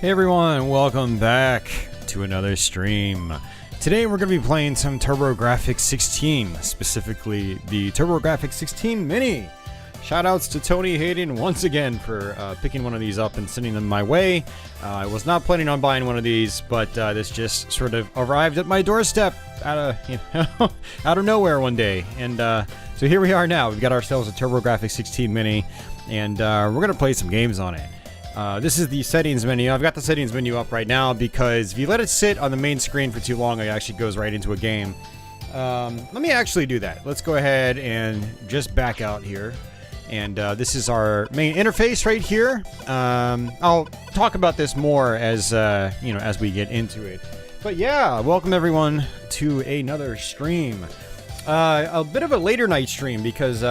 Hey everyone, welcome back to another stream. Today we're going to be playing some Grafx-16, specifically the Grafx-16 Mini. Shoutouts to Tony Hayden once again for picking one of these up and sending them my way. I was not planning on buying one of these, but this just sort of arrived at my doorstep out of nowhere one day. And so here we are now. We've got ourselves a Grafx-16 Mini, and we're going to play some games on it. This is the settings menu. I've got the settings menu up right now because if you let it sit on the main screen for too long, it actually goes right into a game. Let me actually do that. Let's go ahead and just back out here. And this is our main interface right here. I'll talk about this more as as we get into it. But yeah, welcome everyone to another stream. A bit of a later night stream because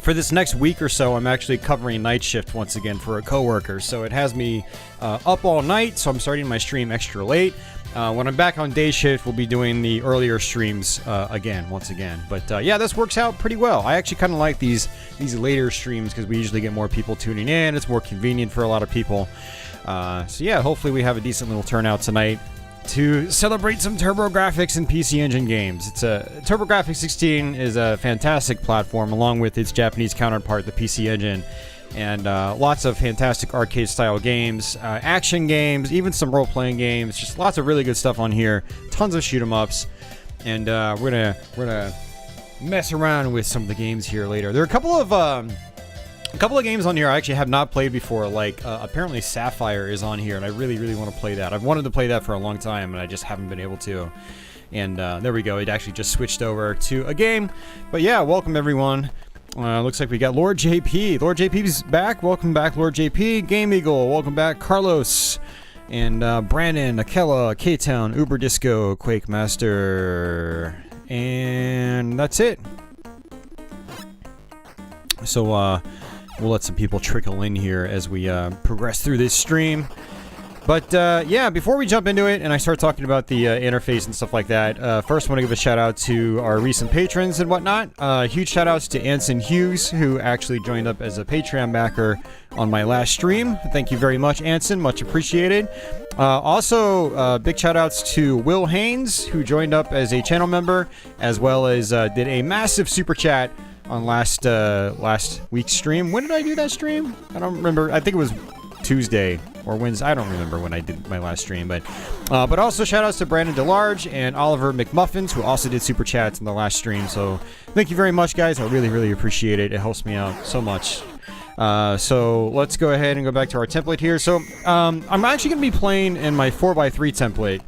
for this next week or so, I'm actually covering night shift once again for a coworker. So it has me up all night, so I'm starting my stream extra late. When I'm back on day shift, we'll be doing the earlier streams once again. But yeah, this works out pretty well. I actually kind of like these later streams because we usually get more people tuning in. It's more convenient for a lot of people. So yeah, hopefully we have a decent little turnout tonight to celebrate some TurboGrafx and PC Engine games. Grafx-16 is a fantastic platform along with its Japanese counterpart, the PC Engine. And lots of fantastic arcade-style games, action games, even some role-playing games. Just lots of really good stuff on here. Tons of shoot-'em-ups, and we're gonna mess around with some of the games here later. There are a couple of games on here I actually have not played before. Like apparently Sapphire is on here, and I really want to play that. I've wanted to play that for a long time, and I just haven't been able to. And there we go. It actually just switched over to a game. But yeah, welcome everyone. Looks like we got Lord JP. Lord JP's back. Welcome back, Lord JP. Game Eagle. Welcome back, Carlos. And Brandon, Akela, K-Town, Uber Disco, Quake Master. And that's it. So we'll let some people trickle in here as we progress through this stream. But yeah, before we jump into it and I start talking about the interface and stuff like that, first I want to give a shout out to our recent patrons and whatnot. Huge shout outs to Anson Hughes, who actually joined up as a Patreon backer on my last stream. Thank you very much, Anson. Much appreciated. Also, big shout outs to Will Haynes, who joined up as a channel member, as well as did a massive super chat on last week's stream. When did I do that stream? I don't remember. I think it was Tuesday or Wednesday. I don't remember when I did my last stream, but also shout outs to Brandon DeLarge and Oliver McMuffins, who also did super chats in the last stream. So thank you very much, guys. I really appreciate it. It helps me out so much. So let's go ahead and go back to our template here. So I'm actually going to be playing in my 4x3 template,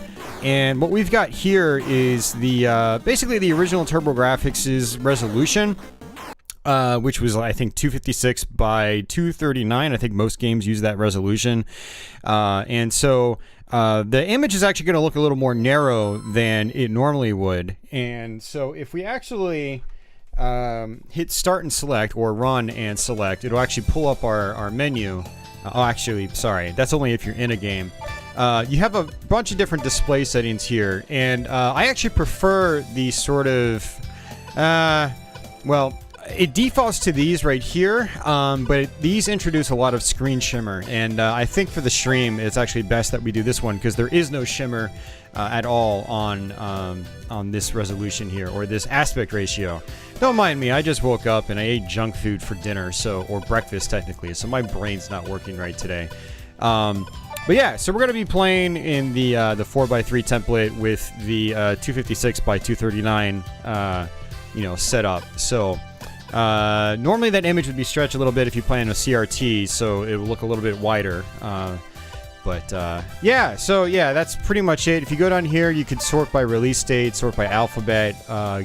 and what we've got here is the basically the original TurboGrafx's resolution. Which was, I think, 256 by 239. I think most games use that resolution. And so the image is actually going to look a little more narrow than it normally would. And so if we actually hit start and select, or run and select, it'll actually pull up our menu. Oh, actually, sorry, that's only if you're in a game. You have a bunch of different display settings here. And I actually prefer the sort of, well, it defaults to these right here, but these introduce a lot of screen shimmer, and I think for the stream it's actually best that we do this one because there is no shimmer at all on this resolution here, or this aspect ratio. Don't mind me, I just woke up and I ate junk food for dinner, or breakfast technically, so my brain's not working right today. But yeah, so we're going to be playing in the 4x3 template with the 256 by 239 set up. So normally that image would be stretched a little bit if you play on a CRT, so it will look a little bit wider. Yeah, so yeah, that's pretty much it. If you go down here, you can sort by release date, sort by alphabet,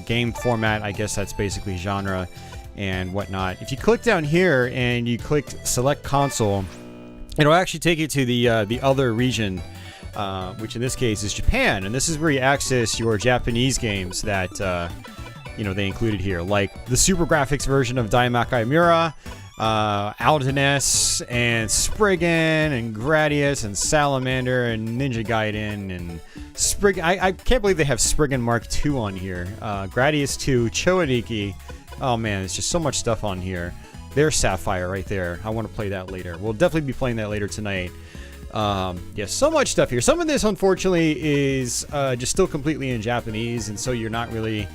game format, I guess that's basically genre and whatnot. If you click down here and you click select console, it'll actually take you to the other region, which in this case is Japan, and this is where you access your Japanese games that they included here, like the Super Graphics version of Daimakaimura, Aldynes, and Spriggan, and Gradius, and Salamander, and Ninja Gaiden, and Spriggan. I can't believe they have Spriggan Mark II on here. Gradius II, Cho Aniki. Oh man, there's just so much stuff on here. There's Sapphire right there. I want to play that later. We'll definitely be playing that later tonight. Yeah, so much stuff here. Some of this, unfortunately, is just still completely in Japanese, and so you're not really,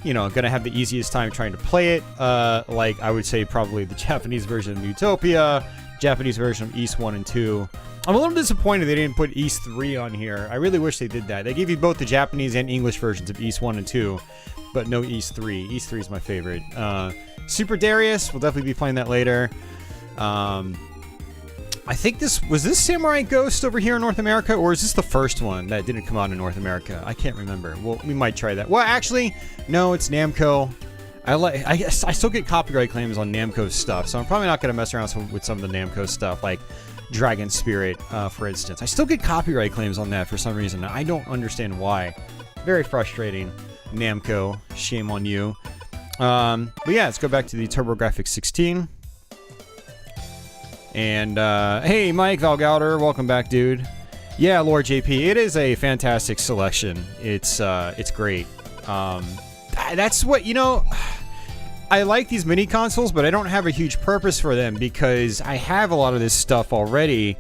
you know, gonna have the easiest time trying to play it. Like, I would say probably the Japanese version of Neutopia, Japanese version of East 1 and 2. I'm a little disappointed they didn't put East 3 on here. I really wish they did that. They gave you both the Japanese and English versions of East 1 and 2, but no East 3. East 3 is my favorite. Super Darius, we'll definitely be playing that later. I think this Samurai Ghost over here in North America, or is this the first one that didn't come out in North America? I can't remember. Well, we might try that. Well, actually, no, it's Namco. I guess I still get copyright claims on Namco's stuff, so I'm probably not going to mess around with some of the Namco stuff, like Dragon Spirit, for instance. I still get copyright claims on that for some reason. I don't understand why. Very frustrating, Namco. Shame on you. But yeah, let's go back to the TurboGrafx-16. And, hey, Mike Valgauder, welcome back, dude. Yeah, Lord JP, it is a fantastic selection. It's great. That's what, you know, I like these mini consoles, but I don't have a huge purpose for them because I have a lot of this stuff already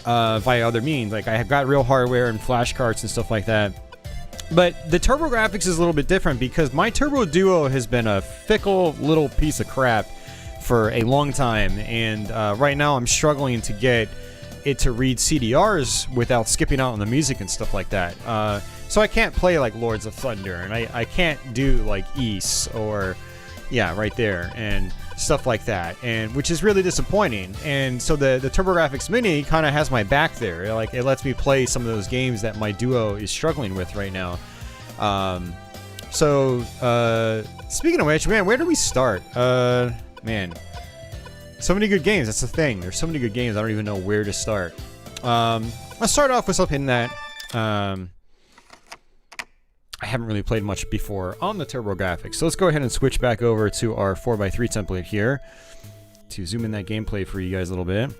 via other means. Like, I have got real hardware and flash cards and stuff like that. But the TurboGrafx is a little bit different because my Turbo Duo has been a fickle little piece of crap for a long time, and right now I'm struggling to get it to read CDRs without skipping out on the music and stuff like that. So I can't play like Lords of Thunder, and I can't do like East or, yeah, right there, and stuff like that, and which is really disappointing. And so the TurboGrafx Mini kind of has my back there. Like, it lets me play some of those games that my Duo is struggling with right now. Speaking of which, man, where do we start? Man, so many good games. That's the thing. There's so many good games. I don't even know where to start. Let's start off with something that I haven't really played much before on the TurboGrafx. So let's go ahead and switch back over to our 4x3 template here to zoom in that gameplay for you guys a little bit.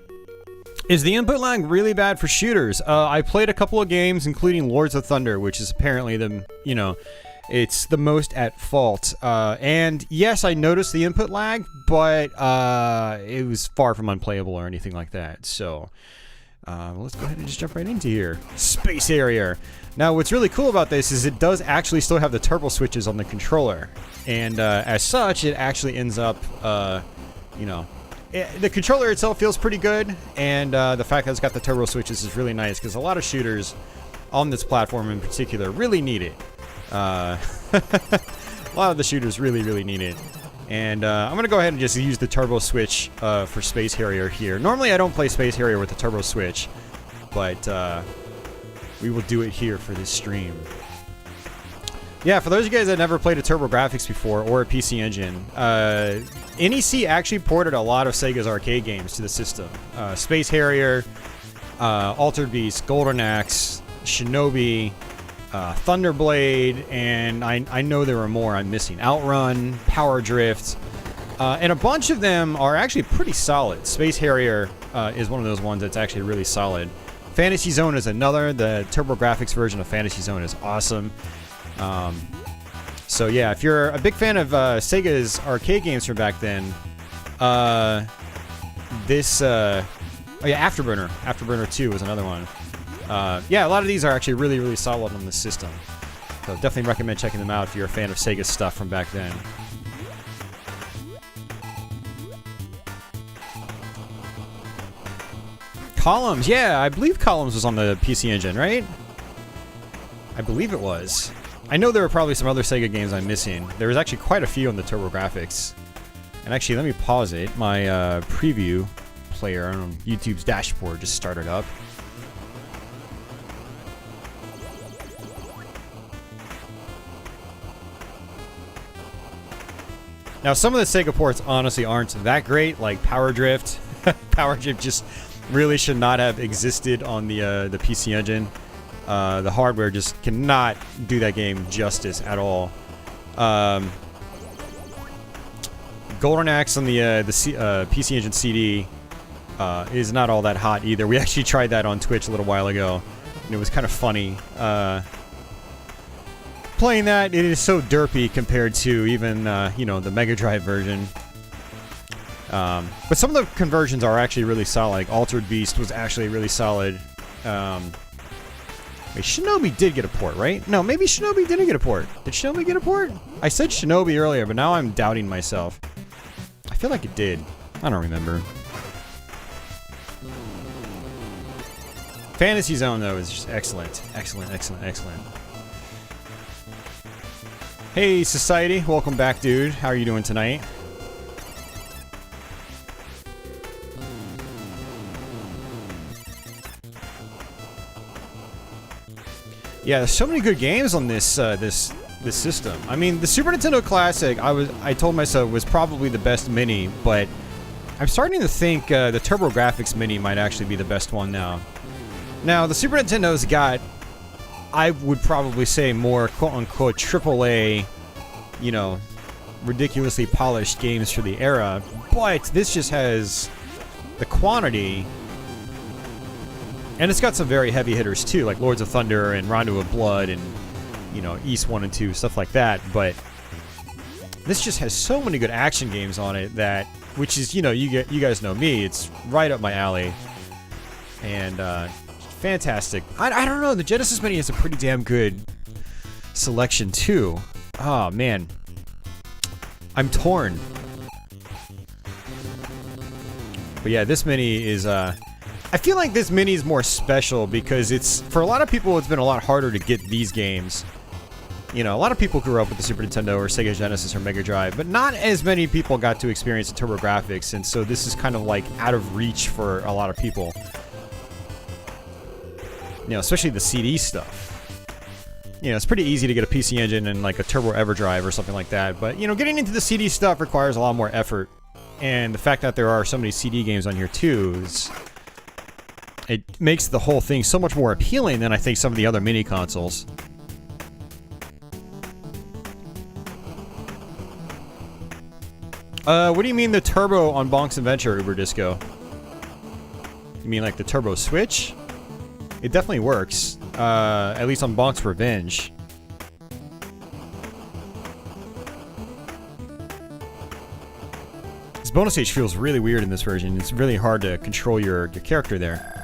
Is the input lag really bad for shooters? I played a couple of games, including Lords of Thunder, which is apparently the, you know, it's the most at fault. And yes, I noticed the input lag, but it was far from unplayable or anything like that. So let's go ahead and just jump right into here. Space Harrier. Now, what's really cool about this is it does actually still have the turbo switches on the controller. And as such, it actually ends up, you know, the controller itself feels pretty good. And the fact that it's got the turbo switches is really nice because a lot of shooters on this platform in particular really need it. A lot of the shooters really need it. And I'm going to go ahead and just use the turbo switch for Space Harrier here. Normally I don't play Space Harrier with the turbo switch, but we will do it here for this stream. Yeah, for those of you guys that never played a TurboGrafx before or a PC Engine, NEC actually ported a lot of Sega's arcade games to the system. Space Harrier, Altered Beast, Golden Axe, Shinobi, Thunderblade, and I know there were more I'm missing. Outrun, Power Drift, and a bunch of them are actually pretty solid. Space Harrier is one of those ones that's actually really solid. Fantasy Zone is another. The TurboGrafx version of Fantasy Zone is awesome. So yeah, if you're a big fan of Sega's arcade games from back then, this, oh yeah, Afterburner 2 was another one. Yeah, a lot of these are actually really solid on the system. So definitely recommend checking them out if you're a fan of Sega's stuff from back then. Columns, yeah, I believe Columns was on the PC Engine, right? I believe it was. I know there were probably some other Sega games I'm missing. There was actually quite a few on the TurboGrafx. And actually, let me pause it. My preview player on YouTube's dashboard just started up. Now, some of the Sega ports honestly aren't that great, like Power Drift. Power Drift just really should not have existed on the PC Engine. The hardware just cannot do that game justice at all. Golden Axe on the PC Engine CD is not all that hot either. We actually tried that on Twitch a little while ago, and it was kind of funny. Playing that, it is so derpy compared to even, you know, the Mega Drive version. But some of the conversions are actually really solid. Like Altered Beast was actually really solid. Wait, Shinobi did get a port, right? No, maybe Shinobi didn't get a port. Did Shinobi get a port? I said Shinobi earlier, but now I'm doubting myself. I feel like it did. I don't remember. Fantasy Zone, though, is just excellent. Excellent, excellent, excellent. Hey, Society. Welcome back, dude. How are you doing tonight? Yeah, there's so many good games on this this system. I mean, the Super Nintendo Classic, I told myself was probably the best mini, but I'm starting to think the TurboGrafx Mini might actually be the best one now. Now, the Super Nintendo's got, I would probably say, more quote-unquote AAA, you know, ridiculously polished games for the era, but this just has the quantity. And it's got some very heavy hitters too, like Lords of Thunder and Rondo of Blood and, you know, East 1 and 2, stuff like that. But this just has so many good action games on it that, which is, you know, you guys know me, it's right up my alley. And fantastic. I don't know, the Genesis Mini has a pretty damn good selection too. Oh man, I'm torn. But yeah, this mini is I feel like this mini is more special because it's, for a lot of people, it's been a lot harder to get these games. You know, a lot of people grew up with the Super Nintendo or Sega Genesis or Mega Drive, but not as many people got to experience the TurboGrafx, and so this is kind of like out of reach for a lot of people. You know, especially the CD stuff. You know, it's pretty easy to get a PC Engine and like a Turbo EverDrive or something like that, but, you know, getting into the CD stuff requires a lot more effort. And the fact that there are so many CD games on here too is... it makes the whole thing so much more appealing than I think some of the other mini consoles. What do you mean the turbo on Bonk's Adventure, Uber Disco? You mean like the turbo switch? It definitely works. At least on Bonk's Revenge. This bonus stage feels really weird in this version. It's really hard to control your character there.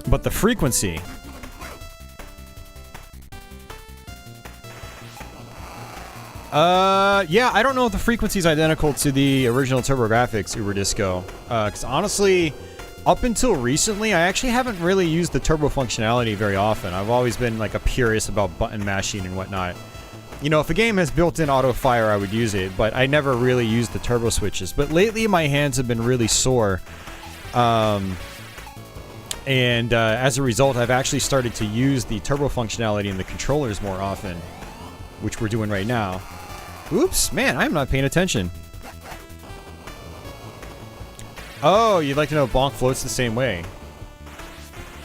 But the frequency... yeah, I don't know if the frequency is identical to the original TurboGrafx Uber Disco. Because honestly, up until recently, I actually haven't really used the turbo functionality very often. I've always been like a purist about button mashing and whatnot. You know, if a game has built-in auto fire, I would use it, but I never really used the turbo switches. But lately, my hands have been really sore. And as a result, I've actually started to use the turbo functionality in the controllers more often, which we're doing right now. Oops, man, I'm not paying attention. Oh, you'd like to know if Bonk floats the same way?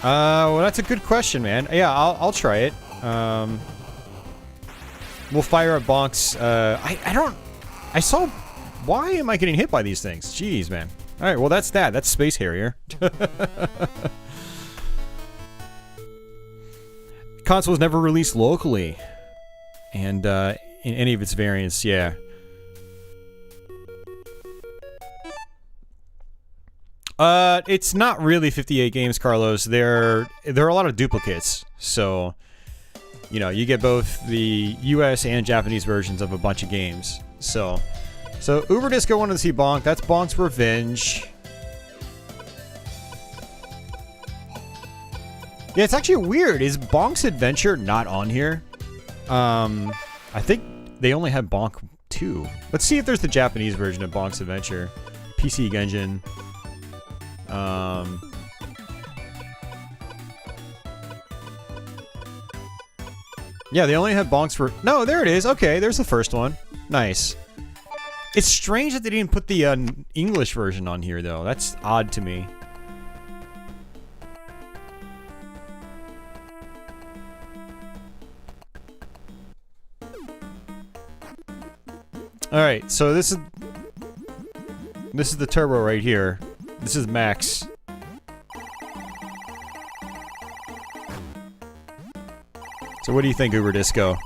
Well, that's a good question, man. Yeah, I'll try it. We'll fire up Bonk's. I saw. Why am I getting hit by these things? Jeez, man. All right, well, that's that. That's Space Harrier. Console was never released locally. And in any of its variants, yeah. It's not really 58 games, Carlos. There are a lot of duplicates. So, you know, you get both the US and Japanese versions of a bunch of games. So Uber Disco wanted to see Bonk. That's Bonk's Revenge. Yeah, it's actually weird. Is Bonk's Adventure not on here? I think they only had Bonk 2. Let's see if there's the Japanese version of Bonk's Adventure. PC Engine. Yeah, they only have Bonks for... No, there it is. Okay, there's the first one. Nice. It's strange that they didn't put the English version on here, though. That's odd to me. Alright, so this is the turbo right here. This is max. So what do you think, Uber Disco?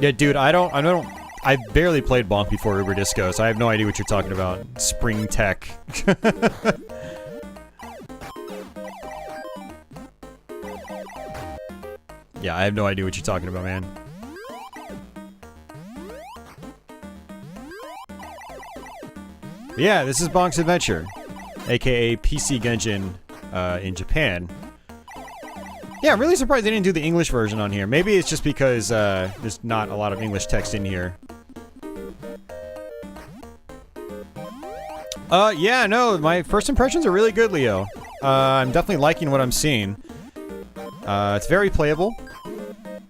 Yeah, dude, I barely played Bonk before Uber Disco, so I have no idea what you're talking about. Spring Tech. Yeah, I have no idea what you're talking about, man. But yeah, this is Bonk's Adventure, aka PC Genjin in Japan. Yeah, I'm really surprised they didn't do the English version on here. Maybe it's just because there's not a lot of English text in here. Yeah, no, my first impressions are really good, Leo. I'm definitely liking what I'm seeing. It's very playable.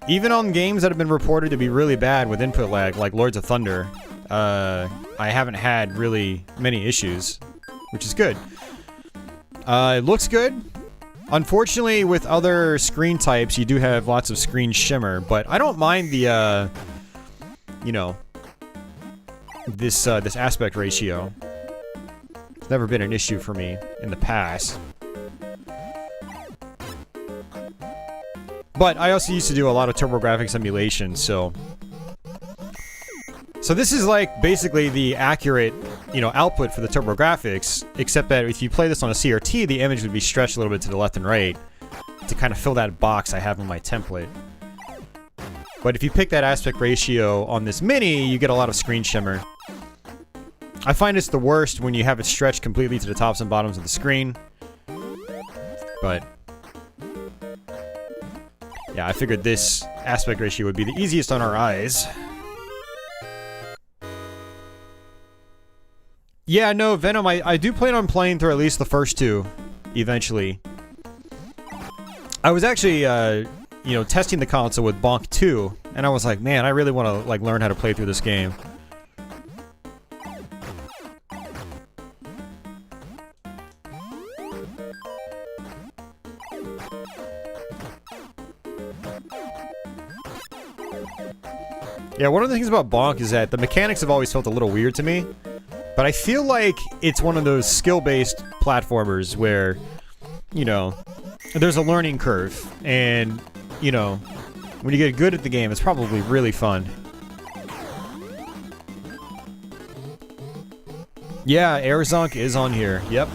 Even on games that have been reported to be really bad with input lag, like Lords of Thunder, I haven't had really many issues, which is good. It looks good. Unfortunately, with other screen types, you do have lots of screen shimmer, but I don't mind the, you know, this aspect ratio. It's never been an issue for me in the past. But I also used to do a lot of TurboGrafx emulation, so this is like basically the accurate, you know, output for the TurboGrafx, except that if you play this on a CRT, the image would be stretched a little bit to the left and right to kind of fill that box I have in my template. But if you pick that aspect ratio on this Mini, you get a lot of screen shimmer. I find it's the worst when you have it stretched completely to the tops and bottoms of the screen. But yeah, I figured this aspect ratio would be the easiest on our eyes. Yeah, no, Venom, I do plan on playing through at least the first two, eventually. I was actually, you know, testing the console with Bonk 2, and I was like, man, I really want to, like, learn how to play through this game. Yeah, one of the things about Bonk is that the mechanics have always felt a little weird to me. But I feel like it's one of those skill-based platformers where, you know, there's a learning curve. And, you know, when you get good at the game, it's probably really fun. Yeah, Air Zonk is on here. Yep.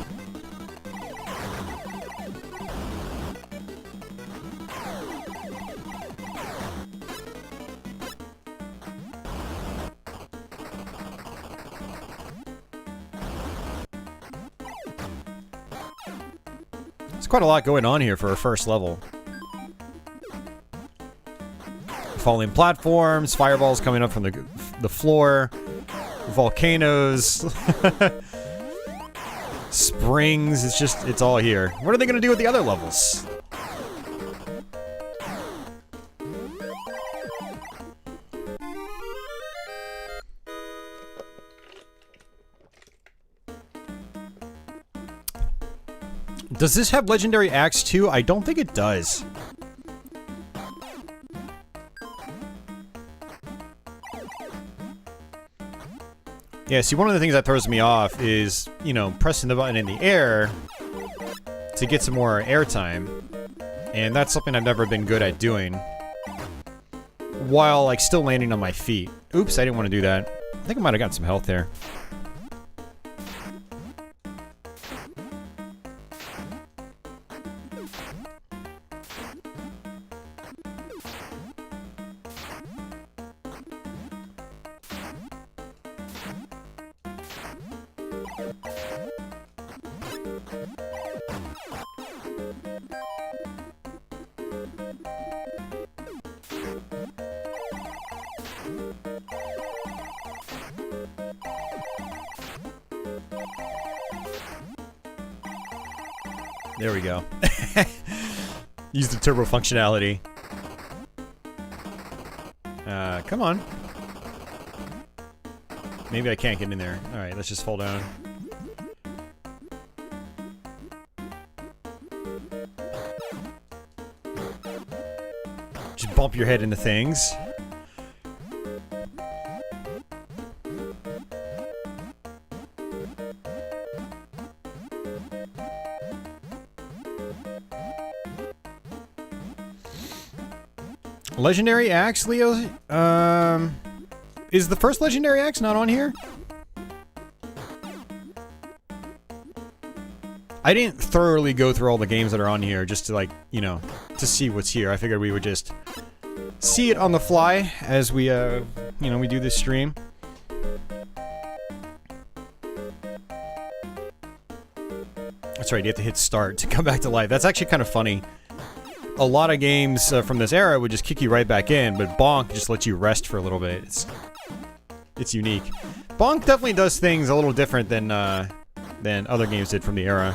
Quite a lot going on here for a first level. Falling platforms, fireballs coming up from the floor, volcanoes, springs. It's all here. What are they gonna do with the other levels? Does this have Legendary Axe too? I don't think it does. Yeah, see, one of the things that throws me off is, you know, pressing the button in the air to get some more airtime. And that's something I've never been good at doing. While, like, still landing on my feet. Oops, I didn't want to do that. I think I might have gotten some health there. There we go. Use the turbo functionality. Come on. Maybe I can't get in there. Alright, let's just fall down. Just bump your head into things. Legendary Axe, Leo? Is the first Legendary Axe not on here? I didn't thoroughly go through all the games that are on here just to, like, you know, to see what's here. I figured we would just see it on the fly as we, you know, we do this stream. That's right, you have to hit start to come back to life. That's actually kind of funny. A lot of games from this era would just kick you right back in, but Bonk just lets you rest for a little bit. It's unique. Bonk definitely does things a little different than other games did from the era.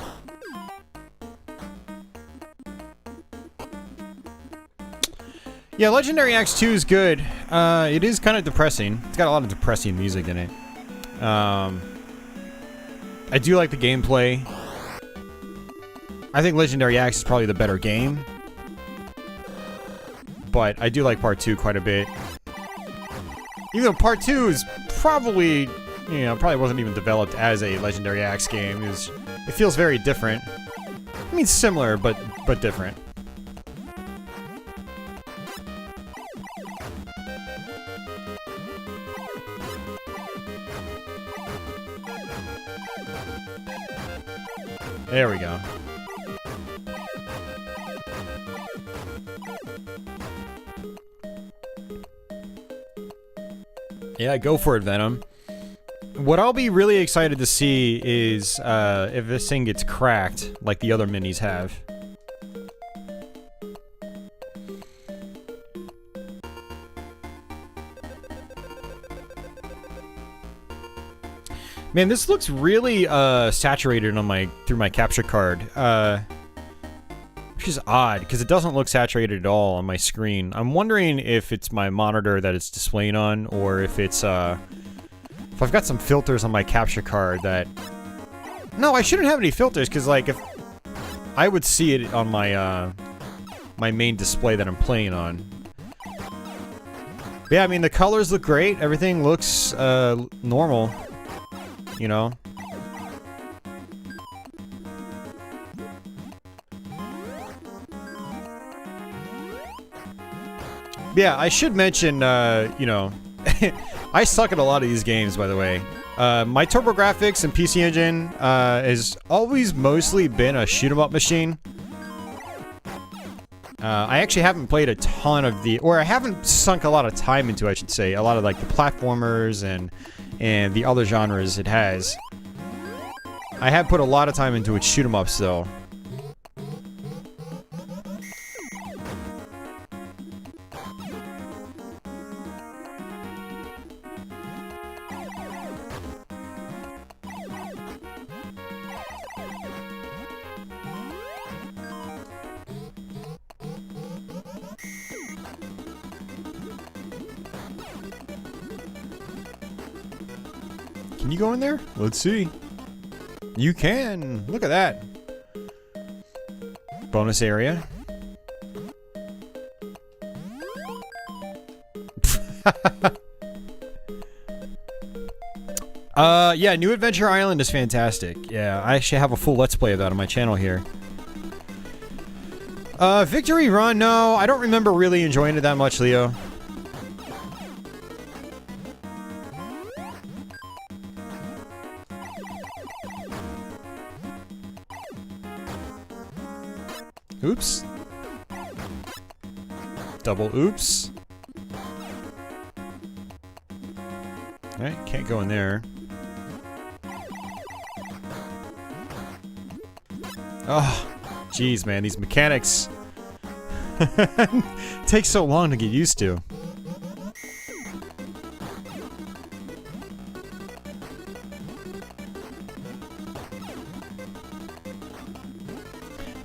Yeah, Legendary Axe 2 is good. It is kind of depressing. It's got a lot of depressing music in it. I do like the gameplay. I think Legendary Axe is probably the better game. But I do like Part 2 quite a bit. Even though Part 2 is probably, you know, probably wasn't even developed as a Legendary Axe game. It feels very different. I mean, similar, but different. There we go. Yeah, go for it, Venom. What I'll be really excited to see is if this thing gets cracked like the other minis have. Man, this looks really saturated on through my capture card, which is odd because it doesn't look saturated at all on my screen. I'm wondering if it's my monitor that it's displaying on, or if it's if I've got some filters on my capture card that. No, I shouldn't have any filters because, like, if I would see it on my my main display that I'm playing on. But yeah, I mean the colors look great. Everything looks normal. You know? Yeah, I should mention, you know, I suck at a lot of these games, by the way. My TurboGrafx and PC Engine has always mostly been a shoot-'em-up machine. I actually haven't played a ton of or I haven't sunk a lot of time into, I should say, a lot of, like, the platformers and the other genres it has. I have put a lot of time into its shoot-'em-ups, though. Can you go in there? Let's see. You can! Look at that! Bonus area. Yeah, New Adventure Island is fantastic. Yeah, I actually have a full Let's Play of that on my channel here. Victory Run, no, I don't remember really enjoying it that much, Leo. Oops. Double oops. Alright, can't go in there. Oh, jeez, man, these mechanics take so long to get used to.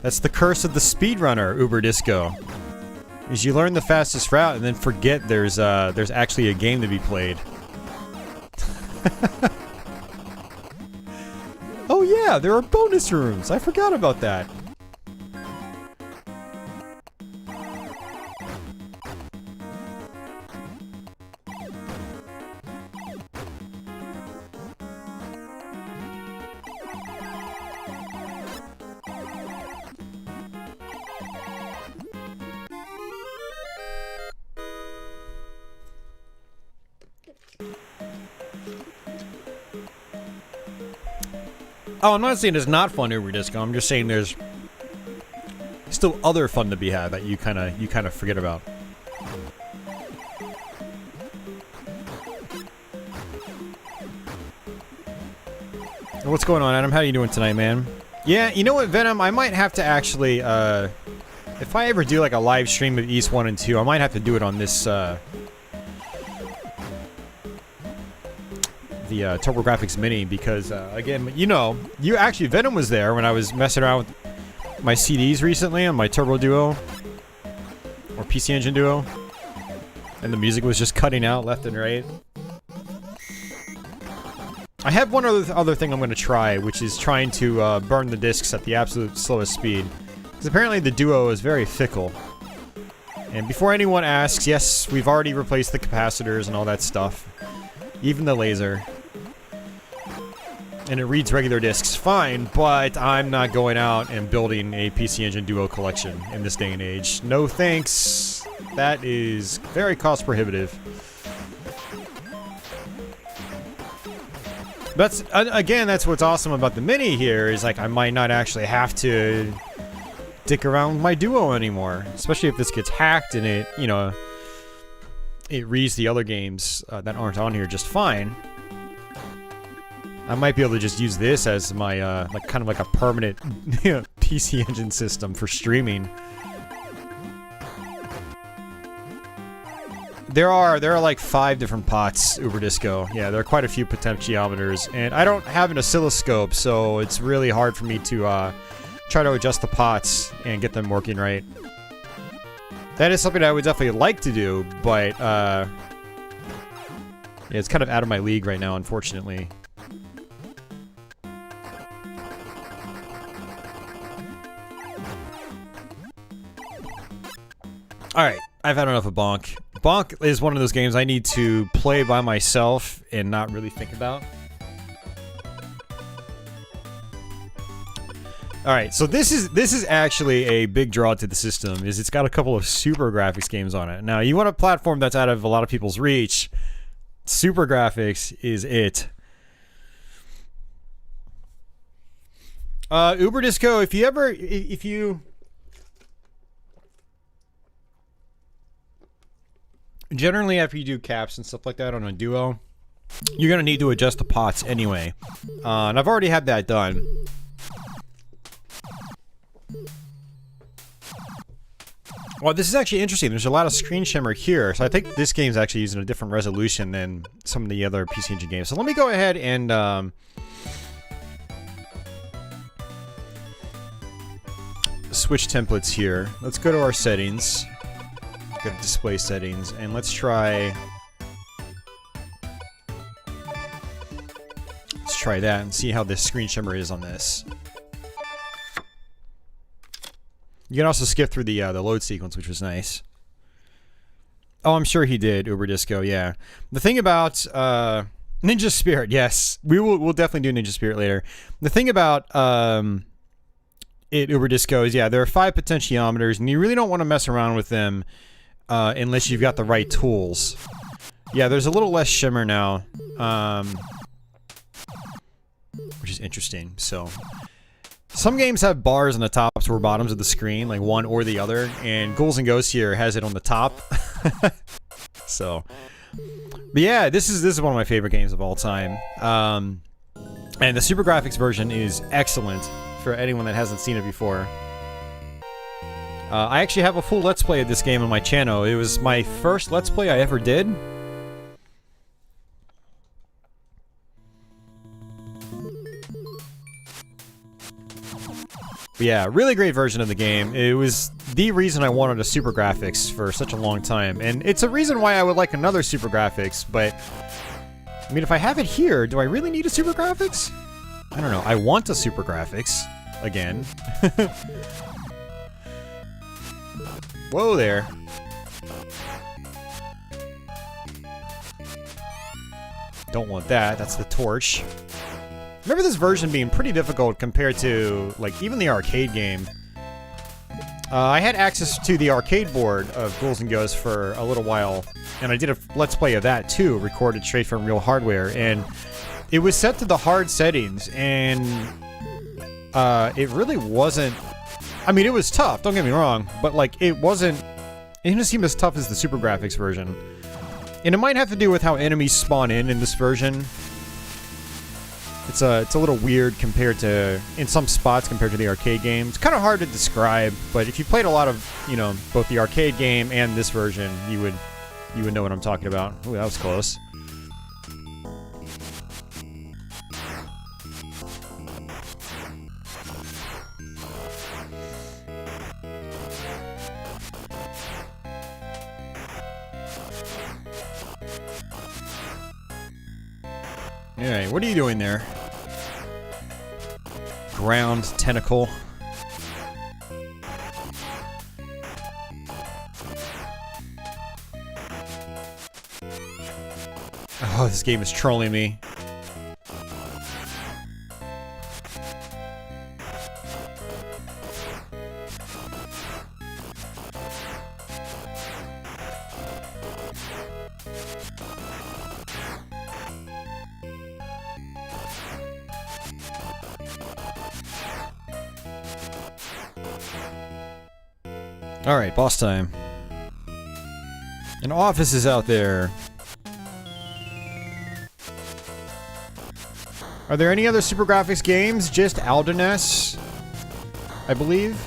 That's the curse of the speedrunner, Uber Disco. Is you learn the fastest route and then forget there's actually a game to be played. Oh yeah, there are bonus rooms. I forgot about that. Oh, I'm not saying it's not fun, Uber Disco. I'm just saying there's still other fun to be had that you kind of forget about. What's going on, Adam? How you doing tonight, man? Yeah, you know what, Venom? I might have to actually, if I ever do like a live stream of East 1 and 2, I might have to do it on this, the TurboGrafx Mini, because, again, you know, Venom was there when I was messing around with my CDs recently on my Turbo Duo, or PC Engine Duo, and the music was just cutting out left and right. I have one other thing I'm going to try, which is trying to burn the discs at the absolute slowest speed. Because apparently the Duo is very fickle. And before anyone asks, yes, we've already replaced the capacitors and all that stuff. Even the laser. And it reads regular discs fine, but I'm not going out and building a PC Engine Duo collection in this day and age. No thanks. That is very cost prohibitive. That's, again, that's what's awesome about the Mini here, is like I might not actually have to dick around with my Duo anymore. Especially if this gets hacked and it, you know, it reads the other games that aren't on here just fine. I might be able to just use this as my, like, kind of like a permanent PC Engine system for streaming. There are like 5 different pots, Uber Disco. Yeah, there are quite a few potentiometers, and I don't have an oscilloscope, so it's really hard for me to try to adjust the pots and get them working right. That is something I would definitely like to do, but yeah, it's kind of out of my league right now, unfortunately. Alright, I've had enough of Bonk. Bonk is one of those games I need to play by myself and not really think about. Alright, so this is actually a big draw to the system, is it's got a couple of Super Graphics games on it. Now, you want a platform that's out of a lot of people's reach, Super Graphics is it. Uber Disco, if you generally, after you do caps and stuff like that on a Duo, you're gonna need to adjust the pots anyway. And I've already had that done. Well, this is actually interesting. There's a lot of screen shimmer here, so I think this game's actually using a different resolution than some of the other PC Engine games. So let me go ahead and switch templates here. Let's go to our settings. Go to display settings, and let's try that and see how this screen shimmer is on this. You can also skip through the load sequence, which was nice. Oh, I'm sure he did, Uber Disco, yeah. The thing about Ninja Spirit, yes, we'll definitely do Ninja Spirit later. The thing about Uber Disco is, yeah, there are 5 potentiometers, and you really don't want to mess around with them unless you've got the right tools. Yeah, there's a little less shimmer now, which is interesting. So, some games have bars on the tops or bottoms of the screen, like one or the other, and Ghouls and Ghosts here has it on the top. So, but yeah, this is one of my favorite games of all time. And the Super Graphics version is excellent for anyone that hasn't seen it before. I actually have a full Let's Play of this game on my channel. It was my first Let's Play I ever did. But yeah, really great version of the game. It was the reason I wanted a Super Graphics for such a long time. And it's a reason why I would like another Super Graphics, but I mean, if I have it here, do I really need a Super Graphics? I don't know. I want a Super Graphics. Again. Whoa there. Don't want that. That's the torch. Remember this version being pretty difficult compared to, like, even the arcade game. I had access to the arcade board of Ghouls and Ghosts for a little while, and I did a Let's Play of that too, recorded straight from real hardware, and it was set to the hard settings, and it really wasn't... I mean, it was tough, don't get me wrong, but like, it didn't seem as tough as the Super Graphics version. And it might have to do with how enemies spawn in this version. It's a little weird compared to, in some spots, compared to the arcade game. It's kind of hard to describe, but if you played a lot of, you know, both the arcade game and this version, you would know what I'm talking about. Ooh, that was close. Alright, what are you doing there? Ground tentacle. Oh, this game is trolling me. Alright, boss time. An office is out there. Are there any other Super Graphics games? Just Aldynes, I believe.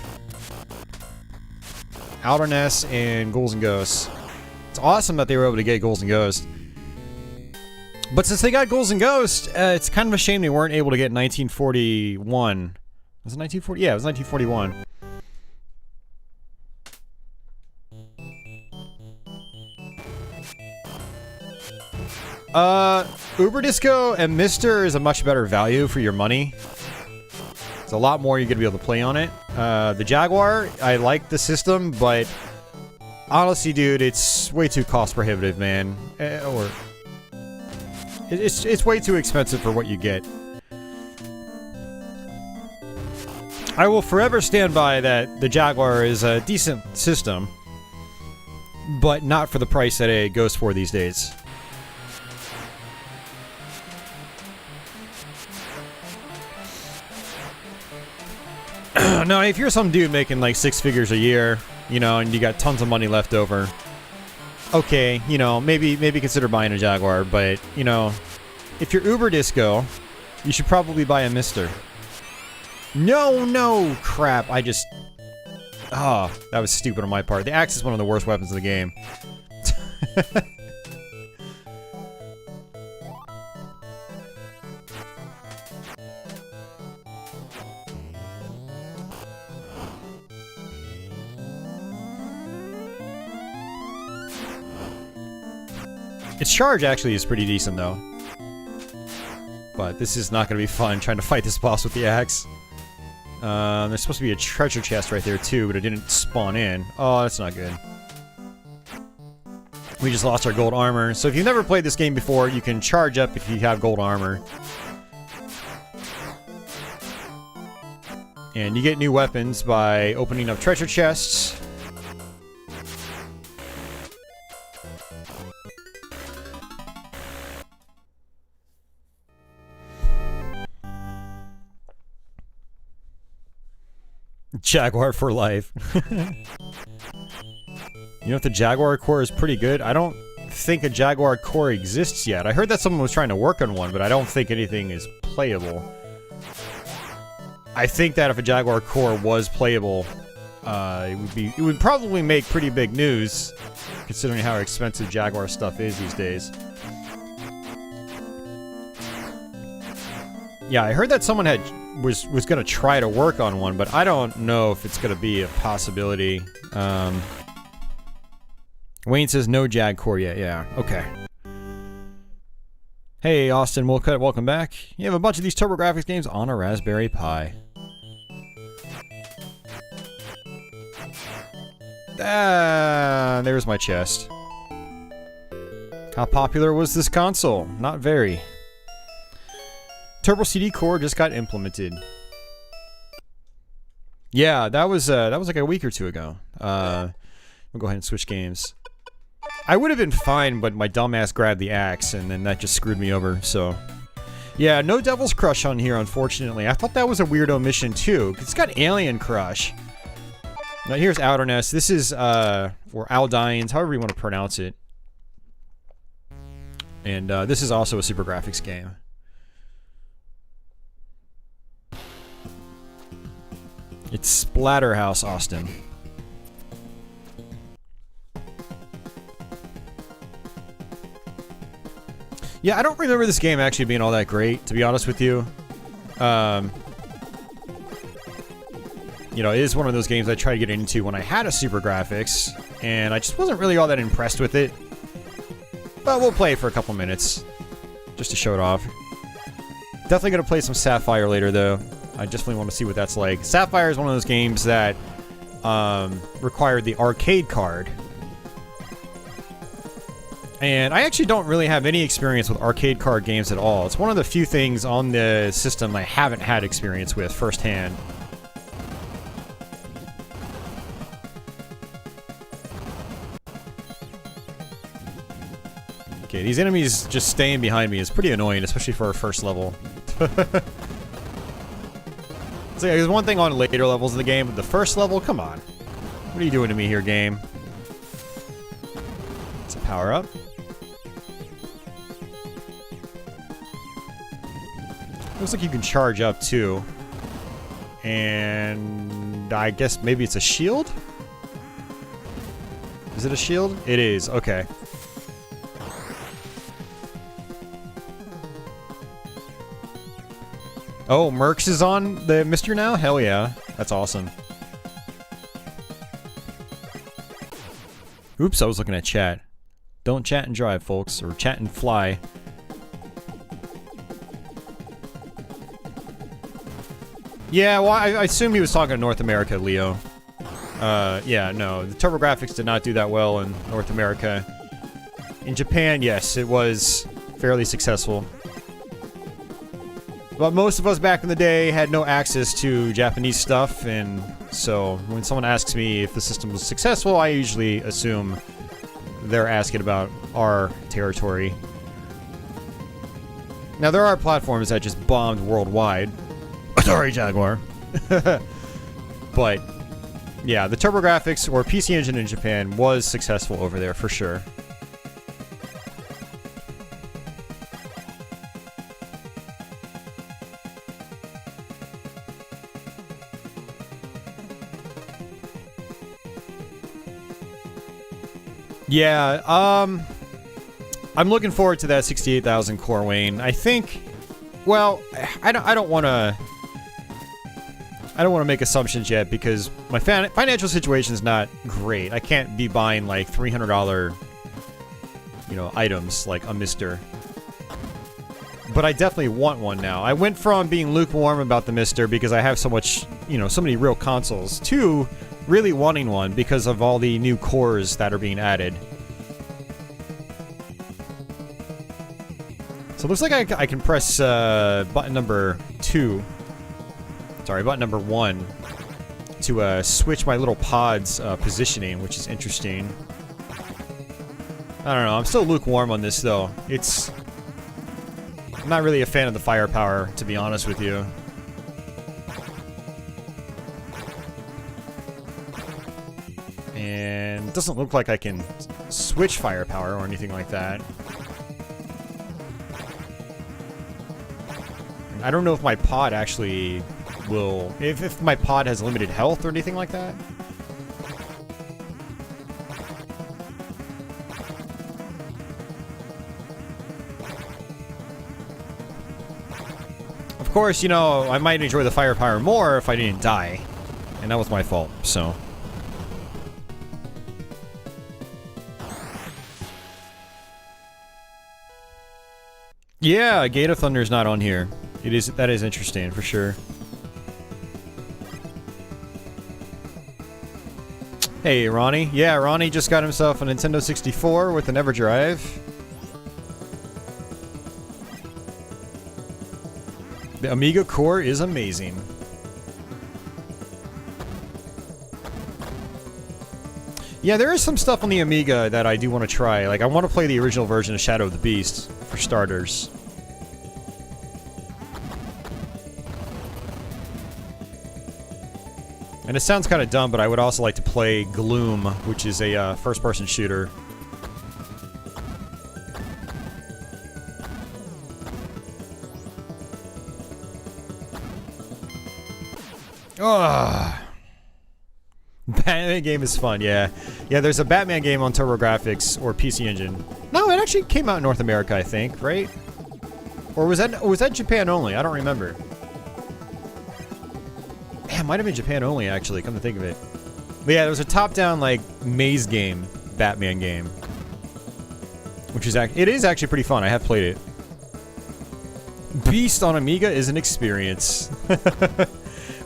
Aldynes and Ghouls and Ghosts. It's awesome that they were able to get Ghouls and Ghosts. But since they got Ghouls and Ghosts, it's kind of a shame they weren't able to get 1941. Was it 1940? Yeah, it was 1941. Uber Disco and Mister is a much better value for your money. There's a lot more you're gonna be able to play on it. The Jaguar, I like the system, but honestly, dude, it's way too cost prohibitive, man. It's way too expensive for what you get. I will forever stand by that the Jaguar is a decent system, but not for the price that it goes for these days. No, if you're some dude making like 6 figures a year, you know, and you got tons of money left over, okay, you know, maybe consider buying a Jaguar, but, you know, if you're Uber Disco, you should probably buy a Mister. No, crap, oh, that was stupid on my part. The axe is one of the worst weapons in the game. Its charge actually is pretty decent, though. But this is not going to be fun, trying to fight this boss with the axe. There's supposed to be a treasure chest right there, too, but it didn't spawn in. Oh, that's not good. We just lost our gold armor. So if you've never played this game before, you can charge up if you have gold armor. And you get new weapons by opening up treasure chests. Jaguar for life. You know, if the Jaguar core is pretty good, I don't think a Jaguar core exists yet. I heard that someone was trying to work on one, but I don't think anything is playable. I think that if a Jaguar core was playable, it would probably make pretty big news, considering how expensive Jaguar stuff is these days. Yeah, I heard that someone was gonna try to work on one, but I don't know if it's gonna be a possibility. Wayne says no Jag core yet. Yeah, okay. Hey, Austin Woolcut, welcome back. You have a bunch of these TurboGrafx games on a Raspberry Pi. Ah, there's my chest. How popular was this console? Not very. Turbo CD core just got implemented. Yeah, that was like a week or two ago. We'll go ahead and switch games. I would have been fine, but my dumbass grabbed the axe, and then that just screwed me over, so... Yeah, no Devil's Crush on here, unfortunately. I thought that was a weirdo mission, too. It's got Alien Crush. Now, here's Aldynes. This is, or Aldynes, however you want to pronounce it. And, this is also a Super Graphics game. It's Splatterhouse, Austin. Yeah, I don't remember this game actually being all that great, to be honest with you. You know, it is one of those games I tried to get into when I had a Super Graphics, and I just wasn't really all that impressed with it. But we'll play it for a couple minutes, just to show it off. Definitely gonna play some Sapphire later, though. I definitely want to see what that's like. Sapphire is one of those games that required the arcade card. And I actually don't really have any experience with arcade card games at all. It's one of the few things on the system I haven't had experience with firsthand. Okay, these enemies just staying behind me is pretty annoying, especially for our first level. So yeah, there's one thing on later levels of the game, but the first level, come on. What are you doing to me here, game? It's a power up. Looks like you can charge up too. And I guess maybe it's a shield? Is it a shield? It is, okay. Oh, Mercs is on the Mister now? Hell yeah. That's awesome. Oops, I was looking at chat. Don't chat and drive, folks. Or chat and fly. Yeah, well, I assume he was talking to North America, Leo. Yeah, no. The TurboGrafx did not do that well in North America. In Japan, yes, it was fairly successful. But most of us back in the day had no access to Japanese stuff, and so when someone asks me if the system was successful, I usually assume they're asking about our territory. Now, there are platforms that just bombed worldwide. Sorry, Jaguar. But, yeah, the TurboGrafx or PC Engine in Japan was successful over there, for sure. Yeah, I'm looking forward to that 68,000 core, Wayne. I think, well, I don't want to make assumptions yet because my financial situation is not great. I can't be buying like $300, you know, items like a Mister. But I definitely want one now. I went from being lukewarm about the Mister because I have so much, you know, so many real consoles, to really wanting one because of all the new cores that are being added. So it looks like I can press button number 2. Sorry, button number 1 to switch my little pod's positioning, which is interesting. I don't know. I'm still lukewarm on this, though. I'm not really a fan of the firepower, to be honest with you. And it doesn't look like I can switch firepower or anything like that. I don't know if my pod actually will... If my pod has limited health or anything like that. Of course, you know, I might enjoy the firepower more if I didn't die. And that was my fault, so... Yeah, Gate of Thunder's not on here. That is interesting, for sure. Hey, Ronnie. Yeah, Ronnie just got himself a Nintendo 64 with an EverDrive. The Amiga core is amazing. Yeah, there is some stuff on the Amiga that I do want to try. Like, I want to play the original version of Shadow of the Beast, for starters. And it sounds kind of dumb, but I would also like to play Gloom, which is a first-person shooter. Ugh. Batman game is fun, yeah. Yeah, there's a Batman game on TurboGrafx or PC Engine. No, it actually came out in North America, I think, right? Or was that Japan only? I don't remember. Yeah, it might have been Japan only, actually, come to think of it. But yeah, there was a top-down, like, maze game, Batman game. Which is it is actually pretty fun. I have played it. Beast on Amiga is an experience.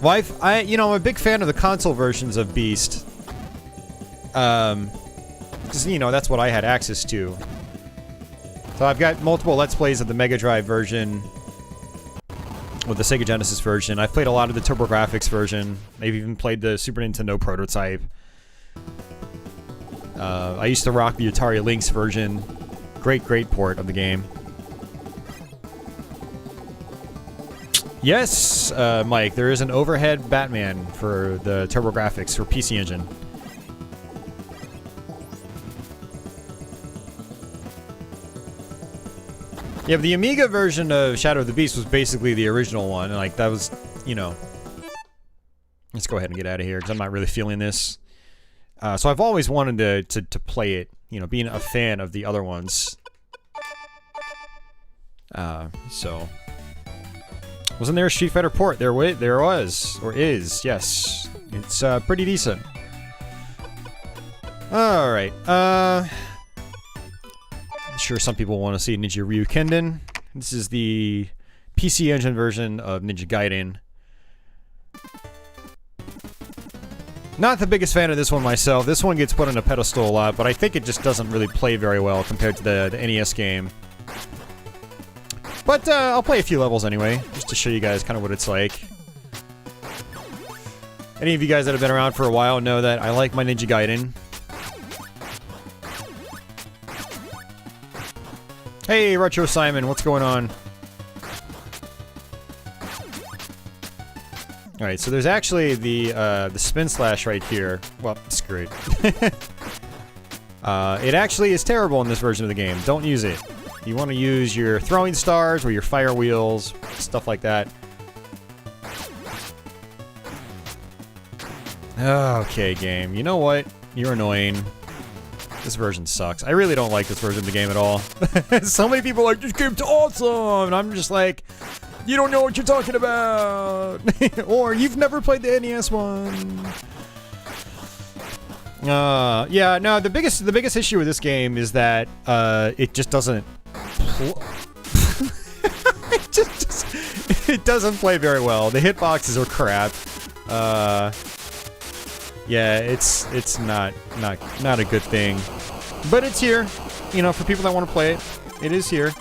Well, I'm a big fan of the console versions of Beast. Because, you know, that's what I had access to. So I've got multiple Let's Plays of the Mega Drive version, with the Sega Genesis version. I've played a lot of the TurboGrafx version. I've even played the Super Nintendo prototype. I used to rock the Atari Lynx version. Great port of the game. Yes, Mike, there is an overhead Batman for the TurboGrafx for PC Engine. Yeah, but the Amiga version of Shadow of the Beast was basically the original one, and like that was, you know. Let's go ahead and get out of here because I'm not really feeling this. So I've always wanted to play it, you know, being a fan of the other ones. So. Wasn't there a Street Fighter port? There was. Or is, yes. It's, pretty decent. Alright, I'm sure some people want to see Ninja Ryukenden. This is the PC Engine version of Ninja Gaiden. Not the biggest fan of this one myself. This one gets put on a pedestal a lot, but I think it just doesn't really play very well compared to the NES game. But, I'll play a few levels anyway, just to show you guys kind of what it's like. Any of you guys that have been around for a while know that I like my Ninja Gaiden. Hey, Retro Simon, what's going on? Alright, so there's actually the spin slash right here. Well, screw it. It actually is terrible in this version of the game. Don't use it. You want to use your throwing stars or your fire wheels, stuff like that. Okay, game. You know what? You're annoying. This version sucks. I really don't like this version of the game at all. So many people are like, this game's awesome! And I'm just like, you don't know what you're talking about! Or, you've never played the NES one! Yeah, no, the biggest issue with this game is that, it just doesn't... it doesn't play very well. The hitboxes are crap. Yeah, it's not a good thing. But it's here. You know, for people that want to play it, it is here.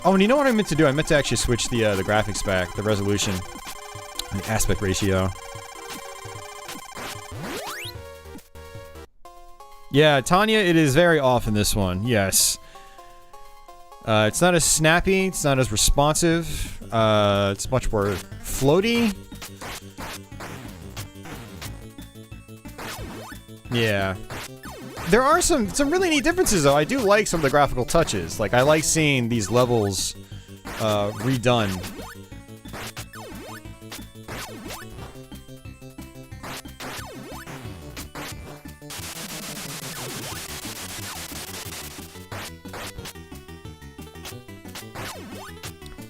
Oh, and you know what I meant to do? I meant to actually switch the graphics back, the resolution, and the aspect ratio. Yeah, Tanya, it is very off in this one. Yes. It's not as snappy, it's not as responsive, it's much more floaty. Yeah. There are some really neat differences, though. I do like some of the graphical touches. Like, I like seeing these levels, redone.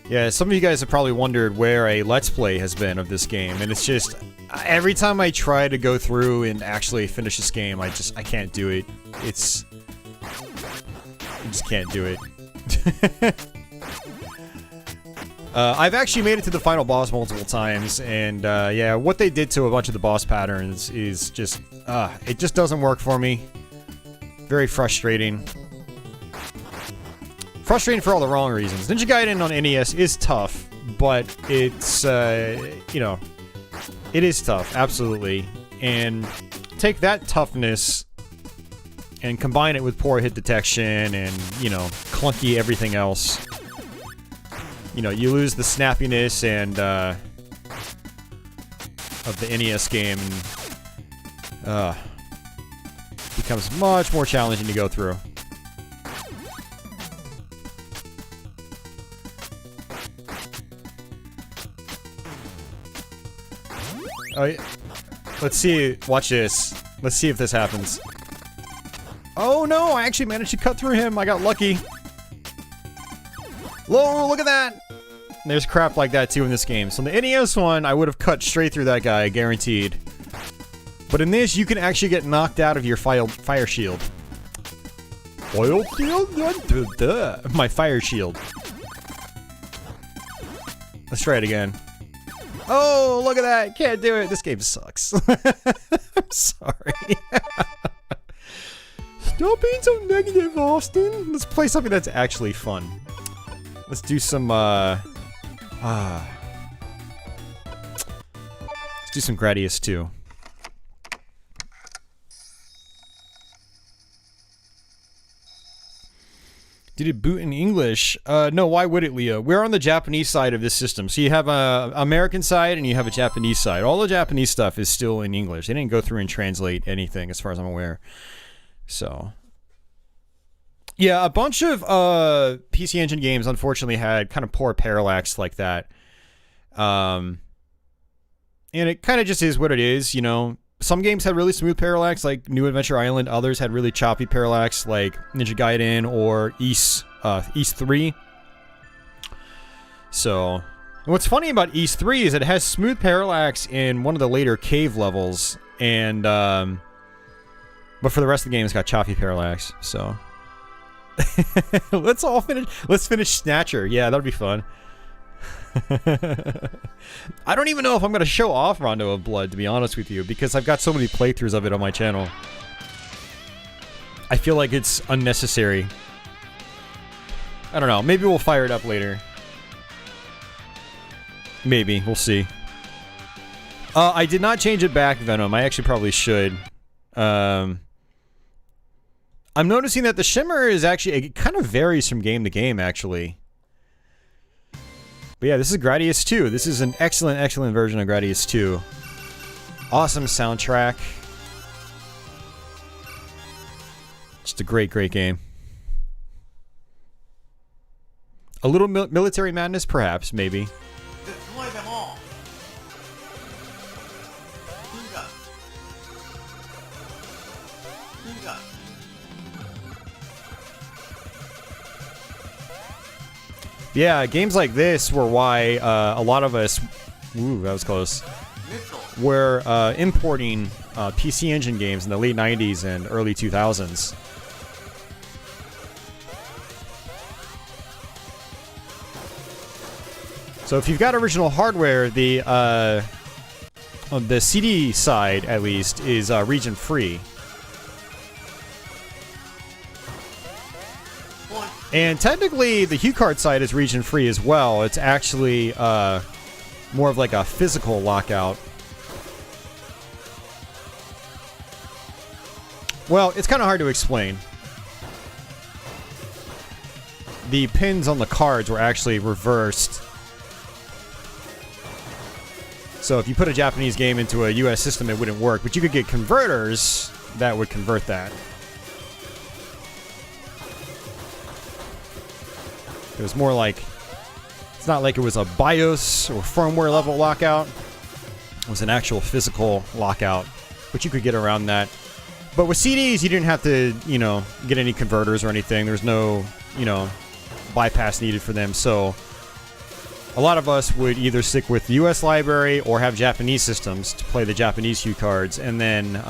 Yeah, some of you guys have probably wondered where a Let's Play has been of this game, and it's just... Every time I try to go through and actually finish this game, I can't do it. I just can't do it. I've actually made it to the final boss multiple times, and yeah, what they did to a bunch of the boss patterns is just... it just doesn't work for me. Very frustrating. Frustrating for all the wrong reasons. Ninja Gaiden on NES is tough, but it's, you know, it is tough, absolutely. And take that toughness and combine it with poor hit detection and, you know, clunky everything else. You know, you lose the snappiness and, of the NES game, and, becomes much more challenging to go through. Oh, let's see. Watch this. Let's see if this happens. Oh no! I actually managed to cut through him. I got lucky. Whoa! Look at that! There's crap like that too in this game. So in the NES one, I would have cut straight through that guy, guaranteed. But in this, you can actually get knocked out of your fire shield. Oil shield? My fire shield. Let's try it again. Oh, look at that! Can't do it. This game sucks. I'm sorry. Stop being so negative, Austin. Let's play something that's actually fun. Let's do some, let's do some Gradius II. Did it boot in English? No, why would it, Leo? We're on the Japanese side of this system. So you have a American side and you have a Japanese side. All the Japanese stuff is still in English. They didn't go through and translate anything as far as I'm aware. So, yeah, a bunch of PC Engine games unfortunately had kind of poor parallax like that. And it kind of just is what it is, you know. Some games had really smooth parallax, like New Adventure Island. Others had really choppy parallax, like Ninja Gaiden or Ys 3. So, and what's funny about Ys 3 is it has smooth parallax in one of the later cave levels, and but for the rest of the game, it's got choppy parallax. So, let's finish Snatcher. Yeah, that'd be fun. I don't even know if I'm going to show off Rondo of Blood, to be honest with you, because I've got so many playthroughs of it on my channel. I feel like it's unnecessary. I don't know. Maybe we'll fire it up later. Maybe. We'll see. I did not change it back, Venom. I actually probably should. I'm noticing that the shimmer is actually... It kind of varies from game to game, actually. But yeah, this is Gradius II. This is an excellent, excellent version of Gradius II. Awesome soundtrack. Just a great, great game. A little military madness, perhaps, maybe. Destroy them all. Yeah, games like this were why a lot of us... Ooh, that was close. Were importing PC Engine games in the late 90s and early 2000s. So if you've got original hardware, the CD side, at least, is region-free. And technically, the HuCard side is region-free as well. It's actually more of like a physical lockout. Well, it's kind of hard to explain. The pins on the cards were actually reversed. So if you put a Japanese game into a US system, it wouldn't work. But you could get converters that would convert that. It was more like, it's not like it was a BIOS or firmware level lockout. It was an actual physical lockout, but you could get around that. But with CDs, you didn't have to, you know, get any converters or anything. There's no, you know, bypass needed for them. So a lot of us would either stick with the US library or have Japanese systems to play the Japanese HuCards, and then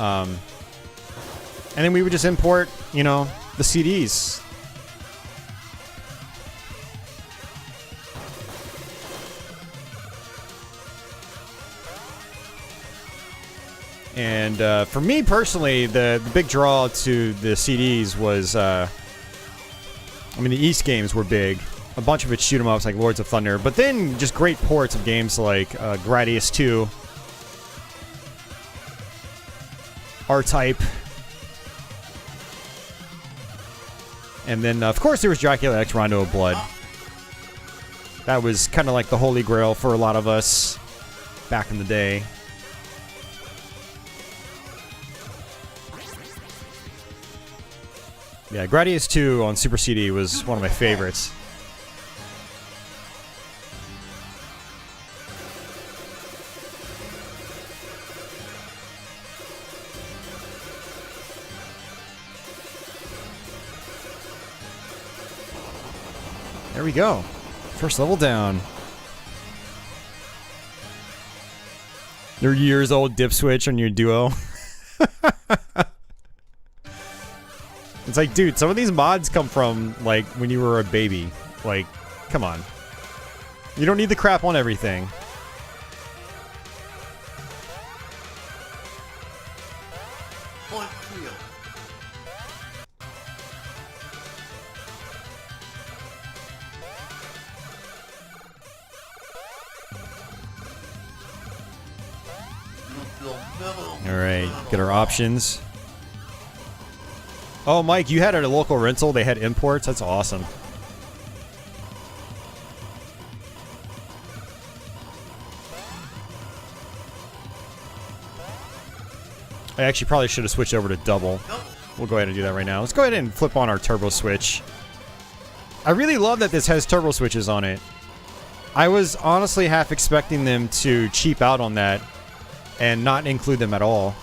we would just import, you know, the CDs. And for me personally, the big draw to the CDs was, I mean, the East games were big. A bunch of it shoot 'em ups like Lords of Thunder, but then just great ports of games like Gradius II. R-Type. And then, of course, there was Dracula X Rondo of Blood. That was kind of like the holy grail for a lot of us back in the day. Yeah, Gradius II on Super CD was one of my favorites. There we go. First level down. Your years old dip switch on your duo. It's like, dude, some of these mods come from, like, when you were a baby. Like, come on. You don't need the crap on everything. Point wheel. Alright, get our options. Oh, Mike, you had at a local rental, they had imports? That's awesome. I actually probably should have switched over to double. We'll go ahead and do that right now. Let's go ahead and flip on our turbo switch. I really love that this has turbo switches on it. I was honestly half expecting them to cheap out on that and not include them at all.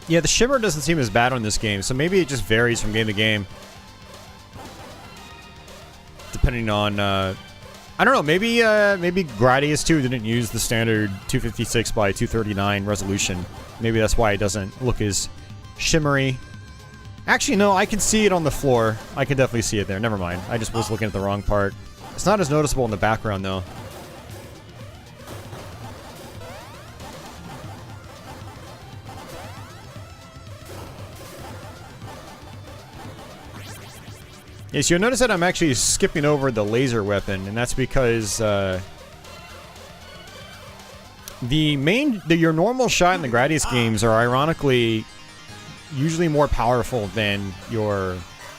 Yeah, the shimmer doesn't seem as bad on this game, so maybe it just varies from game to game. Depending on, I don't know, maybe Gradius II didn't use the standard 256 by 239 resolution. Maybe that's why it doesn't look as shimmery. Actually, no, I can see it on the floor. I can definitely see it there. Never mind. I just was looking at the wrong part. It's not as noticeable in the background, though. Yes, you'll notice that I'm actually skipping over the laser weapon, and that's because your normal shot in the Gradius games are ironically usually more powerful than your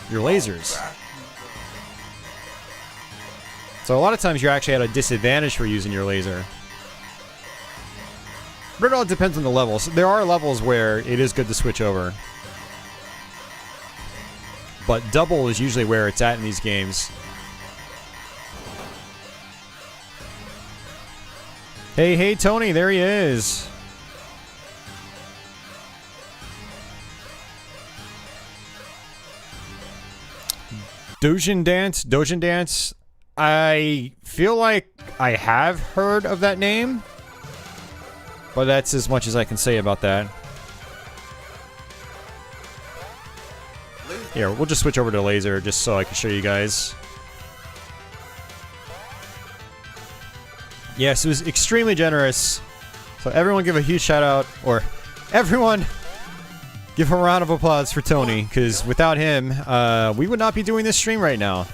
lasers. So a lot of times you're actually at a disadvantage for using your laser. But it all depends on the levels. There are levels where it is good to switch over. But double is usually where it's at in these games. Hey, Tony, there he is. Dojin Dance. I feel like I have heard of that name, but that's as much as I can say about that. Here, we'll just switch over to laser just so I can show you guys. Yes, it was extremely generous. So everyone give a huge shout out, or everyone give a round of applause for Tony, because without him, we would not be doing this stream right now.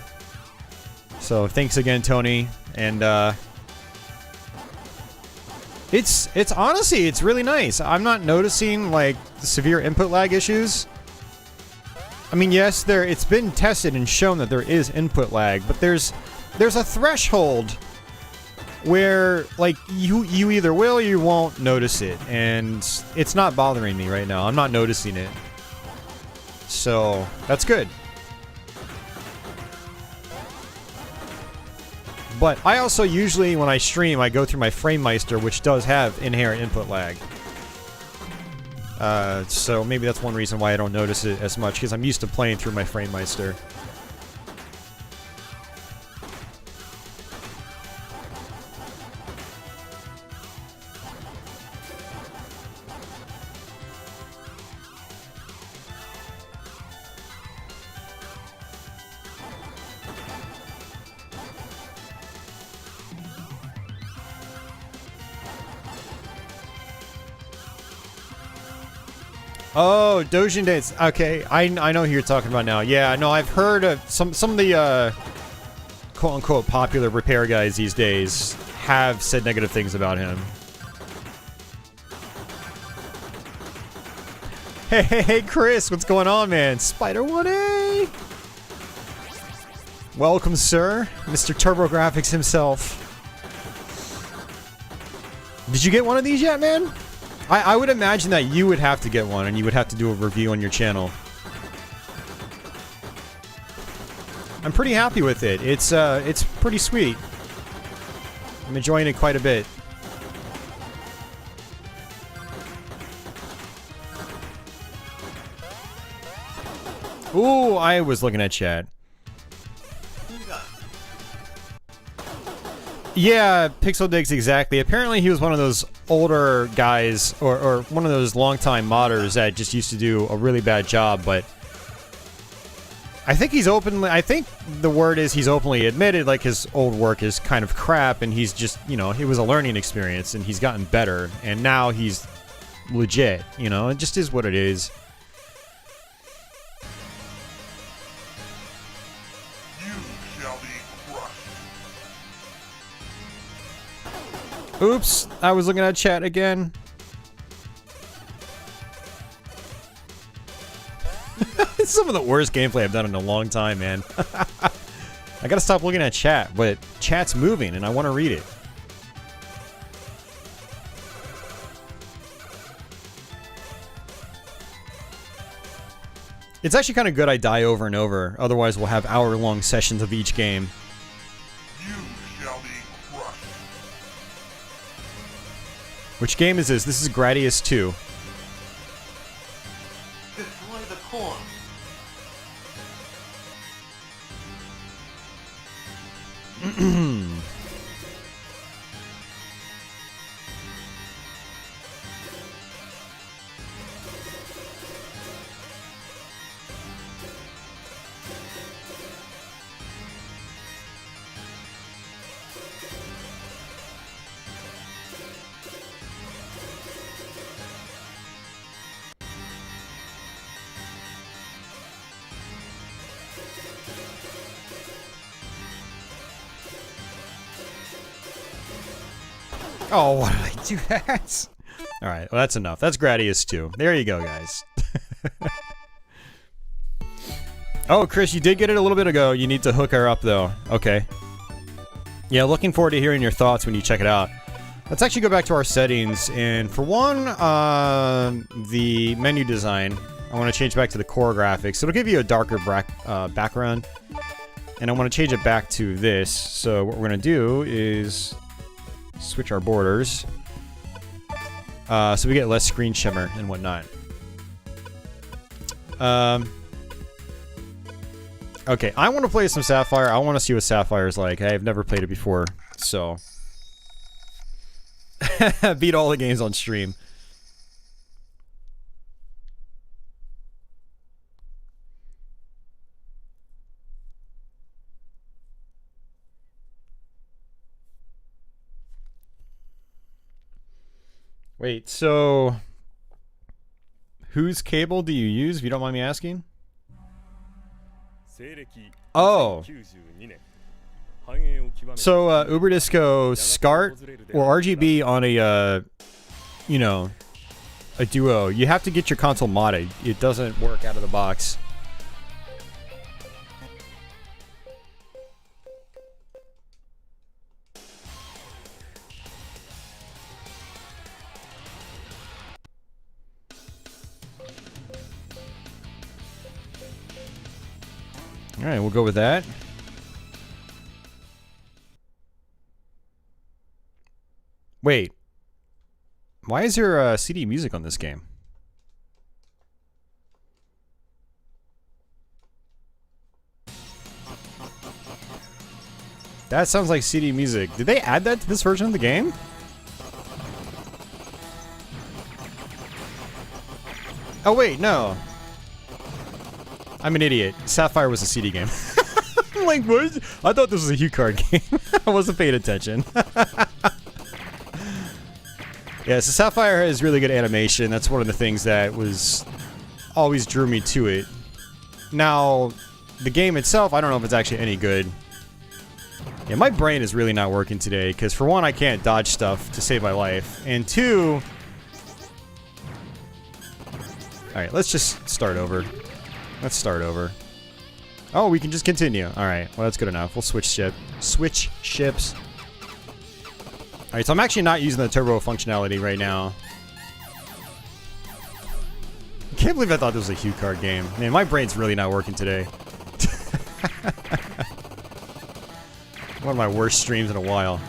So thanks again, Tony. And it's honestly, it's really nice. I'm not noticing like severe input lag issues. I mean, yes, it's been tested and shown that there is input lag, but there's a threshold where like you either will or you won't notice it, and it's not bothering me right now. I'm not noticing it. So, that's good. But I also usually, when I stream, I go through my FrameMeister, which does have inherent input lag. So maybe that's one reason why I don't notice it as much, because I'm used to playing through my FrameMeister. Oh, Dojin Dates. Okay, I know who you're talking about now. Yeah, no, I've heard of some of the quote-unquote popular repair guys these days have said negative things about him. Hey, Chris, what's going on, man? Spider 1A! Welcome, sir. Mr. TurboGrafx himself. Did you get one of these yet, man? I would imagine that you would have to get one, and you would have to do a review on your channel. I'm pretty happy with it. It's pretty sweet. I'm enjoying it quite a bit. Ooh, I was looking at chat. Yeah, Pixel Digs, exactly. Apparently he was one of those older guys, or one of those longtime modders that just used to do a really bad job, but I think he's openly, I think the word is he's openly admitted, like, his old work is kind of crap, and he's just, you know, it was a learning experience, and he's gotten better, and now he's legit, you know? It just is what it is. Oops, I was looking at chat again. It's some of the worst gameplay I've done in a long time, man. I gotta stop looking at chat, but chat's moving and I want to read it. It's actually kind of good I die over and over, otherwise we'll have hour-long sessions of each game. Which game is this? This is Gradius II. Destroy the core. Oh, why did I do that? Alright, well that's enough. That's Gradius II. There you go, guys. Oh, Chris, you did get it a little bit ago. You need to hook her up, though. Okay. Yeah, looking forward to hearing your thoughts when you check it out. Let's actually go back to our settings, and for one, the menu design, I want to change back to the core graphics. It'll give you a darker background, and I want to change it back to this. So what we're going to do is switch our borders, so we get less screen shimmer and whatnot. Okay, I want to play some Sapphire. I want to see what Sapphire is like. I've never played it before, so beat all the games on stream. Wait, so whose cable do you use, if you don't mind me asking? Oh. So, Uberdisco SCART or RGB on a, you know, a Duo, you have to get your console modded. It doesn't work out of the box. Alright, we'll go with that. Wait. Why is there CD music on this game? That sounds like CD music. Did they add that to this version of the game? Oh wait, no. I'm an idiot. Sapphire was a CD game. I'm like, what? I thought this was a HuCard game. I wasn't paying attention. Yeah, so Sapphire has really good animation. That's one of the things that was always drew me to it. Now, the game itself, I don't know if it's actually any good. Yeah, my brain is really not working today, because for one, I can't dodge stuff to save my life, and two... Alright, let's just start over. Let's start over. Oh, we can just continue. Alright, well that's good enough. We'll switch ships. Alright, so I'm actually not using the turbo functionality right now. I can't believe I thought this was a Hue card game. Man, my brain's really not working today. One of my worst streams in a while.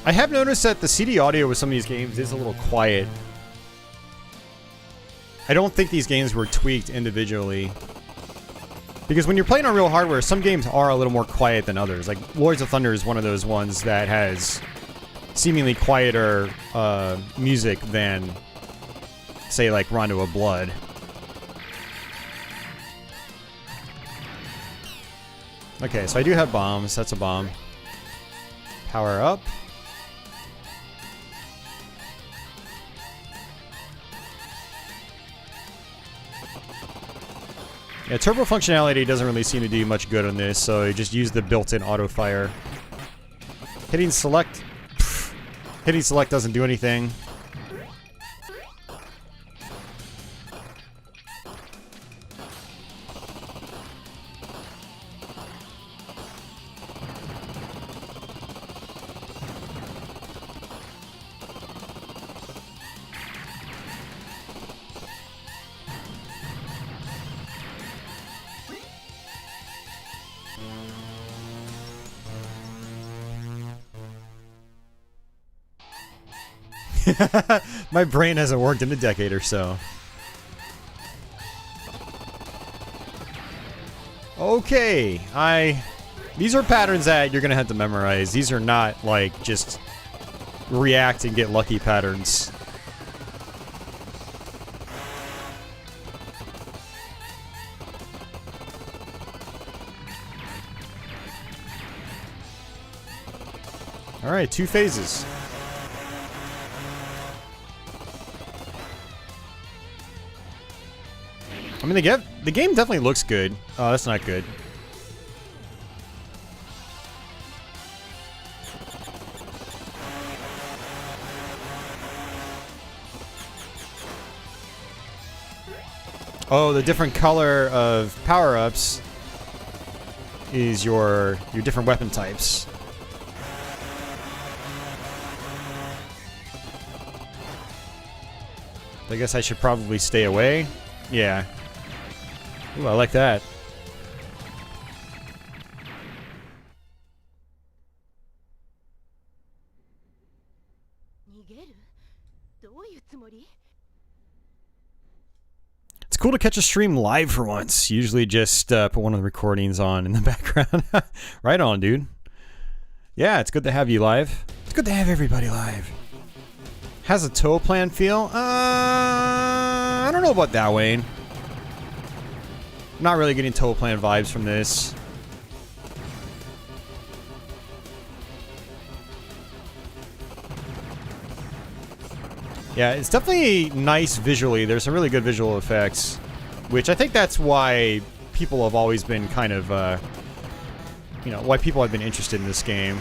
I have noticed that the CD audio with some of these games is a little quiet. I don't think these games were tweaked individually. Because when you're playing on real hardware, some games are a little more quiet than others. Like, Lords of Thunder is one of those ones that has seemingly quieter music than, say, like Rondo of Blood. Okay, so I do have bombs. That's a bomb. Power up. Yeah, turbo functionality doesn't really seem to do much good on this, so you just use the built-in auto fire. Hitting select... Pff, hitting select doesn't do anything. My brain hasn't worked in a decade or so. Okay, these are patterns that you're gonna have to memorize. These are not like just react and get lucky patterns. All right, 2 phases. I mean, the game definitely looks good. Oh, that's not good. Oh, the different color of power-ups is your different weapon types. I guess I should probably stay away. Yeah. Ooh, I like that. It's cool to catch a stream live for once. Usually just put one of the recordings on in the background. Right on, dude. Yeah, it's good to have you live. It's good to have everybody live. Has a toe plan feel? I don't know about that, Wayne. Not really getting toe plan vibes from this. Yeah, it's definitely nice visually. There's some really good visual effects, which I think that's why people have always been kind of, you know, why people have been interested in this game.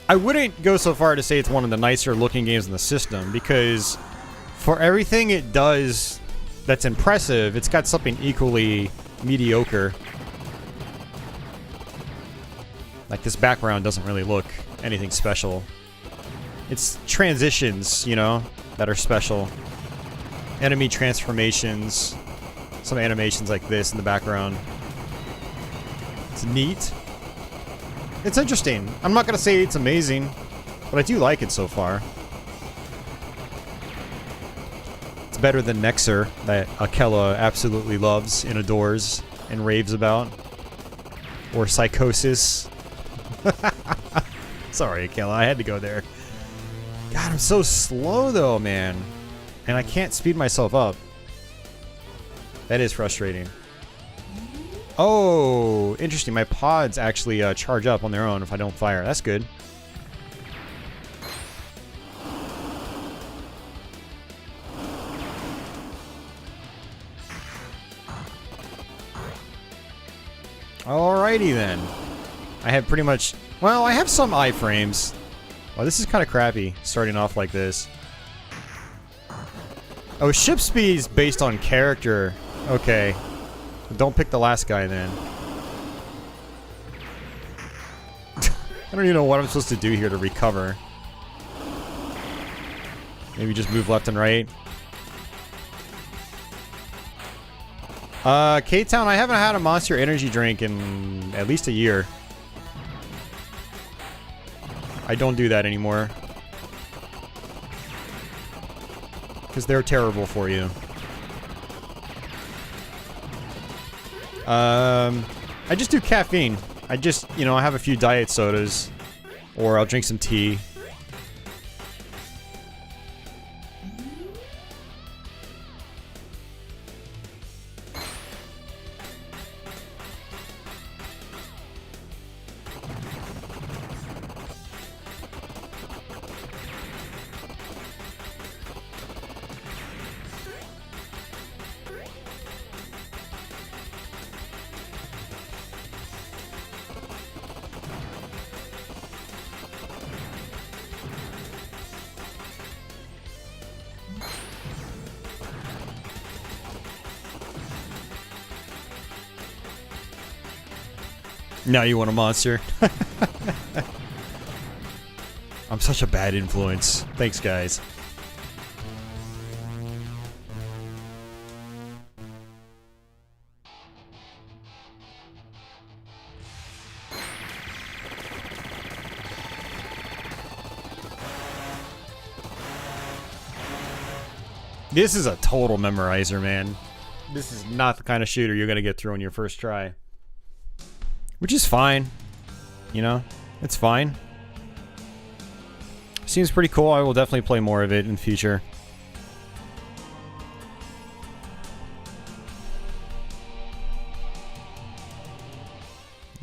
I wouldn't go so far to say it's one of the nicer looking games in the system, because for everything it does that's impressive, it's got something equally mediocre. Like, this background doesn't really look anything special. It's transitions, you know, that are special. Enemy transformations. Some animations like this in the background. It's neat. It's interesting. I'm not gonna say it's amazing, but I do like it so far. It's better than Nexer, that Akela absolutely loves and adores and raves about. Or Psychosis. Sorry, Akela, I had to go there. God, I'm so slow though, man. And I can't speed myself up. That is frustrating. Oh, interesting. My pods actually charge up on their own if I don't fire. That's good. Alrighty then. I have pretty much... Well, I have some iframes. Oh, this is kind of crappy, starting off like this. Oh, ship speed's based on character. Okay. Don't pick the last guy then. I don't even know what I'm supposed to do here to recover. Maybe just move left and right. K-Town, I haven't had a Monster Energy drink in at least a year. I don't do that anymore. Because they're terrible for you. I just do caffeine. I just, you know, I have a few diet sodas. Or I'll drink some tea. Now you want a monster? I'm such a bad influence. Thanks, guys. This is a total memorizer, man. This is not the kind of shooter you're gonna get through on your first try. Which is fine. You know? It's fine. Seems pretty cool. I will definitely play more of it in the future.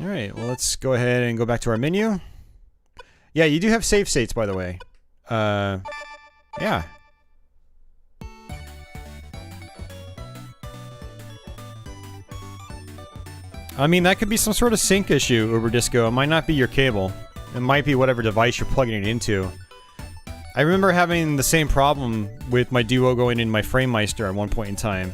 Alright, well let's go ahead and go back to our menu. Yeah, you do have save states, by the way. Yeah. I mean, that could be some sort of sync issue, Uber Disco. It might not be your cable. It might be whatever device you're plugging it into. I remember having the same problem with my Duo going in my FrameMeister at one point in time.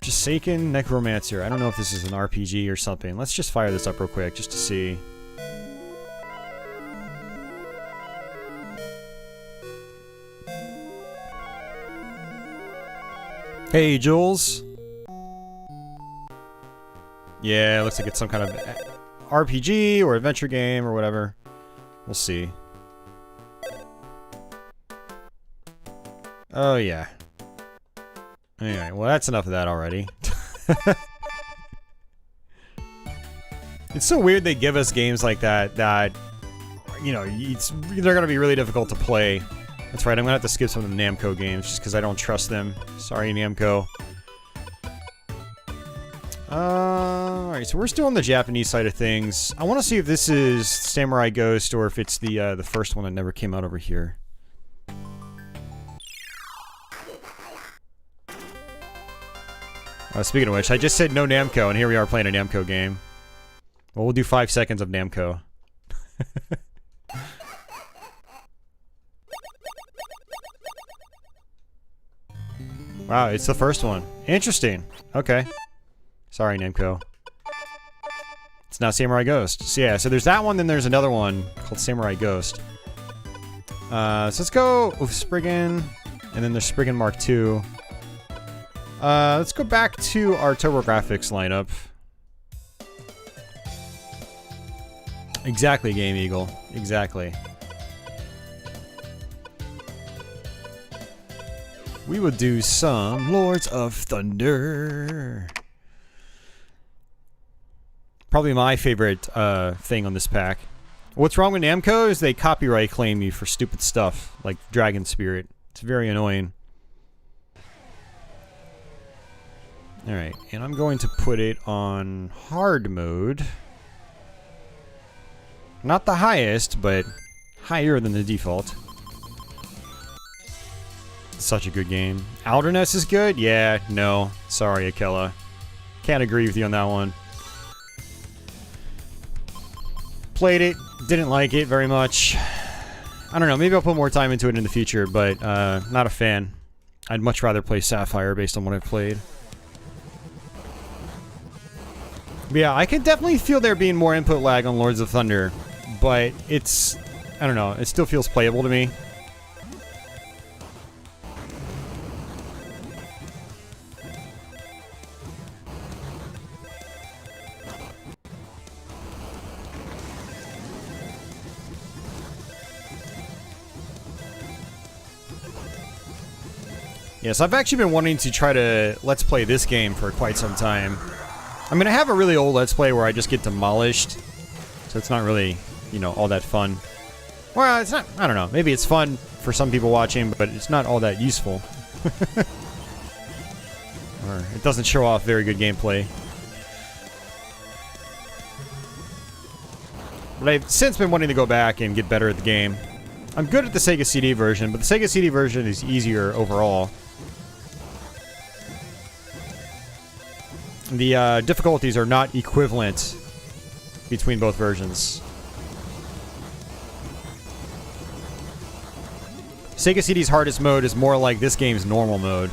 Forsaken Necromancer. I don't know if this is an RPG or something. Let's just fire this up real quick, just to see. Hey, Jules. Yeah, it looks like it's some kind of RPG or adventure game or whatever. We'll see. Oh, yeah. Anyway, well, that's enough of that already. It's so weird they give us games like that, you know, they're gonna be really difficult to play. That's right, I'm gonna have to skip some of the Namco games just because I don't trust them. Sorry, Namco. Alright, so we're still on the Japanese side of things. I want to see if this is Samurai Ghost or if it's the first one that never came out over here. Speaking of which, I just said no Namco, and here we are playing a Namco game. Well, we'll do 5 seconds of Namco. Wow, it's the first one. Interesting. Okay. Sorry, Namco. It's now Samurai Ghost. So yeah, so there's that one, then there's another one called Samurai Ghost. So let's go with Spriggan, and then there's Spriggan Mark II. Let's go back to our TurboGrafx lineup. Exactly, Game Eagle. Exactly. We will do some Lords of Thunder. Probably my favorite thing on this pack. What's wrong with Namco is they copyright claim you for stupid stuff, like Dragon Spirit. It's very annoying. Alright, and I'm going to put it on hard mode. Not the highest, but higher than the default. Such a good game. Aldynes is good? Yeah, no. Sorry, Akela. Can't agree with you on that one. Played it, didn't like it very much. I don't know, maybe I'll put more time into it in the future, but not a fan. I'd much rather play Sapphire based on what I've played. But yeah, I can definitely feel there being more input lag on Lords of Thunder, but it's, I don't know, it still feels playable to me. Yes, I've actually been wanting to try to Let's Play this game for quite some time. I mean, I have a really old Let's Play where I just get demolished, so it's not really, you know, all that fun. Well, it's not, I don't know, maybe it's fun for some people watching, but it's not all that useful. Or it doesn't show off very good gameplay. But I've since been wanting to go back and get better at the game. I'm good at the Sega CD version, but the Sega CD version is easier overall. The difficulties are not equivalent between both versions. Sega CD's hardest mode is more like this game's normal mode.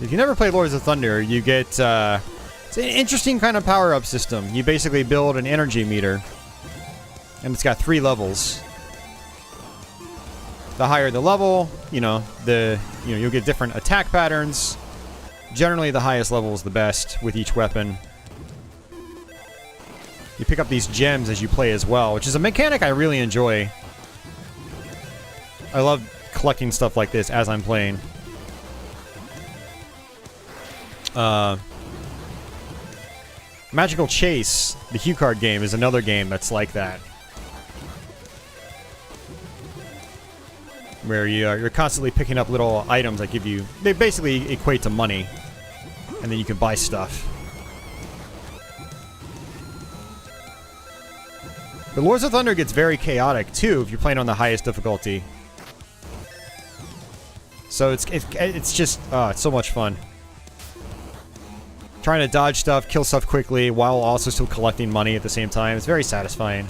If you never played Lords of Thunder, you get, it's an interesting kind of power-up system. You basically build an energy meter, and it's got 3 levels. The higher the level, you'll get different attack patterns. Generally, the highest level is the best with each weapon. You pick up these gems as you play as well, which is a mechanic I really enjoy. I love collecting stuff like this as I'm playing. Magical Chase, the Hue Card game, is another game that's like that. Where you're constantly picking up little items that give you... They basically equate to money. And then you can buy stuff. But Lords of Thunder gets very chaotic, too, if you're playing on the highest difficulty. So it's just... it's so much fun. Trying to dodge stuff, kill stuff quickly, while also still collecting money at the same time. It's very satisfying.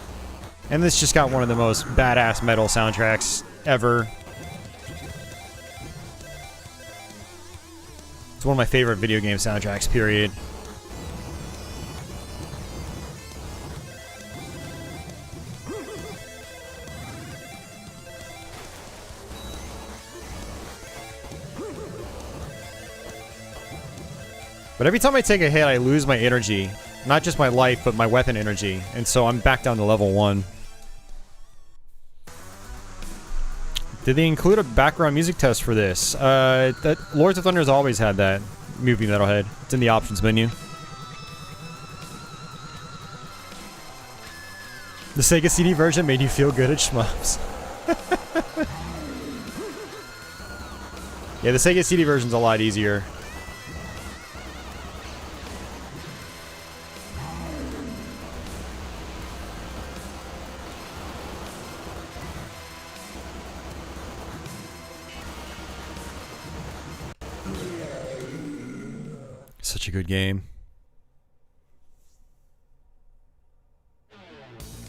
And this just got one of the most badass metal soundtracks ever. It's one of my favorite video game soundtracks, period. But every time I take a hit, I lose my energy. Not just my life, but my weapon energy. And so I'm back down to level 1. Did they include a background music test for this? Lords of Thunder has always had that. Movie Metalhead. It's in the options menu. The Sega CD version made you feel good at shmups. Yeah, the Sega CD version's a lot easier. Such a good game.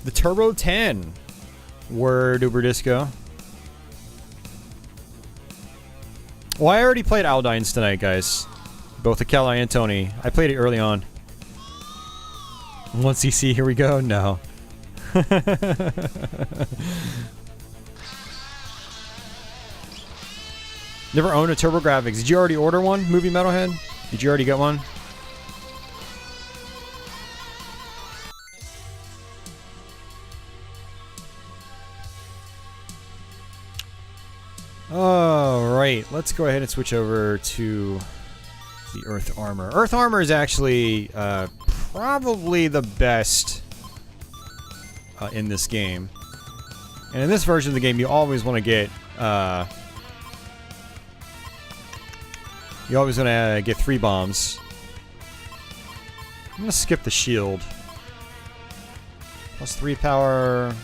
The Turbo 10. Word, Uber Disco. Well, I already played Aldynes tonight, guys. Both Akela and Tony. I played it early on. 1cc, here we go? No. Never owned a TurboGrafx. Did you already order one, Movie Metalhead? Did you already get one? Alright, let's go ahead and switch over to the Earth Armor. Earth Armor is actually probably the best in this game. And in this version of the game, you always want to get you always want to get 3 bombs. I'm gonna skip the shield. Plus 3 power.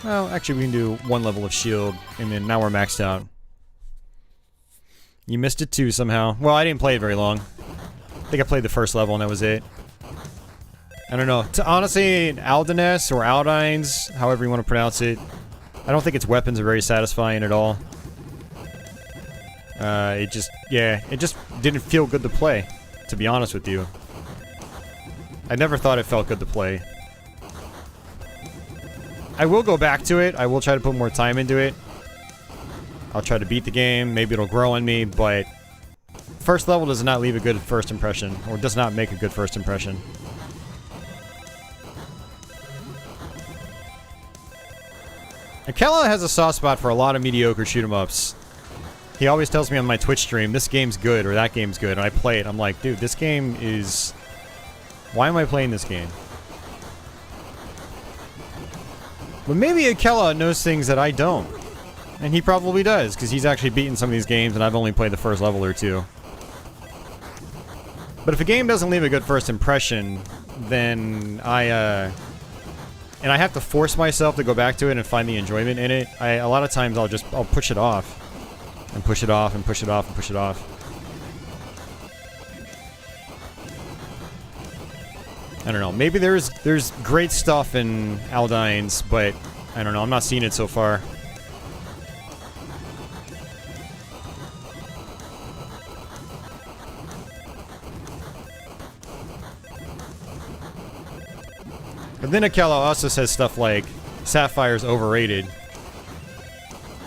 Well, actually, we can do 1 level of shield, and then now we're maxed out. You missed it too somehow. Well, I didn't play it very long. I think I played the first level, and that was it. I don't know. Honestly, Aldynes or Aldynes, however you want to pronounce it, I don't think its weapons are very satisfying at all. It just didn't feel good to play, to be honest with you. I never thought it felt good to play. I will go back to it. I will try to put more time into it. I'll try to beat the game. Maybe it'll grow on me, but first level does not leave a good first impression, or does not make a good first impression. Akela has a soft spot for a lot of mediocre shoot-'em-ups. He always tells me on my Twitch stream, this game's good, or that game's good, and I play it. I'm like, dude, this game is... Why am I playing this game? But maybe Akela knows things that I don't. And he probably does, because he's actually beaten some of these games, and I've only played the first level or 2. But if a game doesn't leave a good first impression, then and I have to force myself to go back to it and find the enjoyment in it. A lot of times I'll push it off. And push it off, and push it off, and push it off. I don't know. Maybe there's great stuff in Aldynes, but I don't know. I'm not seeing it so far. But then Akela also says stuff like Sapphire's overrated.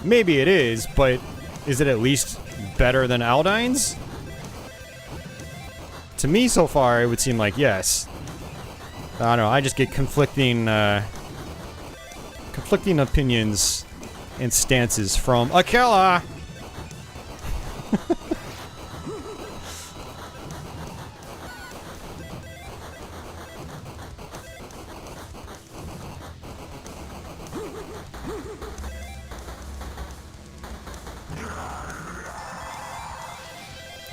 Maybe it is, but is it at least better than Aldynes? To me, so far, it would seem like yes. I don't know. I just get conflicting opinions and stances from Akela.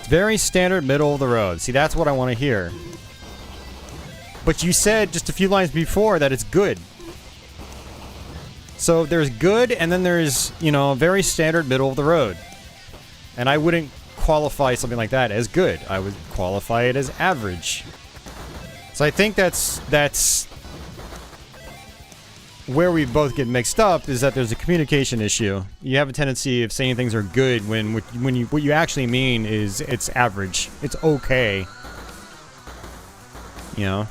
Very standard middle of the road. See, that's what I want to hear. But you said just a few lines before that it's good. So there's good, and then there's, you know, very standard middle of the road. And I wouldn't qualify something like that as good. I would qualify it as average. So I think that's where we both get mixed up, is that there's a communication issue. You have a tendency of saying things are good when what you actually mean is it's average. It's okay. You know?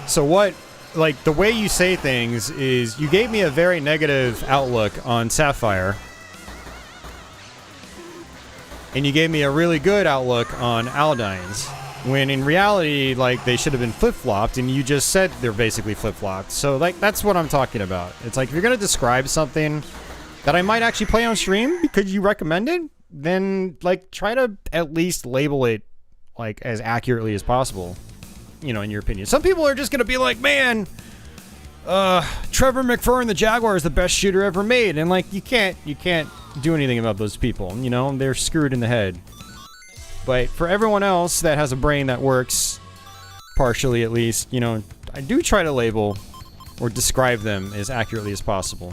So what, like, the way you say things is, you gave me a very negative outlook on Sapphire. And you gave me a really good outlook on Aldynes. When in reality, like, they should have been flip-flopped, and you just said they're basically flip-flopped. So, like, that's what I'm talking about. It's like, if you're gonna describe something that I might actually play on stream because you recommend it, then, like, try to at least label it, like, as accurately as possible. You know, in your opinion. Some people are just gonna be like, man, Trevor McFerrin the Jaguar is the best shooter ever made. And, like, you can't do anything about those people, you know? They're screwed in the head. But for everyone else that has a brain that works, partially at least, you know, I do try to label or describe them as accurately as possible.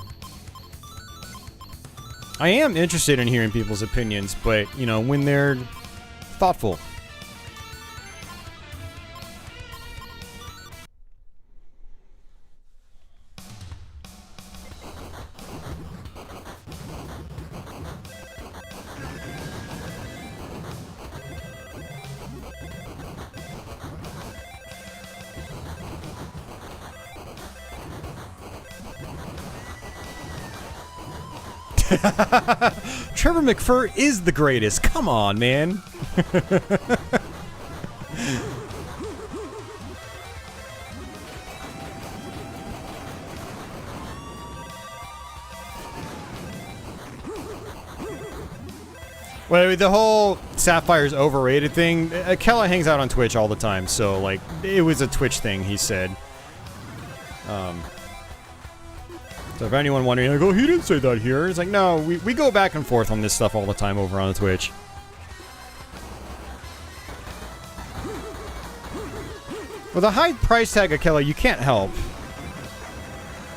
I am interested in hearing people's opinions, but, you know, when they're thoughtful. Trevor McFur is the greatest. Come on, man. Well, the whole Sapphire's overrated thing, Kella hangs out on Twitch all the time, so, like, it was a Twitch thing, he said. So if anyone wondering, like, oh, he didn't say that here, it's like, no, we go back and forth on this stuff all the time over on Twitch. With a high price tag of Kella, you can't help.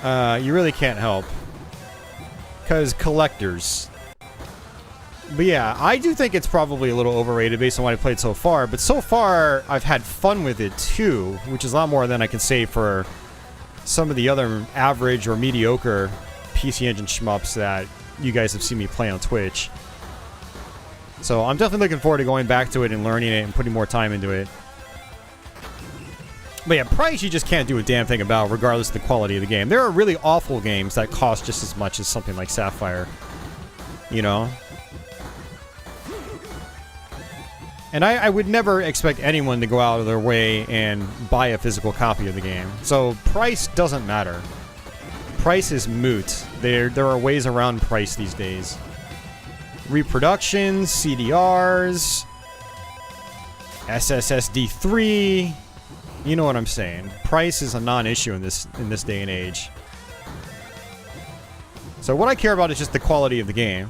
You really can't help. Because collectors. But yeah, I do think it's probably a little overrated based on what I played so far, but so far, I've had fun with it too, which is a lot more than I can say for some of the other average or mediocre PC Engine shmups that you guys have seen me play on Twitch. So I'm definitely looking forward to going back to it and learning it and putting more time into it. But yeah, price you just can't do a damn thing about regardless of the quality of the game. There are really awful games that cost just as much as something like Sapphire. You know? And I would never expect anyone to go out of their way and buy a physical copy of the game. So price doesn't matter. Price is moot. There are ways around price these days. Reproductions, CDRs, SSSD3. You know what I'm saying. Price is a non-issue in this day and age. So what I care about is just the quality of the game.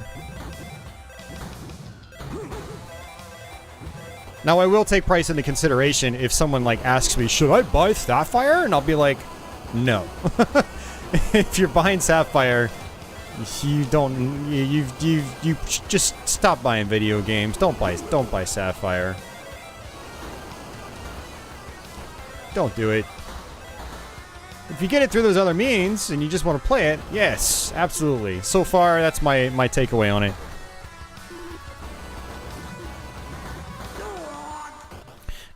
Now, I will take price into consideration if someone, like, asks me, should I buy Sapphire? And I'll be like, no. If you're buying Sapphire, you don't, you just stop buying video games. Don't buy Sapphire. Don't do it. If you get it through those other means, and you just want to play it, yes, absolutely. So far, that's my takeaway on it.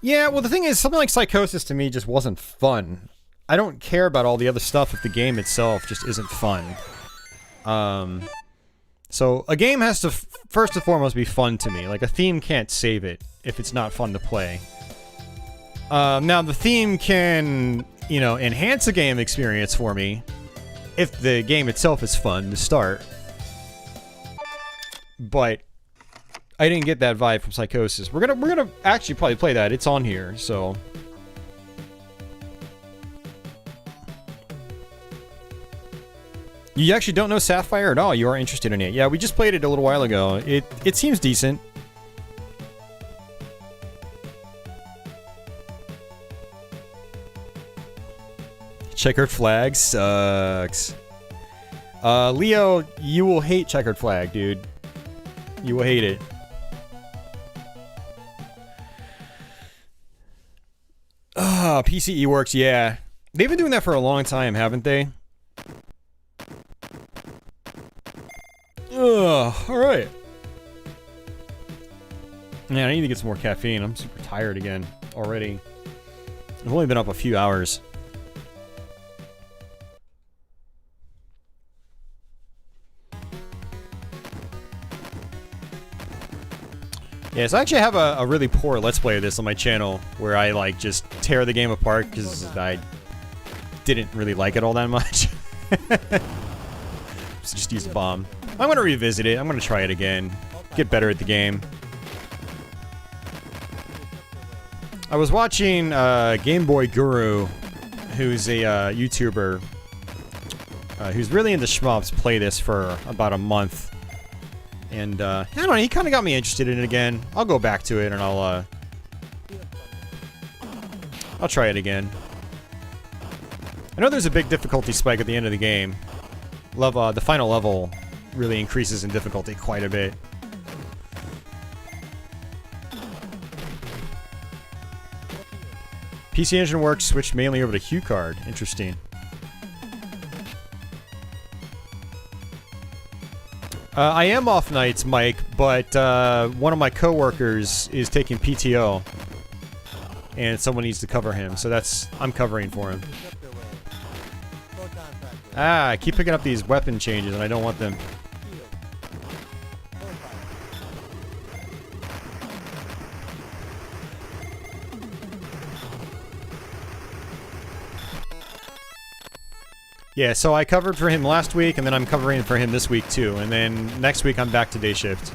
Yeah, well, the thing is, something like Psychosis to me just wasn't fun. I don't care about all the other stuff if the game itself just isn't fun. So a game has to first and foremost be fun to me. Like, a theme can't save it if it's not fun to play. Now, the theme can, you know, enhance a game experience for me if the game itself is fun to start. But I didn't get that vibe from Psychosis. We're gonna actually probably play that. It's on here, so. You actually don't know Sapphire at all. You are interested in it. Yeah, we just played it a little while ago. It seems decent. Checkered Flag sucks. Leo, you will hate Checkered Flag, dude. You will hate it. PCE works, yeah. They've been doing that for a long time, haven't they? Alright. Man, I need to get some more caffeine. I'm super tired again already. I've only been up a few hours. Yeah, so I actually have a really poor Let's Play of this on my channel, where I, like, just tear the game apart, because I didn't really like it all that much. Just use a bomb. I'm gonna revisit it, I'm gonna try it again, get better at the game. I was watching Game Boy Guru, who's a YouTuber, who's really into shmups, play this for about a month. And, I don't know, he kind of got me interested in it again. I'll go back to it and I'll try it again. I know there's a big difficulty spike at the end of the game. The final level really increases in difficulty quite a bit. PC Engine Works switched mainly over to HuCard. Interesting. I am off nights, Mike, but one of my coworkers is taking PTO, and someone needs to cover him, so I'm covering for him. I keep picking up these weapon changes, and I don't want them. Yeah, so I covered for him last week, and then I'm covering for him this week too, and then next week I'm back to day shift.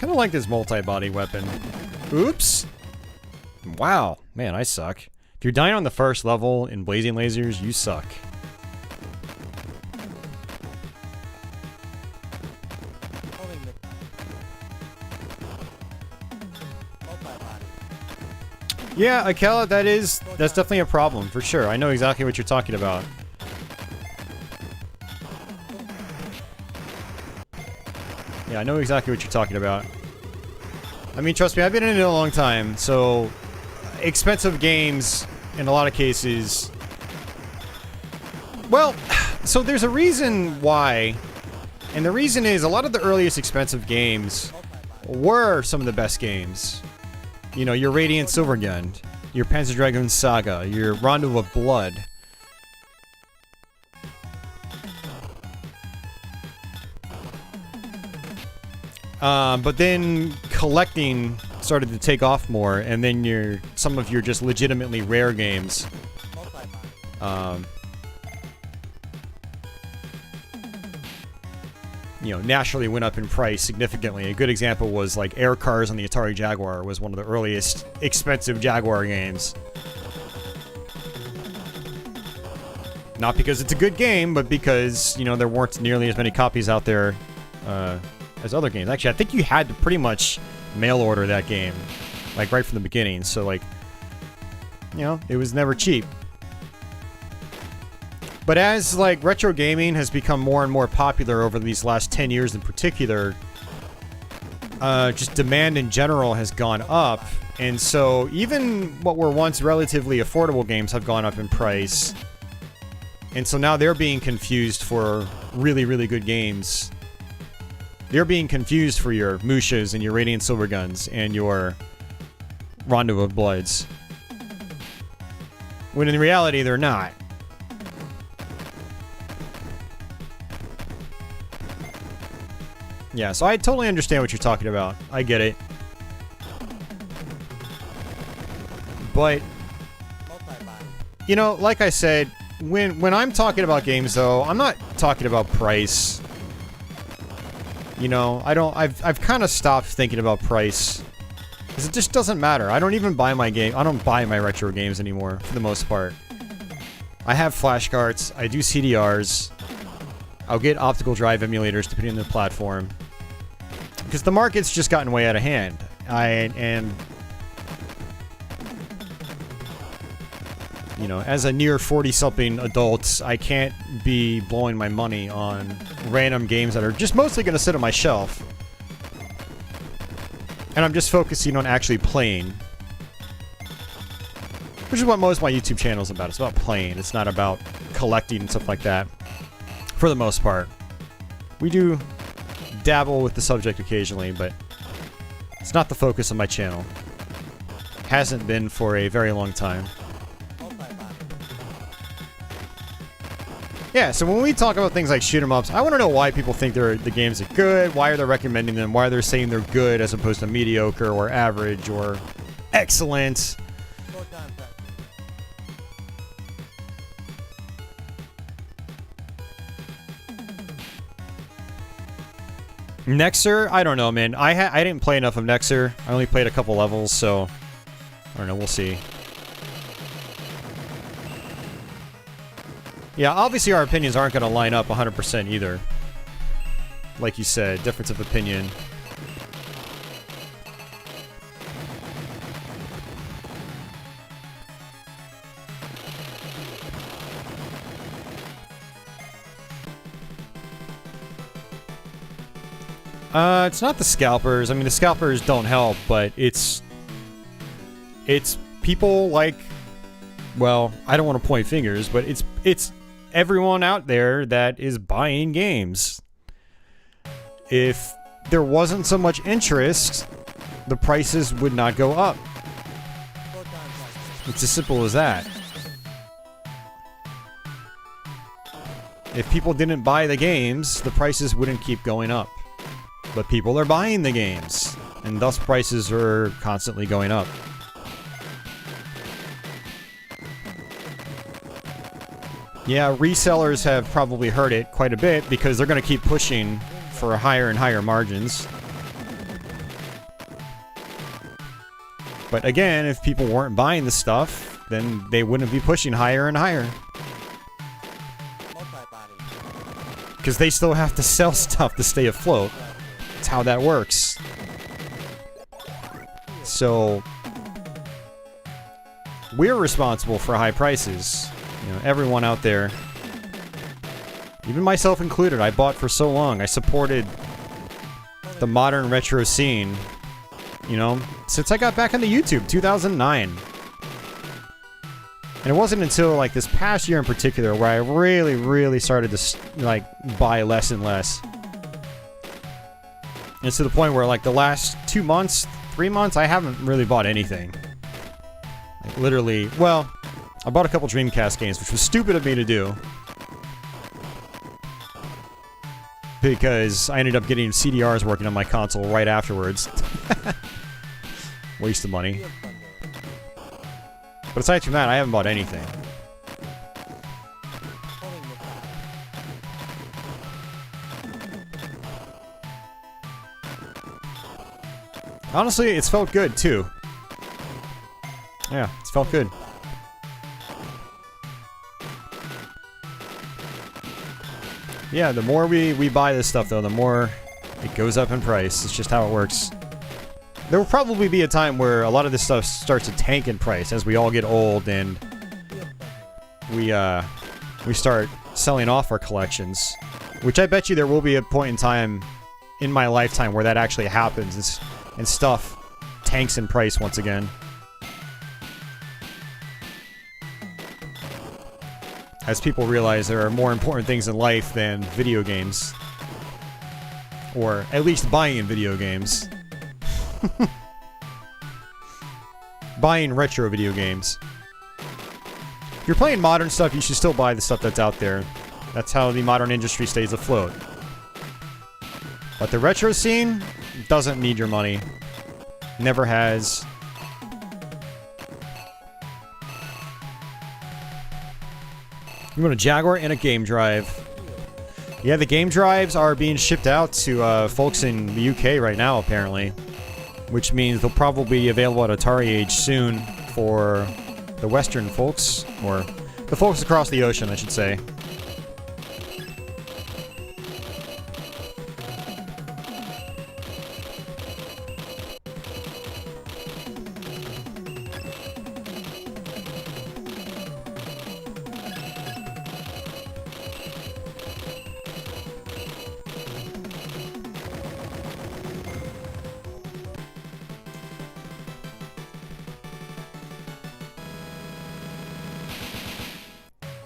kind of like this multi-body weapon. Oops. Wow. Man, I suck. If you're dying on the first level in Blazing Lasers, you suck. Yeah, Akela, that's definitely a problem, for sure. I know exactly what you're talking about. Yeah, I know exactly what you're talking about. I mean, trust me, I've been in it a long time, so expensive games, in a lot of cases... Well, so there's a reason why, and the reason is a lot of the earliest expensive games were some of the best games. You know, your Radiant Silvergun, your Panzer Dragoon Saga, your Rondo of Blood. But then collecting started to take off more, and then some of your just legitimately rare games. You know, naturally went up in price significantly. A good example was like Air Cars on the Atari Jaguar was one of the earliest expensive Jaguar games. Not because it's a good game, but because, you know, there weren't nearly as many copies out there as other games. Actually, I think you had to pretty much mail order that game, like right from the beginning. So like, you know, it was never cheap. But as, like, retro gaming has become more and more popular over these last 10 years in particular, just demand in general has gone up. And so even what were once relatively affordable games have gone up in price. And so now they're being confused for really, really good games. They're being confused for your Mushas and your Radiant Silverguns and your Rondo of Bloods. When in reality, they're not. Yeah, so I totally understand what you're talking about. I get it. But, you know, like I said, when I'm talking about games, though, I'm not talking about price. You know, I've kind of stopped thinking about price. Because it just doesn't matter. I don't even buy my retro games anymore, for the most part. I have flashcards, I do CDRs. I'll get optical drive emulators depending on the platform. Because the market's just gotten way out of hand. You know, as a near 40-something adult, I can't be blowing my money on random games that are just mostly going to sit on my shelf. And I'm just focusing on actually playing. Which is what most of my YouTube channel is about. It's about playing. It's not about collecting and stuff like that. For the most part. We do dabble with the subject occasionally, but it's not the focus of my channel. Hasn't been for a very long time. Yeah, so when we talk about things like shoot-em-ups, I want to know why people think the games are good, why are they recommending them, why are they saying they're good as opposed to mediocre or average or excellent. Nexer? I don't know, man. I didn't play enough of Nexer. I only played a couple levels, so I don't know. We'll see. Yeah, obviously our opinions aren't going to line up 100% either. Like you said, difference of opinion. It's not the scalpers. I mean, the scalpers don't help, but it's people like, well, I don't want to point fingers, but it's everyone out there that is buying games. If there wasn't so much interest, the prices would not go up. It's as simple as that. If people didn't buy the games, the prices wouldn't keep going up. But people are buying the games, and thus prices are constantly going up. Yeah, resellers have probably heard it quite a bit because they're going to keep pushing for higher and higher margins. But again, if people weren't buying the stuff, then they wouldn't be pushing higher and higher. Because they still have to sell stuff to stay afloat. That's how that works. So we're responsible for high prices. You know, everyone out there, even myself included, I bought for so long. I supported the modern retro scene, you know, since I got back into YouTube, 2009. And it wasn't until, like, this past year in particular where I really, really started to, like, buy less and less. And it's to the point where, like, the last 2 months, 3 months, I haven't really bought anything. Like, literally, well, I bought a couple Dreamcast games, which was stupid of me to do. Because I ended up getting CDRs working on my console right afterwards. Waste of money. But aside from that, I haven't bought anything. Honestly, it's felt good, too. Yeah, it's felt good. Yeah, the more we buy this stuff, though, the more it goes up in price. It's just how it works. There will probably be a time where a lot of this stuff starts to tank in price as we all get old and we start selling off our collections. Which I bet you there will be a point in time in my lifetime where that actually happens and stuff tanks in price once again. As people realize there are more important things in life than video games. Or at least buying video games. Buying retro video games. If you're playing modern stuff, you should still buy the stuff that's out there. That's how the modern industry stays afloat. But the retro scene doesn't need your money. Never has. You want a Jaguar and a game drive. Yeah, the game drives are being shipped out to folks in the UK right now, apparently. Which means they'll probably be available at Atari Age soon for the Western folks. Or the folks across the ocean, I should say.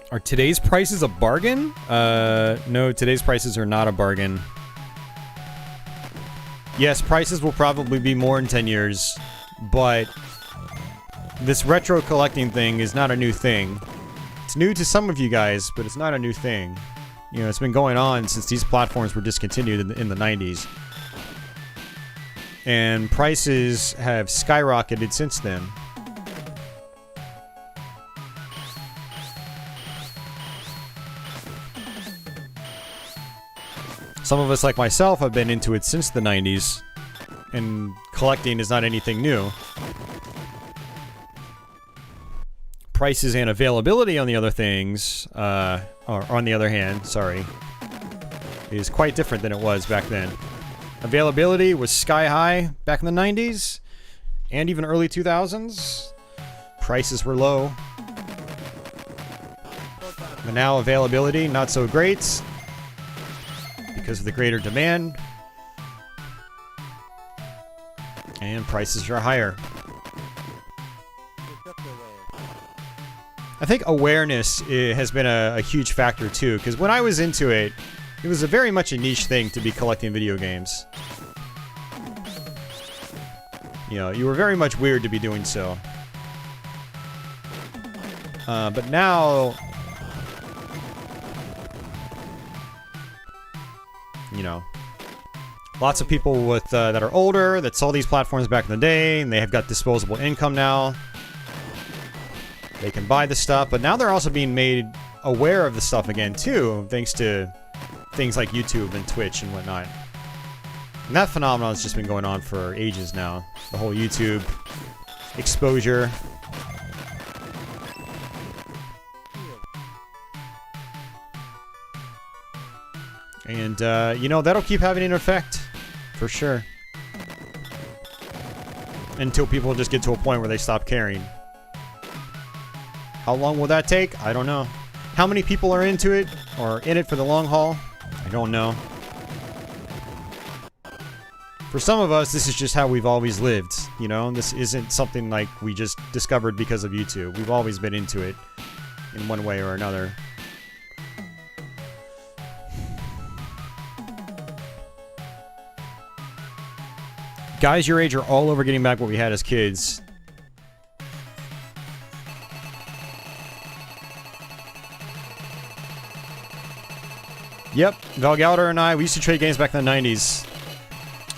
Are today's prices a bargain? No, today's prices are not a bargain. Yes, prices will probably be more in 10 years, but this retro collecting thing is not a new thing. It's new to some of you guys, but it's not a new thing. You know, it's been going on since these platforms were discontinued in the 90s. And prices have skyrocketed since then. Some of us, like myself, have been into it since the 90s, and collecting is not anything new. Prices and availability, on the other things, or on the other hand, sorry, is quite different than it was back then. Availability was sky high back in the 90s, and even early 2000s. Prices were low. But now availability, not so great. Because of the greater demand, and prices are higher. I think awareness has been a huge factor too, because when I was into it, it was very much a niche thing to be collecting video games. You know, you were very much weird to be doing so. But now, you know, lots of people with that are older that saw these platforms back in the day, and they have got disposable income now. They can buy the stuff, but now they're also being made aware of the stuff again too, thanks to things like YouTube and Twitch and whatnot. And that phenomenon has just been going on for ages now. The whole YouTube exposure. And, you know, that'll keep having an effect. For sure. Until people just get to a point where they stop caring. How long will that take? I don't know. How many people are into it? Or in it for the long haul? I don't know. For some of us, this is just how we've always lived, you know? This isn't something like we just discovered because of YouTube. We've always been into it in one way or another. Guys your age are all over getting back what we had as kids. Yep, Valgalder and I, we used to trade games back in the 90s.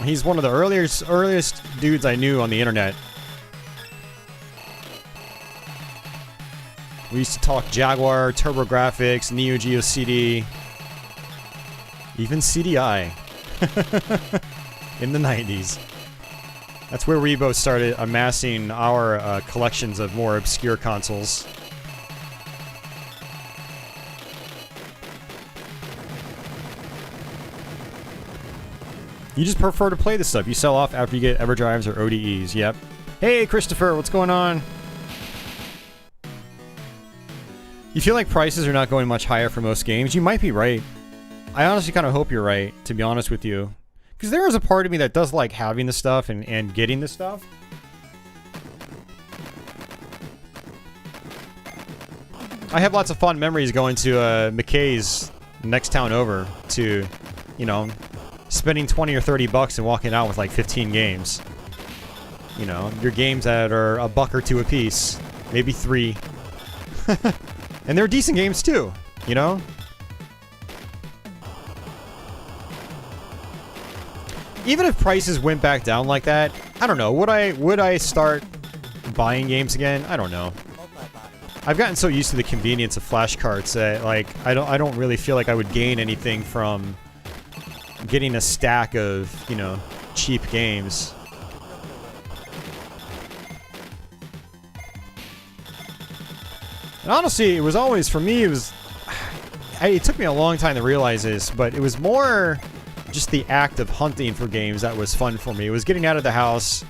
He's one of the earliest dudes I knew on the internet. We used to talk Jaguar, TurboGrafx, Neo Geo CD, even CDI in the 90s. That's where we both started amassing our collections of more obscure consoles. You just prefer to play this stuff. You sell off after you get EverDrives or ODEs. Yep. Hey, Christopher, what's going on? You feel like prices are not going much higher for most games? You might be right. I honestly kind of hope you're right, to be honest with you. Because there is a part of me that does like having the stuff and getting the stuff. I have lots of fond memories going to McKay's next town over to, you know, spending 20 or 30 bucks and walking out with like 15 games. You know, your games that are a buck or two a piece. Maybe 3. And they're decent games too, you know? Even if prices went back down like that, I don't know. Would I start buying games again? I don't know. I've gotten so used to the convenience of flash carts that like I don't really feel like I would gain anything from getting a stack of, you know, cheap games. And honestly, it was always, for me, it took me a long time to realize this, but it was more just the act of hunting for games that was fun for me. It was getting out of the house,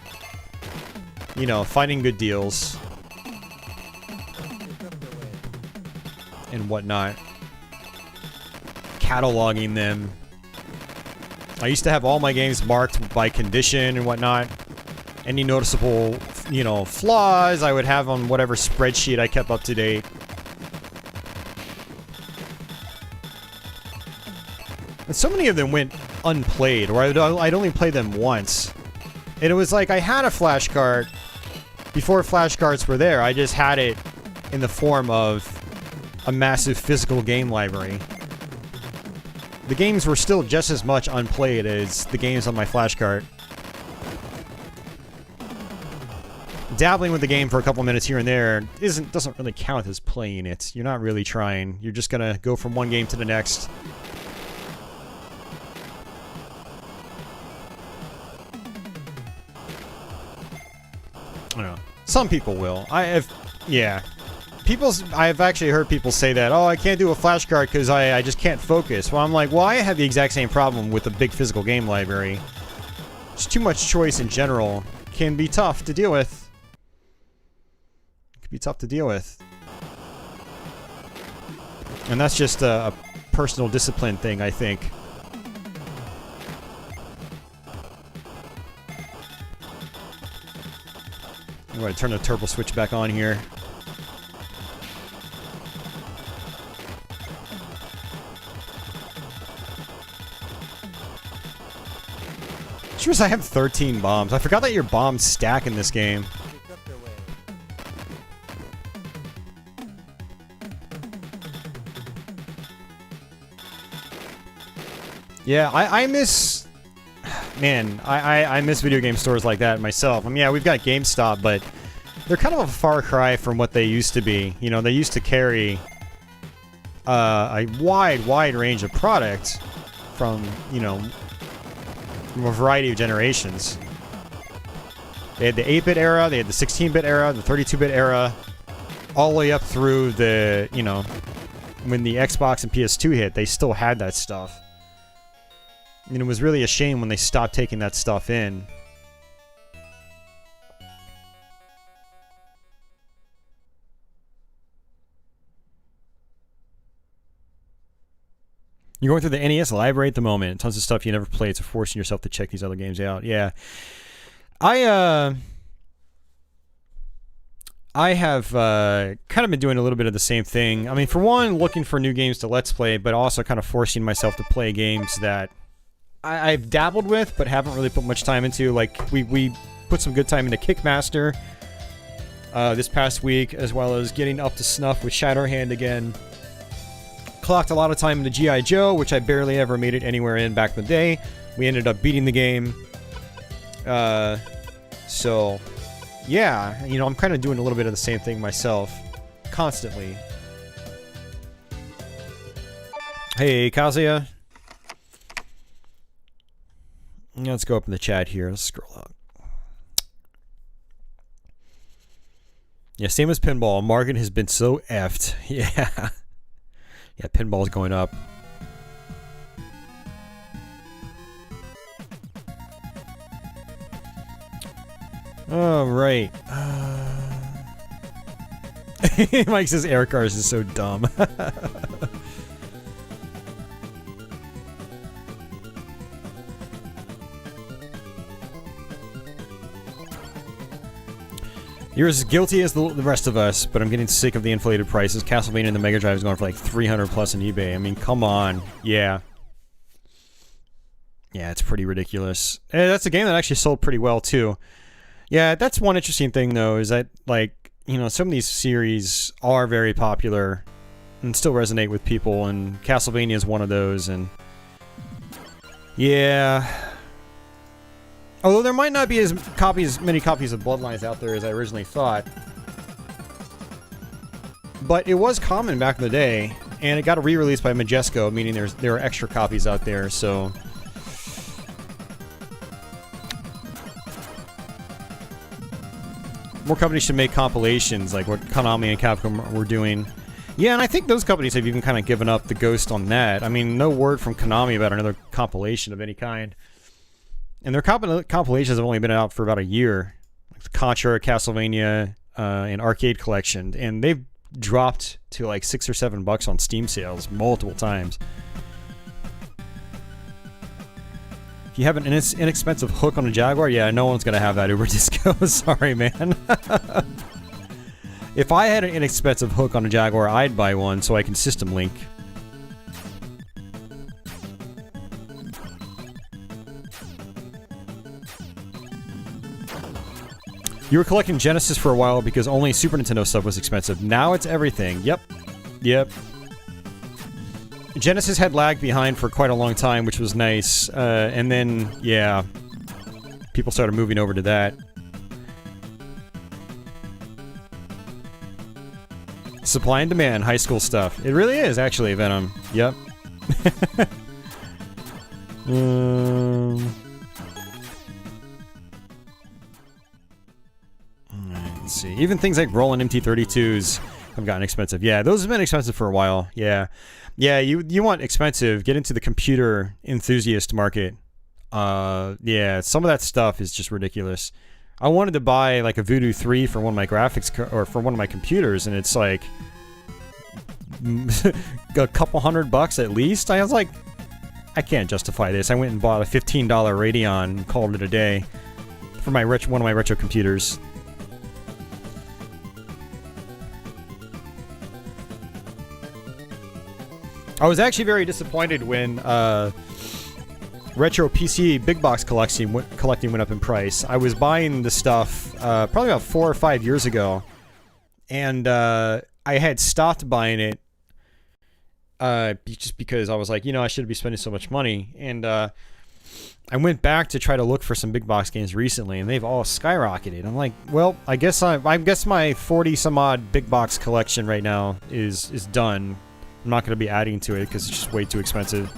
you know, finding good deals and whatnot, cataloging them. I used to have all my games marked by condition and whatnot. Any noticeable, you know, flaws I would have on whatever spreadsheet I kept up to date. And so many of them went unplayed, or I'd only play them once. And it was like I had a flash cart before flash carts were there. I just had it in the form of a massive physical game library. The games were still just as much unplayed as the games on my flash cart. Dabbling with the game for a couple minutes here and there doesn't really count as playing it. You're not really trying. You're just gonna go from one game to the next. I don't know. Some people will. Yeah. I've actually heard people say that, oh, I can't do a flash card because I just can't focus. Well, I'm like, well, I have the exact same problem with a big physical game library. Just too much choice in general can be tough to deal with. It can be tough to deal with. And that's just a personal discipline thing, I think. I'm going to turn the turbo switch back on here. Sure, I have 13 bombs. I forgot that your bombs stack in this game. Yeah, I miss... Man, I miss video game stores like that myself. I mean, yeah, we've got GameStop, but they're kind of a far cry from what they used to be. You know, they used to carry a wide range of products from, you know, from a variety of generations. They had the 8-bit era, they had the 16-bit era, the 32-bit era, all the way up through the, you know, when the Xbox and PS2 hit, they still had that stuff. And it was really a shame when they stopped taking that stuff in. You're going through the NES library at the moment. Tons of stuff you never played, so forcing yourself to check these other games out. Yeah. I have kind of been doing a little bit of the same thing. I mean, for one, looking for new games to Let's Play, but also kind of forcing myself to play games that I've dabbled with, but haven't really put much time into. Like, we put some good time into Kickmaster this past week, as well as getting up to snuff with Shatterhand again. Clocked a lot of time into G.I. Joe, which I barely ever made it anywhere in back in the day. We ended up beating the game. So, yeah, you know, I'm kind of doing a little bit of the same thing myself. Constantly. Hey, Kazuya. Let's go up in the chat here. Let's scroll up. Yeah, same as pinball. Market has been so effed. Yeah. Yeah, pinball's going up. Oh, right. Mike says air cars is so dumb. You're as guilty as the rest of us, but I'm getting sick of the inflated prices. Castlevania and the Mega Drive is going for like 300 plus on eBay. I mean, come on. Yeah. Yeah, it's pretty ridiculous. And that's a game that actually sold pretty well, too. Yeah, that's one interesting thing, though, is that, like, you know, some of these series are very popular and still resonate with people, and Castlevania is one of those, and... yeah... Although there might not be as many copies of Bloodlines out there as I originally thought. But it was common back in the day, and it got re-released by Majesco, meaning there are extra copies out there, so... more companies should make compilations, like what Konami and Capcom were doing. Yeah, and I think those companies have even kind of given up the ghost on that. I mean, no word from Konami about another compilation of any kind. And their compilations have only been out for about a year. Like the Contra, Castlevania, and Arcade Collection. And they've dropped to like $6 or $7 on Steam sales multiple times. If you have an inexpensive hook on a Jaguar, yeah, no one's going to have that Uber Disco. Sorry, man. If I had an inexpensive hook on a Jaguar, I'd buy one so I can system link. You were collecting Genesis for a while because only Super Nintendo stuff was expensive. Now it's everything. Yep. Yep. Genesis had lagged behind for quite a long time, which was nice. And then, yeah, people started moving over to that. Supply and demand, high school stuff. It really is, actually, Venom. Yep. Let's see. Even things like Roland MT32s have gotten expensive. Yeah, those have been expensive for a while. Yeah. Yeah, you want expensive, get into the computer enthusiast market. Yeah, some of that stuff is just ridiculous. I wanted to buy like a Voodoo 3 for one of my graphics or for one of my computers, and it's like a couple $100 at least. I was like, I can't justify this. I went and bought a $15 Radeon and called it a day for my one of my retro computers. I was actually very disappointed when retro PC big box collecting went up in price. I was buying the stuff probably about 4 or 5 years ago, and I had stopped buying it just because I was like, you know, I shouldn't be spending so much money. And I went back to try to look for some big box games recently, and they've all skyrocketed. I'm like, well, I guess my 40 some odd big box collection right now is done. I'm not going to be adding to it because it's just way too expensive.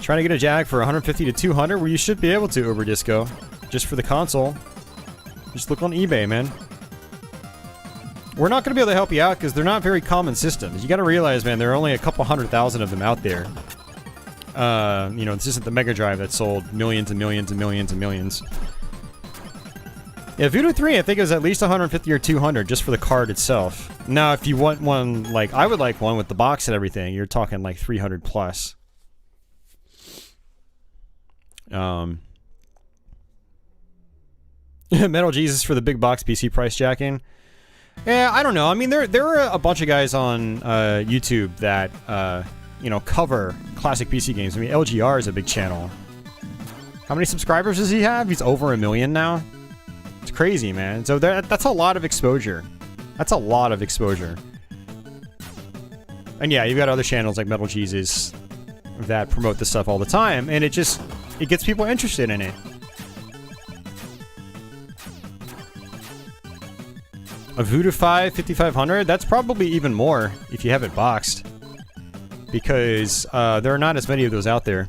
Trying to get a Jag for 150 to 200? Well, you should be able to, Uber Disco. Just for the console. Just look on eBay, man. We're not going to be able to help you out because they're not very common systems. You got to realize, man, there are only a couple 100,000 of them out there. You know, this isn't the Mega Drive that sold millions and millions and millions and millions. Yeah, Voodoo 3, I think it was at least 150 or 200 just for the card itself. Now, if you want one, like, I would like one with the box and everything, you're talking like 300 plus. Metal Jesus for the big box PC price jacking. Yeah, I don't know. I mean, there are a bunch of guys on YouTube that, you know, cover classic PC games. I mean, LGR is a big channel. How many subscribers does he have? He's over 1 million now. It's crazy, man. So that's a lot of exposure. That's a lot of exposure. And yeah, you've got other channels like Metal Jesus that promote this stuff all the time, and it gets people interested in it. A Voodoo 5, 5500? That's probably even more if you have it boxed. Because there are not as many of those out there.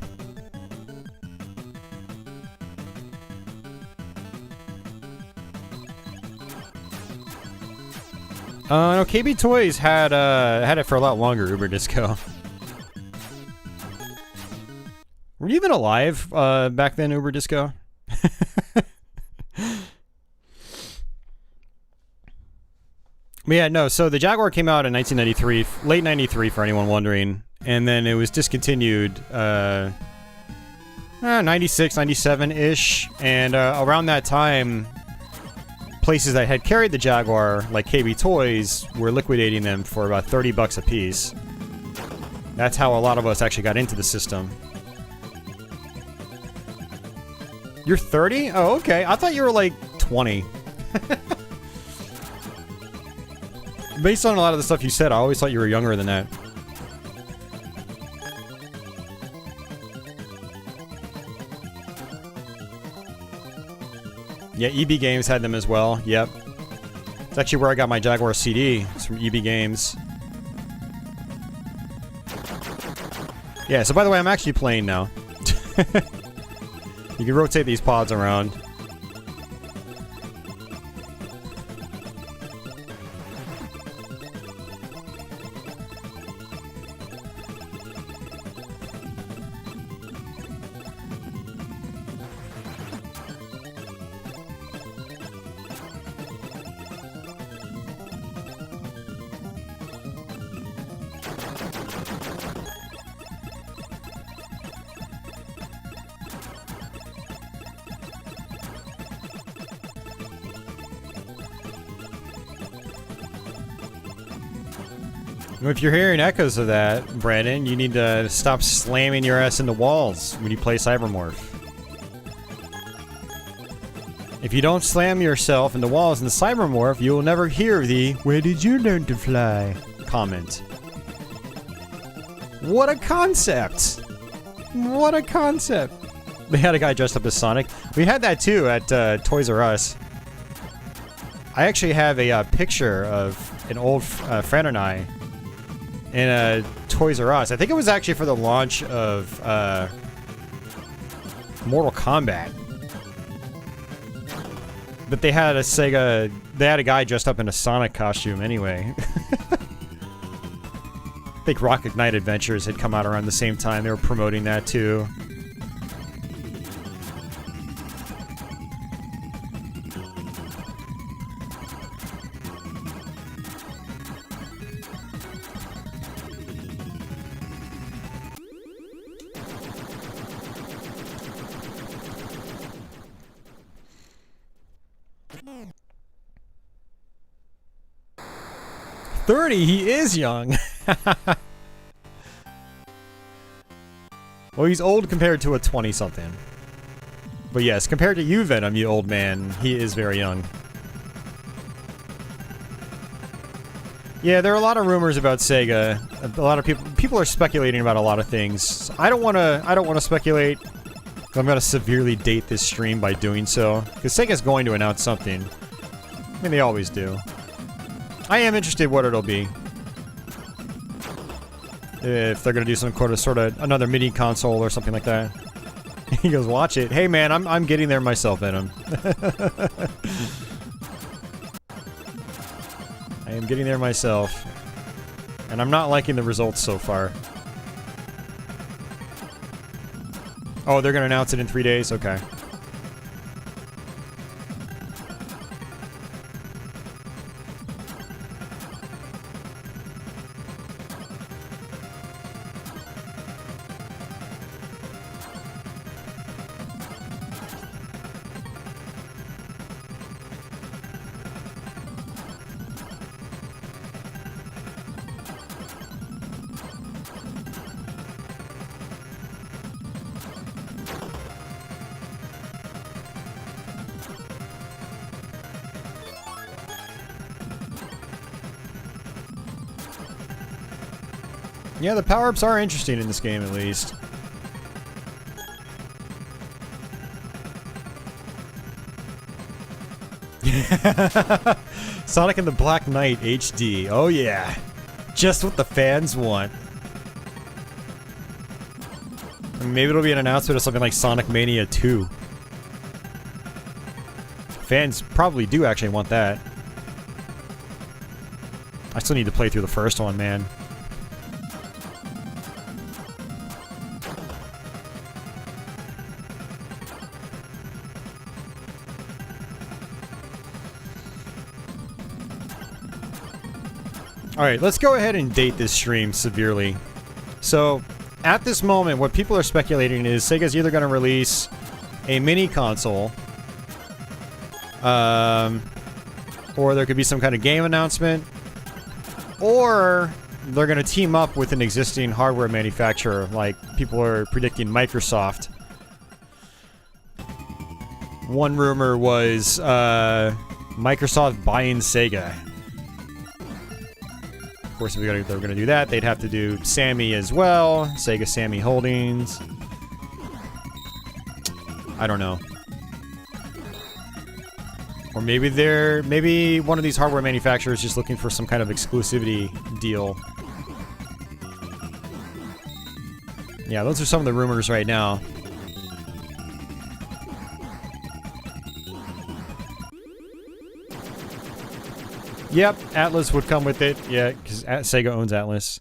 No, KB Toys had it for a lot longer, Uber Disco. Were you even alive back then, Uber Disco? But yeah, no, so the Jaguar came out in 1993, late 93 for anyone wondering, and then it was discontinued 96, 97-ish, and around that time, places that had carried the Jaguar, like KB Toys, were liquidating them for about 30 bucks a piece. That's how a lot of us actually got into the system. You're 30? Oh, okay. I thought you were like 20. Based on a lot of the stuff you said, I always thought you were younger than that. Yeah, EB Games had them as well. Yep. It's actually where I got my Jaguar CD. It's from EB Games. Yeah, so by the way, I'm actually playing now. You can rotate these pods around. If you're hearing echoes of that, Brandon, you need to stop slamming your ass into walls when you play Cybermorph. If you don't slam yourself into walls in the Cybermorph, you will never hear the "Where did you learn to fly?" comment. What a concept! What a concept! They had a guy dressed up as Sonic. We had that too at Toys R Us. I actually have a picture of an old friend and I in a Toys R Us. I think it was actually for the launch of Mortal Kombat. But they had a guy dressed up in a Sonic costume anyway. I think Rocket Knight Adventures had come out around the same time. They were promoting that too. He is young. Well, he's old compared to a 20-something. But yes, compared to you, Venom, you old man, he is very young. Yeah, there are a lot of rumors about Sega. A lot of people are speculating about a lot of things. I don't want to speculate. I'm going to severely date this stream by doing so, because Sega's going to announce something. I mean, they always do. I am interested what it'll be. if they're gonna do some sort of another mini console or something like that. He goes, watch it. Hey man, I'm getting there myself, Venom. I am getting there myself. And I'm not liking the results so far. Oh, they're gonna announce it in 3 days? Okay. Yeah, the power-ups are interesting in this game, at least. Sonic and the Black Knight HD. Oh yeah. Just what the fans want. I mean, maybe it'll be an announcement of something like Sonic Mania 2. Fans probably do actually want that. I still need to play through the first one, man. Alright, let's go ahead and date this stream severely. So, at this moment, what people are speculating is Sega's either going to release a mini console, or there could be some kind of game announcement, or they're going to team up with an existing hardware manufacturer, like people are predicting Microsoft. One rumor was Microsoft buying Sega. Of course, if they're going to do that, they'd have to do Sammy as well. Sega Sammy Holdings. I don't know. Or maybe one of these hardware manufacturers is just looking for some kind of exclusivity deal. Yeah, those are some of the rumors right now. Yep, Atlas would come with it. Yeah, because Sega owns Atlas.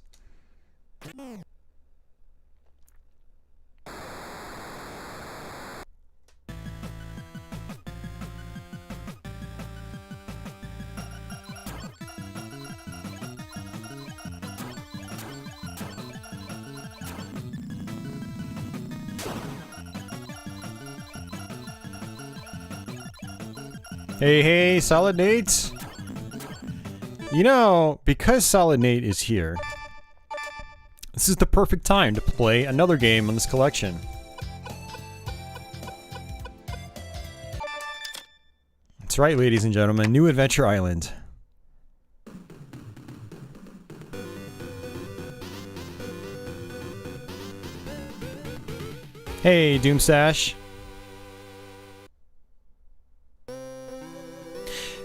Hey, Solid Nate! You know, because Solid Nate is here, this is the perfect time to play another game on this collection. That's right, ladies and gentlemen, New Adventure Island. Hey, Doomstash.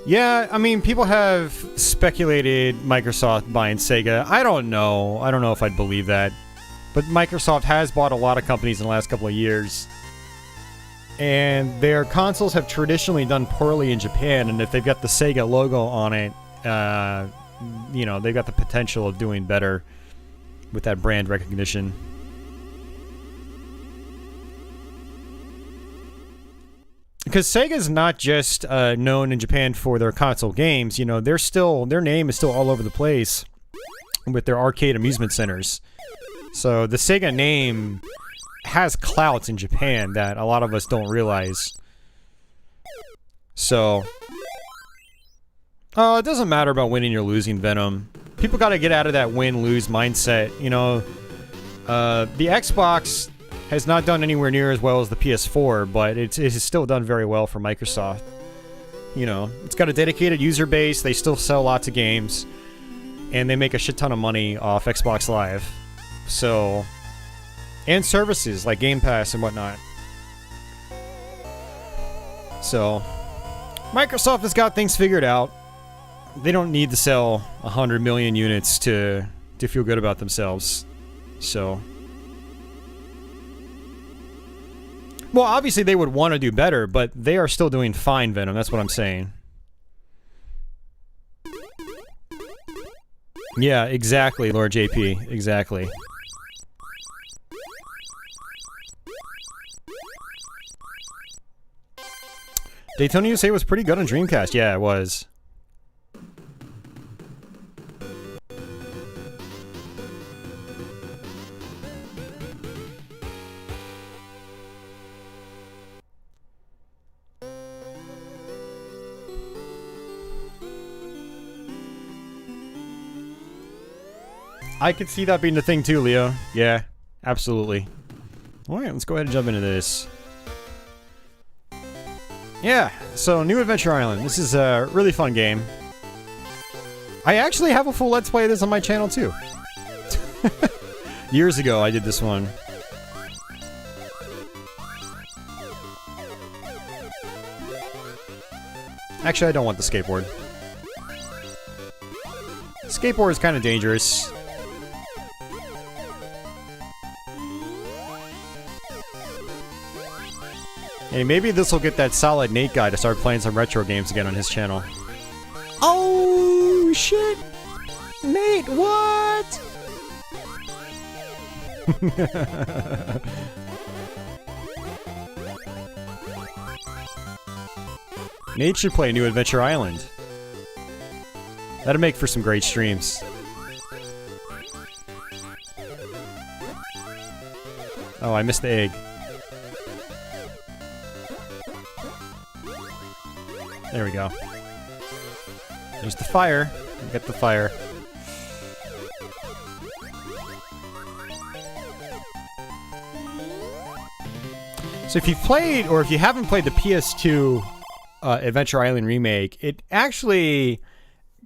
Yeah, I mean, people have speculated Microsoft buying Sega. I don't know. I don't know if I'd believe that. But Microsoft has bought a lot of companies in the last couple of years. And their consoles have traditionally done poorly in Japan, and if they've got the Sega logo on it, you know, they've got the potential of doing better with that brand recognition. Because Sega's not just known in Japan for their console games, you know, their name is still all over the place with their arcade amusement centers. So the Sega name has clout in Japan that a lot of us don't realize. So, it doesn't matter about winning or losing, Venom. People gotta get out of that win-lose mindset, you know. The Xbox has not done anywhere near as well as the PS4, but it has still done very well for Microsoft. You know, it's got a dedicated user base, they still sell lots of games, and they make a shit ton of money off Xbox Live. So, and services like Game Pass and whatnot. So, Microsoft has got things figured out. They don't need to sell 100 million units to feel good about themselves. so... Well, obviously they would want to do better, but they are still doing fine, Venom. That's what I'm saying. Yeah, exactly, Lord JP. Exactly. Daytona USA was pretty good on Dreamcast. Yeah, it was. I could see that being the thing too, Leo. Yeah, absolutely. Alright, let's go ahead and jump into this. Yeah, so New Adventure Island. This is a really fun game. I actually have a full Let's Play of this on my channel too. Years ago I did this one. Actually, I don't want the skateboard. Skateboard is kind of dangerous. Hey, maybe this will get that solid Nate guy to start playing some retro games again on his channel. Oh, shit! Nate, what? Nate should play New Adventure Island. That'd make for some great streams. Oh, I missed the egg. There we go. There's the fire. Get the fire. So if you've played, or if you haven't played the PS2 Adventure Island remake, it actually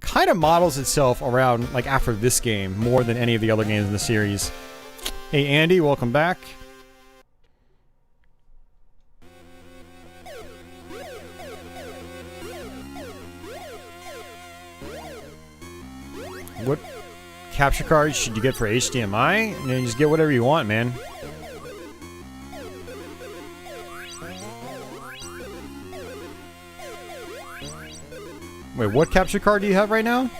kind of models itself around, like, after this game, more than any of the other games in the series. Hey Andy, welcome back. What capture cards should you get for HDMI? And then just get whatever you want, man. Wait, what capture card do you have right now?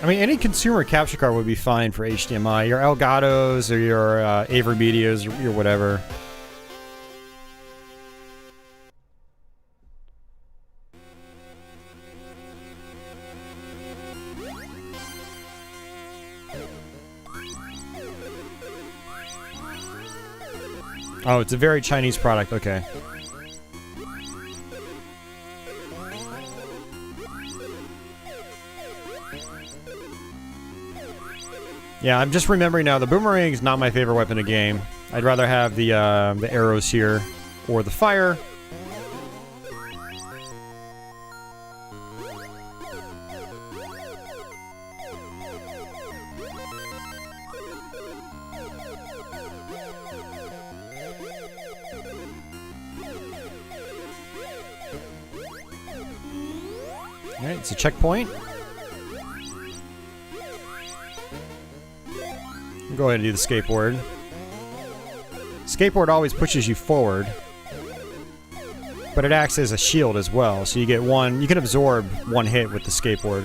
I mean, any consumer capture card would be fine for HDMI. Your Elgato's or your AverMedia's or your whatever. Oh, it's a very Chinese product. Okay. Yeah, I'm just remembering now, the boomerang is not my favorite weapon in the game. I'd rather have the arrows here, or the fire. Alright, it's a checkpoint. Go ahead and do the skateboard. Skateboard always pushes you forward, but it acts as a shield as well, so you get one, you can absorb one hit with the skateboard.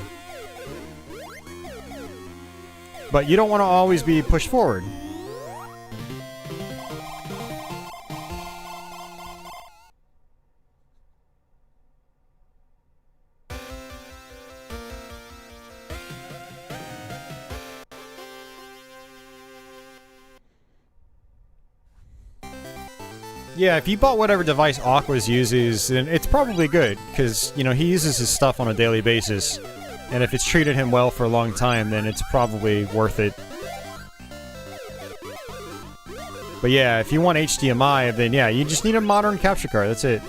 But you don't want to always be pushed forward. Yeah, if you bought whatever device Aquas uses, then it's probably good, because, you know, he uses his stuff on a daily basis. And if it's treated him well for a long time, then it's probably worth it. But yeah, if you want HDMI, then yeah, you just need a modern capture card, that's it.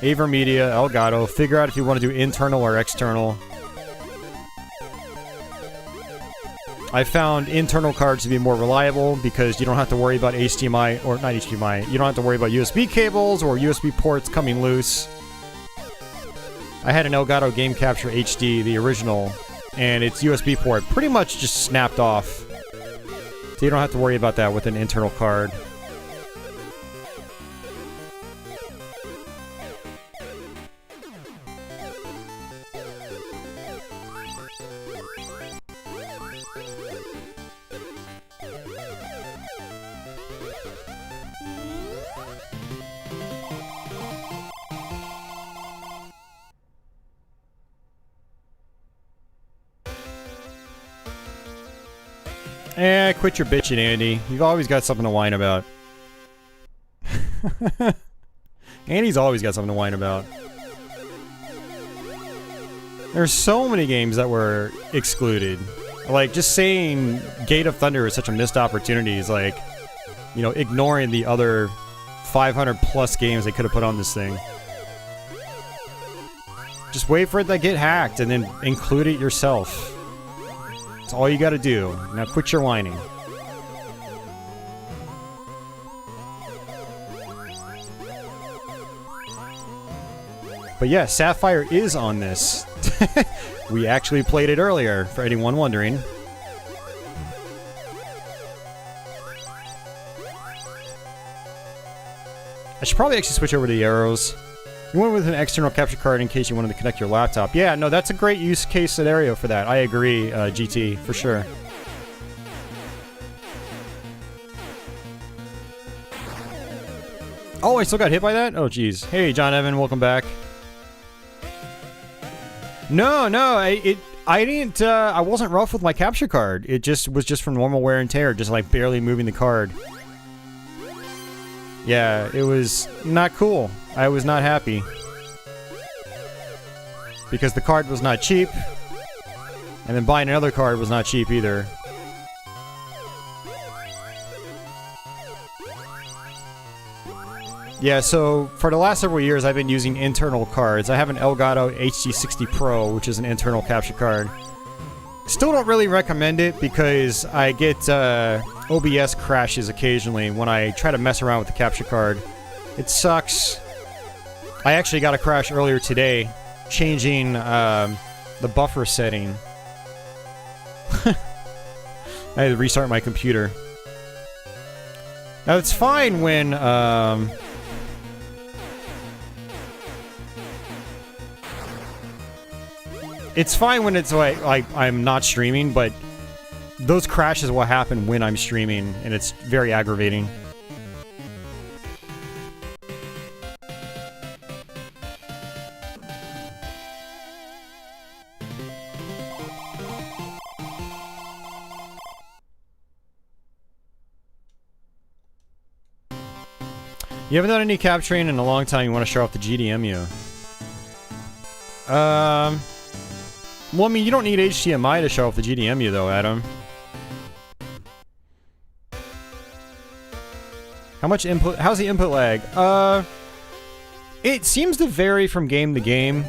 Avermedia, Elgato. Figure out if you want to do internal or external. I found internal cards to be more reliable because you don't have to worry about HDMI, or not HDMI, you don't have to worry about USB cables or USB ports coming loose. I had an Elgato Game Capture HD, the original, and its USB port pretty much just snapped off. So you don't have to worry about that with an internal card. Quit your bitching, Andy. You've always got something to whine about. Andy's always got something to whine about. There's so many games that were excluded. Like, just saying Gate of Thunder is such a missed opportunity is like, you know, ignoring the other 500 plus games they could have put on this thing. Just wait for it to get hacked and then include it yourself. That's all you gotta do. Now quit your whining. But yeah, Sapphire is on this. We actually played it earlier, for anyone wondering. I should probably actually switch over to the arrows. You went with an external capture card in case you wanted to connect your laptop. Yeah, no, that's a great use case scenario for that. I agree, GT, for sure. Oh, I still got hit by that? Oh, jeez. Hey, John Evan, welcome back. No, I didn't, I wasn't rough with my capture card. It just was just from normal wear and tear, just like barely moving the card. Yeah, it was not cool. I was not happy. Because the card was not cheap. And then buying another card was not cheap either. Yeah, so for the last several years I've been using internal cards. I have an Elgato HD60 Pro, which is an internal capture card. Still don't really recommend it because I get OBS crashes occasionally when I try to mess around with the capture card. It sucks. I actually got a crash earlier today changing the buffer setting. I had to restart my computer. Now it's fine when it's fine when it's like I'm not streaming, but those crashes will happen when I'm streaming, and it's very aggravating. You haven't done any capturing in a long time. You want to show off the GDMU. Well, I mean, you don't need HDMI to show off the GDMU, though, Adam. How much input? How's the input lag? It seems to vary from game to game.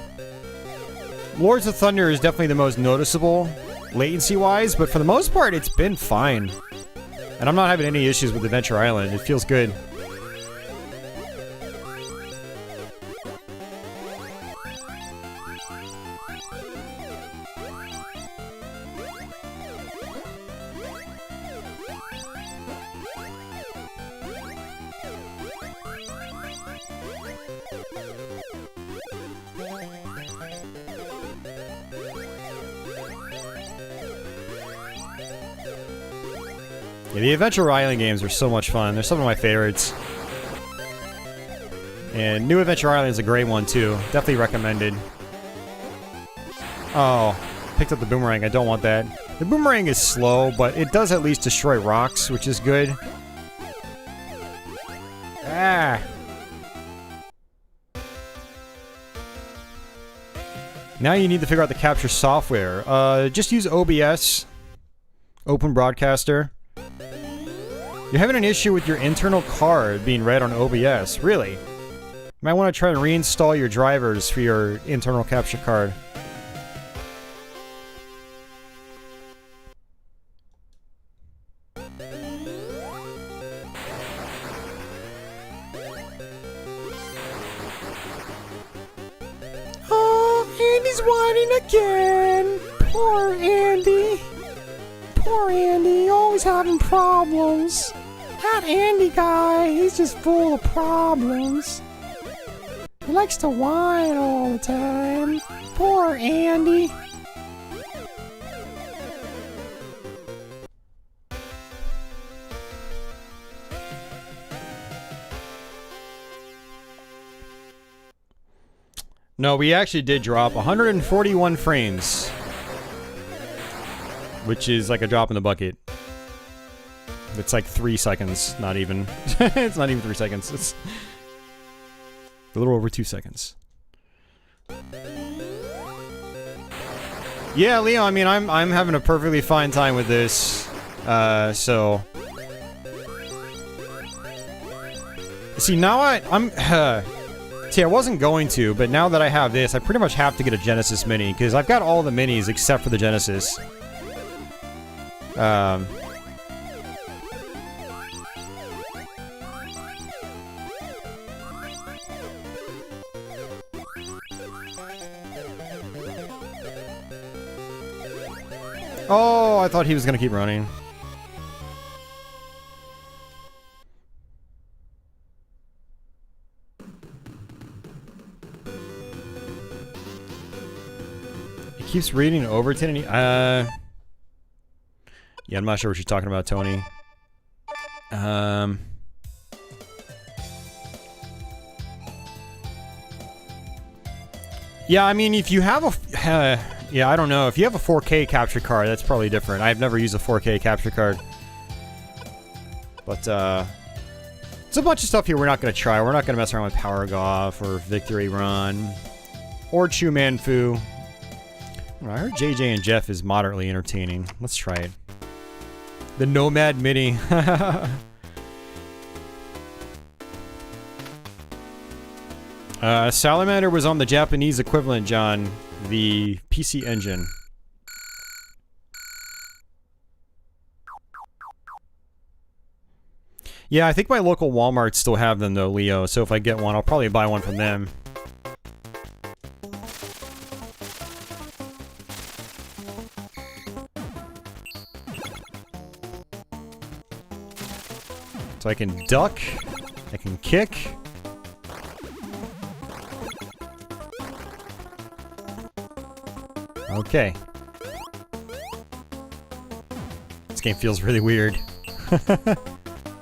Lords of Thunder is definitely the most noticeable, latency-wise, but for the most part, it's been fine. And I'm not having any issues with Adventure Island. It feels good. Yeah, the Adventure Island games are so much fun. They're some of my favorites. And New Adventure Island is a great one, too. Definitely recommended. Oh, picked up the boomerang. I don't want that. The boomerang is slow, but it does at least destroy rocks, which is good. Ah! Now you need to figure out the capture software. Just use OBS. Open Broadcaster. You're having an issue with your internal card being read on OBS. Really? Might want to try to reinstall your drivers for your internal capture card. Andy's whining again! Poor Andy! Poor Andy, always having problems. That Andy guy, he's just full of problems. He likes to whine all the time. Poor Andy. No, we actually did drop 141 frames. Which is like a drop in the bucket. It's like 3 seconds, not even. It's not even 3 seconds. It's a little over 2 seconds. Yeah, Leo, I mean, I'm having a perfectly fine time with this. So... See, now I'm... See, I wasn't going to, but now that I have this, I pretty much have to get a Genesis Mini, because I've got all the minis except for the Genesis. Oh, I thought he was gonna keep running. He keeps reading Overton and he, yeah, I'm not sure what you're talking about, Tony. Yeah, I mean, if you have a... yeah, I don't know. If you have a 4K capture card, that's probably different. I've never used a 4K capture card. But, there's a bunch of stuff here we're not going to try. We're not going to mess around with Power Goff or Victory Run. Or Chu Man Fu. I heard JJ and Jeff is moderately entertaining. Let's try it. The Nomad Mini. Salamander was on the Japanese equivalent, John. The PC Engine. Yeah, I think my local Walmarts still have them though, Leo. So if I get one, I'll probably buy one from them. So I can duck, I can kick. Okay. This game feels really weird.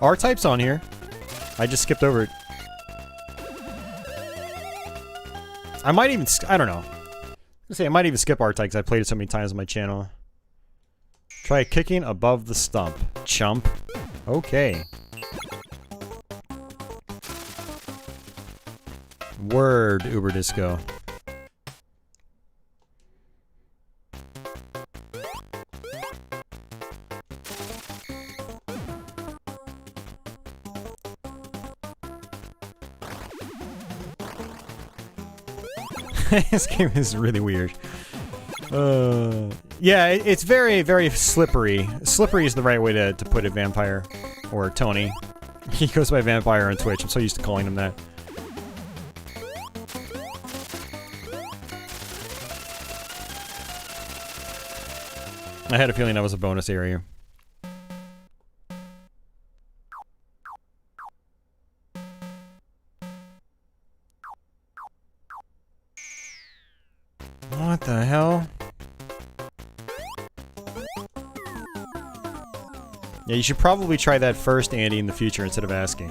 R-Type's on here. I just skipped over it. I might even... I don't know. I might even skip R-Type because I played it so many times on my channel. Try kicking above the stump. Chump. Okay. Word, Uber Disco. This game is really weird. Yeah, it's very, very slippery. Slippery is the right way to put it, Vampire. Or Tony. He goes by Vampire on Twitch. I'm so used to calling him that. I had a feeling that was a bonus area. What the hell? Yeah, you should probably try that first, Andy, in the future instead of asking.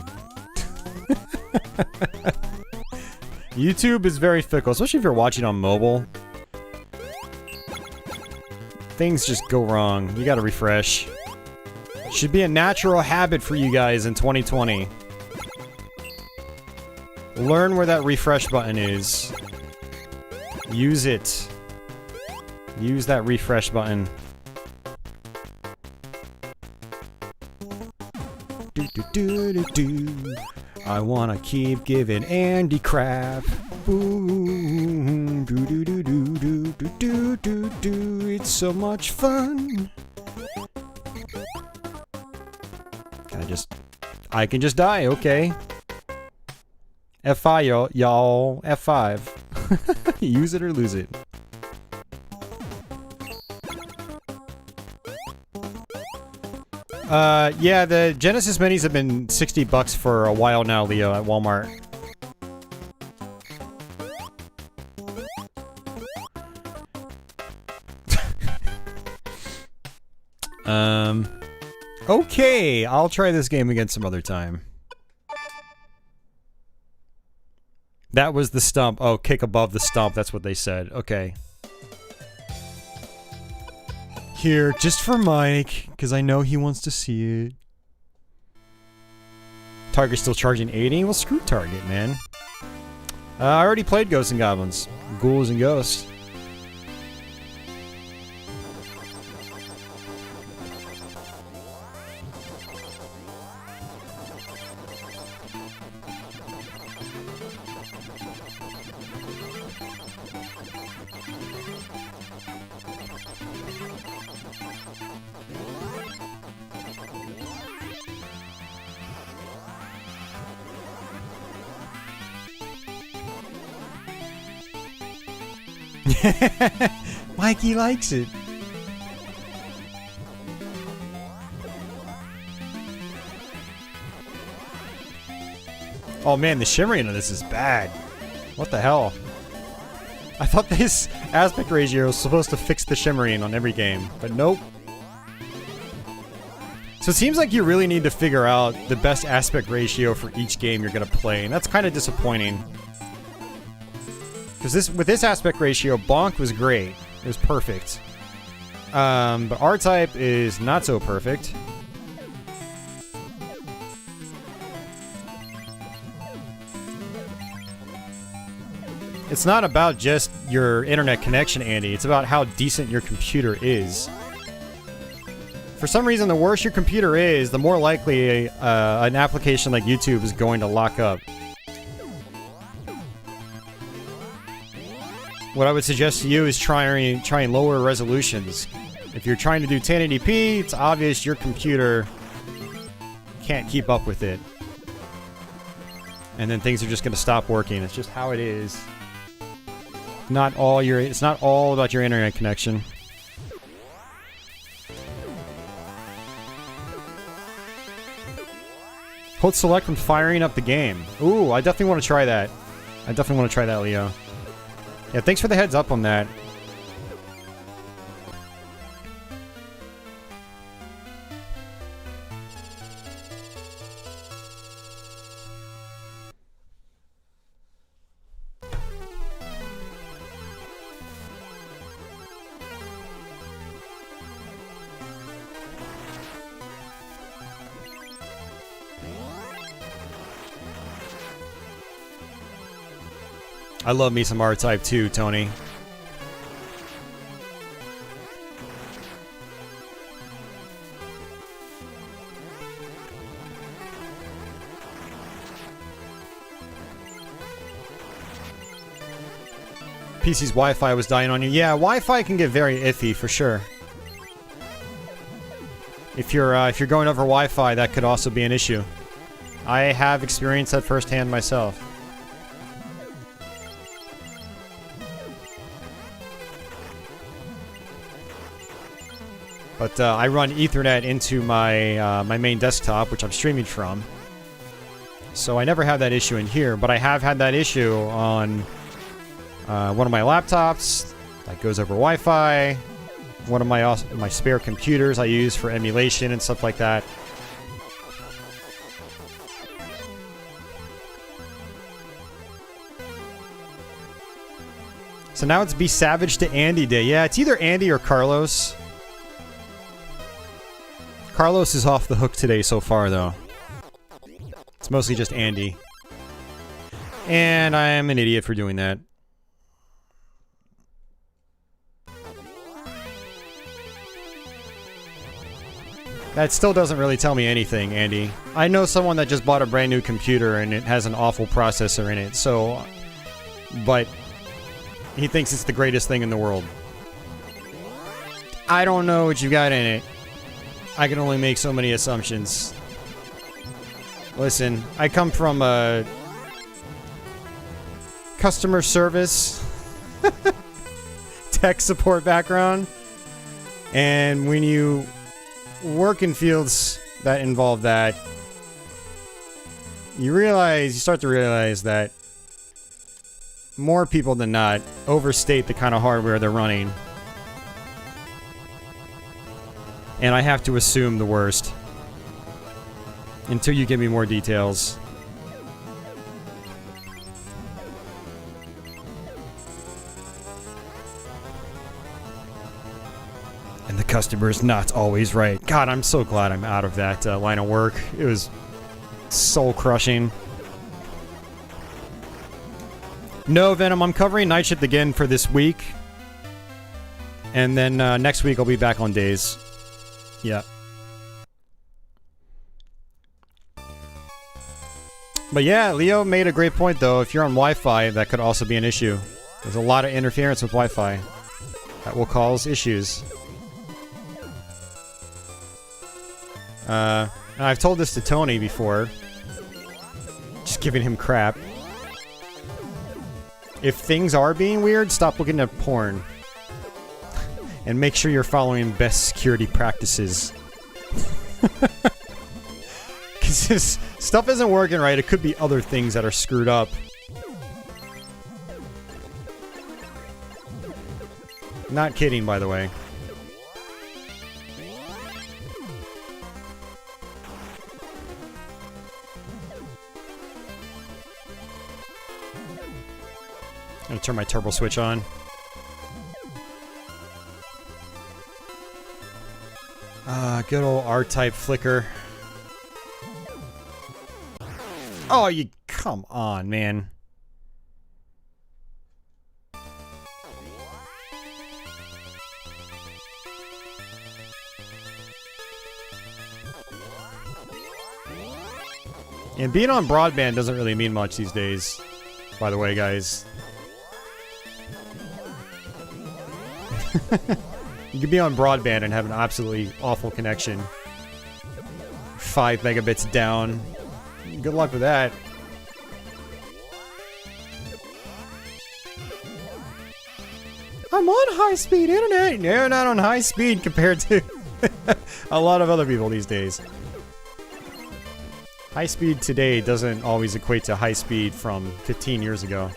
YouTube is very fickle, especially if you're watching on mobile. Things just go wrong. You gotta refresh. Should be a natural habit for you guys in 2020. Learn where that refresh button is. Use it. Use that refresh button. Do do do do do. I wanna keep giving Andy crap. Boom, do do do do do do do do do. It's so much fun. I can just die, okay. F5, y'all. F5. Use it or lose it. Yeah, the Genesis Minis have been $60 for a while now, Leo, at Walmart. Okay, I'll try this game again some other time. That was the stump. Oh, kick above the stump, that's what they said. Okay. Here, just for Mike, because I know he wants to see it. Target's still charging 80? Well, screw Target, man. I already played Ghosts and Goblins. Ghouls and Ghosts. Mikey likes it. Oh man, the shimmering of this is bad. What the hell? I thought this aspect ratio was supposed to fix the shimmering on every game, but nope. So it seems like you really need to figure out the best aspect ratio for each game you're gonna play, and that's kind of disappointing. Because with this aspect ratio, Bonk was great. It was perfect. But R-Type is not so perfect. It's not about just your internet connection, Andy. It's about how decent your computer is. For some reason, the worse your computer is, the more likely an application like YouTube is going to lock up. What I would suggest to you is try lower resolutions. If you're trying to do 1080p, it's obvious your computer can't keep up with it. And then things are just going to stop working. It's just how it is. It's not all about your internet connection. Hold select when firing up the game. Ooh, I definitely want to try that. I definitely want to try that, Leo. Yeah, thanks for the heads up on that. I love me some R-Type too, Tony. PC's Wi-Fi was dying on you. Yeah, Wi-Fi can get very iffy for sure. If you're going over Wi-Fi, that could also be an issue. I have experienced that firsthand myself. But I run Ethernet into my my main desktop, which I'm streaming from. So I never have that issue in here, but I have had that issue on one of my laptops that goes over Wi-Fi. One of my spare computers I use for emulation and stuff like that. So now it's Be Savage to Andy Day. Yeah, it's either Andy or Carlos. Carlos is off the hook today so far, though. It's mostly just Andy. And I am an idiot for doing that. That still doesn't really tell me anything, Andy. I know someone that just bought a brand new computer and it has an awful processor in it, so... But... he thinks it's the greatest thing in the world. I don't know what you got in it. I can only make so many assumptions. Listen, I come from a... customer service... tech support background. And when you... work in fields that involve that, you start to realize that more people than not overstate the kind of hardware they're running. And I have to assume the worst until you give me more details. And the customer's not always right. God, I'm so glad I'm out of that line of work. It was soul-crushing. No, Venom, I'm covering night shift again for this week. And then next week I'll be back on days. Yeah. But yeah, Leo made a great point, though. If you're on Wi-Fi, that could also be an issue. There's a lot of interference with Wi-Fi. That will cause issues. I've told this to Tony before. Just giving him crap. If things are being weird, stop looking at porn. And make sure you're following best security practices. Because if stuff isn't working right, it could be other things that are screwed up. Not kidding, by the way. I'm gonna turn my turbo switch on. Good old R-type flicker. Oh, you... come on, man. And being on broadband doesn't really mean much these days, by the way, guys. You could be on broadband and have an absolutely awful connection. 5 megabits down. Good luck with that. I'm on high-speed internet! No, not on high speed compared to a lot of other people these days. High speed today doesn't always equate to high speed from 15 years ago.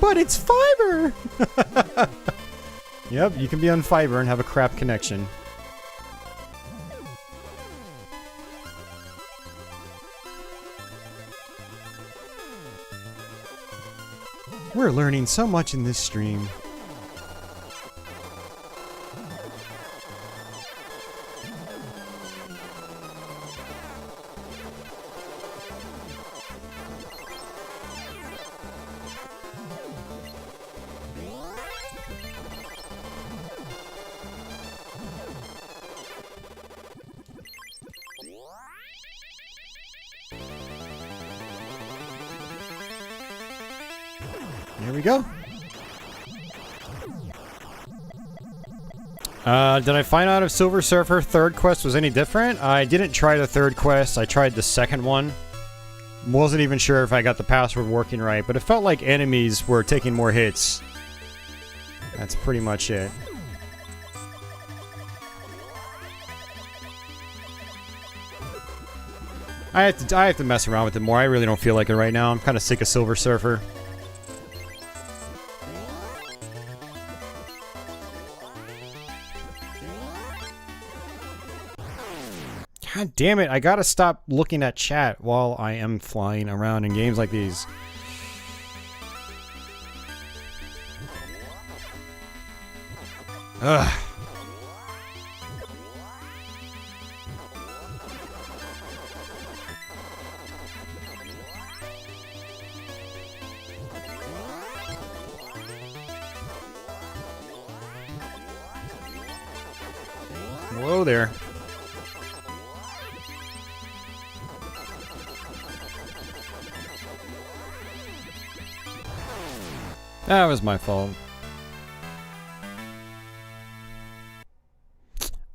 But it's fiber! Yep, you can be on fiber and have a crap connection. We're learning so much in this stream. There we go. Did I find out if Silver Surfer third quest was any different? I didn't try the third quest. I tried the second one. Wasn't even sure if I got the password working right, but it felt like enemies were taking more hits. That's pretty much it. I have to mess around with it more. I really don't feel like it right now. I'm kind of sick of Silver Surfer. God damn it, I gotta stop looking at chat while I am flying around in games like these. Ugh. Hello there. That was my fault.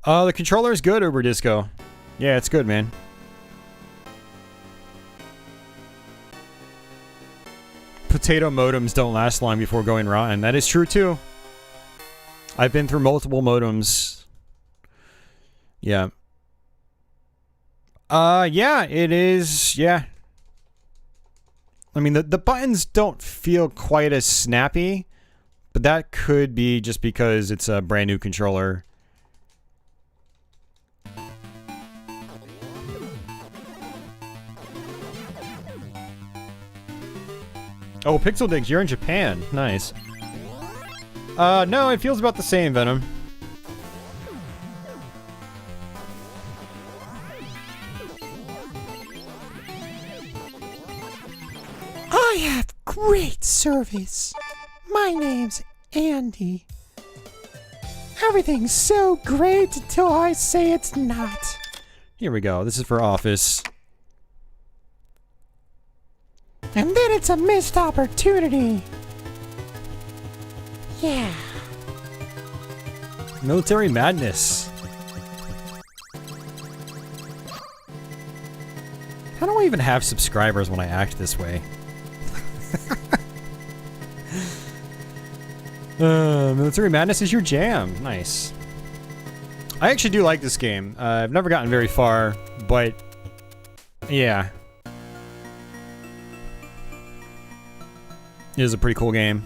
The controller is good, Uber Disco. Yeah, it's good, man. Potato modems don't last long before going rotten. That is true, too. I've been through multiple modems. Yeah. Yeah, it is. Yeah. I mean, the buttons don't feel quite as snappy, but that could be just because it's a brand new controller. Oh, Pixel Digs, you're in Japan. Nice. No, it feels about the same, Venom. I have great service. My name's Andy. Everything's so great until I say it's not. Here we go. This is for Office. And then it's a missed opportunity. Yeah. Military madness. How do I even have subscribers when I act this way? Military madness is your jam. Nice. I actually do like this game. I've never gotten very far, but yeah. It is a pretty cool game.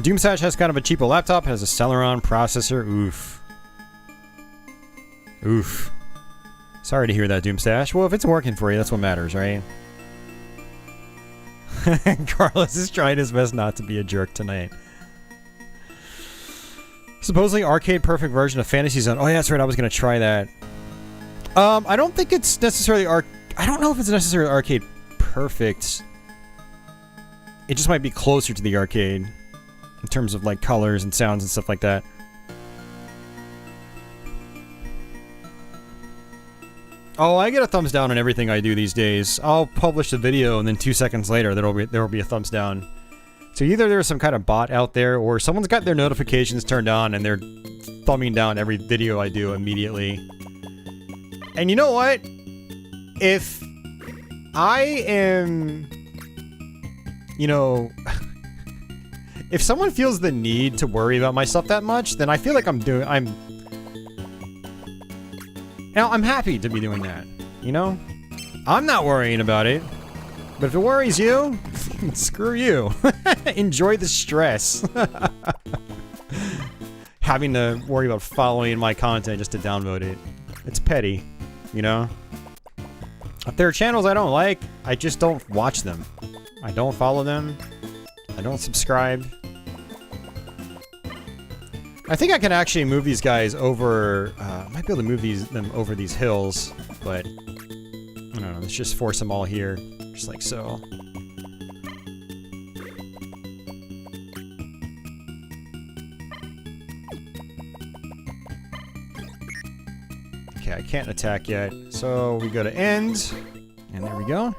Doomsash has kind of a cheapo laptop, has a Celeron processor. Oof. Oof. Sorry to hear that, Doomstash. Well, if it's working for you, that's what matters, right? Carlos is trying his best not to be a jerk tonight. Supposedly arcade perfect version of Fantasy Zone. Oh yeah, that's right, I was gonna try that. I don't think it's necessarily I don't know if it's necessarily arcade perfect. It just might be closer to the arcade in terms of like colors and sounds and stuff like that. Oh, I get a thumbs down on everything I do these days. I'll publish a video and then 2 seconds later there will be a thumbs down. So either there's some kind of bot out there or someone's got their notifications turned on and they're thumbing down every video I do immediately. And you know what? If I am, you know, if someone feels the need to worry about my stuff that much, then I feel like I'm happy to be doing that, you know? I'm not worrying about it, but if it worries you, screw you. Enjoy the stress. Having to worry about following my content just to download it. It's petty, you know? If there are channels I don't like, I just don't watch them. I don't follow them. I don't subscribe. I think I can actually move these guys over, I might be able to move them over these hills, but I don't know, let's just force them all here, just like so. Okay, I can't attack yet, so we go to end, and there we go.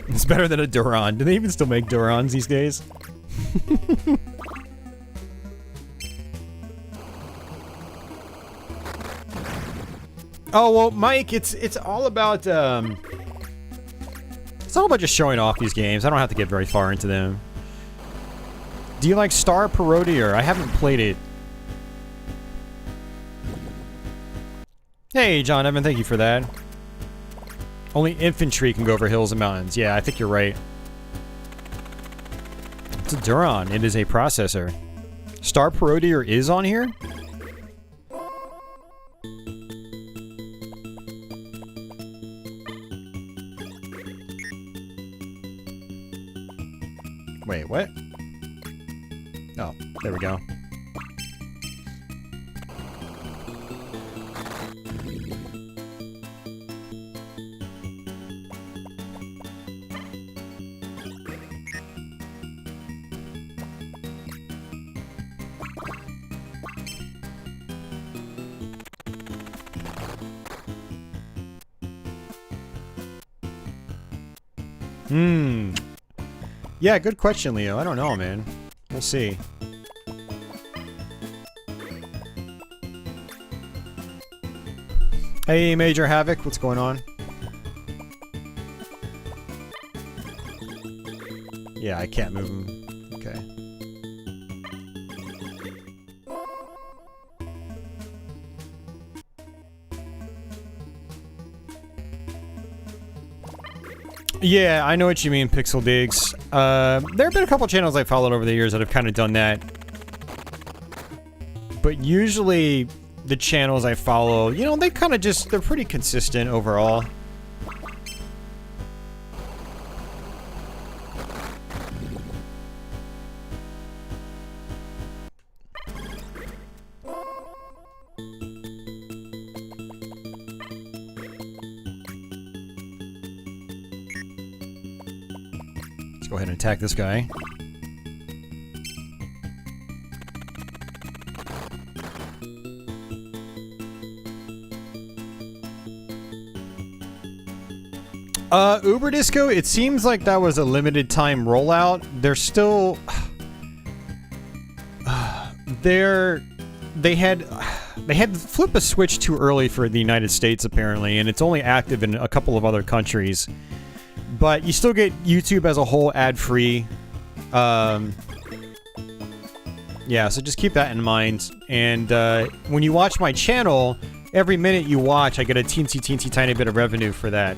It's better than a Duran. Do they even still make Durans these days? Oh well, Mike, it's all about just showing off these games. I don't have to get very far into them. Do you like Star Parodier? I haven't played it. Hey, John Evan, thank you for that. Only infantry can go over hills and mountains. Yeah, I think you're right. It's a Duran. It is a processor. Star Parodier is on here? Wait, what? Oh, there we go. Yeah, good question, Leo. I don't know, man. We'll see. Hey, Major Havoc, what's going on? Yeah, I can't move him. Okay. Yeah, I know what you mean, Pixel Digs. There have been a couple channels I followed over the years that have kind of done that. But usually, the channels I follow, you know, they kind of just, they're pretty consistent overall. Let's go ahead and attack this guy. Uber Disco, it seems like that was a limited time rollout. They're still... They had flipped a switch too early for the United States, apparently, and it's only active in a couple of other countries. But you still get YouTube as a whole ad-free. Yeah, so just keep that in mind. And when you watch my channel, every minute you watch, I get a teensy tiny bit of revenue for that.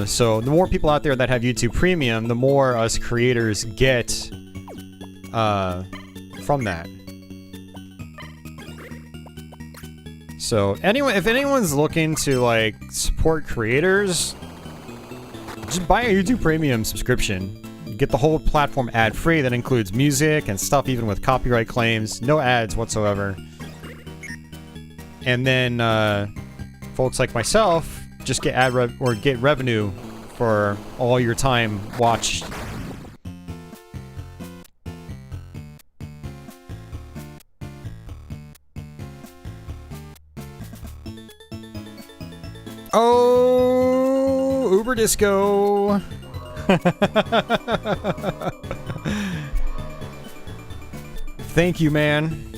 So the more people out there that have YouTube Premium, the more us creators get from that. So if anyone's looking to like support creators, just buy a YouTube Premium subscription. You get the whole platform ad-free. That includes music and stuff, even with copyright claims. No ads whatsoever. And then folks like myself just get get revenue for all your time watched. Oh, Uber Disco. Thank you, man.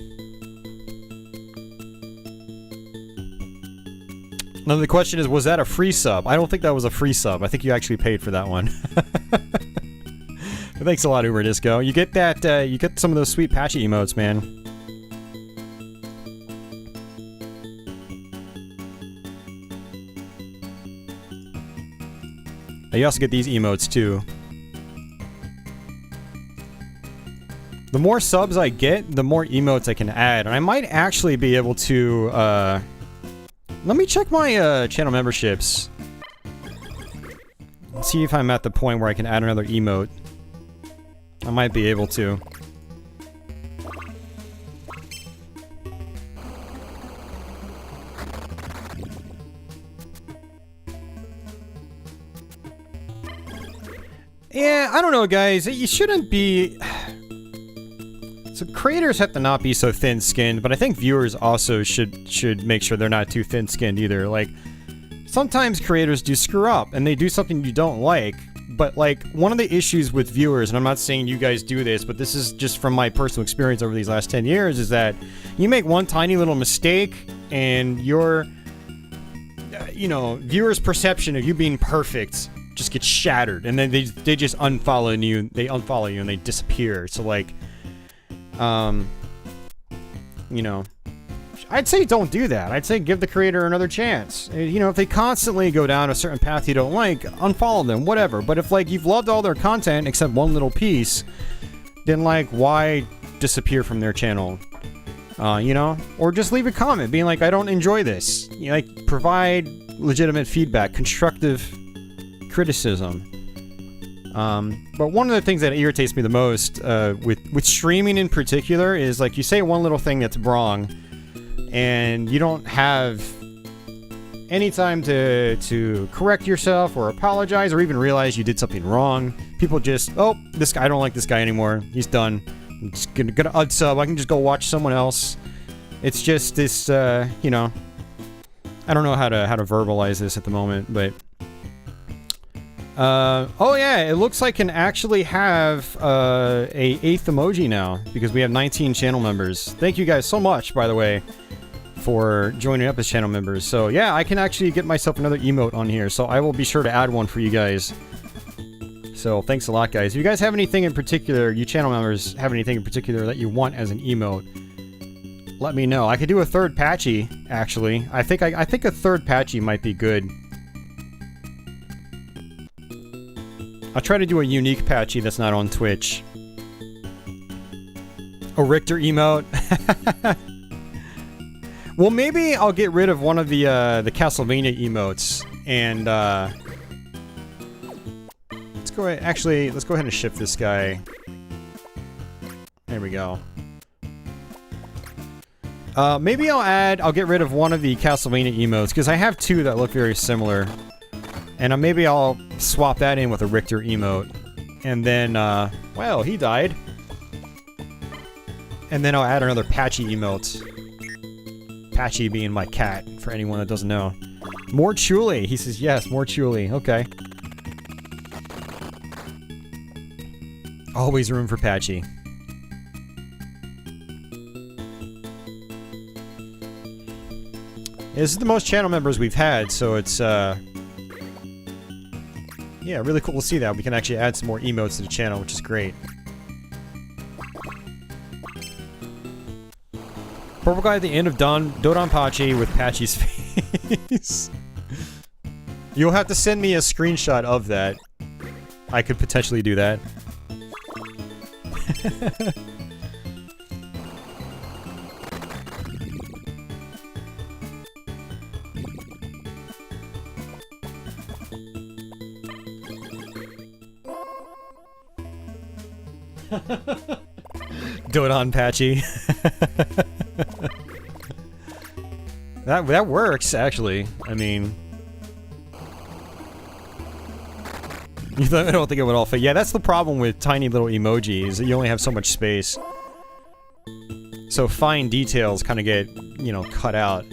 Now the question is, was that a free sub? I don't think that was a free sub. I think you actually paid for that one. Thanks a lot, Uber Disco. You get that, you get some of those sweet patchy emotes, man. You also get these emotes, too. The more subs I get, the more emotes I can add. And I might actually be able to, let me check my channel memberships. Let's see if I'm at the point where I can add another emote. I might be able to. Yeah, I don't know, guys. You shouldn't be... So creators have to not be so thin-skinned, but I think viewers also should make sure they're not too thin-skinned either. Like, sometimes creators do screw up, and they do something you don't like, but like, one of the issues with viewers, and I'm not saying you guys do this, but this is just from my personal experience over these last 10 years, is that you make one tiny little mistake, and your, you know, viewers' perception of you being perfect just gets shattered, and then they just unfollow you, and they disappear. So like, you know, I'd say don't do that. I'd say give the creator another chance. You know, if they constantly go down a certain path you don't like, unfollow them, whatever. But if, like, you've loved all their content except one little piece, then, like, why disappear from their channel? You know? Or just leave a comment being like, I don't enjoy this. You know, like, provide legitimate feedback, constructive criticism. But one of the things that irritates me the most, with streaming in particular, is like you say one little thing that's wrong, and you don't have any time to correct yourself or apologize or even realize you did something wrong. People just, oh, this guy, I don't like this guy anymore. He's done. I'm just gonna unsub. I can just go watch someone else. It's just this, you know, I don't know how to verbalize this at the moment, but Oh yeah, it looks like I can actually have a 8th emoji now because we have 19 channel members. Thank you guys so much, by the way, for joining up as channel members. So yeah, I can actually get myself another emote on here, so I will be sure to add one for you guys. So thanks a lot, guys. If you guys have anything in particular, you channel members have anything in particular that you want as an emote, let me know. I could do a third patchy, actually. I think a third patchy might be good. I'll try to do a unique patchy that's not on Twitch. A Richter emote. Well, maybe I'll get rid of one of the Castlevania emotes and let's go ahead. Actually, let's go ahead and shift this guy. There we go. Maybe I'll get rid of one of the Castlevania emotes because I have 2 that look very similar. And maybe I'll swap that in with a Richter emote. And then, well, he died. And then I'll add another Patchy emote. Patchy being my cat, for anyone that doesn't know. More Chuli! He says, yes, more Chuli. Okay. Always room for Patchy. This is the most channel members we've had, so it's, yeah, really cool to see that. We can actually add some more emotes to the channel, which is great. Purple guy at the end of Dodonpachi with Patchy's face. You'll have to send me a screenshot of that. I could potentially do that. Dodon Patchy. That works, actually. I mean... I don't think it would all fit. Yeah, that's the problem with tiny little emojis. You only have so much space. So fine details kind of get, you know, cut out.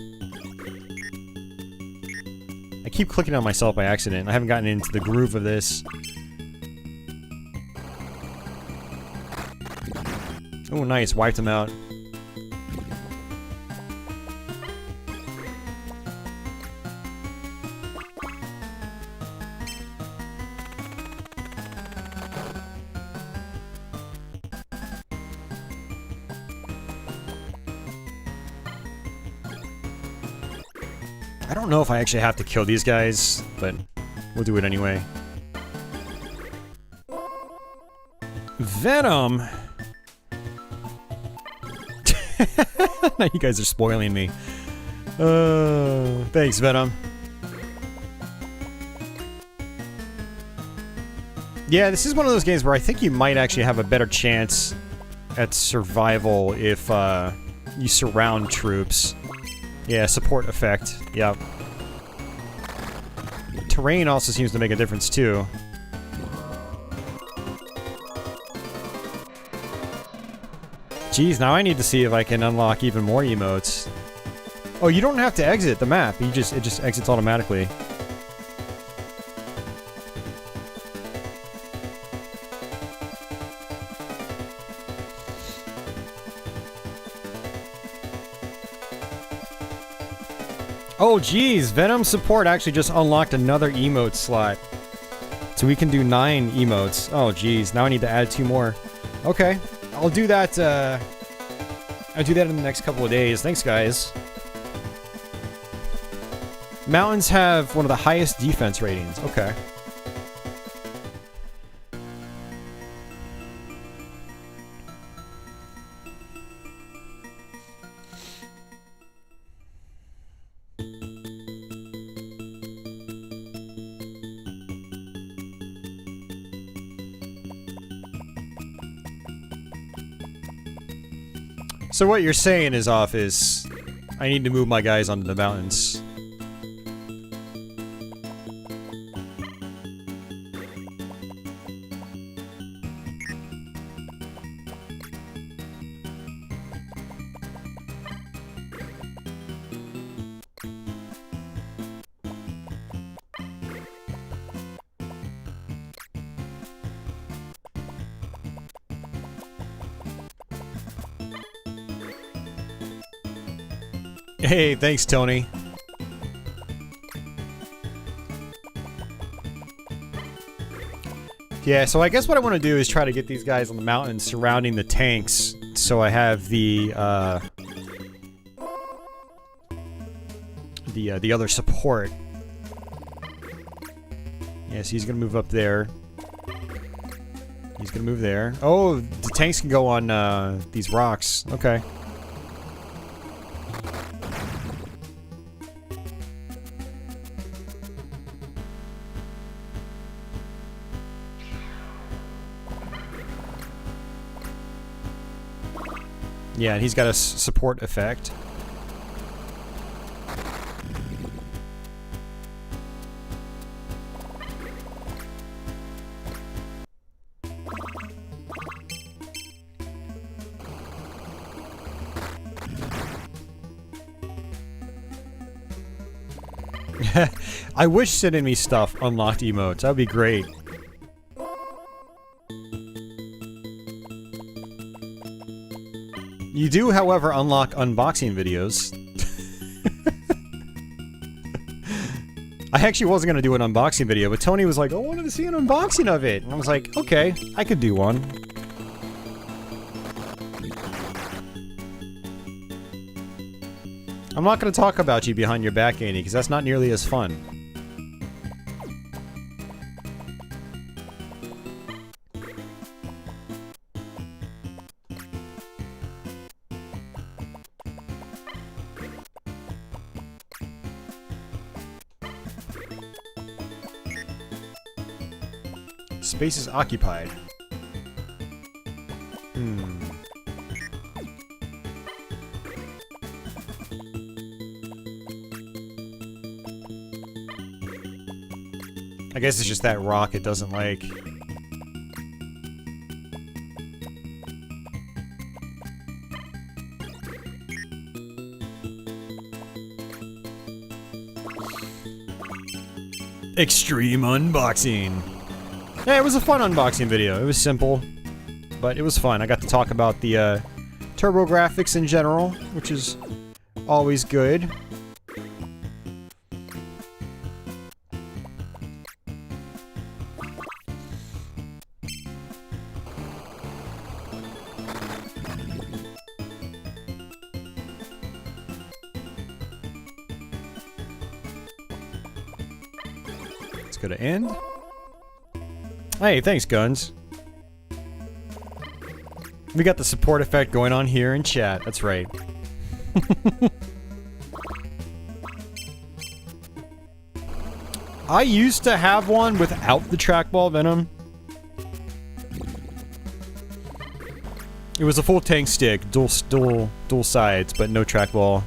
I keep clicking on myself by accident. I haven't gotten into the groove of this. Oh, nice. Wiped him out. I don't know if I actually have to kill these guys, but we'll do it anyway. Venom! Now you guys are spoiling me. Thanks, Venom. Yeah, this is one of those games where I think you might actually have a better chance at survival if you surround troops. Yeah, support effect. Yep. Terrain also seems to make a difference too. Jeez, now I need to see if I can unlock even more emotes. Oh, you don't have to exit the map. It just exits automatically. Oh, geez, Venom support actually just unlocked another emote slot. So we can do 9 emotes. Oh, geez, now I need to add 2 more. Okay, I'll do that, I'll do that in the next couple of days. Thanks, guys. Mountains have one of the highest defense ratings. Okay. So what you're saying is off is I need to move my guys onto the mountains. Hey, thanks, Tony. Yeah, so I guess what I want to do is try to get these guys on the mountain surrounding the tanks, so I have the other support. Yes, he's gonna move up there. He's gonna move there. Oh, the tanks can go on these rocks. Okay. Yeah, and he's got a support effect. I wish Send Me Stuff unlocked emotes. That would be great. You do, however, unlock unboxing videos. I actually wasn't going to do an unboxing video, but Tony was like, I wanted to see an unboxing of it. And I was like, okay, I could do one. I'm not going to talk about you behind your back, Andy, because that's not nearly as fun. Space is occupied. I guess it's just that rock it doesn't like. Extreme unboxing. Yeah, it was a fun unboxing video. It was simple, but it was fun. I got to talk about the turbo graphics in general, which is always good. Let's go to end. Hey, thanks, Guns. We got the support effect going on here in chat. That's right. I used to have one without the trackball venom. It was a full tank stick, dual sides, but no trackball.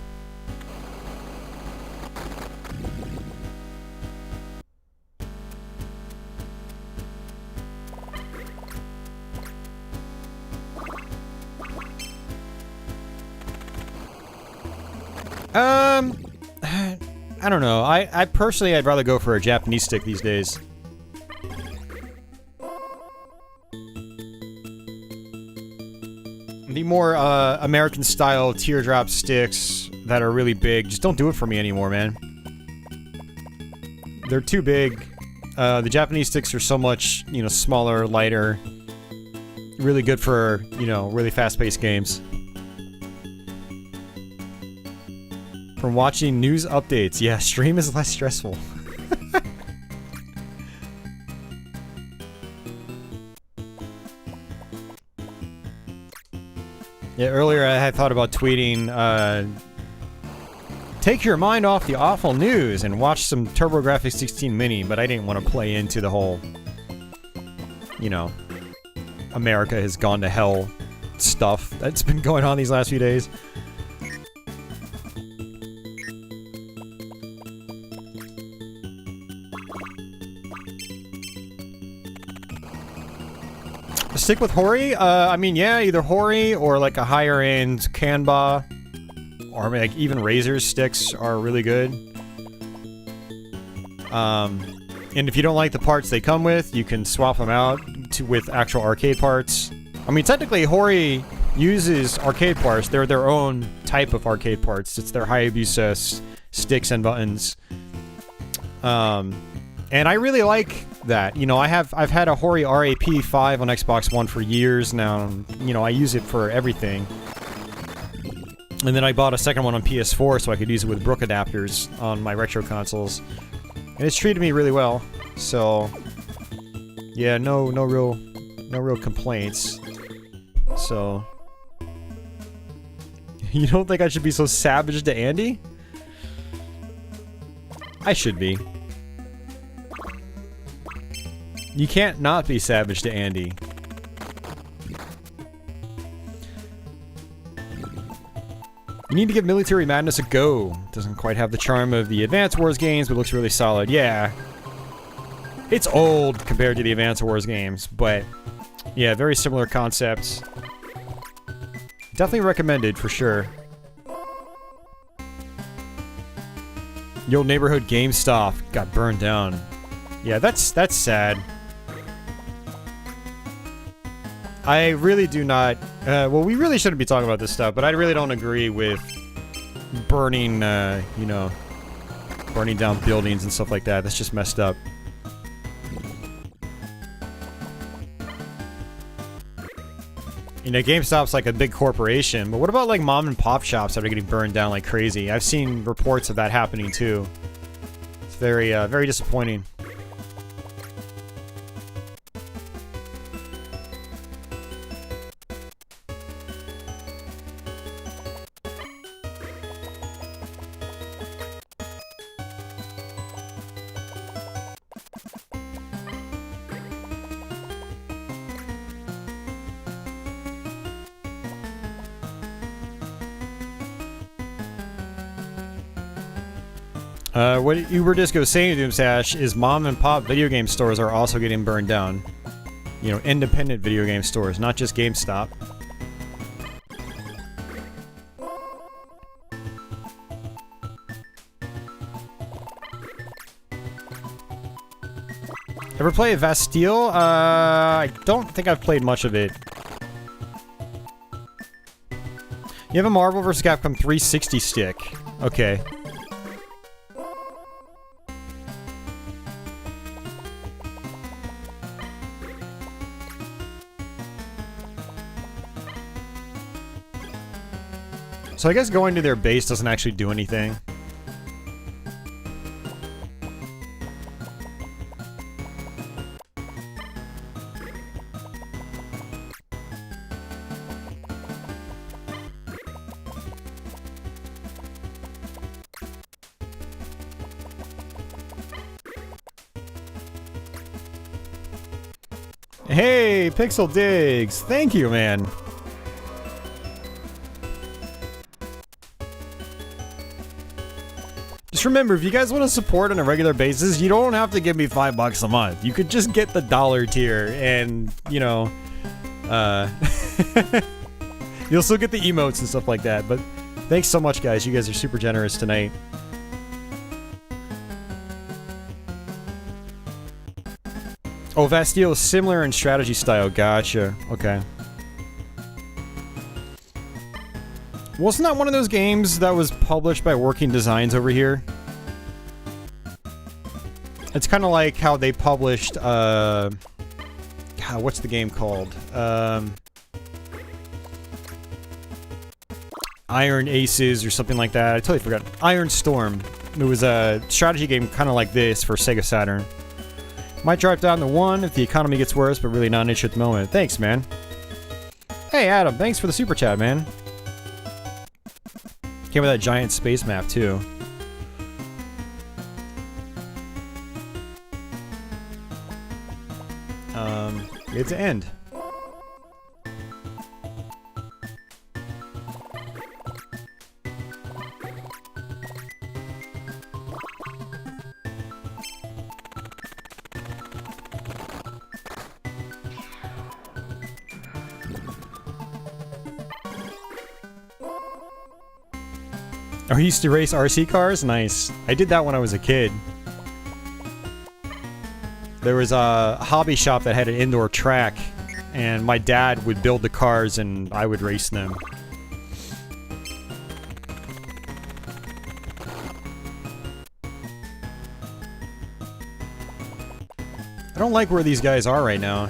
I don't know. I personally, I'd rather go for a Japanese stick these days. The more American-style teardrop sticks that are really big just don't do it for me anymore, man. They're too big. The Japanese sticks are so much, you know, smaller, lighter. Really good for, you know, really fast-paced games. From watching news updates. Yeah, stream is less stressful. Yeah, earlier I had thought about tweeting, take your mind off the awful news and watch some TurboGrafx-16 Mini, but I didn't want to play into the whole, you know, America has gone to hell stuff that's been going on these last few days. Stick with Hori? I mean, yeah, either Hori or like a higher end Kanba, or like even Razor's sticks are really good. And if you don't like the parts they come with, you can swap them out with actual arcade parts. I mean, technically, Hori uses arcade parts. They're their own type of arcade parts. It's their Hayabusa sticks and buttons. And I really like that. You know, I've had a Hori RAP5 on Xbox One for years now. You know, I use it for everything. And then I bought a second one on PS4 so I could use it with Brook adapters on my retro consoles. And it's treated me really well. So, yeah, no real complaints. So, you don't think I should be so savage to Andy? I should be. You can't not be savage to Andy. You need to give Military Madness a go. Doesn't quite have the charm of the Advance Wars games, but looks really solid. Yeah. It's old compared to the Advance Wars games, but yeah, very similar concepts. Definitely recommended for sure. The old neighborhood GameStop got burned down. Yeah, that's sad. I really do not... well, we really shouldn't be talking about this stuff, but I really don't agree with burning, you know, burning down buildings and stuff like that. That's just messed up. You know, GameStop's like a big corporation, but what about like mom and pop shops that are getting burned down like crazy? I've seen reports of that happening too. It's very, very disappointing. What Uber Disco is saying, Doomsash, is mom and pop video game stores are also getting burned down. You know, independent video game stores, not just GameStop. Ever play Vastille? I don't think I've played much of it. You have a Marvel vs. Capcom 360 stick. Okay. So I guess going to their base doesn't actually do anything. Hey, Pixel Digs! Thank you, man! Just remember, if you guys want to support on a regular basis, you don't have to give me $5 a month. You could just get the dollar tier and, you know, you'll still get the emotes and stuff like that. But thanks so much, guys. You guys are super generous tonight. Oh, Vastille is similar in strategy style. Gotcha. Okay. Wasn't that one of those games that was published by Working Designs over here? It's kind of like how they published, God, what's the game called? Iron Aces or something like that. I totally forgot. Iron Storm. It was a strategy game kind of like this for Sega Saturn. Might drop down to 1 if the economy gets worse, but really not an issue at the moment. Thanks, man. Hey, Adam. Thanks for the super chat, man. Came with that giant space map, too. It's an end. Oh, he used to race RC cars? Nice. I did that when I was a kid. There was a hobby shop that had an indoor track, and my dad would build the cars and I would race them. don't like where these guys are right now.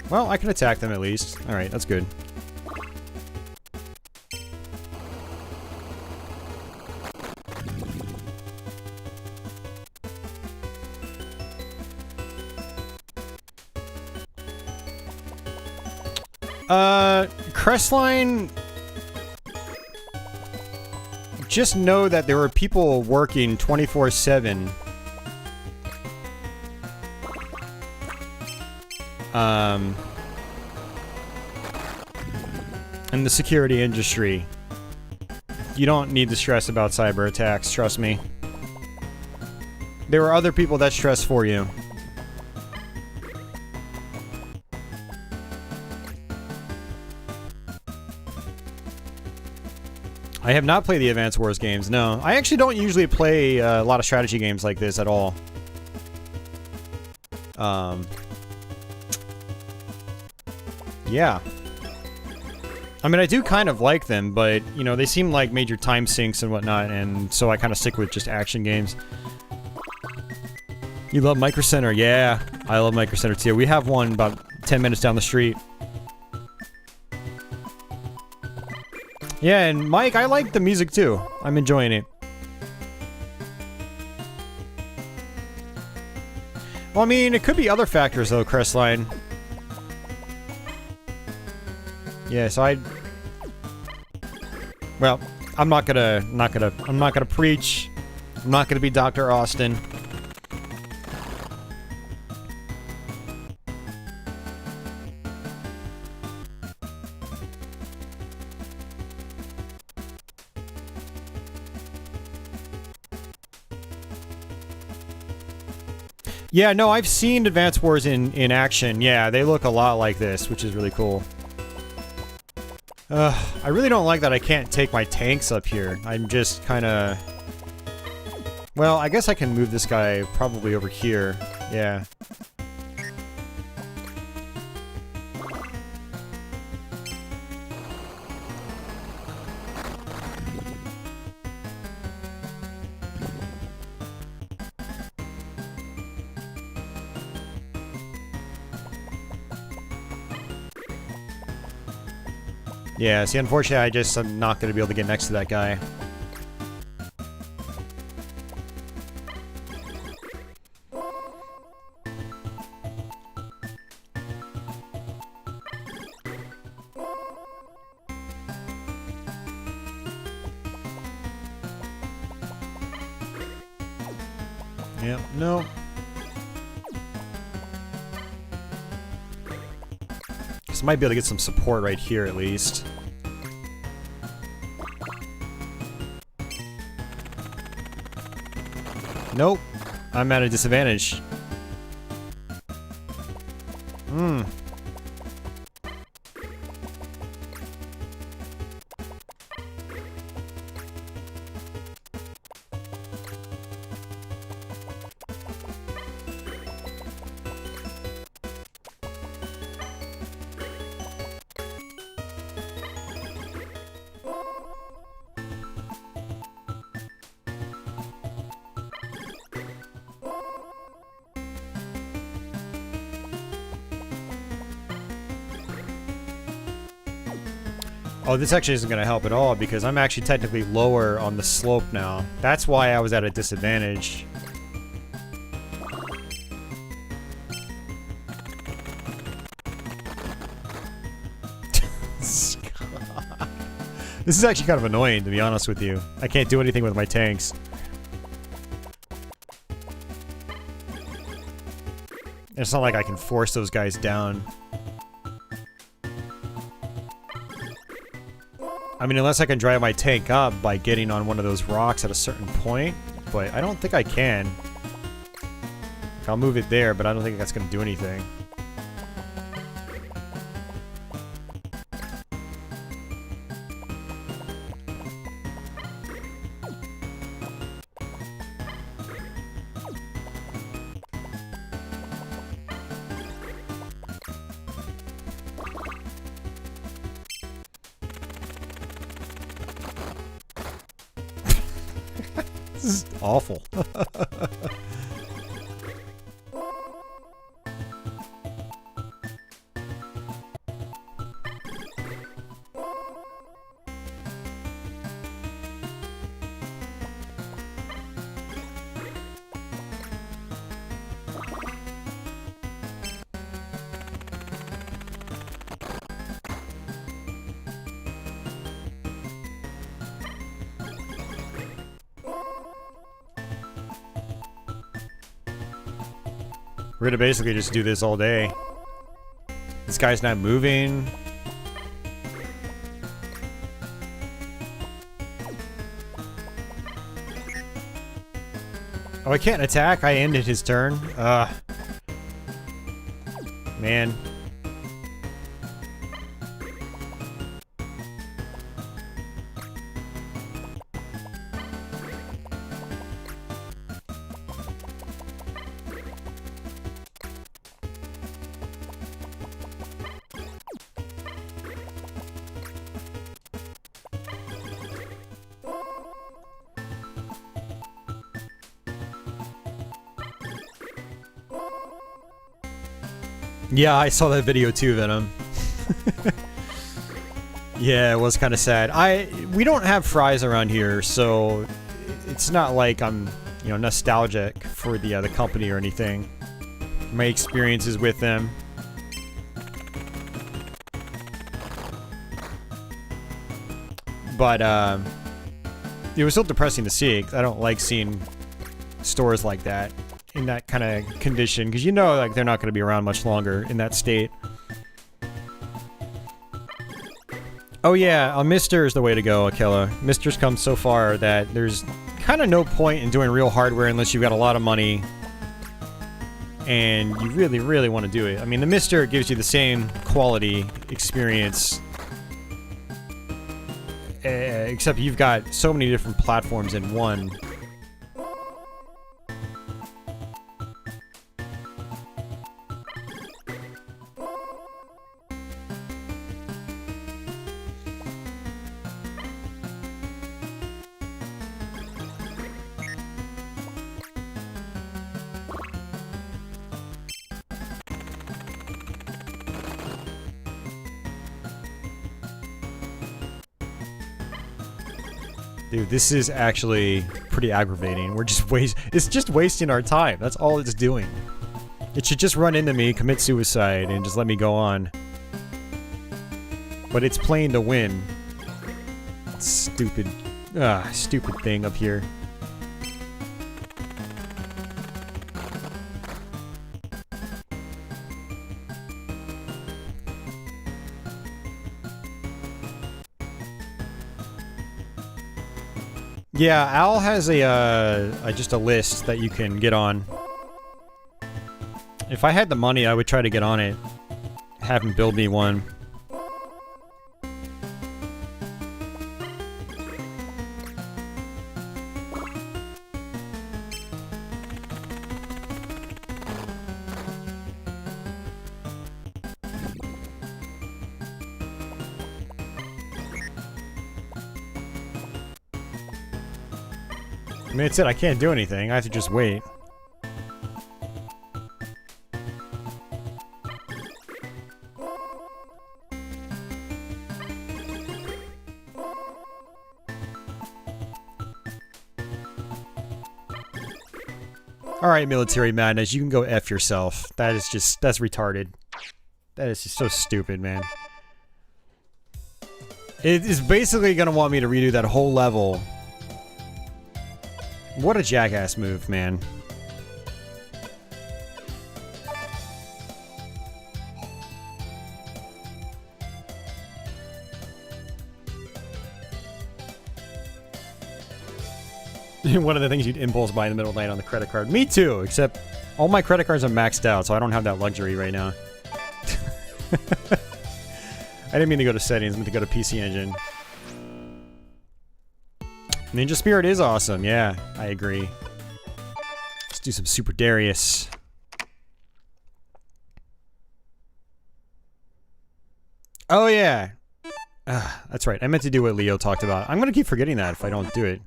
Well, I can attack them at least. Alright, that's good. Crestline... Just know that there were people working 24/7. In the security industry. You don't need to stress about cyber attacks, trust me. There were other people that stress for you. I have not played the Advance Wars games, no. I actually don't usually play a lot of strategy games like this at all. Yeah. I mean, I do kind of like them, but, you know, they seem like major time sinks and whatnot, and so I kind of stick with just action games. You love Micro Center? Yeah, I love Micro Center too. We have one about 10 minutes down the street. Yeah, and Mike, I like the music too. I'm enjoying it. Well, I mean, it could be other factors though, Crestline. Yeah, so well, I'm not gonna preach. I'm not gonna be Dr. Austin. Yeah, no, I've seen Advance Wars in action. Yeah, they look a lot like this, which is really cool. I really don't like that I can't take my tanks up here. I'm just kind of... Well, I guess I can move this guy probably over here. Yeah. Yeah, see, unfortunately, I'm not going to be able to get next to that guy. Yep, no. So might be able to get some support right here at least. Nope. I'm at a disadvantage. Hmm. Oh, this actually isn't going to help at all because I'm actually technically lower on the slope now. That's why I was at a disadvantage. This is actually kind of annoying, to be honest with you. I can't do anything with my tanks. It's not like I can force those guys down. I mean, unless I can drive my tank up by getting on one of those rocks at a certain point, but I don't think I can. I'll move it there, but I don't think that's going to do anything. This is awful. We're gonna basically just do this all day. This guy's not moving. Oh, I can't attack? I ended his turn? Man. Yeah, I saw that video too, Venom. Yeah, it was kind of sad. We don't have fries around here, so it's not like I'm, you know, nostalgic for the company or anything. My experiences with them. But it was still depressing to see, 'cause I don't like seeing stores like that in that kind of condition, because you know, like, they're not going to be around much longer in that state. Oh yeah, a Mister is the way to go, Akela. Mister's come so far that there's kind of no point in doing real hardware unless you've got a lot of money and you really, really want to do it. I mean, the Mister gives you the same quality experience, except you've got so many different platforms in one. Dude, this is actually pretty aggravating. We're just it's just wasting our time. That's all it's doing. It should just run into me, commit suicide, and just let me go on. But it's playing to win. Stupid, stupid thing up here. Yeah, Al has just a list that you can get on. If I had the money, I would try to get on it. Have him build me one. I mean, it's it. I can't do anything. I have to just wait. Alright, Military Madness, you can go F yourself. That is just, that's retarded. That is just so stupid, man. It is basically gonna want me to redo that whole level. What a jackass move, man. One of the things you'd impulse buy in the middle of the night on the credit card. Me too, except all my credit cards are maxed out, so I don't have that luxury right now. I didn't mean to go to settings, I meant to go to PC Engine. Ninja Spirit is awesome, yeah, I agree. Let's do some Super Darius. Oh yeah! That's right, I meant to do what Leo talked about. I'm gonna keep forgetting that if I don't do it.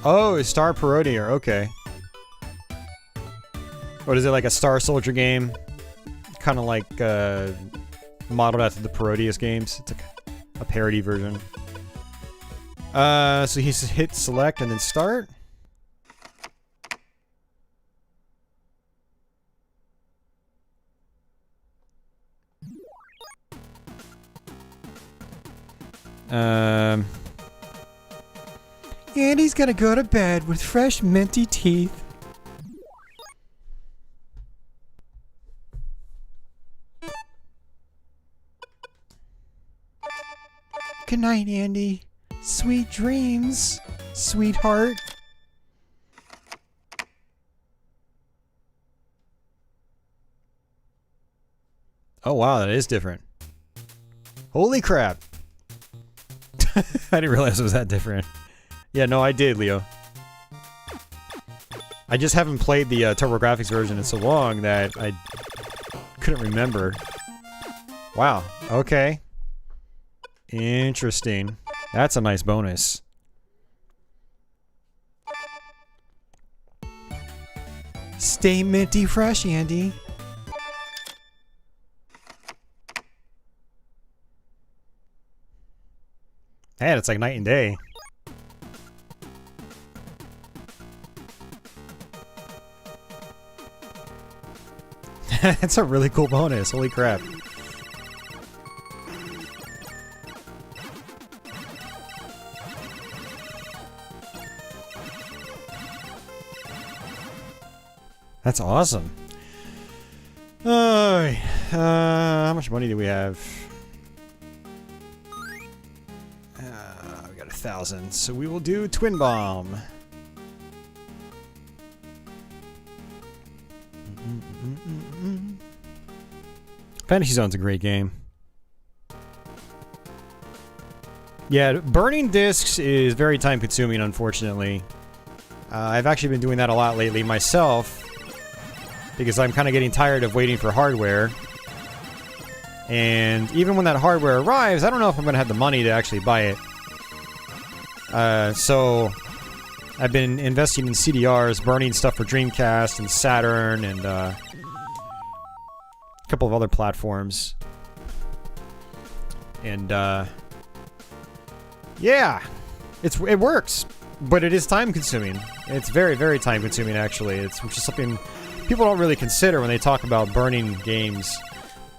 Oh, a Star Parodier, okay. What is it, like a Star Soldier game? Kind of like, modeled after the Parodius games. It's like a parody version. So he's hit select and then start? Andy's gonna go to bed with fresh minty teeth. Good night, Andy. Sweet dreams, sweetheart. Oh wow, that is different. Holy crap. I didn't realize it was that different. Yeah, no, I did, Leo. I just haven't played the TurboGrafx version in so long that I couldn't remember. Wow, okay. Interesting. That's a nice bonus. Stay minty fresh, Andy. Man, it's like night and day. That's a really cool bonus. Holy crap. That's awesome. How much money do we have? We got 1,000, so we will do Twin Bomb. Fantasy Zone's a great game. Yeah, burning discs is very time consuming, unfortunately. I've actually been doing that a lot lately myself, because I'm kind of getting tired of waiting for hardware. And even when that hardware arrives, I don't know if I'm going to have the money to actually buy it. So I've been investing in CDRs, burning stuff for Dreamcast and Saturn and a couple of other platforms. And yeah, it works, but it is time consuming. It's very, very time consuming actually. It's which is something people don't really consider when they talk about burning games.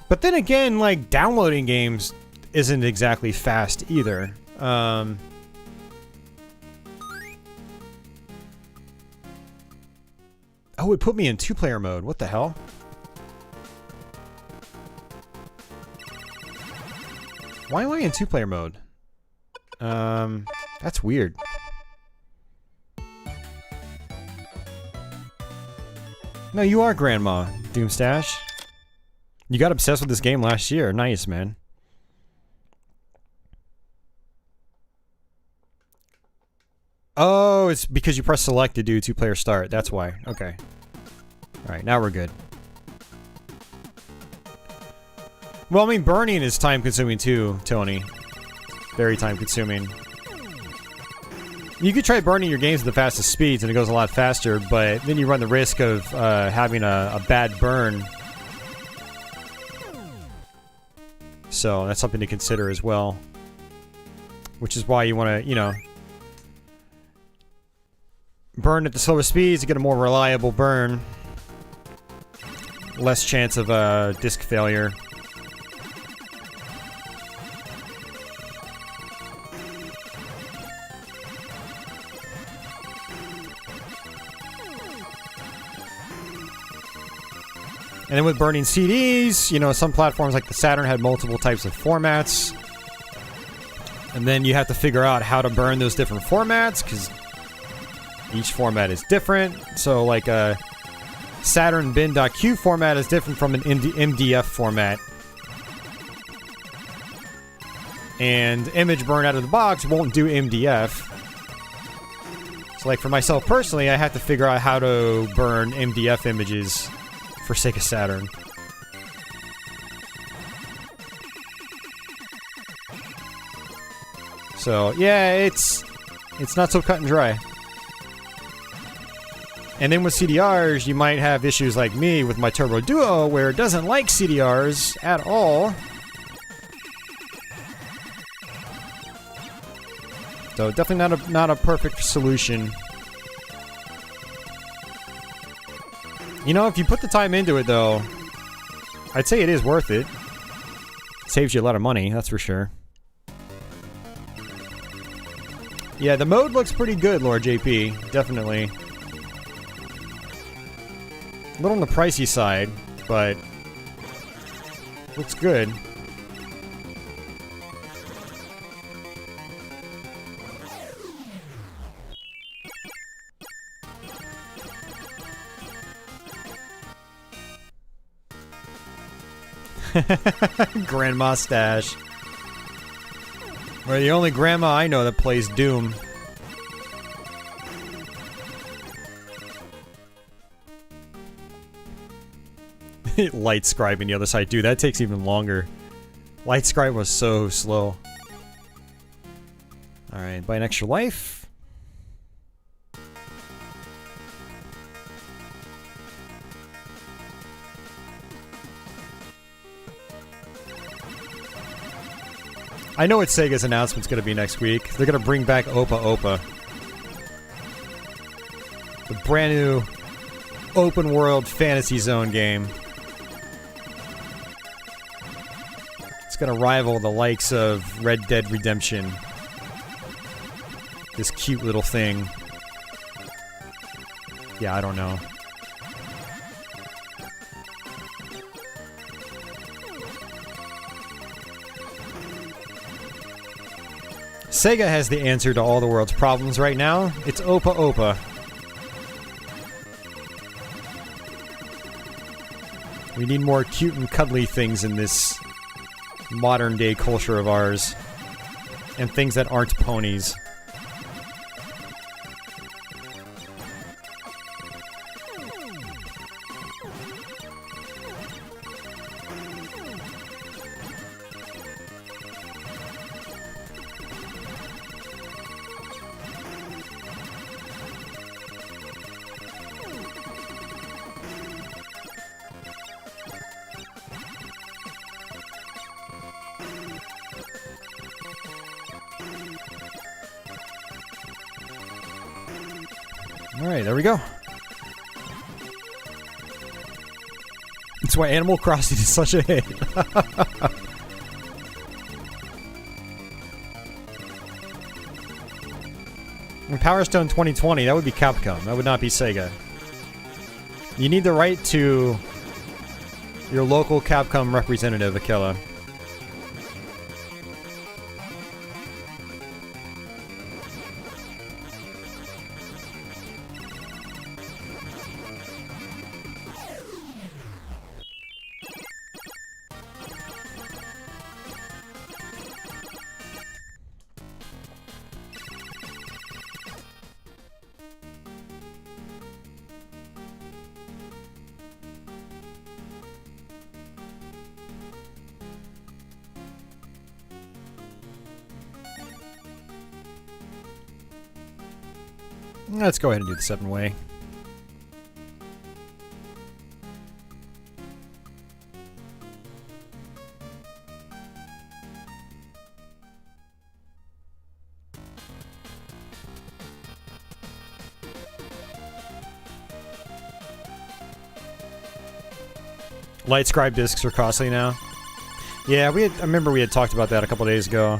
But then again, like, downloading games isn't exactly fast either. Oh, it put me in two-player mode. What the hell? Why am I in two-player mode? That's weird. No, you are Grandma, Doomstash. You got obsessed with this game last year. Nice, man. Oh, it's because you press select to do two-player start. That's why. Okay. Alright, now we're good. Well, I mean, burning is time-consuming too, Tony. Very time-consuming. You could try burning your games at the fastest speeds and it goes a lot faster, but then you run the risk of having a bad burn. So that's something to consider as well. Which is why you want to, you know, burn at the slower speeds to get a more reliable burn. Less chance of disk failure. And then with burning CDs, you know, some platforms like the Saturn had multiple types of formats. And then you have to figure out how to burn those different formats, because each format is different. So, like a Saturn bin.q format is different from an MDF format. And image burn out of the box won't do MDF. So, like, for myself personally, I have to figure out how to burn MDF images for Sega Saturn. So, yeah, it's not so cut and dry. And then with CDRs, you might have issues like me with my Turbo Duo, where it doesn't like CDRs at all. So definitely not a perfect solution. You know, if you put the time into it, though, I'd say it is worth it. Saves you a lot of money, that's for sure. Yeah, the mode looks pretty good, Lord JP. Definitely. A little on the pricey side, but looks good. Grandma Stash. We're the only grandma I know that plays Doom. Light scribing the other side. Dude, that takes even longer. Light scribe was so slow. Alright, buy an extra life. I know what Sega's announcement's gonna be next week. They're gonna bring back Opa Opa. The brand new open world fantasy zone game. It's gonna rival the likes of Red Dead Redemption. This cute little thing. Yeah, I don't know. Sega has the answer to all the world's problems right now. It's Opa Opa. We need more cute and cuddly things in this modern day culture of ours. And things that aren't ponies. Alright, there we go. That's why Animal Crossing is such a hit. And Power Stone 2020, that would be Capcom. That would not be Sega. You need the right to your local Capcom representative, Akela. Let's go ahead and do the 7-way. Light scribe discs are costly now. Yeah, I remember we had talked about that a couple days ago.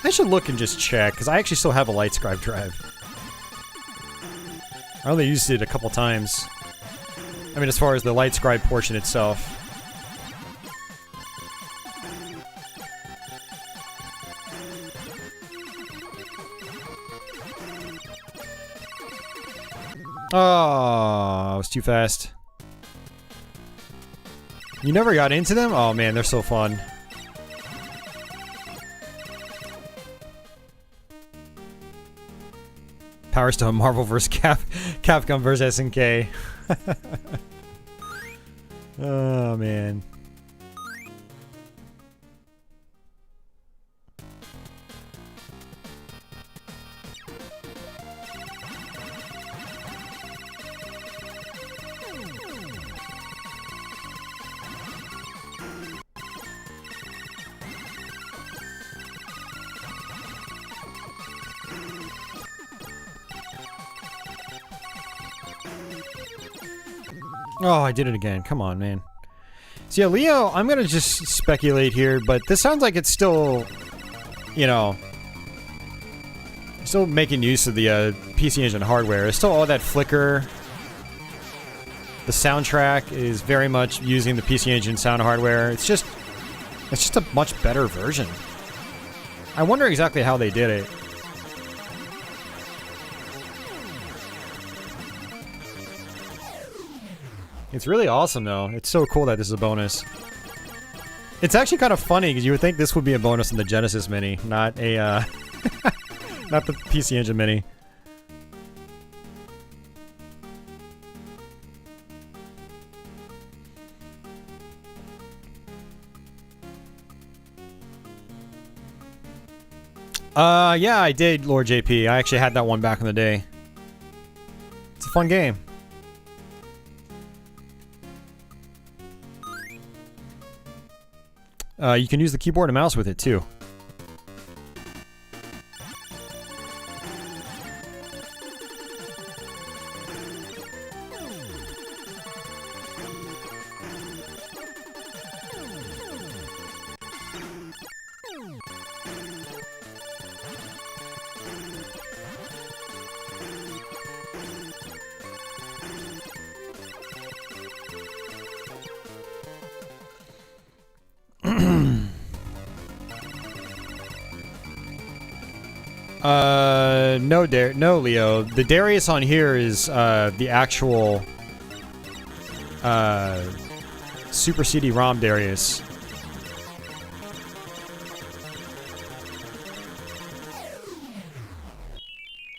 I should look and just check, because I actually still have a light scribe drive. I only used it a couple times. I mean, as far as the light scribe portion itself. Oh, I was too fast. You never got into them? Oh man, they're so fun. Power Stone, Marvel vs. Capcom vs. SNK. Oh man. Oh, I did it again. Come on, man. So yeah, Leo, I'm gonna just speculate here, but this sounds like it's still, you know, Still making use of the PC Engine hardware. It's still all that flicker. The soundtrack is very much using the PC Engine sound hardware. It's just a much better version. I wonder exactly how they did it. It's really awesome, though. It's so cool that this is a bonus. It's actually kind of funny, because you would think this would be a bonus in the Genesis Mini, not a, not the PC Engine Mini. Yeah, I did, Lord JP. I actually had that one back in the day. It's a fun game. You can use the keyboard and mouse with it, too. No, Leo. The Darius on here is the actual Super CD-ROM Darius.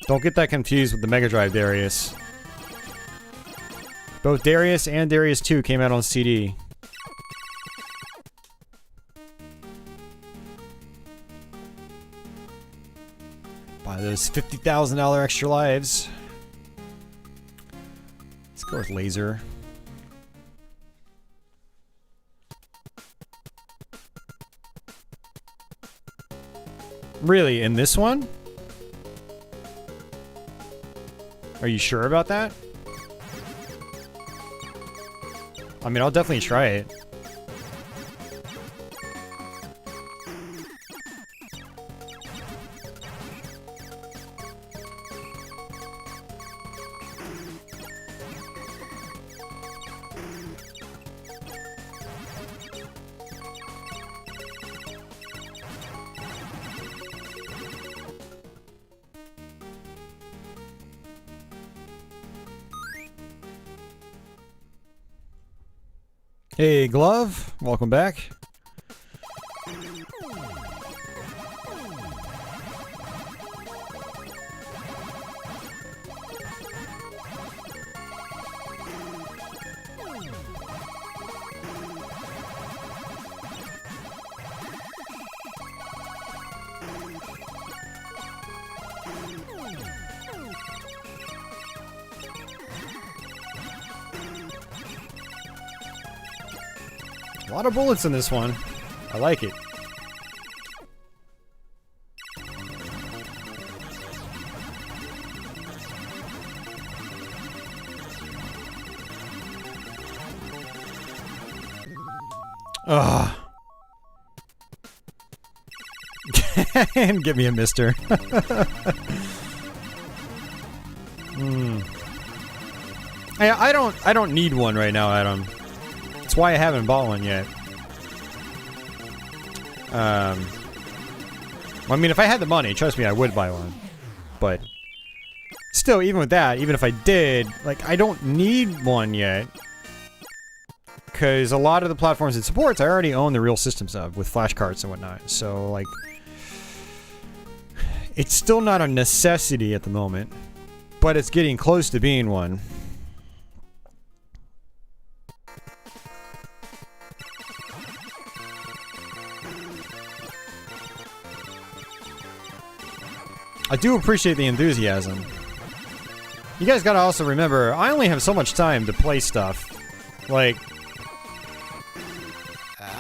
Don't get that confused with the Mega Drive Darius. Both Darius and Darius II came out on CD. Buy those $50,000 extra lives. Let's go with laser. Really, in this one? Are you sure about that? I mean, I'll definitely try it. Hey, Glove. Welcome back. A lot of bullets in this one. I like it. Ugh. And give me a mister. I don't need one right now, Adam. That's why I haven't bought one yet. I mean, if I had the money, trust me, I would buy one. But still, even with that, even if I did, like, I don't need one yet. Because a lot of the platforms it supports, I already own the real systems of, with flash cards and whatnot. So, like, it's still not a necessity at the moment. But it's getting close to being one. I do appreciate the enthusiasm. You guys gotta also remember, I only have so much time to play stuff. Like,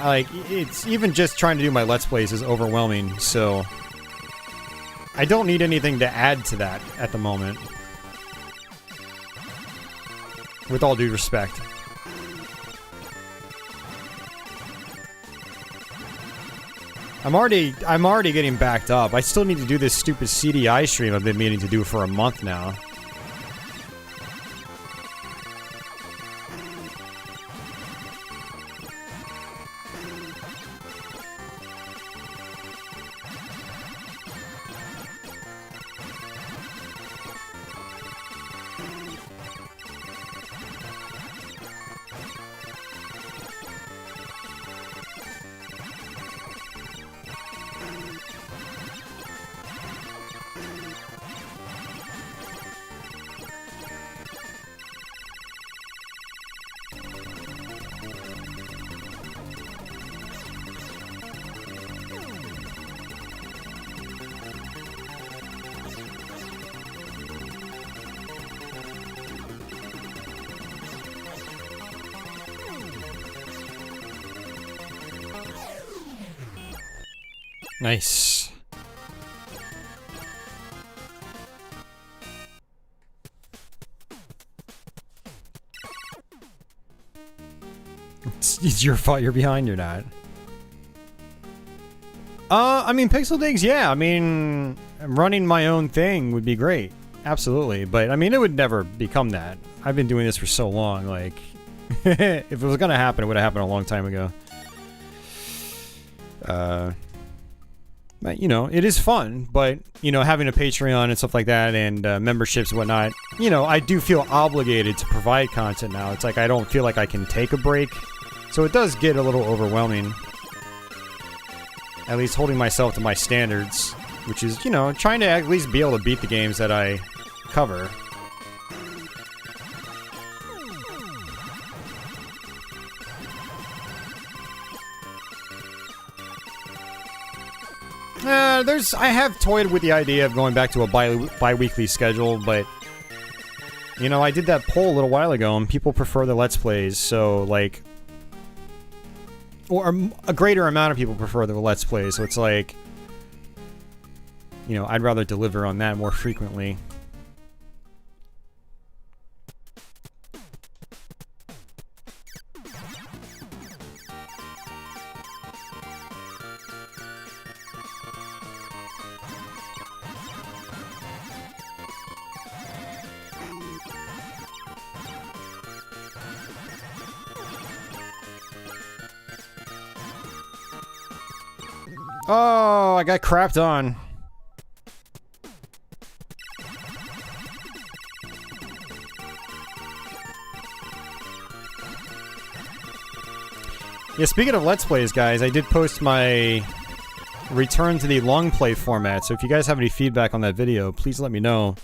it's even just trying to do my Let's Plays is overwhelming, so I don't need anything to add to that at the moment. With all due respect. I'm already getting backed up. I still need to do this stupid CDI stream I've been meaning to do for a month now. Nice. It's your fault you're behind or not. I mean, Pixel Digs, yeah. I mean, running my own thing would be great. Absolutely. But, I mean, it would never become that. I've been doing this for so long, like... if it was gonna happen, it would have happened a long time ago. But, you know, it is fun, but, you know, having a Patreon and stuff like that and memberships and whatnot, you know, I do feel obligated to provide content now. It's like I don't feel like I can take a break. So it does get a little overwhelming. At least holding myself to my standards, which is, you know, trying to at least be able to beat the games that I cover. I have toyed with the idea of going back to a bi-weekly schedule, but, you know, I did that poll a little while ago, and people prefer the Let's Plays, so, like, or a greater amount of people prefer the Let's Plays, so it's like, you know, I'd rather deliver on that more frequently. Oh, I got crapped on. Yeah, speaking of Let's Plays, guys, I did post my return to the long play format, so if you guys have any feedback on that video, please let me know.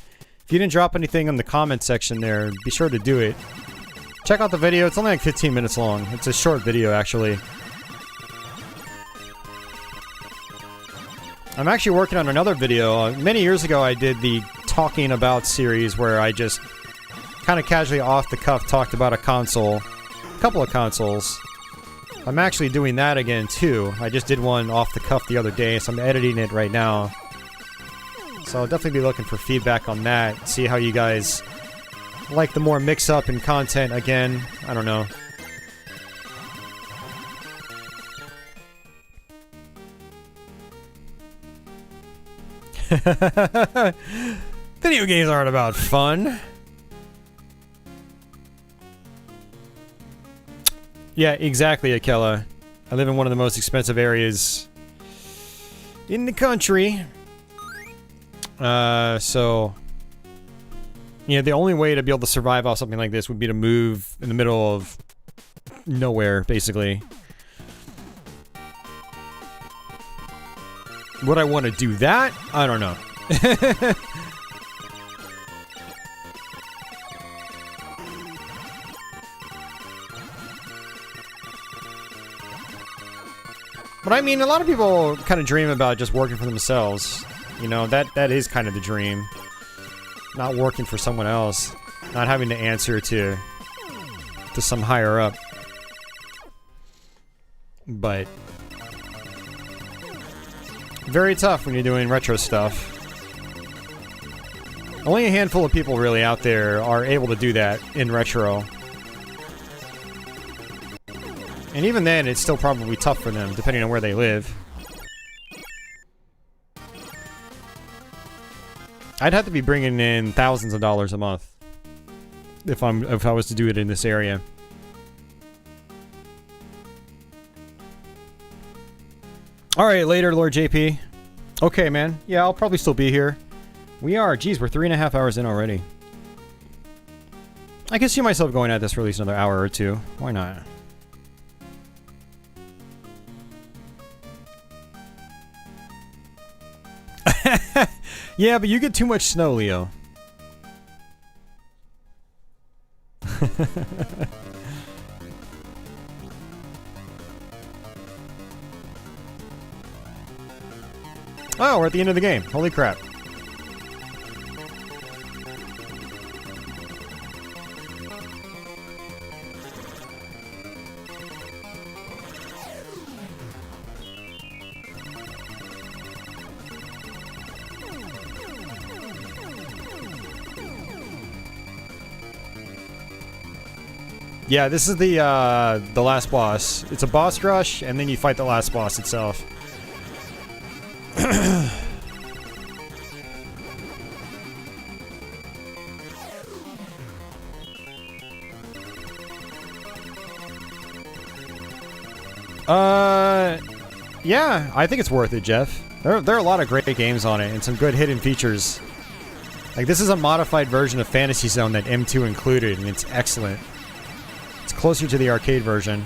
If you didn't drop anything in the comment section there, be sure to do it. Check out the video, it's only like 15 minutes long. It's a short video, actually. I'm actually working on another video. Many years ago, I did the Talking About series where I just kind of casually off the cuff talked about a console. A couple of consoles. I'm actually doing that again, too. I just did one off the cuff the other day, so I'm editing it right now. So I'll definitely be looking for feedback on that. See how you guys like the more mix-up in content again. I don't know. Video games aren't about fun. Yeah, exactly, Akela. I live in one of the most expensive areas in the country. So... yeah, the only way to be able to survive off something like this would be to move in the middle of nowhere, basically. Would I want to do that? I don't know. But I mean, a lot of people kind of dream about just working for themselves. You know, that is kind of the dream. Not working for someone else. Not having to answer to some higher up. But very tough when you're doing retro stuff. Only a handful of people really out there are able to do that in retro. And even then, it's still probably tough for them, depending on where they live. I'd have to be bringing in thousands of dollars a month if I was to do it in this area. All right, later, Lord JP. Okay, man. Yeah, I'll probably still be here. We are. Geez, we're 3.5 hours in already. I can see myself going at this for at least another hour or two. Why not? Yeah, but you get too much snow, Leo. Oh, we're at the end of the game. Holy crap. Yeah, this is the last boss. It's a boss rush, and then you fight the last boss itself. Yeah, I think it's worth it, Jeff. There are a lot of great games on it, and some good hidden features. Like, this is a modified version of Fantasy Zone that M2 included, and it's excellent. It's closer to the arcade version.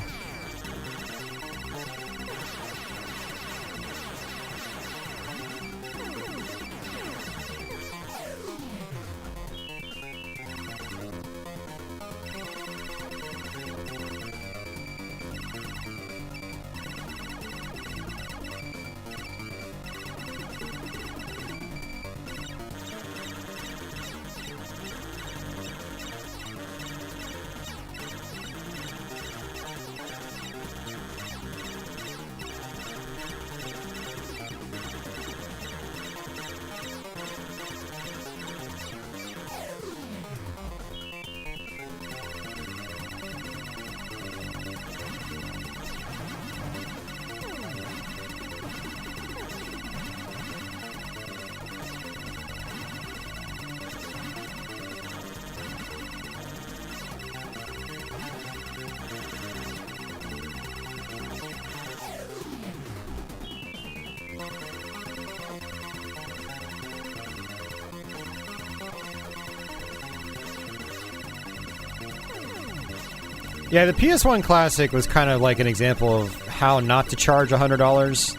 Yeah, the PS1 Classic was kind of like an example of how not to charge $100.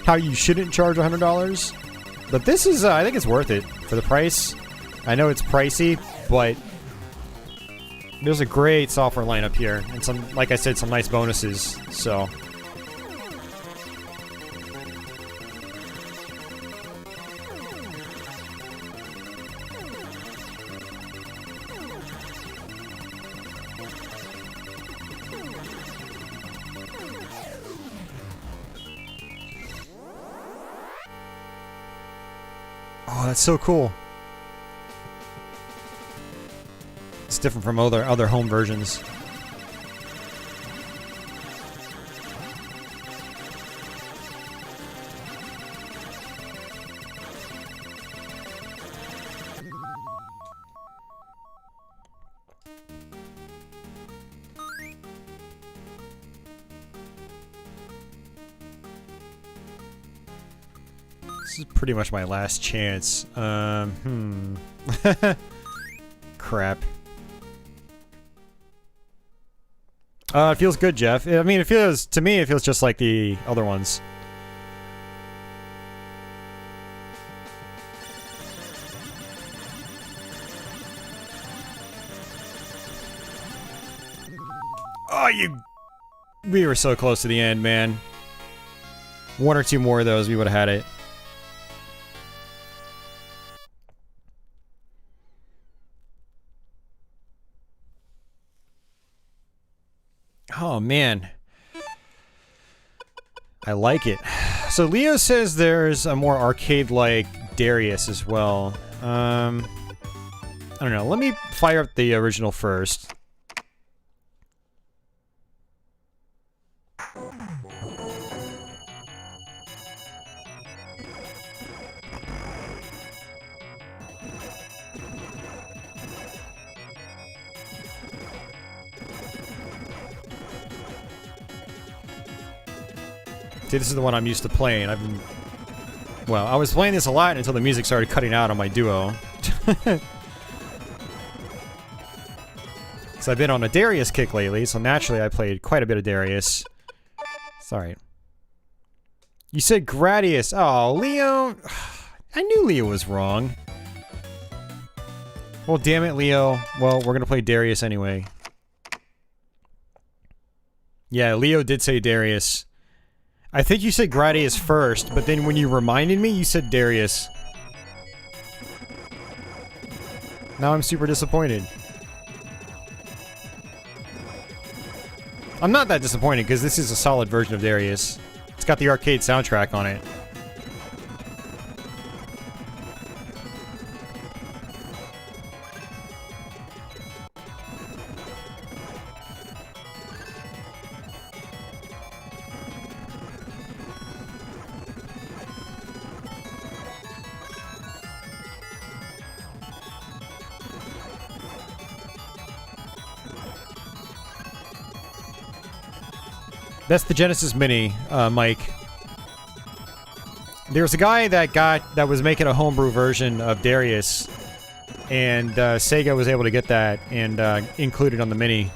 How you shouldn't charge $100. But this is, I think it's worth it for the price. I know it's pricey, but there's a great software lineup here. And some, like I said, some nice bonuses, so... Oh, that's so cool. It's different from other home versions. This is pretty much my last chance. Crap. It feels good, Jeff. I mean, to me, it feels just like the other ones. Oh, we were so close to the end, man. One or two more of those, we would have had it. Oh, man. I like it. So Leo says there's a more arcade-like Darius as well. I don't know. Let me fire up the original first. See, this is the one I'm used to playing. Well, I was playing this a lot until the music started cutting out on my duo. So I've been on a Darius kick lately, so naturally I played quite a bit of Darius. Sorry. You said Gradius. Oh, Leo. I knew Leo was wrong. Well, damn it, Leo. Well, we're gonna play Darius anyway. Yeah, Leo did say Darius. I think you said Gradius first, but then when you reminded me, you said Darius. Now I'm super disappointed. I'm not that disappointed, because this is a solid version of Darius. It's got the arcade soundtrack on it. That's the Genesis Mini, Mike. There was a guy that was making a homebrew version of Darius, and Sega was able to get that and include it on the Mini.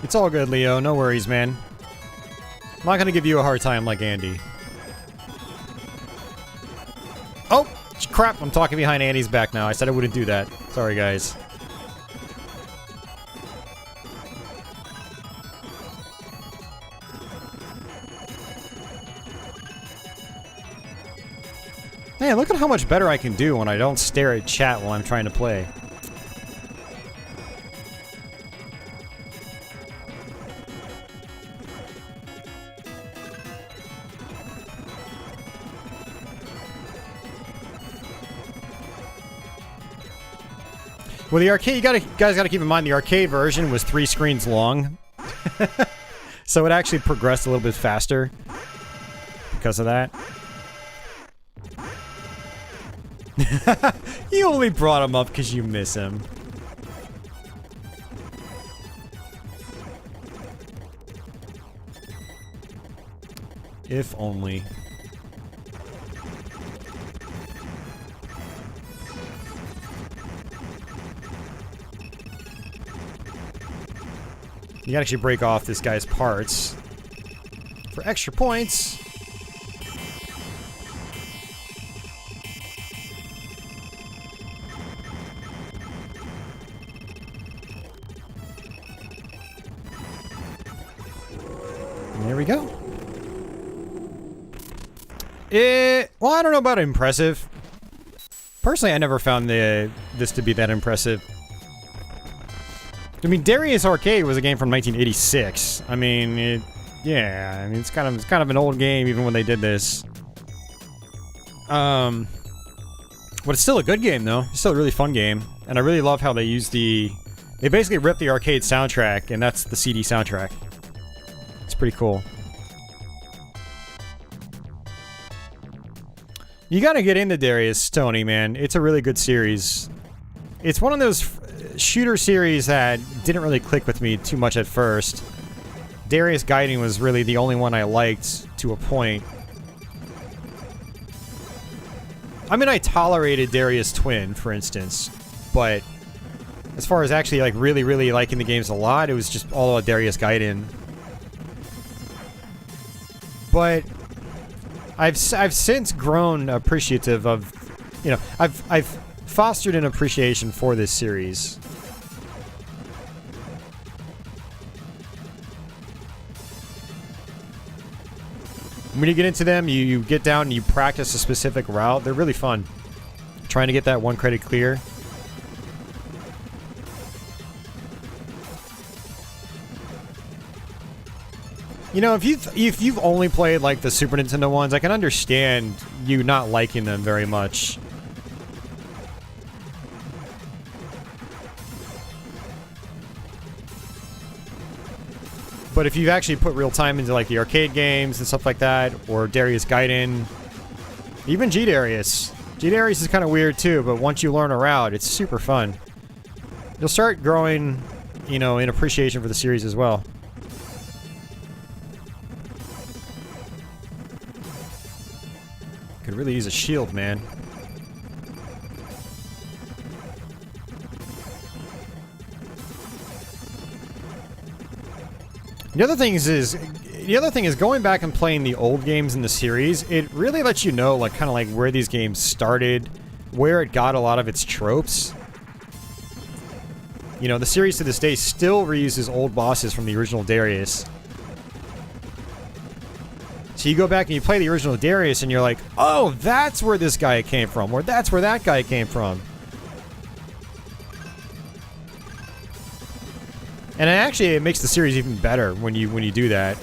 It's all good, Leo. No worries, man. I'm not gonna give you a hard time like Andy. Oh! Crap! I'm talking behind Andy's back now. I said I wouldn't do that. Sorry, guys. Man, look at how much better I can do when I don't stare at chat while I'm trying to play. Well, the arcade, you guys gotta keep in mind, the arcade version was 3 screens long. So it actually progressed a little bit faster because of that. You only brought him up because you miss him. If only. You can actually break off this guy's parts for extra points. And there we go. Well, I don't know about impressive. Personally, I never found this to be that impressive. I mean, Darius Arcade was a game from 1986. I mean, yeah, I mean, it's kind of an old game even when they did this. But it's still a good game though. It's still a really fun game, and I really love how they use they basically ripped the arcade soundtrack, and that's the CD soundtrack. It's pretty cool. You gotta get into Darius, Tony, man. It's a really good series. It's one of those shooter series that didn't really click with me too much at first. Darius Gaiden was really the only one I liked to a point. I mean, I tolerated Darius Twin, for instance, but as far as actually like really liking the games a lot, it was just all about Darius Gaiden. But I've since grown appreciative of, you know, I've fostered an appreciation for this series. When you get into them, you get down and you practice a specific route. They're really fun. Trying to get that 1 credit clear. You know, if you've only played like the Super Nintendo ones, I can understand you not liking them very much. But if you've actually put real time into like the arcade games and stuff like that, or Darius Gaiden, even G-Darius. G-Darius is kind of weird too, but once you learn a route, it's super fun. You'll start growing, you know, in appreciation for the series as well. Could really use a shield, man. The other thing is going back and playing the old games in the series, it really lets you know like kind of like where these games started, where it got a lot of its tropes. You know, the series to this day still reuses old bosses from the original Darius. So you go back and you play the original Darius and you're like, oh, that's where this guy came from, or that's where that guy came from. And actually, it makes the series even better when you do that.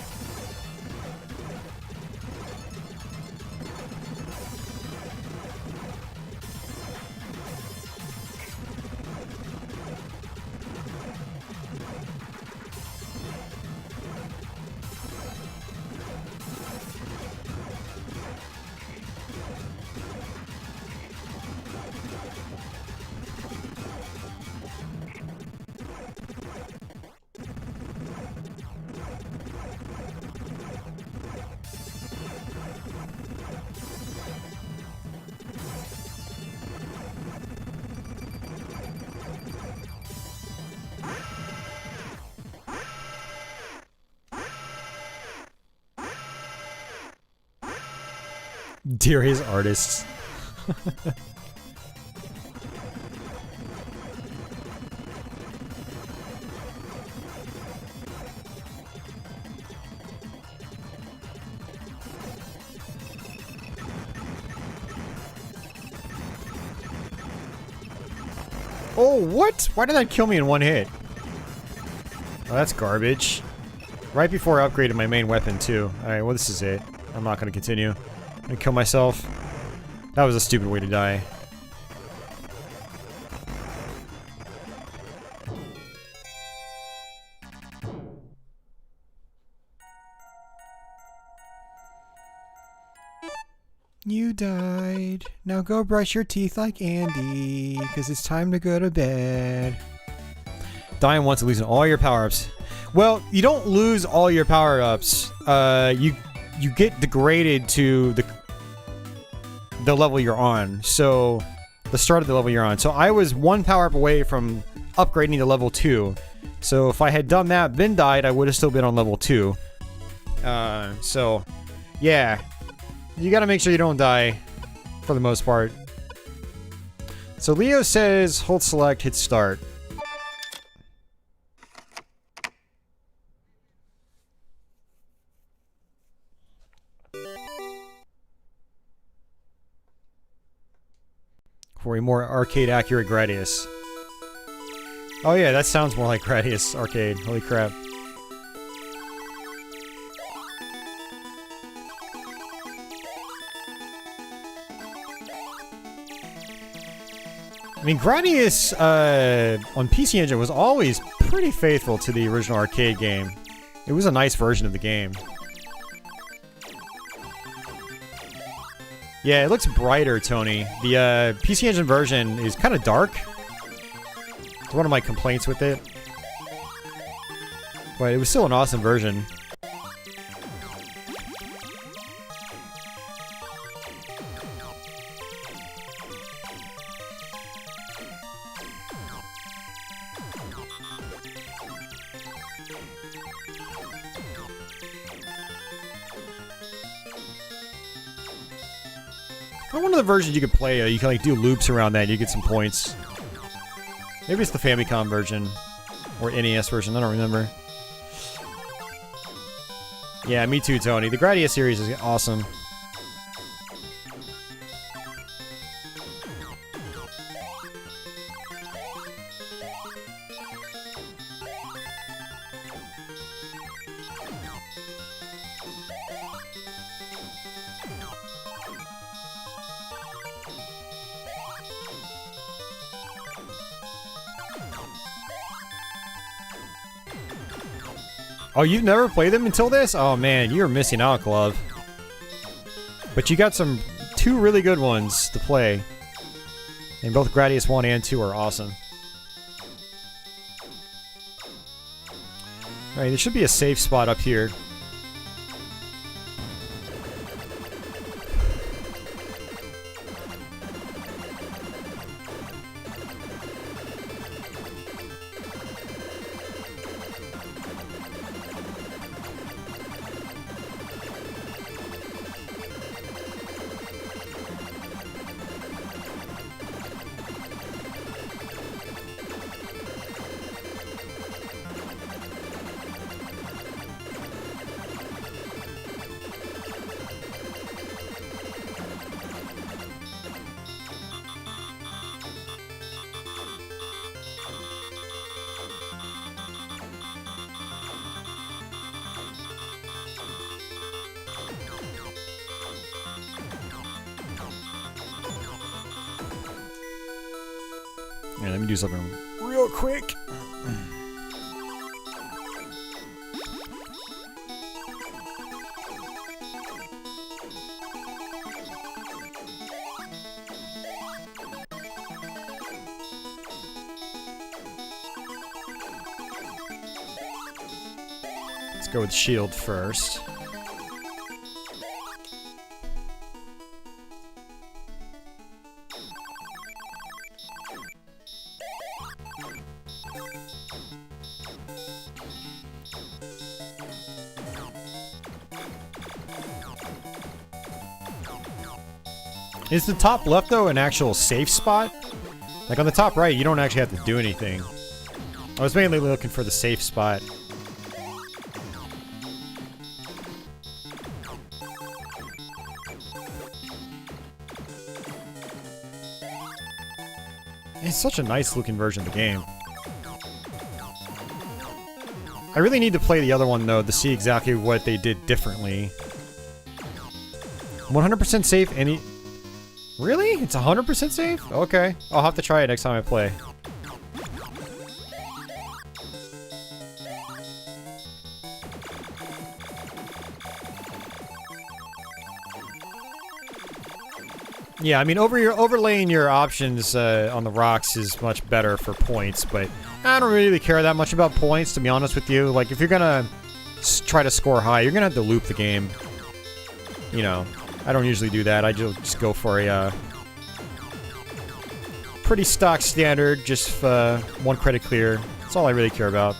Dear his artists. Oh, what? Why did that kill me in one hit? Oh, that's garbage. Right before I upgraded my main weapon, too. Alright, well, this is it. I'm not going to continue. I'm gonna kill myself. That was a stupid way to die. You died. Now go brush your teeth like Andy, because it's time to go to bed. Dying once and losing all your power-ups. Well, you don't lose all your power-ups. You get degraded to the level you're on. So, the start of the level you're on. So I was 1 power-up away from upgrading to level 2. So if I had done that, then died, I would have still been on level 2. So, yeah. You gotta make sure you don't die, for the most part. So Leo says, hold select, hit start. For a more arcade-accurate Gradius. Oh yeah, that sounds more like Gradius Arcade. Holy crap. I mean, Gradius on PC Engine was always pretty faithful to the original arcade game. It was a nice version of the game. Yeah, it looks brighter, Tony. The PC Engine version is kind of dark. It's one of my complaints with it. But it was still an awesome version. One of the versions you could play, you can like do loops around that and you get some points. Maybe it's the Famicom version. Or NES version, I don't remember. Yeah, me too, Tony. The Gradius series is awesome. Oh, you've never played them until this? Oh man, you're missing out, Glove. But you got two really good ones to play. And both Gradius 1 and 2 are awesome. Alright, there should be a safe spot up here. Yeah, let me do something real quick. Let's go with shield first. Is the top left, though, an actual safe spot? Like, on the top right, you don't actually have to do anything. I was mainly looking for the safe spot. It's such a nice-looking version of the game. I really need to play the other one, though, to see exactly what they did differently. 100% safe, any... Really? It's 100% safe? Okay. I'll have to try it next time I play. Yeah, I mean, overlaying your options on the rocks is much better for points, but I don't really care that much about points, to be honest with you. Like, if you're gonna try to score high, you're gonna have to loop the game. You know, I don't usually do that. I just go for a pretty stock standard, just 1 credit clear. That's all I really care about.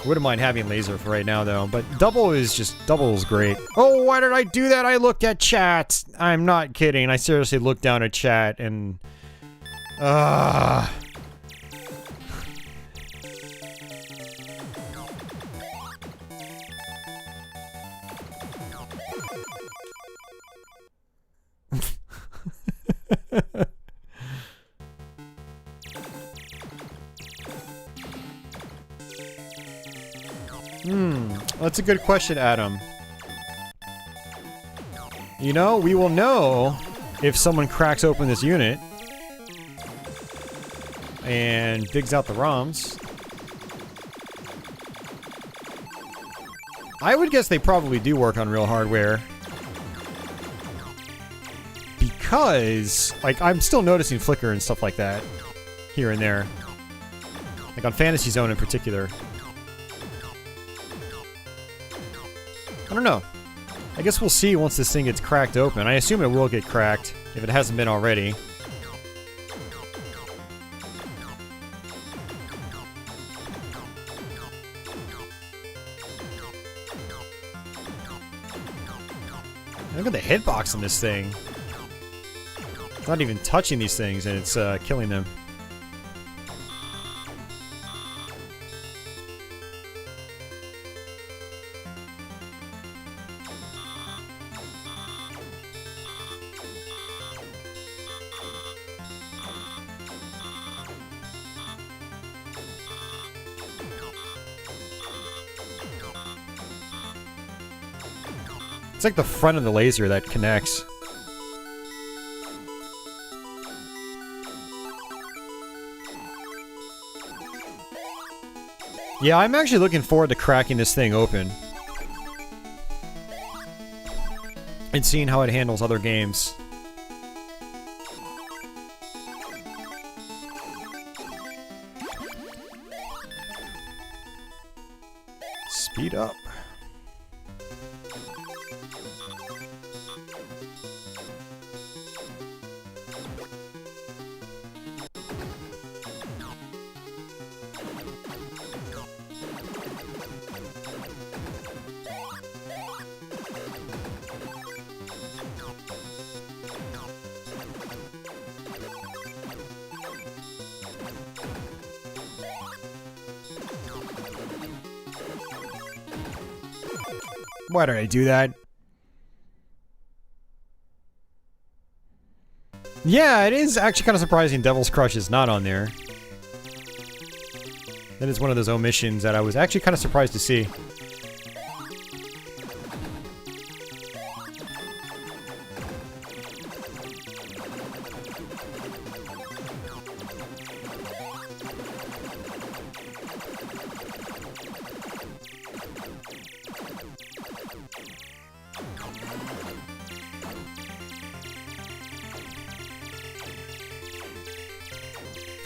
Wouldn't mind having laser for right now, though. But double is great. Oh, why did I do that? I looked at chat. I'm not kidding. I seriously looked down at chat and... That's a good question, Adam. You know, we will know if someone cracks open this unit and digs out the ROMs. I would guess they probably do work on real hardware. because, like, I'm still noticing flicker and stuff like that here and there. Like on Fantasy Zone in particular. I don't know. I guess we'll see once this thing gets cracked open. I assume it will get cracked, if it hasn't been already. Look at the hitbox on this thing. It's not even touching these things, and it's killing them. It's like the front of the laser that connects. Yeah, I'm actually looking forward to cracking this thing open. And seeing how it handles other games. Speed up. Why did I do that? Yeah, it is actually kind of surprising Devil's Crush is not on there. That is one of those omissions that I was actually kind of surprised to see.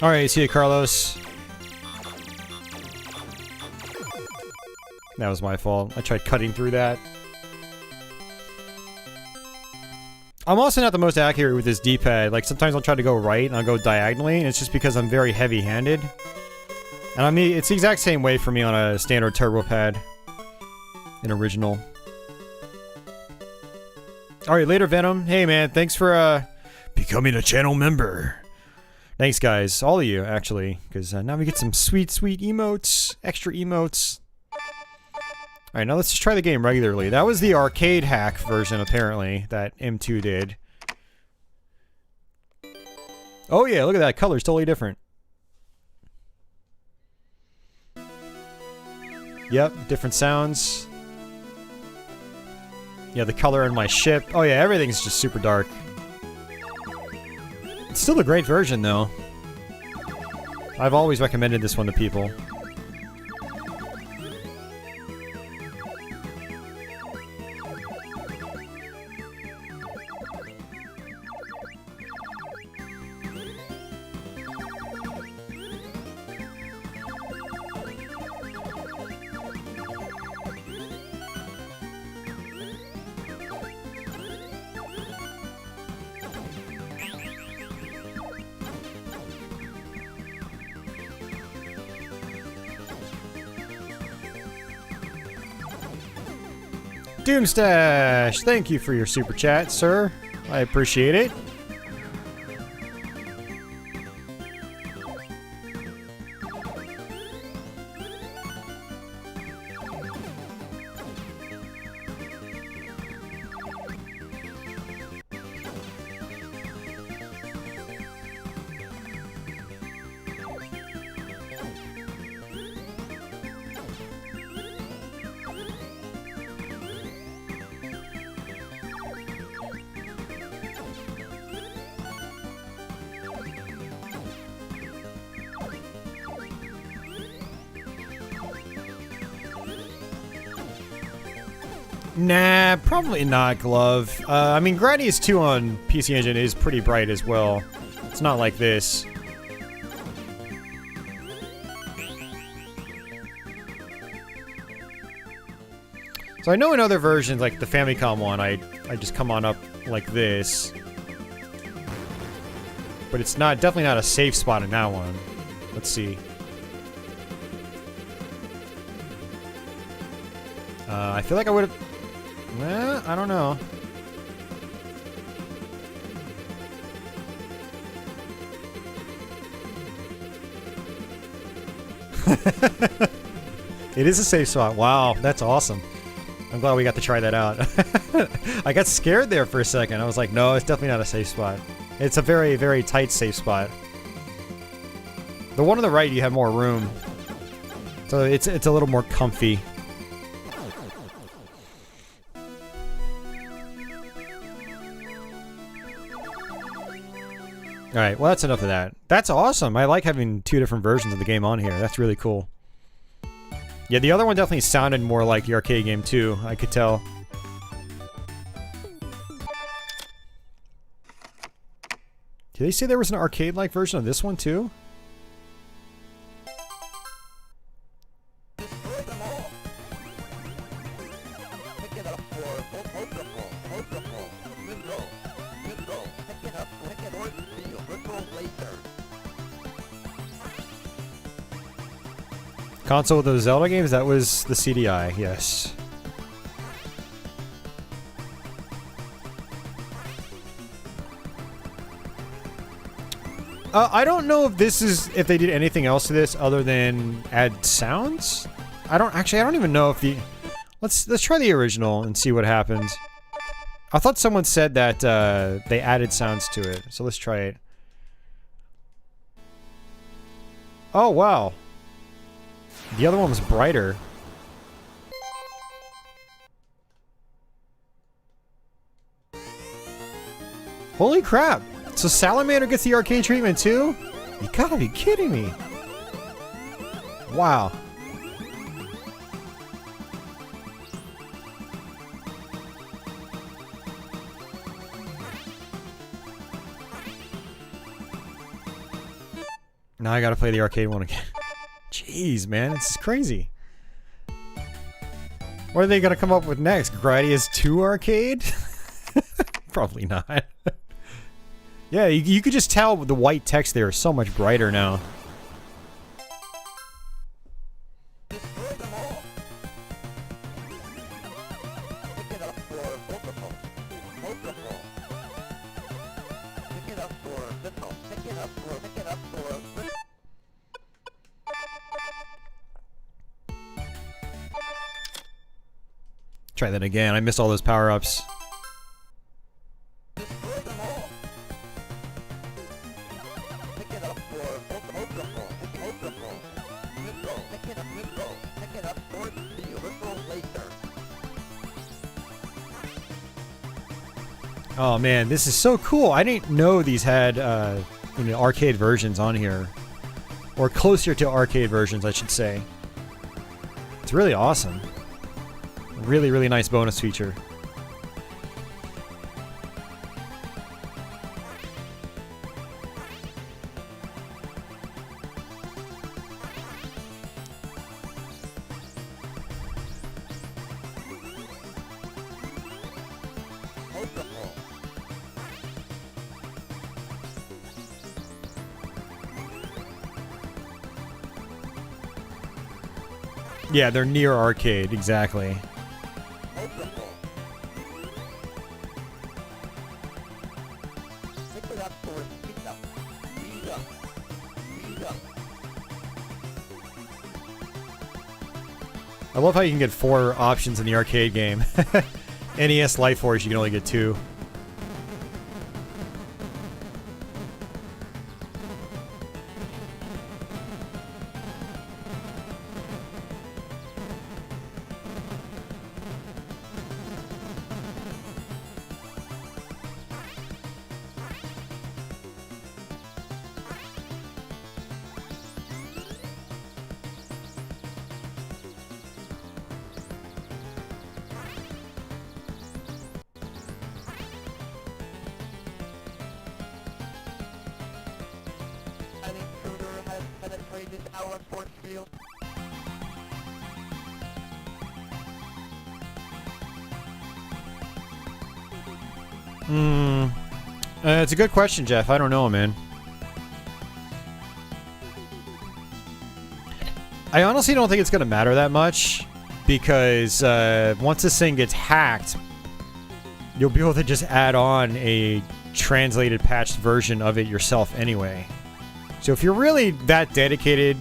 Alright, see you, Carlos. That was my fault. I tried cutting through that. I'm also not the most accurate with this D-pad. Like, sometimes I'll try to go right and I'll go diagonally, and it's just because I'm very heavy-handed. And I mean, it's the exact same way for me on a standard turbo pad. In original. Alright, later, Venom. Hey, man, thanks for, becoming a channel member. Thanks, guys. All of you, actually. Because now we get some sweet, sweet emotes. Extra emotes. Alright, now let's just try the game regularly. That was the arcade hack version, apparently, that M2 did. Oh yeah, look at that. Color's totally different. Yep, different sounds. Yeah, the color in my ship. Oh yeah, everything's just super dark. It's still a great version, though. I've always recommended this one to people. Doomstash! Thank you for your super chat, sir. I appreciate it. Nah, probably not, Glove. I mean, Gradius II on PC Engine is pretty bright as well. It's not like this. So I know in other versions, like the Famicom one, I just come on up like this. But it's not, definitely not a safe spot in that one. Let's see. I feel like I would have... I don't know. It is a safe spot. Wow, that's awesome. I'm glad we got to try that out. I got scared there for a second. I was like, no, it's definitely not a safe spot. It's a very, very tight safe spot. The one on the right, you have more room. So it's a little more comfy. Alright, well that's enough of that. That's awesome. I like having two different versions of the game on here. That's really cool. Yeah, the other one definitely sounded more like the arcade game too. I could tell. Did they say there was an arcade-like version of this one too? Console with those Zelda games? That was the CDI, yes. I don't know if this is, if they did anything else to this other than add sounds. I don't even know if the, let's try the original and see what happens. I thought someone said that they added sounds to it, so let's try it. Oh wow. The other one was brighter. Holy crap! So Salamander gets the arcade treatment too? You gotta be kidding me! Wow. Now I gotta play the arcade one again. Jeez, man, this is crazy. What are they gonna come up with next? Gradius II arcade? Probably not. Yeah, you could just tell the white text there is so much brighter now. Try that again. I missed all those power-ups. Oh man, this is so cool. I didn't know these had arcade versions on here. Or closer to arcade versions, I should say. It's really awesome. Really, really nice bonus feature. Yeah, they're near arcade, exactly. I love how you can get 4 options in the arcade game. NES Life Force, you can only get 2. It's a good question, Jeff. I don't know, man. I honestly don't think it's going to matter that much, because once this thing gets hacked, you'll be able to just add on a translated patched version of it yourself anyway. So if you're really that dedicated,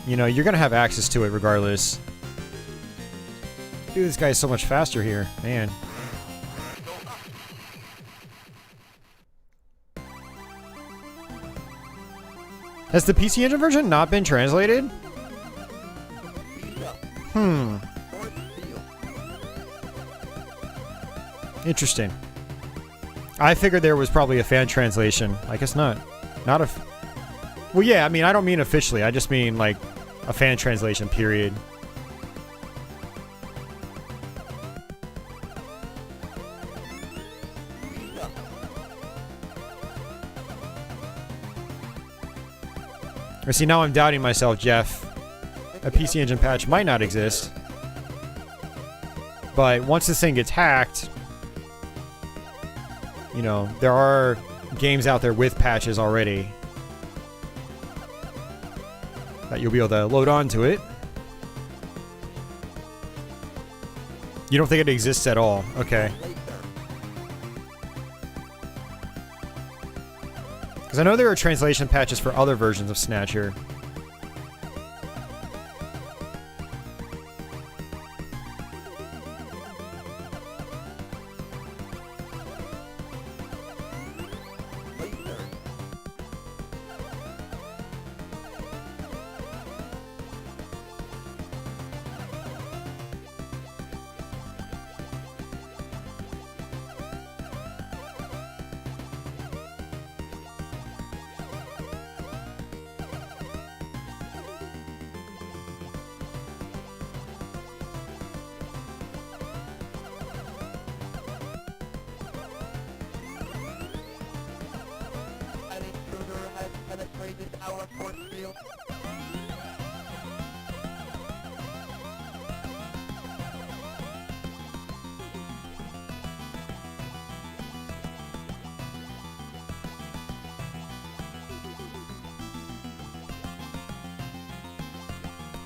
you know, you're going to have access to it regardless. Dude, this guy's so much faster here, man. Has the PC Engine version not been translated? Interesting. I figured there was probably a fan translation. I guess not. Not a... Well, yeah, I mean, I don't mean officially. I just mean, like, a fan translation, period. See, now I'm doubting myself, Jeff. A PC Engine patch might not exist. But once this thing gets hacked, you know, there are games out there with patches already that you'll be able to load onto it. You don't think it exists at all? Okay. Because I know there are translation patches for other versions of Snatcher.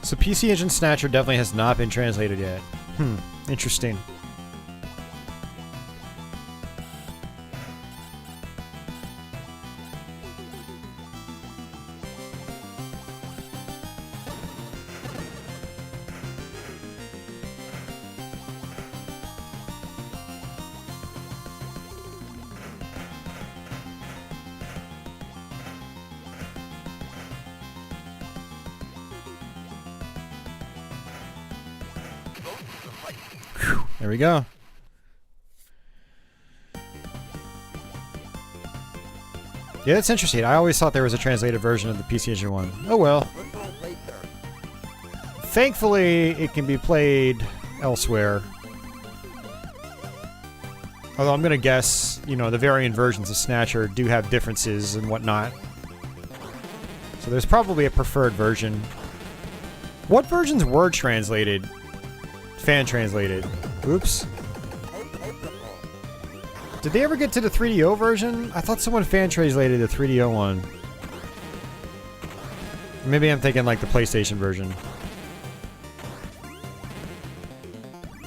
So PC Engine Snatcher definitely has not been translated yet. Interesting. There we go. Yeah, that's interesting. I always thought there was a translated version of the PC Engine one. Oh well. Thankfully, it can be played elsewhere. Although I'm gonna guess, you know, the variant versions of Snatcher do have differences and whatnot. So there's probably a preferred version. What versions were translated? Fan translated. Oops. Did they ever get to the 3DO version? I thought someone fan translated the 3DO one. Maybe I'm thinking like the PlayStation version.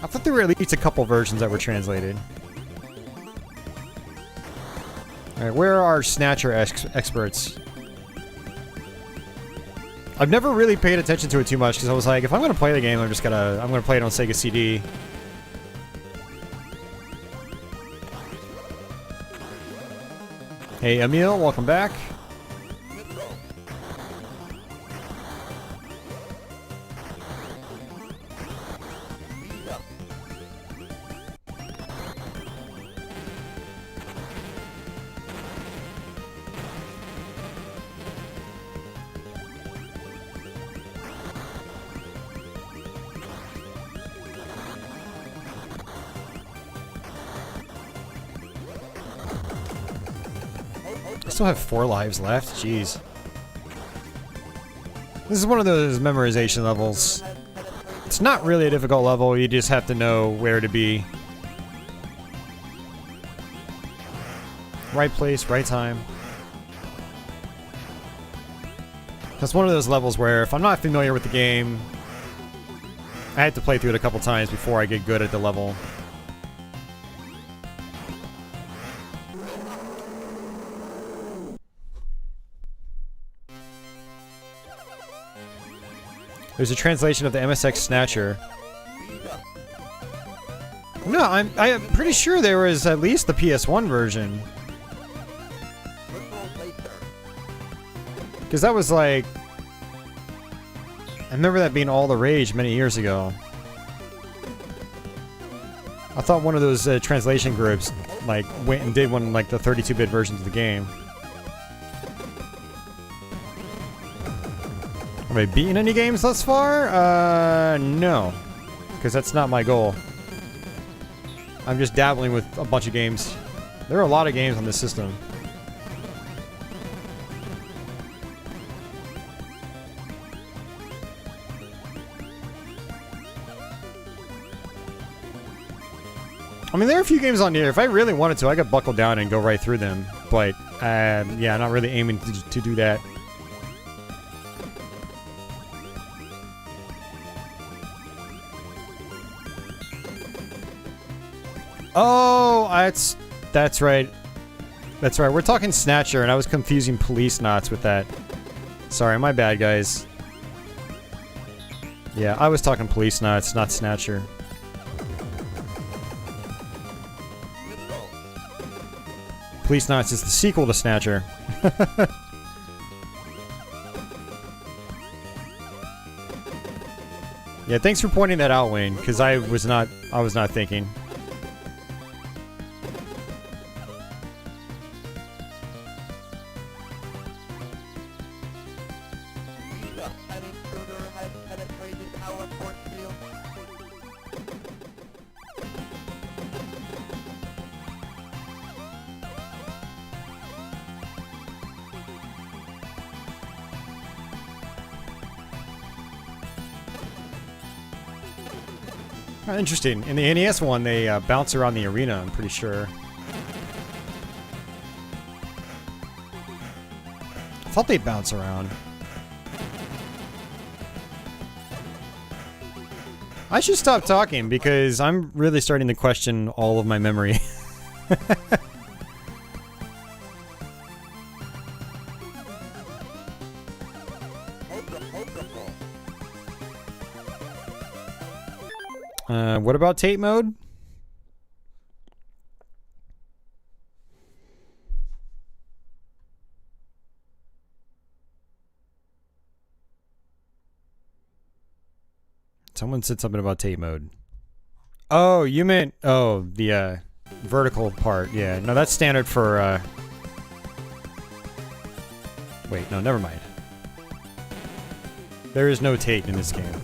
I thought there were at least a couple versions that were translated. Alright, where are our Snatcher experts? I've never really paid attention to it too much because I was like, if I'm gonna play the game, I'm gonna play it on Sega CD. Hey Emil, welcome back. I still have 4 lives left. Jeez. This is one of those memorization levels. It's not really a difficult level, you just have to know where to be. Right place, right time. It's one of those levels where if I'm not familiar with the game, I have to play through it a couple times before I get good at the level. There's a translation of the MSX Snatcher. No, I'm pretty sure there was at least the PS1 version. Because that was like... I remember that being all the rage many years ago. I thought one of those translation groups like went and did one like the 32-bit versions of the game. Have I beaten any games thus far? No. Because that's not my goal. I'm just dabbling with a bunch of games. There are a lot of games on this system. I mean, there are a few games on here. If I really wanted to, I could buckle down and go right through them. But, yeah, not really aiming to do that. Oh, that's right. That's right. We're talking Snatcher, and I was confusing Police Knots with that. Sorry, my bad, guys. Yeah, I was talking Police Knots, not Snatcher. Police Knots is the sequel to Snatcher. Yeah, thanks for pointing that out, Wayne, because I was not thinking. Interesting. In the NES one, they bounce around the arena, I'm pretty sure. I thought they'd bounce around. I should stop talking because I'm really starting to question all of my memory. What about tape mode? Someone said something about tape mode. Oh, you meant... Oh, the vertical part. Yeah, no, that's standard for... Wait, no, never mind. There is no tape in this game.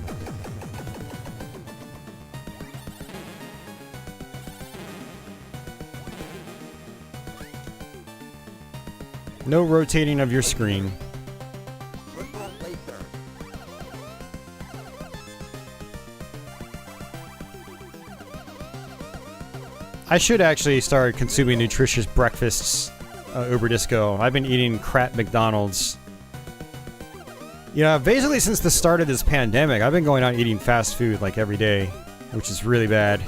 No rotating of your screen. I should actually start consuming nutritious breakfasts, Uber Disco. I've been eating crap McDonald's. You know, basically since the start of this pandemic, I've been going out eating fast food like every day, which is really bad.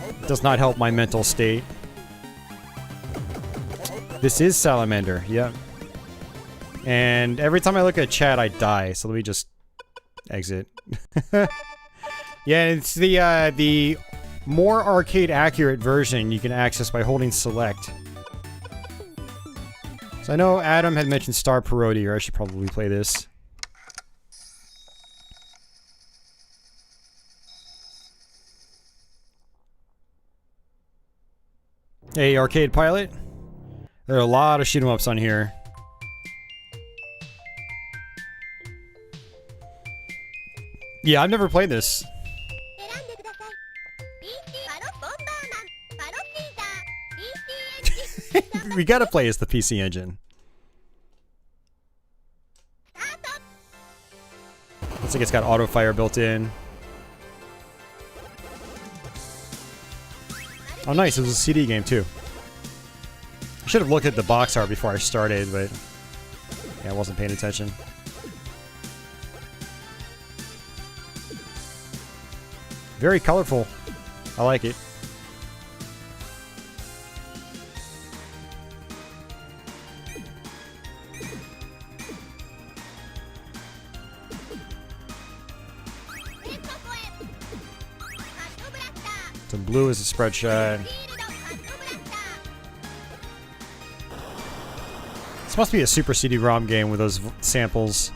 It does not help my mental state. This is Salamander, yep. And every time I look at chat, I die, so let me just exit. Yeah, it's the more arcade accurate version you can access by holding select. So I know Adam had mentioned Star Parodier, I should probably play this. Hey, Arcade Pilot. There are a lot of shoot-'em-ups on here. Yeah, I've never played this. We gotta play as the PC Engine. Looks like it's got auto fire built in. Oh nice, it was a CD game too. I should have looked at the box art before I started, but yeah, I wasn't paying attention. Very colorful. I like it. The blue is a spread shot. This must be a Super CD-ROM game with those samples.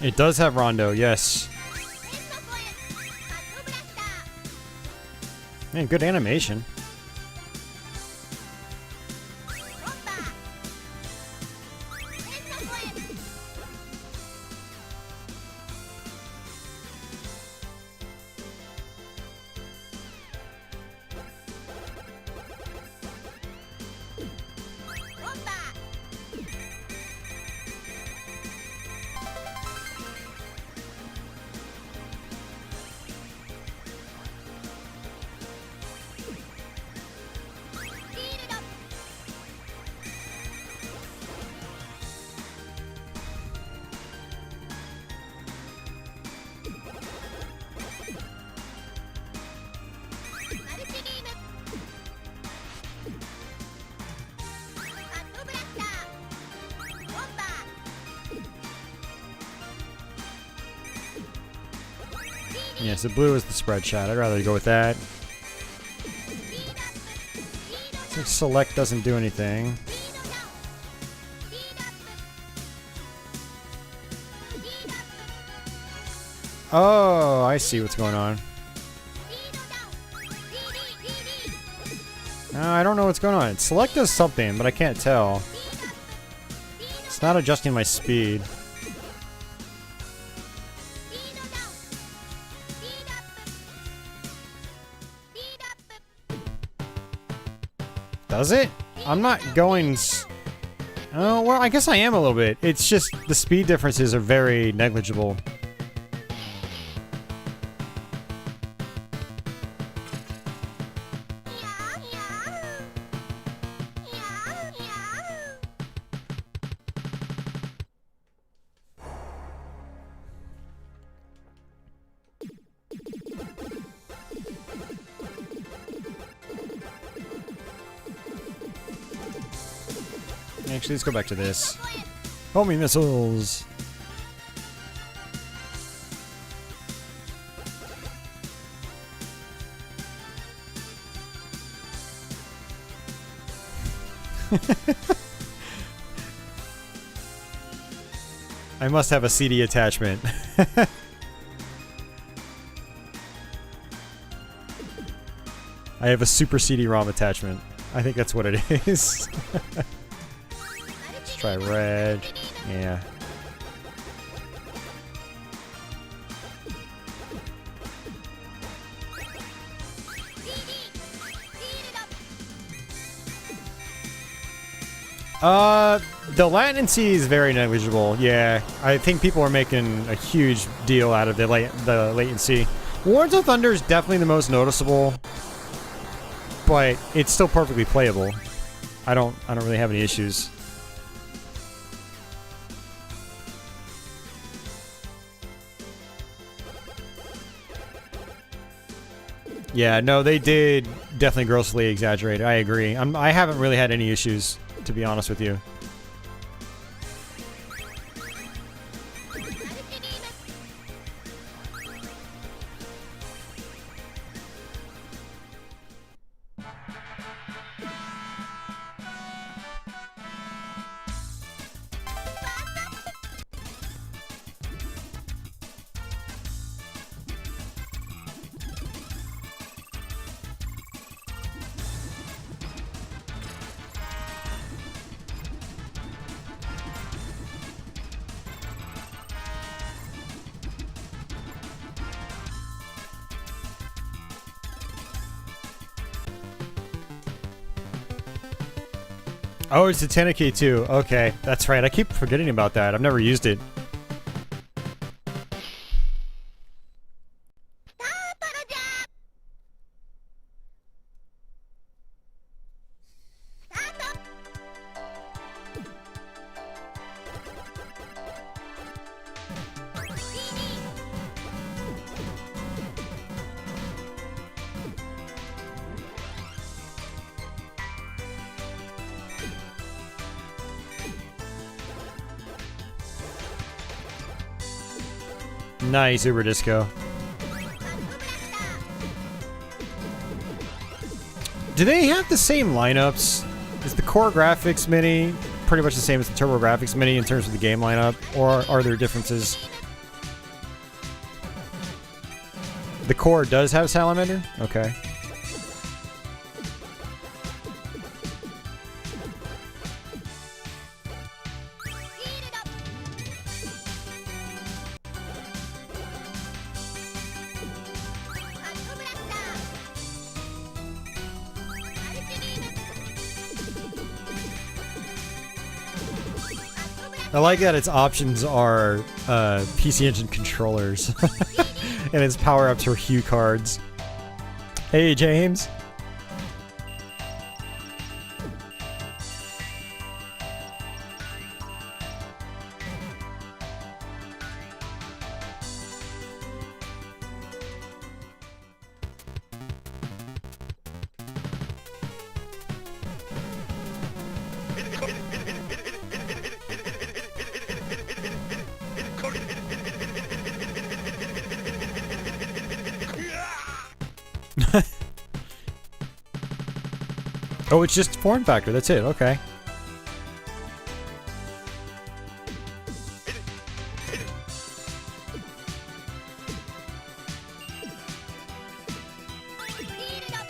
It does have Rondo, yes. Man, good animation. Yes, the blue is the spread shot. I'd rather go with that. Looks like select doesn't do anything. Oh, I see what's going on. I don't know what's going on. Select does something, but I can't tell. It's not adjusting my speed. Does it? I'm not going... Oh, well, I guess I am a little bit. It's just the speed differences are very negligible. Actually, let's go back to this. Homing missiles! I must have a CD attachment. I have a Super CD-ROM attachment. I think that's what it is. Try red. Yeah. The latency is very negligible. Yeah, I think people are making a huge deal out of the latency. Wards of Thunder is definitely the most noticeable, but it's still perfectly playable. I don't really have any issues. Yeah, no, they did definitely grossly exaggerate. I agree. I haven't really had any issues, to be honest with you. Oh, it's the Teneki too. Okay, that's right. I keep forgetting about that. I've never used it. Nice, Uber Disco. Do they have the same lineups? Is the core graphics mini pretty much the same as the Turbo Graphics mini in terms of the game lineup? Or are there differences? The core does have Salamander? Okay. I like that its options are PC Engine controllers, and its power-ups are hue cards. Hey, James. Oh, it's just form factor, that's it, okay.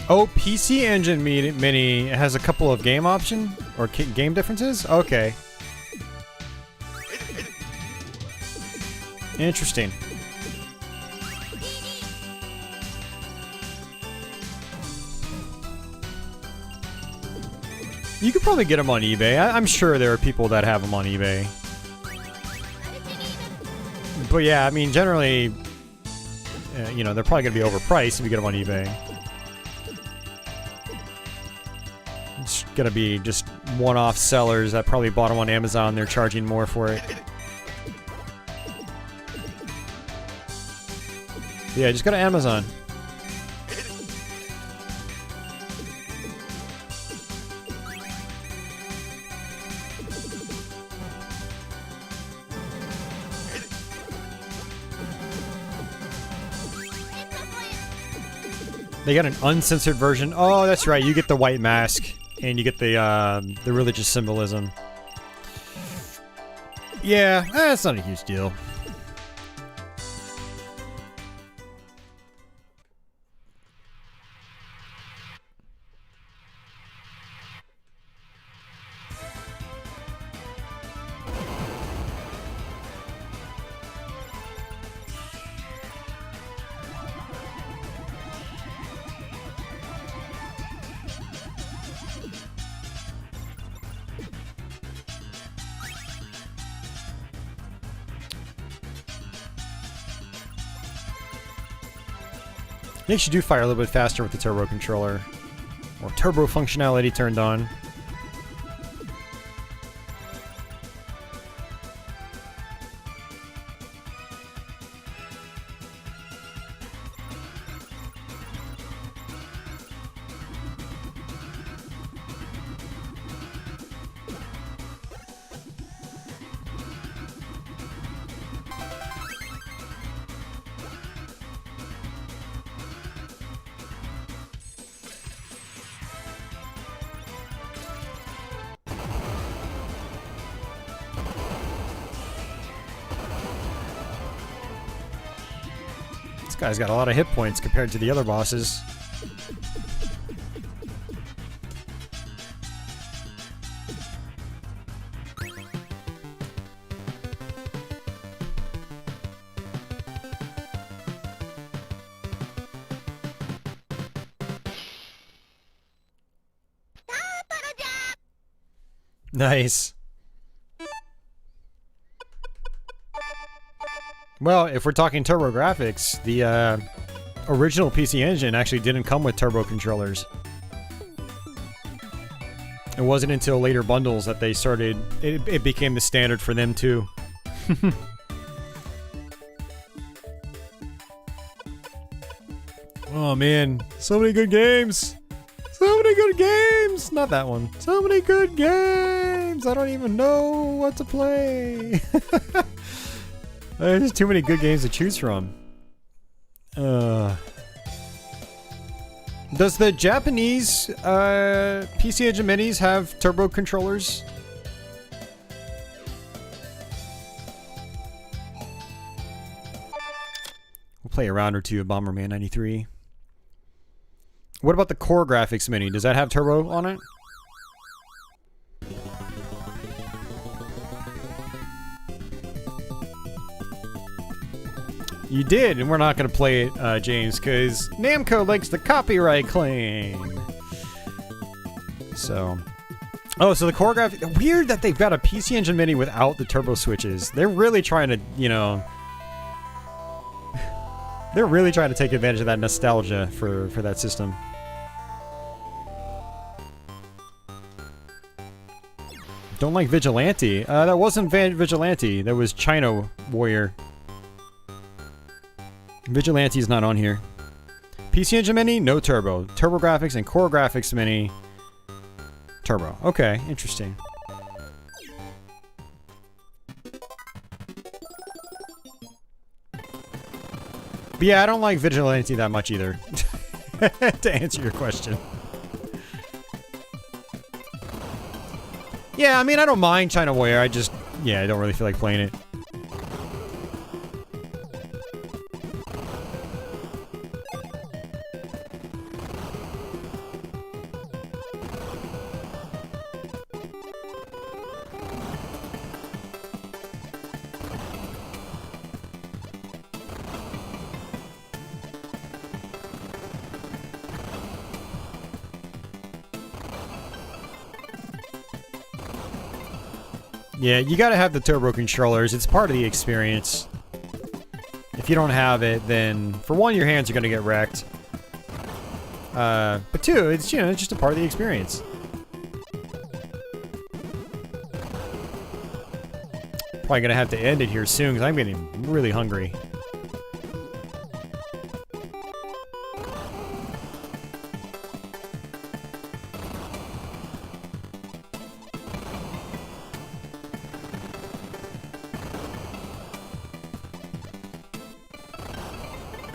Oh, PC Engine Mini has a couple of game option or game differences? Okay. Interesting. You could probably get them on eBay. I'm sure there are people that have them on eBay. But yeah, I mean, generally, you know, they're probably going to be overpriced if you get them on eBay. It's going to be just one-off sellers that probably bought them on Amazon. They're charging more for it. Yeah, just go to Amazon. They got an uncensored version. Oh, that's right. You get the white mask, and you get the religious symbolism. Yeah, that's not a huge deal. I think you do fire a little bit faster with the turbo controller. Or turbo functionality turned on. This guy's got a lot of hit points compared to the other bosses. Nice. Well, if we're talking turbo graphics, the original PC Engine actually didn't come with turbo controllers. It wasn't until later bundles that they started, it became the standard for them too. Oh man, so many good games! So many good games! Not that one. So many good games! I don't even know what to play! There's too many good games to choose from. Does the Japanese PC Engine Minis have turbo controllers? We'll play a round or two of Bomberman 93. What about the Core Graphics Mini? Does that have turbo on it? You did, and we're not going to play it, James, because Namco likes the copyright claim. So... Oh, so the Core Graphics... Weird that they've got a PC Engine Mini without the turbo switches. They're really trying to, you know... They're really trying to take advantage of that nostalgia for that system. Don't like Vigilante. That wasn't Vigilante. That was China Warrior. Vigilante's not on here. PC Engine Mini, no turbo. Turbo Graphics and Core Graphics Mini, turbo. Okay, interesting. But yeah, I don't like Vigilante that much either. To answer your question. Yeah, I mean, I don't mind China Warrior. I just, yeah, I don't really feel like playing it. Yeah, you gotta have the turbo controllers. It's part of the experience. If you don't have it, then for one, your hands are gonna get wrecked. But two, it's, you know, it's just a part of the experience. Probably gonna have to end it here soon because I'm getting really hungry.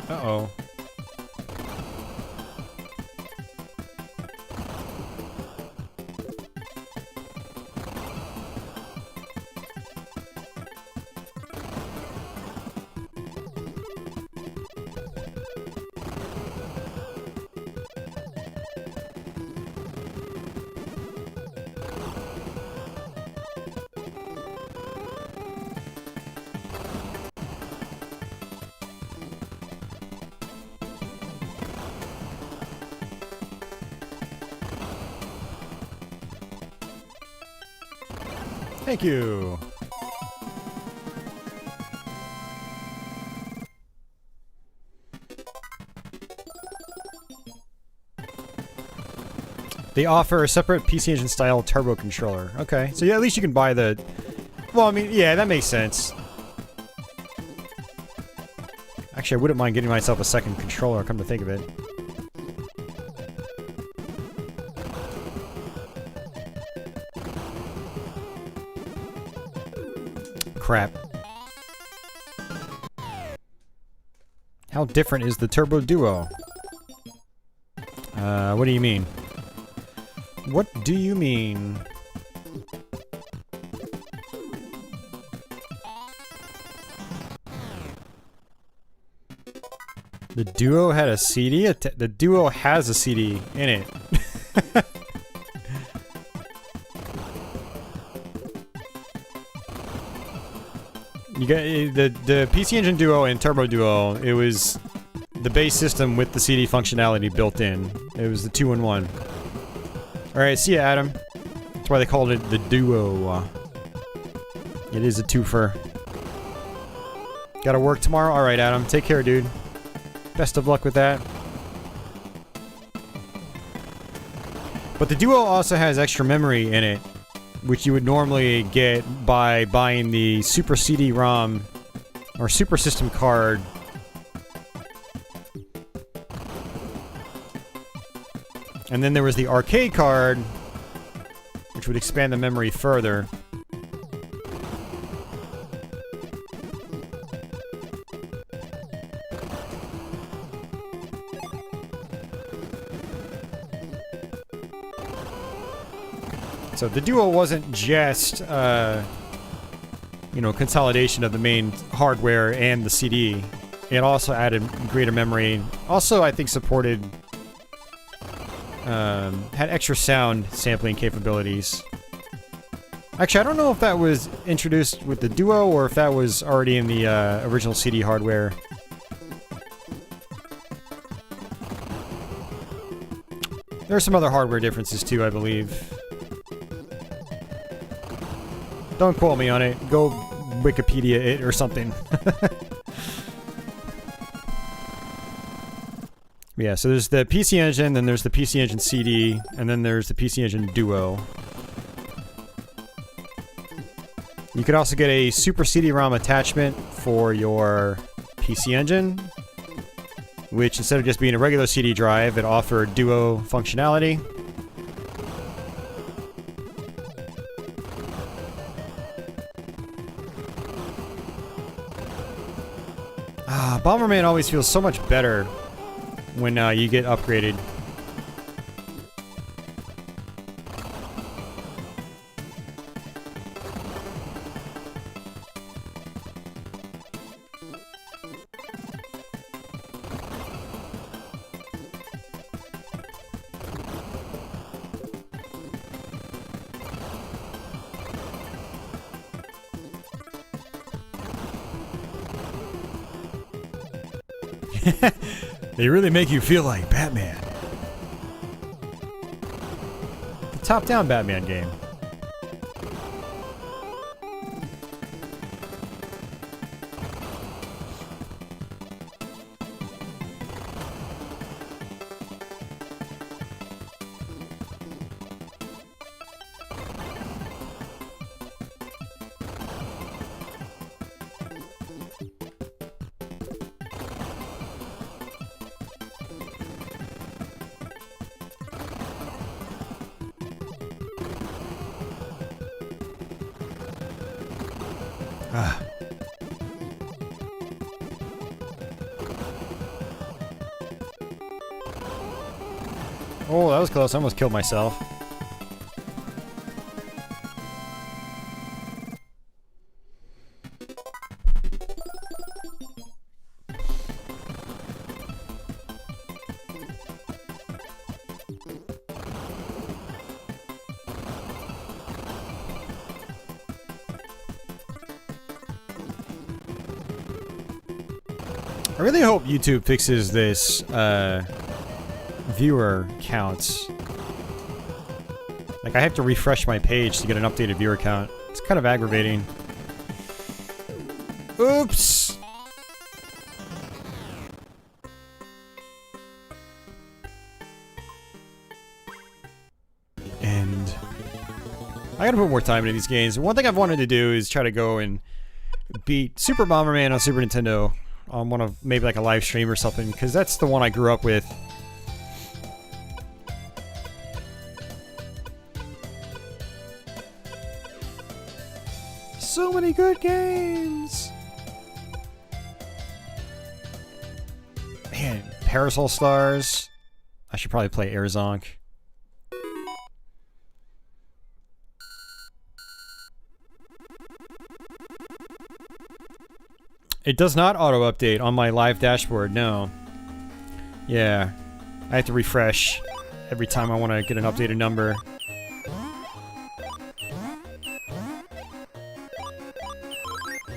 Uh-oh. Thank you. They offer a separate PC Engine style turbo controller. Okay, so yeah, at least you can buy the... Well, I mean, yeah, that makes sense. Actually, I wouldn't mind getting myself a second controller, come to think of it. Crap. How different is the Turbo Duo? What do you mean? What do you mean? The Duo had a CD? The Duo has a CD in it. You got the PC Engine Duo and Turbo Duo. It was the base system with the CD functionality built in. It was the 2-in-1. All right, see ya, Adam. That's why they called it the Duo. It is a twofer. Gotta work tomorrow? Alright, Adam. Take care, dude. Best of luck with that. But the Duo also has extra memory in it, which you would normally get by buying the Super CD-ROM or Super System card. And then there was the arcade card, which would expand the memory further. So the Duo wasn't just, you know, consolidation of the main hardware and the CD. It also added greater memory. Also, I think supported, had extra sound sampling capabilities. Actually, I don't know if that was introduced with the Duo or if that was already in the original CD hardware. There are some other hardware differences too, I believe. Don't quote me on it. Go Wikipedia it or something. Yeah, so there's the PC Engine, then there's the PC Engine CD, and then there's the PC Engine Duo. You could also get a Super CD-ROM attachment for your PC Engine, which instead of just being a regular CD drive, it offered Duo functionality. Bomberman always feels so much better when you get upgraded. They really make you feel like Batman. The top-down Batman game. Oh, that was close. I almost killed myself. I really hope YouTube fixes this, viewer counts. Like, I have to refresh my page to get an updated viewer count. It's kind of aggravating. Oops! And I gotta put more time into these games. One thing I've wanted to do is try to go and beat Super Bomberman on Super Nintendo on one of, maybe like a live stream or something, because that's the one I grew up with. So many good games! Man, Parasol Stars. I should probably play Zonk. It does not auto-update on my live dashboard, no. Yeah. I have to refresh every time I want to get an updated number.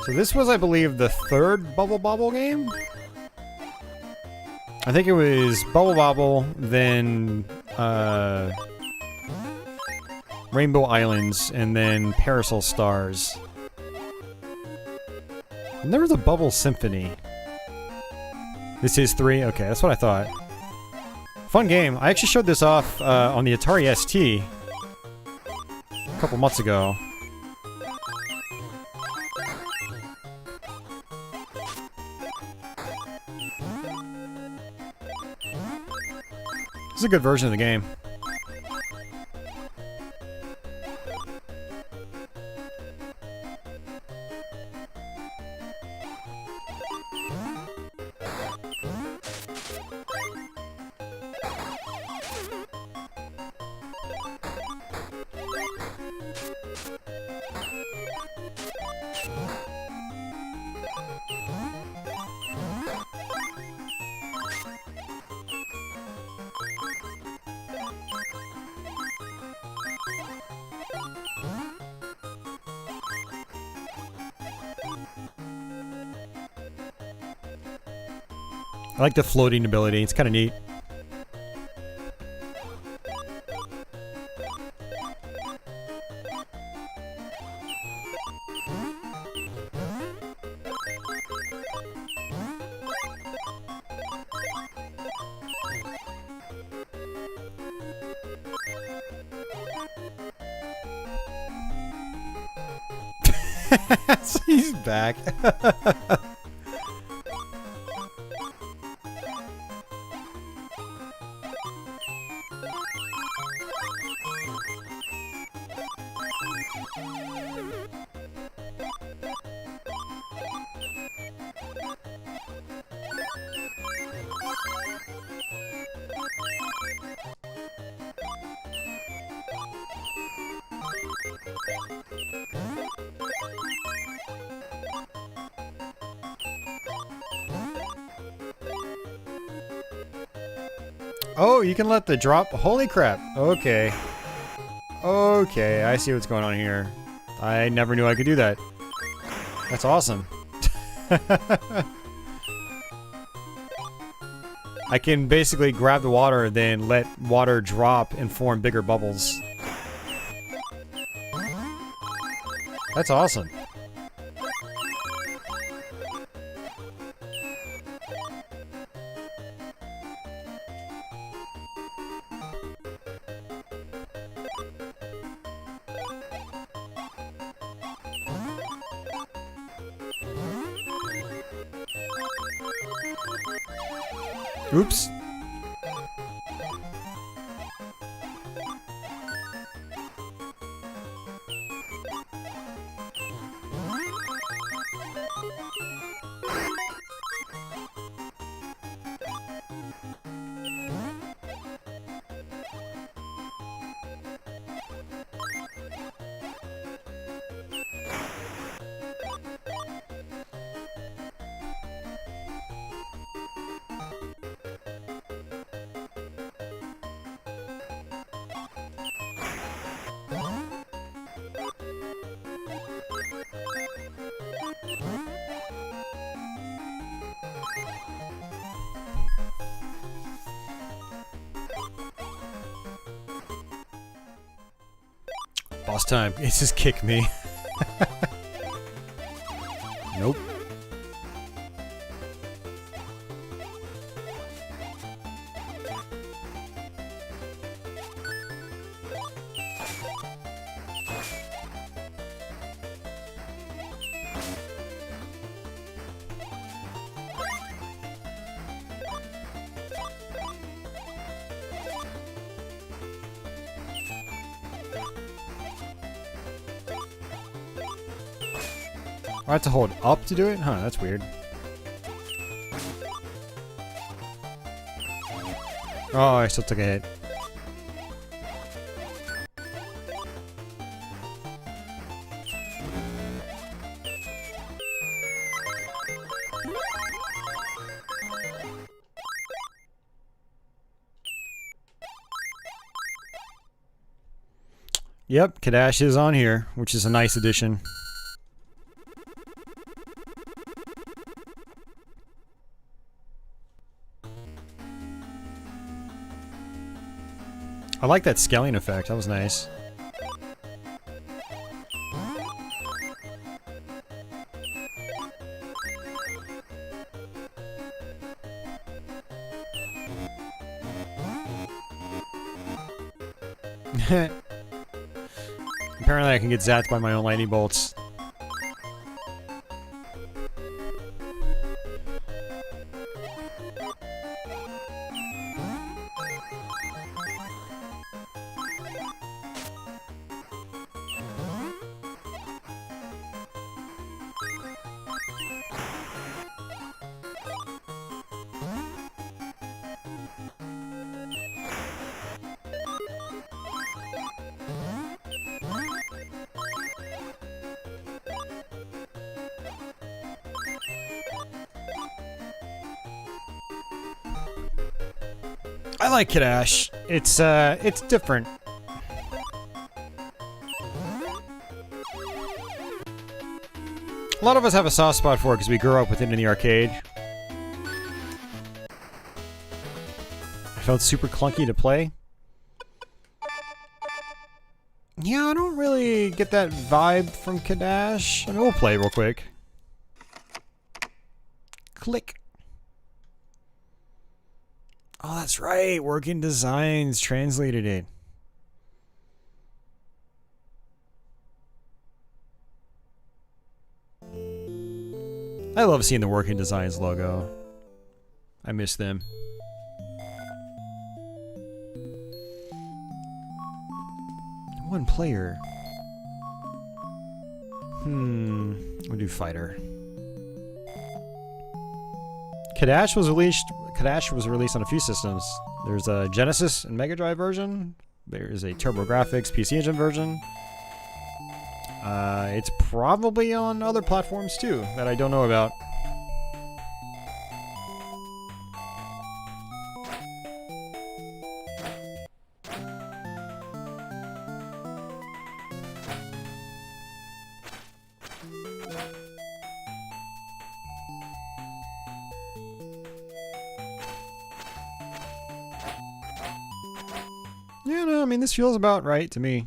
So this was, I believe, the third Bubble Bobble game? I think it was Bubble Bobble, then, Rainbow Islands, and then Parasol Stars. And there was a Bubble Symphony. This is 3? Okay, that's what I thought. Fun game. I actually showed this off on the Atari ST a couple months ago. This is a good version of the game. I like the floating ability, it's kind of neat. He's back. Oh, you can let the drop. Holy crap. Okay. Okay, I see what's going on here. I never knew I could do that. That's awesome. I can basically grab the water, then let water drop and form bigger bubbles. That's awesome. Oops. Boss time. It's just kick me. Nope. I have to hold up to do it? Huh, that's weird. Oh, I still took a hit. Yep, Cadash is on here, which is a nice addition. I like that scaling effect, that was nice. Apparently I can get zapped by my own lightning bolts. I like Cadash. It's different. A lot of us have a soft spot for it because we grew up with it in the arcade. It felt super clunky to play. Yeah, I don't really get that vibe from Cadash. I mean, we'll play real quick. Click. Oh, that's right. Working Designs translated it. I love seeing the Working Designs logo. I miss them. One player. We'll do fighter. Cadash was released on a few systems. There's a Genesis and Mega Drive version. There's a TurboGrafx PC Engine version. It's probably on other platforms too that I don't know about. Yeah, no, I mean, this feels about right to me.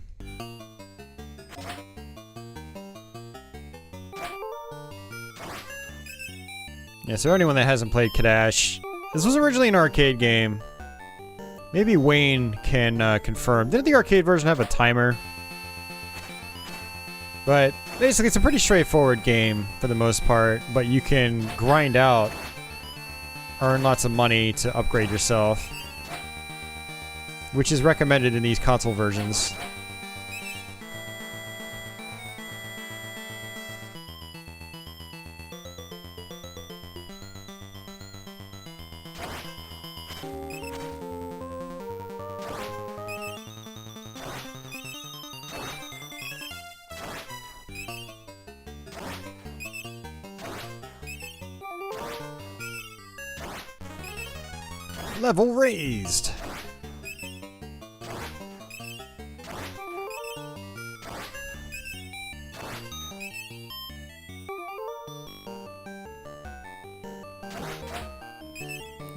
Yeah, so anyone that hasn't played Cadash, this was originally an arcade game. Maybe Wayne can confirm. Didn't the arcade version have a timer? But basically, it's a pretty straightforward game for the most part, but you can grind out, earn lots of money to upgrade yourself, which is recommended in these console versions. Level raised.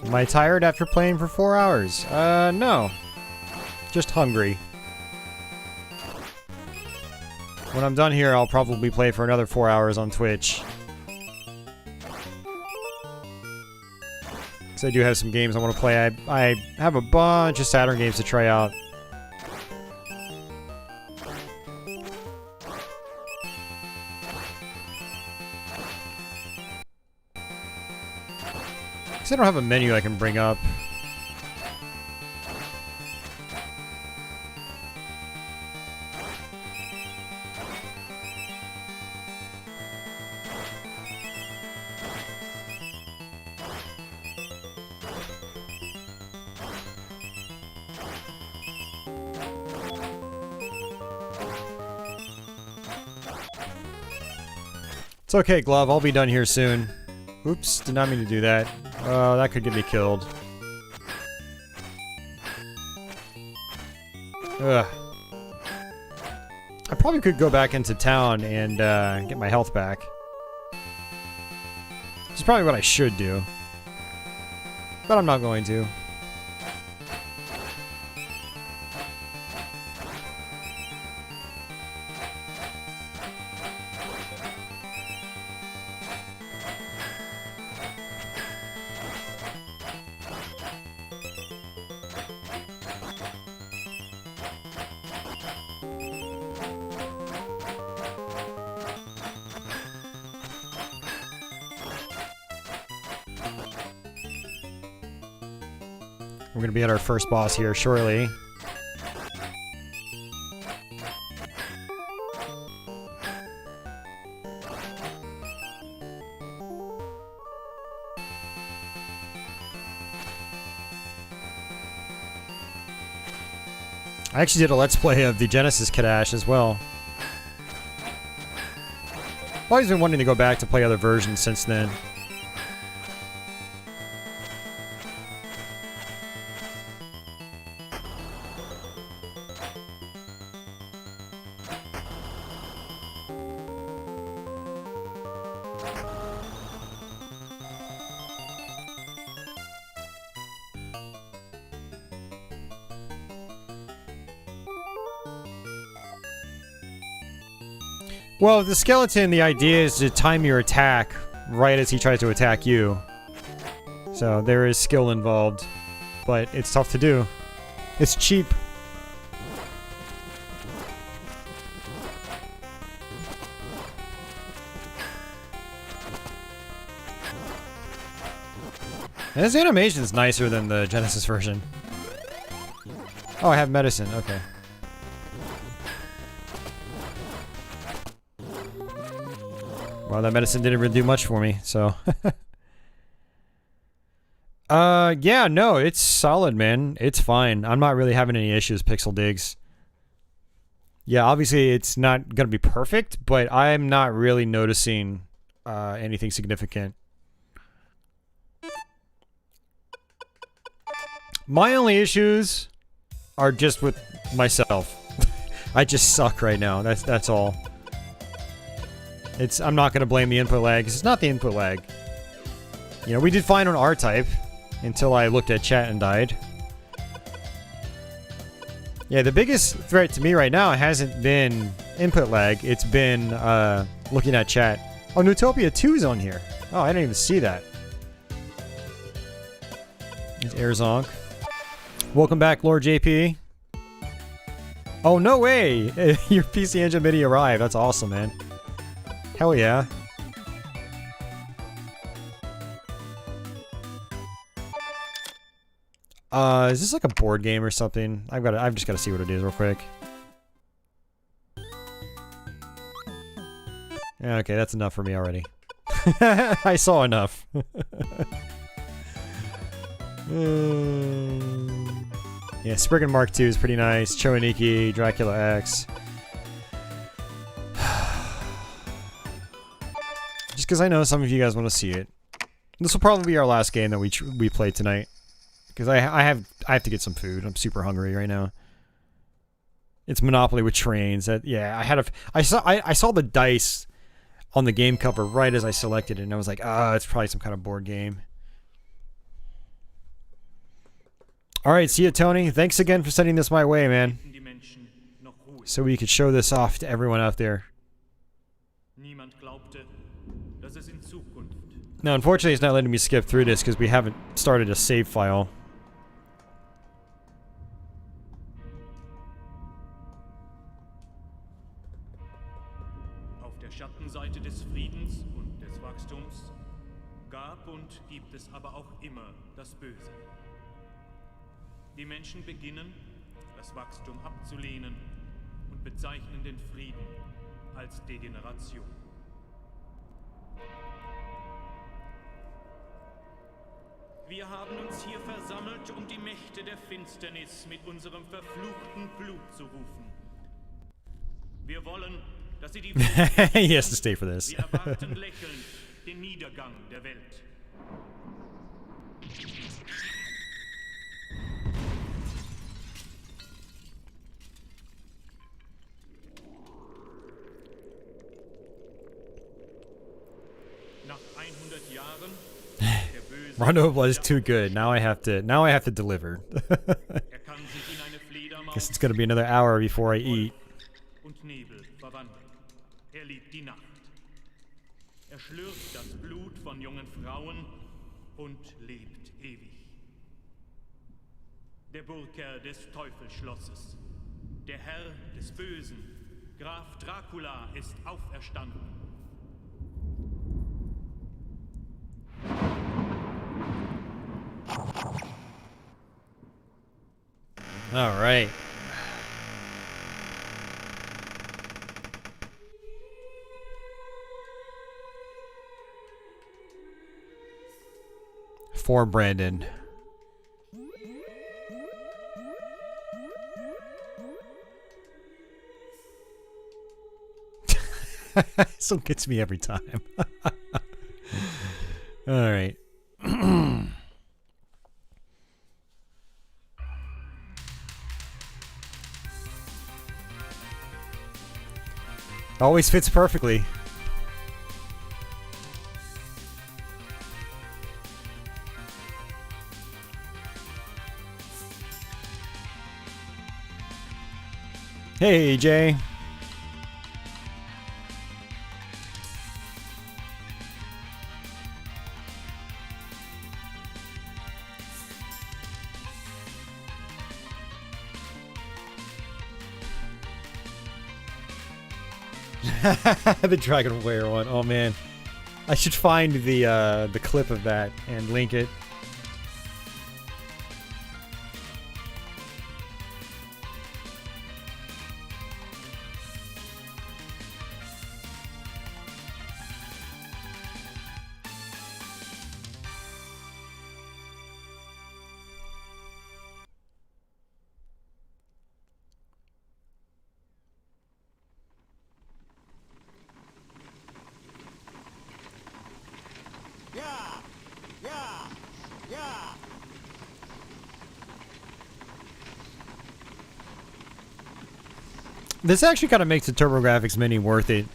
Am I tired after playing for 4 hours? No. Just hungry. When I'm done here, I'll probably play for another 4 hours on Twitch. Because I do have some games I want to play. I have a bunch of Saturn games to try out. I don't have a menu I can bring up. It's okay, Glove. I'll be done here soon. Oops, did not mean to do that. Oh, that could get me killed. Ugh. I probably could go back into town and get my health back. Which is probably what I should do. But I'm not going to. We're gonna be at our first boss here shortly. I actually did a Let's Play of the Genesis Cadash as well. I've always been wanting to go back to play other versions since then. Well, the skeleton, the idea is to time your attack right as he tries to attack you. So there is skill involved, but it's tough to do. It's cheap. And his animation's nicer than the Genesis version. Oh, I have medicine. Okay. Well, that medicine didn't really do much for me, so. Yeah, no, it's solid, man. It's fine. I'm not really having any issues, Pixel Digs. Yeah, obviously it's not gonna be perfect, but I'm not really noticing anything significant. My only issues are just with myself. I just suck right now. That's all. I'm not gonna blame the input lag, 'cause it's not the input lag. You know, we did fine on R-Type until I looked at chat and died. Yeah, the biggest threat to me right now hasn't been input lag, it's been looking at chat. Oh, Neutopia 2's on here. Oh, I didn't even see that. It's Air Zonk. Welcome back, Lord JP. Oh, no way! Your PC Engine Mini arrived. That's awesome, man. Hell yeah. Is this like a board game or something? I've just gotta see what it is real quick. Yeah, okay, that's enough for me already. I saw enough. Yeah, Spriggan Mark II is pretty nice. Cho Aniki, Dracula X. Just because I know some of you guys want to see it. This will probably be our last game that we play tonight. Because I have to get some food. I'm super hungry right now. It's Monopoly with trains. Yeah, I saw the dice on the game cover right as I selected it, and I was like, it's probably some kind of board game. All right, see you, Tony. Thanks again for sending this my way, man. So we could show this off to everyone out there. Now, unfortunately, it's not letting me skip through this because we haven't started a save file. Auf der Schattenseite des Friedens und des Wachstums gab und gibt es aber auch immer das Böse. Die Menschen beginnen, das Wachstum abzulehnen und bezeichnen den Frieden als Degeneration. Wir haben uns hier versammelt, um die Mächte der Finsternis mit unserem verfluchten Blut zu rufen. Wir wollen, dass sie die He has to stay for this. Wir erwarten lächelnd den Niedergang der Welt. Nach 100 Jahren Rondo was too good. Now I have to deliver. Guess it's gonna be another hour before I eat. Und Nebel verwandeln. Liebt die Nacht. Schlürft das Blut von jungen Frauen und lebt ewig. Der Burgherr des Teufelsschlosses, der Herr des Bösen, Graf Dracula ist auferstanden. All right. For Brandon. So gets me every time. All right. Always fits perfectly. Hey, Jay. The Dragon Warrior one. Oh man, I should find the clip of that and link it. This actually kind of makes the TurboGrafx Mini worth it.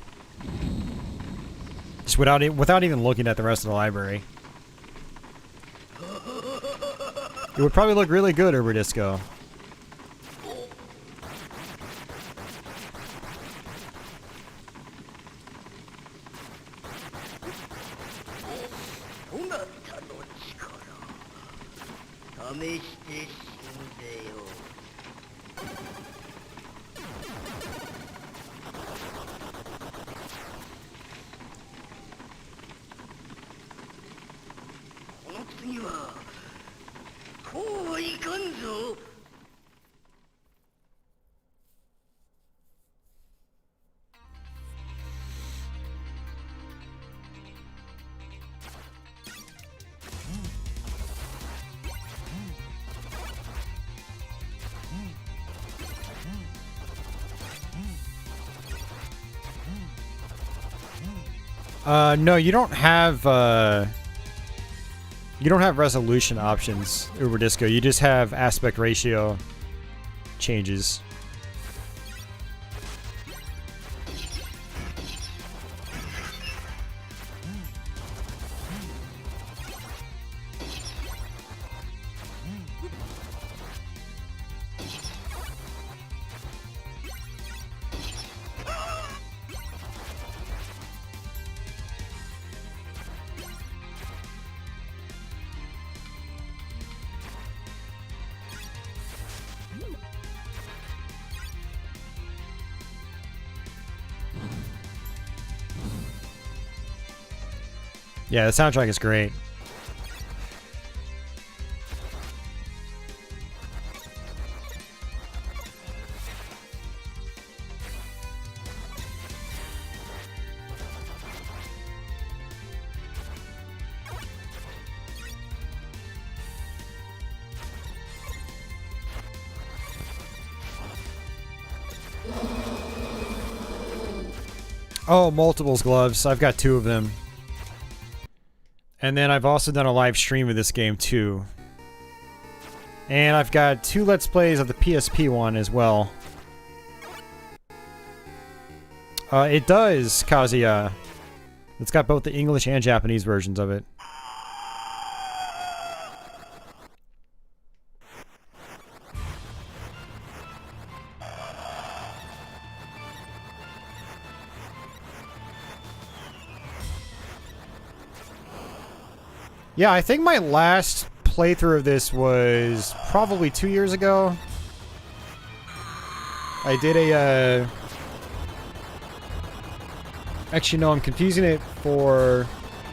Just without even looking at the rest of the library. It would probably look really good over Disco. No, you don't have resolution options over Disco. You just have aspect ratio changes. Yeah, the soundtrack is great. Oh, multiples gloves. I've got 2 of them. And then I've also done a live stream of this game too. And I've got 2 Let's Plays of the PSP one as well. It does, Kazuya. It's got both the English and Japanese versions of it. Yeah, I think my last playthrough of this was probably 2 years ago. I did a, Actually, no, I'm confusing it for...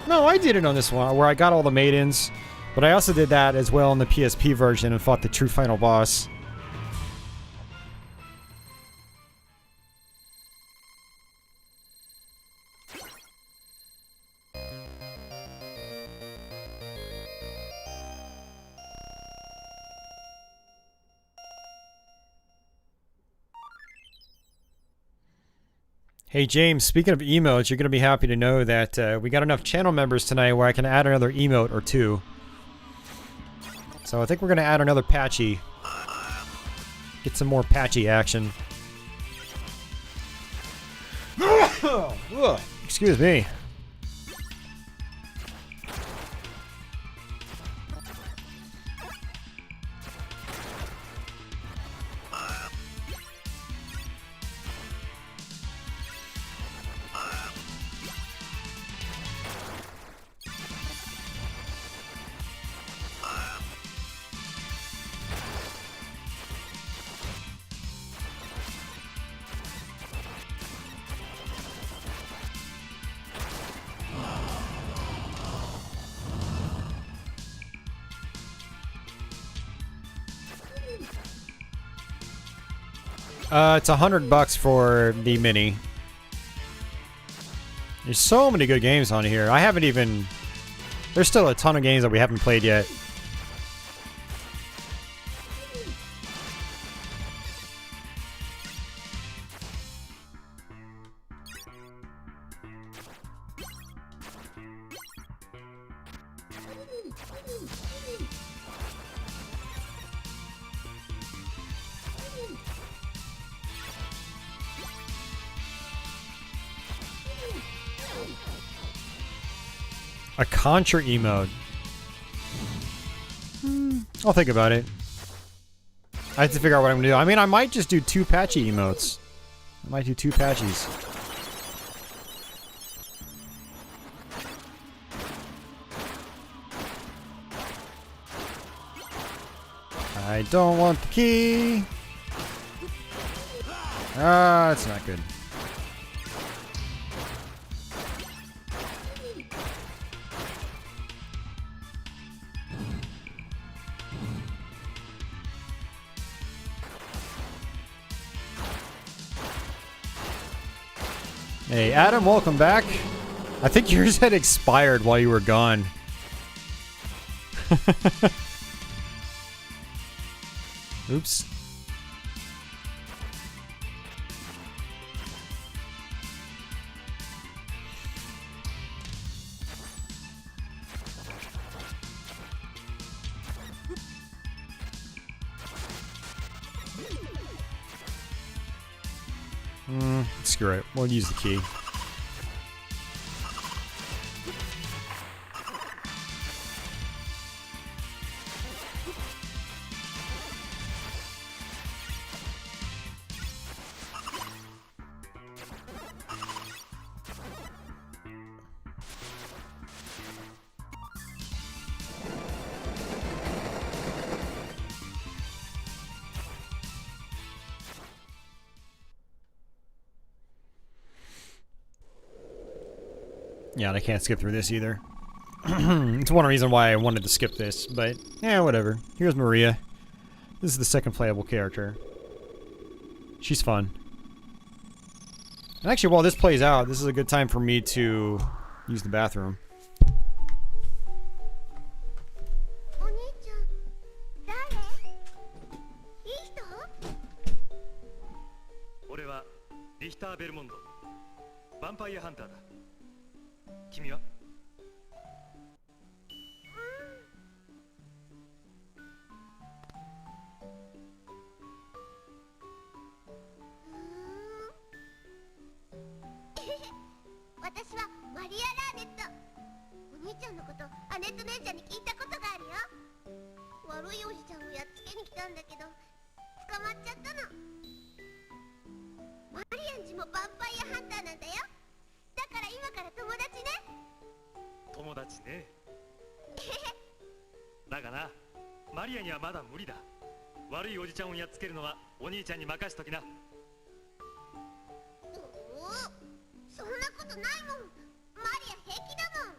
No, I did it on this one, where I got all the maidens. But I also did that as well in the PSP version and fought the true final boss. Hey James, speaking of emotes, you're going to be happy to know that we got enough channel members tonight where I can add another emote or two. So I think we're going to add another patchy. Get some more patchy action. Excuse me. It's $100 for the mini. There's so many good games on here. I haven't even... There's still a ton of games that we haven't played yet. A Contra emote. I'll think about it. I have to figure out what I'm gonna do. I mean, I might just do 2 patchy emotes. I might do 2 patchies. I don't want the key. Ah, that's not good. Hey, Adam, welcome back. I think yours had expired while you were gone. Oops. Screw it. We'll use the key. Yeah, and I can't skip through this either. It's one reason why I wanted to skip this, but yeah, whatever. Here's Maria. This is the second playable character. She's fun. And actually, while this plays out, this is a good time for me to use the bathroom. 君は私はマリア・ラーネット。お兄ちゃんのことアネット姉ちゃんに聞いたことがあるよ。悪いおじちゃんをやっつけに来たんだけど捕まっちゃったの。マリアンジもヴァンパイアハンターなんだよ。だから今から友達ね。友達ね。だがな、マリアにはまだ無理だ。悪いおじちゃんをやっつけるのはお兄ちゃんに任しときな。そんなことないもん。マリア平気だもん。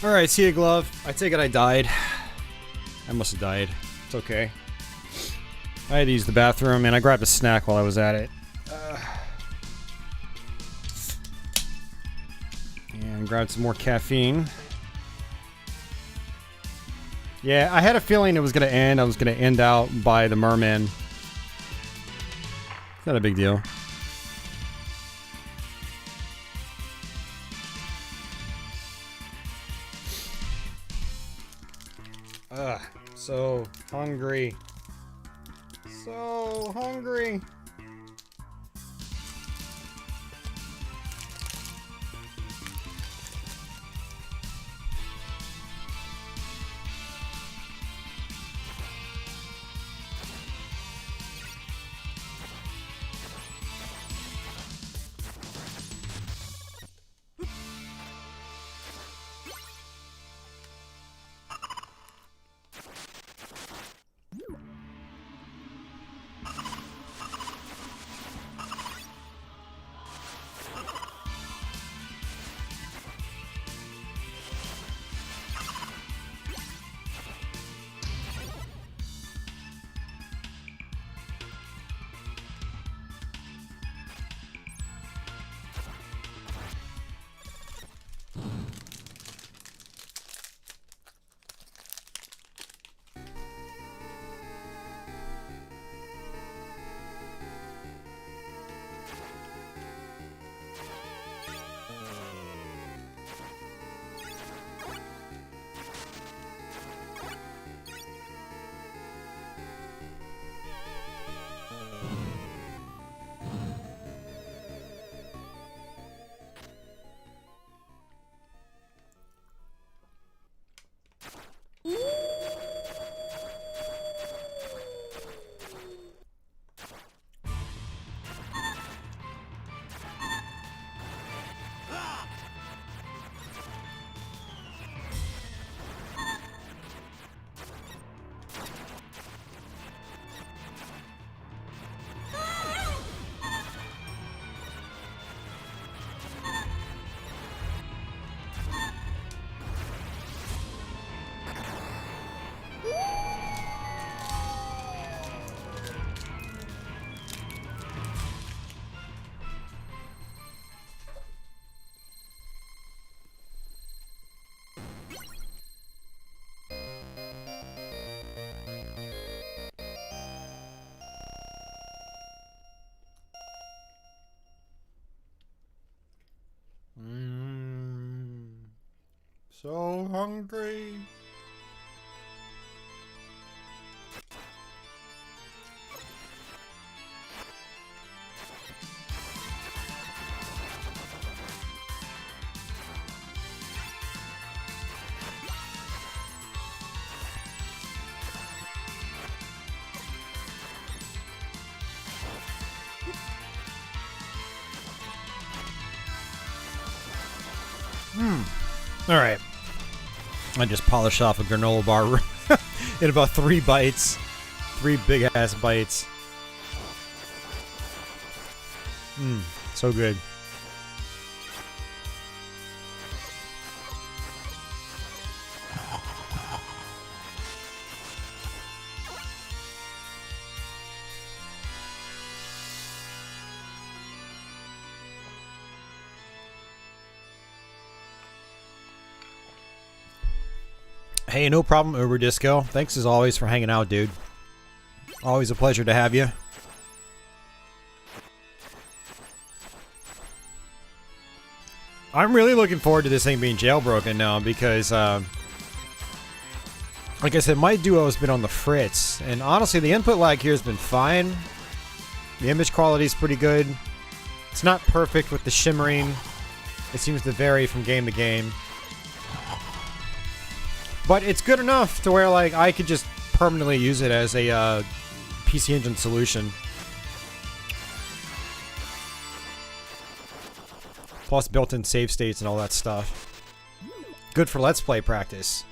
Alright, see you, Glove. I take it I died. I must have died. It's okay. I had to use the bathroom, and I grabbed a snack while I was at it. And grabbed some more caffeine. Yeah, I had a feeling it was going to end. I was going to end out by the merman. Not a big deal. Ugh, so hungry. So hungry. So hungry. All right. I just polished off a granola bar in about 3 bites. 3 big ass bites. So good. Hey, no problem, Uber Disco. Thanks as always for hanging out, dude. Always a pleasure to have you. I'm really looking forward to this thing being jailbroken now because, like I said, my duo's been on the fritz, and honestly, the input lag here has been fine. The image quality is pretty good. It's not perfect with the shimmering. It seems to vary from game to game. But it's good enough to where, like, I could just permanently use it as a PC Engine solution. Plus built-in save states and all that stuff. Good for Let's Play practice.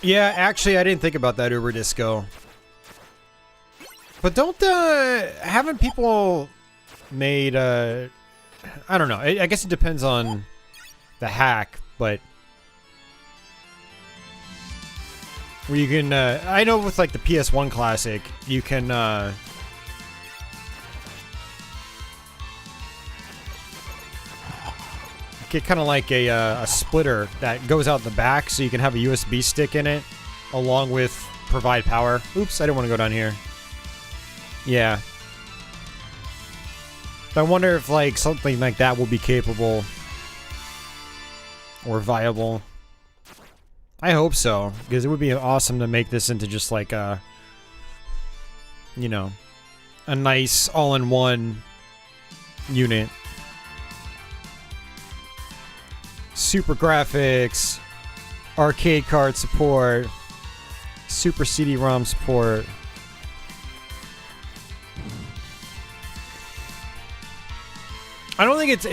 Yeah, actually, I didn't think about that Uber Disco. But don't, haven't people made, I don't know. I guess it depends on the hack, but where you can, I know with like the PS1 Classic, you can, get kind of like a splitter that goes out the back, so you can have a USB stick in it, along with provide power. Oops, I didn't want to go down here. Yeah. I wonder if like something like that will be capable or viable. I hope so, because it would be awesome to make this into just like a, you know, a nice all-in-one unit. Super graphics, arcade card support, super CD-ROM support. I don't think it's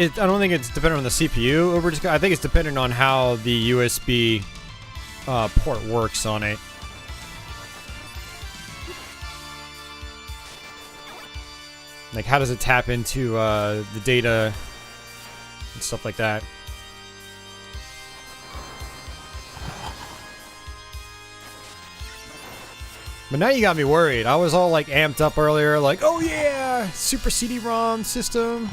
dependent on the CPU. I think it's dependent on how the USB port works on it. Like, how does it tap into the data and stuff like that? But now you got me worried. I was all like amped up earlier, like, oh yeah, super CD-ROM system.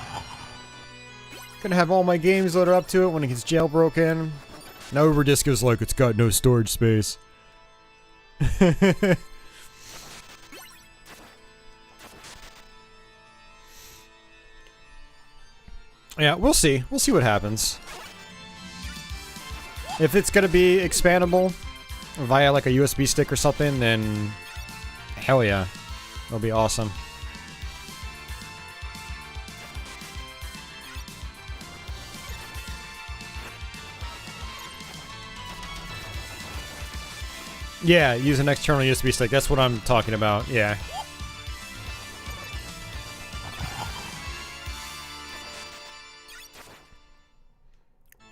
Gonna have all my games loaded up to it when it gets jailbroken. Now Uber Disco's like, it's got no storage space. Yeah, we'll see. We'll see what happens. If it's gonna be expandable via like a USB stick or something, then hell yeah. That'll be awesome. Yeah, use an external USB stick. That's what I'm talking about. Yeah.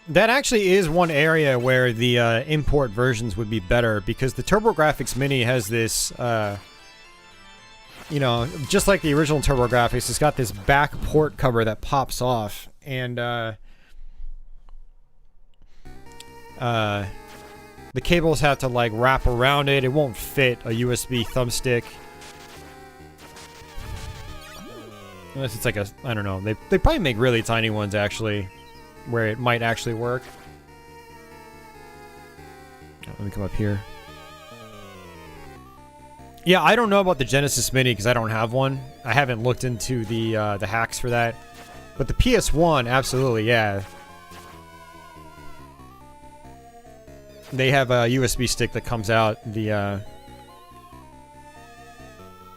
That actually is one area where the import versions would be better, because the TurboGrafx Mini has this, you know, just like the original TurboGrafx, it's got this back port cover that pops off, and the cables have to like wrap around it. It won't fit a USB thumbstick. Unless it's like a, I don't know. They probably make really tiny ones actually, where it might actually work. Let me come up here. Yeah, I don't know about the Genesis Mini because I don't have one. I haven't looked into the hacks for that. But the PS1, absolutely, yeah. They have a USB stick that comes out the,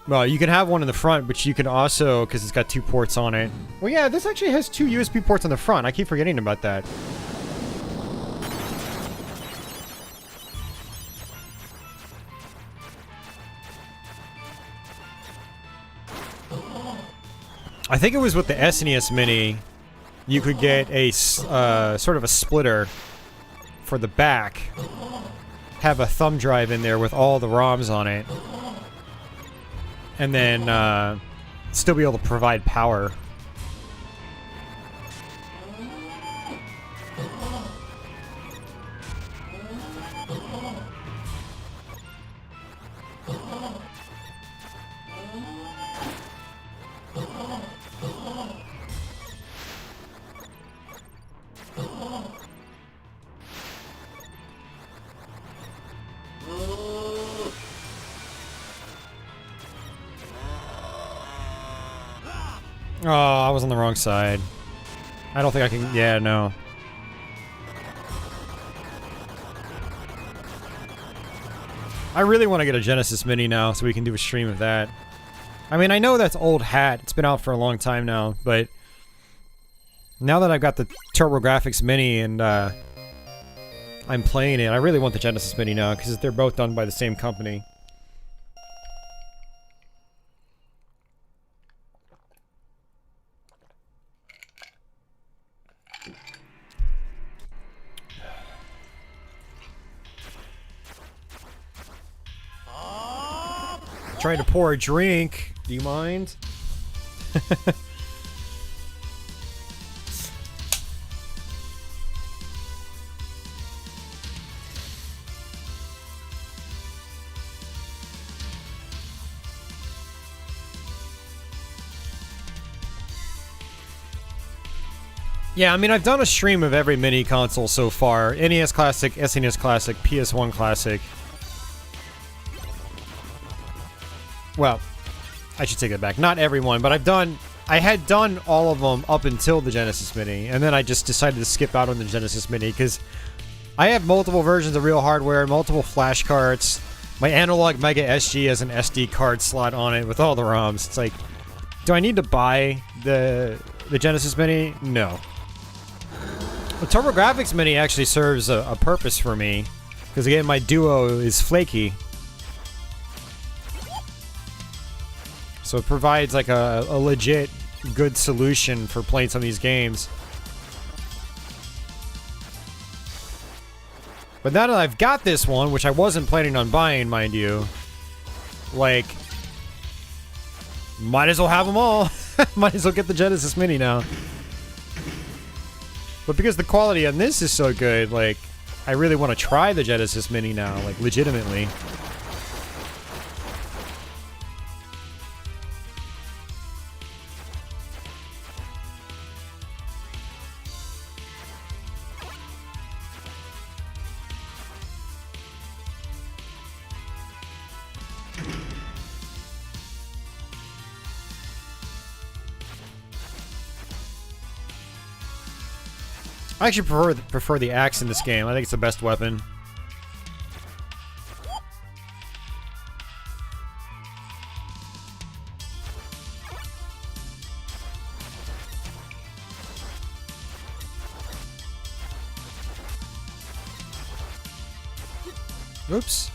well, you can have one in the front, but you can also, because it's got 2 ports on it. Well, yeah, this actually has 2 USB ports on the front. I keep forgetting about that. I think it was with the SNES Mini, you could get a sort of a splitter for the back, have a thumb drive in there with all the ROMs on it, and then still be able to provide power. Oh, I was on the wrong side. I don't think I can... Yeah, no. I really want to get a Genesis Mini now so we can do a stream of that. I mean, I know that's old hat. It's been out for a long time now, but... Now that I've got the TurboGrafx Mini and I'm playing it, I really want the Genesis Mini now because they're both done by the same company. trying to pour a drink. Do you mind? Yeah, I mean, I've done a stream of every mini console so far. NES Classic, SNES Classic, PS1 Classic. Well, I should take that back. Not everyone, but I had done all of them up until the Genesis Mini, and then I just decided to skip out on the Genesis Mini, because I have multiple versions of real hardware, multiple flash cards. My Analog Mega SG has an SD card slot on it with all the ROMs. It's like, do I need to buy the Genesis Mini? No. The TurboGrafx Mini actually serves a purpose for me, because again, my Duo is flaky. So it provides like a legit good solution for playing some of these games. But now that I've got this one, which I wasn't planning on buying, mind you, like, might as well have them all. Might as well get the Genesis Mini now. But because the quality on this is so good, like, I really want to try the Genesis Mini now, like, legitimately. I actually prefer the axe in this game. I think it's the best weapon. Oops.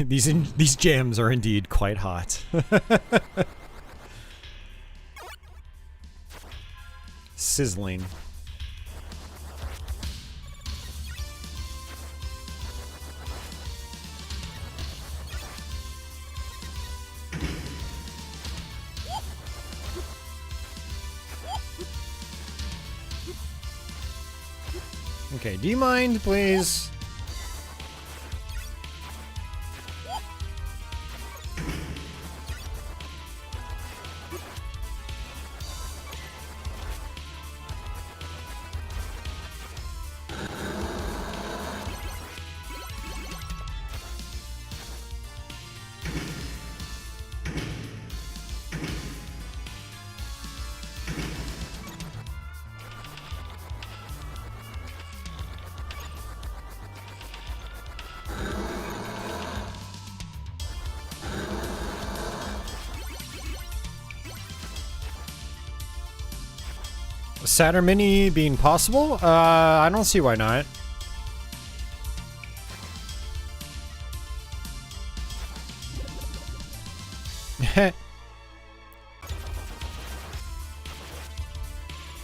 These jams are indeed quite hot. Sizzling. Okay, do you mind, please? Saturn Mini being possible? I don't see why not.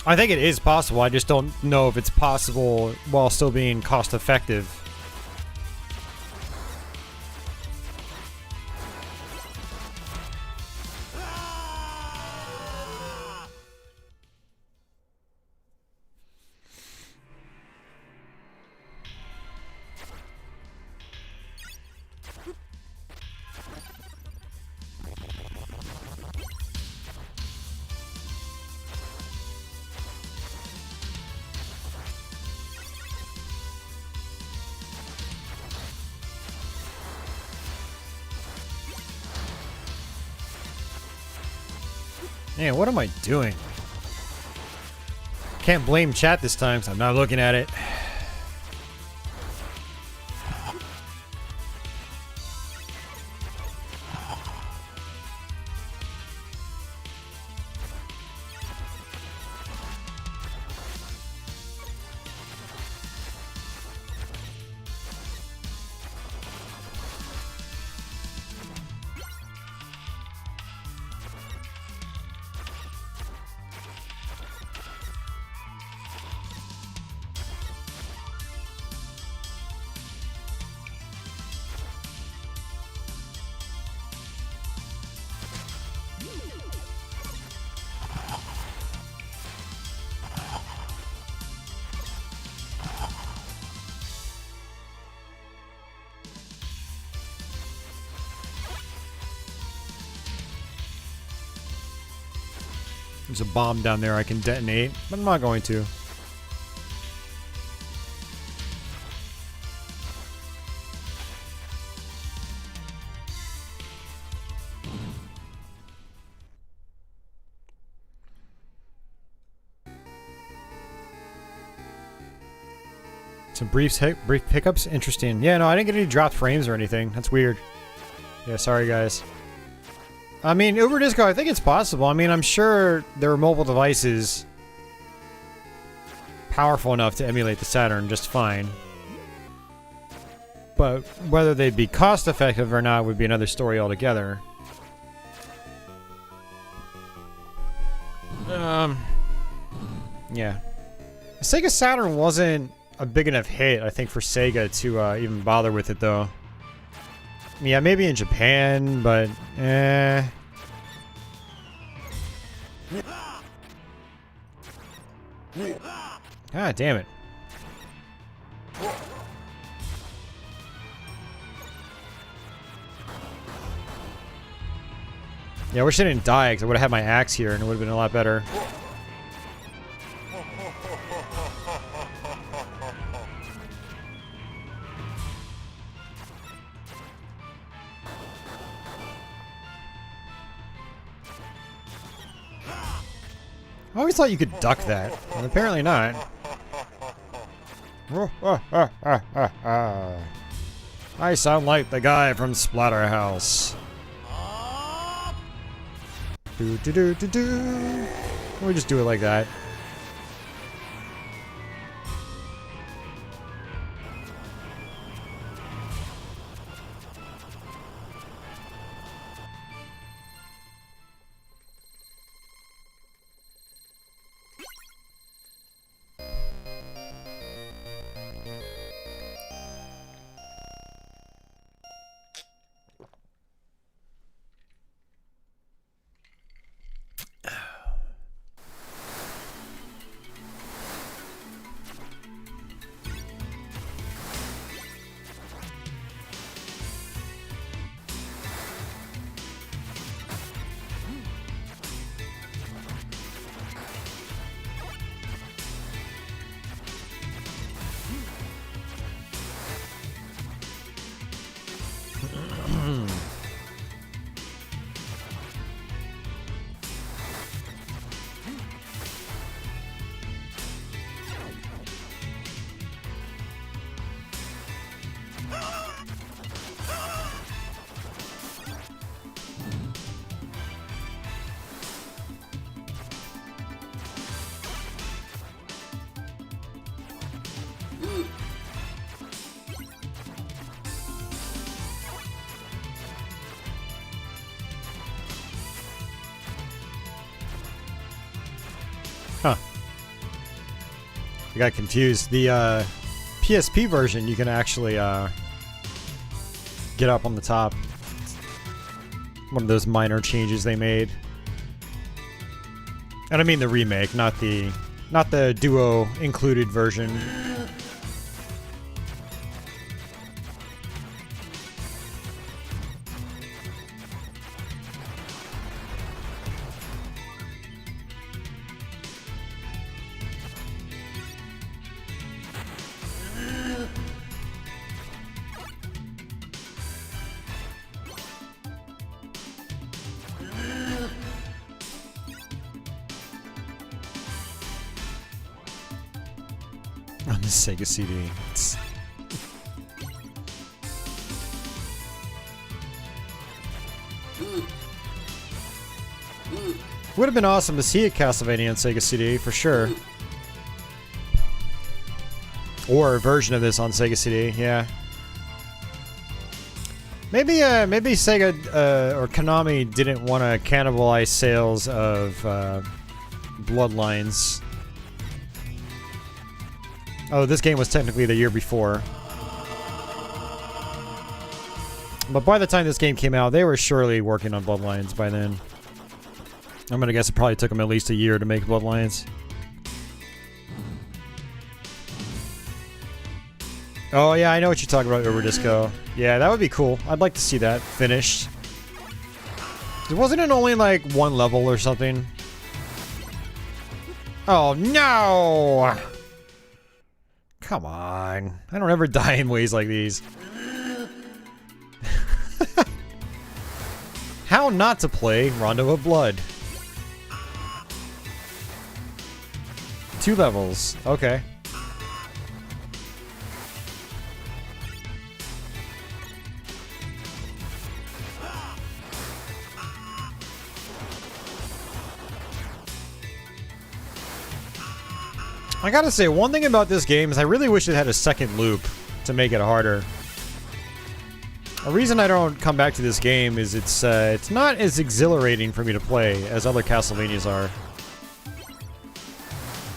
I think it is possible. I just don't know if it's possible while still being cost effective. Man, what am I doing? Can't blame chat this time, so I'm not looking at it. There's a bomb down there I can detonate, but I'm not going to. Some brief pickups? Interesting. Yeah, no, I didn't get any dropped frames or anything. That's weird. Yeah, sorry guys. I mean, Uber Disco, I think it's possible. I mean, I'm sure there are mobile devices powerful enough to emulate the Saturn just fine. But whether they'd be cost effective or not would be another story altogether. Yeah. The Sega Saturn wasn't a big enough hit, I think, for Sega to even bother with it, though. Yeah, maybe in Japan, but God damn it. Yeah, I wish I didn't die, because I would have had my axe here, and it would have been a lot better. I always thought you could duck that, and apparently not. I sound like the guy from Splatterhouse. Do do do do do. We just do it like that. Huh. I got confused. The PSP version, you can actually get up on the top. One of those minor changes they made. And I mean the remake, not the Duo included version. On the Sega CD. Would have been awesome to see a Castlevania on Sega CD for sure. Or a version of this on Sega CD, yeah. Maybe Sega or Konami didn't want to cannibalize sales of Bloodlines. Oh, this game was technically the year before. But by the time this game came out, they were surely working on Bloodlines by then. I'm gonna guess it probably took them at least a year to make Bloodlines. Oh yeah, I know what you're talking about, Uber Disco. Yeah, that would be cool. I'd like to see that finished. Wasn't it only like one level or something? Oh no! Come on. I don't ever die in ways like these. How not to play Rondo of Blood. 2 levels. Okay. I gotta say, one thing about this game is I really wish it had a second loop to make it harder. A reason I don't come back to this game is it's not as exhilarating for me to play as other Castlevanias are.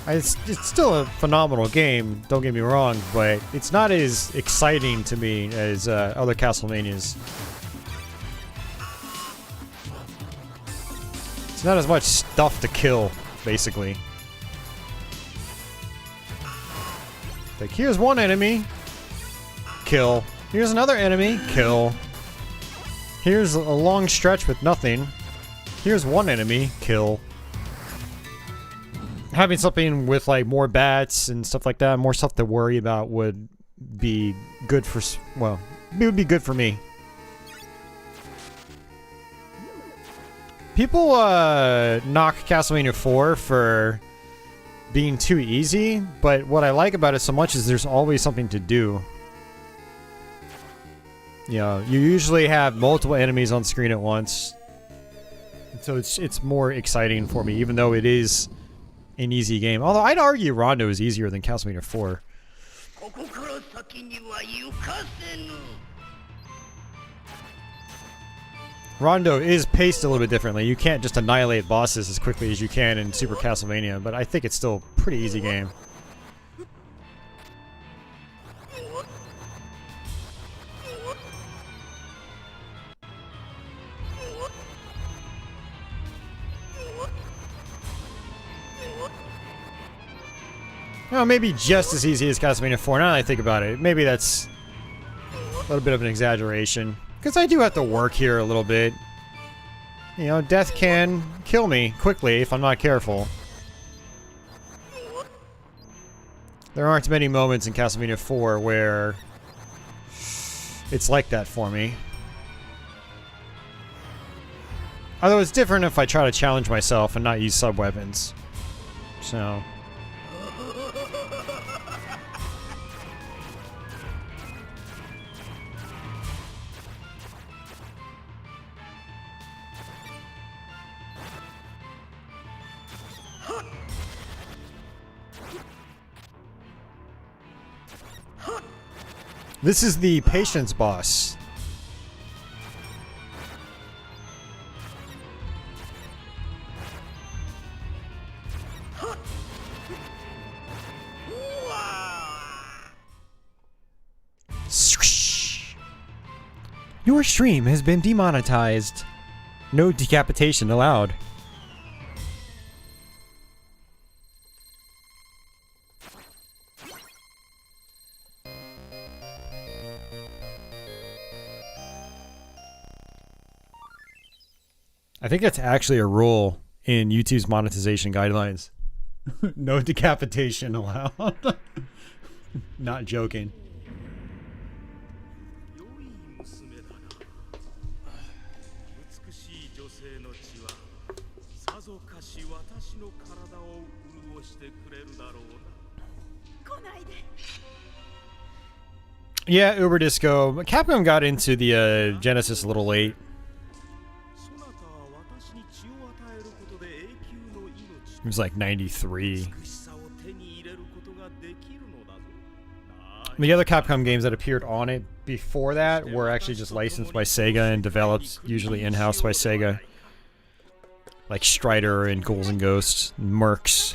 It's still a phenomenal game, don't get me wrong, but it's not as exciting to me as other Castlevanias. It's not as much stuff to kill, basically. Like, here's one enemy. Kill. Here's another enemy. Kill. Here's a long stretch with nothing. Here's one enemy. Kill. Having something with, like, more bats and stuff like that, more stuff to worry about would be good for... well, it would be good for me. People, knock Castlevania 4 for being too easy, but what I like about it so much is there's always something to do. You know, you usually have multiple enemies on screen at once, so it's more exciting for me, even though it is an easy game. Although I'd argue Rondo is easier than Castlevania 4. Rondo is paced a little bit differently. You can't just annihilate bosses as quickly as you can in Super Castlevania, but I think it's still a pretty easy game. Well, maybe just as easy as Castlevania 4. Now that I think about it, maybe that's a little bit of an exaggeration. Because I do have to work here a little bit. You know, death can kill me quickly if I'm not careful. There aren't many moments in Castlevania 4 where it's like that for me. Although it's different if I try to challenge myself and not use sub-weapons. So... This is the Patience boss. Swish. Your stream has been demonetized. No decapitation allowed. I think that's actually a rule in YouTube's monetization guidelines. No decapitation allowed. Not joking. Yeah, Uber Disco. Capcom got into the Genesis a little late. It was like 93. The other Capcom games that appeared on it before that were actually just licensed by Sega and developed usually in-house by Sega. Like Strider and Ghouls and Ghosts, and Mercs.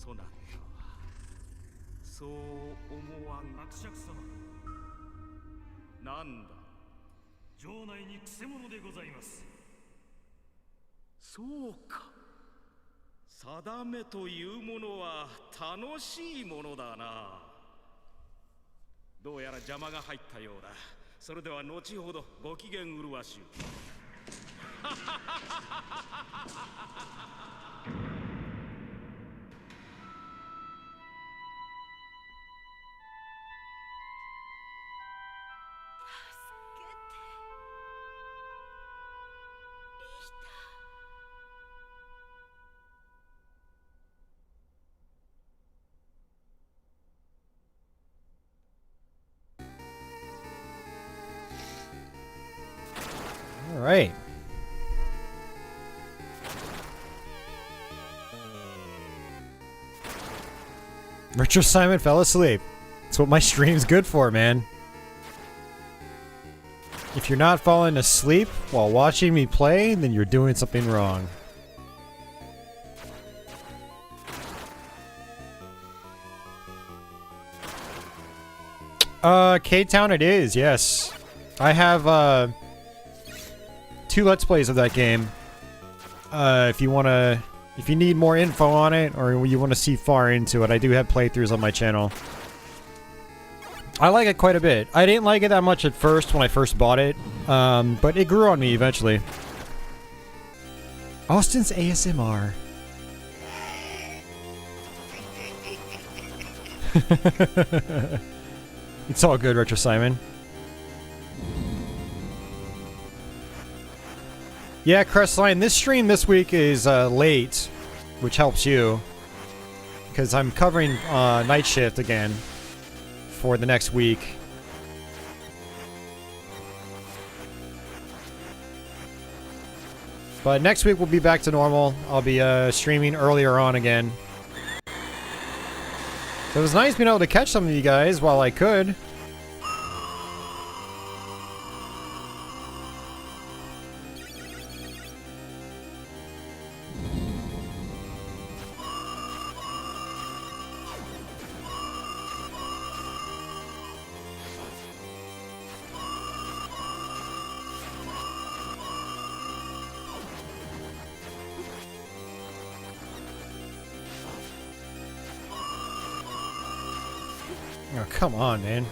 そなたはそう思わん。伯爵様、なんだ。城内にくせ者でございます。そうか。定めというものは楽しいものだな。どうやら邪魔が入ったようだ。それでは後ほどご機嫌うるわしゅう。All right. Retro Simon fell asleep. That's what my stream's good for, man. If you're not falling asleep while watching me play, then you're doing something wrong. K-Town it is, yes. I have, 2 Let's Plays of that game. If you need more info on it, or you want to see far into it, I do have playthroughs on my channel. I like it quite a bit. I didn't like it that much at first when I first bought it, but it grew on me eventually. Austin's ASMR. It's all good, Retro Simon. Yeah, Crestline, this stream this week is late, which helps you, because I'm covering night shift again for the next week. But next week we'll be back to normal. I'll be streaming earlier on again. So it was nice being able to catch some of you guys while I could. Oh, come on, man.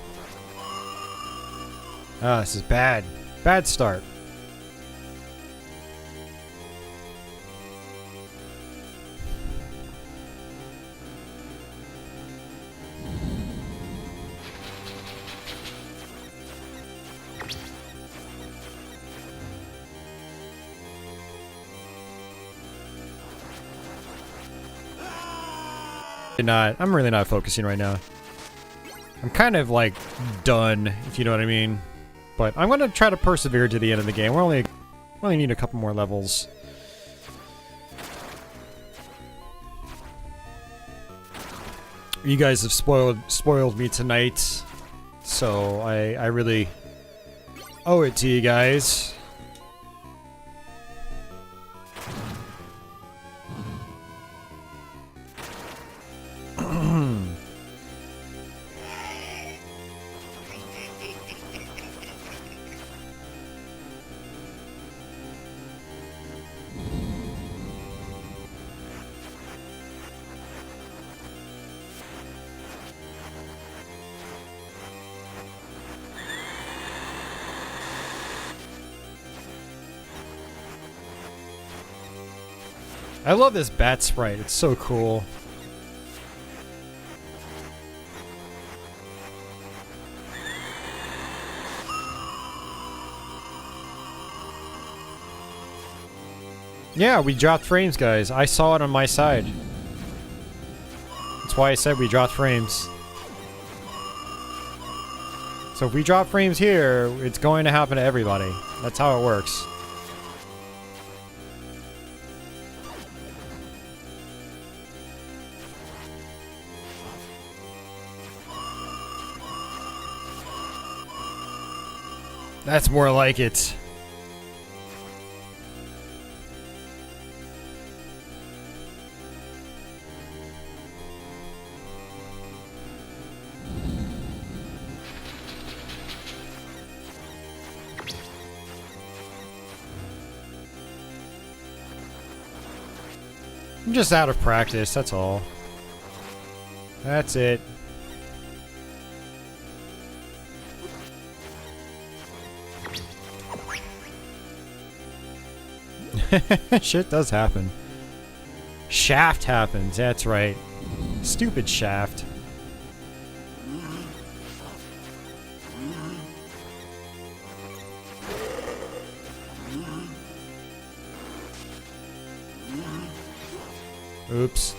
Ah, this is bad. Bad start. I'm really not focusing right now. I'm kind of like done, if you know what I mean. But I'm gonna try to persevere to the end of the game. We only need a couple more levels. You guys have spoiled me tonight, so I really owe it to you guys. I love this bat sprite, it's so cool. Yeah, we dropped frames, guys. I saw it on my side. That's why I said we dropped frames. So if we drop frames here, it's going to happen to everybody. That's how it works. That's more like it. I'm just out of practice, that's all. That's it. Shit does happen. Shaft happens, that's right. Stupid shaft. Oops.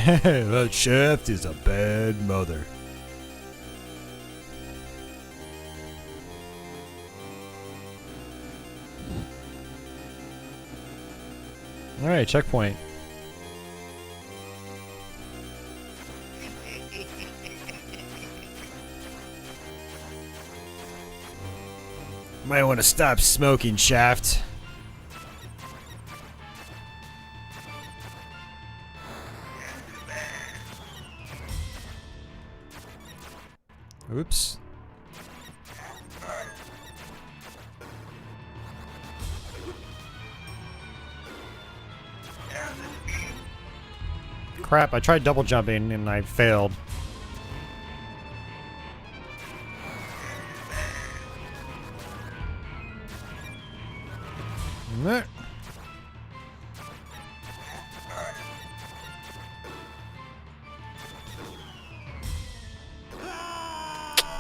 That shaft is a bad mother. Alright, checkpoint. Might want to stop smoking, Shaft. Oops. Crap, I tried double jumping and I failed.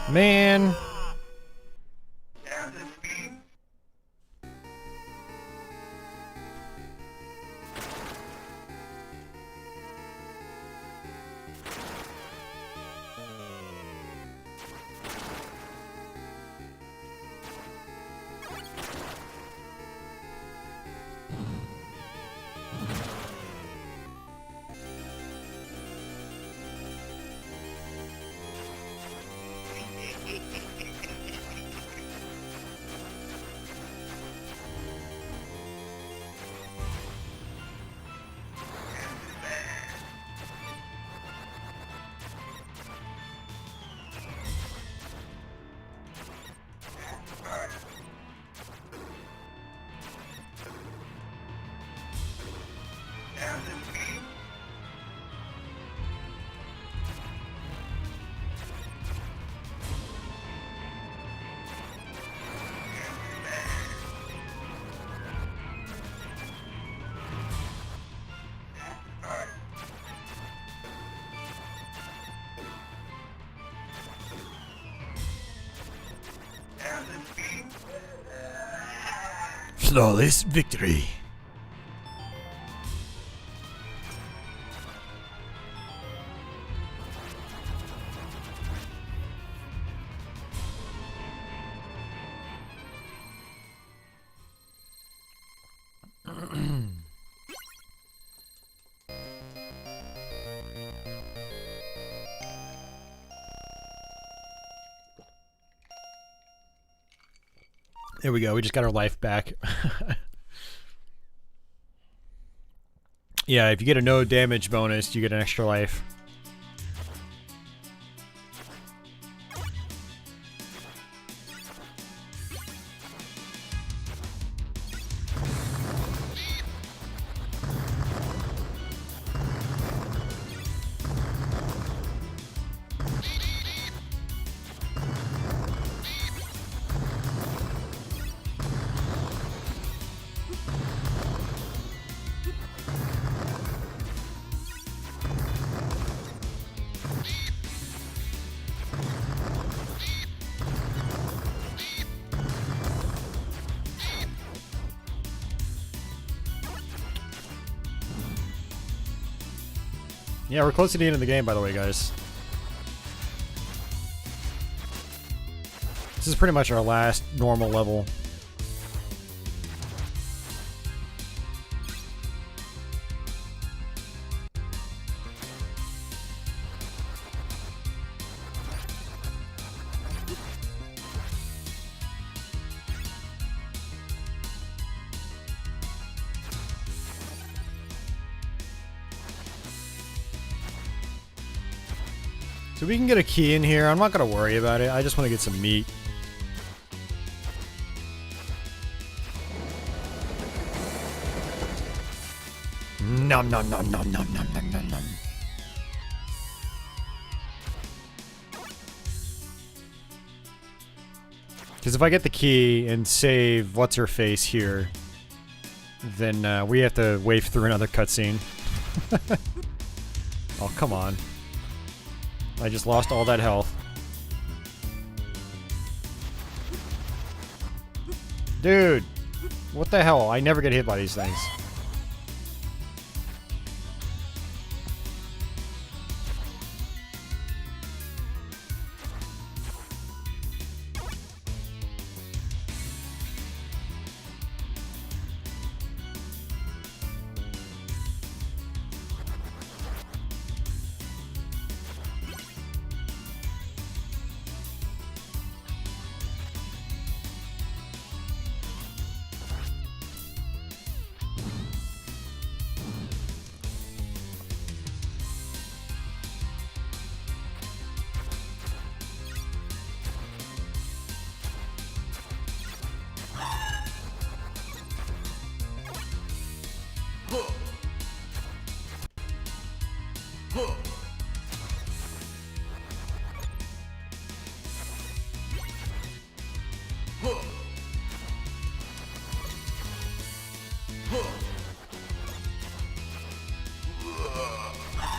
Man. Flawless victory. There we go, we just got our life back. Yeah, if you get a no damage bonus, you get an extra life. Yeah, we're close to the end of the game, by the way, guys. This is pretty much our last normal level. So we can get a key in here. I'm not gonna worry about it. I just want to get some meat. Nom nom nom nom nom nom nom nom nom. Because if I get the key and save what's her face here, then we have to wave through another cutscene. Oh, come on. I just lost all that health. Dude! What the hell? I never get hit by these things.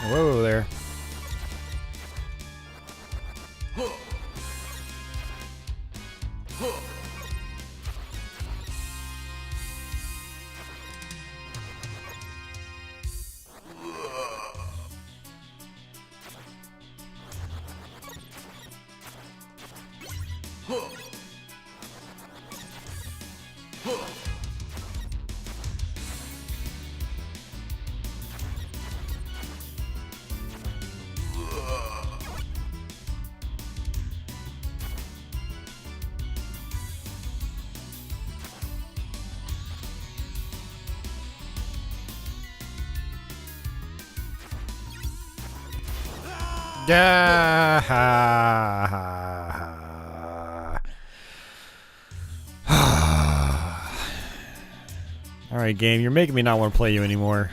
Whoa there. Alright, game, you're making me not want to play you anymore.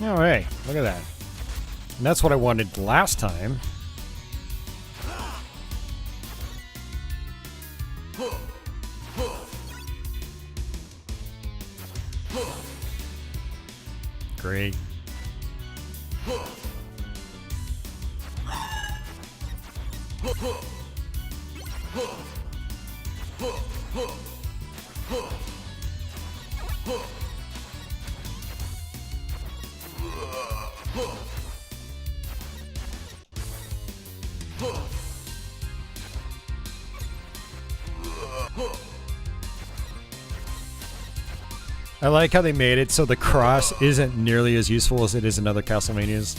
Oh, hey, look at that. And that's what I wanted last time. Great. I like how they made it so the cross isn't nearly as useful as it is in other Castlevanias.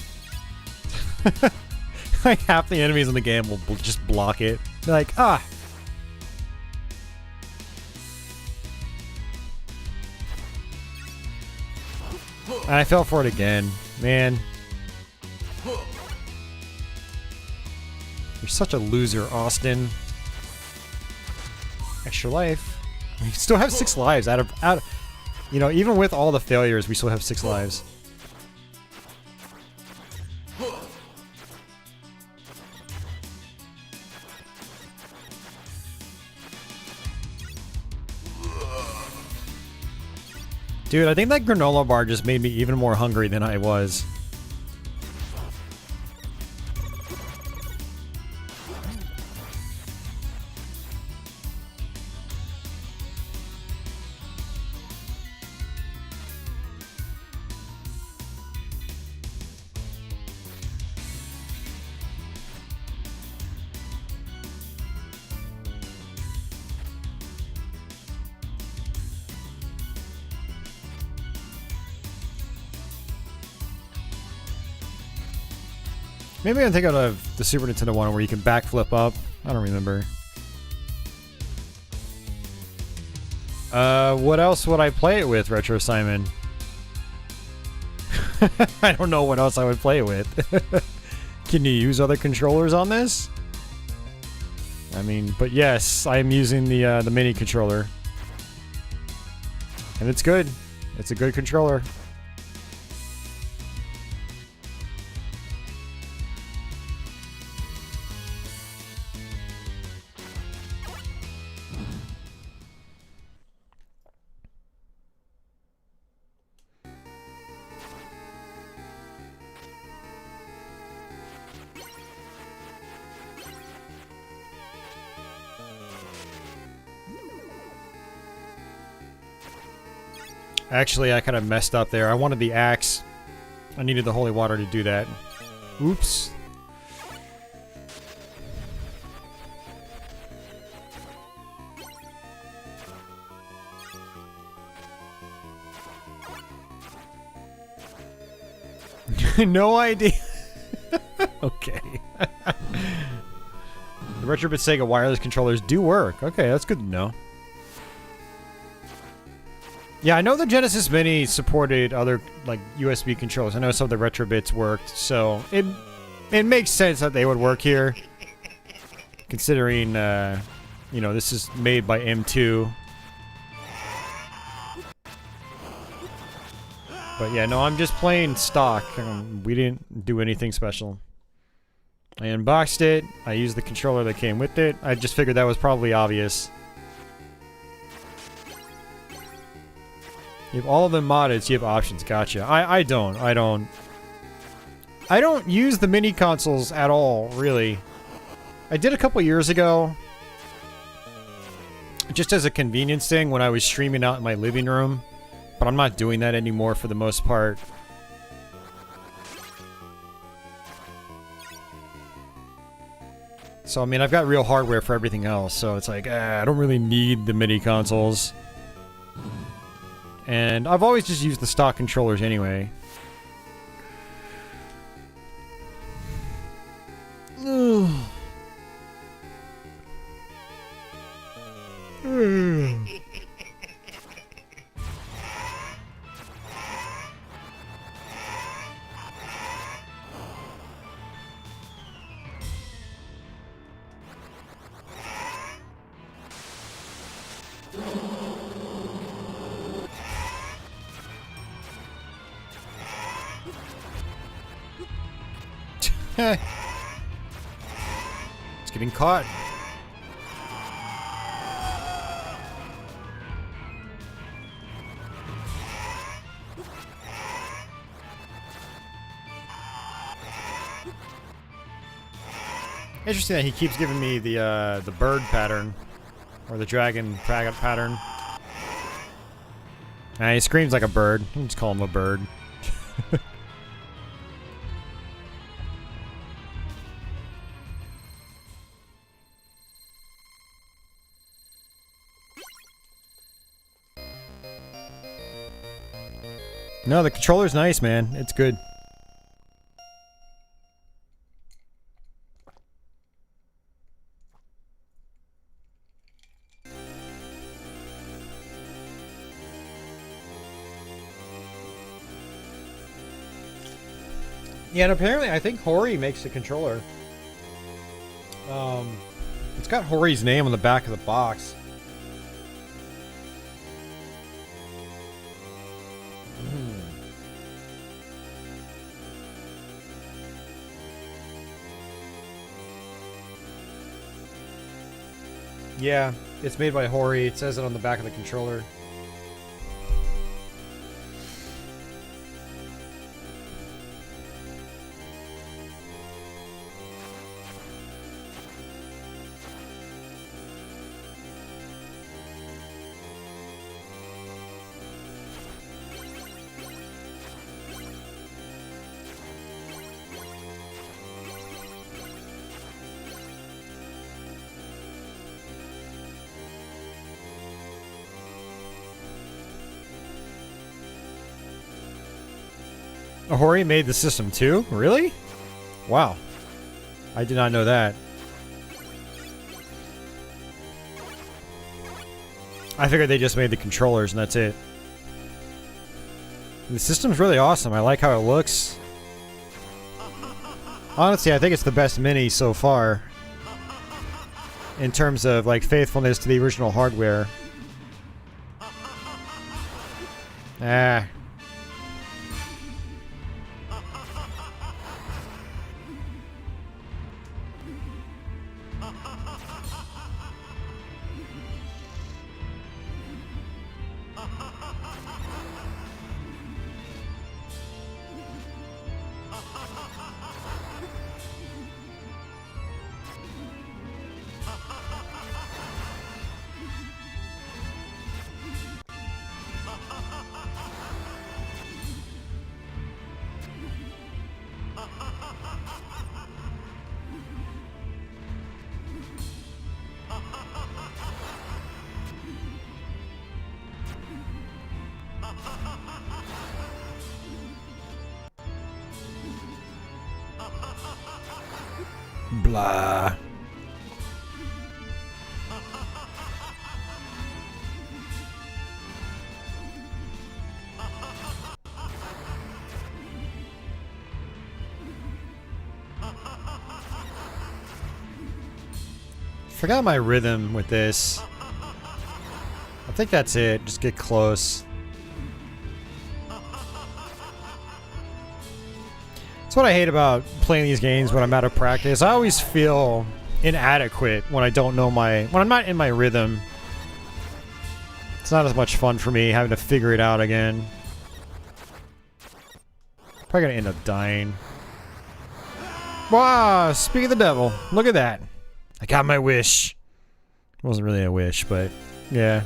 Like half the enemies in the game will just block it. They're like, ah! And I fell for it again. Man. You're such a loser, Austin. Extra life. We still have 6 lives out of you know, even with all the failures, we still have 6 lives. Dude, I think that granola bar just made me even more hungry than I was. Maybe I'm thinking of the Super Nintendo one where you can backflip up. I don't remember. What else would I play it with, Retro Simon? I don't know what else I would play it with. Can you use other controllers on this? I mean, but yes, I am using the mini controller. And it's good. It's a good controller. Actually, I kind of messed up there. I wanted the axe. I needed the holy water to do that. Oops. No idea. Okay. The Retrobit Sega wireless controllers do work. Okay, that's good to know. Yeah, I know the Genesis Mini supported other, like, USB controllers. I know some of the Retrobits worked, so it makes sense that they would work here. Considering, you know, this is made by M2. But yeah, no, I'm just playing stock. We didn't do anything special. I unboxed it. I used the controller that came with it. I just figured that was probably obvious. You have all of them modded, so you have options. Gotcha. I don't use the mini consoles at all, really. I did a couple years ago. Just as a convenience thing when I was streaming out in my living room. But I'm not doing that anymore for the most part. So, I mean, I've got real hardware for everything else, so it's like, I don't really need the mini consoles. And I've always just used the stock controllers anyway. It's getting caught. Interesting that he keeps giving me the bird pattern or the dragon pattern. He screams like a bird. I'll just call him a bird. No, the controller's nice, man. It's good. Yeah, and apparently I think Hori makes the controller. It's got Hori's name on the back of the box. Yeah, it's made by Hori. It says it on the back of the controller. Hori made the system too? Really? Wow. I did not know that. I figured they just made the controllers and that's it. The system's really awesome. I like how it looks. Honestly, I think it's the best Mini so far. In terms of, like, faithfulness to the original hardware. Ah. Blah. Forgot my rhythm with this. I think that's it. Just get close. That's what I hate about playing these games when I'm out of practice. I always feel inadequate when I don't know when I'm not in my rhythm. It's not as much fun for me having to figure it out again. Probably gonna end up dying. Wow, speak of the devil. Look at that. I got my wish. It wasn't really a wish, but yeah.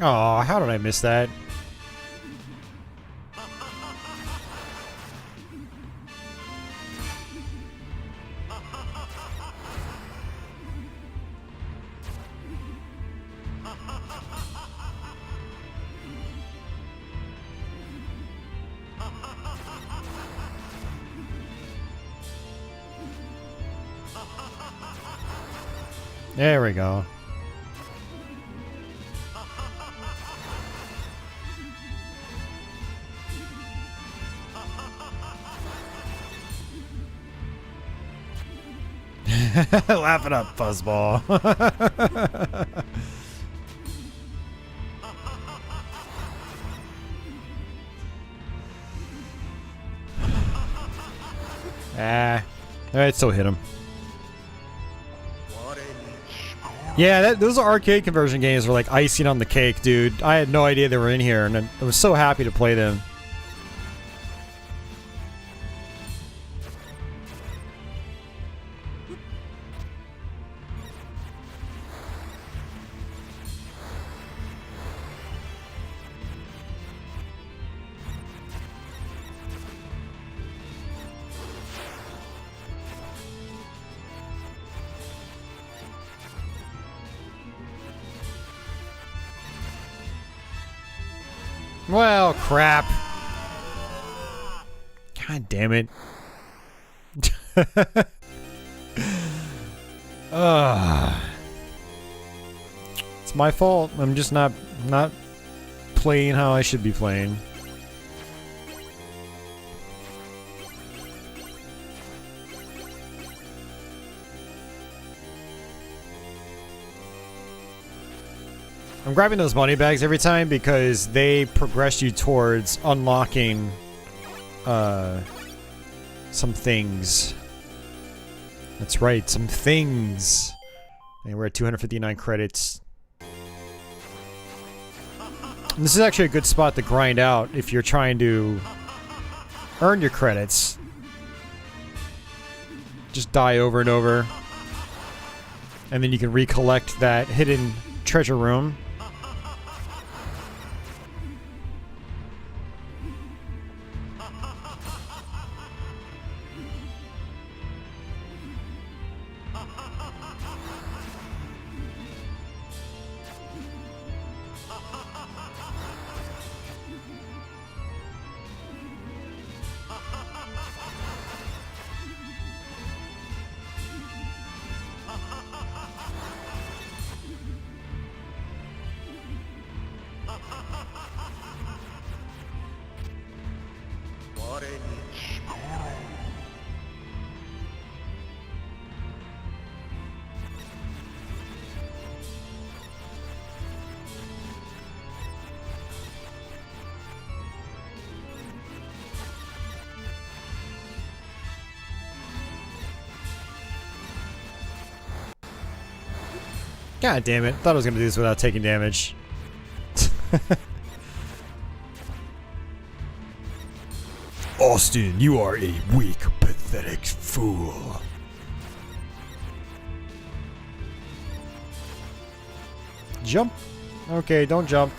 Oh, how did I miss that? There we go. Laugh it up, fuzzball. Alright, still hit him. Yeah, those arcade conversion games were like icing on the cake, dude. I had no idea they were in here, and I was so happy to play them. Well, crap. God damn it. It's my fault. I'm just not playing how I should be playing. I'm grabbing those money bags every time because they progress you towards unlocking some things. That's right, some things. And we're at 259 credits. And this is actually a good spot to grind out if you're trying to earn your credits. Just die over and over. And then you can recollect that hidden treasure room. God damn it. Thought I was gonna do this without taking damage. Austin, you are a weak, pathetic fool. Jump? Okay, don't jump.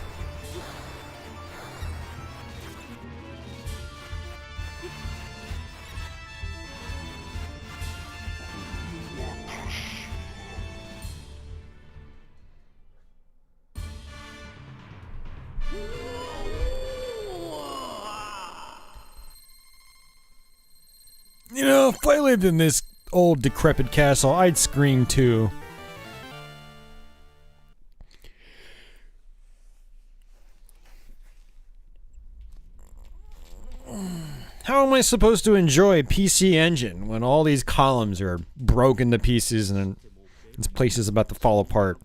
You know, if I lived in this old decrepit castle, I'd scream too. How am I supposed to enjoy PC Engine when all these columns are broken to pieces and this place is about to fall apart?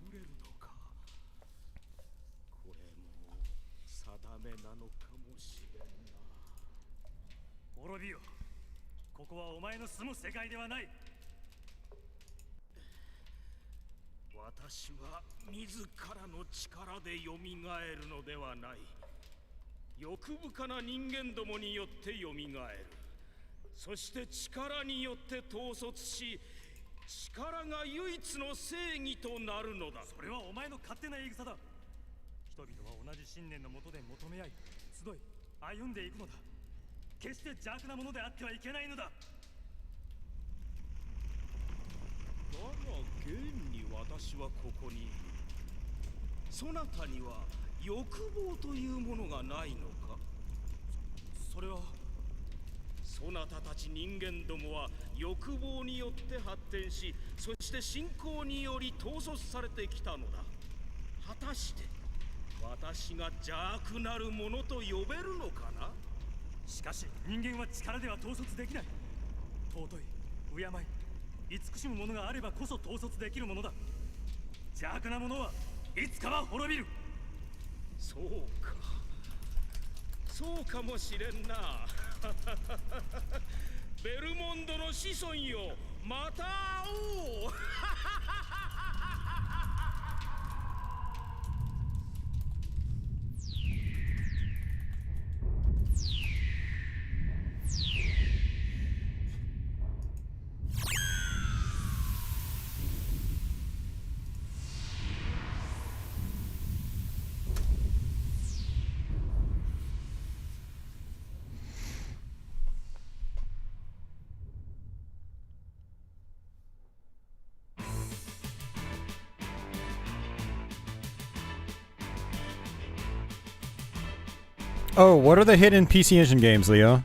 Oh, what are the hidden PC Engine games, Leo?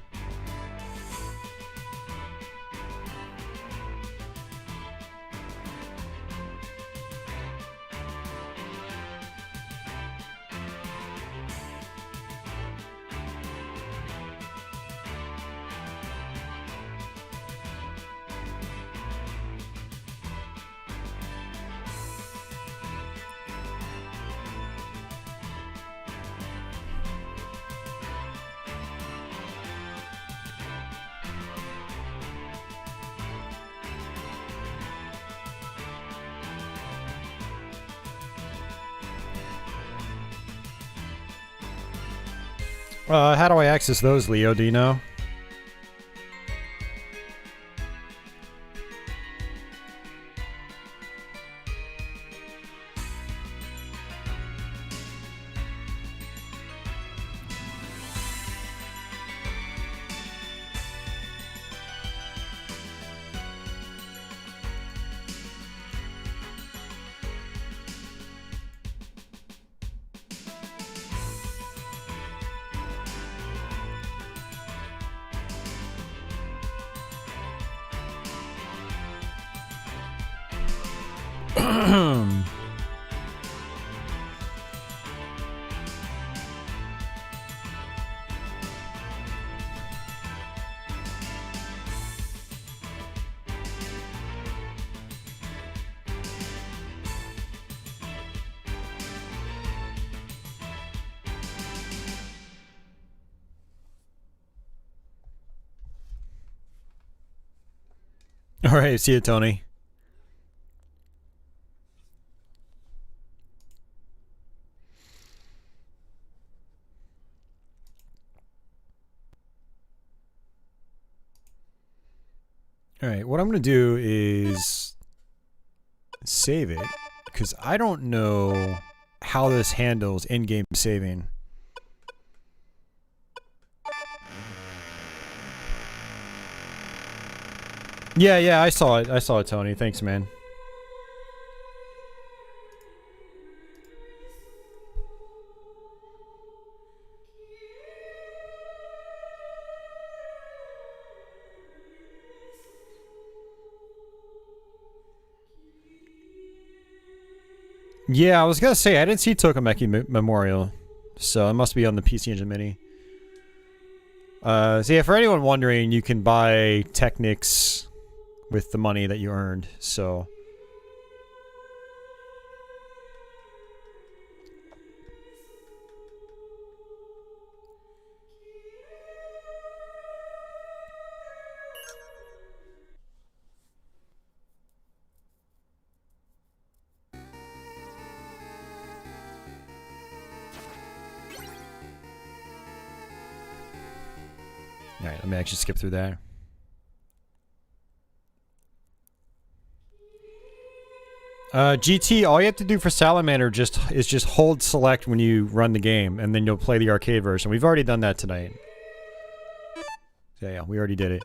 How do I access those, Leo? Do you know? All right, see you, Tony. All right, what I'm going to do is save it, because I don't know how this handles in-game saving. Yeah, I saw it. I saw it, Tony. Thanks, man. Yeah, I was gonna say, I didn't see Tokameki Memorial, so it must be on the PC Engine Mini. So yeah, for anyone wondering, you can buy Technics with the money that you earned, so... Alright, let me actually skip through that. GT, all you have to do for Salamander is just hold select when you run the game, and then you'll play the arcade version. We've already done that tonight. Yeah, we already did it.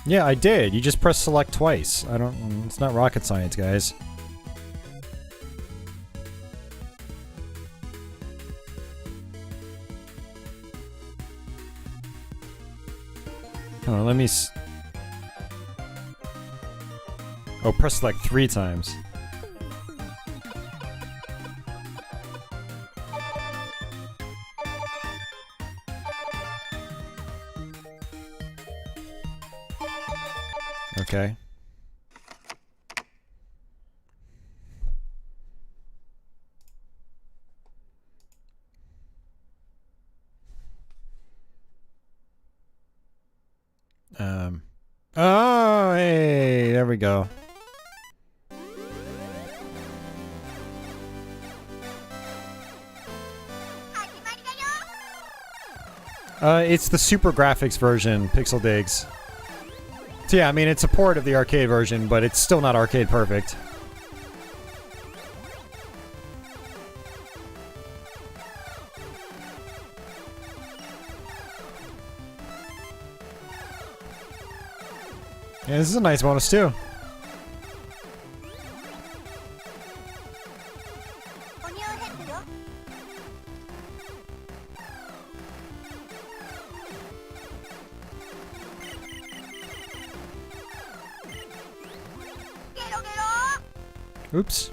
Yeah, I did. You just press select twice. I don't... It's not rocket science, guys. Hold on, let me... Oh, press select 3 times. Okay. Oh, hey, there we go. It's the Super Graphics version, Pixel Digs. So yeah, I mean, it's a port of the arcade version, but it's still not arcade perfect. Yeah, this is a nice bonus too. Oops.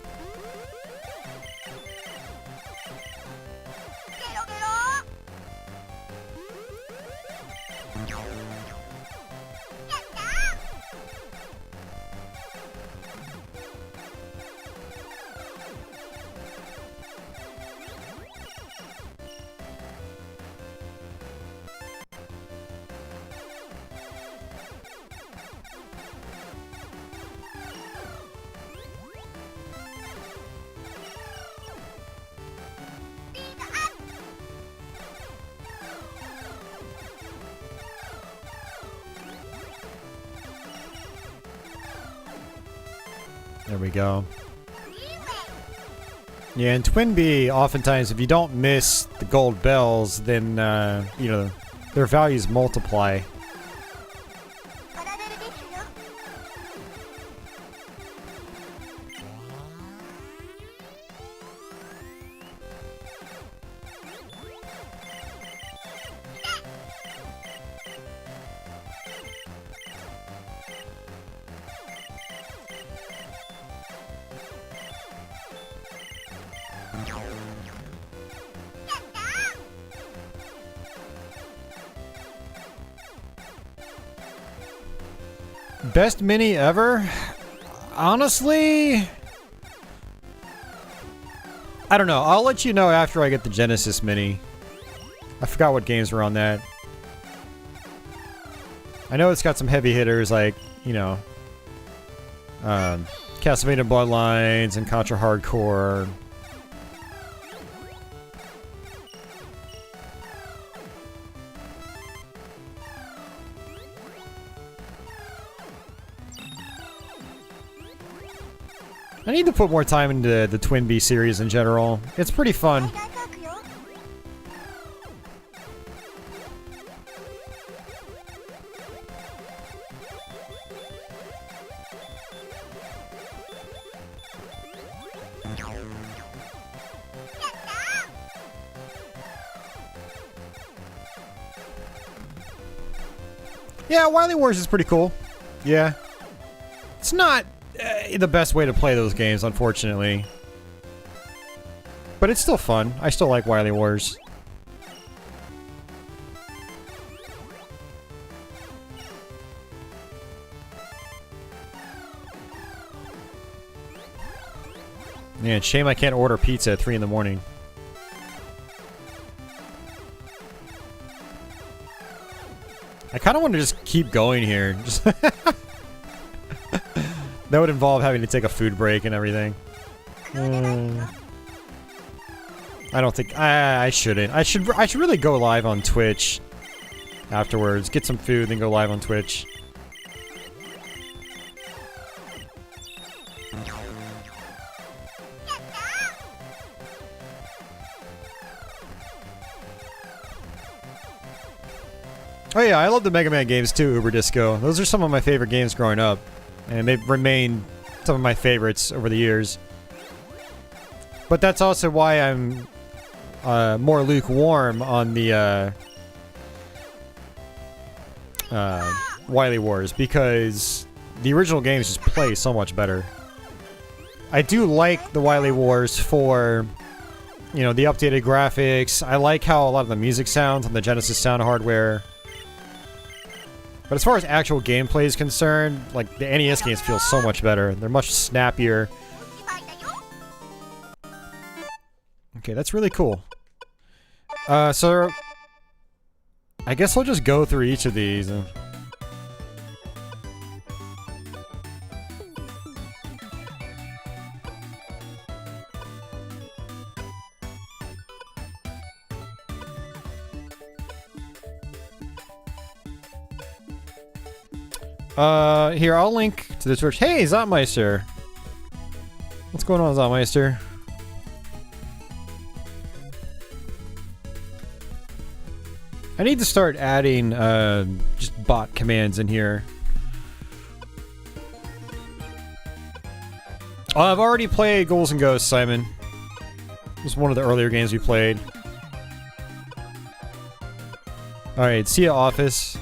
There we go. Yeah, in Twin B, oftentimes if you don't miss the gold bells, then, you know, their values multiply. Best mini ever? Honestly, I don't know. I'll let you know after I get the Genesis mini. I forgot what games were on that. I know it's got some heavy hitters like, you know, Castlevania Bloodlines and Contra Hardcore. I need to put more time into the Twin B series in general. It's pretty fun. Yeah, Wily Wars is pretty cool. Yeah. It's not the best way to play those games, unfortunately. But it's still fun. I still like Wily Wars. Yeah, it's a shame I can't order pizza at 3 in the morning. I kind of want to just keep going here. Just that would involve having to take a food break and everything. I don't think I shouldn't. I should really go live on Twitch afterwards. Get some food, then go live on Twitch. Oh yeah, I love the Mega Man games too, Uber Disco. Those are some of my favorite games growing up. And they've remained some of my favorites over the years. But that's also why I'm more lukewarm on the Wily Wars, because the original games just play so much better. I do like the Wily Wars for, you know, the updated graphics. I like how a lot of the music sounds on the Genesis sound hardware. But as far as actual gameplay is concerned, like, the NES games feel so much better. They're much snappier. Okay, that's really cool. So I guess we'll just go through each of these. Here, I'll link to the Twitch. Hey, Zotmeister! What's going on, Zotmeister? I need to start adding, just bot commands in here. Oh, I've already played Ghouls and Ghosts, Simon. It was one of the earlier games we played. Alright, see ya, Office.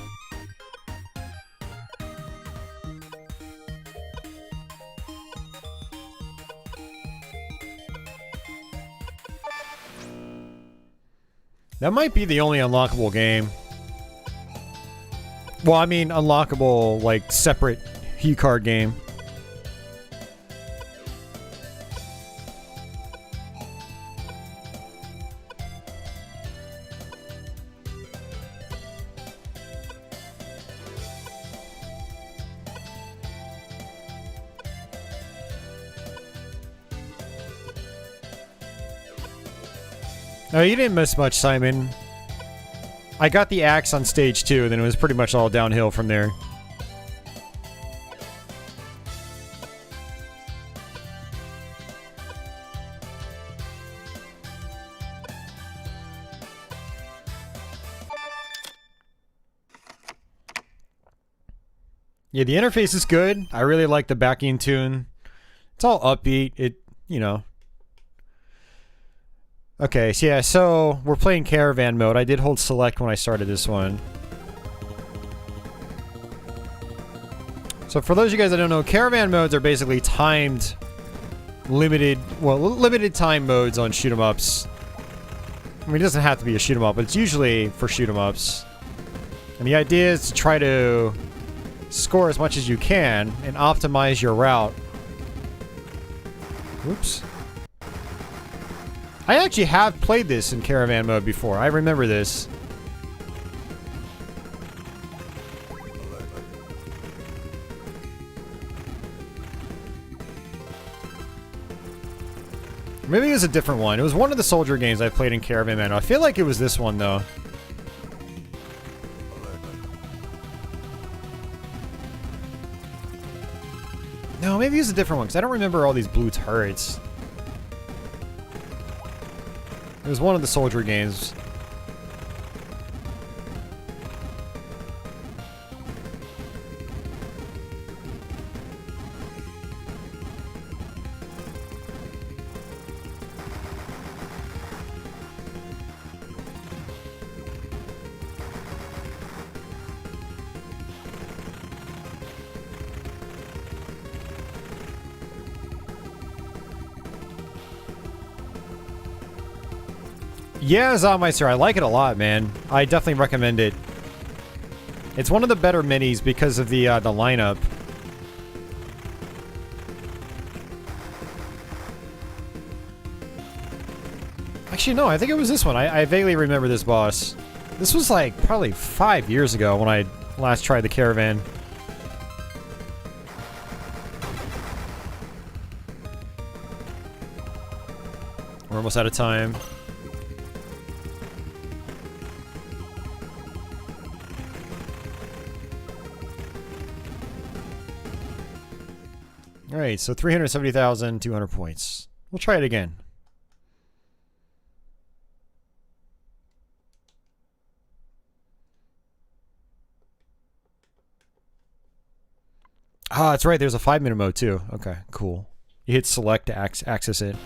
That might be the only unlockable game. Well, I mean, unlockable, like, separate HuCard game. No, you didn't miss much, Simon. I got the axe on stage 2, then it was pretty much all downhill from there. Yeah, the interface is good. I really like the backing tune. It's all upbeat. It, you know. Okay, so yeah, so we're playing Caravan mode. I did hold select when I started this one. So for those of you guys that don't know, Caravan modes are basically timed, limited time modes on shoot 'em ups. I mean, it doesn't have to be a shoot 'em up, but it's usually for shoot 'em ups. And the idea is to try to score as much as you can and optimize your route. Whoops. I actually have played this in Caravan mode before. I remember this. Maybe it was a different one. It was one of the soldier games I played in Caravan mode. I feel like it was this one though. No, maybe it was a different one, because I don't remember all these blue turrets. It was one of the soldier games. Yeah, Zomeister, I like it a lot, man. I definitely recommend it. It's one of the better minis because of the lineup. Actually, no, I think it was this one. I vaguely remember this boss. This was like probably 5 years ago when I last tried the Caravan. We're almost out of time. Alright, so 370,200 points. We'll try it again. Ah, that's right, there's a 5-minute mode too. Okay, cool. You hit select to access it.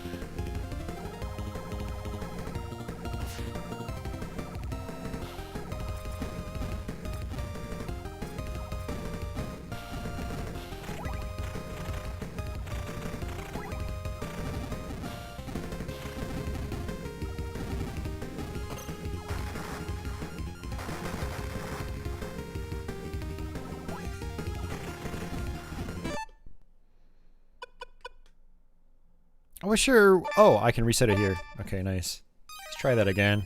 I was sure... Oh, I can reset it here. Okay, nice. Let's try that again.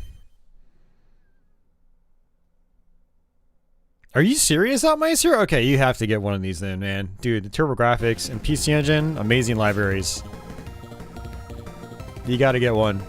Are you serious, Outmeister? Okay, you have to get one of these then, man. Dude, the TurboGrafx and PC Engine, amazing libraries. You gotta get one.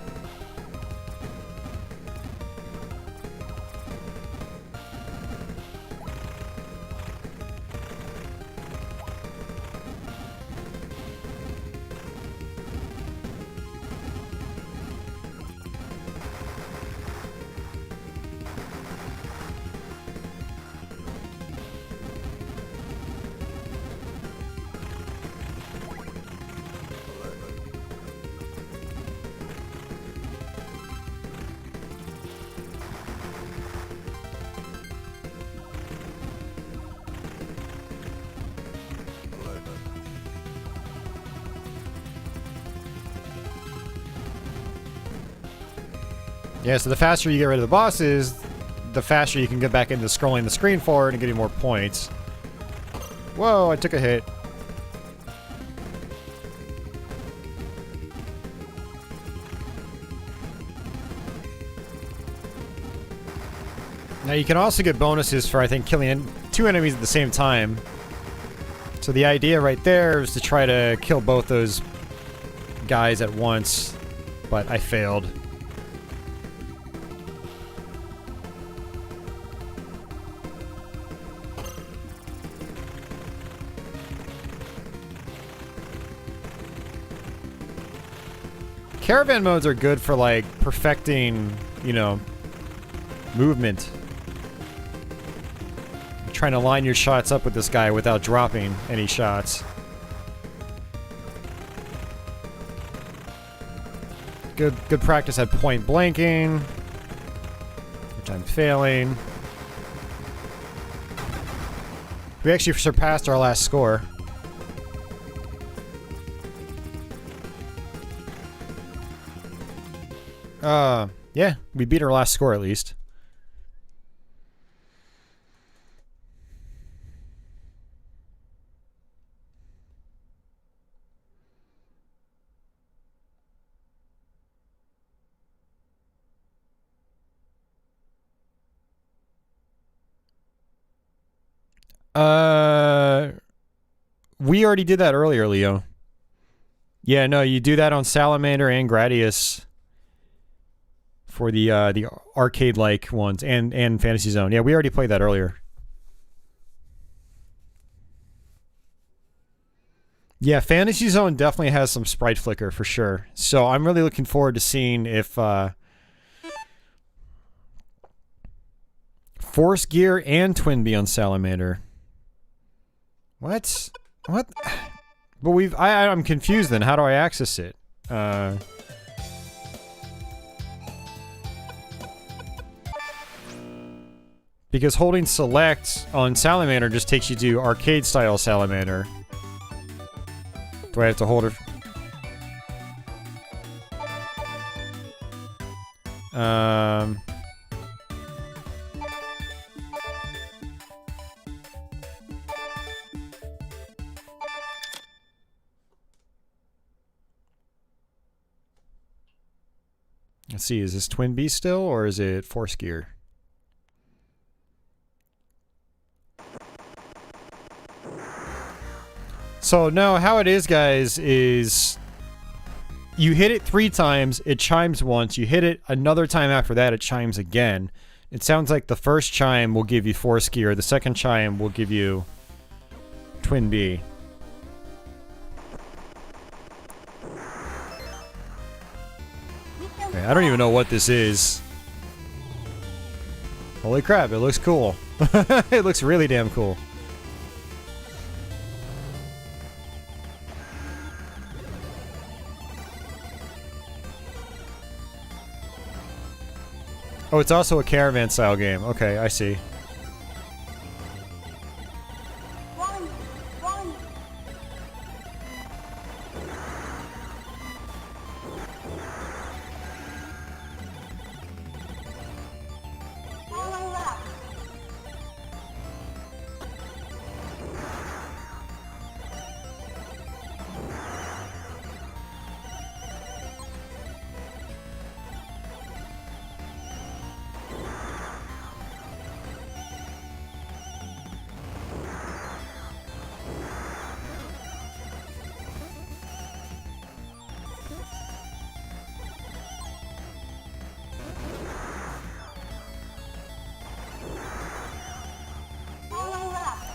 Yeah, so the faster you get rid of the bosses, the faster you can get back into scrolling the screen forward and getting more points. Whoa, I took a hit. Now you can also get bonuses for, I think, killing 2 enemies at the same time. So the idea right there is to try to kill both those guys at once, but I failed. Caravan modes are good for, like, perfecting, you know, movement. trying to line your shots up with this guy without dropping any shots. Good practice at point blanking, which I'm failing. We actually surpassed our last score. Yeah, we beat our last score at least. We already did that earlier, Leo. Yeah, no, you do that on Salamander and Gradius for the arcade-like ones and Fantasy Zone. Yeah, we already played that earlier. Yeah, Fantasy Zone definitely has some sprite flicker for sure. So I'm really looking forward to seeing if Force Gear and Twin Bee on Salamander. What? What? But I'm confused then. How do I access it? Because holding select on Salamander just takes you to arcade style Salamander. Do I have to hold it? Let's see, is this Twin Bee still, or is it Force Gear? So, no, how it is, guys, is you hit it 3 times, it chimes once. You hit it another time after that, it chimes again. It sounds like the first chime will give you Force Gear, the second chime will give you Twin Bee. Okay, I don't even know what this is. Holy crap, it looks cool. It looks really damn cool. Oh, it's also a caravan style game. Okay, I see.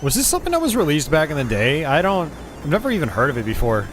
Was this something that was released back in the day? I've never even heard of it before.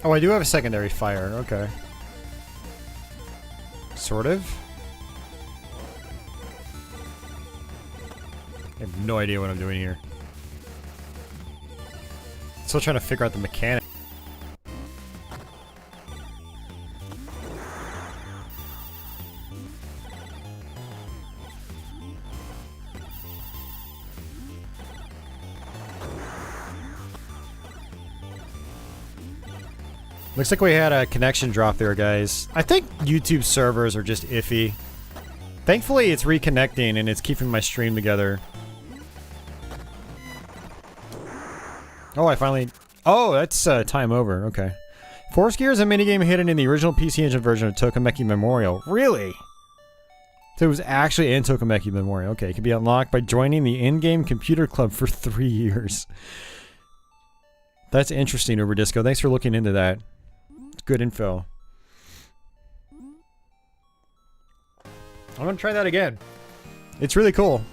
Oh, I do have a secondary fire. Okay. Sort of. I have no idea what I'm doing here. Still trying to figure out the mechanic. Looks like we had a connection drop there, guys. I think YouTube servers are just iffy. Thankfully, it's reconnecting and it's keeping my stream together. Oh, I finally... Oh, that's time over. Okay. Force Gear is a minigame hidden in the original PC Engine version of Tokimeki Memorial. Really? So it was actually in Tokimeki Memorial. Okay, it can be unlocked by joining the in-game computer club for 3 years. That's interesting, Uber Disco. Thanks for looking into that. It's good info. I'm gonna try that again. It's really cool.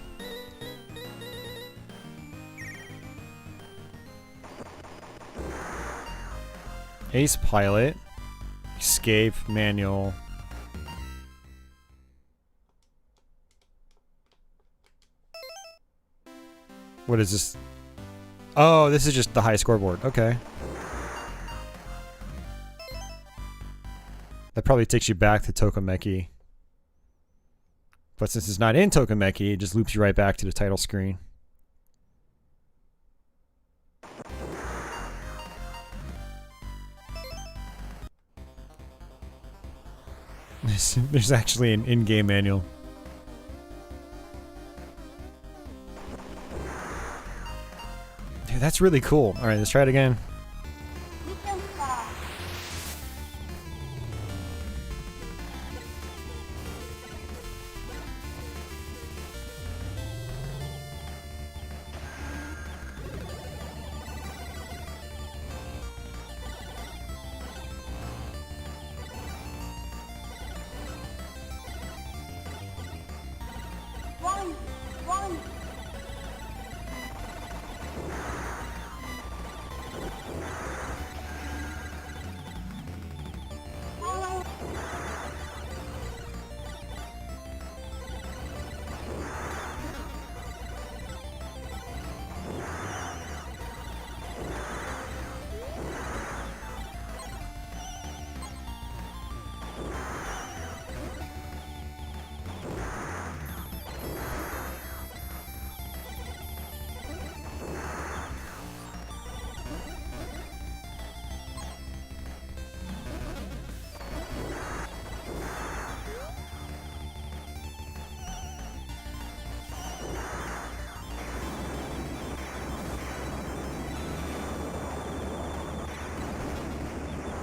Ace Pilot. Escape manual. What is this? Oh, this is just the high scoreboard. Okay. That probably takes you back to Tokimeki. But since it's not in Tokimeki, it just loops you right back to the title screen. There's actually an in-game manual. Dude, that's really cool. Alright, let's try it again.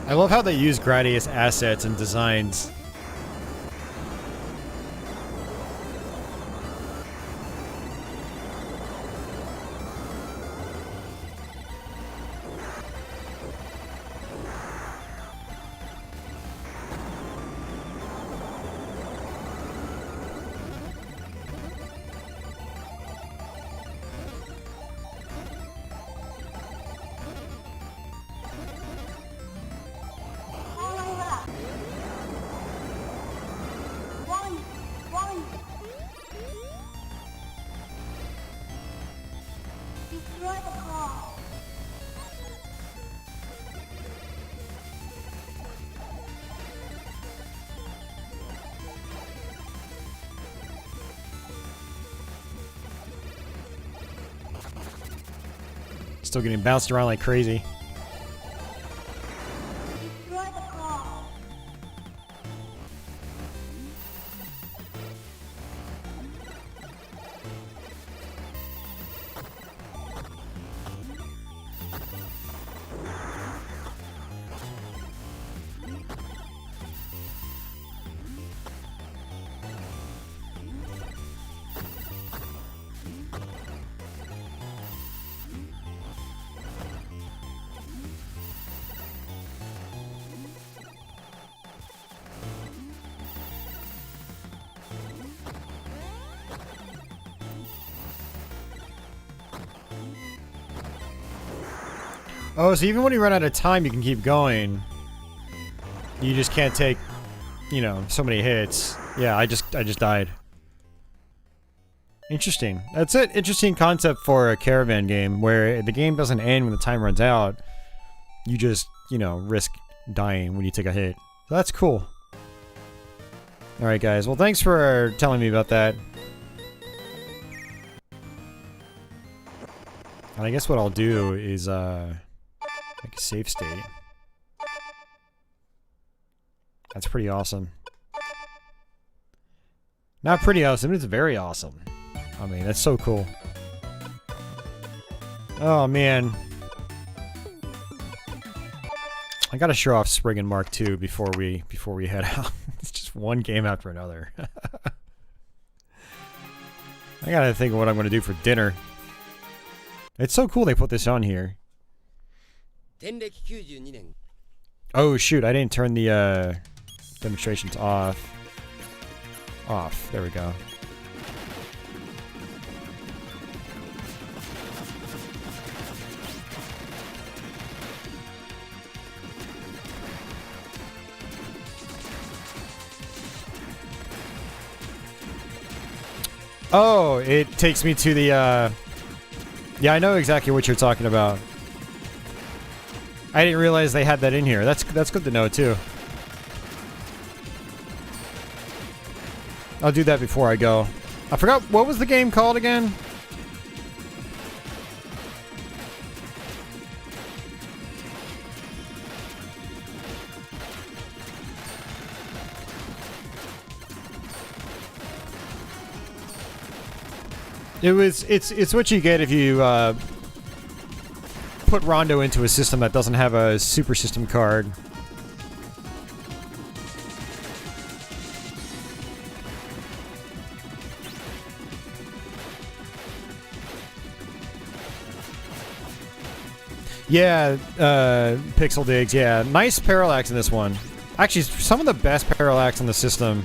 I love how they use Gradius assets and designs. Still getting bounced around like crazy. Oh, so even when you run out of time, you can keep going. You just can't take, you know, so many hits. Yeah, I just died. Interesting. That's an interesting concept for a caravan game, where the game doesn't end when the time runs out. You just, you know, risk dying when you take a hit. So that's cool. Alright, guys. Well, thanks for telling me about that. And I guess what I'll do is, make a save state. That's pretty awesome. Not pretty awesome, it's very awesome. I mean, that's so cool. Oh man. I gotta show off Spriggan Mark II before we head out. It's just one game after another. I gotta think of what I'm gonna do for dinner. It's so cool they put this on here. Oh shoot, I didn't turn the demonstrations off. There we go. Oh, it takes me to the, yeah, I know exactly what you're talking about. I didn't realize they had that in here. That's good to know, too. I'll do that before I go. I forgot, what was the game called again? It's what you get if you put Rondo into a system that doesn't have a super system card. Yeah, Pixel Digs, yeah. Nice parallax in this one. Actually, some of the best parallax in the system.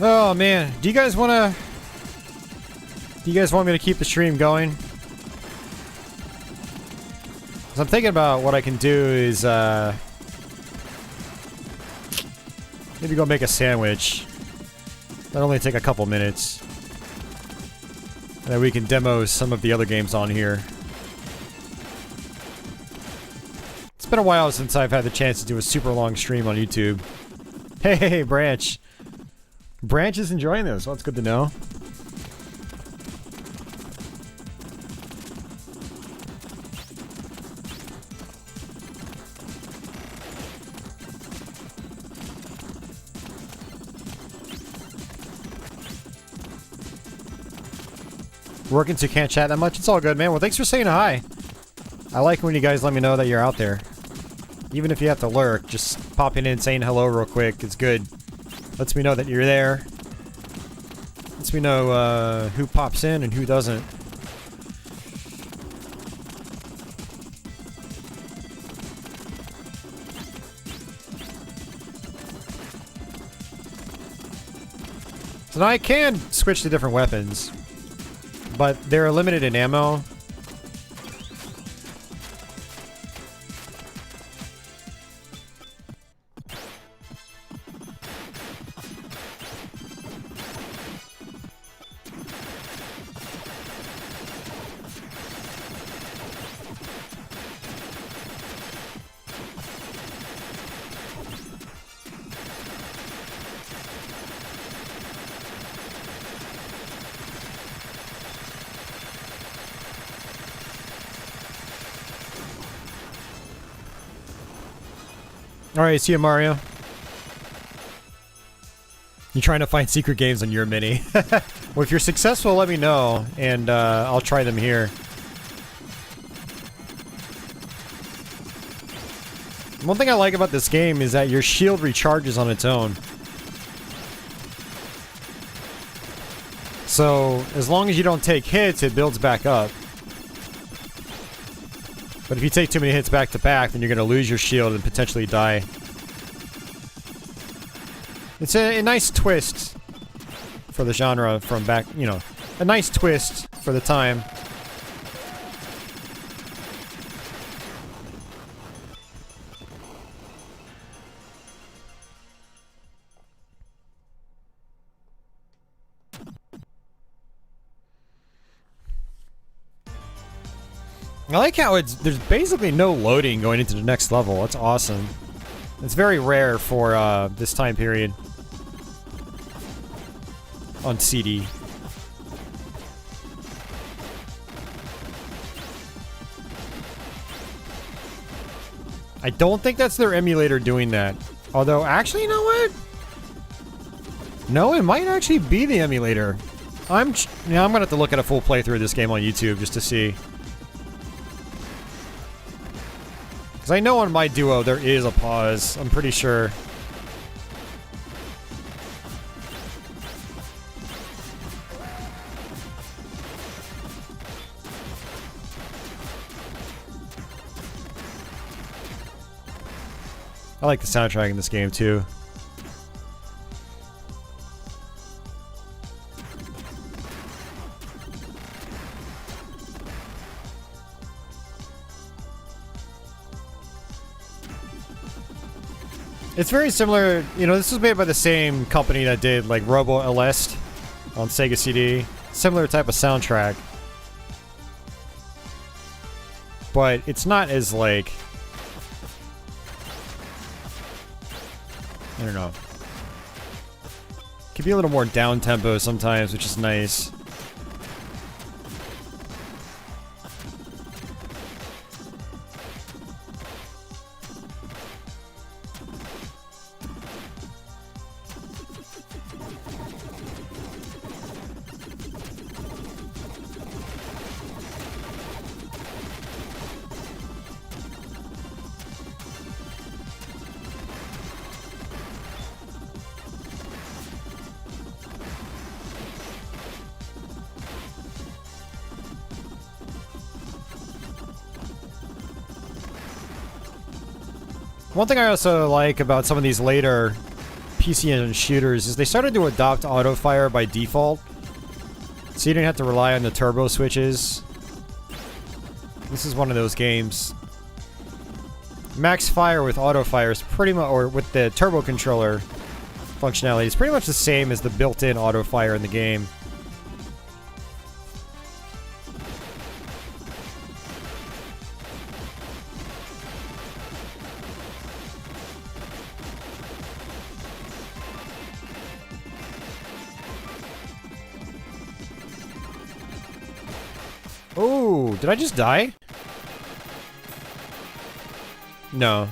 Oh man, do you guys want me to keep the stream going? 'Cause I'm thinking about what I can do is maybe go make a sandwich. That'll only take a couple minutes. And then we can demo some of the other games on here. It's been a while since I've had the chance to do a super long stream on YouTube. Hey, Branch. Branch is enjoying this. Well, that's good to know. Working so you can't chat that much? It's all good, man. Well, thanks for saying hi. I like when you guys let me know that you're out there. Even if you have to lurk, just popping in saying hello real quick is good. Lets me know that you're there. Lets me know who pops in and who doesn't. So now I can switch to different weapons, but they're limited in ammo. Alright, see you, Mario. You're trying to find secret games on your mini. Well, if you're successful, let me know, and I'll try them here. One thing I like about this game is that your shield recharges on its own. So, as long as you don't take hits, it builds back up. But if you take too many hits back to back, then you're going to lose your shield and potentially die. It's a nice twist for the genre from back, you know, a nice twist for the time. I like how there's basically no loading going into the next level. That's awesome. It's very rare for this time period on CD. I don't think that's their emulator doing that. Although, actually, you know what? No, it might actually be the emulator. I'm gonna have to look at a full playthrough of this game on YouTube just to see. Because I know on my duo there is a pause, I'm pretty sure. I like the soundtrack in this game too. It's very similar, you know, this was made by the same company that did, like, Robo Elest on Sega CD. Similar type of soundtrack. But it's not as, like... I don't know. It can be a little more down-tempo sometimes, which is nice. One thing I also like about some of these later PC Engine shooters is they started to adopt auto-fire by default. So you didn't have to rely on the turbo switches. This is one of those games. Max fire with auto-fire is pretty much, or with the turbo controller functionality, is pretty much the same as the built-in auto-fire in the game. Ooh, did I just die? No.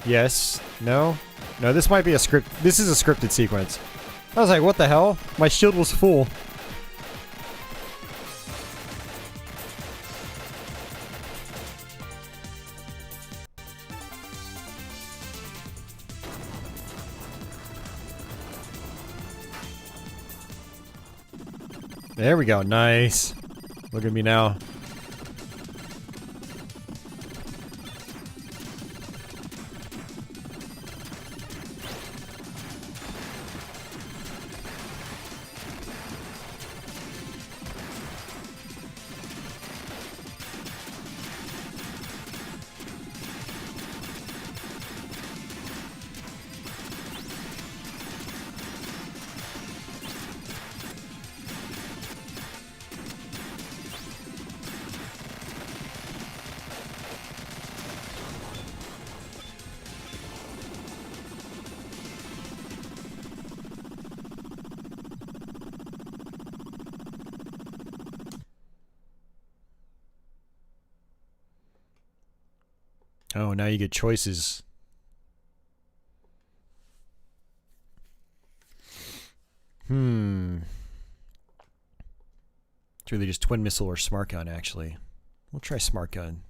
Yes. No. No, this might be a script. This is a scripted sequence. I was like, what the hell? My shield was full. There we go. Nice. Look at me now. Oh, now you get choices. It's really just Twin Missile or Smart Gun, actually. We'll try Smart Gun.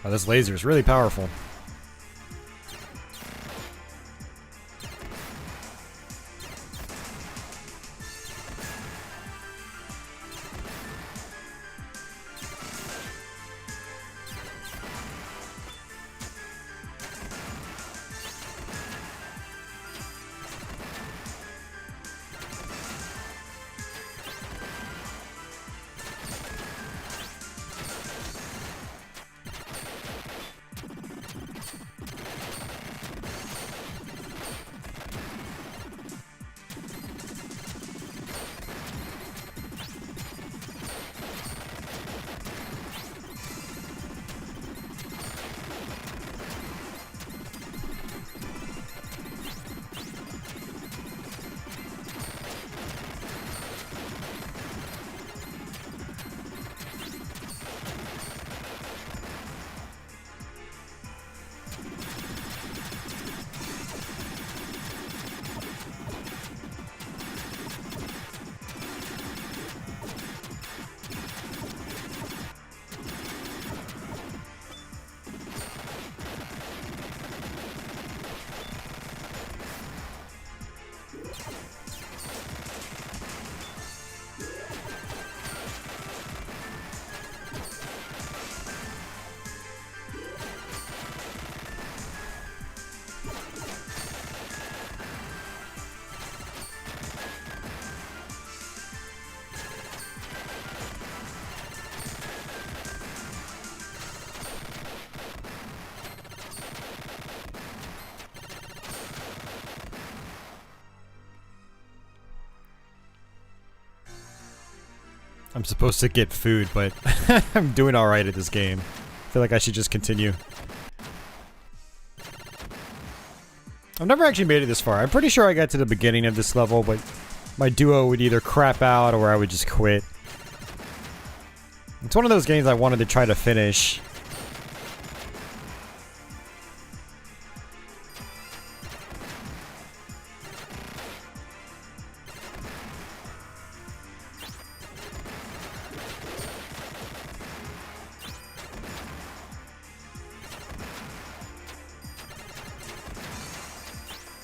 Oh, this laser is really powerful. I'm supposed to get food, but I'm doing alright at this game. I feel like I should just continue. I've never actually made it this far. I'm pretty sure I got to the beginning of this level, but my duo would either crap out or I would just quit. It's one of those games I wanted to try to finish.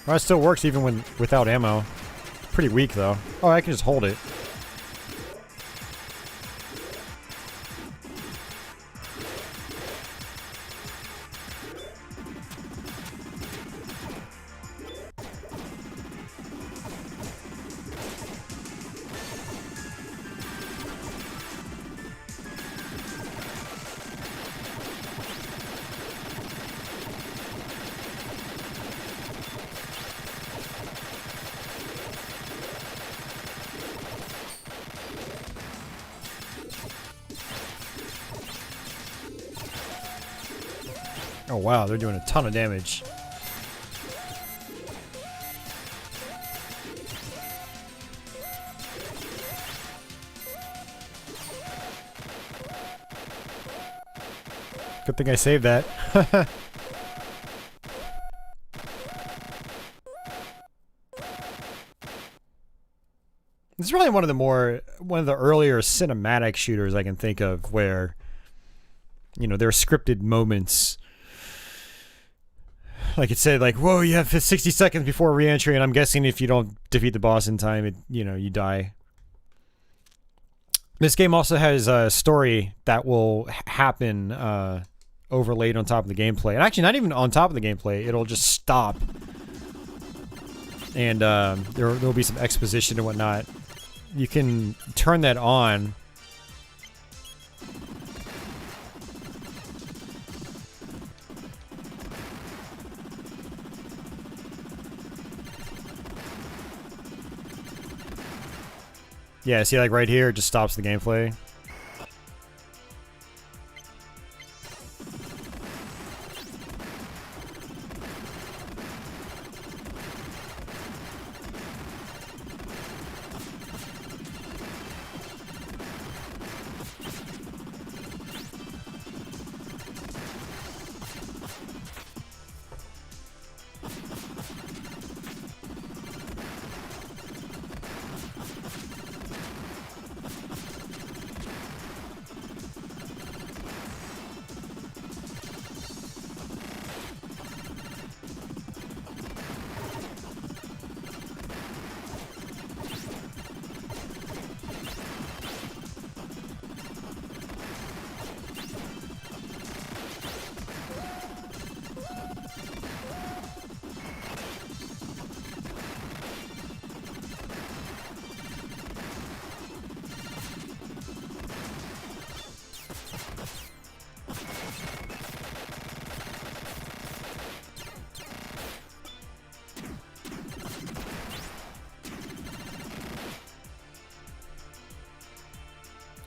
Well, it still works even when without ammo. Pretty weak though. Oh, I can just hold it. Oh wow, they're doing a ton of damage. Good thing I saved that. This is probably one of the earlier cinematic shooters I can think of where, you know, there are scripted moments. Like it said, like, whoa, you have 60 seconds before re-entry, and I'm guessing if you don't defeat the boss in time, you die. This game also has a story that will happen overlaid on top of the gameplay. And actually, not even on top of the gameplay. It'll just stop. And there'll be some exposition and whatnot. You can turn that on. Yeah, see, like right here, it just stops the gameplay.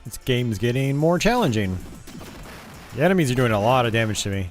This game's getting more challenging. The enemies are doing a lot of damage to me.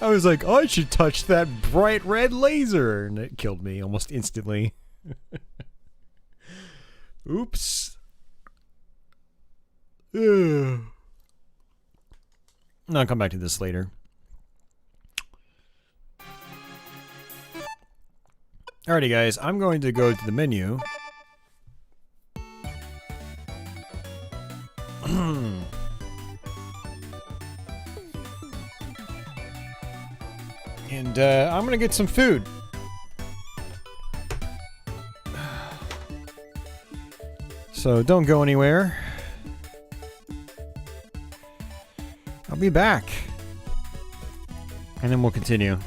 I was like, oh, I should touch that bright red laser, and it killed me almost instantly. Oops. Ugh. I'll come back to this later. Alrighty, guys, I'm going to go to the menu. And I'm gonna get some food. So don't go anywhere. I'll be back. And then we'll continue.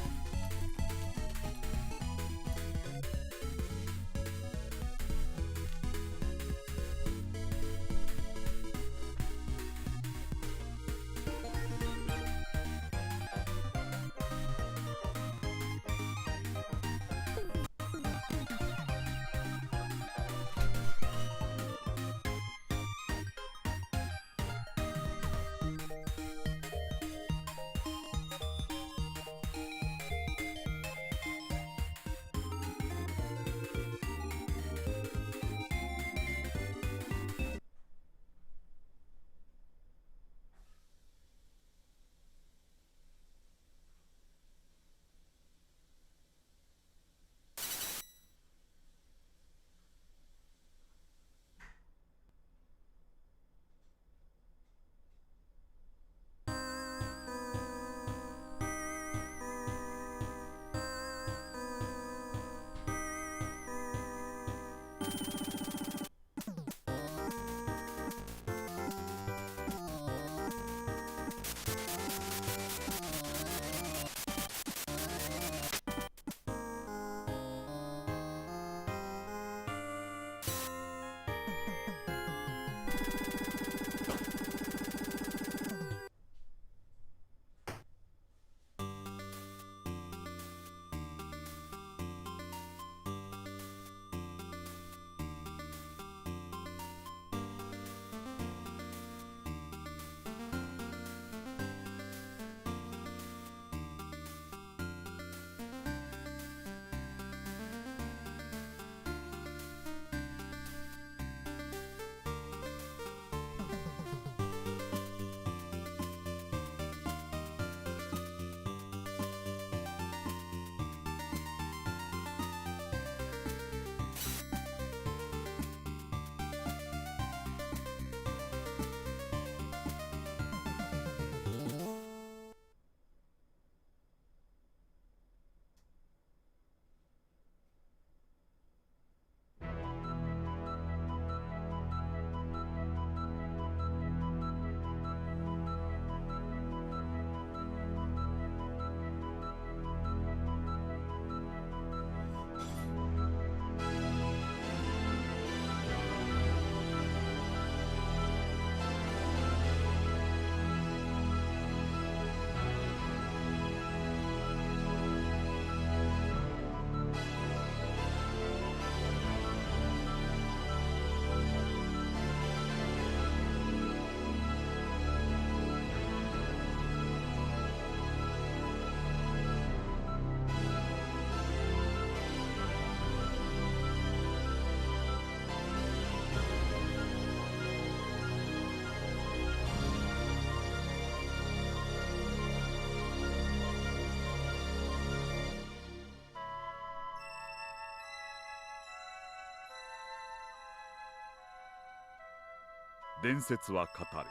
伝説は語る。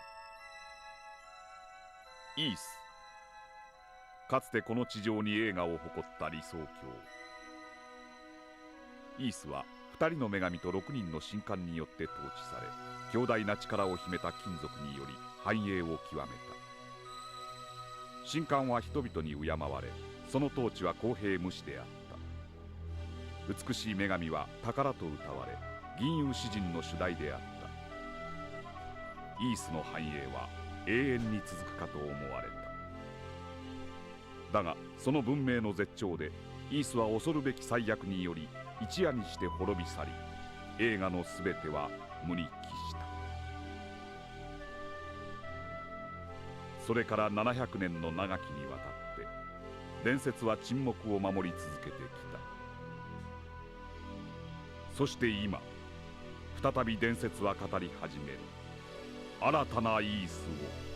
イース、かつてこの地上に栄華を誇った理想郷。イースは2人の女神と6人の神官によって統治され、強大な力を秘めた金属により繁栄を極めた。神官は人々に敬われ、その統治は公平無私であった。美しい女神は宝と歌われ、銀融詩人の主題であった。イースの繁栄は永遠に続くかと思われた。だがその文明の絶頂でイースは恐るべき災厄により一夜にして滅び去り、栄華のすべては無に帰した。それから700年の長きにわたって伝説は沈黙を守り続けてきた。そして今再び伝説は語り始める。新たなイースを。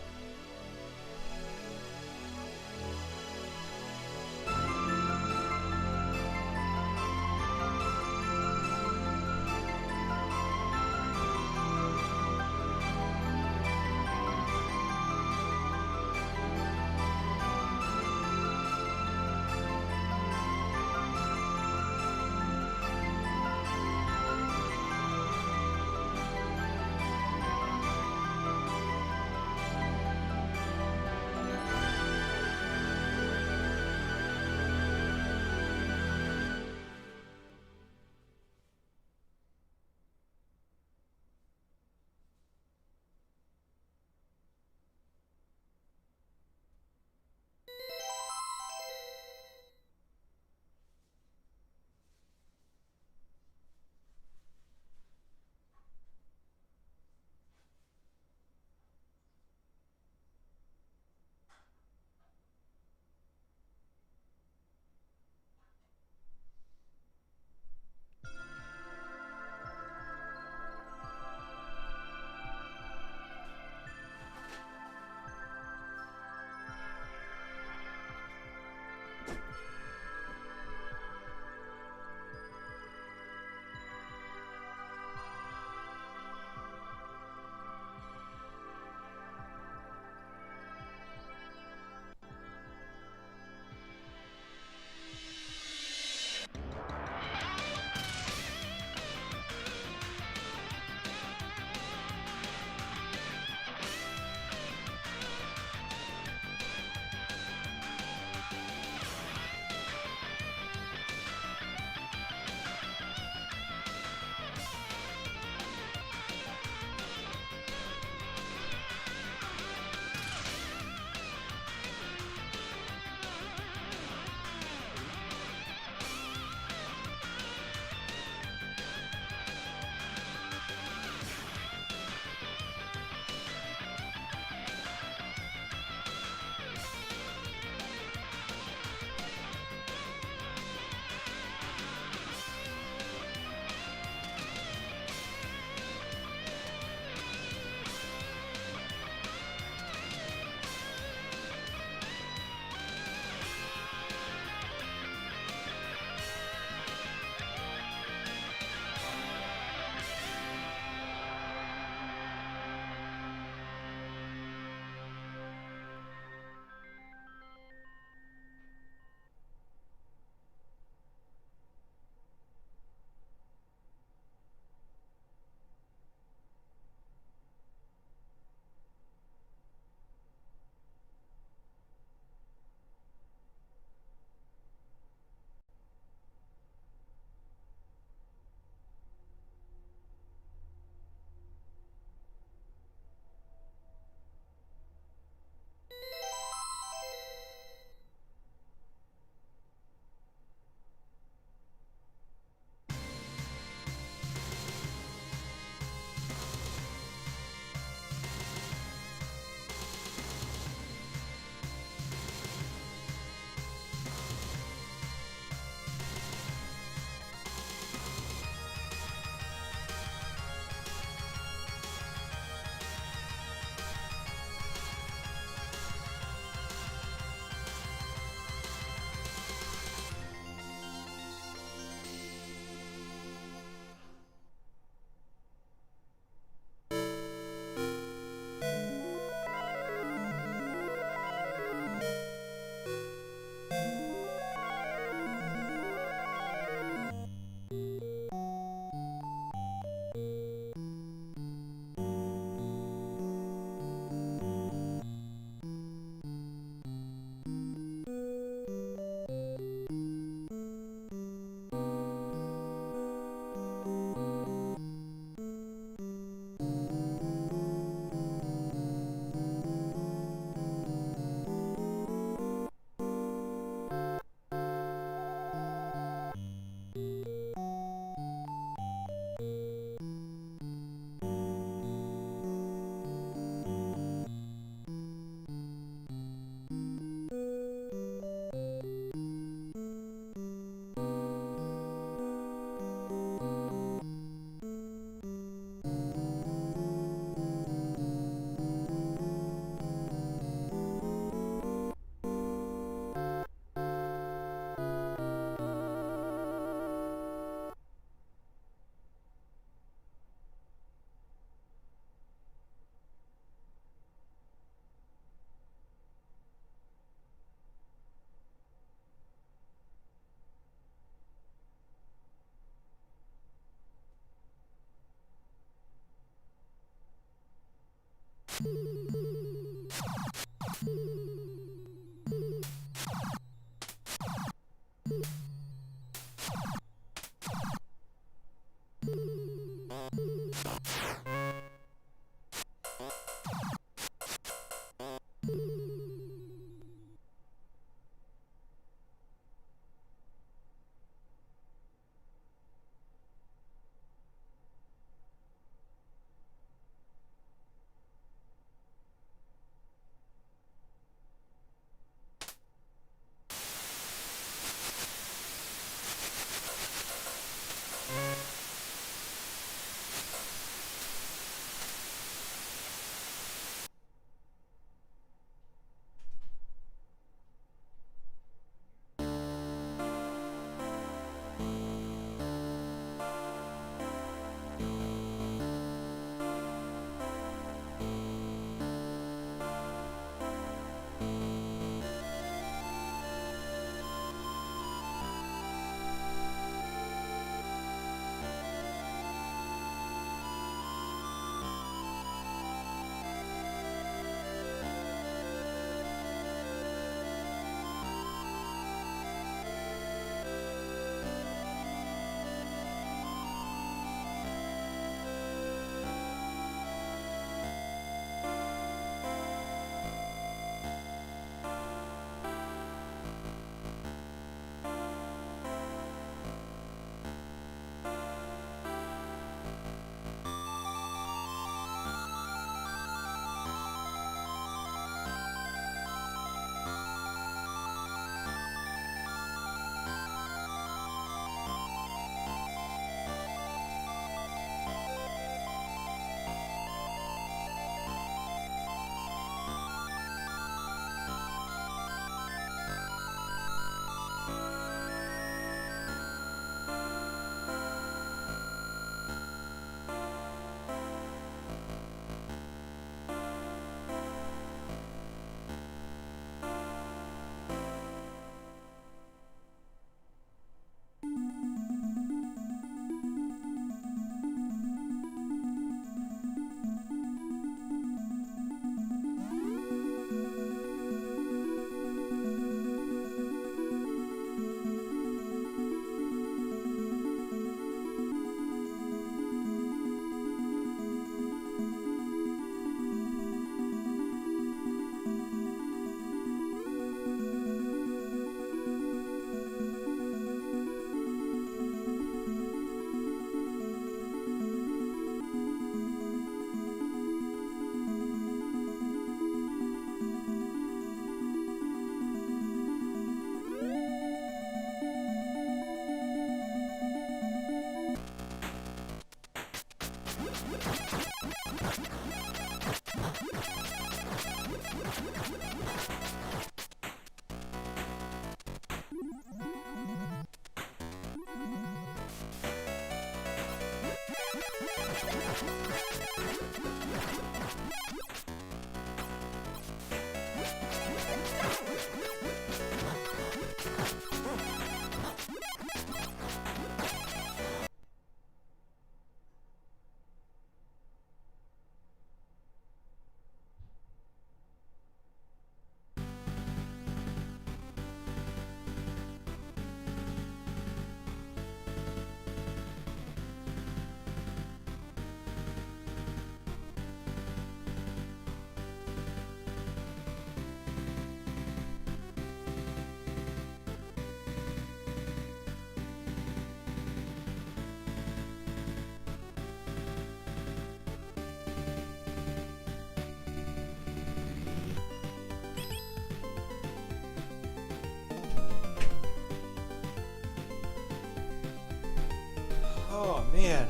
Oh, man.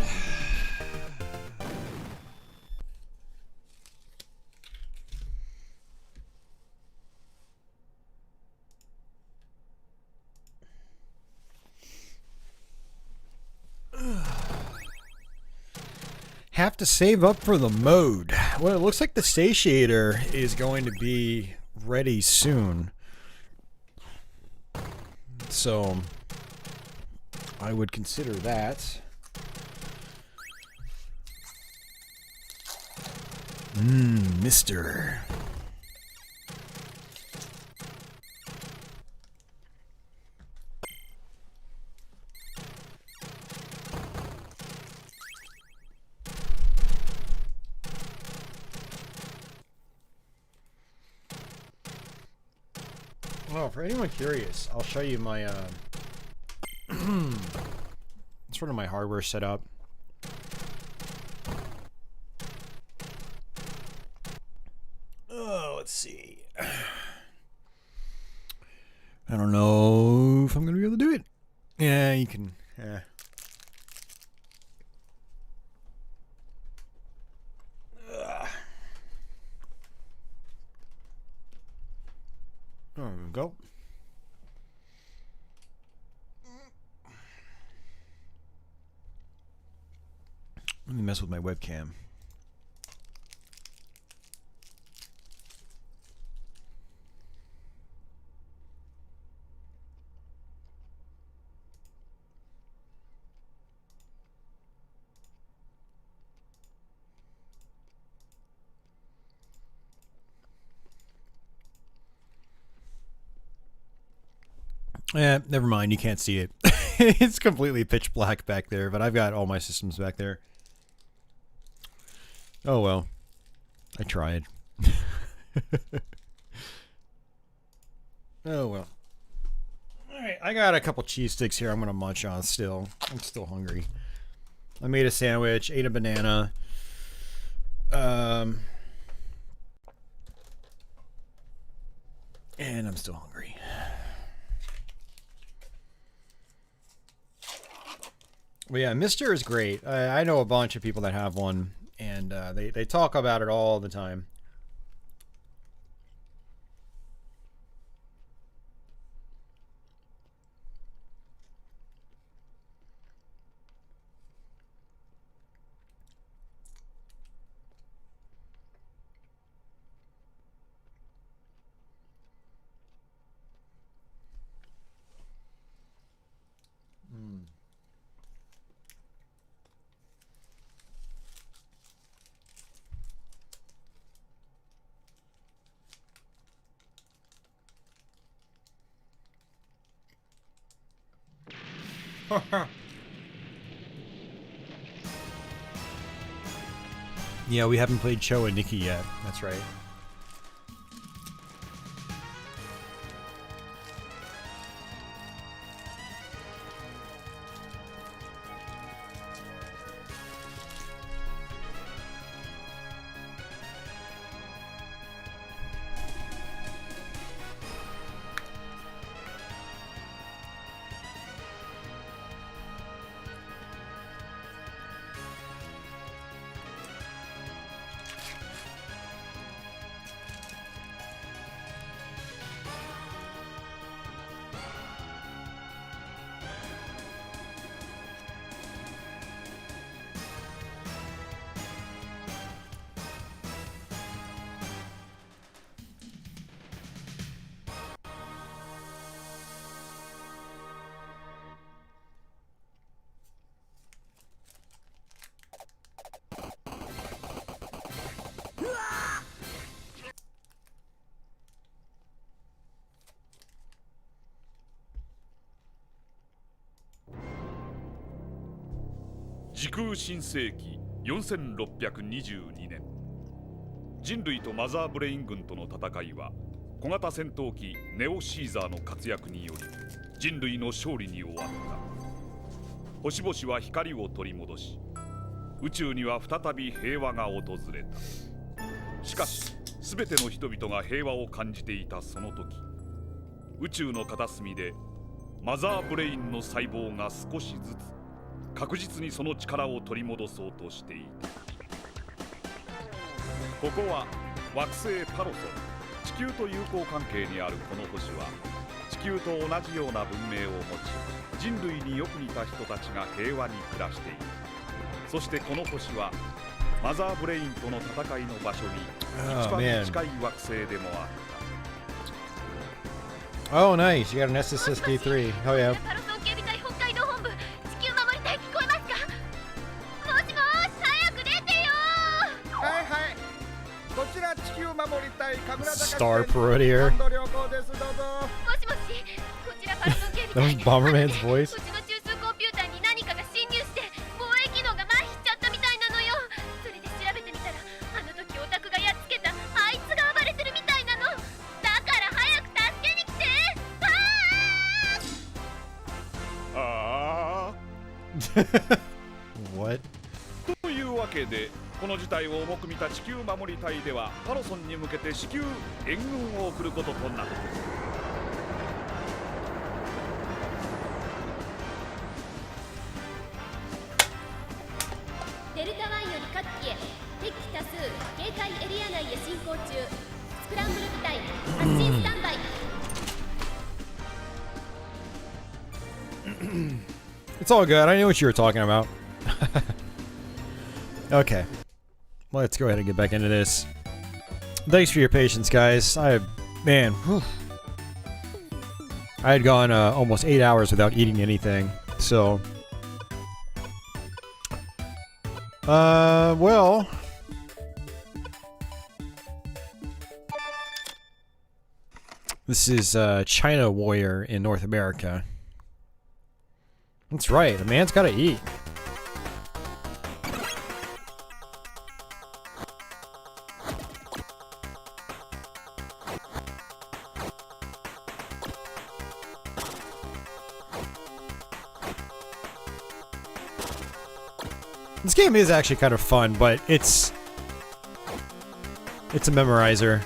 Have to save up for the mode. Well, it looks like the satiator is going to be ready soon. So I would consider that. Mister. Well, for anyone curious, I'll show you my sort of my hardware setup. Oh, let's see. I don't know if I'm gonna be able to do it. Yeah, you can. Yeah. There we go. Let me mess with my webcam. Yeah, never mind. You can't see it. It's completely pitch black back there, but I've got all my systems back there. Oh well. I tried. Oh well. Alright, I got a couple cheese sticks here I'm gonna munch on still. I'm still hungry. I made a sandwich, ate a banana. And I'm still hungry. But yeah, Mister is great. I know a bunch of people that have one, and they talk about it all the time. Yeah, we haven't played Cho Aniki yet. That's right.時空新世紀4622年、人類とマザーブレイン軍との戦いは小型戦闘機ネオシーザーの活躍により人類の勝利に終わった。星々は光を取り戻し、宇宙には再び平和が訪れた。しかし全ての人々が平和を感じていたその時、宇宙の片隅でマザーブレインの細胞が少しずつ確実にその力を取り戻そうとしていた。ここは惑星パロソル。地球と友好関係にあるこの星は地球と同じような文明を持ち、人類によく似た人たちが平和に暮らしている。そしてこの星はマザーブレインとの戦いの場所に一番近い惑星でもあった。Oh, nice. You got an SSD3. Oh, yeah. はいはい。Star Parodier. もしもし、こちらパルソン警 That was 備隊。 Bomberman's voice. うちの中枢コンピューターに何かが侵入して防衛機能が麻痺しちゃったみたいなのよ。それで調べてみたら、あの時オタクがやっつけたあいつが暴れてるみたいなの。だから早く助けに来て。ああ What? というわけでこの事態を重く見た地球守り隊ではパロソンに向けて至急援軍を送ることとなる。デルタ1より各機へ敵機多数警戒エリア内へ進行中。スクランブル部隊発進スタンバイ。 It's all good. I knew what you were talking about. Okay. Let's go ahead and get back into this. Thanks for your patience, guys. Man, whew. I had gone almost 8 hours without eating anything. So, well, this is China Warrior in North America. That's right, a man's gotta eat. This game is actually kind of fun, but it's a memorizer.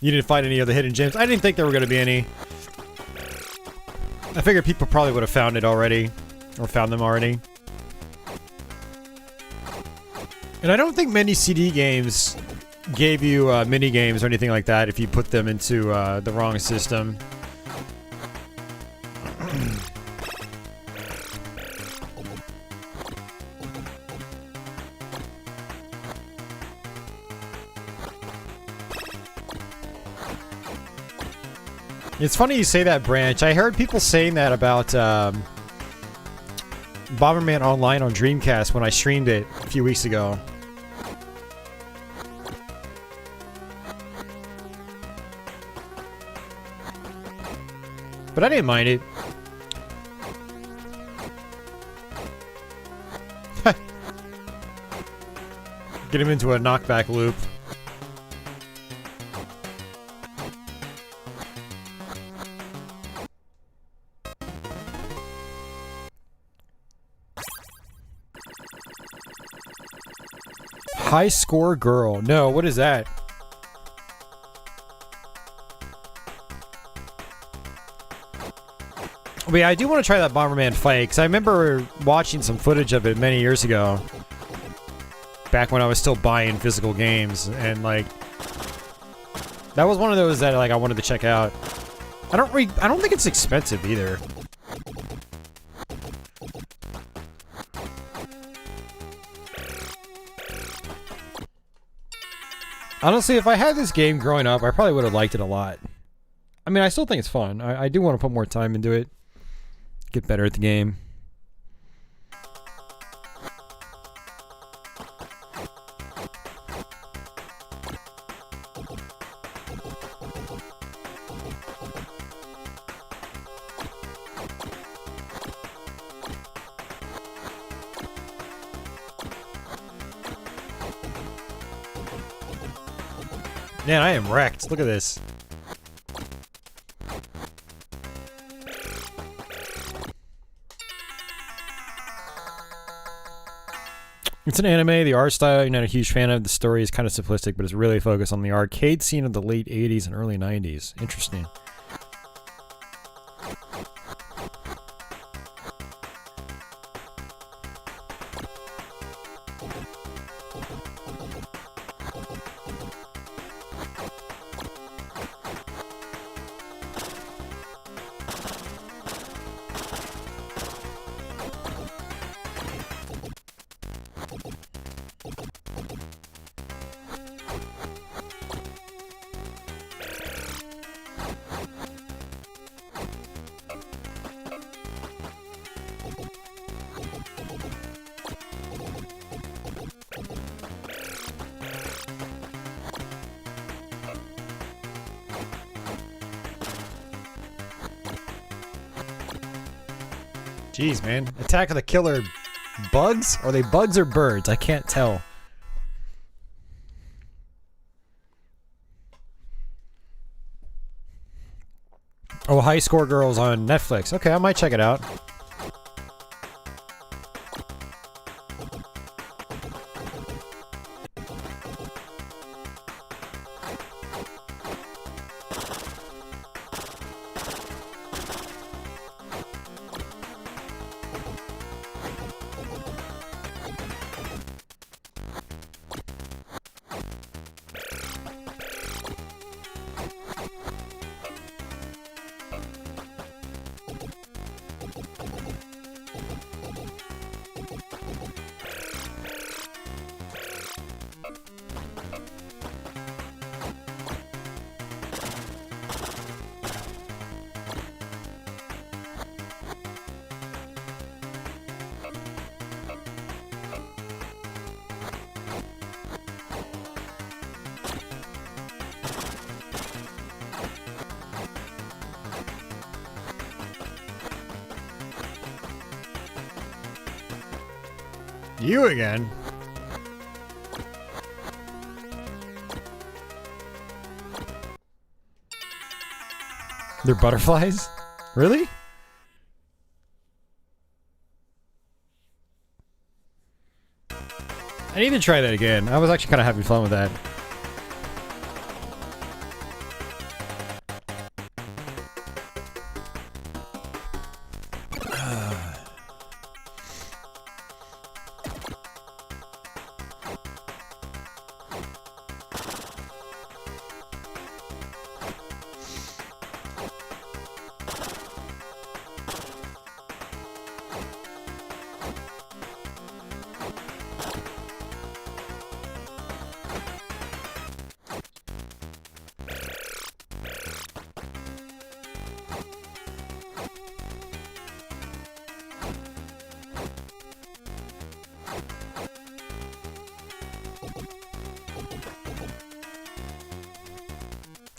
You didn't find any of the hidden gems? I didn't think there were going to be any. I figured people probably would have found it already. Or found them already. And I don't think many CD games gave you mini games or anything like that if you put them into the wrong system. It's funny you say that, Branch. I heard people saying that about Bomberman Online on Dreamcast when I streamed it a few weeks ago. But I didn't mind it. Get him into a knockback loop. High score girl. No, what is that? But yeah, I do want to try that Bomberman fight, because I remember watching some footage of it many years ago. Back when I was still buying physical games, and like... that was one of those that like I wanted to check out. I don't think it's expensive either. Honestly, if I had this game growing up, I probably would have liked it a lot. I mean, I still think it's fun. I do want to put more time into it. Get better at the game. Man, I am wrecked. Look at this. It's an anime. The art style you're not a huge fan of. The story is kind of simplistic, but it's really focused on the arcade scene of the late 80s and early 90s. Interesting. Jeez, man. Attack of the Killer bugs? Are they bugs or birds? I can't tell. Oh, High Score Girls on Netflix. Okay, I might check it out. You again? They're butterflies? Really? I need to try that again. I was actually kind of having fun with that.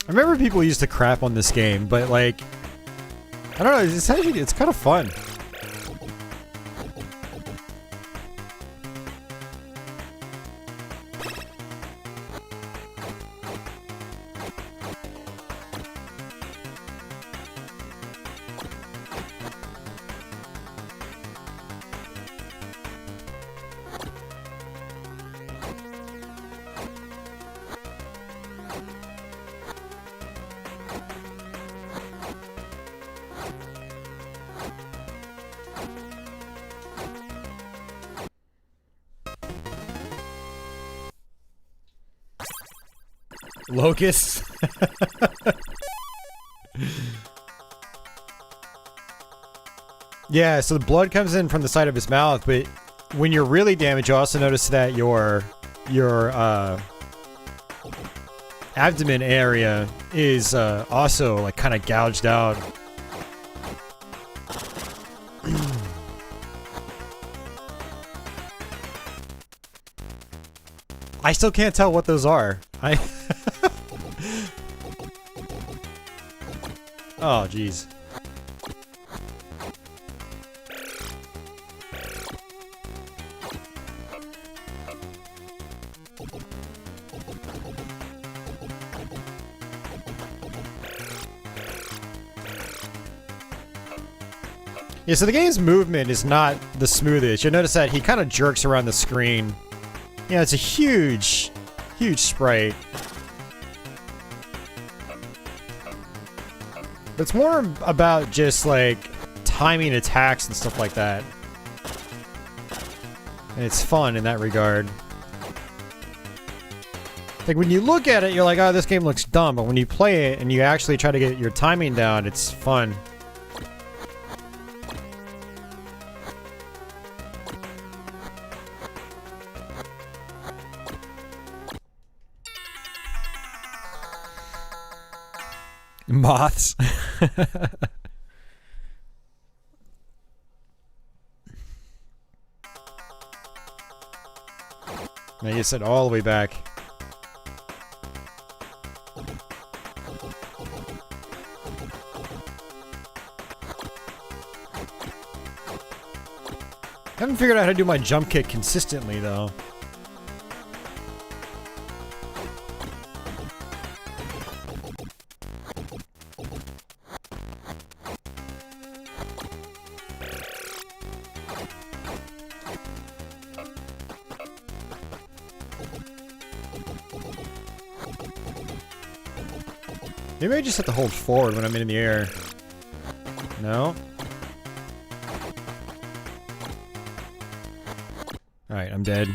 I remember people used to crap on this game, but like, I don't know, it's kind of fun. Locusts? Yeah, so the blood comes in from the side of his mouth, but when you're really damaged, you also notice that your abdomen area is also like kind of gouged out. I still can't tell what those are. Oh, jeez. Yeah, so the game's movement is not the smoothest. You'll notice that he kind of jerks around the screen. Yeah, it's a huge, huge sprite. It's more about just like timing attacks and stuff like that. And it's fun in that regard. Like when you look at it, you're like, oh, this game looks dumb. But when you play it and you actually try to get your timing down, it's fun. Moths. Now you said all the way back. Haven't figured out how to do my jump kick consistently though. Maybe I just have to hold forward when I'm in the air. No? Alright, I'm dead.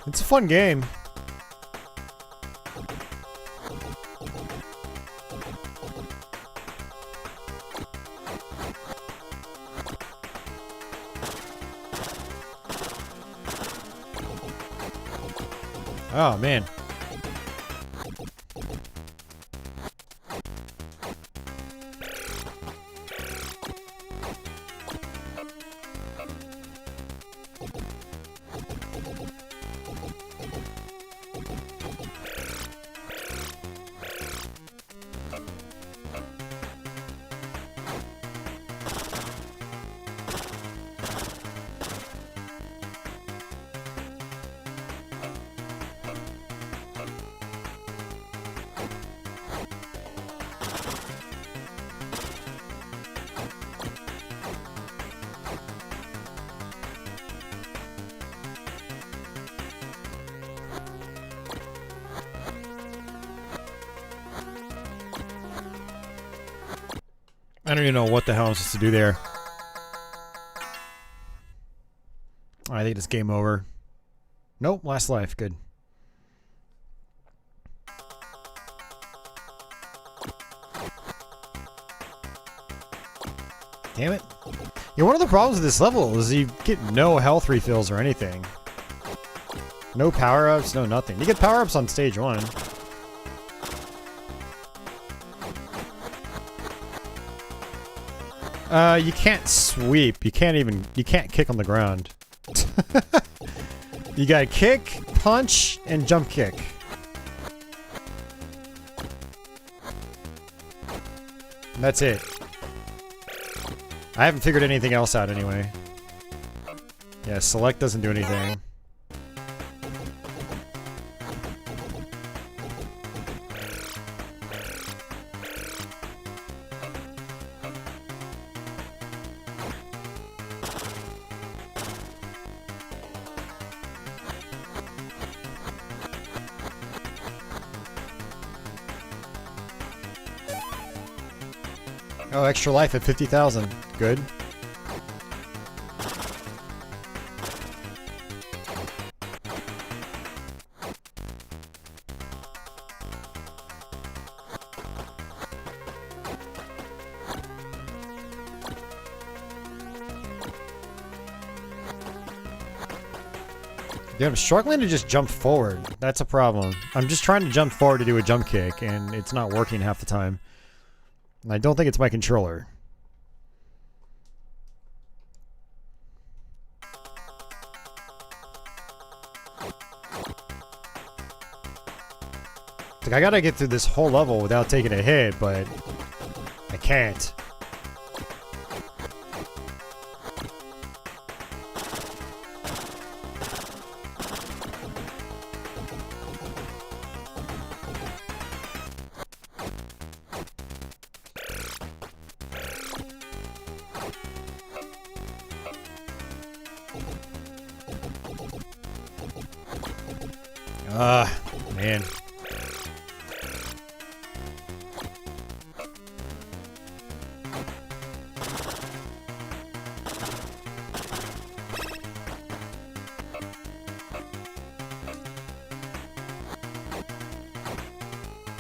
It's a fun game. Oh, man. I don't even know what the hell I'm supposed to do there. I think it's game over. Nope, last life. Good. Damn it. Yeah, one of the problems with this level is you get no health refills or anything. No power-ups, no nothing. You get power-ups on stage 1. You can't sweep. You can't kick on the ground. You gotta kick, punch, and jump kick. And that's it. I haven't figured anything else out anyway. Yeah, select doesn't do anything. Oh, extra life at 50,000. Good. Dude, I'm struggling to just jump forward. That's a problem. I'm just trying to jump forward to do a jump kick, and it's not working half the time. And I don't think it's my controller. Like, I gotta get through this whole level without taking a hit, but I can't. Man.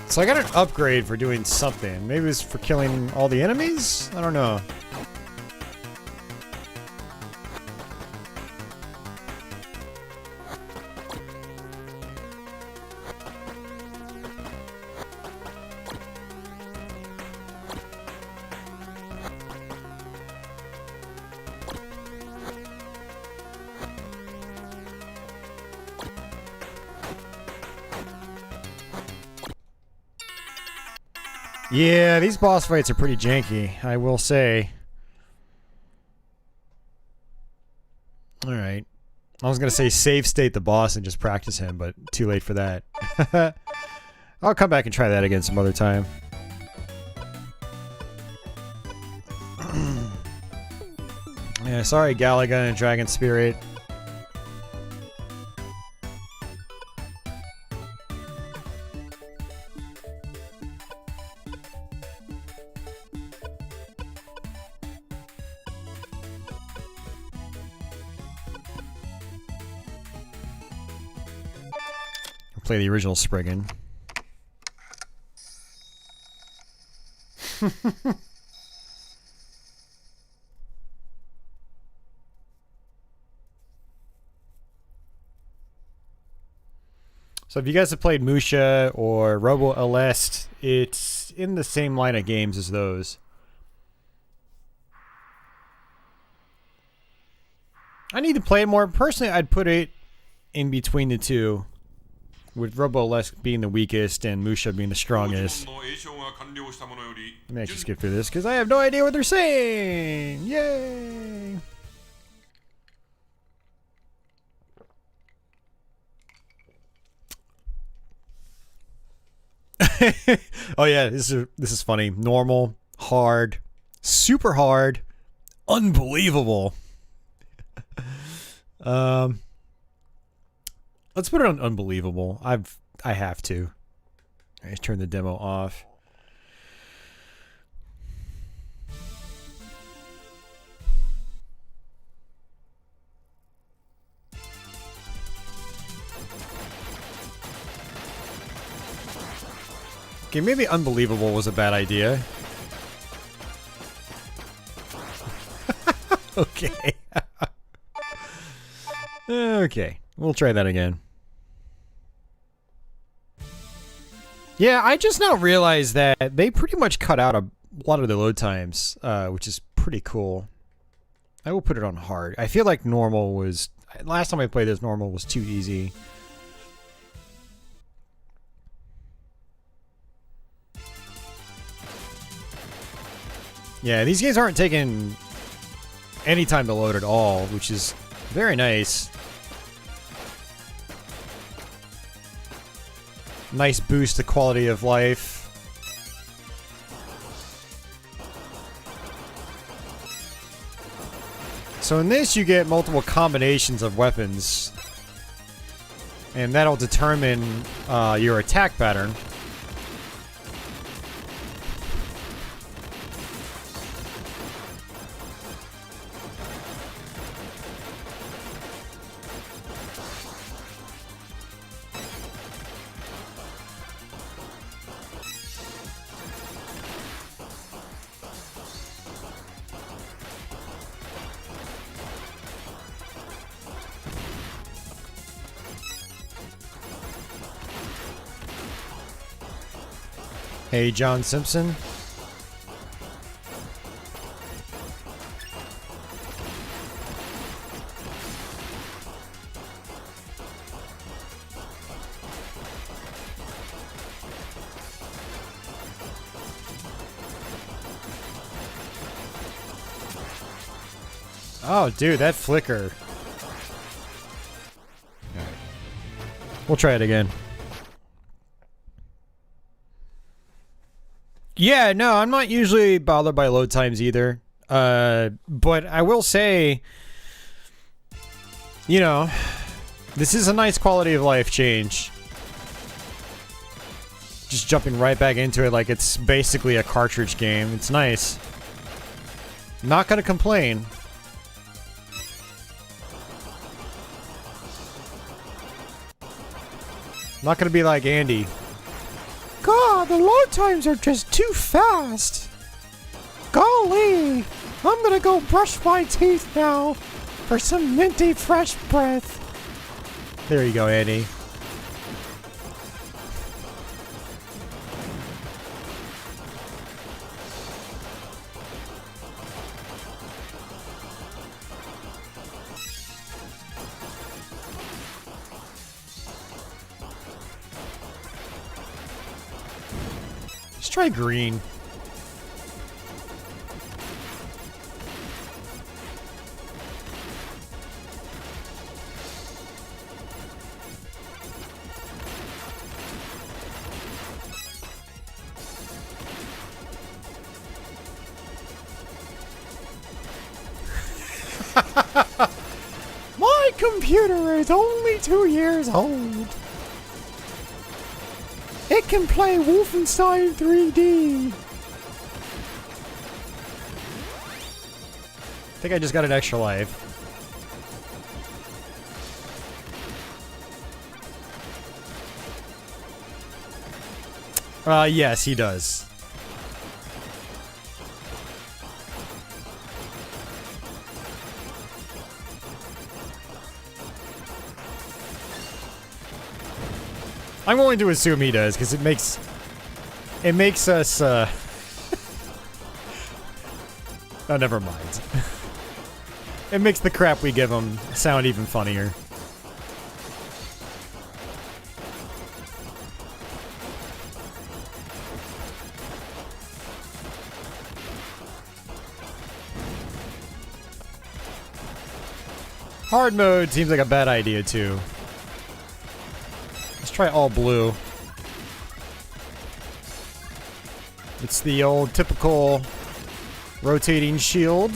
So I got an upgrade for doing something. Maybe it's for killing all the enemies? I don't know. Yeah, these boss fights are pretty janky, I will say. Alright. I was gonna say save state the boss and just practice him, but too late for that. I'll come back and try that again some other time. Yeah, sorry Galaga and Dragon Spirit. Play the original Spriggan. So if you guys have played Musha or Robo Aleste, it's in the same line of games as those. I need to play it more. Personally, I'd put it in between the two, with Robo Aleste being the weakest and Musha being the strongest. Let me actually skip through this because I have no idea what they're saying! Yay! Oh yeah, this is funny. Normal, hard, super hard, unbelievable. Let's put it on unbelievable. I have to. I just turn the demo off. Okay, maybe unbelievable was a bad idea. Okay. Okay, we'll try that again. Yeah, I just now realized that they pretty much cut out a lot of the load times, which is pretty cool. I will put it on hard. I feel like normal was... Last time I played this, normal was too easy. Yeah, these games aren't taking any time to load at all, which is very nice. Nice boost to quality of life. So in this, you get multiple combinations of weapons, and that'll determine your attack pattern. Hey, John Simpson. Oh, dude, that flicker. All right. We'll try it again. Yeah, no, I'm not usually bothered by load times either. But I will say, you know, this is a nice quality of life change. Just jumping right back into it like it's basically a cartridge game. It's nice. Not gonna complain. Not gonna be like Andy. God, the load times are just too fast. Golly, I'm gonna go brush my teeth now for some minty fresh breath. There you go, Andy. Let's try green. My computer is only 2 years old. It can play Wolfenstein 3D. I think I just got an extra life. Yes, he does. I'm going to assume he does, because it makes us, oh, never mind. It makes the crap we give him sound even funnier. Hard mode seems like a bad idea, too. Let's try all blue. It's the old typical rotating shield.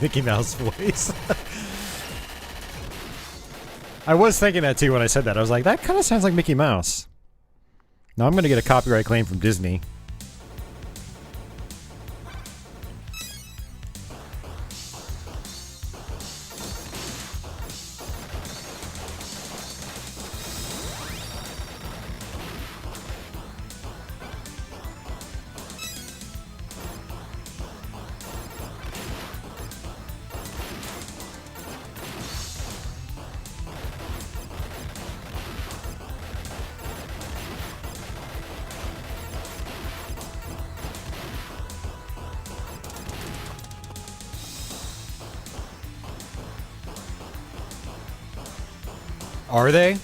Mickey Mouse voice. I was thinking that too when I said that. I was like, that kind of sounds like Mickey Mouse. Now I'm going to get a copyright claim from Disney. Are they?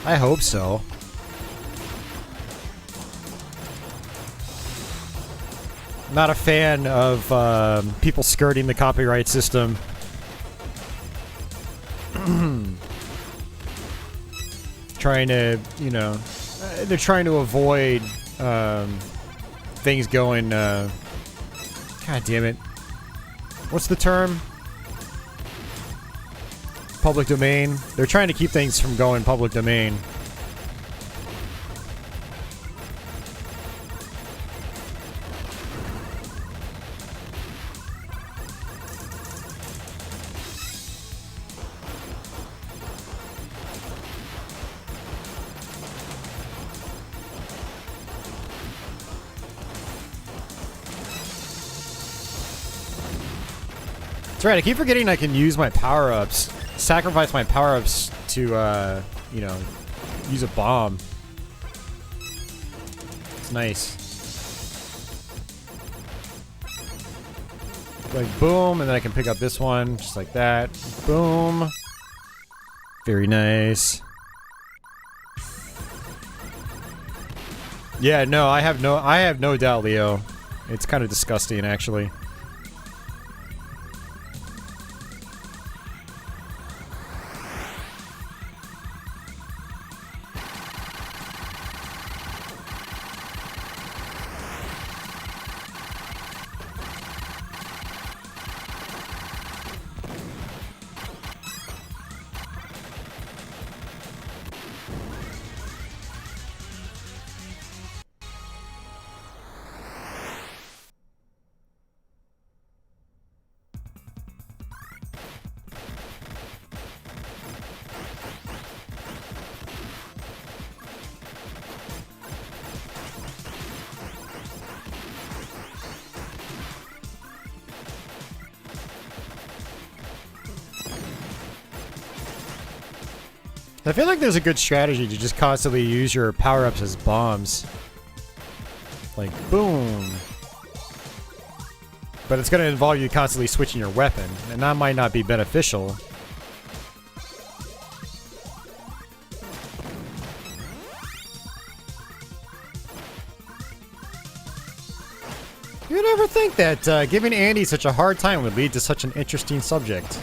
I hope so. Not a fan of people skirting the copyright system. Trying to, you know, they're trying to avoid things going. God damn it! What's the term? Public domain. They're trying to keep things from going public domain. That's right, I keep forgetting I can use my power-ups. Sacrifice my power-ups to, you know, use a bomb. It's nice. Like, boom, and then I can pick up this one, just like that. Boom. Very nice. Yeah, no, I have no doubt, Leo. It's kind of disgusting, actually. I feel like there's a good strategy to just constantly use your power-ups as bombs. Like, boom. But it's going to involve you constantly switching your weapon, and that might not be beneficial. You'd never think that giving Andy such a hard time would lead to such an interesting subject.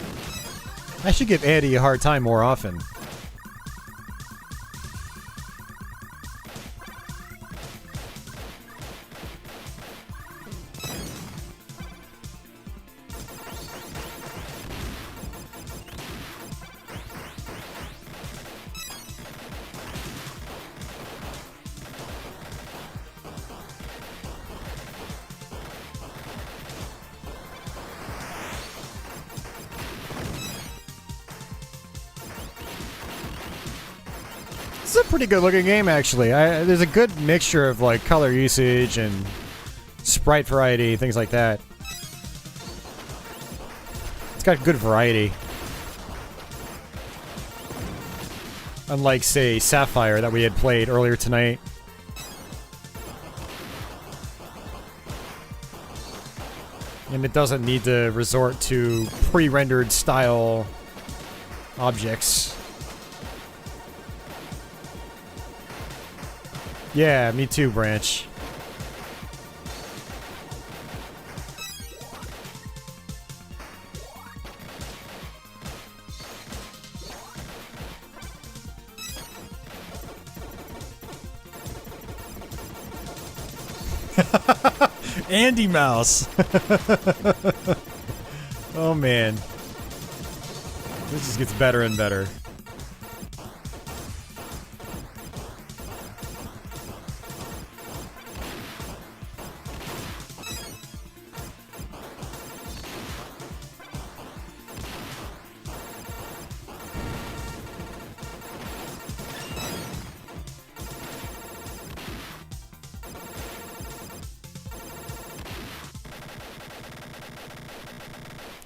I should give Andy a hard time more often. It's a pretty good looking game, actually. There's a good mixture of like color usage and sprite variety, things like that. It's got good variety. Unlike, say, Sapphire that we had played earlier tonight. And it doesn't need to resort to pre-rendered style objects. Yeah, me too, Branch. Andy Mouse. Oh man. This just gets better and better.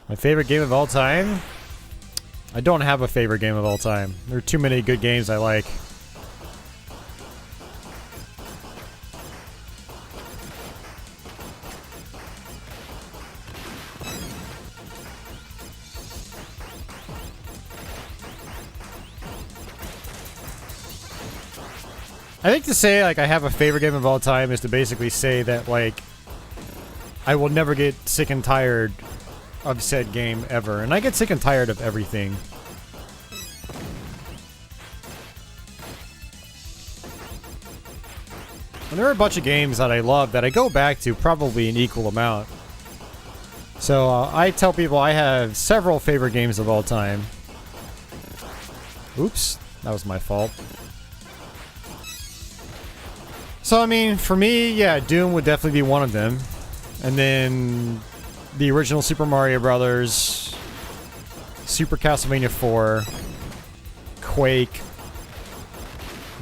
My favorite game of all time? I don't have a favorite game of all time. There are too many good games I like. I think to say like I have a favorite game of all time is to basically say that like I will never get sick and tired of said game ever, and I get sick and tired of everything. And there are a bunch of games that I love that I go back to probably an equal amount. So I tell people I have several favorite games of all time. Oops, that was my fault. So I mean, for me, yeah, Doom would definitely be one of them. And then the original Super Mario Brothers, Super Castlevania 4, Quake,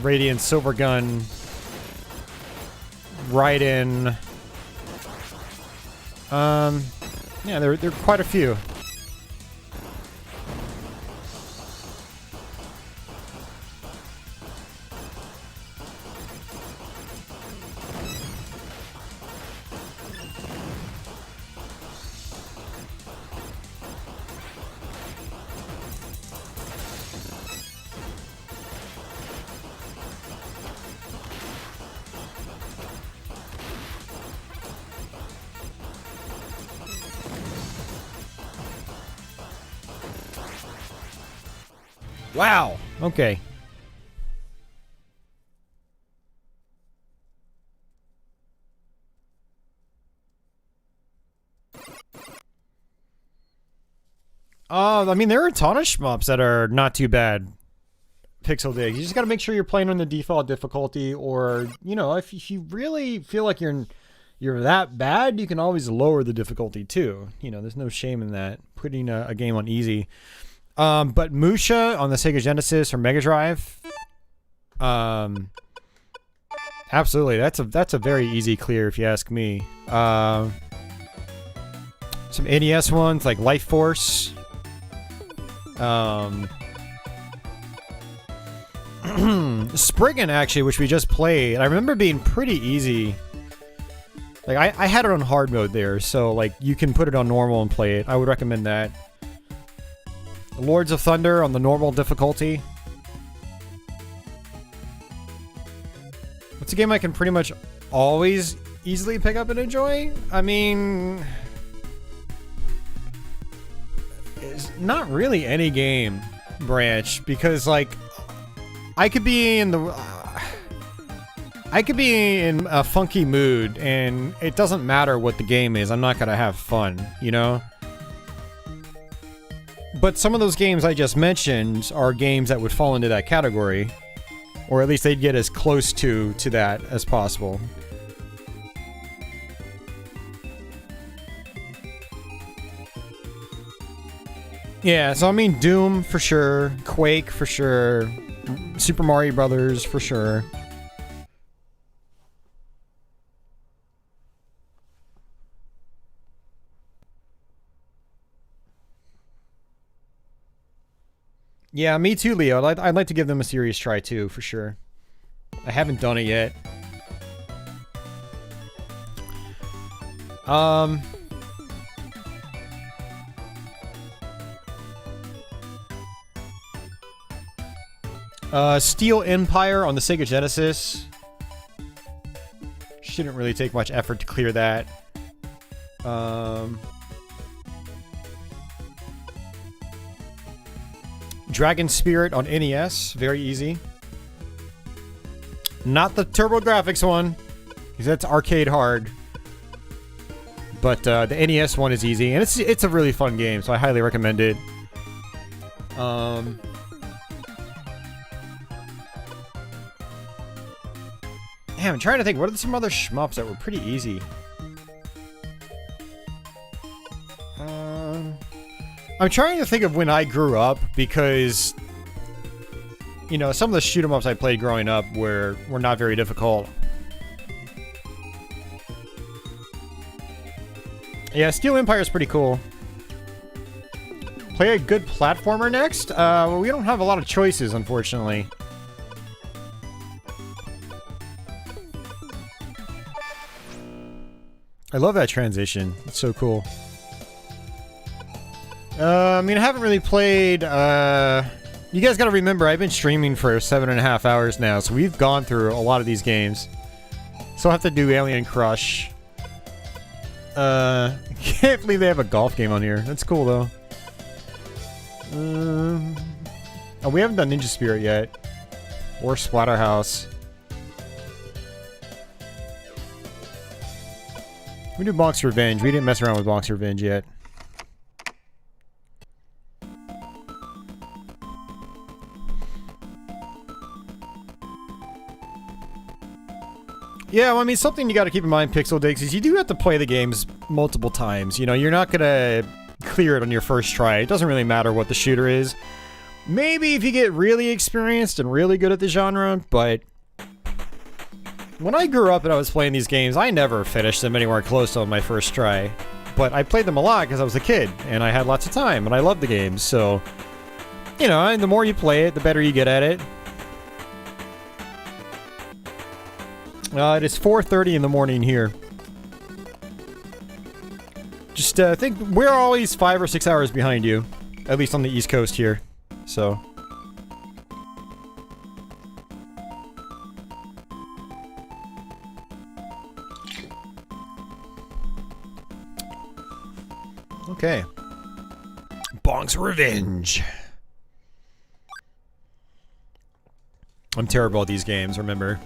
Radiant Silvergun, Raiden. Yeah, there are quite a few. Wow. Okay. I mean, there are a ton of shmups that are not too bad. Pixel dig. You just gotta make sure you're playing on the default difficulty, or, you know, if you really feel like you're that bad, you can always lower the difficulty too. You know, there's no shame in that. Putting a game on easy. But Musha on the Sega Genesis or Mega Drive, absolutely, that's a very easy clear if you ask me. Some NES ones like Life Force. Spriggan, actually, which we just played, I remember being pretty easy. Like, I had it on hard mode there, so, like, you can put it on normal and play it. I would recommend that. Lords of Thunder on the normal difficulty. It's a game I can pretty much always easily pick up and enjoy. I mean... It's not really any game branch, because, like, I could be in the... I could be in a funky mood, and it doesn't matter what the game is, I'm not gonna have fun, you know? But some of those games I just mentioned are games that would fall into that category. Or at least they'd get as close to that as possible. Yeah, so I mean Doom for sure, Quake for sure, Super Mario Brothers for sure. Yeah, me too, Leo. I'd like to give them a serious try too, for sure. I haven't done it yet. Steel Empire on the Sega Genesis. Shouldn't really take much effort to clear that. Dragon Spirit on NES, very easy. Not the TurboGrafx one, because that's arcade hard. But the NES one is easy, and it's a really fun game, so I highly recommend it. Damn, I'm trying to think, what are some other shmups that were pretty easy? I'm trying to think of when I grew up, because, you know, some of the shoot 'em ups I played growing up were not very difficult. Yeah, Steel Empire is pretty cool. Play a good platformer next? Well, we don't have a lot of choices, unfortunately. I love that transition. It's so cool. I mean, I haven't really played, you guys gotta remember, I've been streaming for 7.5 hours now, so we've gone through a lot of these games. So I'll have to do Alien Crush. Can't believe they have a golf game on here. That's cool, though. Oh, we haven't done Ninja Spirit yet. Or Splatterhouse. We do Bonk's Revenge. We didn't mess around with Bonk's Revenge yet. Yeah, well, I mean, something you gotta keep in mind, Pixel Dicks, is you do have to play the games multiple times. You know, you're not gonna clear it on your first try. It doesn't really matter what the shooter is. Maybe if you get really experienced and really good at the genre, but... when I grew up and I was playing these games, I never finished them anywhere close to my first try. But I played them a lot because I was a kid, and I had lots of time, and I loved the games, so... you know, and the more you play it, the better you get at it. It is 4:30 in the morning here. Just think, we're always 5 or 6 hours behind you. At least on the East Coast here. So... okay. Bonk's Revenge. I'm terrible at these games, remember.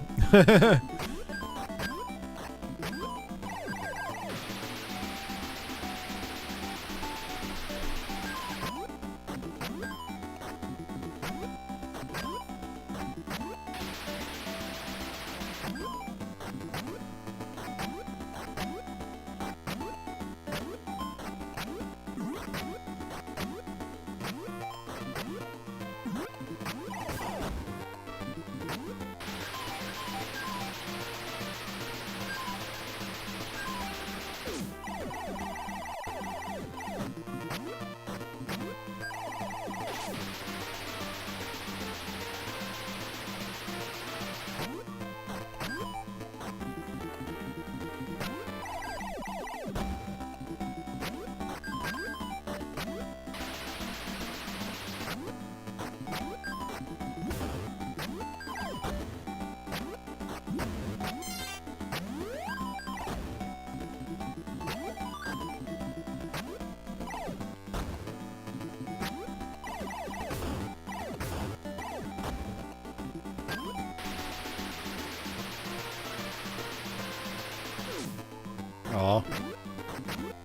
Oh.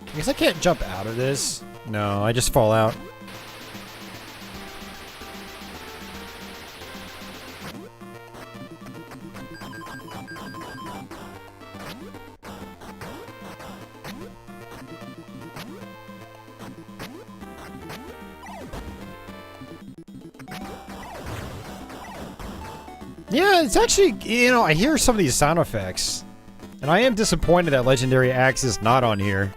I guess I can't jump out of this. No, I just fall out. Yeah, it's actually, you know, I hear some of these sound effects. And I am disappointed that Legendary Axe is not on here.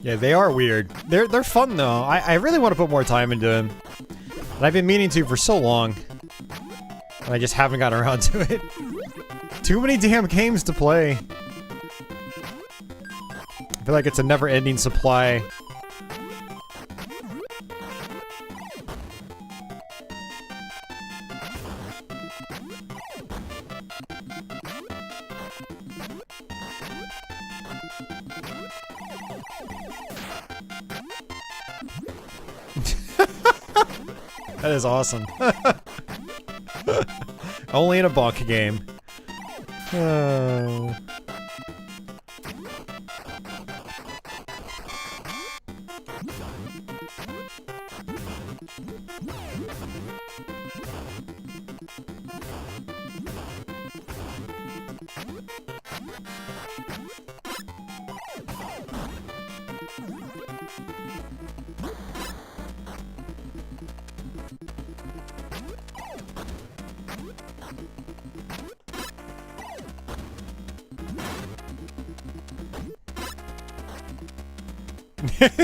Yeah, they are weird. They're fun though. I really want to put more time into them. And I've been meaning to for so long. And I just haven't gotten around to it. Too many damn games to play. I feel like it's a never-ending supply. That is awesome. Only in a Bonk game.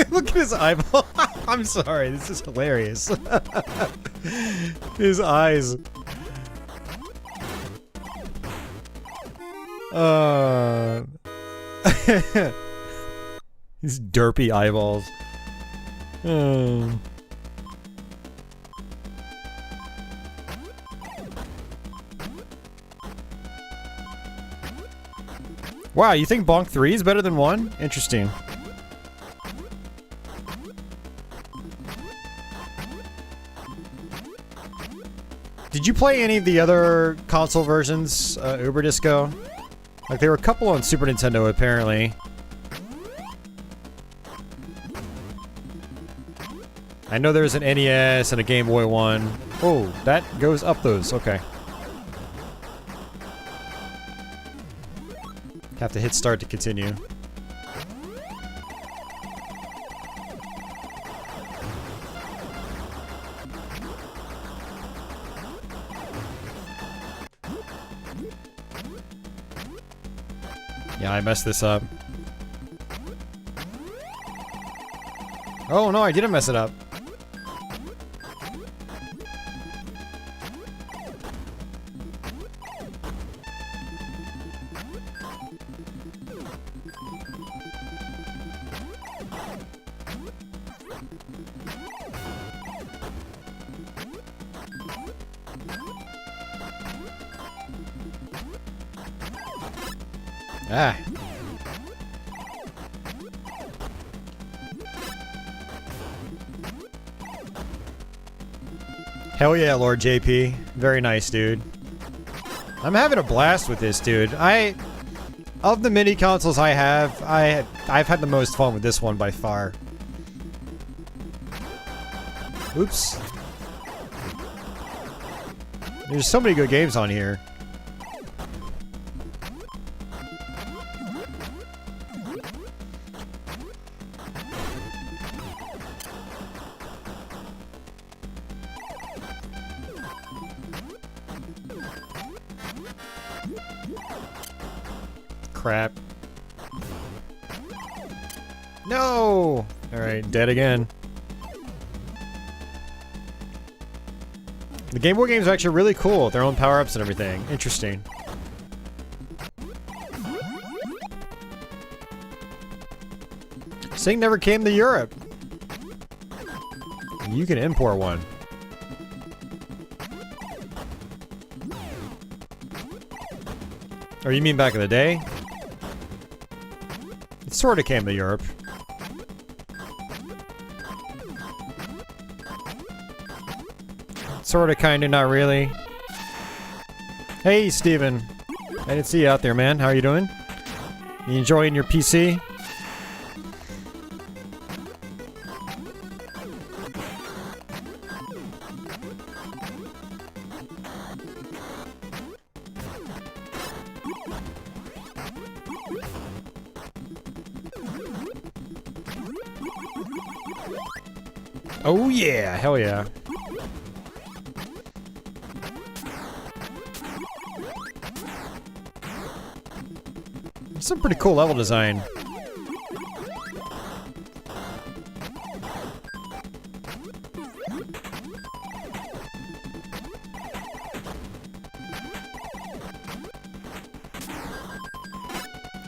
Look at his eyeball. I'm sorry, this is hilarious. His eyes. His derpy eyeballs. Wow, you think Bonk 3 is better than 1? Interesting. Did you play any of the other console versions, Uber Disco? Like, there were a couple on Super Nintendo, apparently. I know there's an NES and a Game Boy one. Oh, that goes up those. Okay. Have to hit start to continue. Yeah, I messed this up. Oh no, I didn't mess it up. Ah. Hell yeah, Lord JP. Very nice, dude. I'm having a blast with this, dude. Of the mini consoles I have, I've had the most fun with this one by far. Oops. There's so many good games on here. Crap. No! Alright, dead again. The Game Boy games are actually really cool with their own power-ups and everything. Interesting. This thing never came to Europe. You can import one. Or you mean back in the day? It sort of came to Europe. Sort of, kind of, not really. Hey, Steven. I didn't see you out there, man. How are you doing? You enjoying your PC? Oh yeah, hell yeah. Some pretty cool level design.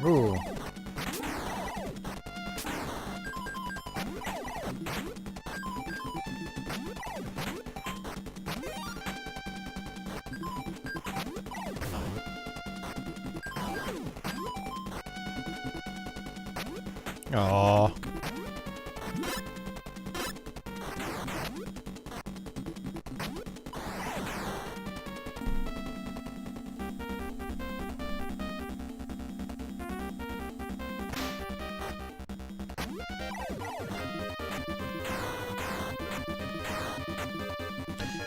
Ooh. Aww.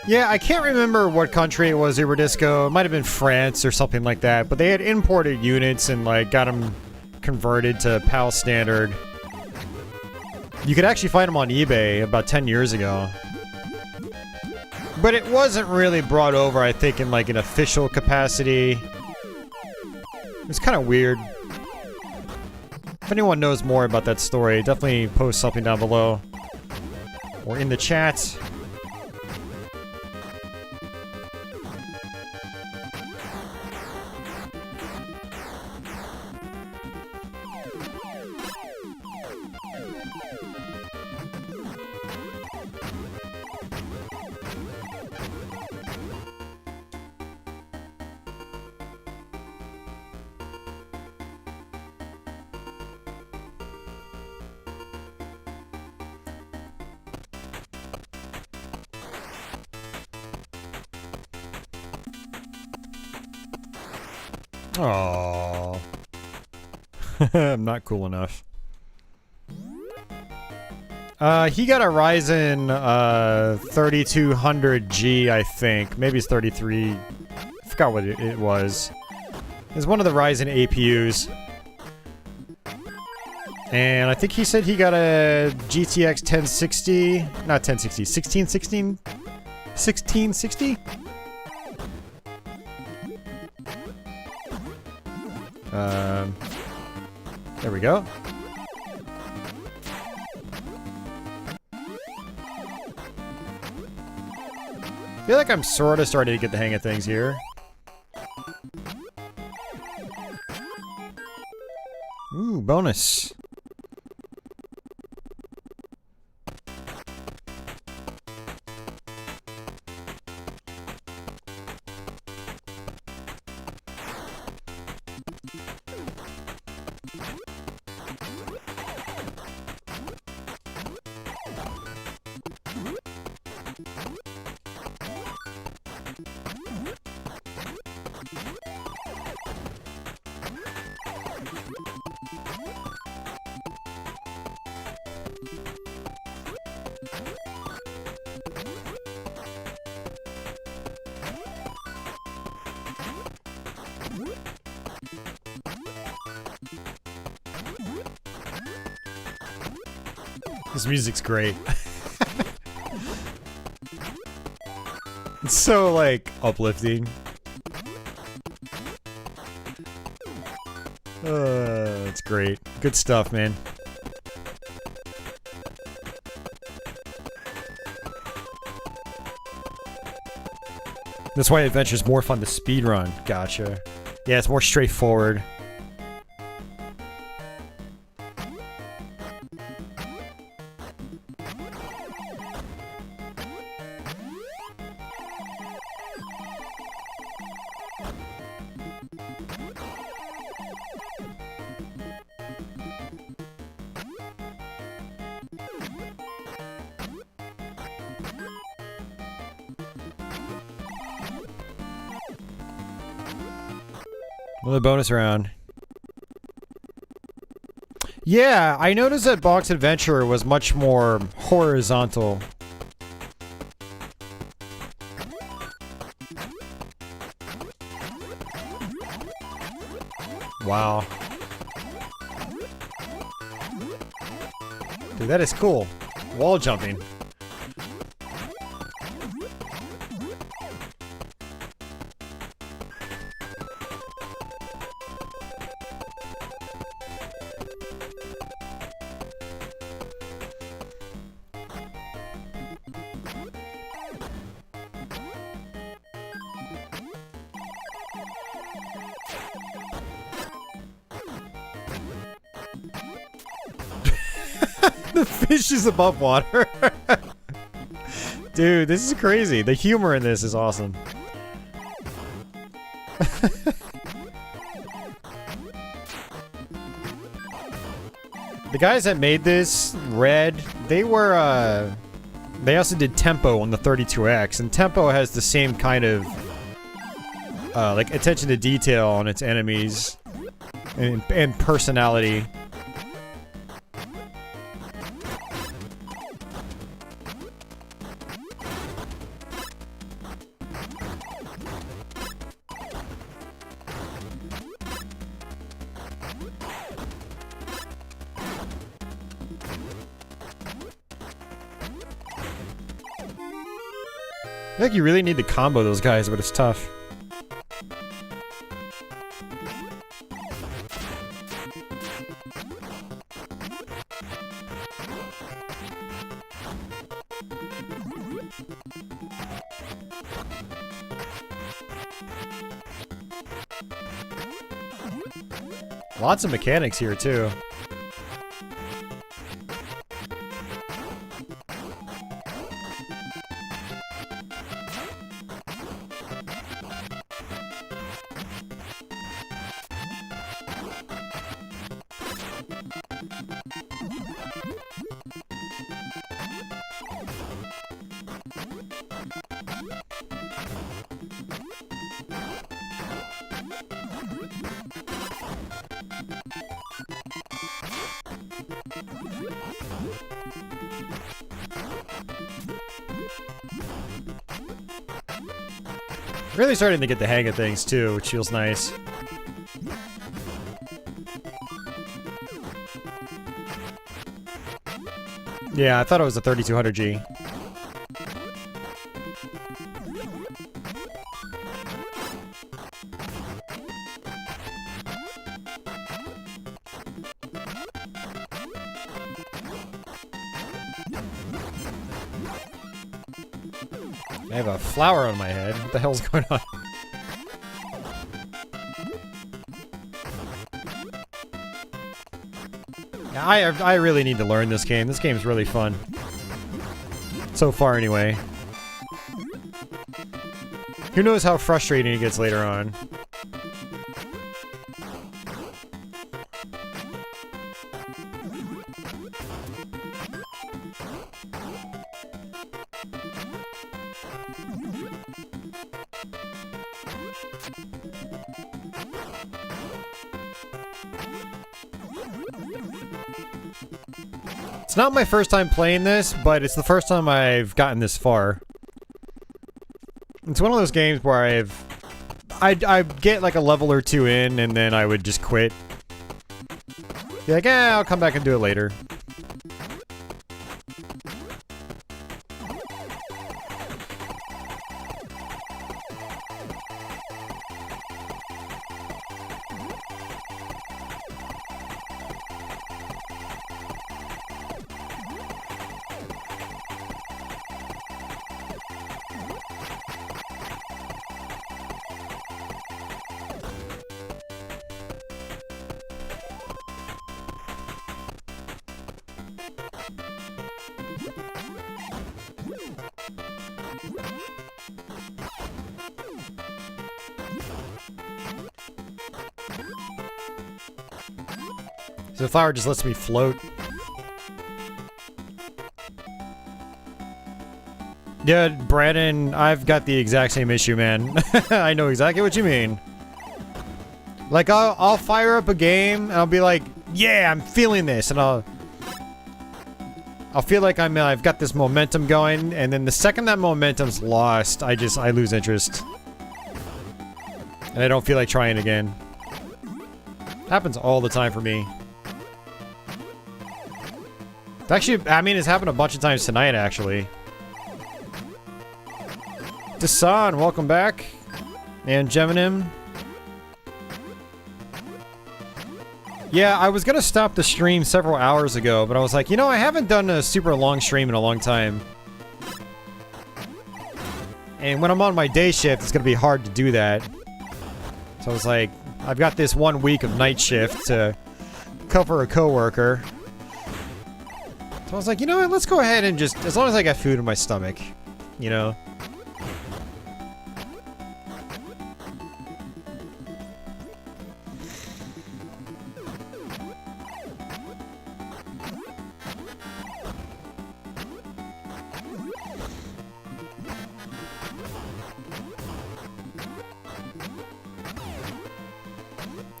Yeah, I can't remember what country it was, Disco. It might have been France or something like that, but they had imported units and like got them converted to PAL standard. You could actually find them on eBay about 10 years ago. But it wasn't really brought over, I think, in like an official capacity. It's kind of weird. If anyone knows more about that story, definitely post something down below. Or in the chat. Aww. I'm not cool enough. He got a Ryzen 3200G, I think. Maybe it's 33. I forgot what it was. It's one of the Ryzen APUs. And I think he said he got a GTX 1060. Not 1060. 1616? 1660? There we go. I feel like I'm sort of starting to get the hang of things here. Ooh, bonus. This music's great. It's so, like, uplifting. That's great. Good stuff, man. That's why Adventure's more fun to speedrun. Gotcha. Yeah, it's more straightforward. Another bonus round. Yeah, I noticed that Bonk's Adventure was much more horizontal. Wow. Dude, that is cool. Wall jumping. The fish is above water. Dude, this is crazy. The humor in this is awesome. The guys that made this, Red, they were, they also did Tempo on the 32X, and Tempo has the same kind of, like, attention to detail on its enemies and personality. I think you really need to combo those guys, but it's tough. Lots of mechanics here, too. Really starting to get the hang of things too, which feels nice. Yeah, I thought it was a 3200G. I have a flower on my head. What the hell's going on? Yeah, I really need to learn this game. This game's really fun. So far, anyway. Who knows how frustrating it gets later on. It's not my first time playing this, but it's the first time I've gotten this far. It's one of those games where I'd get like a level or two in, and then I would just quit. Be like, I'll come back and do it later. So the flower just lets me float. Yeah, Brandon, I've got the exact same issue, man. I know exactly what you mean. Like, I'll fire up a game, and I'll be like, yeah, I'm feeling this, and I'll feel like I've got this momentum going, and then the second that momentum's lost, I lose interest. And I don't feel like trying again. Happens all the time for me. Actually, I mean, it's happened a bunch of times tonight, actually. Desan, welcome back. And Geminim. Yeah, I was gonna stop the stream several hours ago, but I was like, you know, I haven't done a super long stream in a long time. And when I'm on my day shift, it's gonna be hard to do that. So I was like, I've got this 1 week of night shift to cover a coworker. So I was like, you know what, let's go ahead and just, as long as I got food in my stomach, you know?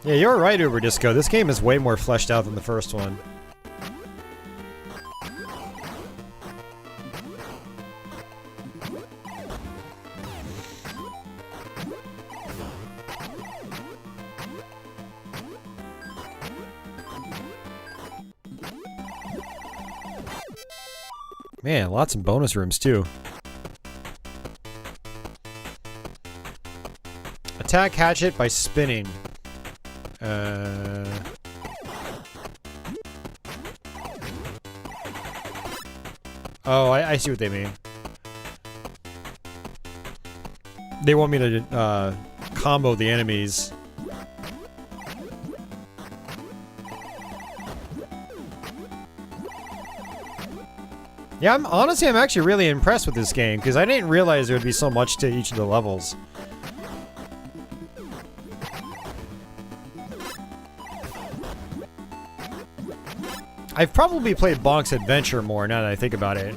Yeah, you're right, Uber Disco. This game is way more fleshed out than the first one. Man, lots of bonus rooms, too. Attack hatchet by spinning. Oh, I see what they mean. They want me to, combo the enemies. Yeah, honestly, I'm actually really impressed with this game, because I didn't realize there would be so much to each of the levels. I've probably played Bonk's Adventure more now that I think about it.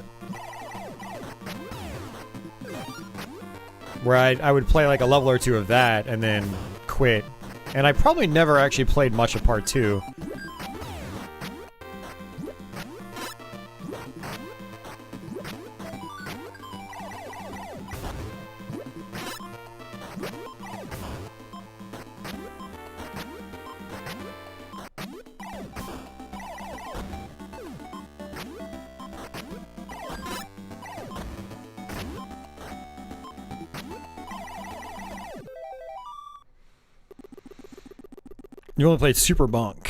Where I would play like a level or two of that and then quit. And I probably never actually played much of Part 2. You only played Super Bonk.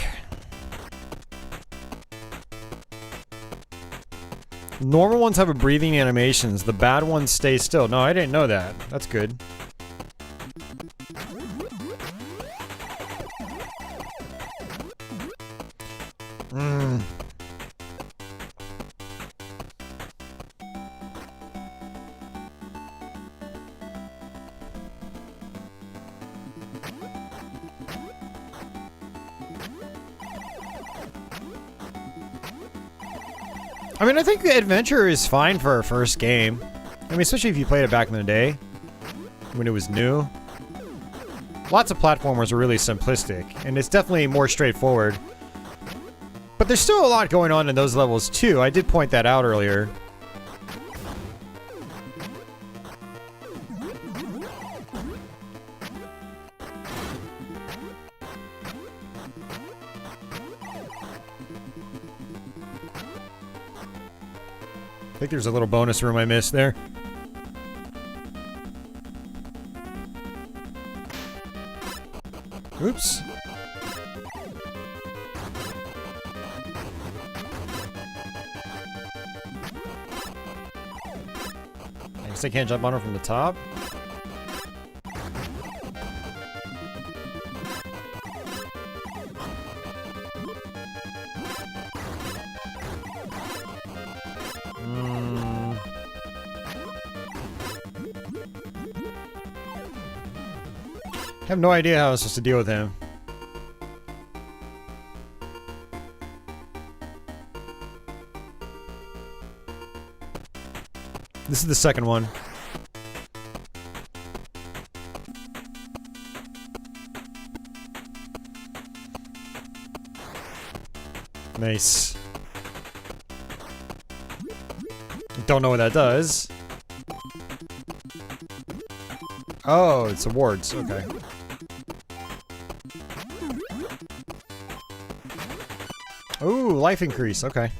Normal ones have a breathing animations. The bad ones stay still. No, I didn't know that. That's good. I mean, I think the adventure is fine for a first game. I mean, especially if you played it back in the day, when it was new. Lots of platformers are really simplistic, and it's definitely more straightforward. But there's still a lot going on in those levels, too. I did point that out earlier. I think there's a little bonus room I missed there. Oops. I guess I can't jump on her from the top. I have no idea how I was supposed to deal with him. This is the second one. Nice. Don't know what that does. Oh, it's awards. Okay. Ooh, life increase. Okay.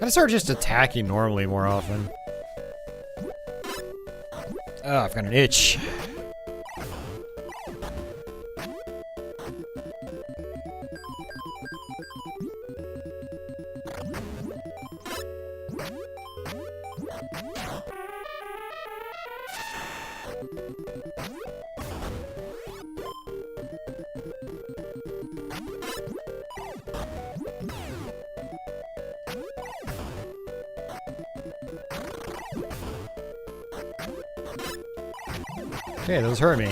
I start just attacking normally more often. Oh, I've got an itch. Okay, those hurt me.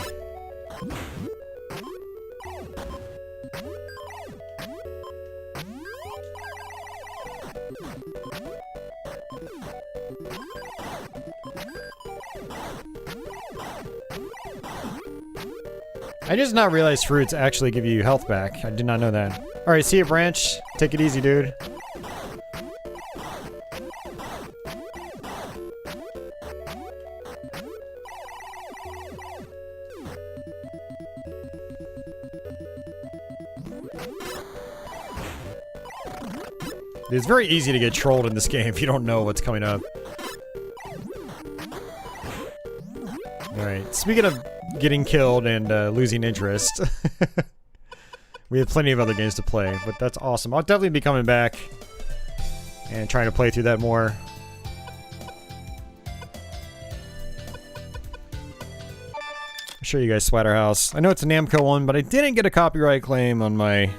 I just not realized fruits actually give you health back. I did not know that. Alright, see you, Branch. Take it easy, dude. It's very easy to get trolled in this game if you don't know what's coming up. Alright, speaking of getting killed and losing interest, we have plenty of other games to play, but that's awesome. I'll definitely be coming back and trying to play through that more. I'll show you guys Splatterhouse. I know it's a Namco one, but I didn't get a copyright claim on my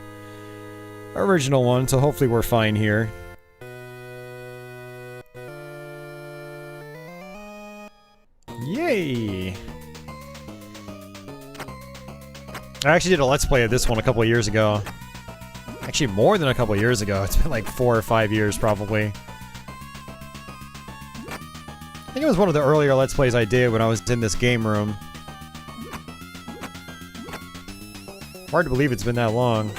original one, so hopefully we're fine here. Yay! I actually did a Let's Play of this one a couple of years ago. Actually, more than a couple of years ago. It's been like 4 or 5 years, probably. I think it was one of the earlier Let's Plays I did when I was in this game room. Hard to believe it's been that long.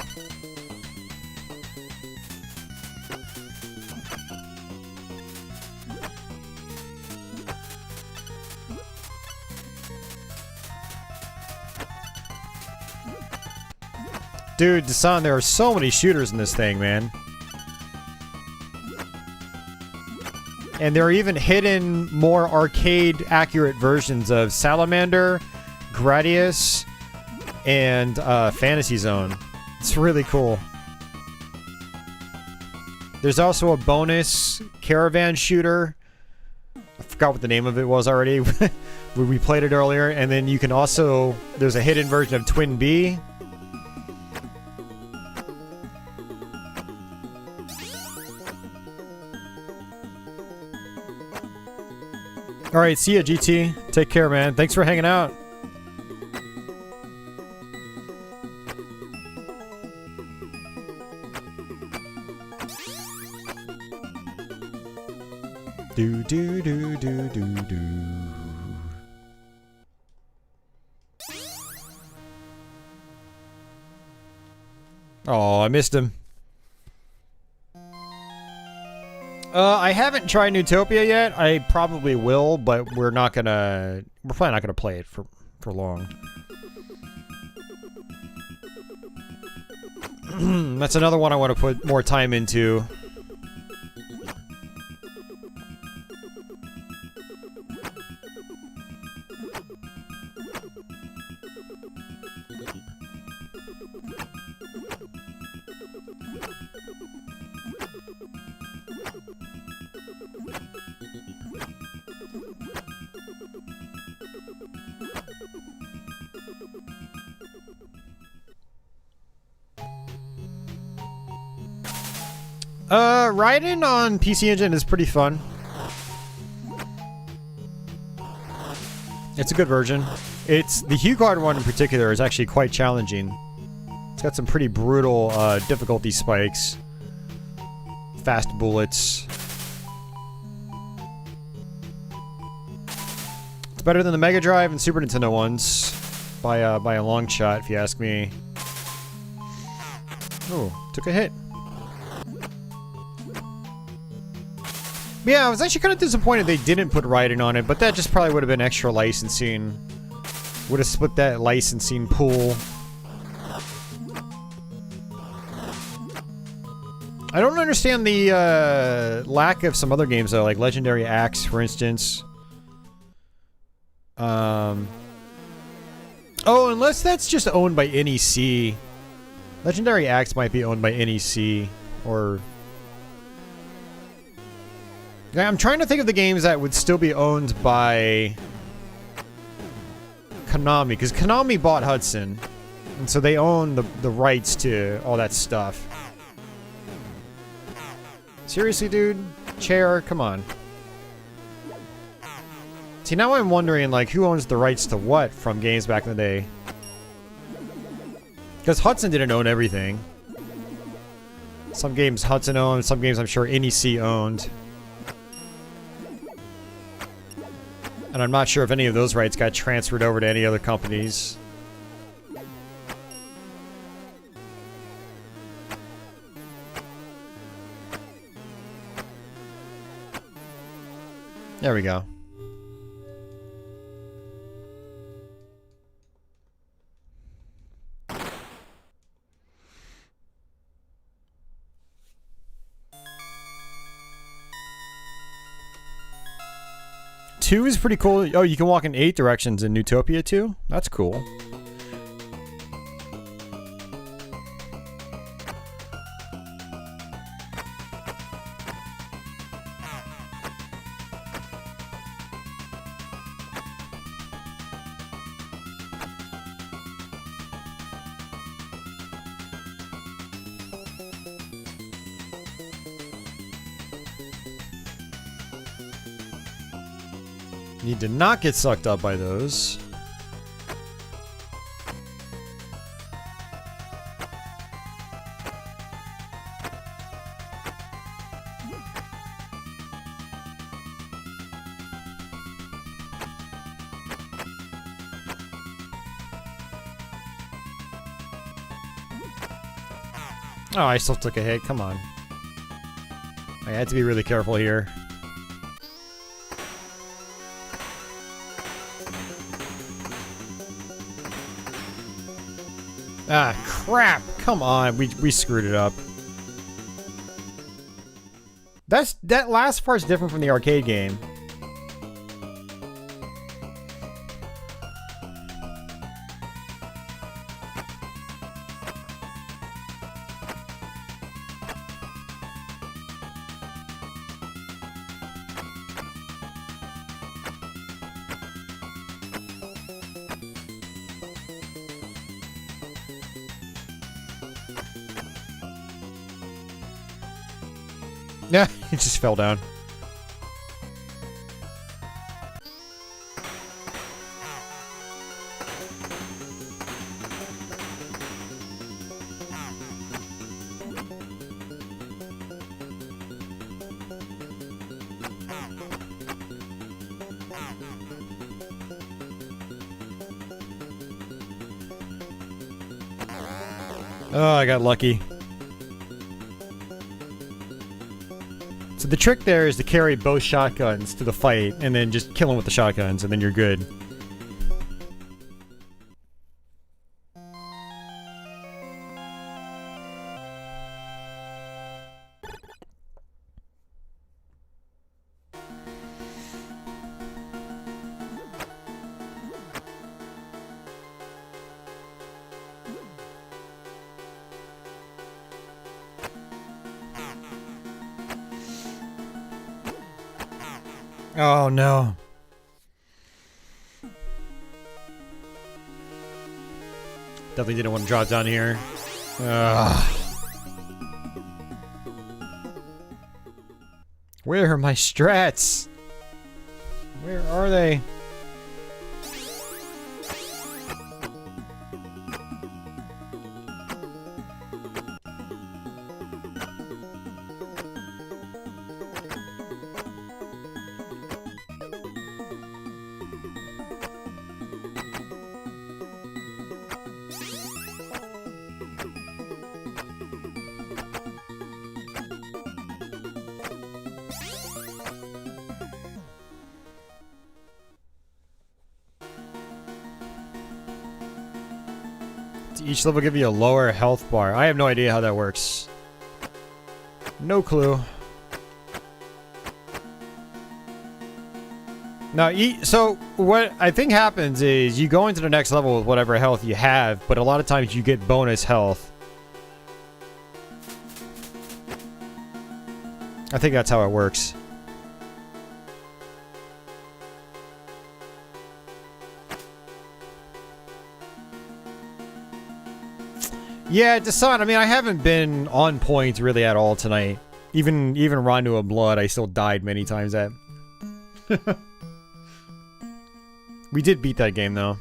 Dude, Dasan, there are so many shooters in this thing, man. And there are even hidden, more arcade-accurate versions of Salamander, Gradius, and Fantasy Zone. It's really cool. There's also a bonus caravan shooter. I forgot what the name of it was already. We played it earlier. And then you can also... There's a hidden version of Twin B. Alright, see ya, GT. Take care, man. Thanks for hanging out. Do do do do do do. Oh, I missed him. I haven't tried Neutopia yet. I probably will, but we're probably not gonna play it for long. That's another one I want to put more time into. Raiden on PC Engine is pretty fun. It's a good version. It's the HuCard one in particular is actually quite challenging. It's got some pretty brutal difficulty spikes, fast bullets. It's better than the Mega Drive and Super Nintendo ones by a long shot, if you ask me. Oh, took a hit. Yeah, I was actually kind of disappointed they didn't put Raiden on it, but that just probably would have been extra licensing. Would have split that licensing pool. I don't understand the lack of some other games though, like Legendary Axe, for instance. Oh, unless that's just owned by NEC. Legendary Axe might be owned by NEC, or... I'm trying to think of the games that would still be owned by Konami, because Konami bought Hudson, and so they own the rights to all that stuff. Seriously, dude? Chair? Come on. See, now I'm wondering, like, who owns the rights to what from games back in the day? Because Hudson didn't own everything. Some games Hudson owned, some games I'm sure NEC owned. And I'm not sure if any of those rights got transferred over to any other companies. There we go. Two is pretty cool. Oh, you can walk in 8 directions in Neutopia too? That's cool. Need to not get sucked up by those. Oh, I still took a hit. Come on. I had to be really careful here. Ah, crap! Come on, we screwed it up. That last part's different from the arcade game. Yeah, it just fell down. Oh, I got lucky. So the trick there is to carry both shotguns to the fight, and then just kill them with the shotguns, and then you're good. Oh no. Definitely didn't want to drop down here. Ugh. Where are my strats? Where are they? Each level give you a lower health bar. I have no idea how that works. No clue. Now, so what I think happens is you go into the next level with whatever health you have, but a lot of times you get bonus health. I think that's how it works. Yeah, Dasan, I mean, I haven't been on point really at all tonight. Even Rondo of Blood, I still died many times at. We did beat that game, though.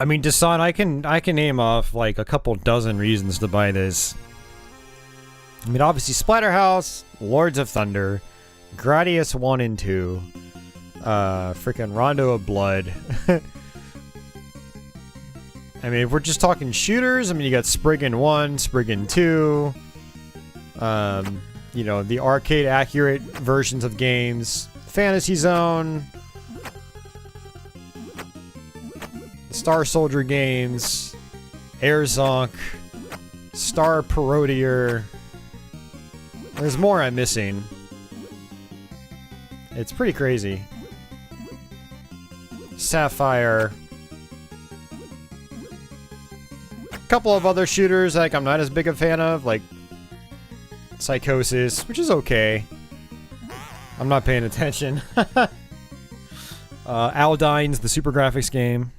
I mean, Dasan, I can name off like a couple dozen reasons to buy this. I mean, obviously Splatterhouse, Lords of Thunder, Gradius 1 and 2, freaking Rondo of Blood. I mean, if we're just talking shooters, I mean, you got Spriggan 1, Spriggan 2, you know, the arcade accurate versions of games, Fantasy Zone, Star Soldier games, Air Zonk, Star Parodier. There's more I'm missing. It's pretty crazy. Sapphire. A couple of other shooters like I'm not as big a fan of, like Psychosis, which is okay. I'm not paying attention. Aldynes, the Super Graphics game.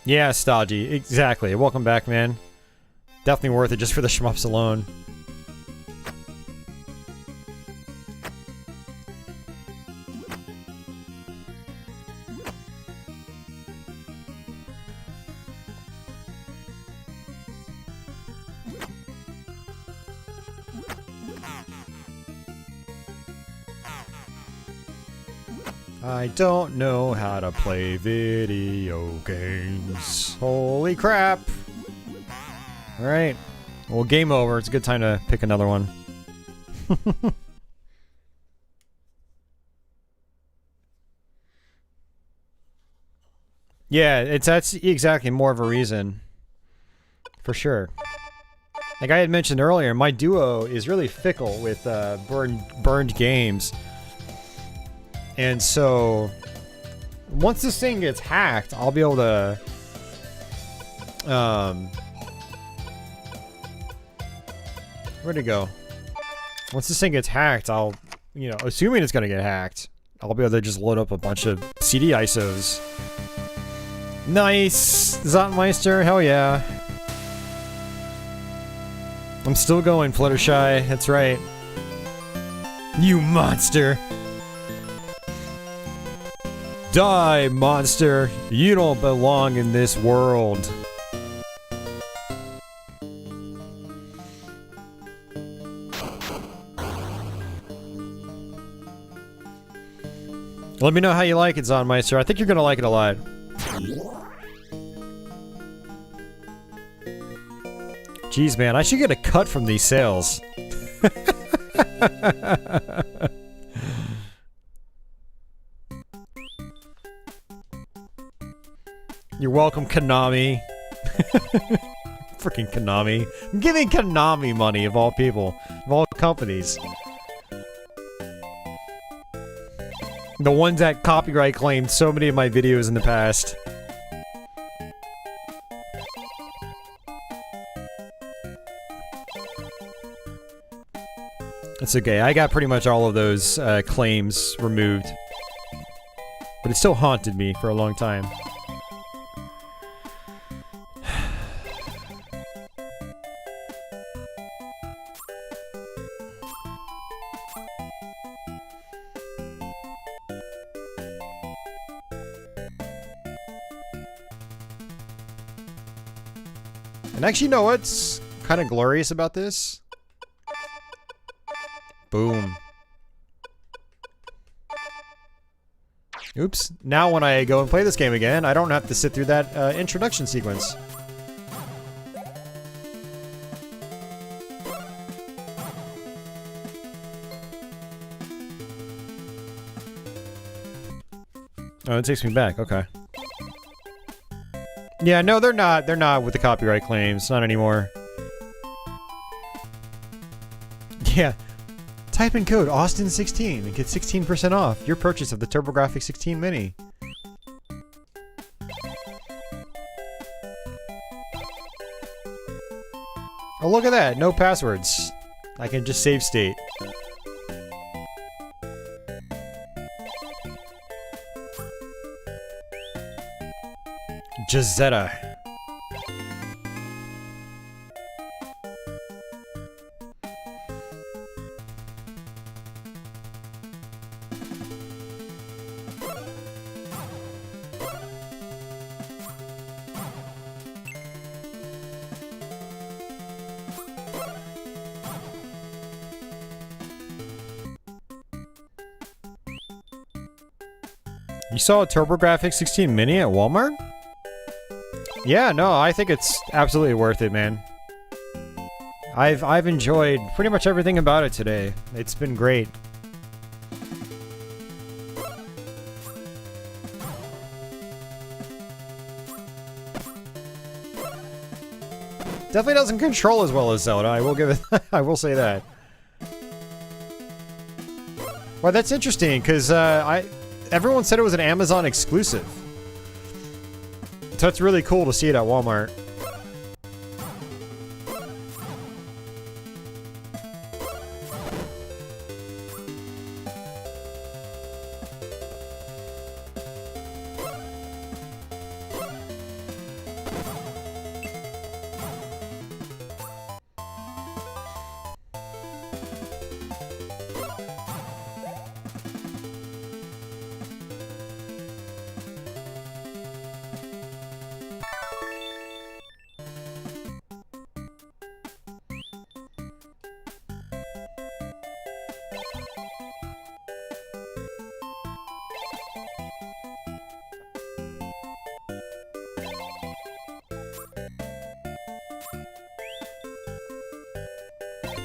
Yeah, Stodgy. Exactly. Welcome back, man. Definitely worth it just for the shmups alone. I don't know how to play video games. Holy crap. Alright. Well, game over. It's a good time to pick another one. Yeah, that's exactly more of a reason. For sure. Like I had mentioned earlier, my duo is really fickle with burned games. And so, once this thing gets hacked, I'll be able to, where'd it go? Once this thing gets hacked, I'll, you know, assuming it's gonna get hacked, I'll be able to just load up a bunch of CD ISOs. Nice! Zontmeister, hell yeah. I'm still going, Fluttershy, that's right. You monster! Die, monster! You don't belong in this world. Let me know how you like it, Zonmeister. I think you're gonna like it a lot. Jeez, man, I should get a cut from these sales. You're welcome, Konami. Freaking Konami. I'm giving Konami money, of all people. Of all companies. The ones that copyright claimed so many of my videos in the past. It's okay, I got pretty much all of those claims removed. But it still haunted me for a long time. And actually, you know what's kind of glorious about this? Boom. Oops. Now when I go and play this game again, I don't have to sit through that introduction sequence. Oh, it takes me back. Okay. Yeah, no, they're not. They're not with the copyright claims. Not anymore. Yeah. Type in code Austin16 and get 16% off your purchase of the Grafx-16 Mini. Oh, look at that. No passwords. I can just save state. Jazetta. You saw a Grafx-16 Mini at Walmart? Yeah, no, I think it's absolutely worth it, man. I've enjoyed pretty much everything about it today. It's been great. Definitely doesn't control as well as Zelda. I will give it. I will say that. Well, that's interesting because everyone said it was an Amazon exclusive. So it's really cool to see it at Walmart.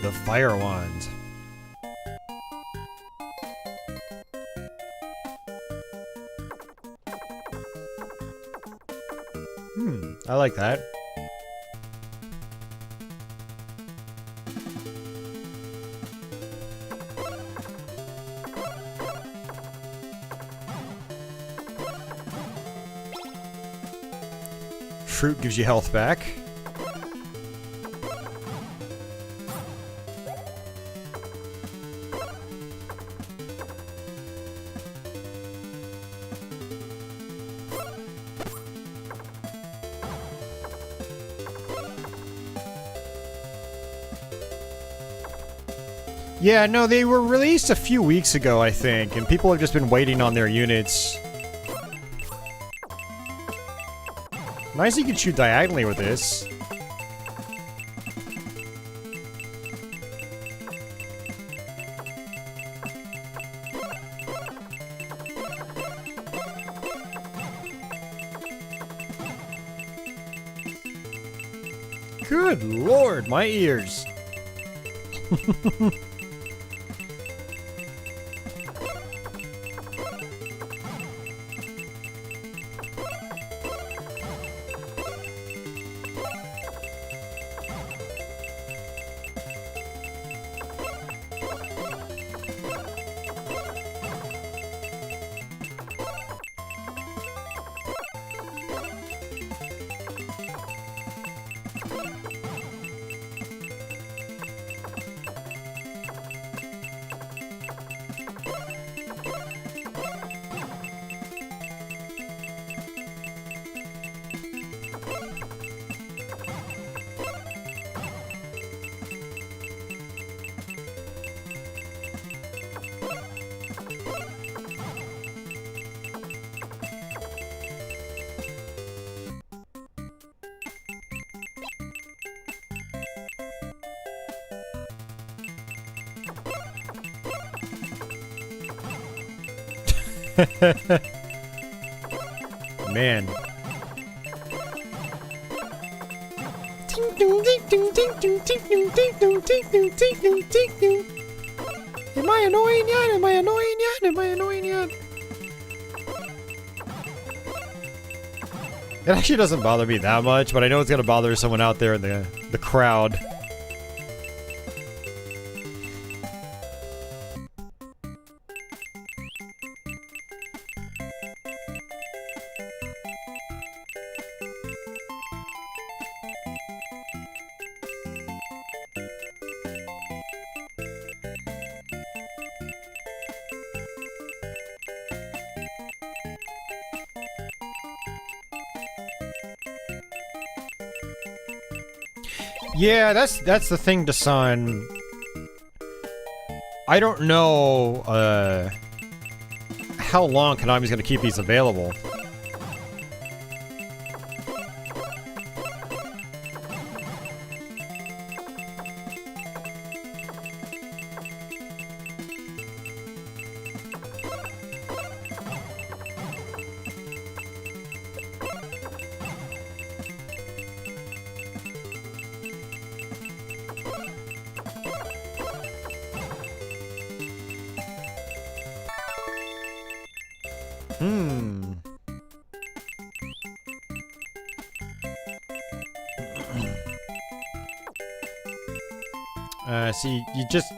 The Fire Wand. I like that. Fruit gives you health back. Yeah, no, they were released a few weeks ago, I think, and people have just been waiting on their units. Nice you can shoot diagonally with this. Good lord, my ears. Man. Am I annoying yet? Am I annoying yet? Am I annoying yet? It actually doesn't bother me that much, but I know it's gonna bother someone out there in the crowd. Yeah, that's the thing, Dasan. I don't know how long Konami's gonna keep these available. See, you just...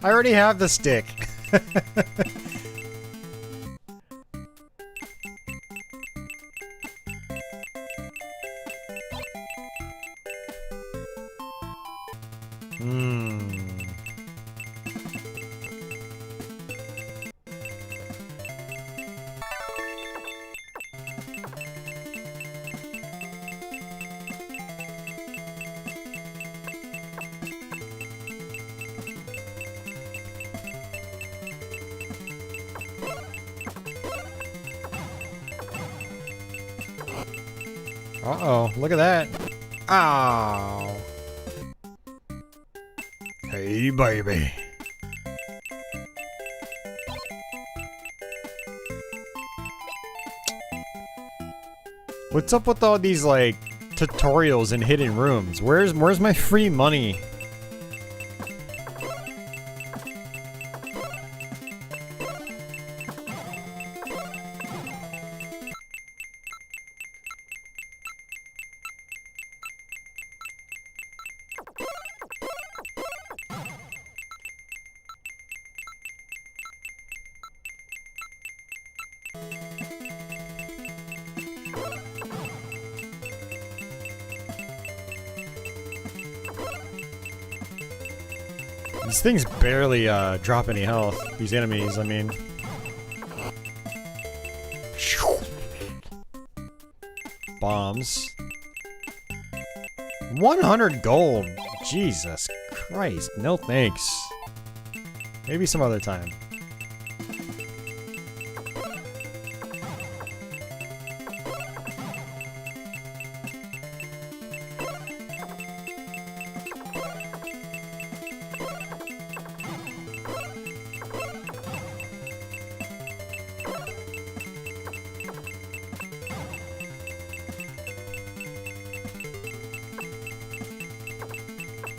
I already have the stick. Uh-oh, look at that. Ow. Hey, baby. What's up with all these, like, tutorials and hidden rooms? Where's my free money? These things barely drop any health, these enemies, I mean. Bombs. 100 gold! Jesus Christ, no thanks. Maybe some other time.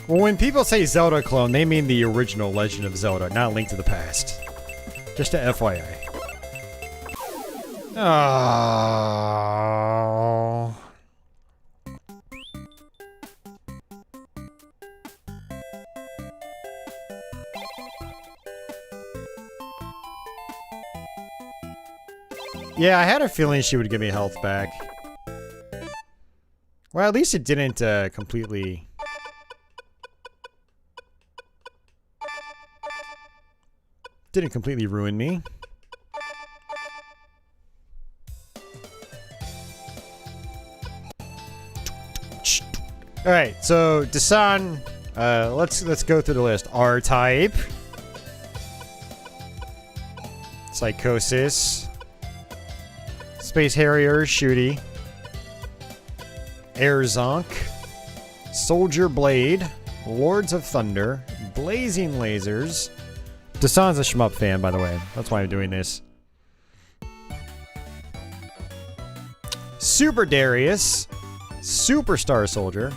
Well, when people say Zelda clone, they mean the original Legend of Zelda, not Link to the Past. Just a FYI. Oh. Yeah, I had a feeling she would give me health back. Well, at least it didn't completely... Didn't completely ruin me. Alright, so Dasan, let's go through the list. R-Type. Psychosis. Space Harrier, Shooty. Air Zonk. Soldier Blade. Lords of Thunder. Blazing Lasers. Dasan's a shmup fan, by the way. That's why I'm doing this. Super Darius. Superstar Soldier.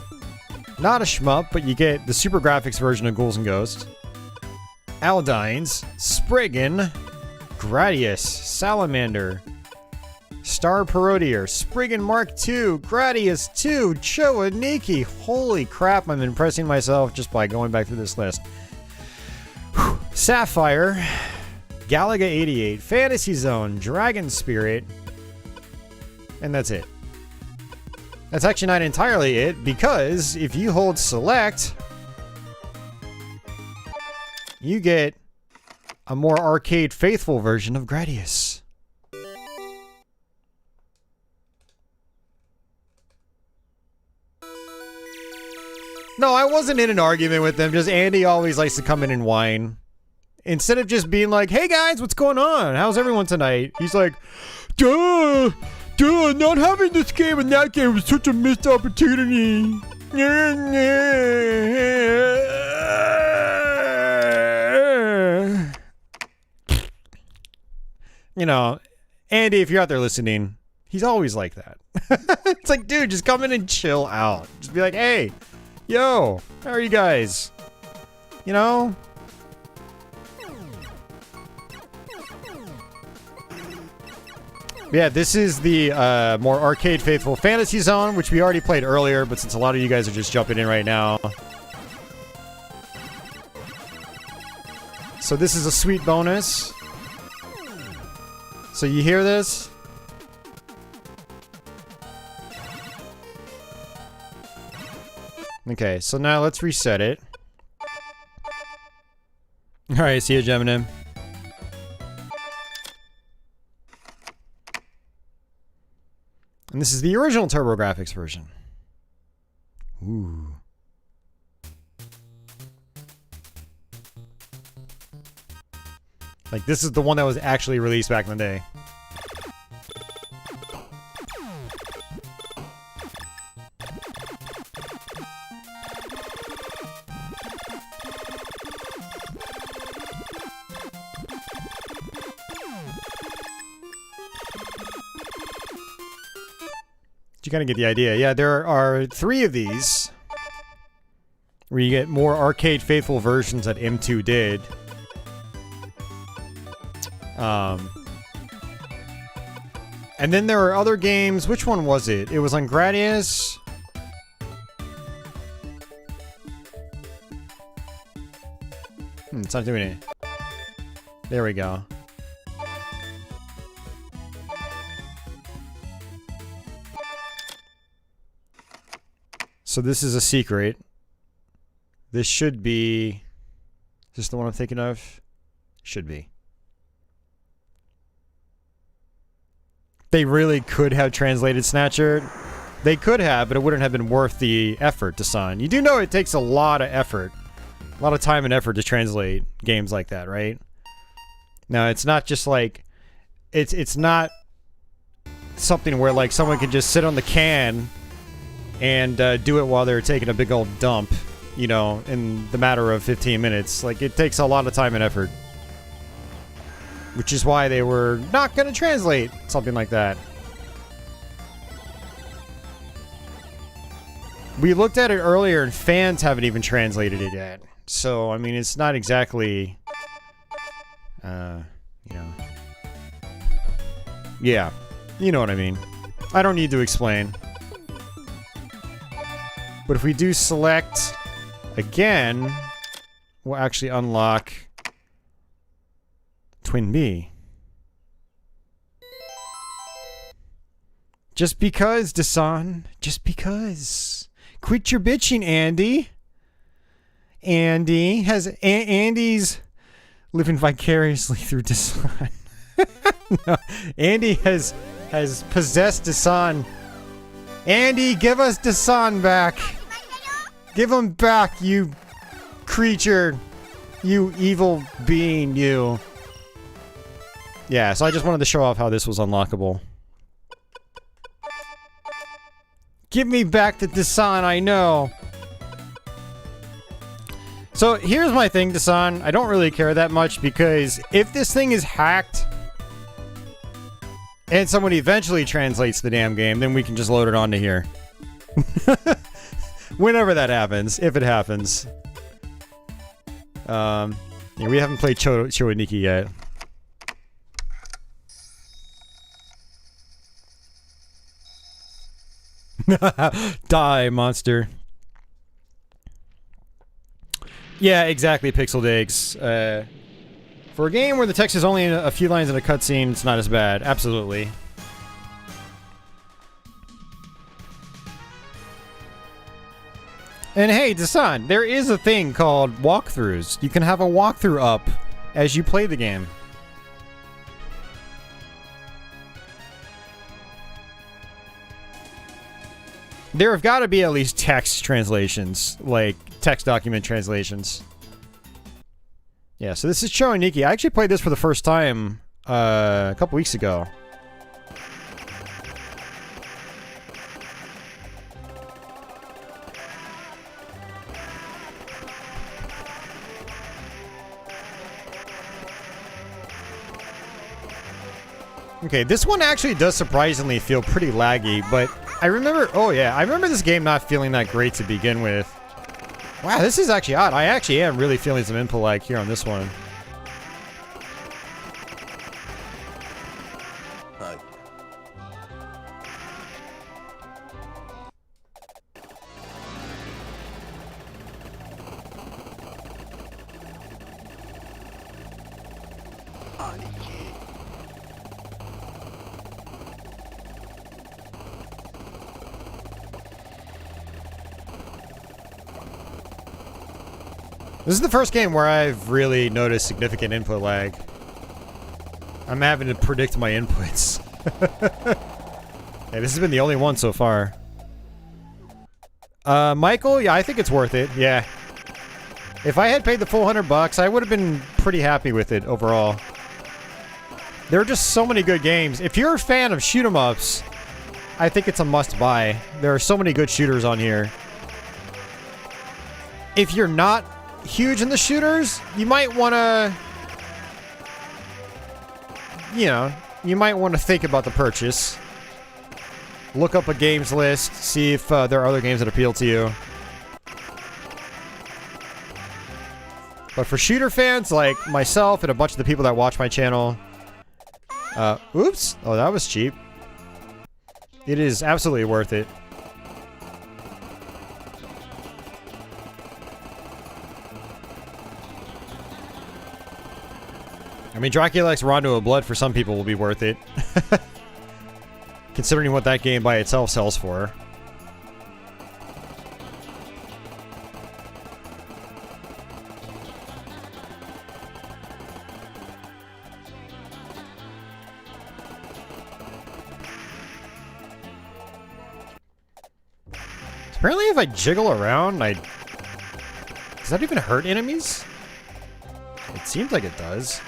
Not a shmup, but you get the Super Graphics version of Ghouls and Ghosts. Aldynes. Spriggan. Gradius. Salamander. Star Parodier. Spriggan Mark II. Gradius II. Cho Aniki. Holy crap, I'm impressing myself just by going back through this list. Whew. Sapphire. Galaga 88. Fantasy Zone. Dragon Spirit. And that's it. That's actually not entirely it, because if you hold select, you get a more arcade faithful version of Gradius. No, I wasn't in an argument with them, just Andy always likes to come in and whine. Instead of just being like, hey guys, what's going on? How's everyone tonight? He's like, duh! Duh, not having this game and that game was such a missed opportunity. You know, Andy, if you're out there listening, he's always like that. It's like, dude, just come in and chill out. Just be like, hey, yo, how are you guys? You know? Yeah, this is the more arcade faithful Fantasy Zone, which we already played earlier, but since a lot of you guys are just jumping in right now. So this is a sweet bonus. So you hear this? Okay, so now let's reset it. Alright, see you, Gemini. And this is the original TurboGrafx version. Ooh. Like, this is the one that was actually released back in the day. You kind of get the idea. Yeah, there are 3 of these where you get more arcade faithful versions that M2 did. And then there are other games. Which one was it? It was on Gradius. It's not doing it. There we go. So this is a secret. This should be... Is this the one I'm thinking of? Should be. They really could have translated Snatcher. They could have, but it wouldn't have been worth the effort to sign. You do know it takes a lot of effort. A lot of time and effort to translate games like that, right? Now, it's not just like... It's not something where like someone can just sit on the can and do it while they're taking a big old dump, you know, in the matter of 15 minutes. Like, it takes a lot of time and effort. Which is why they were not going to translate something like that. We looked at it earlier, and fans haven't even translated it yet. So, I mean, it's not exactly... you know... Yeah. You know what I mean. I don't need to explain. But if we do select again, we'll actually unlock Twin B. Just because, Dasan. Just because. Quit your bitching, Andy. Andy's living vicariously through Dasan. No, Andy has possessed Dasan. Andy, give us Dasan back. Give him back, you creature. You evil being, you. Yeah, so I just wanted to show off how this was unlockable. Give me back the Dasan, I know. So here's my thing, Dasan. I don't really care that much because if this thing is hacked and someone eventually translates the damn game, then we can just load it onto here. Whenever that happens, if it happens. Yeah, we haven't played Cho Aniki yet. Die, monster. Yeah, exactly, Pixel Digs. For a game where the text is only a few lines in a cutscene, it's not as bad. Absolutely. And hey, Dasan, there is a thing called walkthroughs. You can have a walkthrough up as you play the game. There have got to be at least text translations, like text document translations. Yeah, so this is Cho Aniki. I actually played this for the first time a couple weeks ago. Okay, this one actually does surprisingly feel pretty laggy, but I remember... Oh yeah, I remember this game not feeling that great to begin with. Wow, this is actually odd. I actually am really feeling some input lag here on this one. This is the first game where I've really noticed significant input lag. I'm having to predict my inputs. Hey, this has been the only one so far. Michael, yeah, I think it's worth it, yeah. If I had paid the full $100, I would have been pretty happy with it overall. There are just so many good games. If you're a fan of shoot-em-ups, I think it's a must-buy. There are so many good shooters on here. If you're not huge in the shooters, you might want to, you know, you might want to think about the purchase. Look up a games list, see if there are other games that appeal to you. But for shooter fans like myself and a bunch of the people that watch my channel, oops, oh, that was cheap. It is absolutely worth it. I mean, Dracula X Rondo of Blood for some people will be worth it. Considering what that game by itself sells for. Apparently if I jiggle around, does that even hurt enemies? It seems like it does.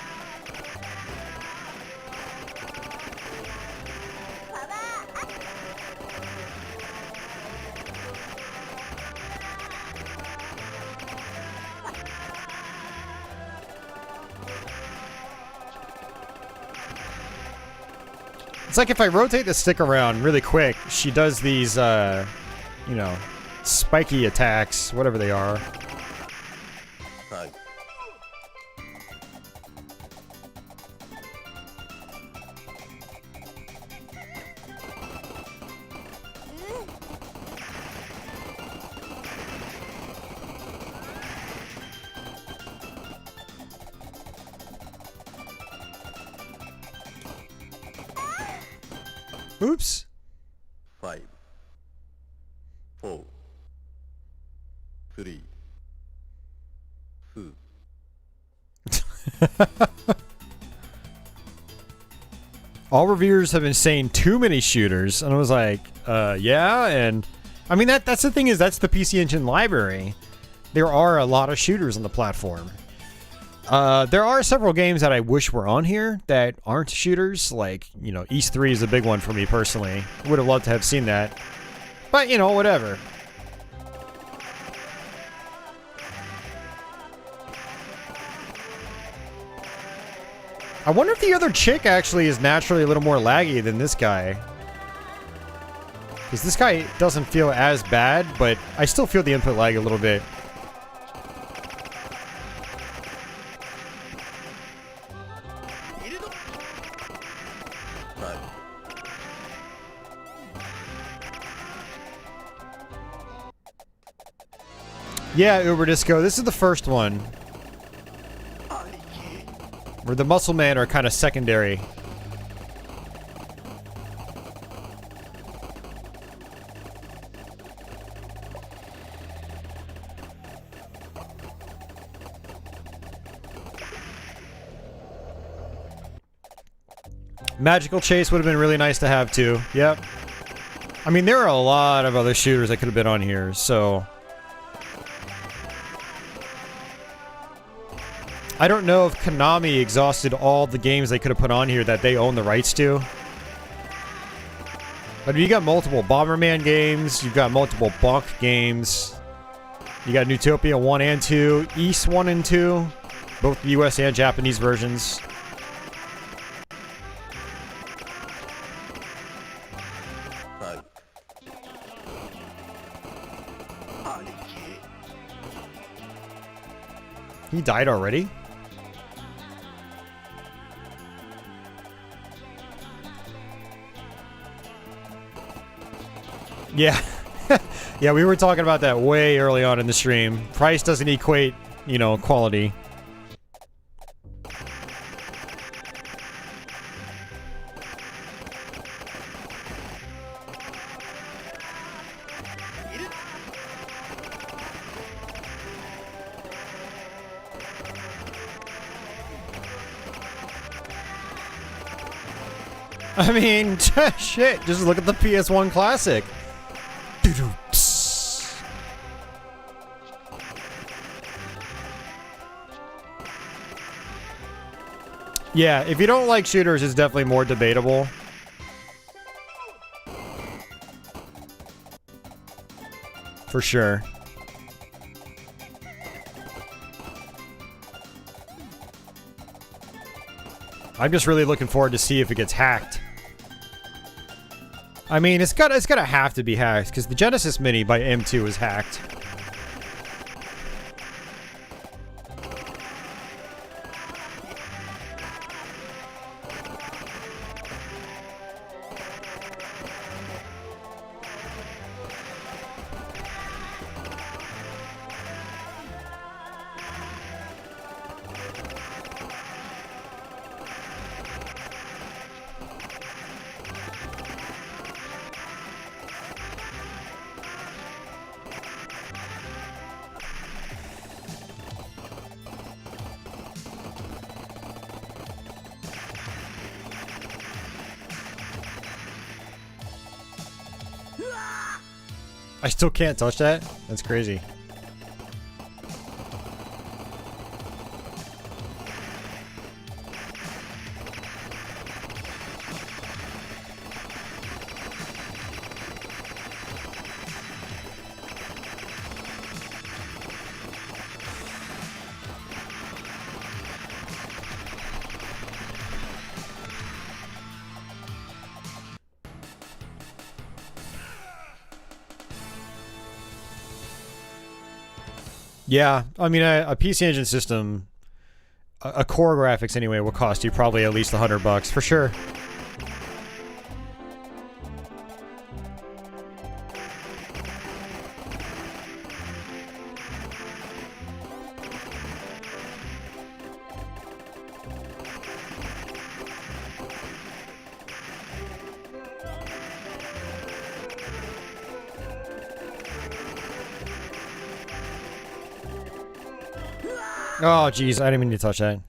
It's like if I rotate the stick around really quick, she does these, you know, spiky attacks, whatever they are. 5 Oops. 5 4 3 2 All reviewers have been saying too many shooters, and I was like, yeah, and I mean that's the thing is that's the PC Engine library. There are a lot of shooters on the platform. There are several games that I wish were on here that aren't shooters, like, you know, East 3 is a big one for me personally. Would have loved to have seen that. But, you know, whatever. I wonder if the other chick actually is naturally a little more laggy than this guy. Because this guy doesn't feel as bad, but I still feel the input lag a little bit. Yeah, Uber Disco, this is the first one. Where the Muscle Man are kind of secondary. Magical Chase would have been really nice to have too. Yep. I mean, there are a lot of other shooters that could have been on here, so... I don't know if Konami exhausted all the games they could have put on here that they own the rights to. But you got multiple Bomberman games, you've got multiple Bonk games, you got Neutopia 1 and 2, East 1 and 2, both US and Japanese versions. He died already? Yeah. Yeah, we were talking about that way early on in the stream. Price doesn't equate, you know, quality. I mean, shit, just look at the PS1 Classic. Yeah, if you don't like shooters, it's definitely more debatable. For sure. I'm just really looking forward to see if it gets hacked. I mean, it's gotta have to be hacked, because the Genesis Mini by M2 is hacked. I still can't touch that? That's crazy. Yeah, I mean, a PC Engine system, a core graphics anyway, will cost you probably at least $100 for sure. Oh, jeez, I didn't mean to touch that.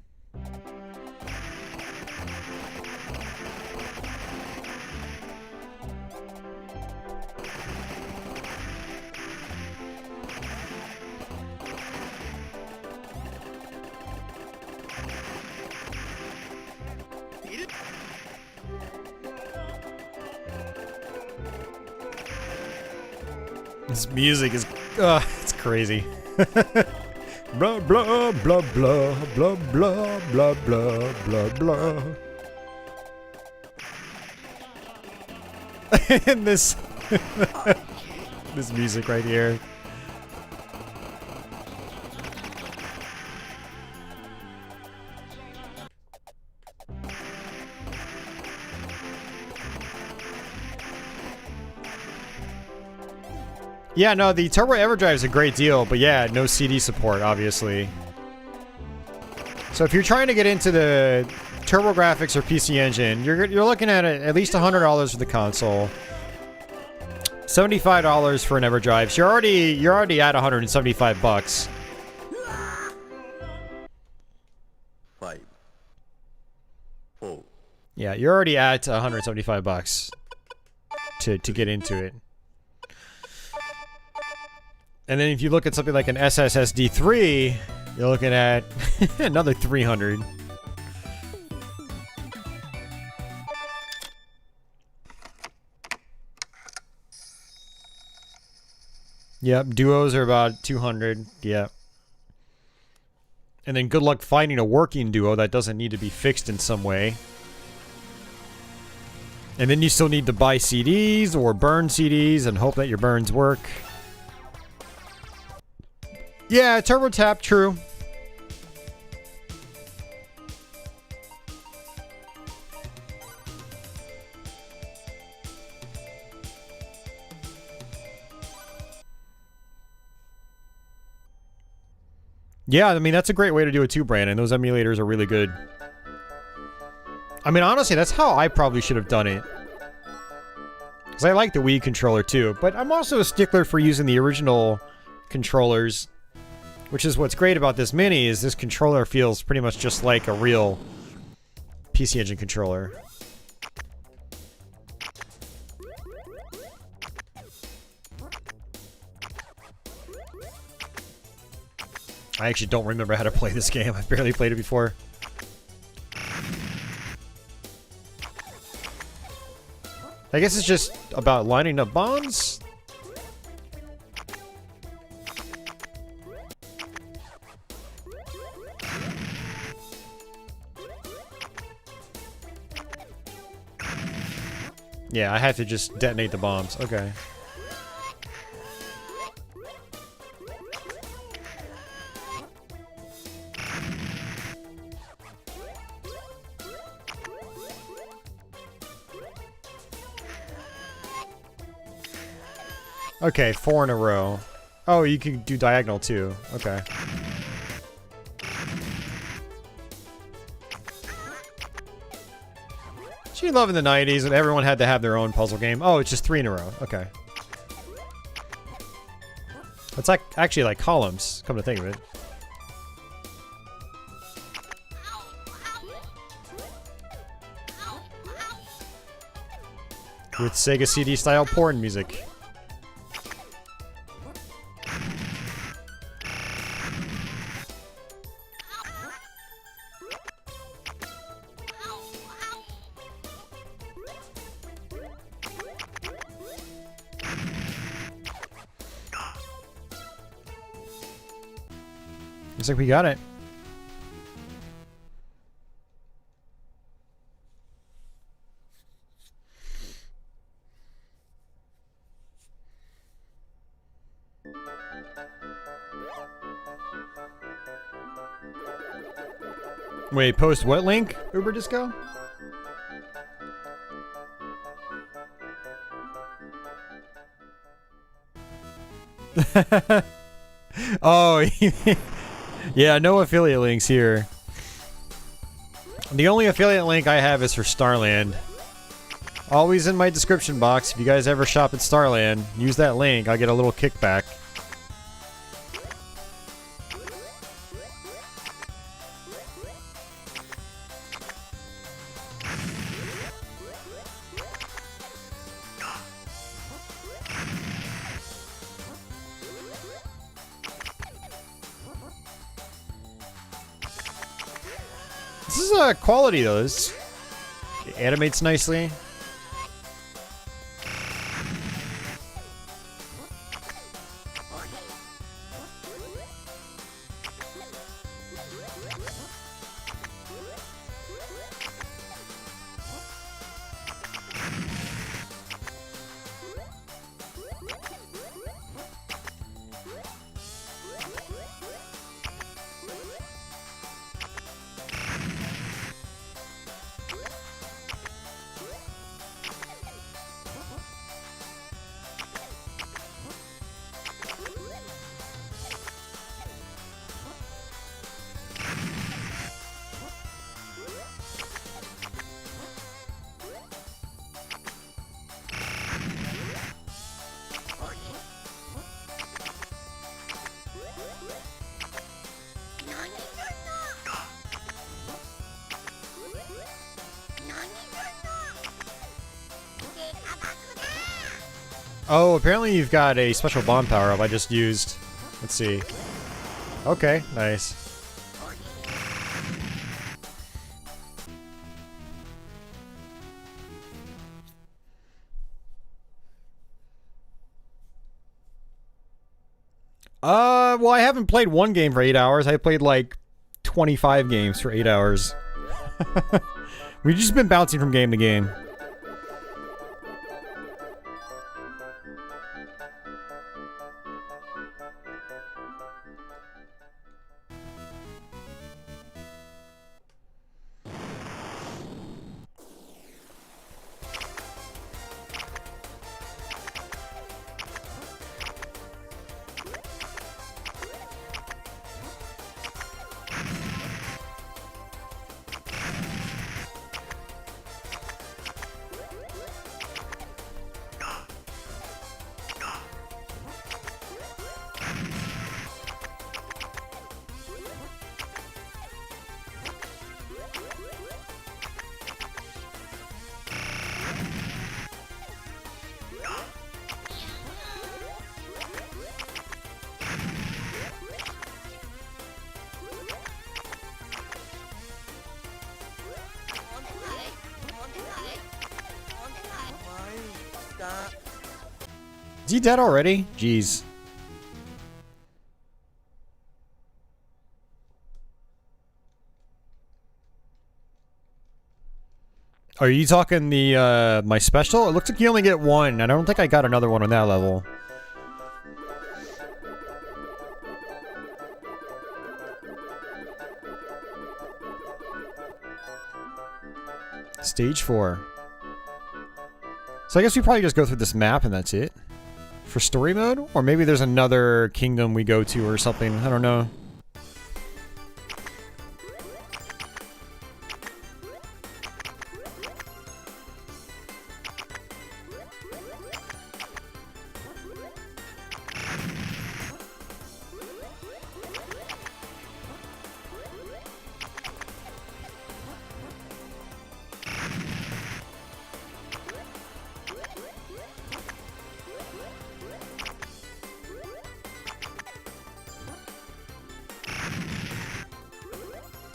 This music is, it's crazy. Blah blah blah blah blah blah blah blah blah blah. And this this music right here. Yeah, no, the Turbo EverDrive is a great deal, but yeah, no CD support, obviously. So if you're trying to get into the TurboGrafx or PC Engine, you're looking at at least $100 for the console, $75 for an EverDrive. So you're already at $175. 5, 4, Yeah, you're already at $175 to get into it. And then if you look at something like an SSSD3, you're looking at another 300. Yep, duos are about 200. Yep. And then good luck finding a working duo that doesn't need to be fixed in some way. And then you still need to buy CDs or burn CDs and hope that your burns work. Yeah, Turbo Tap, true. Yeah, I mean, that's a great way to do it too, Brandon. Those emulators are really good. I mean, honestly, that's how I probably should have done it. Because I like the Wii controller too, but I'm also a stickler for using the original controllers. Which is what's great about this Mini, is this controller feels pretty much just like a real PC Engine controller. I actually don't remember how to play this game. I've barely played it before. I guess it's just about lining up bombs? Yeah, I have to just detonate the bombs. Okay. Okay, 4 in a row. Oh, you can do diagonal too. Okay. She loved in the 90s and everyone had to have their own puzzle game. Oh, it's just 3 in a row. Okay. It's like actually like columns, come to think of it. With Sega CD style porn music. Looks like we got it. Wait, post what link? Uber Disco? Oh, yeah, no affiliate links here. The only affiliate link I have is for Starland. Always in my description box. If you guys ever shop at Starland, use that link. I'll get a little kickback. This is quality though. This animates nicely. Oh, apparently you've got a special bomb power-up I just used. Let's see. Okay, nice. Well, I haven't played one game for 8 hours. I played like 25 games for 8 hours. We've just been bouncing from game to game. Is he dead already? Jeez. Are you talking the my special? It looks like you only get one. I don't think I got another one on that level. Stage 4. So I guess we probably just go through this map and that's it. For story mode? Or maybe there's another kingdom we go to or something. I don't know.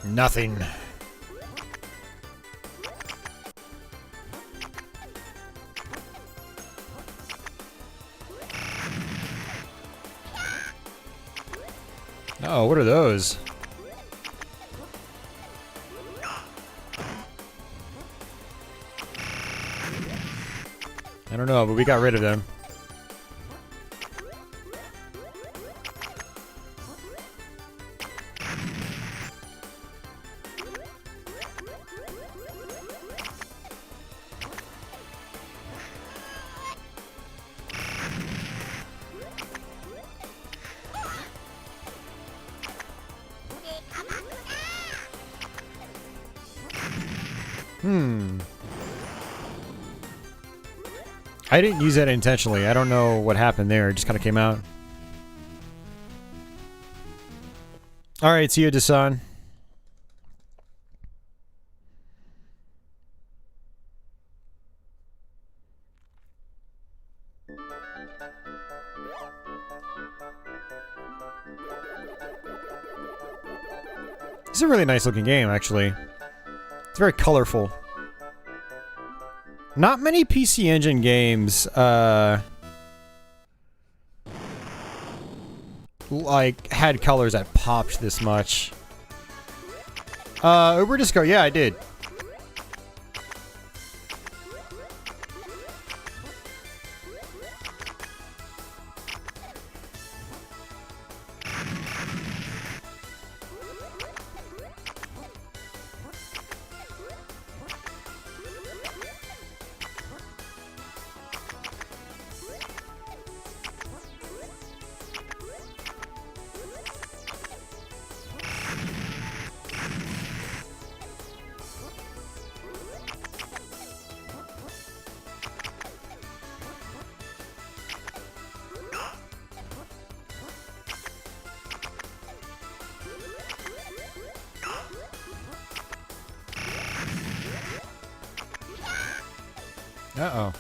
Nothing. Oh, what are those? I don't know, but we got rid of them. I didn't use that intentionally. I don't know what happened there. It just kind of came out. Alright, see you, Dasan. It's a really nice looking game, actually. It's very colorful. Not many PC Engine games, like, had colors that popped this much. Uber Disco, yeah, I did. Uh-oh.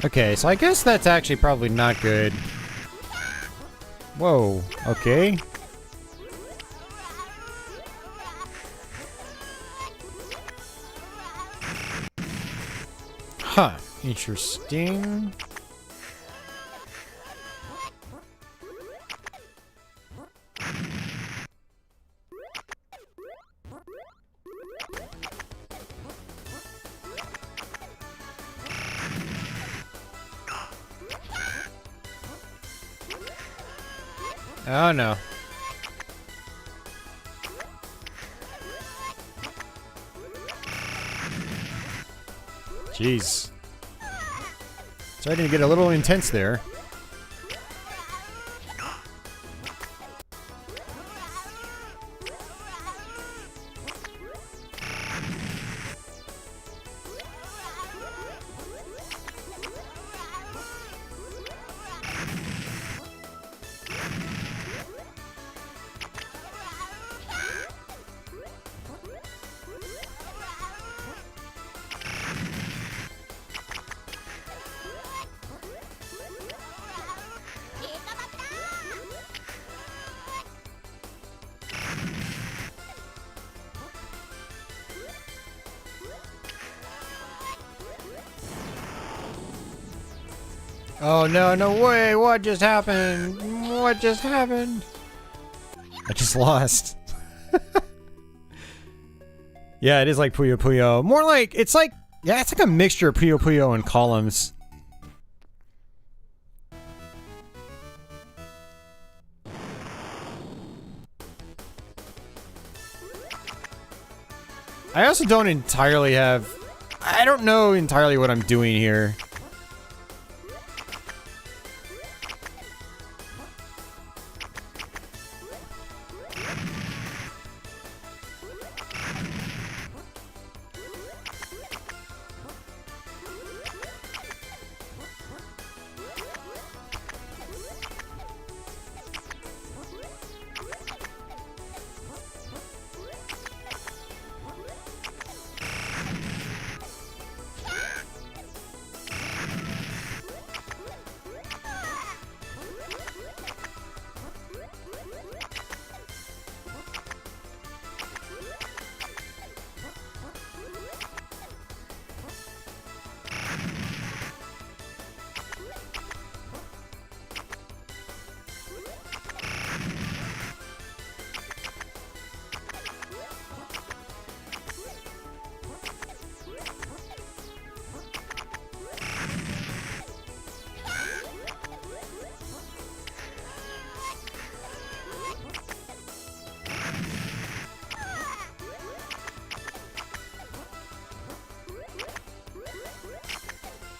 Okay, so I guess that's actually probably not good. Whoa, okay. Huh, interesting. Oh no. Jeez. Starting to get a little intense there. Oh no, no way! What just happened? What just happened? I just lost. Yeah, it is like Puyo Puyo. More like, it's like, yeah, it's like a mixture of Puyo Puyo and Columns. I also don't entirely have... I don't know entirely what I'm doing here.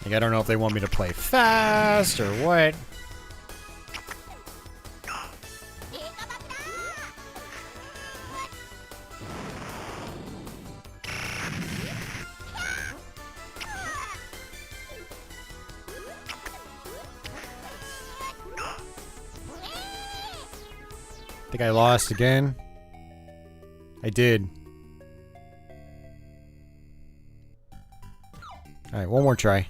Like, I don't know if they want me to play fast or what. I think I lost again. I did. Alright, one more try.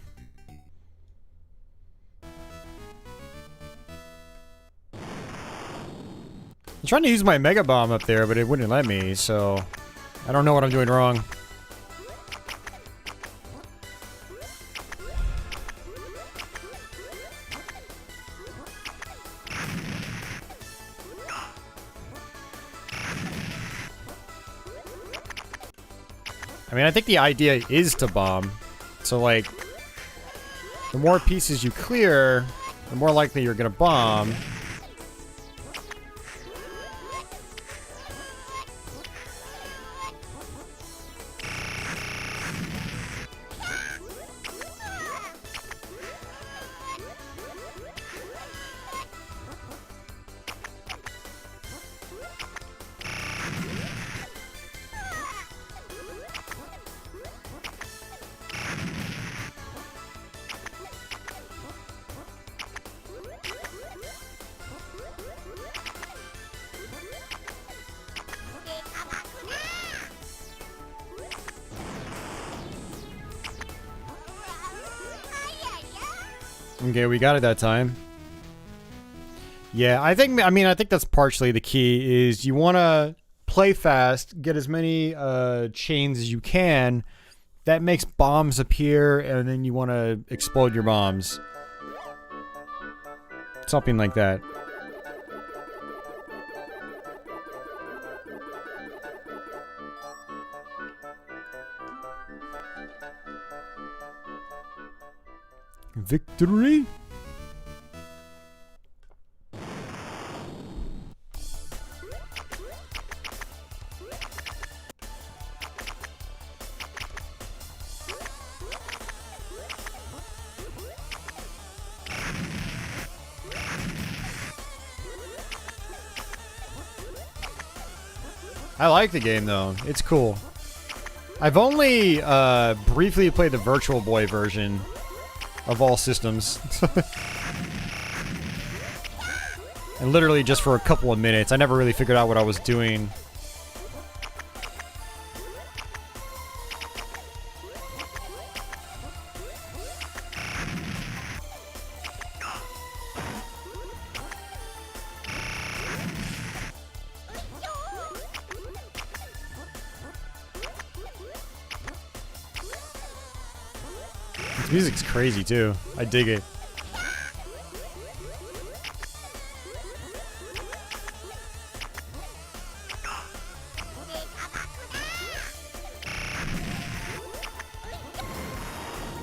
I'm trying to use my Mega Bomb up there, but it wouldn't let me, so I don't know what I'm doing wrong. I mean, I think the idea is to bomb. So, like, the more pieces you clear, the more likely you're gonna bomb. Okay, we got it that time. Yeah, I think that's partially the key, is you want to play fast, get as many chains as you can. That makes bombs appear, and then you want to explode your bombs. Something like that. Victory? I like the game though. It's cool. I've only briefly played the Virtual Boy version of all systems. And literally just for a couple of minutes. I never really figured out what I was doing. Music's crazy too. I dig it.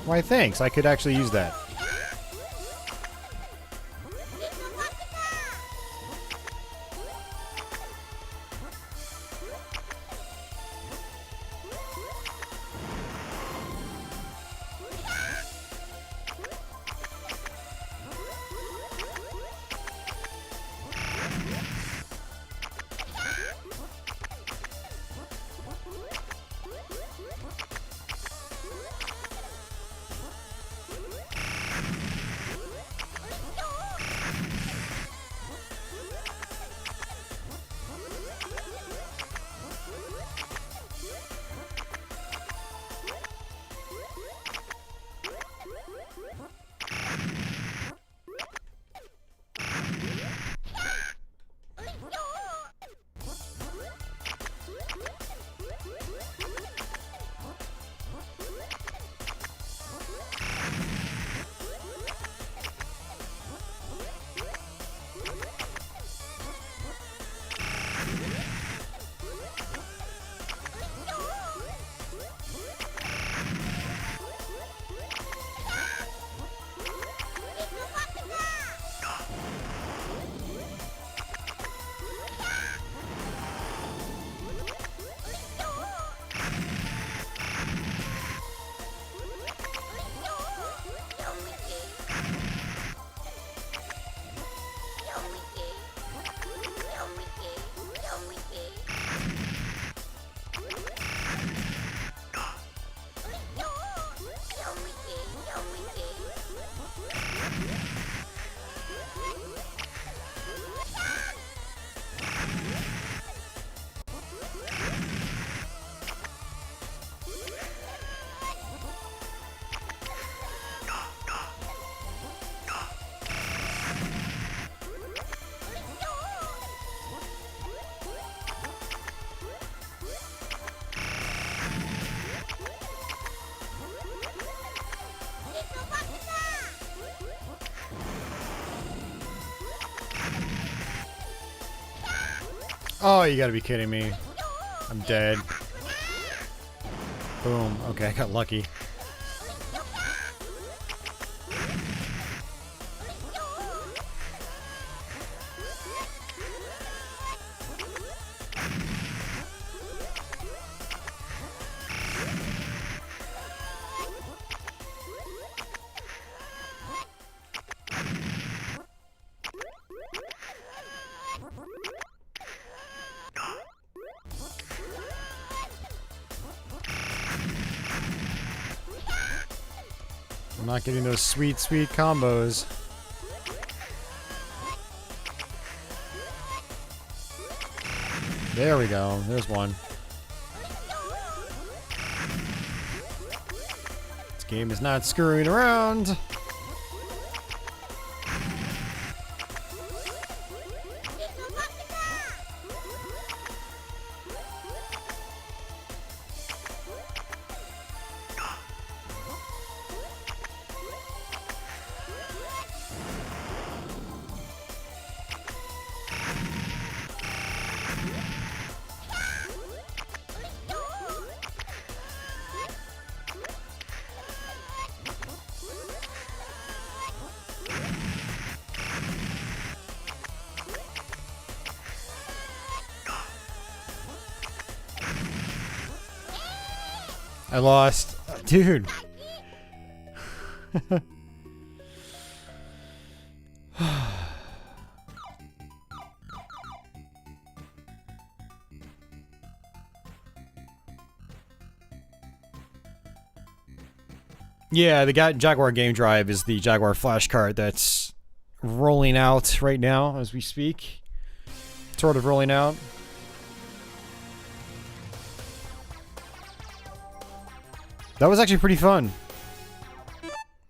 Why, thanks. I could actually use that. Oh, you gotta be kidding me. I'm dead. Boom. Okay, I got lucky. I'm not getting those sweet, sweet combos. There we go. There's one. This game is not screwing around. I lost. Dude. Yeah, the Jaguar Game Drive is the Jaguar flash card that's rolling out right now as we speak. Sort of rolling out. That was actually pretty fun.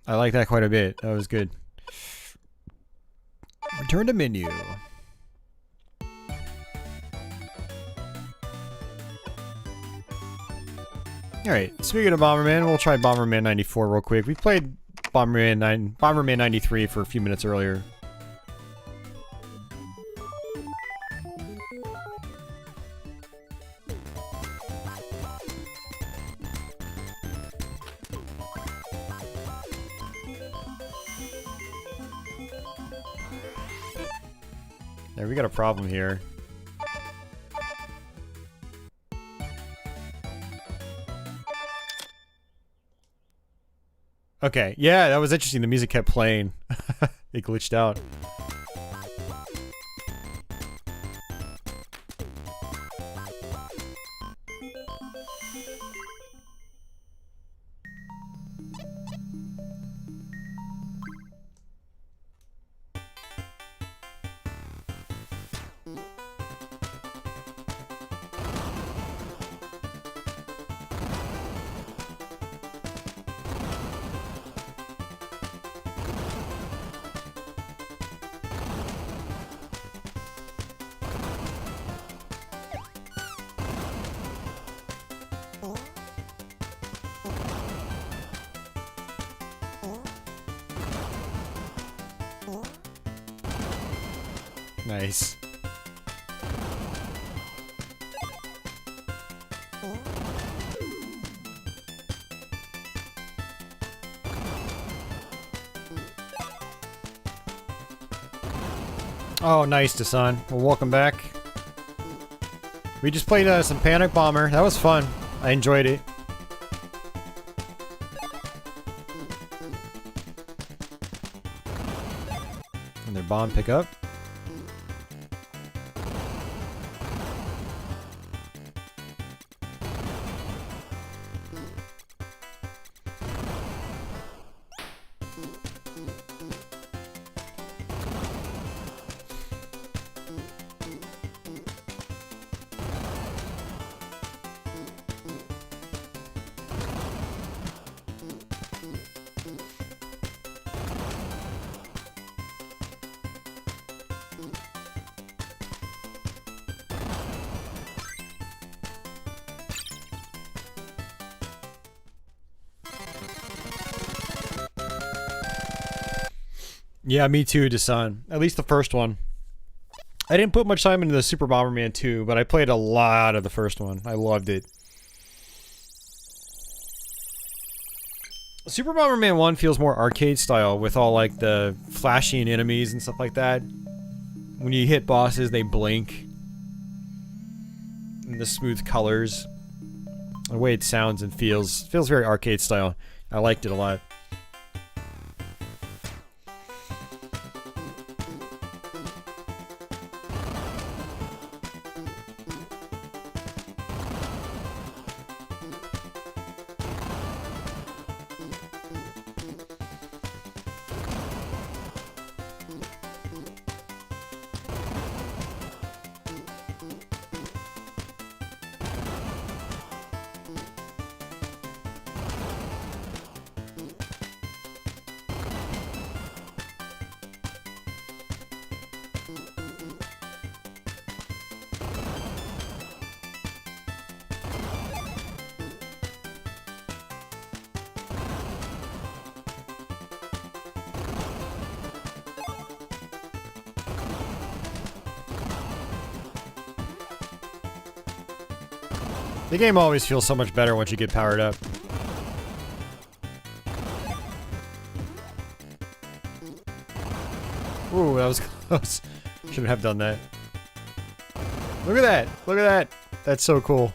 I like that quite a bit. That was good. Return to menu. Alright, speaking of Bomberman, we'll try Bomberman 94 real quick. We played Bomberman 93 for a few minutes earlier. There, we got a problem here. Okay, yeah, that was interesting. The music kept playing. It glitched out. Nice. Oh, nice, Dasan. Well, welcome back. We just played some Panic Bomber. That was fun. I enjoyed it. And their bomb pickup. Yeah, me too, Dasan. At least the first one. I didn't put much time into the Super Bomberman 2, but I played a lot of the first one. I loved it. Super Bomberman 1 feels more arcade style with all like the flashing enemies and stuff like that. When you hit bosses, they blink. And the smooth colors. The way it sounds and feels very arcade style. I liked it a lot. The game always feels so much better once you get powered up. Ooh, that was close. Shouldn't have done that. Look at that! Look at that! That's so cool.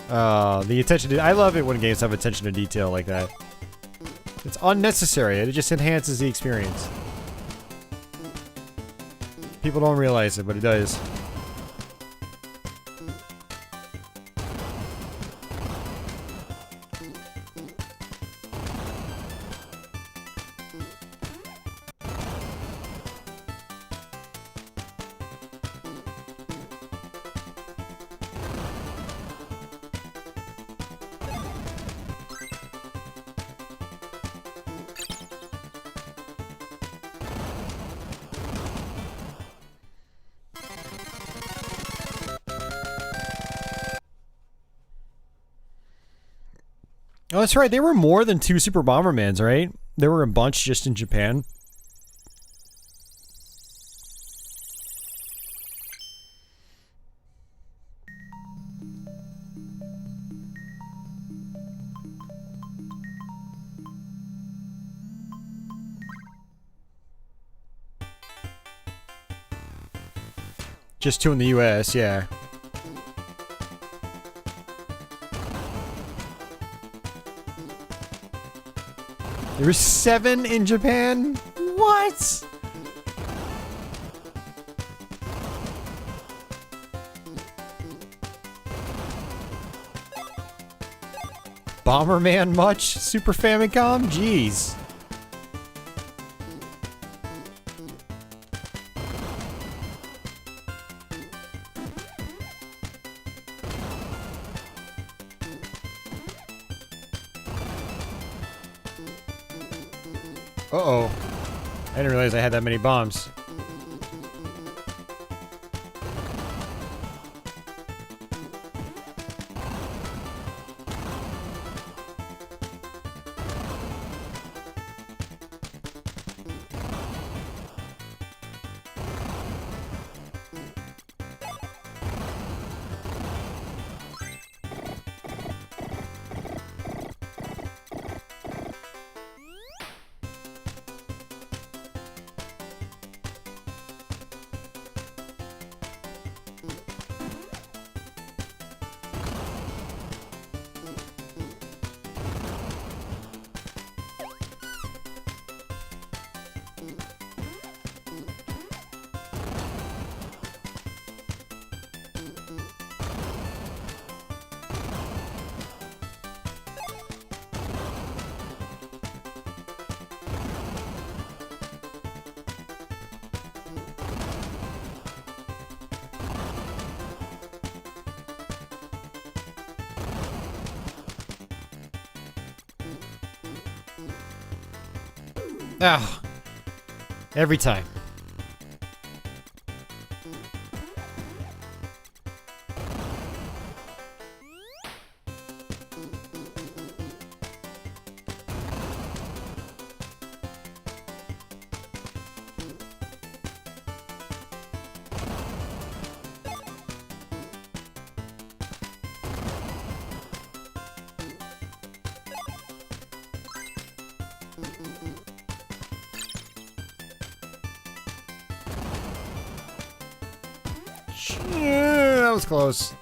The attention to... I love it when games have attention to detail like that. It's unnecessary. It just enhances the experience. People don't realize it, but it does. Oh, that's right. There were more than 2 Super Bombermans, right? There were a bunch just in Japan. Just 2 in the US, yeah. There were 7 in Japan? What? Bomberman much? Super Famicom? Jeez. Uh-oh. I didn't realize I had that many bombs. Ah, every time. That was close.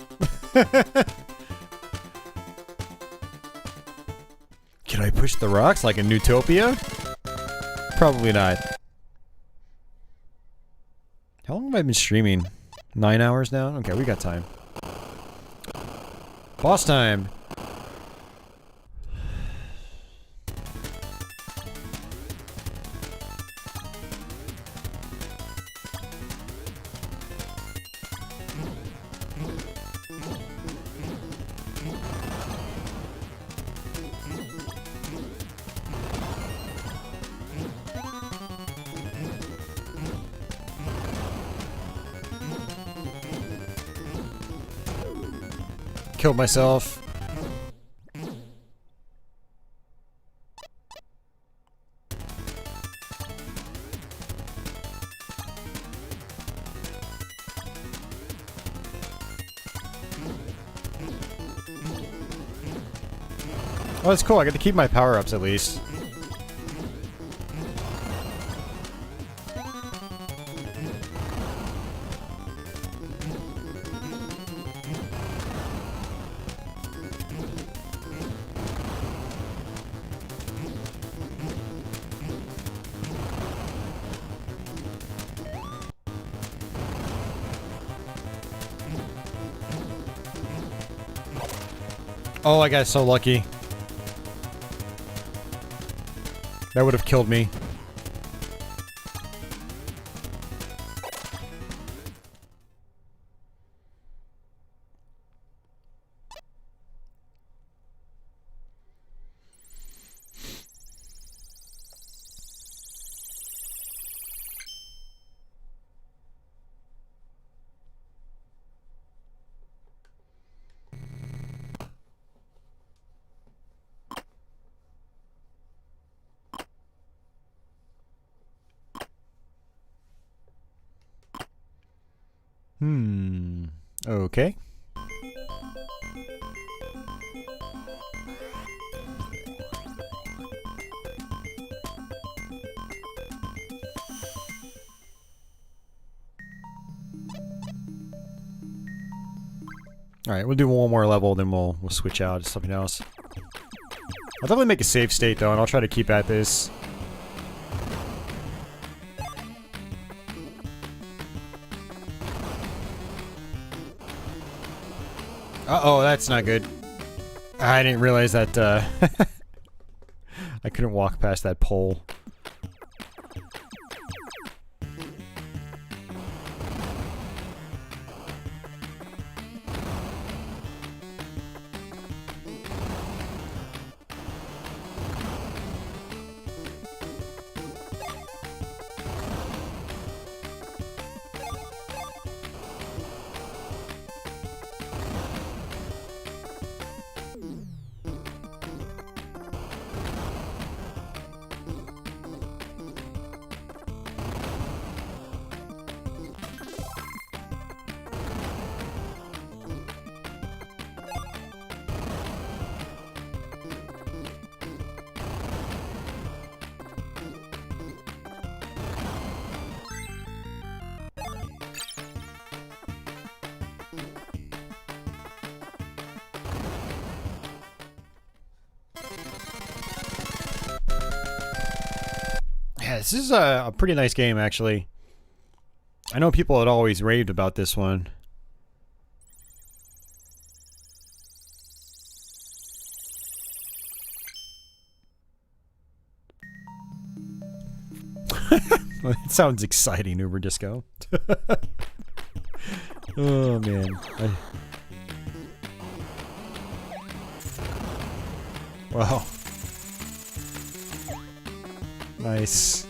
Can I push the rocks like in Neutopia? Probably not. How long have I been streaming? 9 hours now? Okay, we got time. Boss time! Killed myself. Oh, that's cool. I get to keep my power-ups at least. Oh, I got so lucky. That would have killed me. Okay. Alright, we'll do one more level, then we'll switch out to something else. I'll definitely make a save state though, and I'll try to keep at this. Uh-oh, that's not good. I didn't realize that, I couldn't walk past that pole. Yeah, this is a pretty nice game, actually. I know people had always raved about this one. It sounds exciting, Uber Disco. Oh, man. Wow. Nice.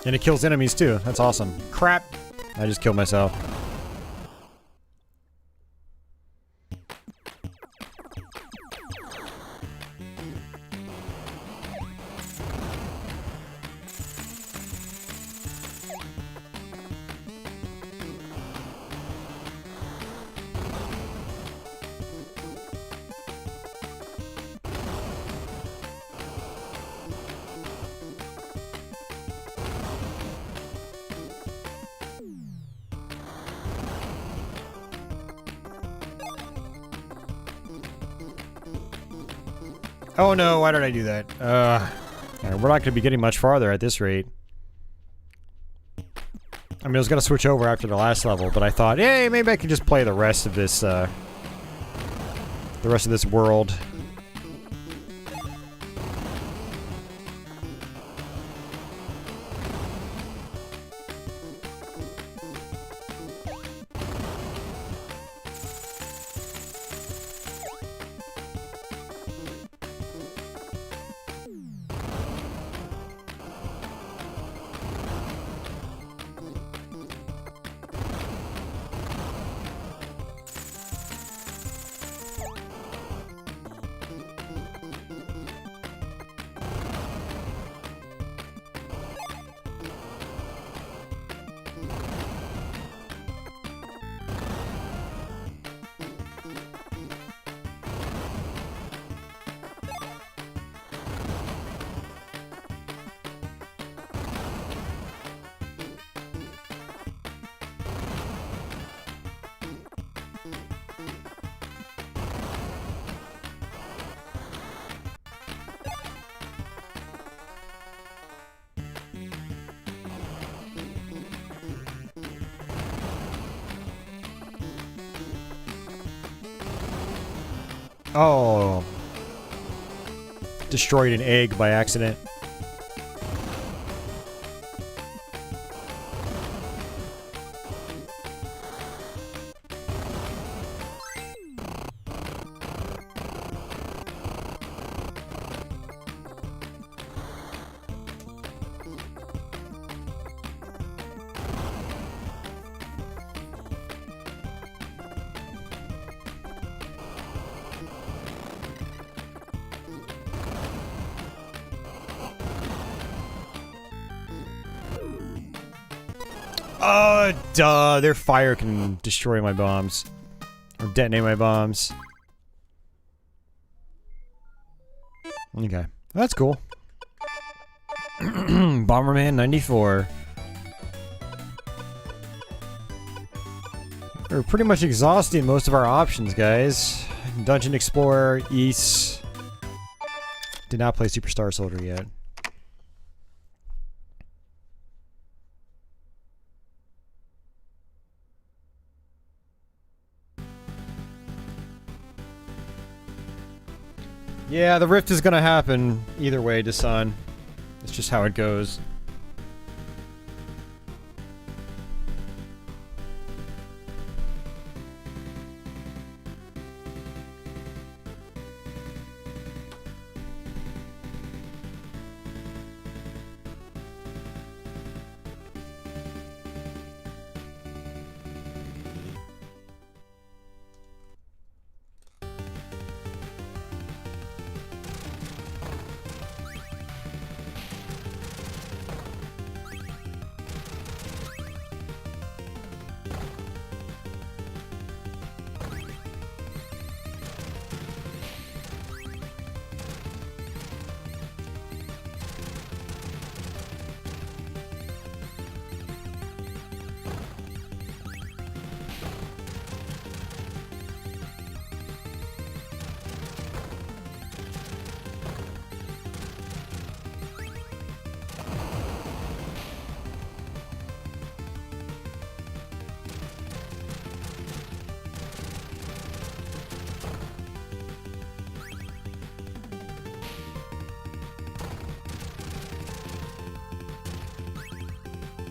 And it kills enemies too. That's awesome. Crap! I just killed myself. Oh no, why did I do that? Alright, we're not going to be getting much farther at this rate. I mean, I was going to switch over after the last level, but I thought, hey, maybe I could just play the rest of this, world. Oh. Destroyed an egg by accident. Duh, their fire can destroy my bombs. Or detonate my bombs. Okay. That's cool. Bomberman 94. We're pretty much exhausting most of our options, guys. Dungeon Explorer, East. Did not play Superstar Soldier yet. Yeah, the rift is gonna happen either way, Dasan. It's just how it goes.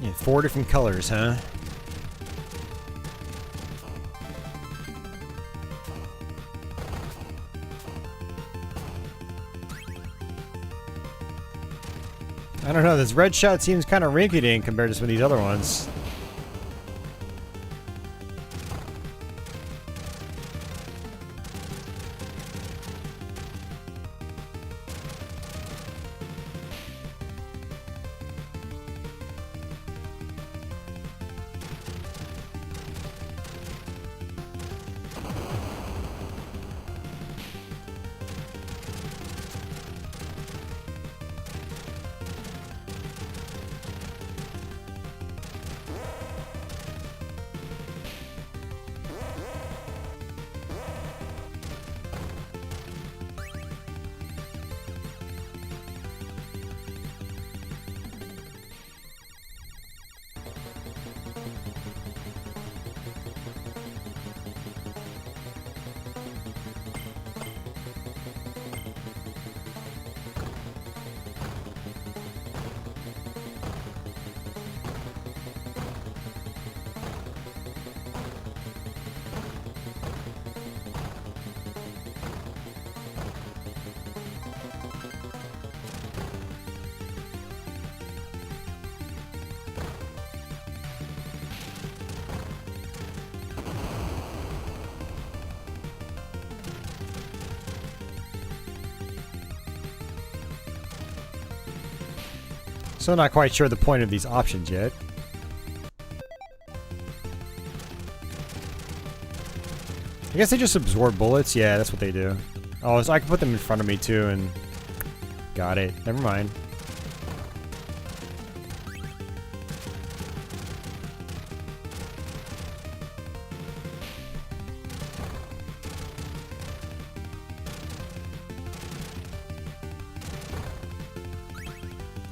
Yeah, 4 different colors, huh? I don't know, this red shot seems kind of rinky-dink compared to some of these other ones. Still not quite sure the point of these options yet. I guess they just absorb bullets? Yeah, that's what they do. Oh, so I can put them in front of me too and... Got it. Never mind.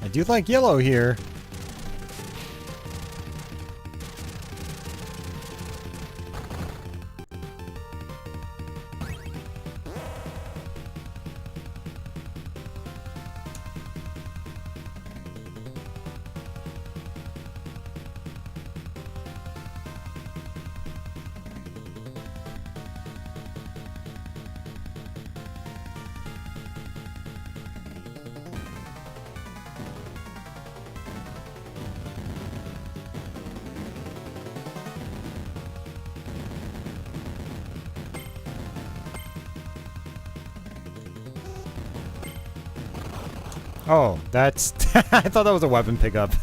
I do like yellow here. Oh, that's... I thought that was a weapon pickup.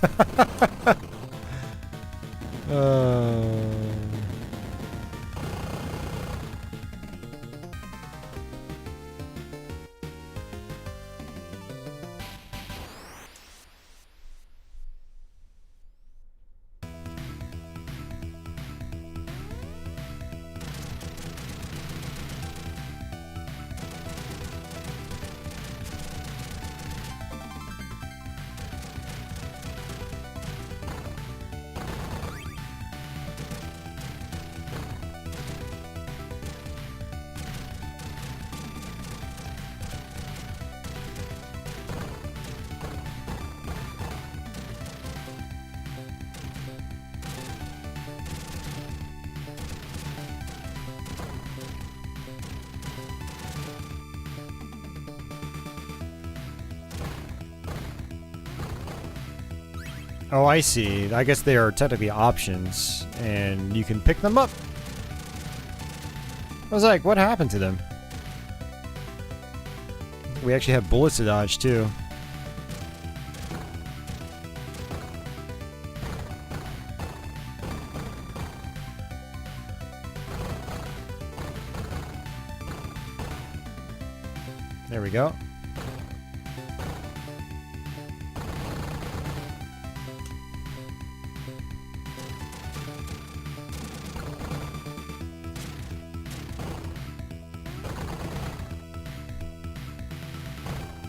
Oh, I see. I guess they are technically options, and you can pick them up. I was like, what happened to them? We actually have bullets to dodge, too. There we go.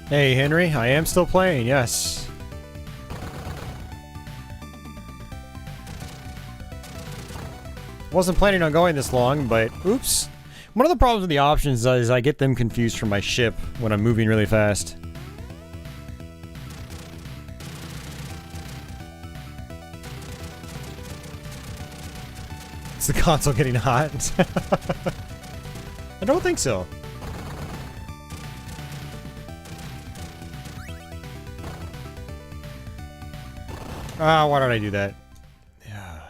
Hey, Henry, I am still playing, yes. Wasn't planning on going this long, but oops. One of the problems with the options is I get them confused from my ship when I'm moving really fast. Is the console getting hot? I don't think so. Ah, why did I do that? Yeah.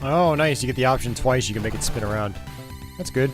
Oh, nice. You get the option twice. You can make it spin around. That's good.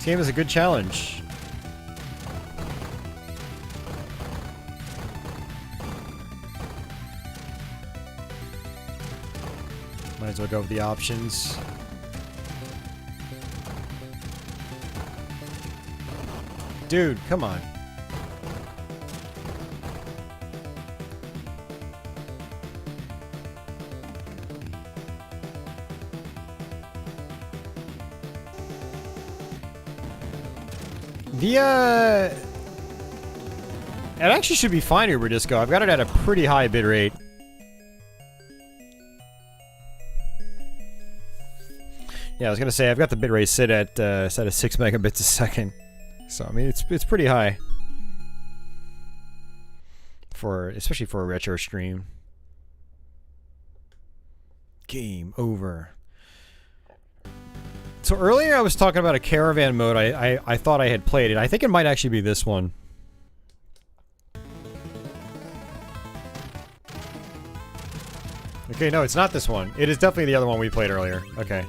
game is a good challenge. Might as well go with the options. Dude, come on. It actually should be fine here, Disco. I've got it at a pretty high bit rate. Yeah, I was gonna say I've got the bitrate set at 6 megabits a second, so I mean it's pretty high especially for a retro stream. Game over. So earlier I was talking about a caravan mode. I thought I had played it. I think it might actually be this one. Okay, no, it's not this one. It is definitely the other one we played earlier. Okay.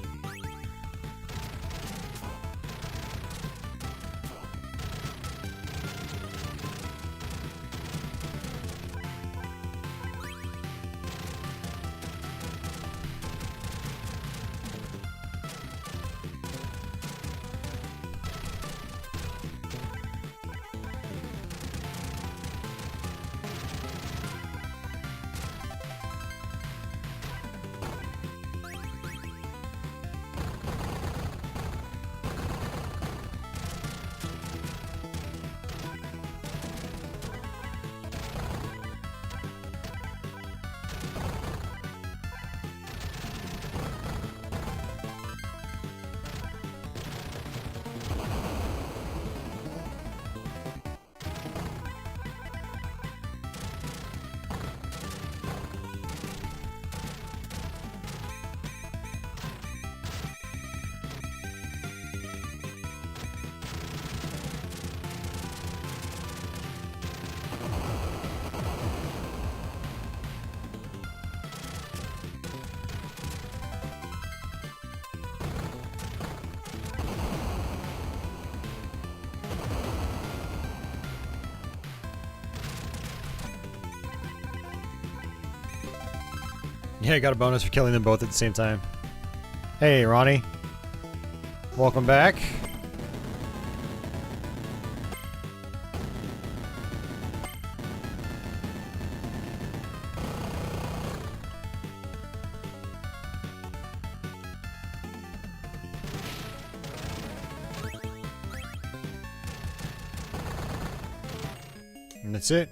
Yeah, I got a bonus for killing them both at the same time. Hey, Ronnie. Welcome back. And that's it.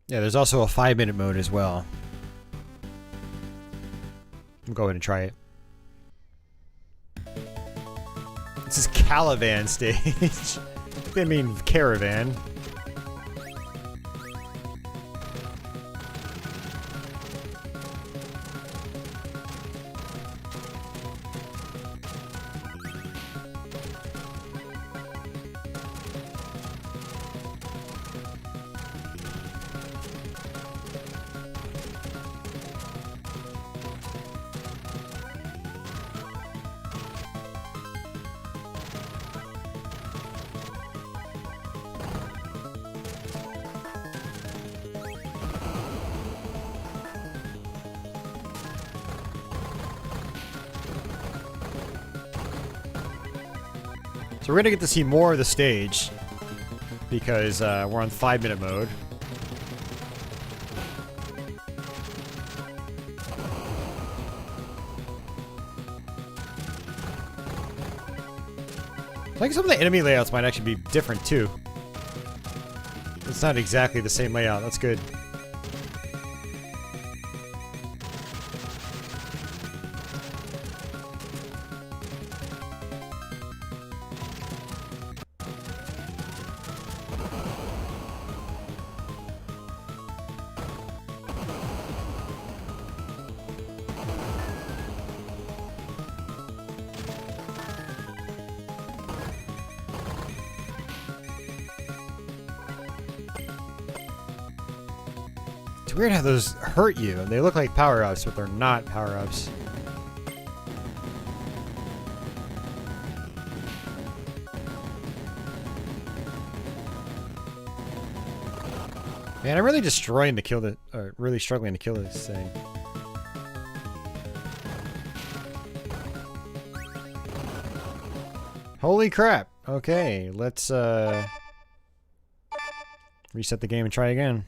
Yeah, there's also a 5-minute mode as well. I'll go ahead and try it. This is Caravan Stage. They mean caravan. So we're gonna get to see more of the stage because we're on 5-minute mode. I think some of the enemy layouts might actually be different too. It's not exactly the same layout. That's good. It's weird how those hurt you. They look like power-ups, but they're not power-ups. Man, I'm really destroying to kill the, really struggling to kill this thing. Holy crap! Okay, let's reset the game and try again.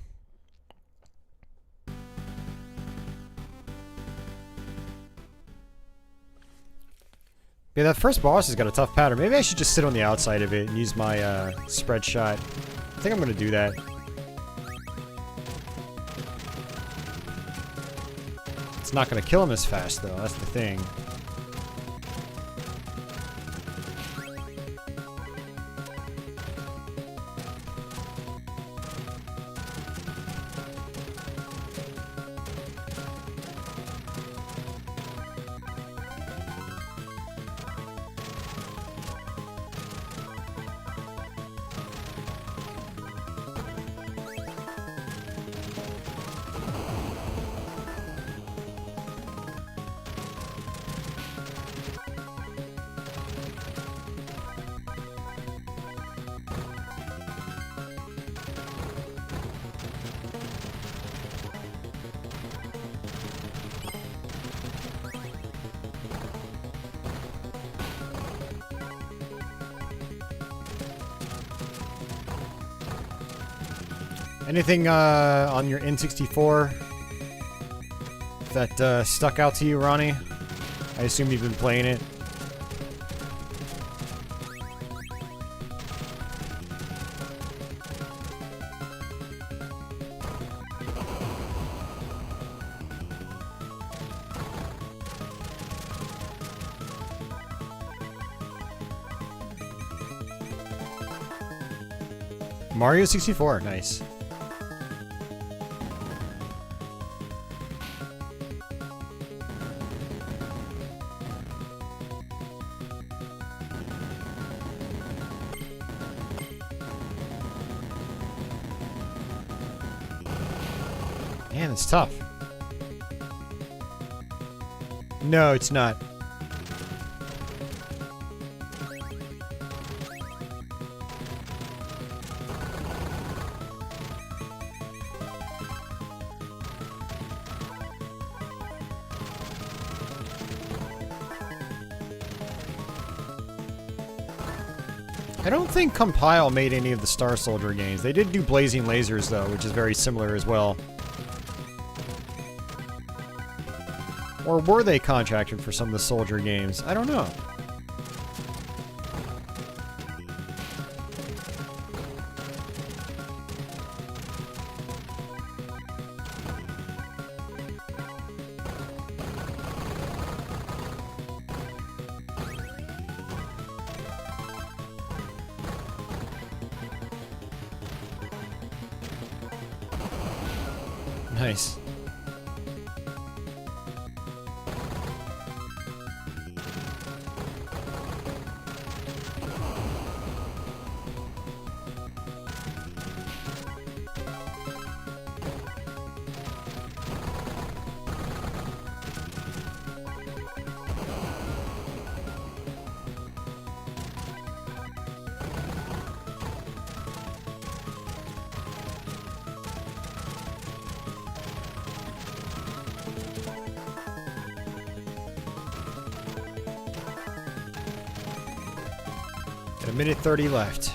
Yeah, that first boss has got a tough pattern. Maybe I should just sit on the outside of it and use my spread shot. I think I'm gonna do that. It's not gonna kill him as fast though, that's the thing. Anything on your N64 that stuck out to you, Ronnie? I assume you've been playing it. Mario 64, nice. Man, it's tough. No, it's not. I don't think Compile made any of the Star Soldier games. They did do Blazing Lasers, though, which is very similar as well. Or were they contracted for some of the Soldier games? I don't know. Nice. Got a minute 30 left.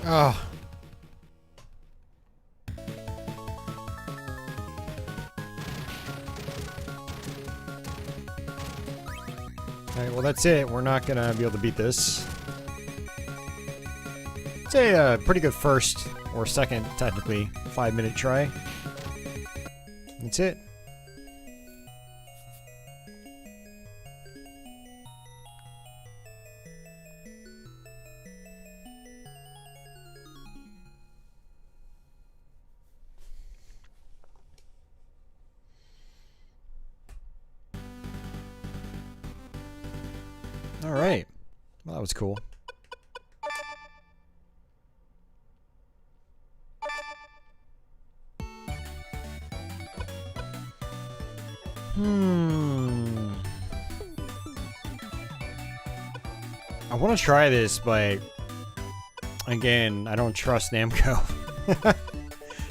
Oh. Alright, well that's it. We're not gonna be able to beat this. It's a pretty good first, or second, technically, 5-minute try. That's it. Alright. Well, that was cool. I want to try this, but again, I don't trust Namco.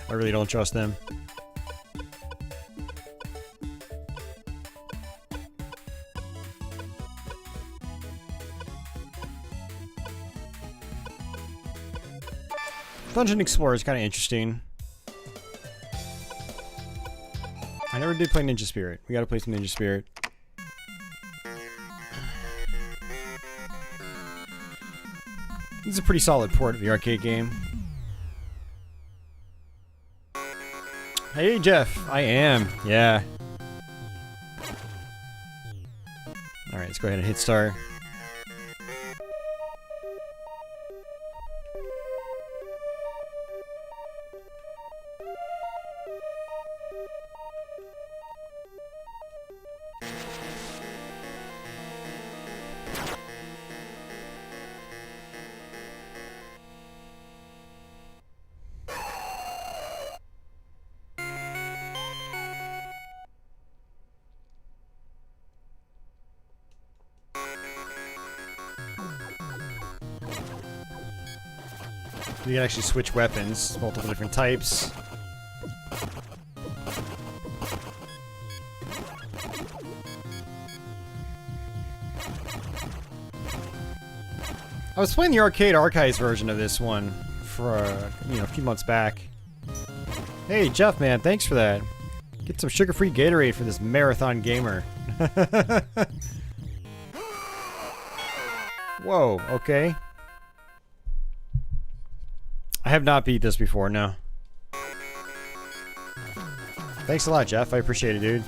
I really don't trust them. Dungeon Explorer is kind of interesting. I never did play Ninja Spirit. We gotta play some Ninja Spirit. This is a pretty solid port of the arcade game. Hey Jeff, I am. Yeah. Alright, let's go ahead and hit start. You can actually switch weapons, multiple different types. I was playing the arcade archives version of this one for a few months back. Hey Jeff, man, thanks for that. Get some sugar-free Gatorade for this marathon gamer. Whoa, okay. I have not beat this before, no. Thanks a lot, Jeff. I appreciate it, dude.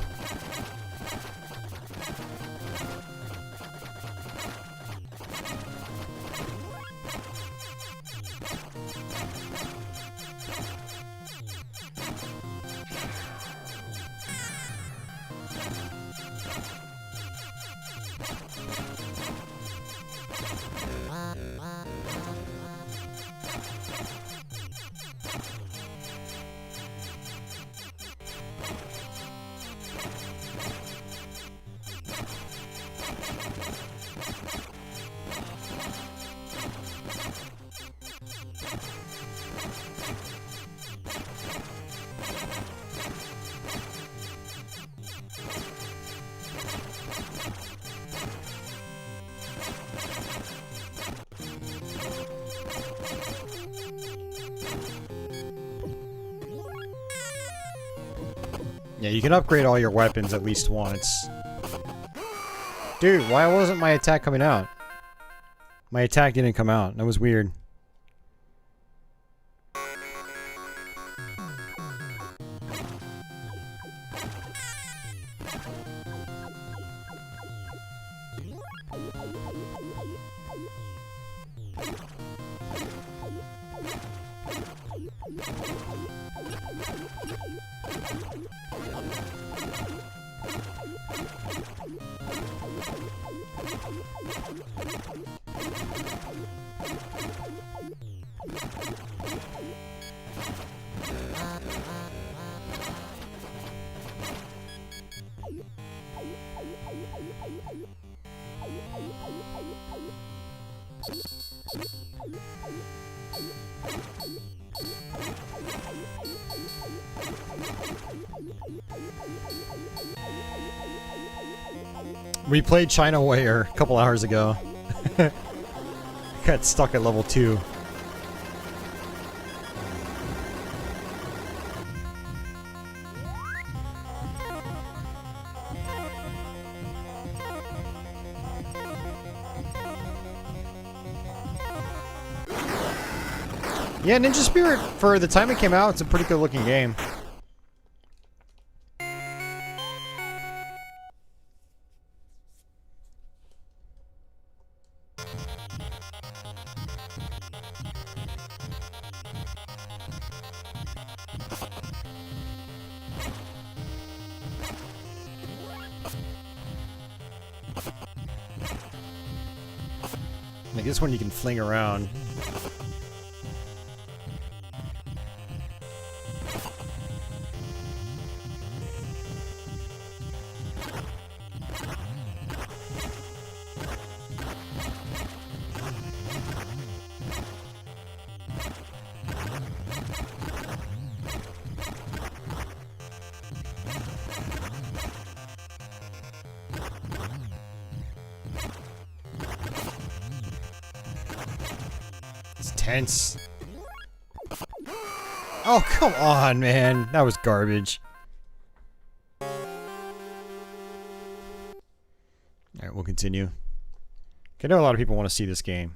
Yeah, you can upgrade all your weapons at least once. Dude, why wasn't my attack coming out? My attack didn't come out. That was weird. We played China Warrior a couple hours ago. Got stuck at level 2. Yeah, Ninja Spirit, for the time it came out, it's a pretty good looking game. Like this one you can fling around. Tense. Oh, come on, man. That was garbage. Alright, we'll continue. I know a lot of people want to see this game.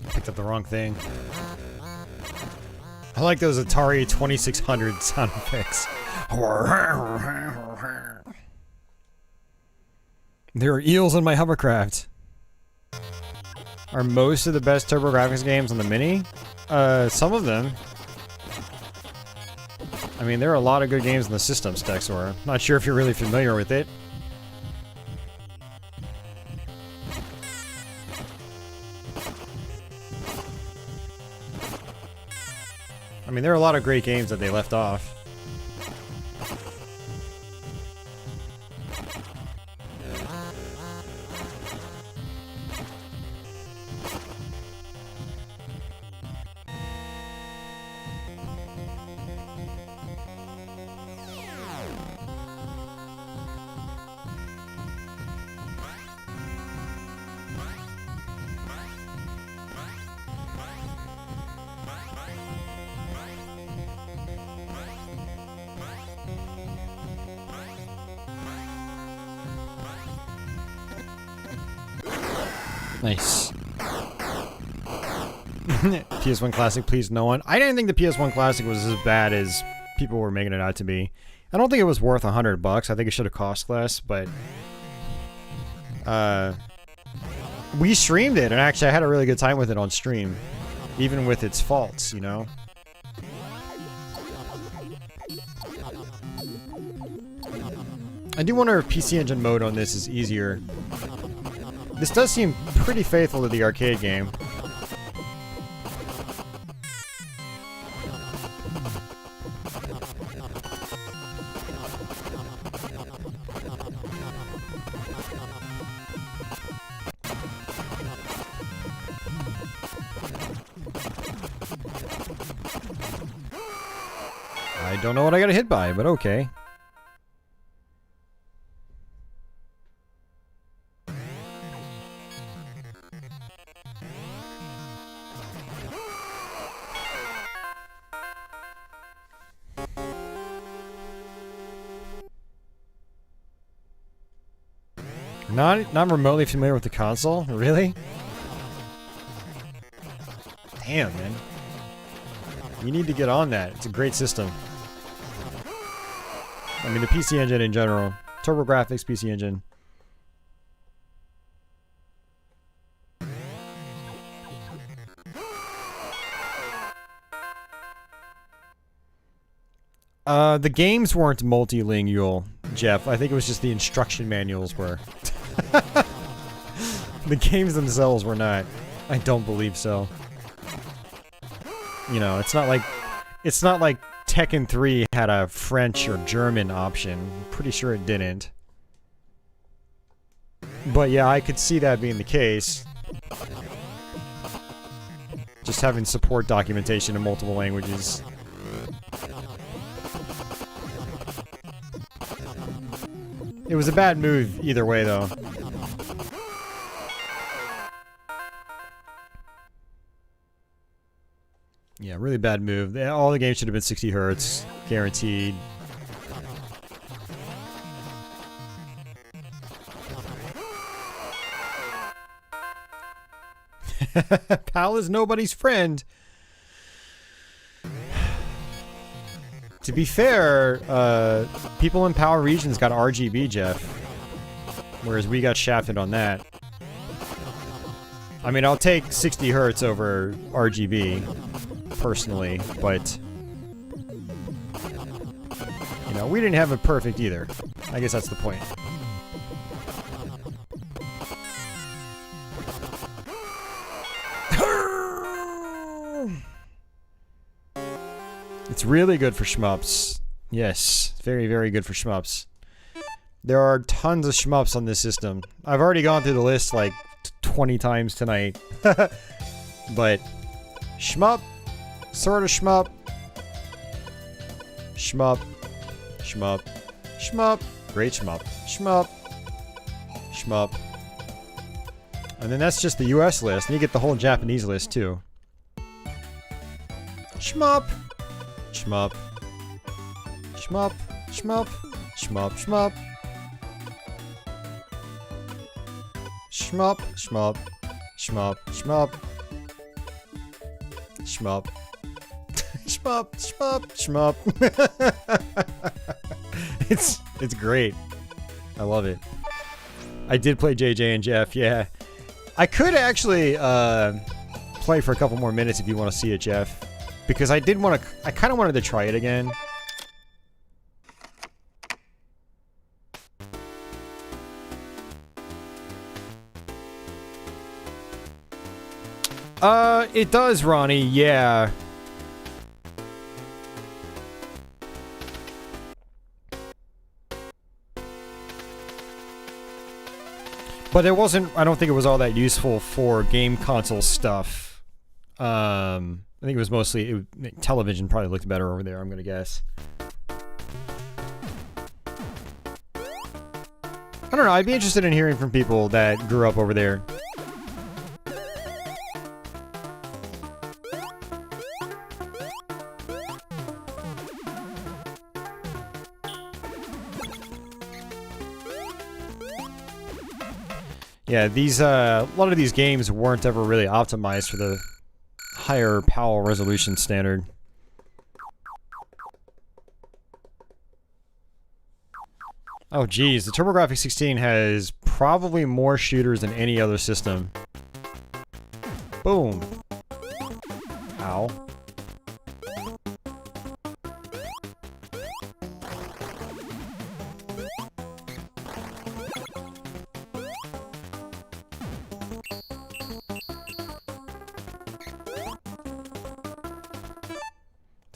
Picked up the wrong thing. I like those Atari 2600 sound effects. There are eels in my hovercraft. Are most of the best TurboGrafx games on the Mini? Some of them. I mean, there are a lot of good games in the system, Stexor. Not sure if you're really familiar with it. I mean, there are a lot of great games that they left off. Nice. PS1 Classic, please, no one. I didn't think the PS1 Classic was as bad as people were making it out to be. I don't think it was worth $100. I think it should have cost less, but... we streamed it, and actually I had a really good time with it on stream. Even with its faults, you know? I do wonder if PC Engine mode on this is easier. This does seem pretty faithful to the arcade game. I don't know what I got hit by, but okay. Not remotely familiar with the console? Really? Damn, man. You need to get on that. It's a great system. I mean, the PC Engine in general. TurboGrafx, PC Engine. The games weren't multilingual, Jeff. I think it was just the instruction manuals were. The games themselves were not. I don't believe so. You know, it's not like Tekken 3 had a French or German option. I'm pretty sure it didn't. But yeah, I could see that being the case. Just having support documentation in multiple languages. It was a bad move either way, though. Yeah, really bad move. All the games should have been 60 hertz, guaranteed. Pal is nobody's friend. To be fair, people in PAL regions got RGB, Jeff. Whereas we got shafted on that. I mean, I'll take 60 hertz over RGB, personally, but... You know, we didn't have it perfect either. I guess that's the point. It's really good for shmups. Yes, very, very good for shmups. There are tons of shmups on this system. I've already gone through the list like 20 times tonight. But shmup, sort of shmup, shmup, shmup, shmup, great shmup, shmup, shmup. And then that's just the US list, and you get the whole Japanese list too. Shmup. Shmup. Shmup. Shmup. Shmup. Shmup. Shmup. Shmup. Shmup. Shmup. Shmup. Shmup. Shmup. Shmup. It's great. I love it. I did play JJ and Jeff, yeah. I could actually play for a couple more minutes if you want to see it, Jeff. Because I did want to... I kind of wanted to try it again. It does, Ronnie, yeah. But it wasn't... I don't think it was all that useful for game console stuff. I think it was mostly... television probably looked better over there, I'm gonna guess. I don't know, I'd be interested in hearing from people that grew up over there. Yeah, these, a lot of these games weren't ever really optimized for the higher PAL resolution standard. Oh geez, the TurboGrafx-16 has probably more shooters than any other system. Boom. Ow.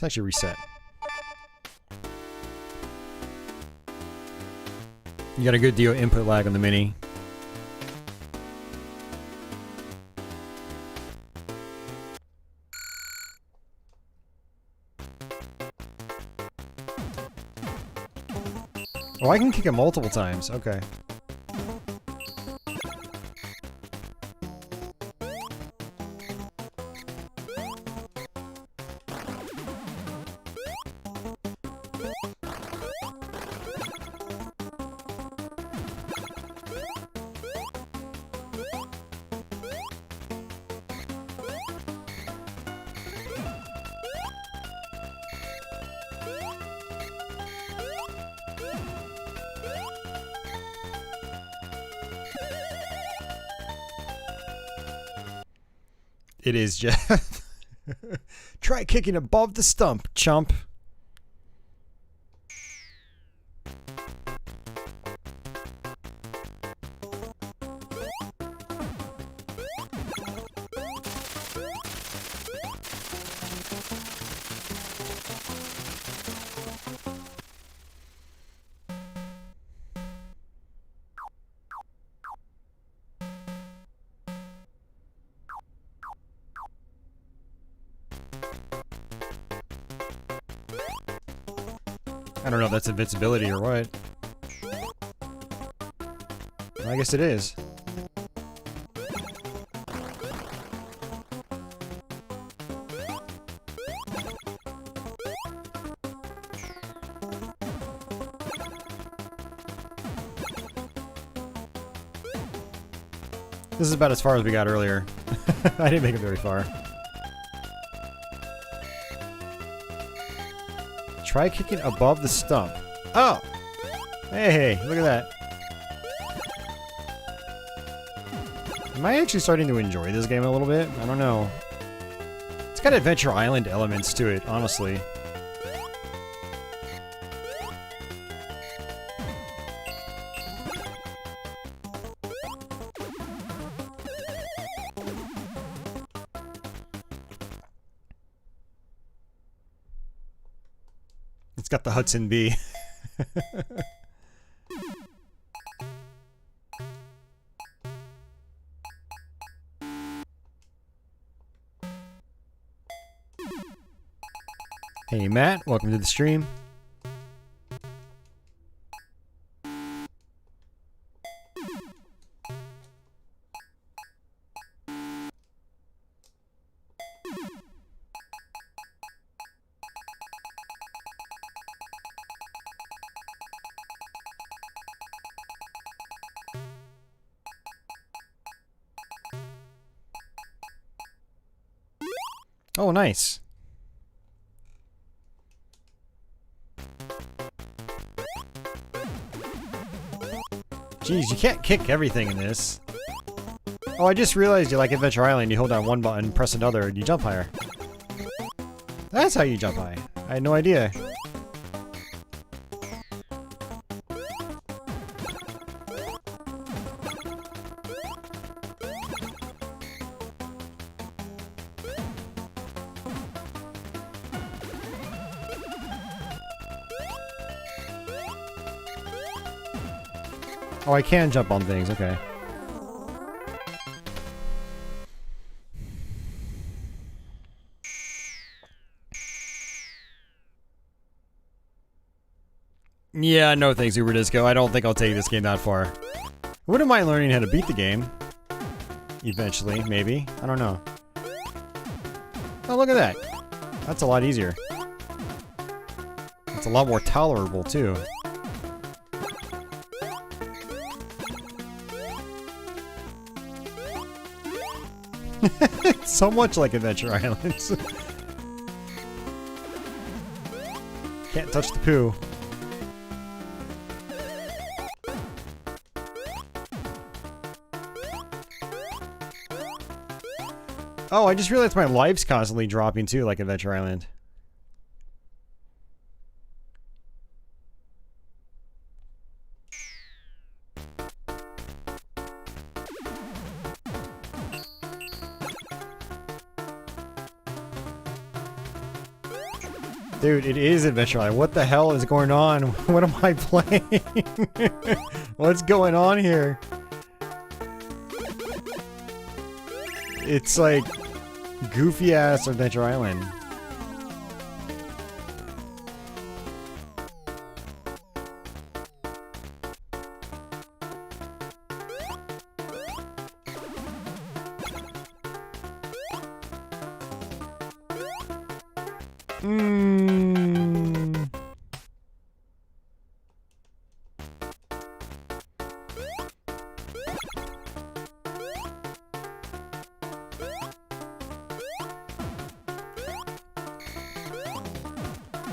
Let's actually reset. You got a good deal of input lag on the Mini. Oh, I can kick it multiple times. Okay. It is Jeff. Try kicking above the stump, chump. I don't know if that's invincibility or what. I guess it is. This is about as far as we got earlier. I didn't make it very far. Try kicking above the stump. Oh! Hey, look at that. Am I actually starting to enjoy this game a little bit? I don't know. It's got Adventure Island elements to it, honestly. It's got the Hudson Bee. Hey Matt, welcome to the stream. Oh, nice. Jeez, you can't kick everything in this. Oh, I just realized you like Adventure Island. You hold down one button, press another, and you jump higher. That's how you jump high. I had no idea. Oh, I can jump on things, okay. Yeah, no thanks, Uber Disco. I don't think I'll take this game that far. I wouldn't mind learning how to beat the game. Eventually, maybe. I don't know. Oh, look at that. That's a lot easier. It's a lot more tolerable, too. So much like Adventure Islands. Can't touch the poo. Oh, I just realized my life's constantly dropping too, like Adventure Island. Dude, it is Adventure Island. What the hell is going on? What am I playing? What's going on here? It's like goofy ass Adventure Island.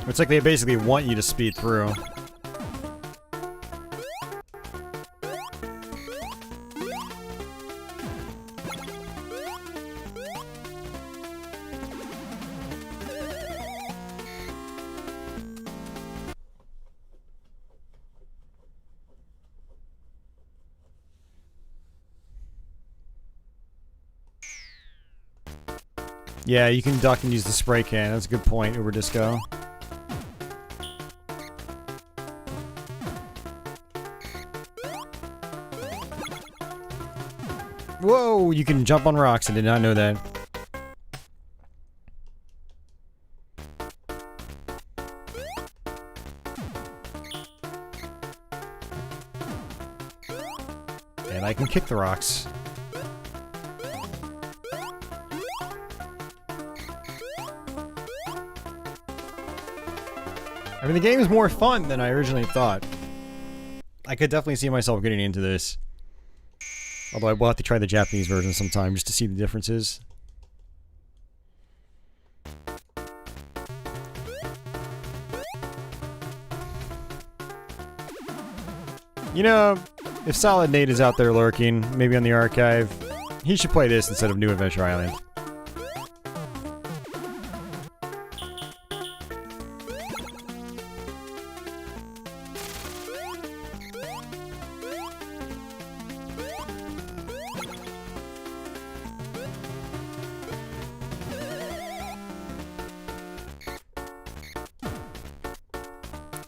It's like they basically want you to speed through. Yeah, you can duck and use the spray can. That's a good point, Uber Disco. Whoa, you can jump on rocks. I did not know that. And I can kick the rocks. I mean, the game is more fun than I originally thought. I could definitely see myself getting into this. Although I will have to try the Japanese version sometime just to see the differences. You know, if Solid Nate is out there lurking, maybe on the archive, he should play this instead of New Adventure Island.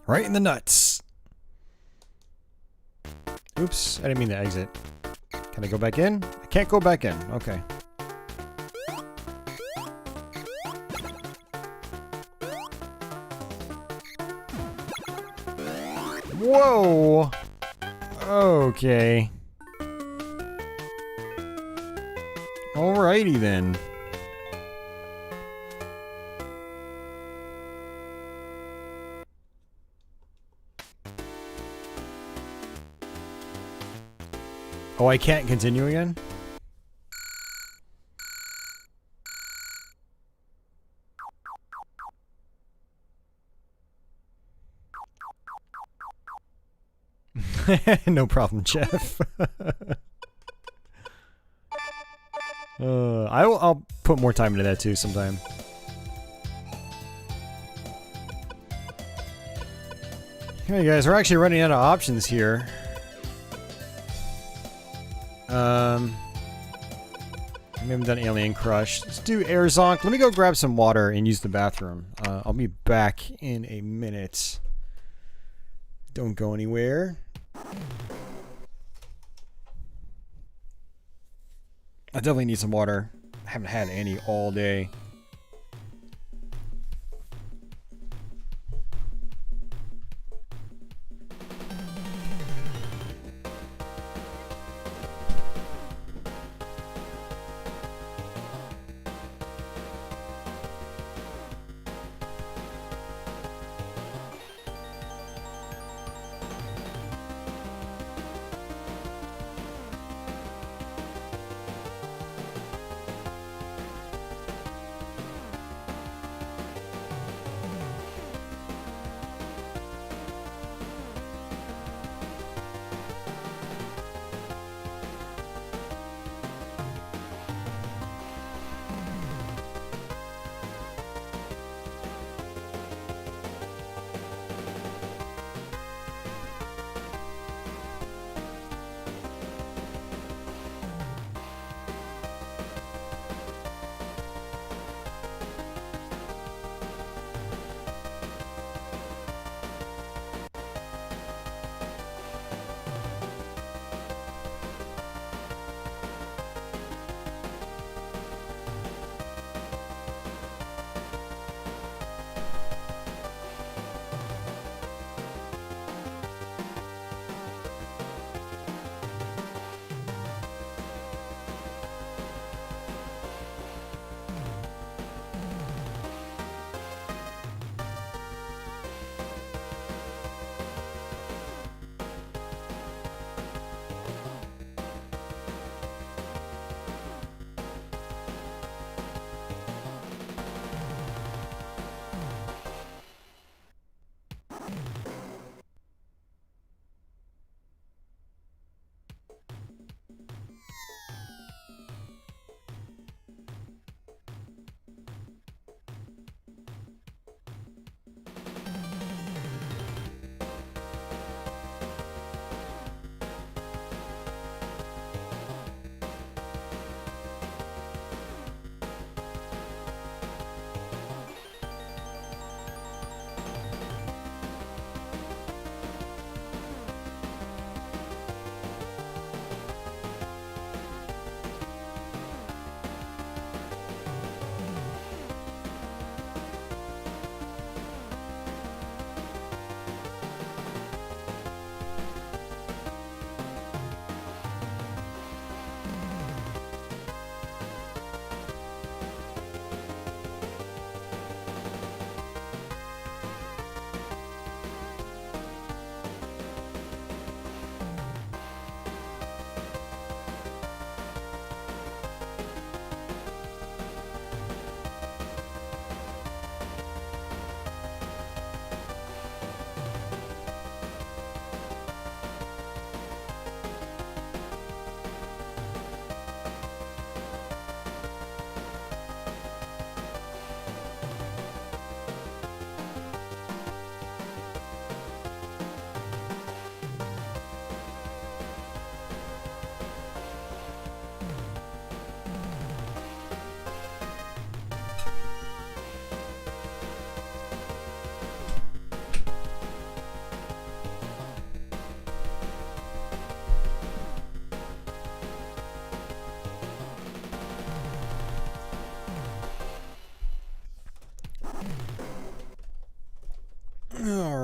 Right in the nuts. Oops, I didn't mean to exit. Can I go back in? I can't go back in. Okay. Whoa! Okay. Alrighty then. Oh, I can't continue again? No problem, Jeff. I'll put more time into that too sometime. Hey guys, we're actually running out of options here. We haven't done Alien Crush. Let's do Air Zonk. Let me go grab some water and use the bathroom. I'll be back in a minute. Don't go anywhere. I definitely need some water. I haven't had any all day.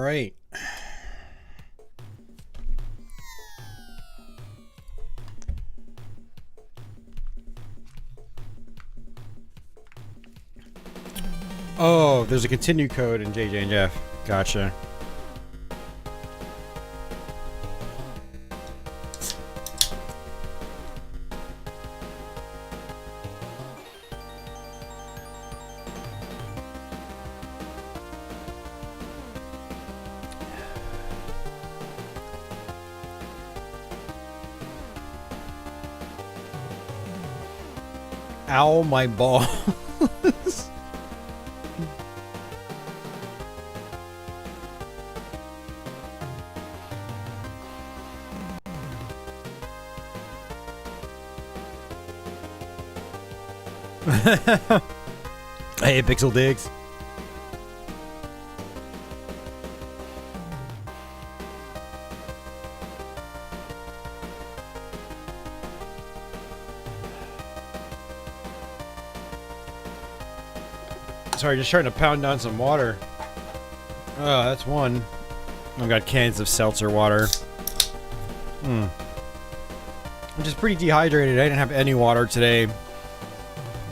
right. Oh, there's a continue code in JJ and Jeff. Gotcha. Ow, my balls. Hey, Pixel Digs. Sorry, just trying to pound down some water. Oh, that's one. I've got cans of seltzer water. I'm just pretty dehydrated. I didn't have any water today.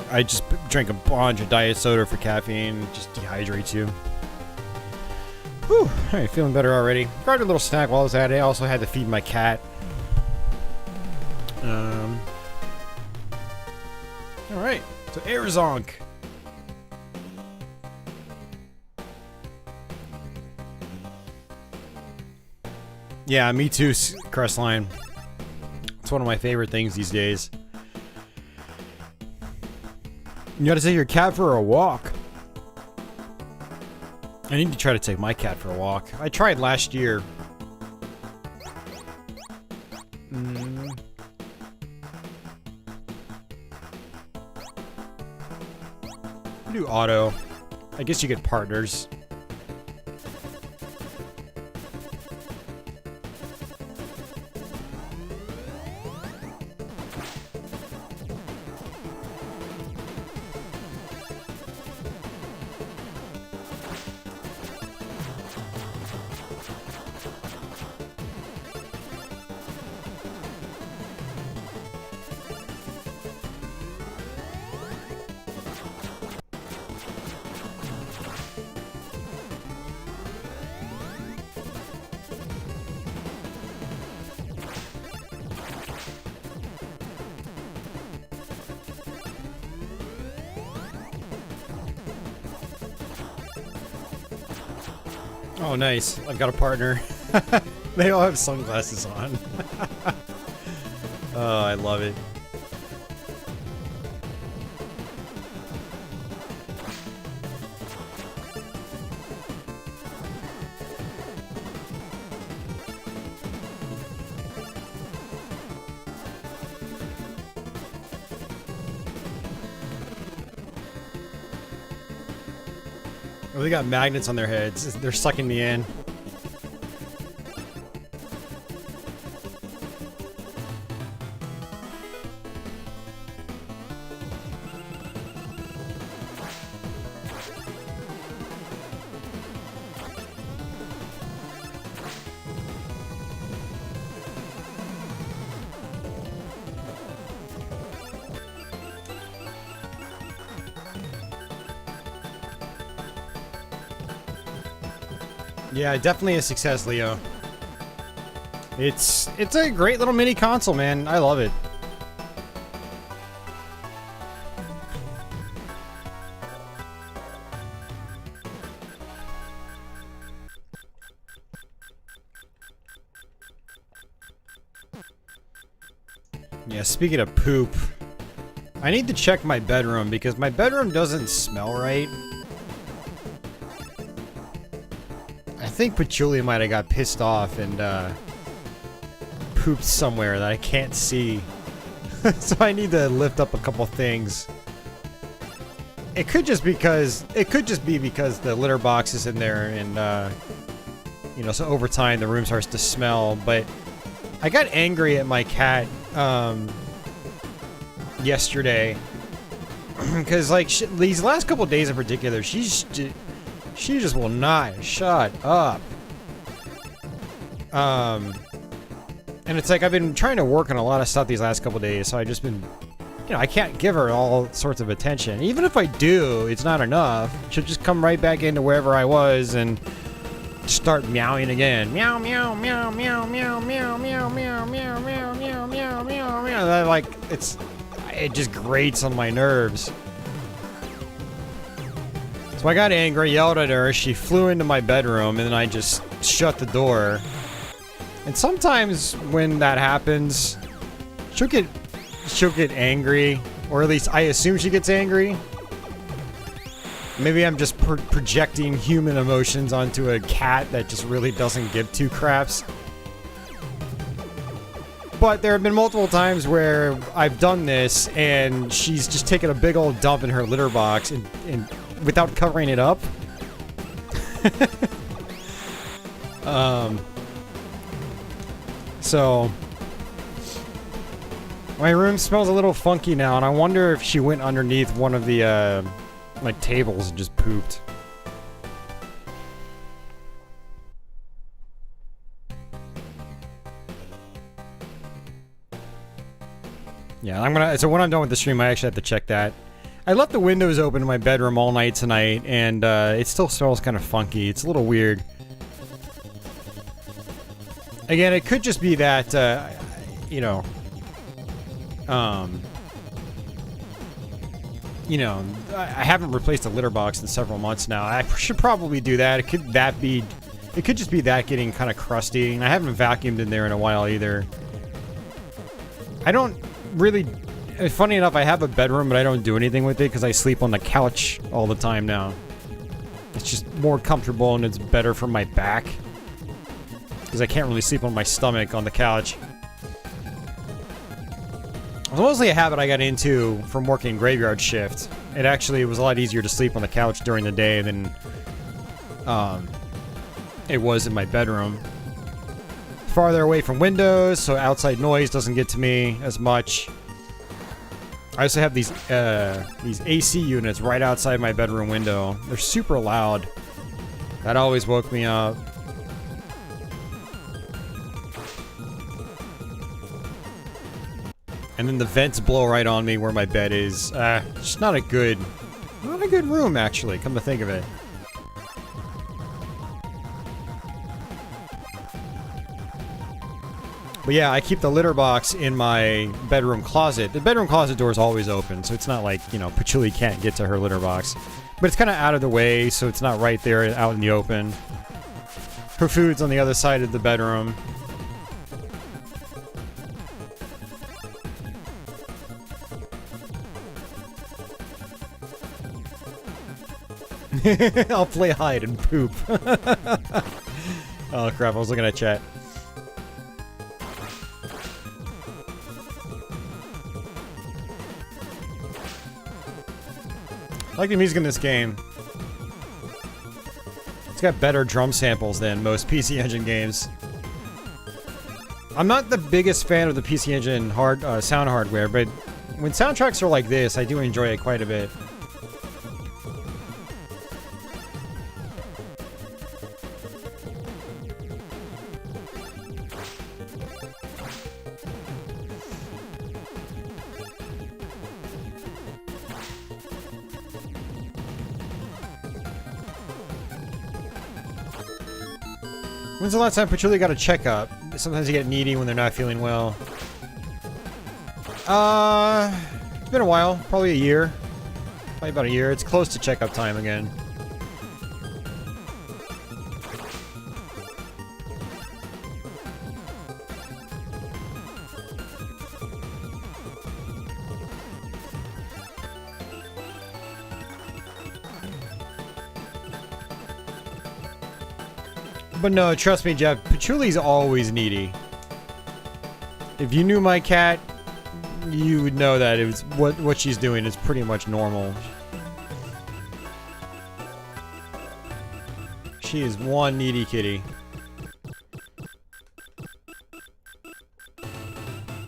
I just drank a bunch of diet soda for caffeine. It just dehydrates you. Whew. Alright, feeling better already. Grabbed a little snack while I was at it. I also had to feed my cat. Alright, so Air Zonk. Yeah, me too, Crestline. It's one of my favorite things these days. You gotta take your cat for a walk. I need to try to take my cat for a walk. I tried last year. Do auto. I guess you get partners. Oh, nice. I've got a partner. They all have sunglasses on. Oh, I love it. Oh, they got magnets on their heads. They're sucking me in. Yeah, definitely a success, Leo. It's a great little mini console, man. I love it. Yeah, speaking of poop, I need to check my bedroom because my bedroom doesn't smell right. I think Patchouli might have got pissed off and pooped somewhere that I can't see. So I need to lift up a couple things. It could just be because the litter box is in there and you know, so over time the room starts to smell. But I got angry at my cat yesterday because like these last couple days in particular, she just will not shut up. And it's like I've been trying to work on a lot of stuff these last couple days, so I just been, you know, I can't give her all sorts of attention. Even if I do, it's not enough. She'll just come right back into wherever I was and start meowing again. Meow, meow, meow, meow, meow, meow, meow, meow, meow, meow, meow, meow, meow, meow. That, like, it just grates on my nerves. So I got angry, yelled at her, she flew into my bedroom, and then I just shut the door. And sometimes when that happens, she'll get angry, or at least I assume she gets angry. Maybe I'm just projecting human emotions onto a cat that just really doesn't give two craps. But there have been multiple times where I've done this, and she's just taken a big old dump in her litter box and without covering it up. So my room smells a little funky now, and I wonder if she went underneath one of the like tables and just pooped. Yeah, so when I'm done with the stream, I actually have to check that. I left the windows open in my bedroom all night tonight, and it still smells kind of funky. It's a little weird. Again, it could just be that, you know, I haven't replaced a litter box in several months now. I should probably do that. It could just be that getting kind of crusty, and I haven't vacuumed in there in a while either. I don't really... Funny enough, I have a bedroom, but I don't do anything with it because I sleep on the couch all the time now. It's just more comfortable and it's better for my back. Because I can't really sleep on my stomach on the couch. It was mostly a habit I got into from working graveyard shift. It actually was a lot easier to sleep on the couch during the day than it was in my bedroom. Farther away from windows, so outside noise doesn't get to me as much. I also have these AC units right outside my bedroom window. They're super loud. That always woke me up. And then the vents blow right on me where my bed is. Just not a good room, actually, come to think of it. But yeah, I keep the litter box in my bedroom closet. The bedroom closet door is always open, so it's not like, you know, Patchouli can't get to her litter box. But it's kind of out of the way, so it's not right there out in the open. Her food's on the other side of the bedroom. I'll play hide and poop. Oh crap, I was looking at chat. I like the music in this game. It's got better drum samples than most PC Engine games. I'm not the biggest fan of the PC Engine sound hardware, but when soundtracks are like this, I do enjoy it quite a bit. When's the last time Patchouli got a checkup? Sometimes you get needy when they're not feeling well. It's been a while. Probably a year. Probably about a year. It's close to checkup time again. But no, trust me, Jeff, Patchouli's always needy. If you knew my cat, you would know that it was what she's doing is pretty much normal. She is one needy kitty.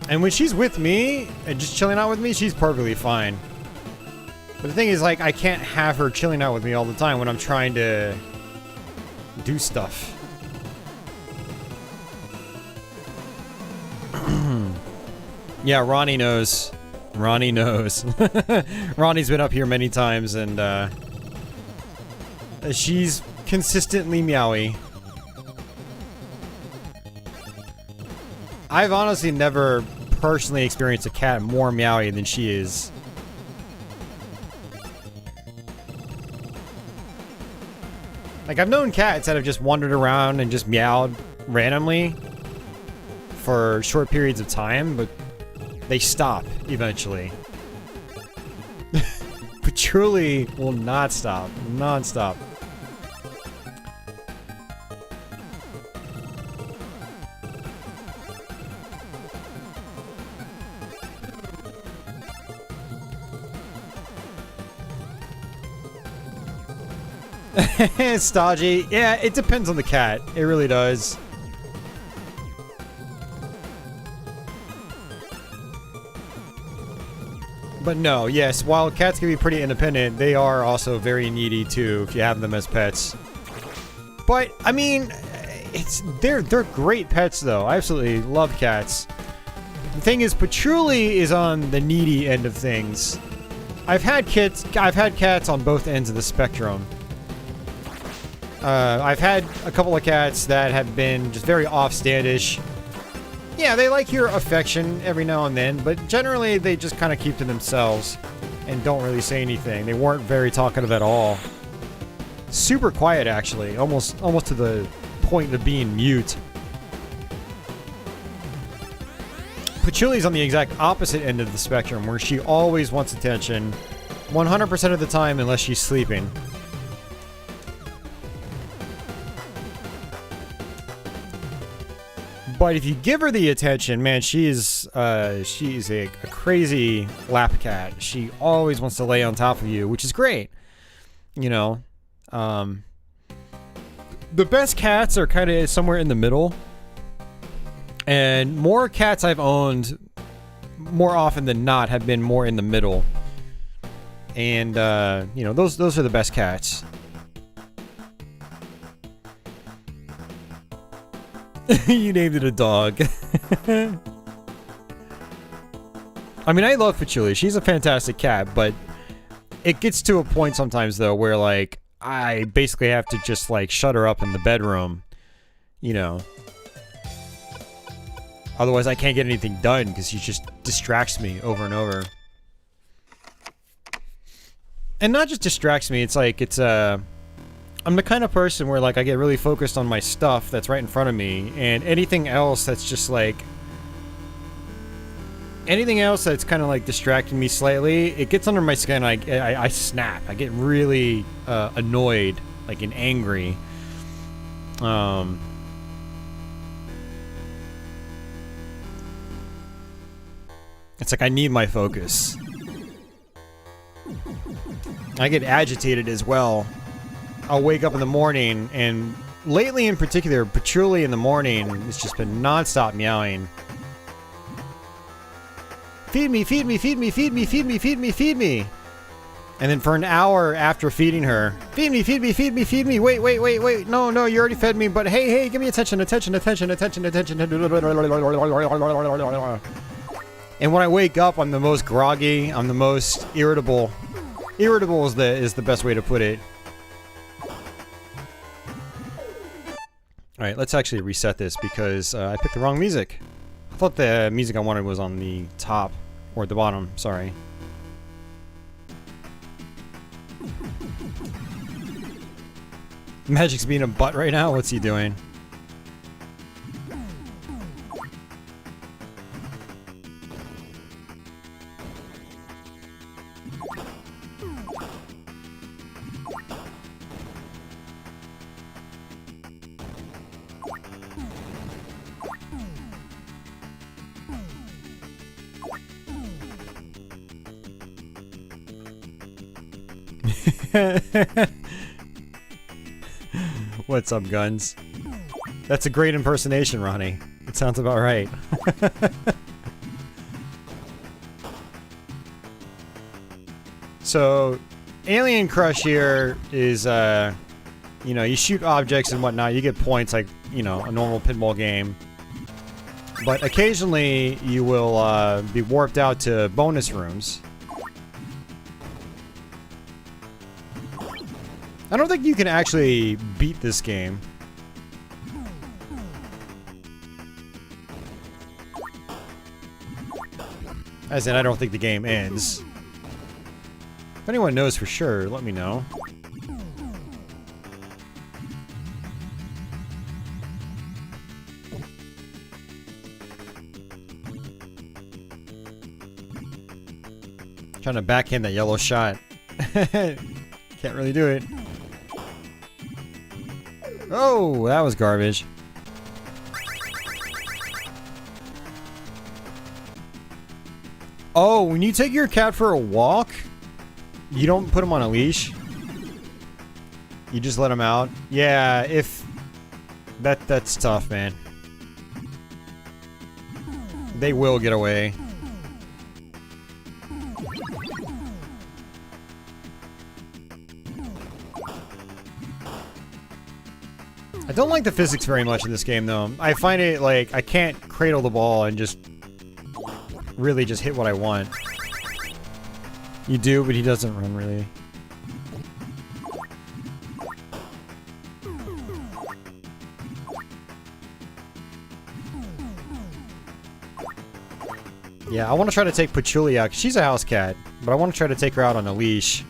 And when she's with me, and just chilling out with me, she's perfectly fine. But the thing is, like, I can't have her chilling out with me all the time when I'm trying to do stuff. Yeah, Ronnie knows. Ronnie knows. Ronnie's been up here many times, and she's consistently meowy. I've honestly never personally experienced a cat more meowy than she is. Like, I've known cats that have just wandered around and just meowed randomly for short periods of time, but they stop eventually. But truly will not stop. Non-stop. Stodgy. Yeah, it depends on the cat. It really does. But no, yes, while cats can be pretty independent, they are also very needy too if you have them as pets. But I mean, they're great pets though. I absolutely love cats. The thing is, Patchouli is on the needy end of things. I've had cats on both ends of the spectrum. I've had a couple of cats that have been just very offstandish. Yeah, they like your affection every now and then, but generally they just kind of keep to themselves and don't really say anything. They weren't very talkative at all. Super quiet, actually. Almost to the point of being mute. Patchouli's on the exact opposite end of the spectrum, where she always wants attention 100% of the time unless she's sleeping. But if you give her the attention, man, she's a crazy lap cat. She always wants to lay on top of you, which is great. You know, the best cats are kind of somewhere in the middle. And more cats I've owned, more often than not, have been more in the middle. And, you know, those are the best cats. You named it a dog. I mean, I love Patchouli. She's a fantastic cat, but it gets to a point sometimes, though, where, like, I basically have to just, like, shut her up in the bedroom. You know. Otherwise, I can't get anything done, because she just distracts me over and over. And not just distracts me, it's like, I'm the kind of person where, like, I get really focused on my stuff that's right in front of me, and anything else that's just, like... Anything else that's kind of, like, distracting me slightly, it gets under my skin, I snap. I get really, annoyed, like, and angry. It's like I need my focus. I get agitated as well. I'll wake up in the morning, and lately in particular, Patchouli in the morning has just been non-stop meowing. Feed me, feed me, feed me, feed me, feed me, feed me, feed me. And then for an hour after feeding her, feed me, feed me, feed me, feed me, wait, wait, wait, wait, no, no, you already fed me, but hey, hey, give me attention, attention, attention, attention, attention. And when I wake up, I'm the most groggy, I'm the most irritable. Irritable is the best way to put it. Alright, let's actually reset this because I picked the wrong music. I thought the music I wanted was on the top, or the bottom, sorry. Magic's being a butt right now? What's he doing? What's up, Guns? That's a great impersonation, Ronnie. It sounds about right. So, Alien Crush here is, you know, you shoot objects and whatnot, you get points like, you know, a normal pinball game. but occasionally you will be warped out to bonus rooms. I don't think you can actually beat this game. As in, I don't think the game ends. If anyone knows for sure, let me know. Trying to backhand that yellow shot. Can't really do it. Oh, that was garbage. Oh, when you take your cat for a walk, you don't put him on a leash. You just let him out. Yeah, if... That's tough, man. They will get away. I don't like the physics very much in this game, though. I find it, like, I can't cradle the ball and just... really just hit what I want. You do, but he doesn't run, really. Yeah, I want to try to take Patchouli out, 'cause she's a house cat, but I want to try to take her out on a leash.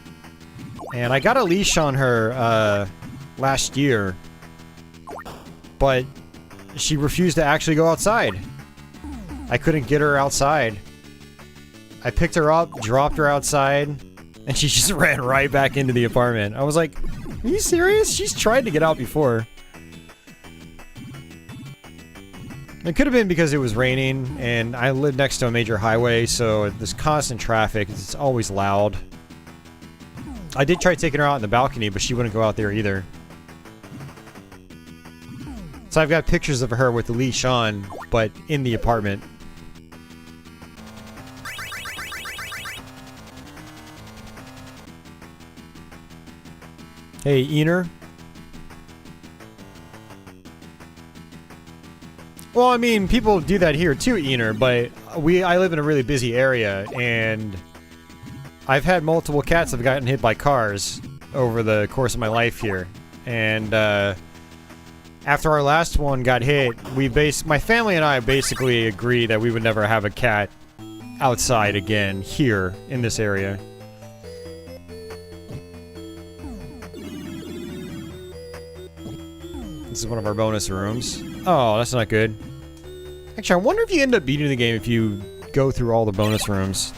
And I got a leash on her, last year. But she refused to actually go outside. I couldn't get her outside. I picked her up, dropped her outside, and she just ran right back into the apartment. I was like, are you serious? She's tried to get out before. It could have been because it was raining, and I live next to a major highway, so there's constant traffic. It's always loud. I did try taking her out in the balcony, but she wouldn't go out there either. So I've got pictures of her with the leash on, but in the apartment. Hey, Ener. Well, I mean, people do that here too, Ener, but I live in a really busy area, and I've had multiple cats that have gotten hit by cars over the course of my life here. And, after our last one got hit, my family and I basically agreed that we would never have a cat outside again here in this area. This is one of our bonus rooms. Oh, that's not good. Actually, I wonder if you end up beating the game if you go through all the bonus rooms.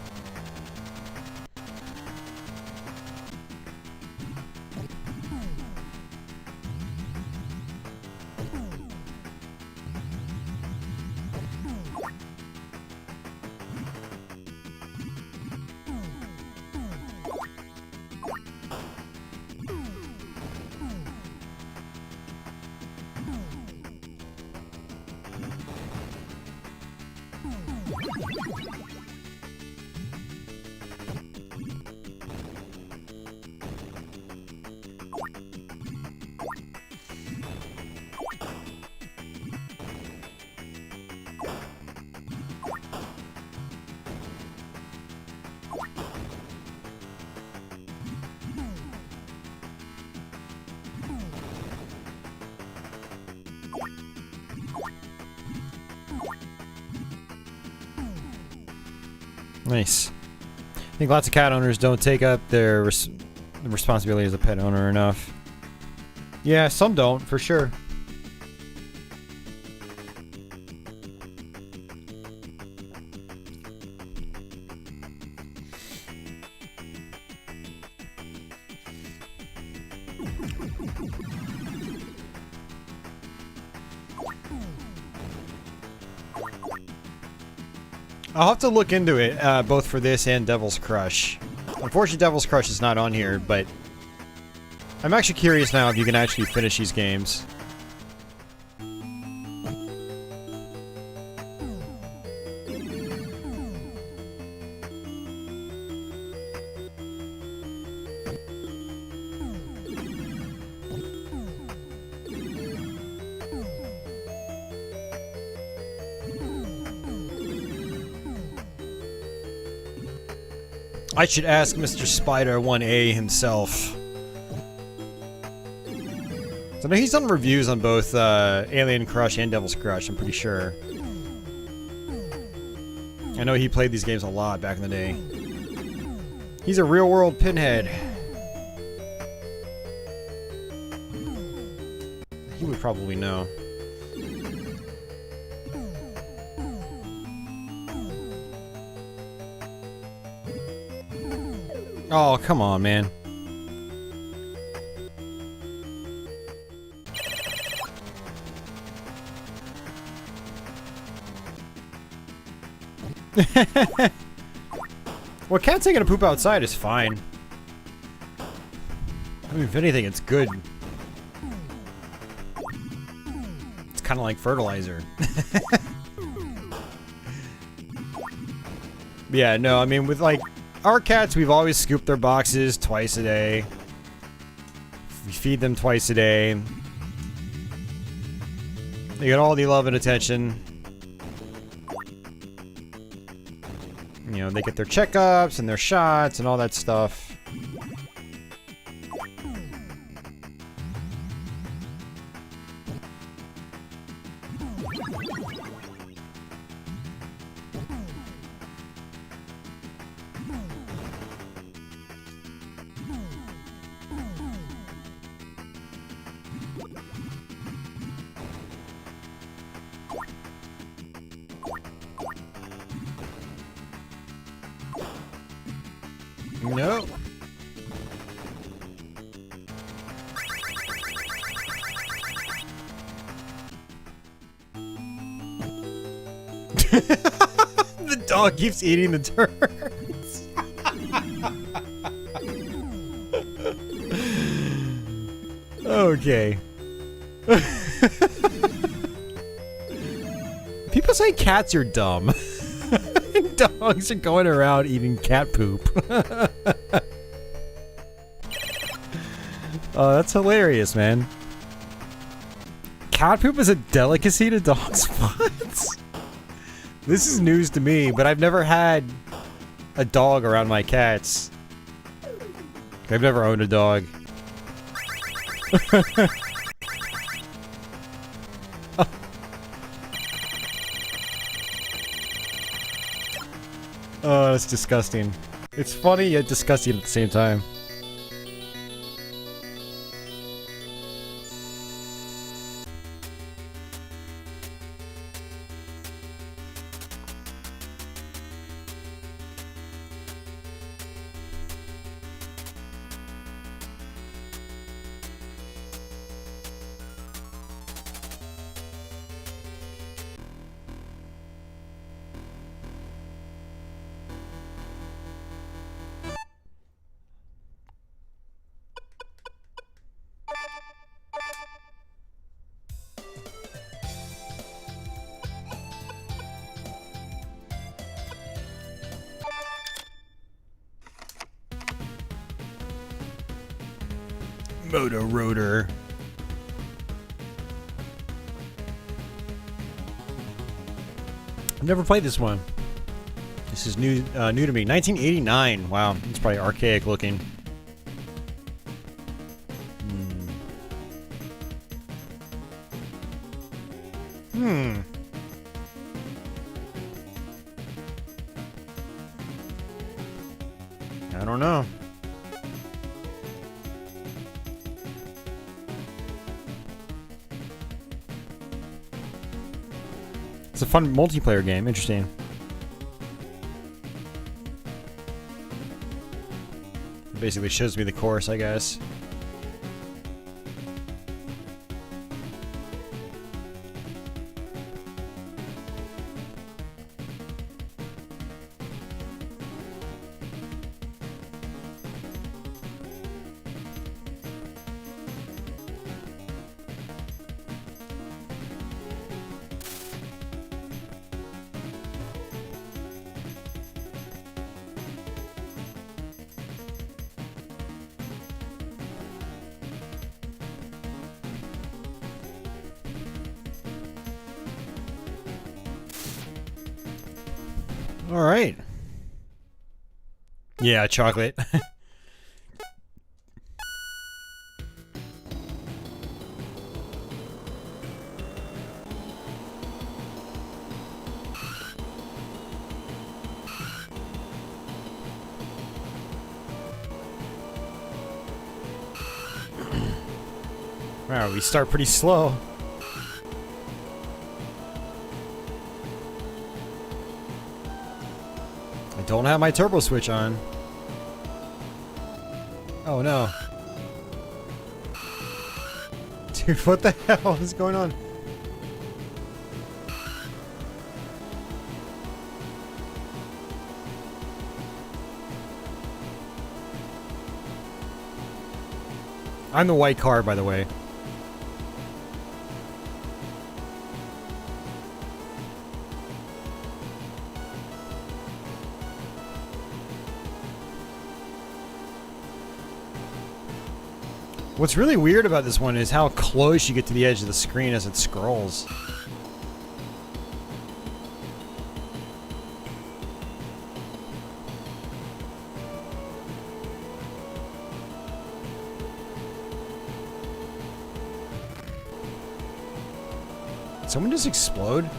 Nice. I think lots of cat owners don't take up their responsibility as a pet owner enough. Yeah, some don't, for sure. I'll have to look into it, both for this and Devil's Crush. Unfortunately, Devil's Crush is not on here, but I'm actually curious now if you can actually finish these games. I should ask Mr. Spider 1A himself. So I know he's done reviews on both Alien Crush and Devil's Crush, I'm pretty sure. I know he played these games a lot back in the day. He's a real-world pinhead. He would probably know. Oh, come on, man. Well, cat taking a poop outside is fine. I mean, if anything, it's good. It's kind of like fertilizer. Yeah, no, I mean, with like our cats, we've always scooped their boxes twice a day. We feed them twice a day. They get all the love and attention. You know, they get their checkups and their shots and all that stuff. No. The dog keeps eating the turds. Okay. People say cats are dumb. Dogs are going around eating cat poop. Oh, that's hilarious, man. Cat poop is a delicacy to dogs? What? This is news to me, but I've never had a dog around my cats. I've never owned a dog. Oh, that's disgusting. It's funny yet disgusting at the same time. Moto Roader. I've never played this one. This is new to me. 1989. Wow, it's probably archaic looking. I don't know. It's a fun multiplayer game. Interesting. It basically shows me the course, I guess. All right. Yeah, chocolate. Wow, we start pretty slow. I don't have my turbo switch on. Oh no. Dude, what the hell is going on? I'm the white car, by the way. What's really weird about this one is how close you get to the edge of the screen as it scrolls. Did someone just explode?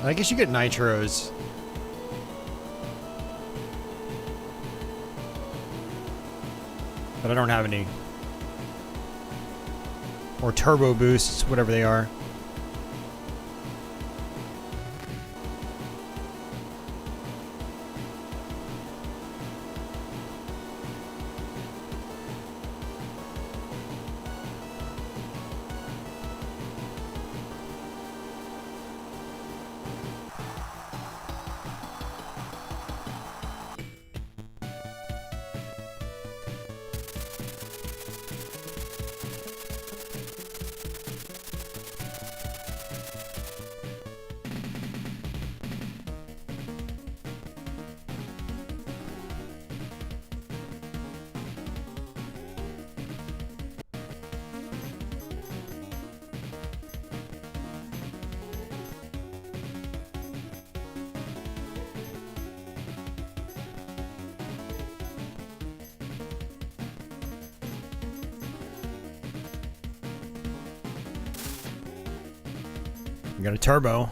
I guess you get nitros. But I don't have any. Or turbo boosts, whatever they are. We got a turbo.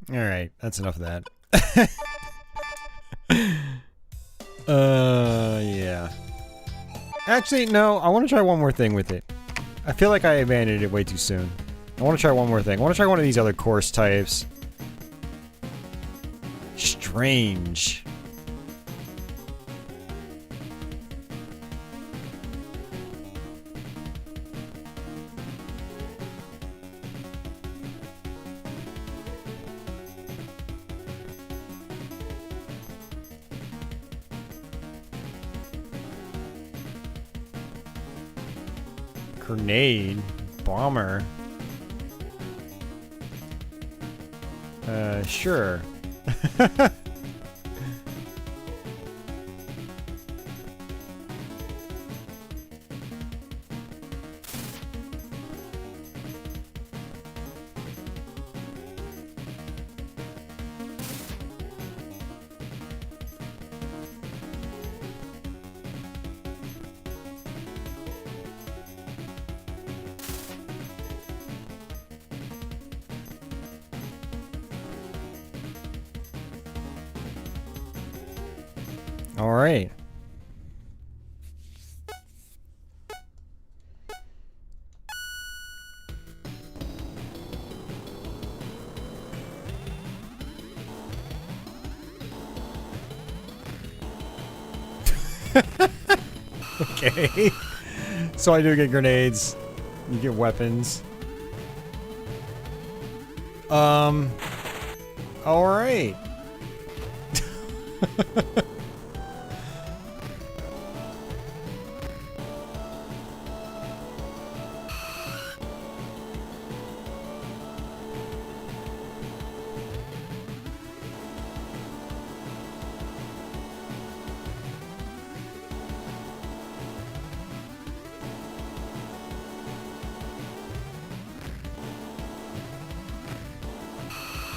Alright, that's enough of that. Yeah. Actually, no, I want to try one more thing with it. I feel like I abandoned it way too soon. I want to try one more thing. I want to try one of these other course types. Strange. Grenade? Bomber? Sure. All right. Okay. So I do get grenades. You get weapons. Alright.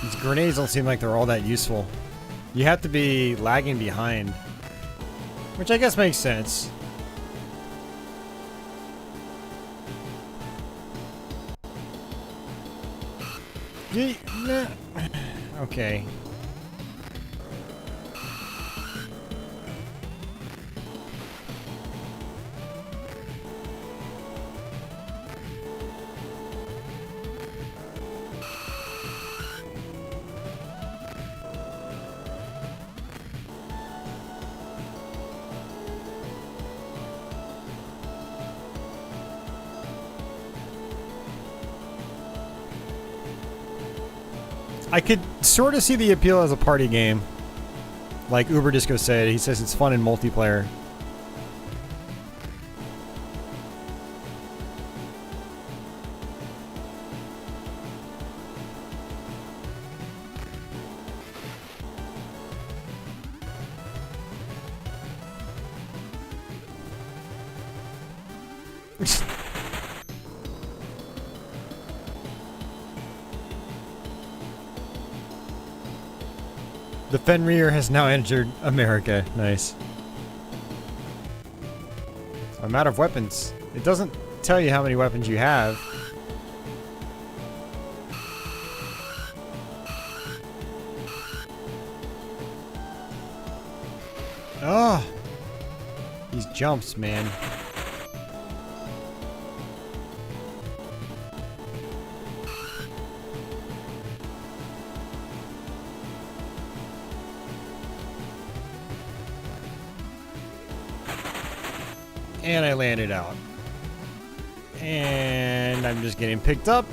These grenades don't seem like they're all that useful. You have to be lagging behind. Which I guess makes sense. Okay. I could sort of see the appeal as a party game. Like Uber Disco said, he says it's fun in multiplayer. The Fenrir has now entered America. Nice. I'm out of weapons. It doesn't tell you how many weapons you have. Oh! These jumps, man. And I landed out. And I'm just getting picked up.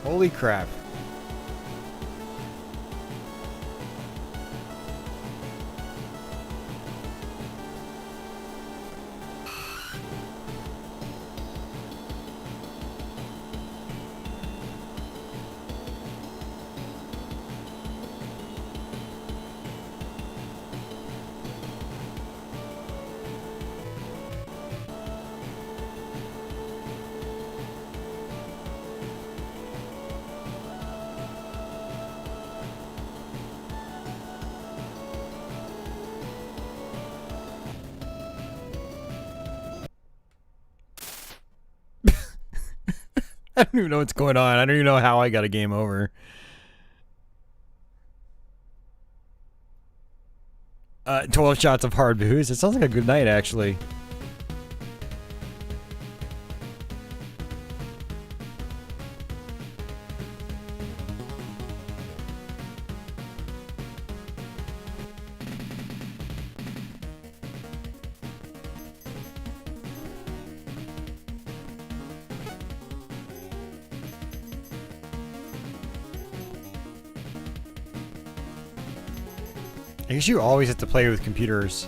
Holy crap. I don't even know what's going on. I don't even know how I got a game over. 12 shots of hard booze. It sounds like a good night, actually. I guess you always have to play with computers.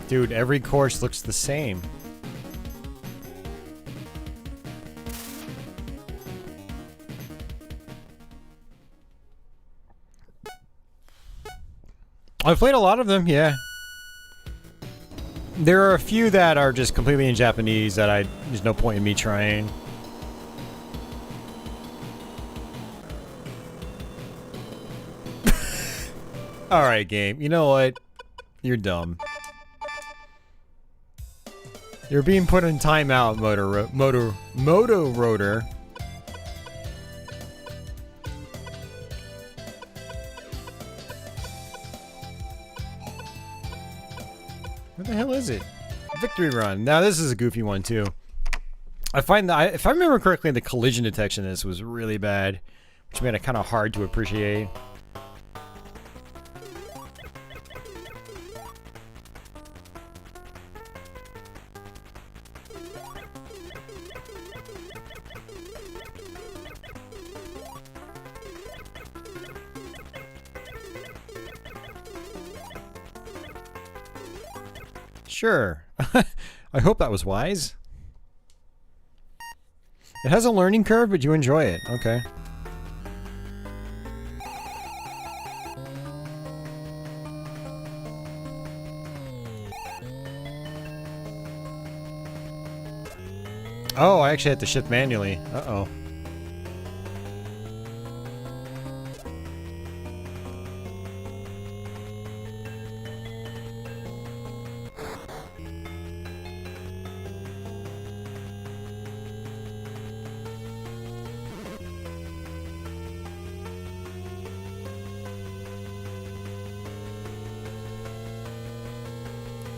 Dude, every course looks the same. I've played a lot of them, yeah. There are a few that are just completely in Japanese that there's no point in me trying. Alright, game. You know what? You're dumb. You're being put in timeout, Moto Roader. Where the hell is it? Victory run. Now this is a goofy one too. I find that if I remember correctly, the collision detection in this was really bad. which made it kind of hard to appreciate. Sure. I hope that was wise. It has a learning curve, but you enjoy it. Okay. Oh, I actually had to shift manually. Uh-oh.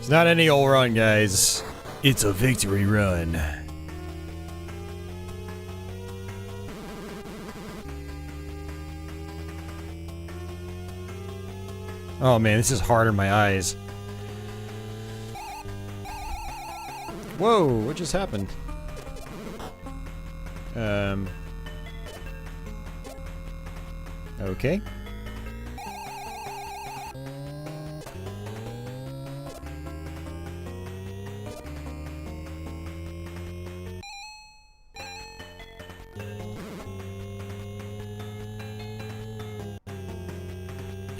It's not any old run, guys. It's a victory run. Oh man, this is hard on my eyes. Whoa, what just happened? Okay.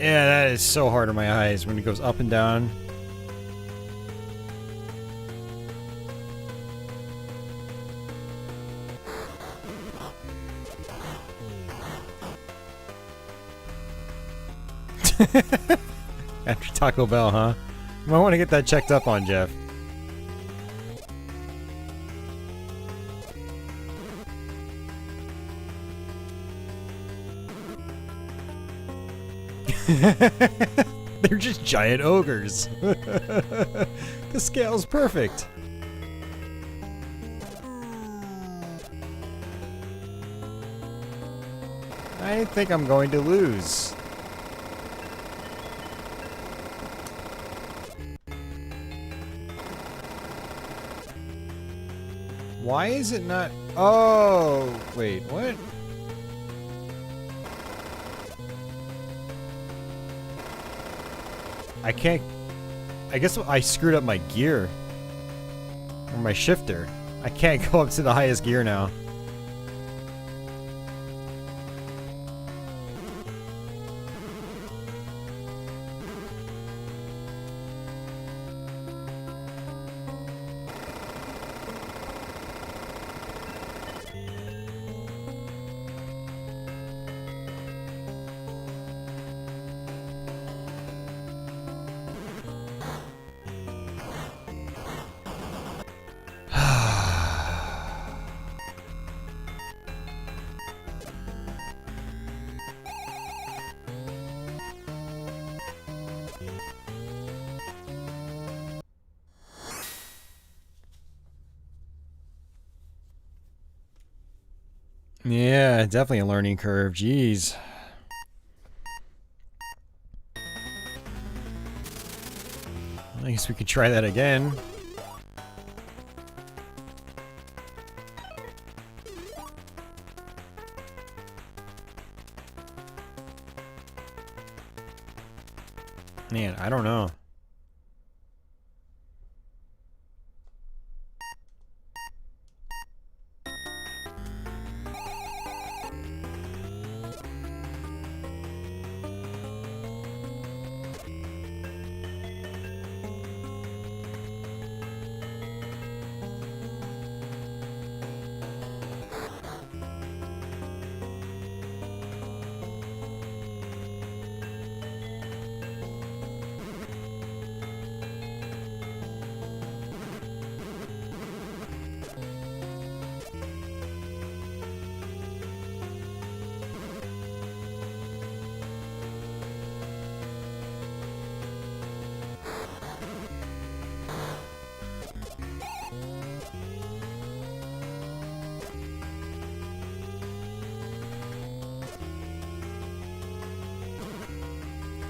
Yeah, that is so hard on my eyes when it goes up and down. After Taco Bell, huh? You might want to get that checked up on, Jeff. They're just giant ogres. The scale's perfect. I think I'm going to lose. Why is it not? Oh, wait, what? I can't. I guess I screwed up my gear. Or my shifter. I can't go up to the highest gear now. Yeah, definitely a learning curve. Jeez. I guess we could try that again. Man, I don't know.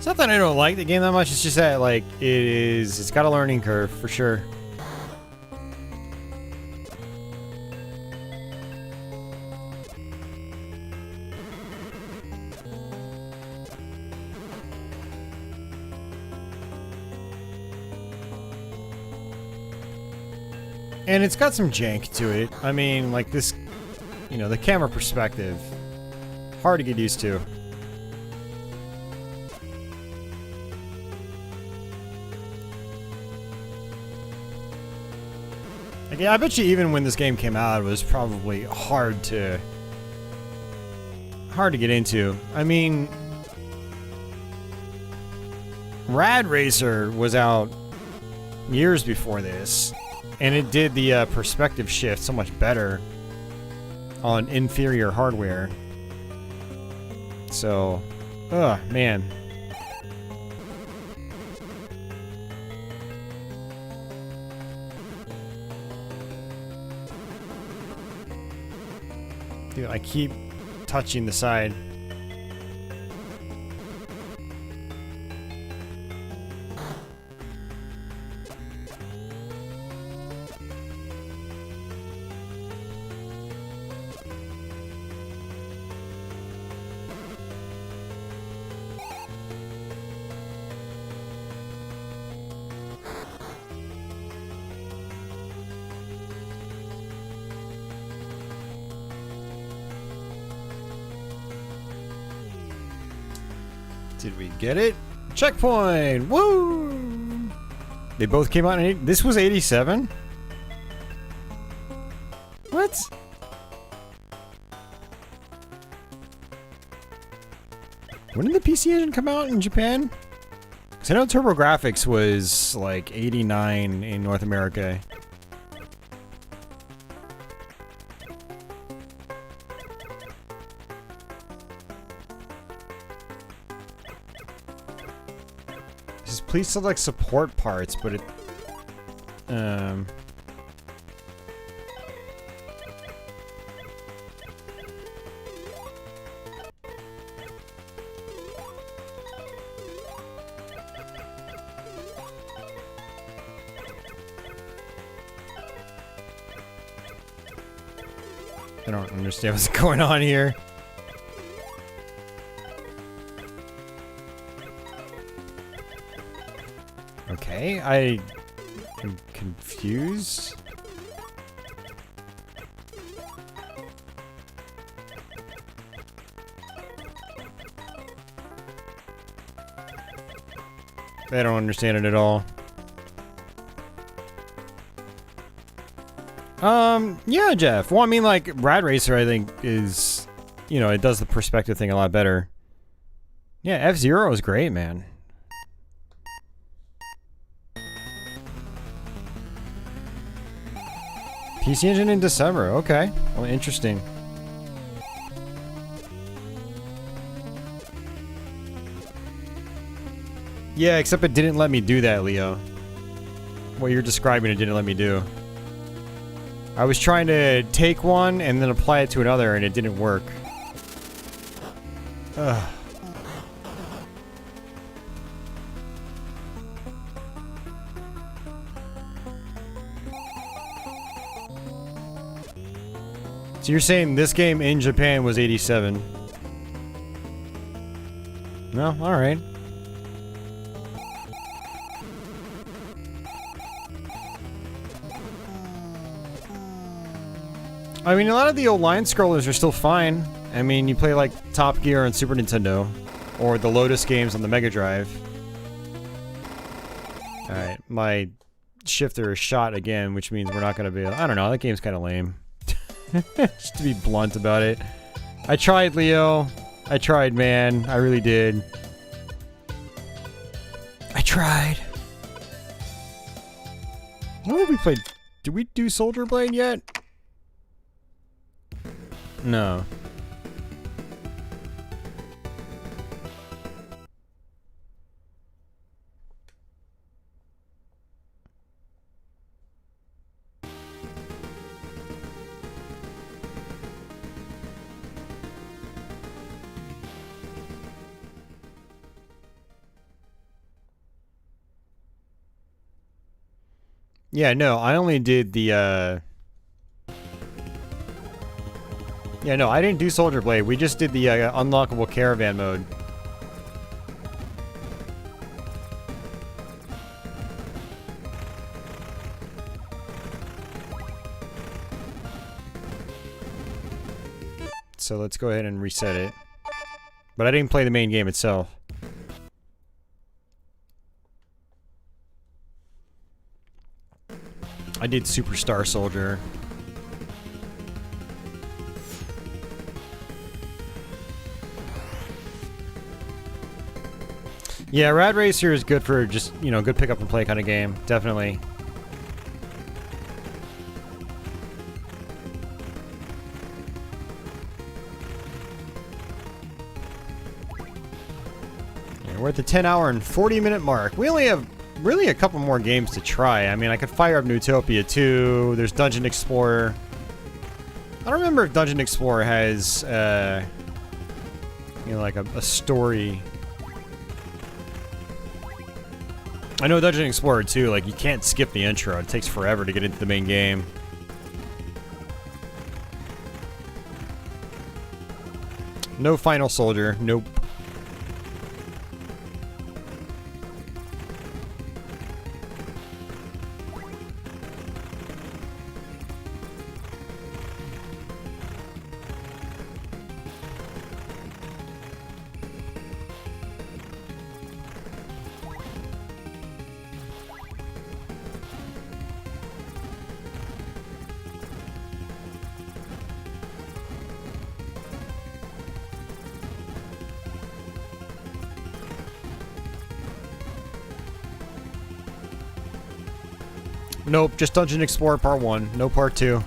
not that I don't like the game that much, it's just that, like, it's got a learning curve, for sure. And it's got some jank to it. I mean, like this, you know, the camera perspective. Hard to get used to. Like, yeah, I bet you even when this game came out, it was probably hard to get into. I mean, Rad Racer was out years before this. And it did the perspective shift so much better on inferior hardware. So, man. Dude, I keep touching the side. Did we get it? Checkpoint! Woo! They both came out in this was 87? What? When did the PC Engine come out in Japan? Because I know TurboGrafx was like 89 in North America. Please select support parts, but it... I don't understand what's going on here. Okay, I am confused. I don't understand it at all. Yeah, Jeff. Well, I mean, like, Rad Racer, I think, is, you know, it does the perspective thing a lot better. Yeah, F-Zero is great, man. PC Engine in December, okay. Well, interesting. Yeah, except it didn't let me do that, Leo. What you're describing, it didn't let me do. I was trying to take one and then apply it to another, and it didn't work. Ugh. So you're saying this game in Japan was 87? No? Alright. I mean, a lot of the old line scrollers are still fine. I mean, you play like Top Gear on Super Nintendo, or the Lotus games on the Mega Drive. Alright, my shifter is shot again, which means we're not gonna be... I don't know, that game's kinda lame. Just to be blunt about it. I tried, Leo. I tried, man. I really did. I tried. What have we played? Did we do Soldier Blade yet? No. Yeah, no, I only did the, yeah, no, I didn't do Soldier Blade. We just did the unlockable caravan mode. So let's go ahead and reset it. But I didn't play the main game itself. I did Superstar Soldier. Yeah, Rad Racer is good for just, you know, good pick up and play kind of game. Definitely. Yeah, we're at the 10-hour and 40-minute mark. We only have really a couple more games to try. I mean, I could fire up Neutopia 2. There's Dungeon Explorer. I don't remember if Dungeon Explorer has, you know, like a story. I know Dungeon Explorer 2, like, you can't skip the intro. It takes forever to get into the main game. No Final Soldier. Nope. Nope, just Dungeon Explorer Part 1, no Part 2.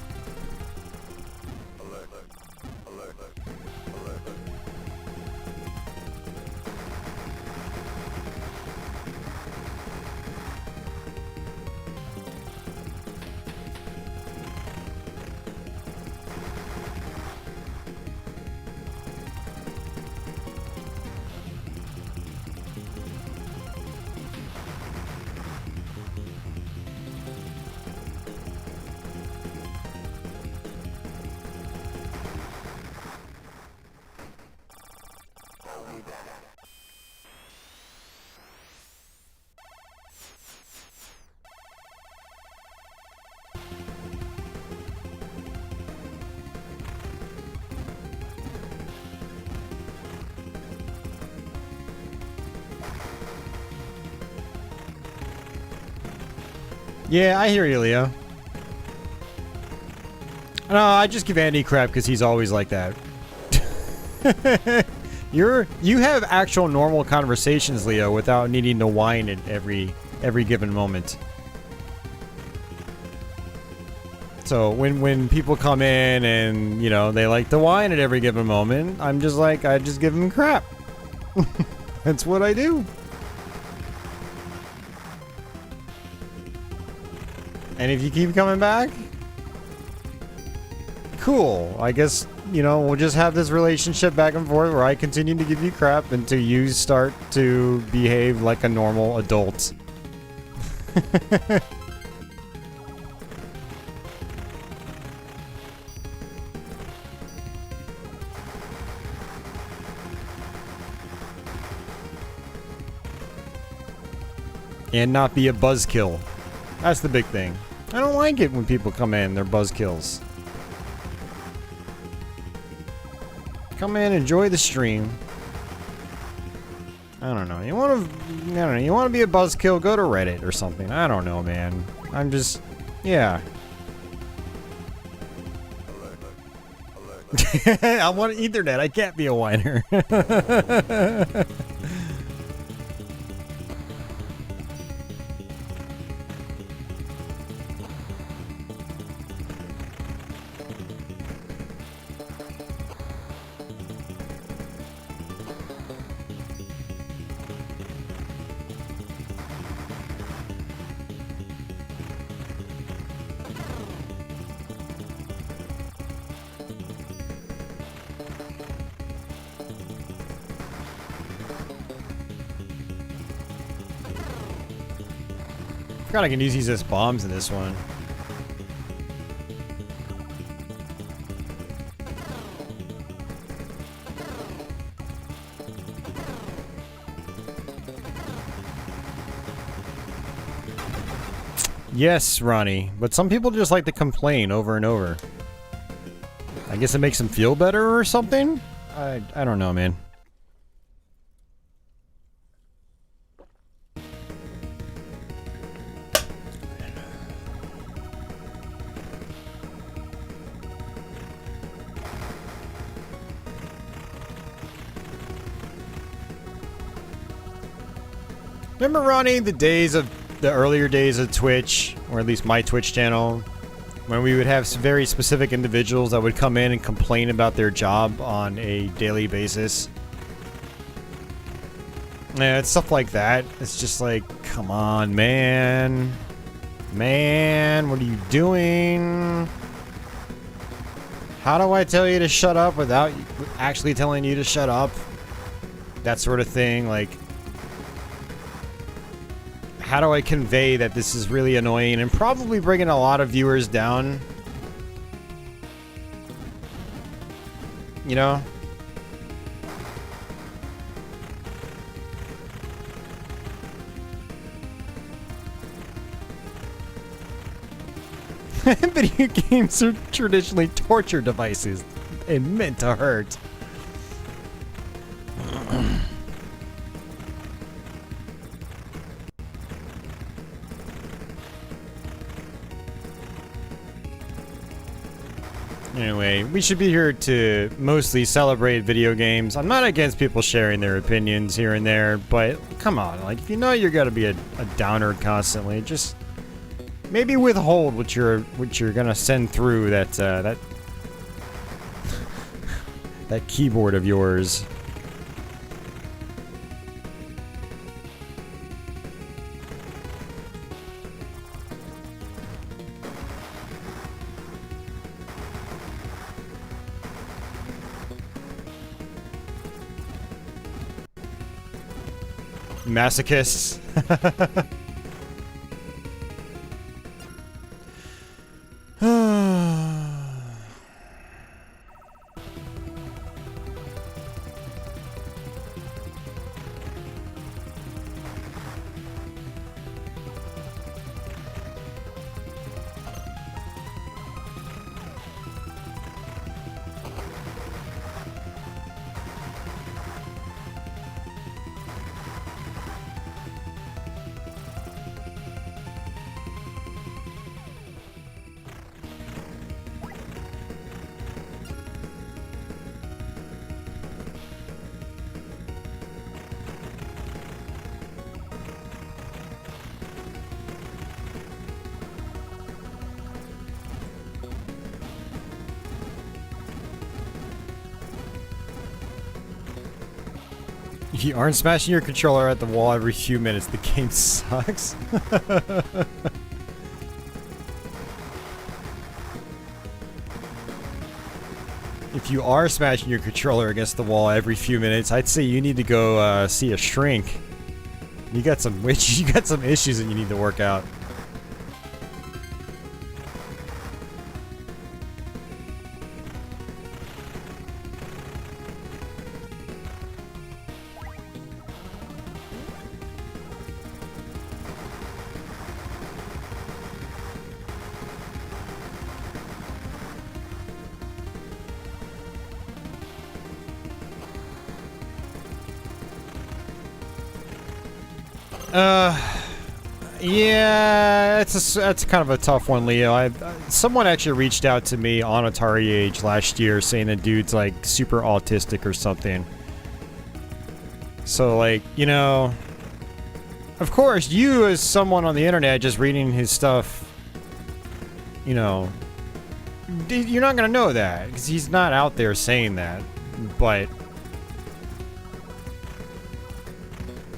Yeah, I hear you, Leo. No, I just give Andy crap because he's always like that. You have actual normal conversations, Leo, without needing to whine at every given moment. So when people come in and, you know, they like to whine at every given moment, I'm just like, I just give them crap. That's what I do. And if you keep coming back, cool. I guess, you know, we'll just have this relationship back and forth where I continue to give you crap until you start to behave like a normal adult. And not be a buzzkill. That's the big thing. I don't like it when people come in, they're buzzkills. Come in, enjoy the stream. I don't know. You want to be a buzzkill? Go to Reddit or something. I don't know, man. I'm just, yeah. I want Ethernet. I can't be a whiner. Forgot I can use these as bombs in this one. Yes, Ronnie, but some people just like to complain over and over. I guess it makes them feel better or something? I don't know, man. Remember, Ronnie, the earlier days of Twitch, or at least my Twitch channel, when we would have some very specific individuals that would come in and complain about their job on a daily basis? Yeah, it's stuff like that. It's just like, come on, man. Man, what are you doing? How do I tell you to shut up without actually telling you to shut up? That sort of thing, like... How do I convey that this is really annoying and probably bringing a lot of viewers down? You know? Video games are traditionally torture devices and meant to hurt. Anyway, we should be here to mostly celebrate video games. I'm not against people sharing their opinions here and there, but come on, like, if you know you're gonna be a downer constantly, just maybe withhold what you're gonna send through that that keyboard of yours. Masochists. If you aren't smashing your controller at the wall every few minutes, the game sucks. If you are smashing your controller against the wall every few minutes, I'd say you need to go see a shrink. You got some issues that you need to work out. Yeah, that's kind of a tough one, Leo. Someone actually reached out to me on Atari Age last year saying the dude's like super autistic or something. So like, you know, of course, you as someone on the internet just reading his stuff, you know, you're not gonna know that because he's not out there saying that, but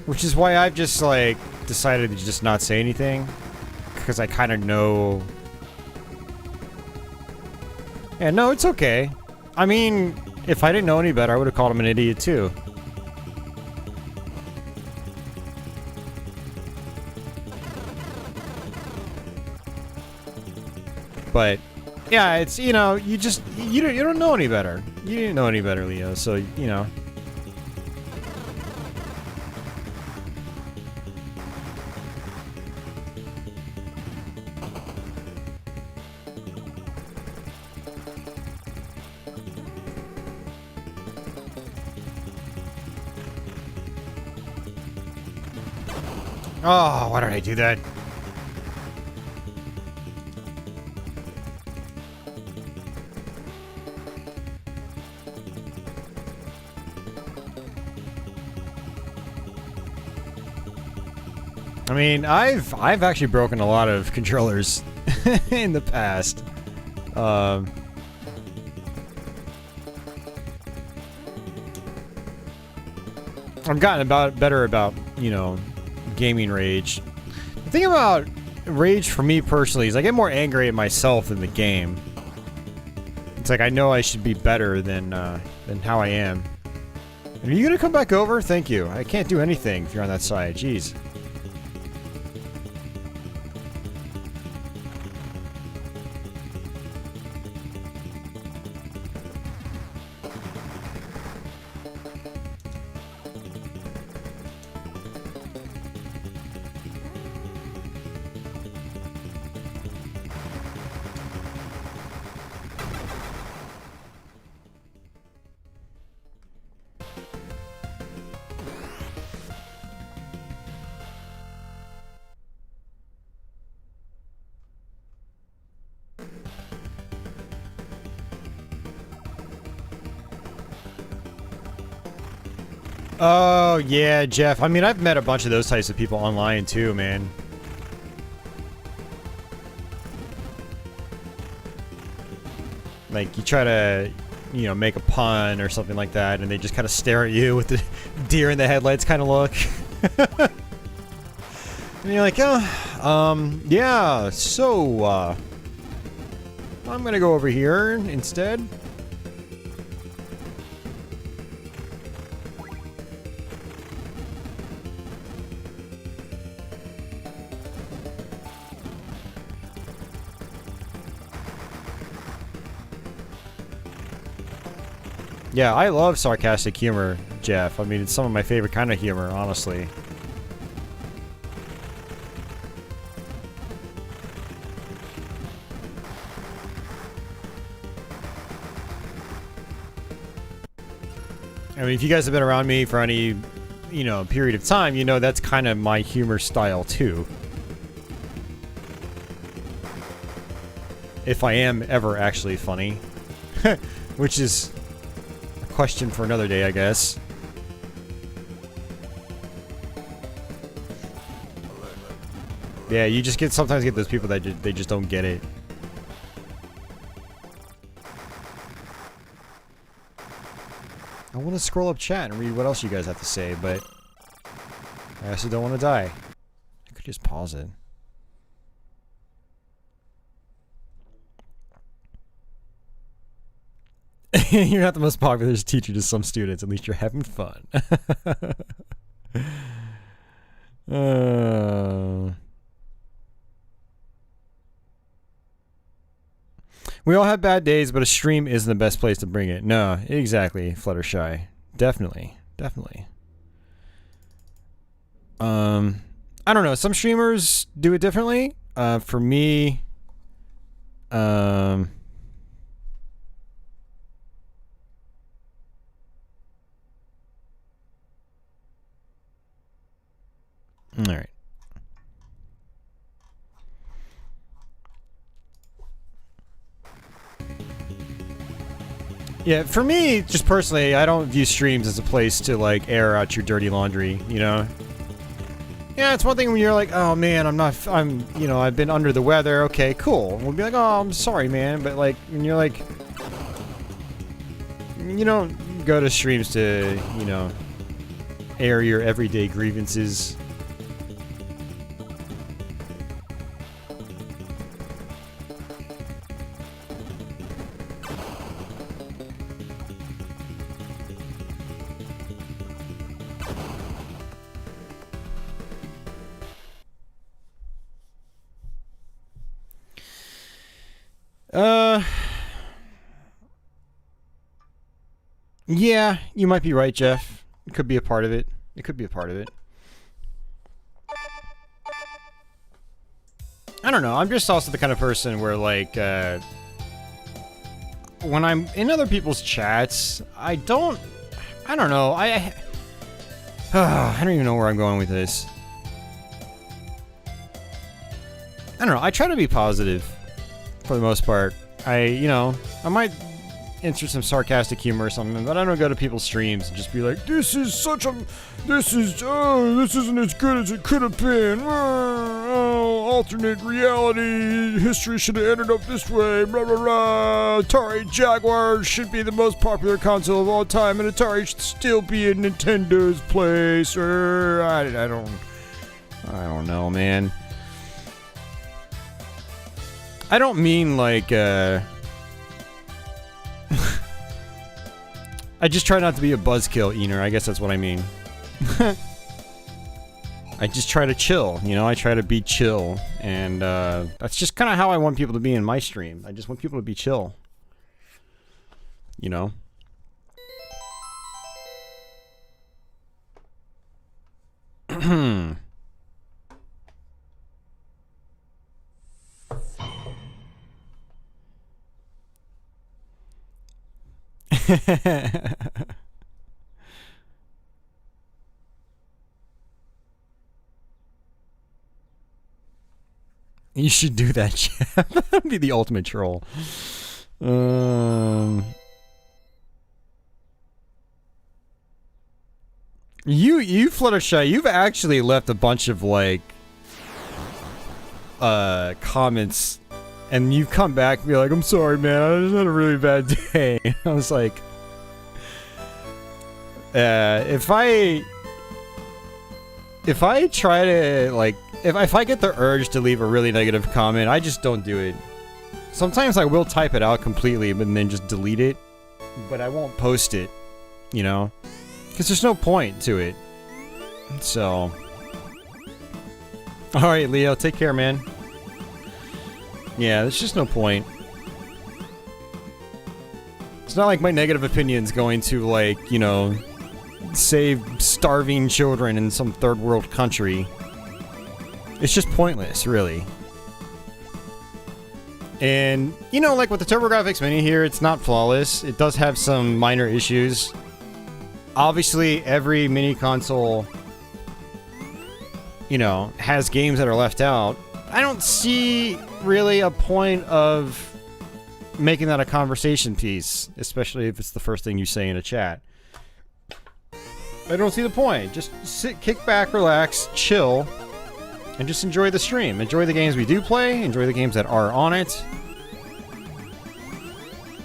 which is why I've just like decided to just not say anything because I kind of know. Yeah, no, it's okay. I mean, if I didn't know any better, I would have called him an idiot too. But yeah, it's, you know, you don't know any better. You didn't know any better, Leo. So, you know. Oh, why did I do that? I mean, I've actually broken a lot of controllers in the past. I've gotten better about, you know, gaming rage. The thing about rage for me personally is I get more angry at myself than the game. It's like I know I should be better than how I am. And are you gonna come back over? Thank you. I can't do anything if you're on that side. Jeez. Oh, yeah, Jeff. I mean, I've met a bunch of those types of people online, too, man. Like, you try to, you know, make a pun or something like that, and they just kind of stare at you with the deer in the headlights kind of look. And you're like, oh, yeah, so, I'm gonna go over here instead. Yeah, I love sarcastic humor, Jeff. I mean, it's some of my favorite kind of humor, honestly. I mean, if you guys have been around me for any, you know, period of time, you know that's kind of my humor style, too. If I am ever actually funny. Which is question for another day, I guess. Yeah, you just sometimes get those people that they just don't get it. I want to scroll up chat and read what else you guys have to say, but I also don't want to die. I could just pause it. You're not the most popular teacher to some students. At least you're having fun. We all have bad days, but a stream isn't the best place to bring it. No, exactly, Fluttershy. Definitely. Definitely. I don't know. Some streamers do it differently. For me, all right. Yeah, for me, just personally, I don't view streams as a place to, like, air out your dirty laundry, you know? Yeah, it's one thing when you're like, oh, man, you know, I've been under the weather, okay, cool. We'll be like, oh, I'm sorry, man, but, like, when you're like, you don't go to streams to, you know, air your everyday grievances. Yeah, you might be right, Jeff. It could be a part of it. It could be a part of it. I don't know. I'm just also the kind of person where, like, when I'm in other people's chats, I don't know. I don't even know where I'm going with this. I don't know. I try to be positive for the most part. You know, I might insert some sarcastic humor or something, but I don't go to people's streams and just be like, this isn't as good as it could have been. Alternate reality, history should have ended up this way, blah blah blah. Atari Jaguar should be the most popular console of all time, and Atari should still be in Nintendo's place. I don't know, man. I don't mean like, I just try not to be a buzzkill, Ener. I guess that's what I mean. I just try to chill, you know? I try to be chill. And, that's just kind of how I want people to be in my stream. I just want people to be chill. You know? You should do that, Jeff. That'd be the ultimate troll. You Fluttershy, you've actually left a bunch of, like, comments, and you've come back and be like, I'm sorry, man, I just had a really bad day. I was like, if I try to, like, if I get the urge to leave a really negative comment, I just don't do it. Sometimes I will type it out completely, but then just delete it. But I won't post it, you know? Because there's no point to it. So. Alright, Leo, take care, man. Yeah, there's just no point. It's not like my negative opinion's going to, like, you know, save starving children in some third world country. It's just pointless, really. And, you know, like with the TurboGrafx Mini here, it's not flawless. It does have some minor issues. Obviously, every mini console, you know, has games that are left out. I don't see really a point of making that a conversation piece, especially if it's the first thing you say in a chat. I don't see the point. Just sit, kick back, relax, chill, and just enjoy the stream. Enjoy the games we do play, enjoy the games that are on it.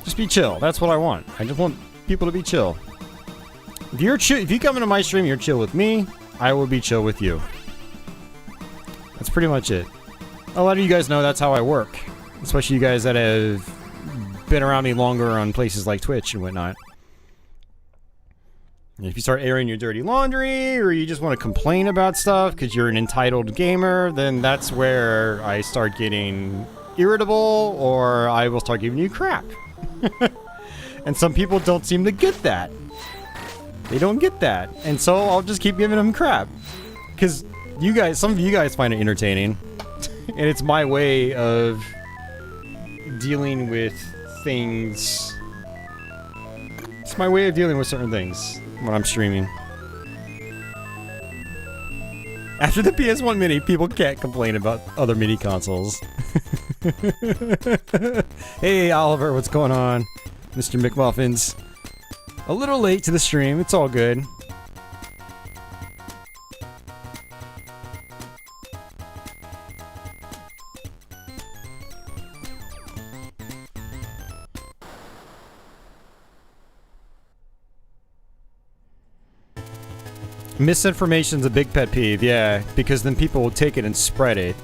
Just be chill. That's what I want. I just want people to be chill. If you come into my stream, you're chill with me, I will be chill with you. That's pretty much it. A lot of you guys know that's how I work. Especially you guys that have been around me longer on places like Twitch and whatnot. If you start airing your dirty laundry, or you just want to complain about stuff because you're an entitled gamer, then that's where I start getting irritable, or I will start giving you crap. And some people don't seem to get that. They don't get that. And so I'll just keep giving them crap. Because you guys, some of you guys find it entertaining. And it's my way of dealing with things. It's my way of dealing with certain things when I'm streaming. After the PS1 Mini, people can't complain about other mini consoles. Hey, Oliver, what's going on? Mr. McMuffins. A little late to the stream, it's all good. Misinformation's a big pet peeve, yeah, because then people will take it and spread it.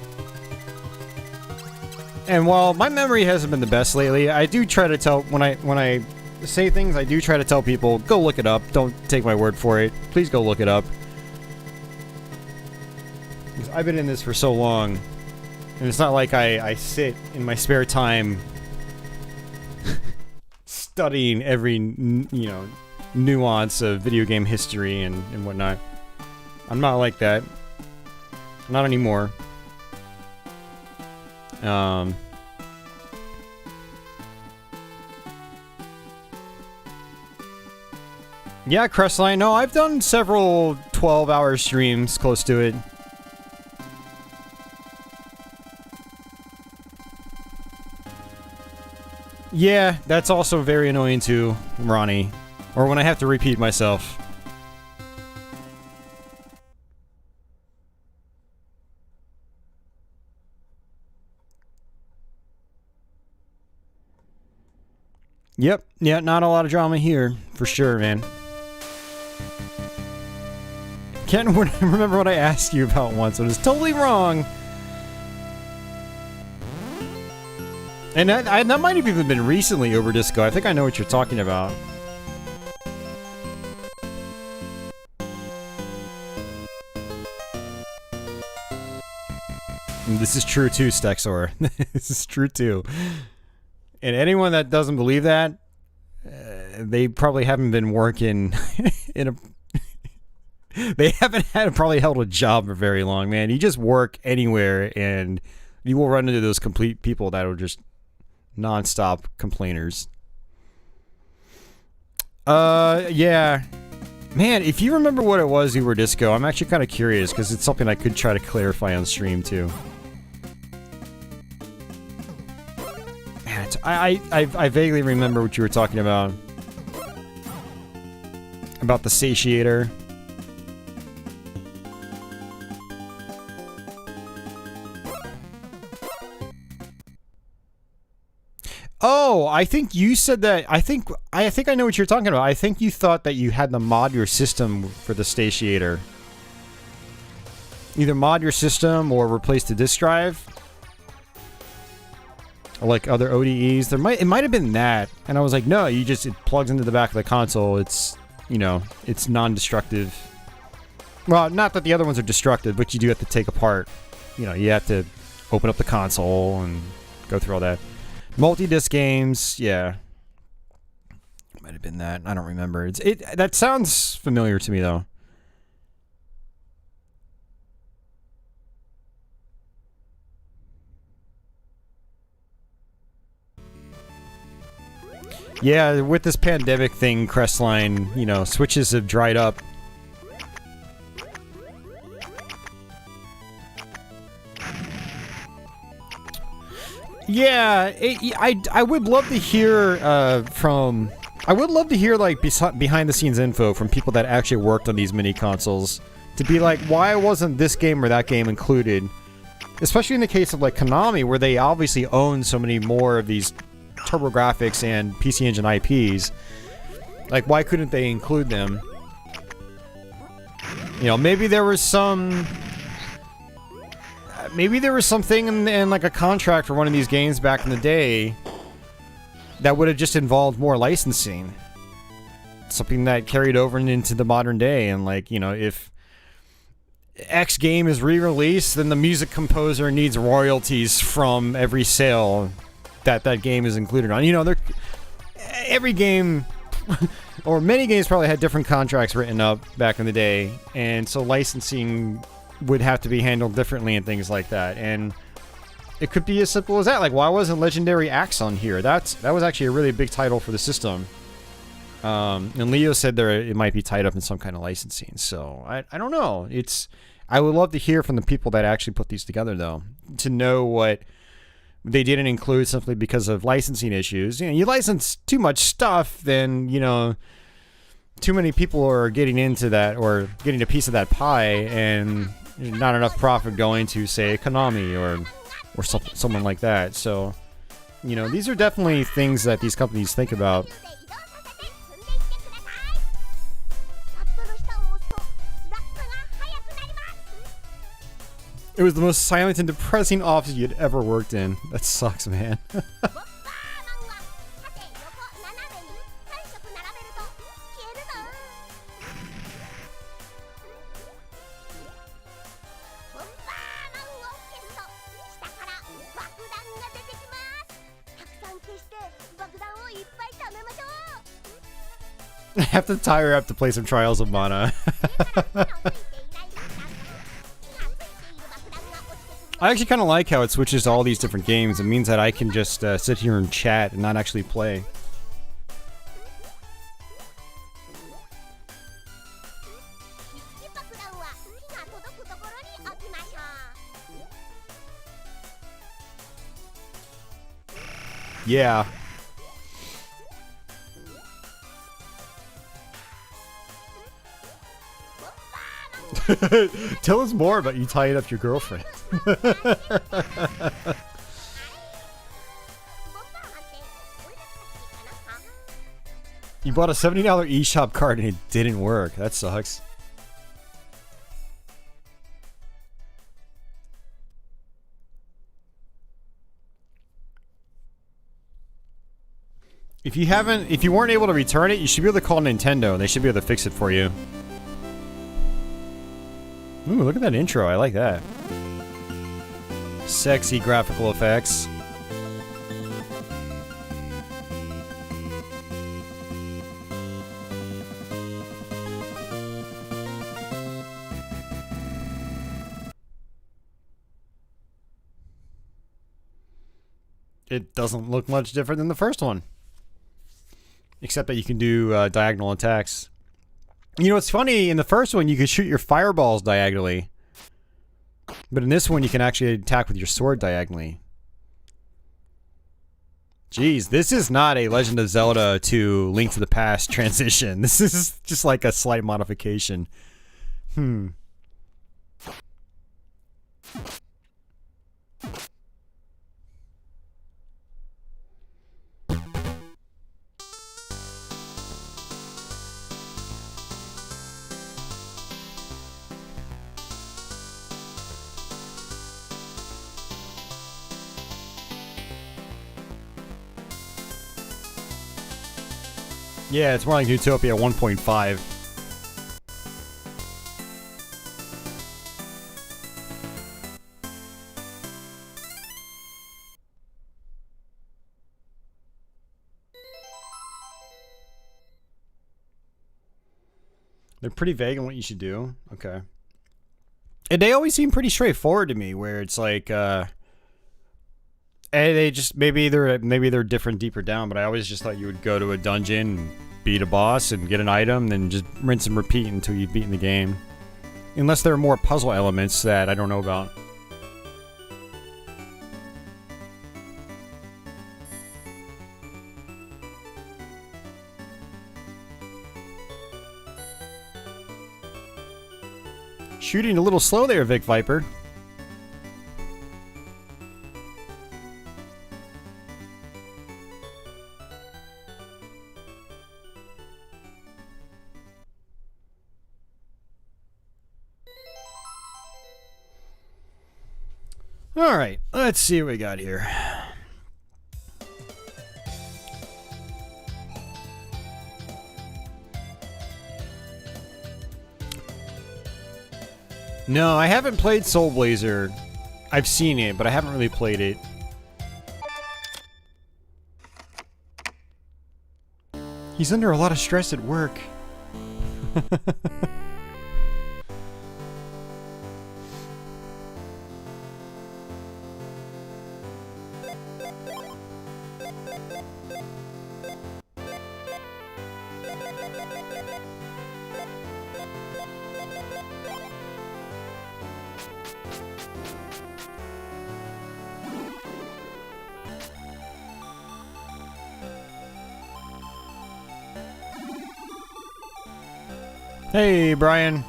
And while my memory hasn't been the best lately, I do try to tell, when I say things, I do try to tell people, go look it up, don't take my word for it, please go look it up. Because I've been in this for so long, and it's not like I sit in my spare time studying every, nuance of video game history and whatnot. I'm not like that. Not anymore. Yeah, Crestline. No, I've done several 12-hour streams close to it. Yeah, that's also very annoying too, Ronnie. Or when I have to repeat myself. Yep, yeah, not a lot of drama here, for sure, man. Can't remember what I asked you about once. It was totally wrong. And that might have even been recently over Disco. I think I know what you're talking about. And this is true too, Stexor. This is true too. And anyone that doesn't believe that, they probably haven't been working in a... They haven't probably held a job for very long, man. You just work anywhere and you will run into those complete people that are just non-stop complainers. Yeah. Man, if you remember what it was you were Disco, I'm actually kind of curious because it's something I could try to clarify on stream too. Man, I vaguely remember what you were talking about. About the satiator. Oh, I think you said that. I think I know what you're talking about. I think you thought that you had to mod your system for the satiator. Either mod your system or replace the disk drive. Or like other ODEs. It might have been that. And I was like, no, it plugs into the back of the console. It's, it's non-destructive. Well, not that the other ones are destructive, but you do have to take apart. You have to open up the console and go through all that. Multi-disc games, yeah. Might have been that. I don't remember. That sounds familiar to me, though. Yeah, with this pandemic thing, Crestline, switches have dried up. Yeah, I would love to hear I would love to hear like behind the scenes info from people that actually worked on these mini consoles to be like, why wasn't this game or that game included? Especially in the case of like Konami, where they obviously own so many more of these TurboGrafx and PC Engine IPs. Like, why couldn't they include them? Maybe there was some... Maybe there was something in like a contract for one of these games back in the day that would have just involved more licensing. Something that carried over into the modern day, and like, if X game is re-released, then the music composer needs royalties from every sale that game is included on. Every game or many games probably had different contracts written up back in the day, and so licensing would have to be handled differently and things like that. And it could be as simple as that. Like, why wasn't Legendary Axe on here? That was actually a really big title for the system. And Leo said it might be tied up in some kind of licensing. So I don't know. I would love to hear from the people that actually put these together, though, to know what they didn't include simply because of licensing issues. You license too much stuff, then too many people are getting into that or getting a piece of that pie, and not enough profit going to, say, Konami or someone like that. So, these are definitely things that these companies think about. It was the most silent and depressing office you'd ever worked in. That sucks, man. I have to tire up to play some Trials of Mana. I actually kind of like how it switches to all these different games. It means that I can just sit here and chat and not actually play. Yeah. Tell us more about you tying up your girlfriend. You bought a $70 eShop card and it didn't work. That sucks. If you weren't able to return it, you should be able to call Nintendo. They should be able to fix it for you. Ooh, look at that intro. I like that. Sexy graphical effects. It doesn't look much different than the first one. Except that you can do diagonal attacks. You know, it's funny, in the first one you could shoot your fireballs diagonally. But in this one you can actually attack with your sword diagonally. Jeez, this is not a Legend of Zelda to Link to the Past transition. This is just like a slight modification. Yeah, it's more like Neutopia 1.5. They're pretty vague on what you should do. Okay. And they always seem pretty straightforward to me, where it's like, they just maybe they're different deeper down, but I always just thought you would go to a dungeon, and beat a boss, and get an item, then just rinse and repeat until you've beaten the game. Unless there are more puzzle elements that I don't know about. Shooting a little slow there, Vic Viper. Alright, let's see what we got here. No, I haven't played Soul Blazer. I've seen it, but I haven't really played it. He's under a lot of stress at work. Hey, Brian.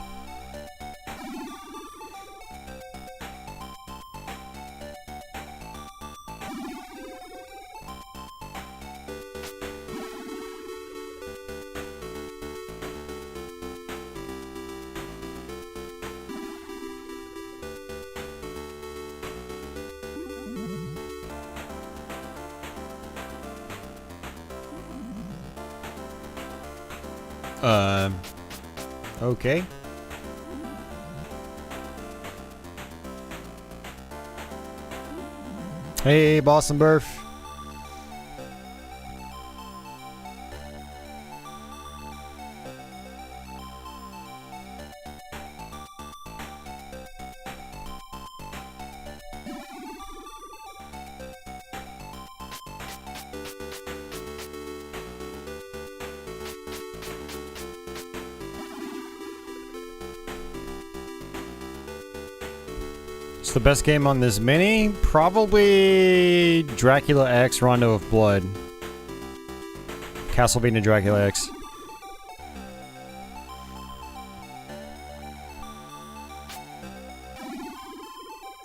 Okay. Hey, Boston Burf. It's the best game on this mini? Probably Dracula X Rondo of Blood. Castlevania Dracula X.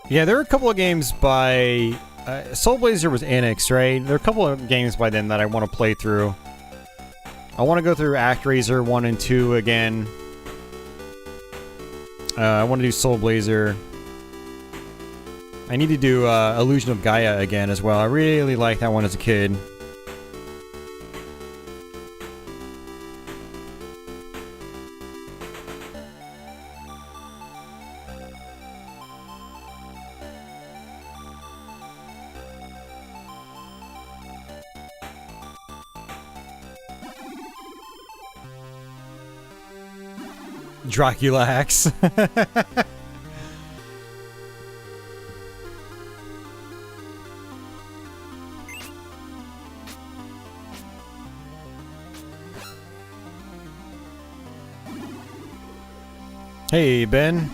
Yeah, there are a couple of games by... Soul Blazer was Annex, right? There are a couple of games by them that I want to play through. I want to go through ActRaiser 1 and 2 again. I want to do Soul Blazer. I need to do Illusion of Gaia again as well. I really liked that one as a kid. Dracula X. Hey, Ben.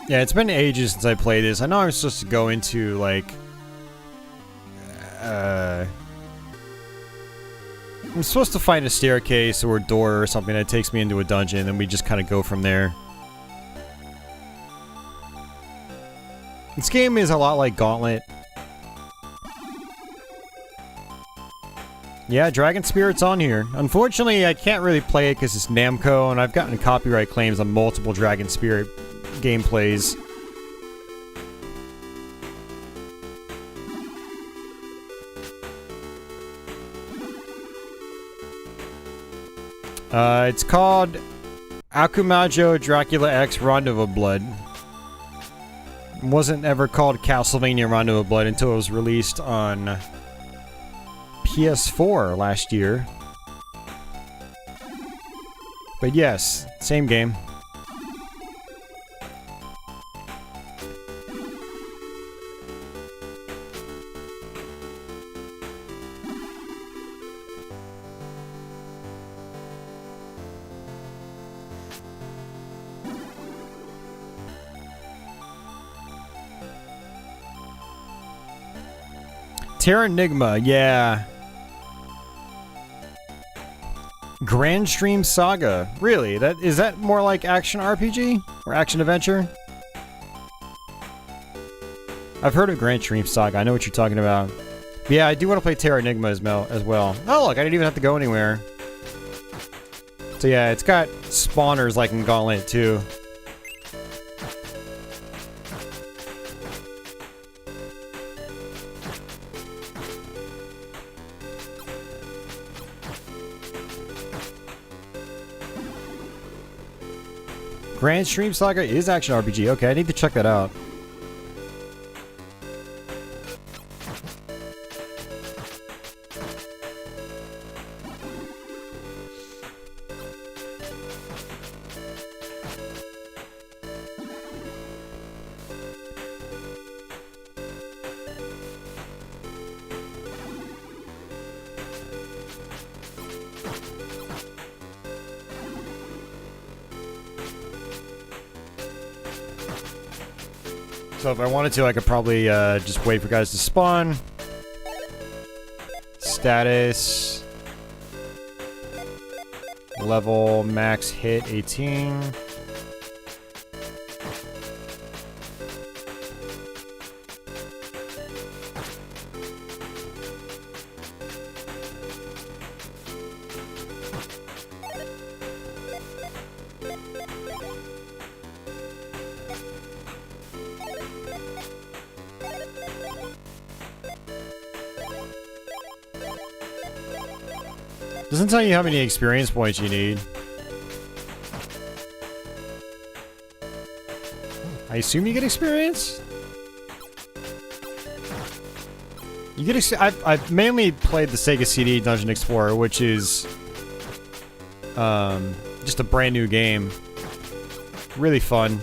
Yeah, it's been ages since I played this. I know I'm supposed to go into, like... I'm supposed to find a staircase or a door or something that takes me into a dungeon, and we just kind of go from there. This game is a lot like Gauntlet. Yeah, Dragon Spirit's on here. Unfortunately, I can't really play it because it's Namco, and I've gotten copyright claims on multiple Dragon Spirit gameplays. It's called Akumajo Dracula X Rondo of Blood. It wasn't ever called Castlevania Rondo of Blood until it was released on PS4 last year. But yes, same game. Terranigma, yeah. Grand Stream Saga. Really? Is that more like action RPG? Or action adventure? I've heard of Grand Stream Saga. I know what you're talking about. But yeah, I do want to play Terranigma as well. Oh, look, I didn't even have to go anywhere. So yeah, it's got spawners like in Gauntlet too. Grand Stream Saga is action RPG. Okay, I need to check that out. So if I wanted to, I could probably just wait for guys to spawn. Status. Level max hit 18. Doesn't tell you how many experience points you need. I assume you get experience? You get I've mainly played the Sega CD Dungeon Explorer, which is just a brand new game. Really fun.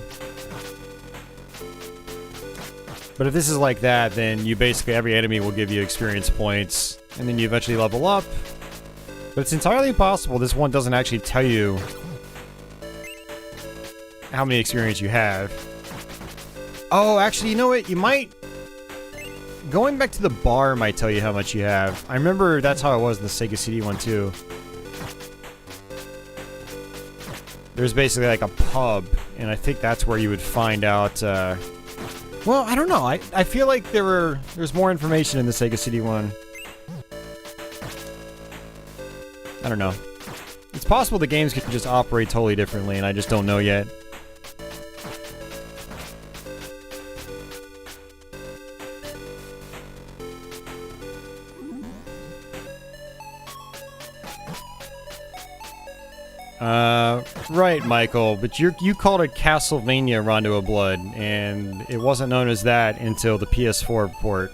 But if this is like that, then you basically, every enemy will give you experience points, and then you eventually level up. But it's entirely possible this one doesn't actually tell you how many experience you have. Oh, actually, you know what? You might... Going back to the bar might tell you how much you have. I remember that's how it was in the Sega CD one, too. There's basically like a pub, and I think that's where you would find out, well, I don't know. I feel like there's more information in the Sega CD one. I don't know. It's possible the games could just operate totally differently, and I just don't know yet. Right, Michael, but you called it Castlevania Rondo of Blood, and it wasn't known as that until the PS4 port.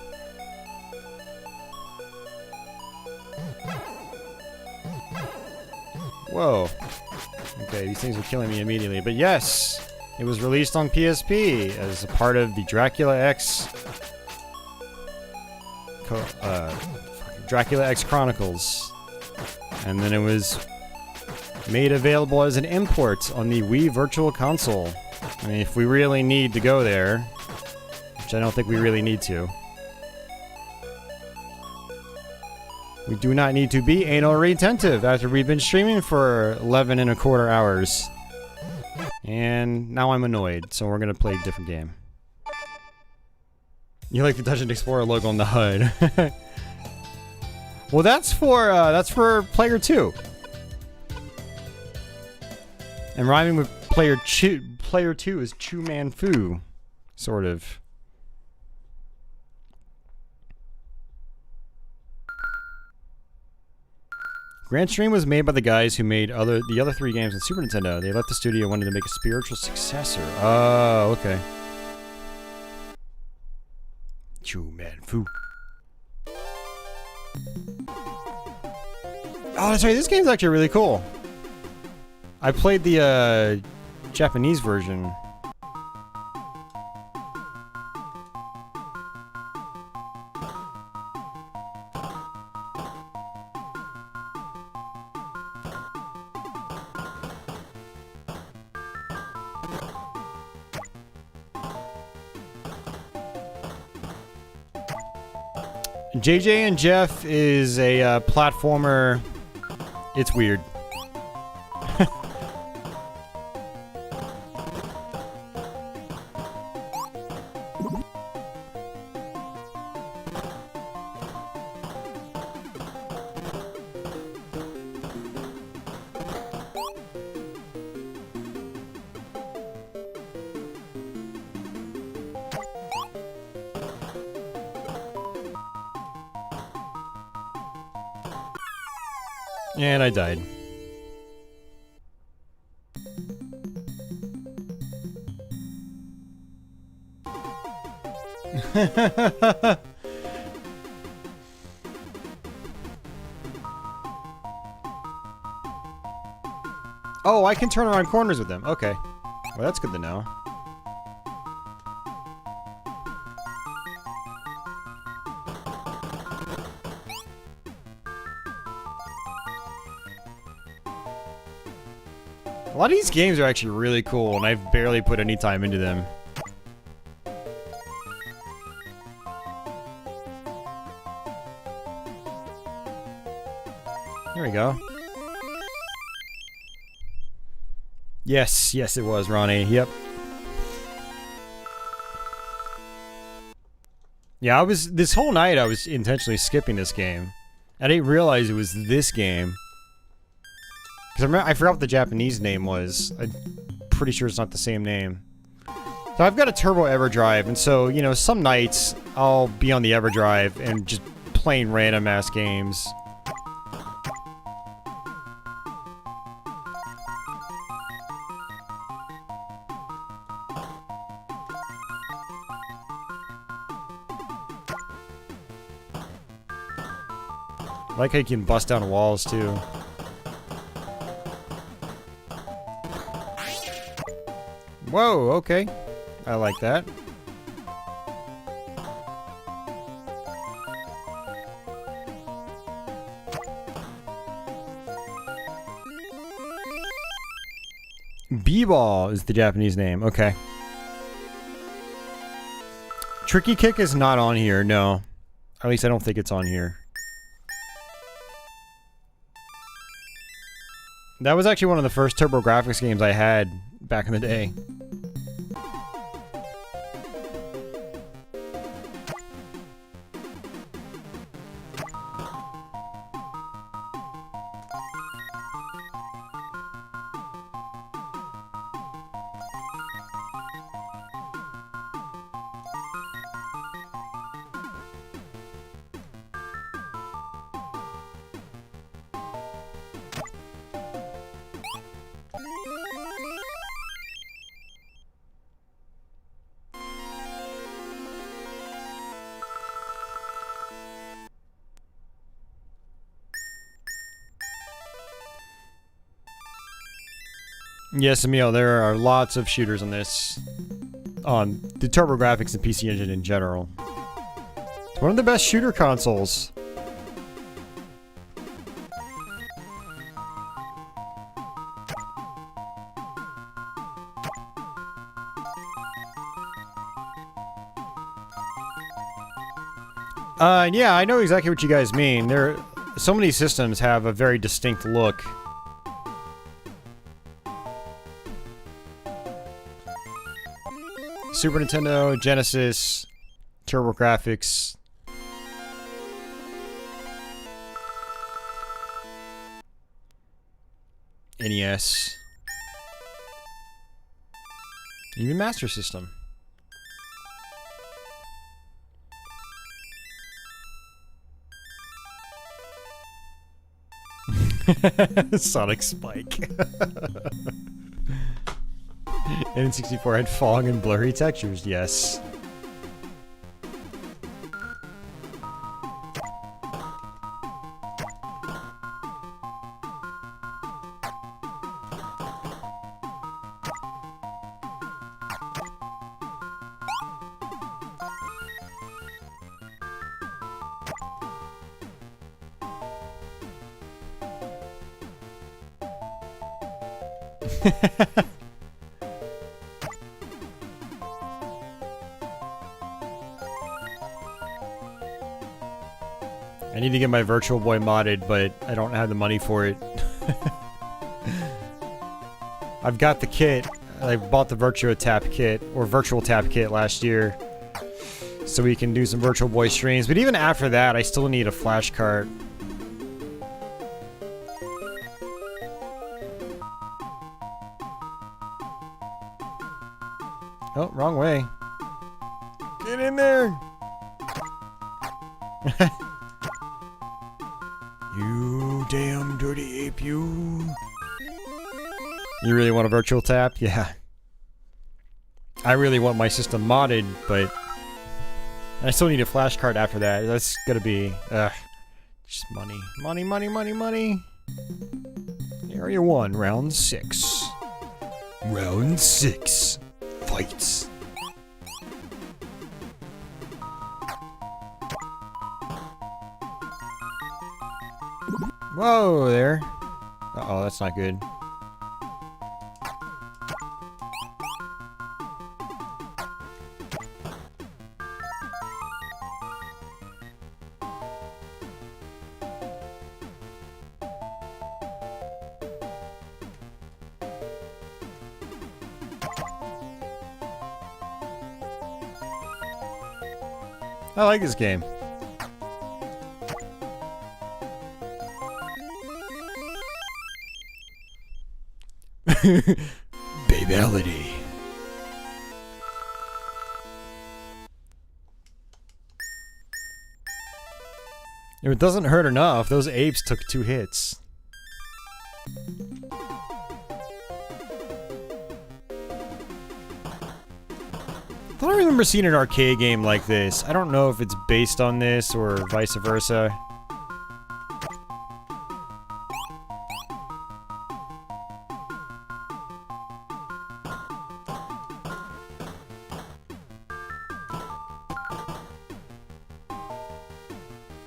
Whoa. Okay, these things are killing me immediately, but yes! It was released on PSP as a part of the Dracula X... Dracula X Chronicles. And then it was made available as an import on the Wii Virtual Console. I mean, if we really need to go there, which I don't think we really need to. We do not need to be anal retentive after we've been streaming for 11.25 hours. And now I'm annoyed, so we're gonna play a different game. You like the Dungeon Explorer logo on the HUD. Well, that's for Player 2. And rhyming with Player 2 is Chu Man Fu, sort of. Grand Stream was made by the guys who made the other 3 games on Super Nintendo. They left the studio and wanted to make a spiritual successor. Oh, okay. Chu Man Fu. Oh, that's right. This game's actually really cool. I played the Japanese version. JJ and Jeff is a platformer. It's weird. And I died. Oh, I can turn around corners with them. Okay. Well, that's good to know. A lot of these games are actually really cool, and I've barely put any time into them. There we go. Yes, yes it was, Ronnie. Yep. Yeah, this whole night I was intentionally skipping this game. I didn't realize it was this game. Because I forgot what the Japanese name was. I'm pretty sure it's not the same name. So I've got a Turbo EverDrive, and so, you know, some nights I'll be on the EverDrive and just playing random ass games. I like how you can bust down walls too. Whoa, okay. I like that. Cue-ball is the Japanese name. Okay. Tricky Kick is not on here, no. At least I don't think it's on here. That was actually one of the first TurboGrafx games I had back in the day. Yes, Emil, there are lots of shooters on this. On the TurboGrafx and PC Engine in general. It's one of the best shooter consoles. Yeah, I know exactly what you guys mean. So many systems have a very distinct look. Super Nintendo, Genesis, TurboGrafx. NES. Even Master System. Sonic Spike. N64 had fog and blurry textures, yes. I need to get my Virtual Boy modded, but I don't have the money for it. I've got the kit. I bought the Virtual Tap kit last year, so we can do some Virtual Boy streams. But even after that, I still need a flash card. Oh, wrong way. Get in there! You damn dirty ape, you. You really want a virtual tap? Yeah. I really want my system modded, but I still need a flash card after that. That's gonna be, just money. Money, money, money, money. Area 1, round 6. Round 6. Fights. Whoa there. Uh-oh, that's not good. I like this game. Babality. If it doesn't hurt enough, those apes took 2 hits. I thought I remember seeing an arcade game like this. I don't know if it's based on this or vice versa.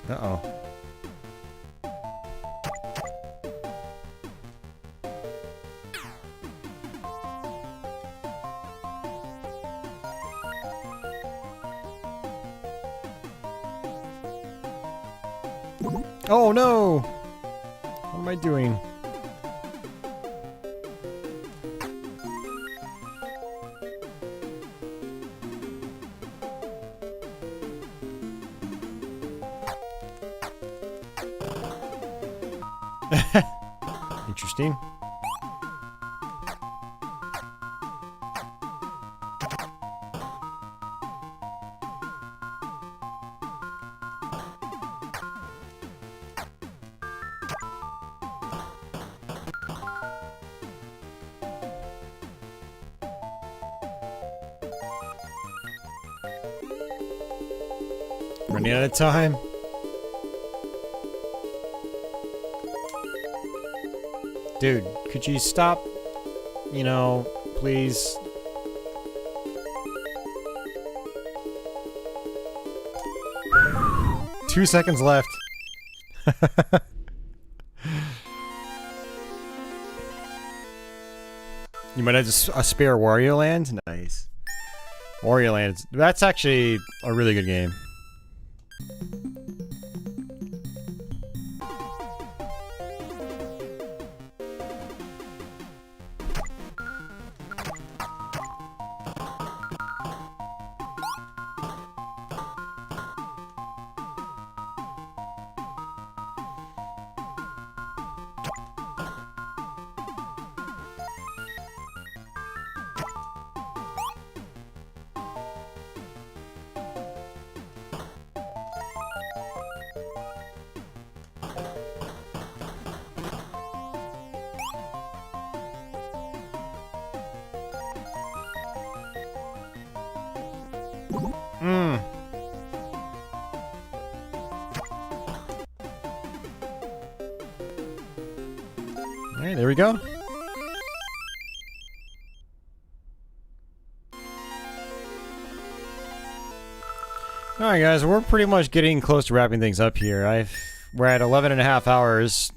Uh-oh. Oh no! What am I doing? Interesting. Running out of time. Dude, could you stop? You know, please. Two seconds left. You might have a spare Wario Land? Nice. Wario Land, that's actually a really good game. Alright, there we go. Alright guys, we're pretty much getting close to wrapping things up here. We're at 11.5 hours.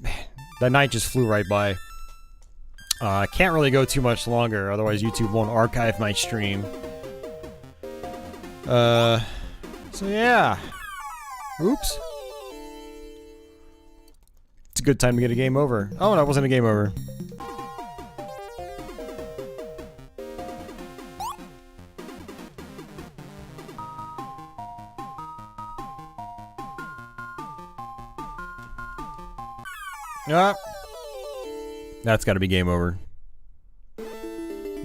The night just flew right by. I can't really go too much longer, otherwise YouTube won't archive my stream. So yeah. Oops. It's a good time to get a game over. Oh, that wasn't a game over. Ah. That's gotta be game over.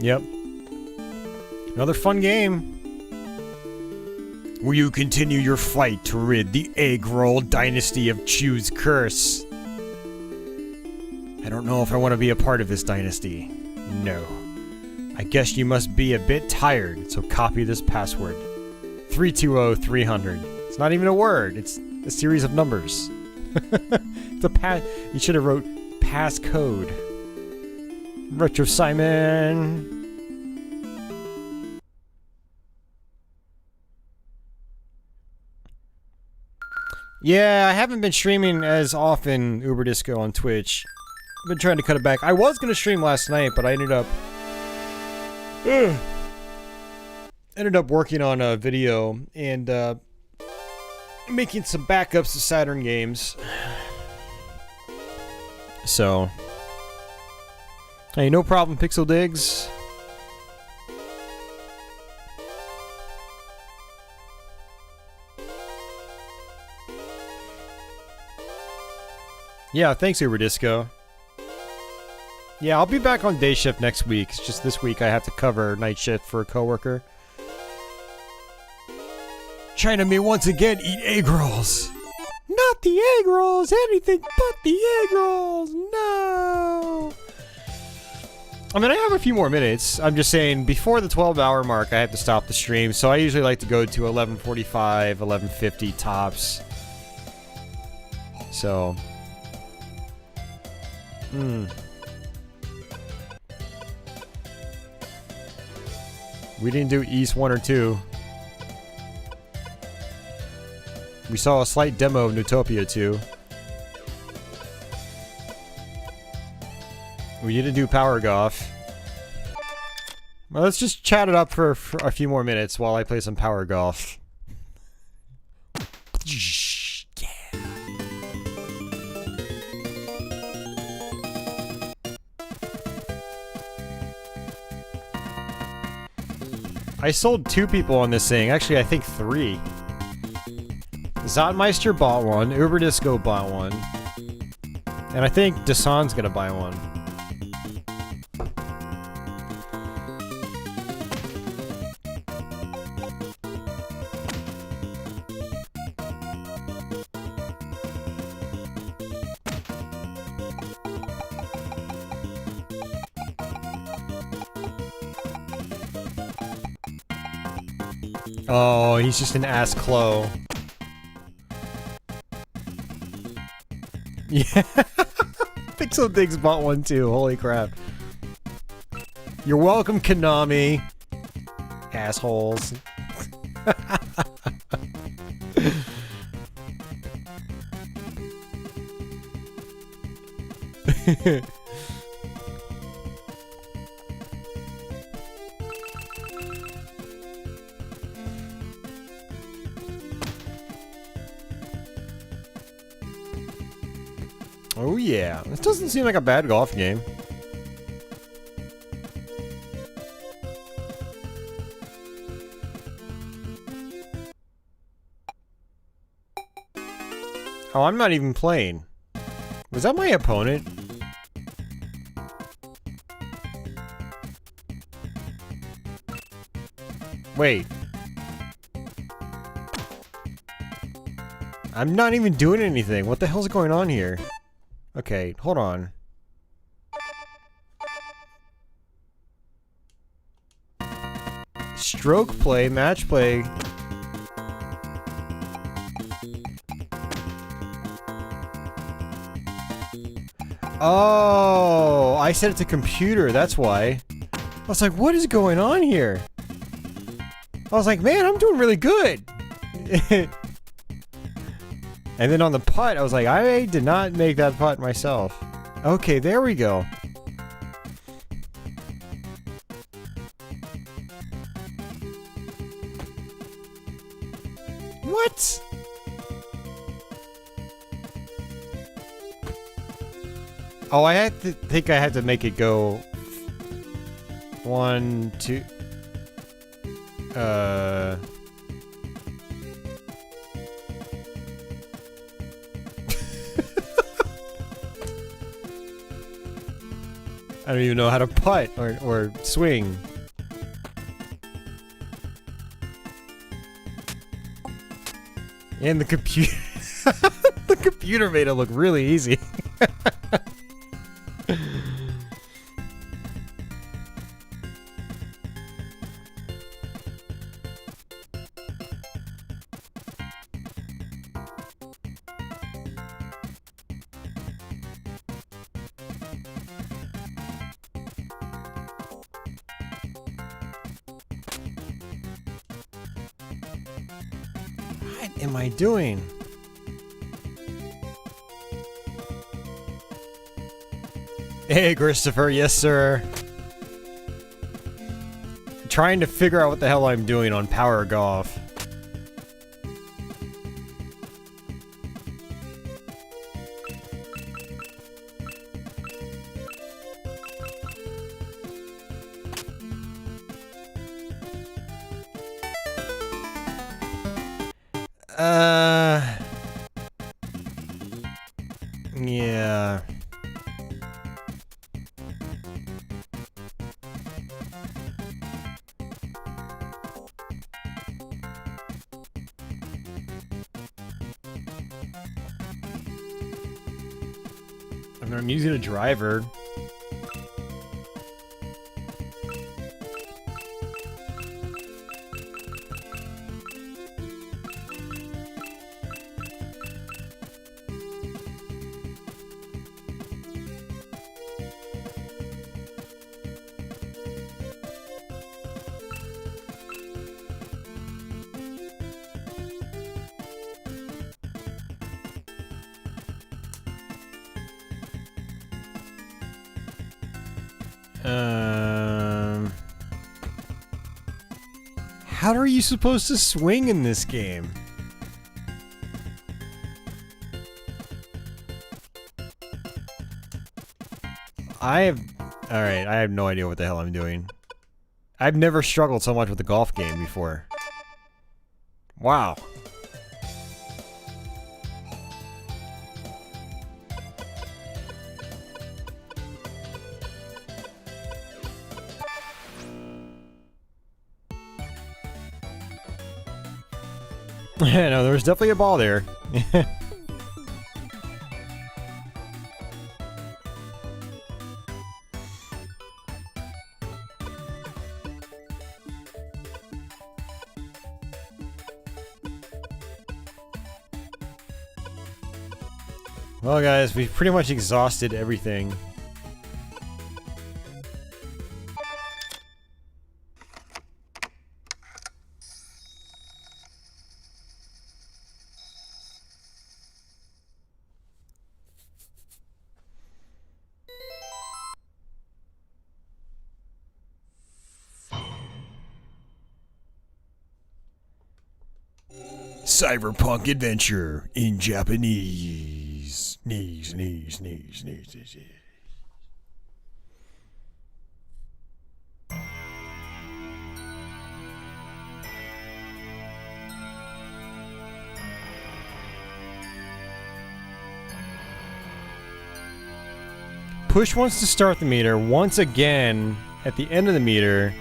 Yep. Another fun game. Will you continue your fight to rid the Egg Roll Dynasty of Chew's curse? I don't know if I want to be a part of this dynasty. No. I guess you must be a bit tired, so copy this password. 320-300. It's not even a word, it's a series of numbers. You should have wrote passcode. Retro Simon. Yeah, I haven't been streaming as often Uber Disco on Twitch. I've been trying to cut it back. I was gonna stream last night, but I ended up working on a video and making some backups to Saturn games. So, hey, no problem, Pixel Digs. Yeah, thanks, Uber Disco. Yeah, I'll be back on day shift next week. It's just this week I have to cover night shift for a coworker. China may once again eat egg rolls. Not the egg rolls, anything but the egg rolls. No. I mean, I have a few more minutes. I'm just saying, before the 12-hour mark, I have to stop the stream. So I usually like to go to 11:45, 11:50 tops. So. We didn't do East 1 or 2. We saw a slight demo of Neutopia 2. We didn't do Power Golf. Well, let's just chat it up for a few more minutes while I play some Power Golf. Yeah. I sold 2 people on this thing. Actually, I think 3. Zotmeister bought one, Uber Disco bought one, and I think Dasan's gonna buy one. Oh, he's just an ass Clo. Yeah. Pixel Diggs bought one too, holy crap. You're welcome, Konami. Assholes. Oh yeah, this doesn't seem like a bad golf game. Oh, I'm not even playing. Was that my opponent? Wait. I'm not even doing anything. What the hell's going on here? Okay, hold on. Stroke play, match play. Oh, I set it to computer, that's why. I was like, what is going on here? I was like, man, I'm doing really good. And then on the putt, I was like, I did not make that putt myself. Okay, there we go. What? Oh, I had to think I had to make it go 1, 2. I don't even know how to putt or swing. And the computer the computer made it look really easy. What am I doing? Hey, Christopher. Yes, sir. Trying to figure out what the hell I'm doing on Power Golf. Yeah. I'm using a driver. How are you supposed to swing in this game? Alright, I have no idea what the hell I'm doing. I've never struggled so much with a golf game before. Wow. Yeah, no, there was definitely a ball there. Well, guys, we've pretty much exhausted everything. Cyberpunk adventure in Japanese. Sneeze. Push once to start the meter, once again at the end of the meter,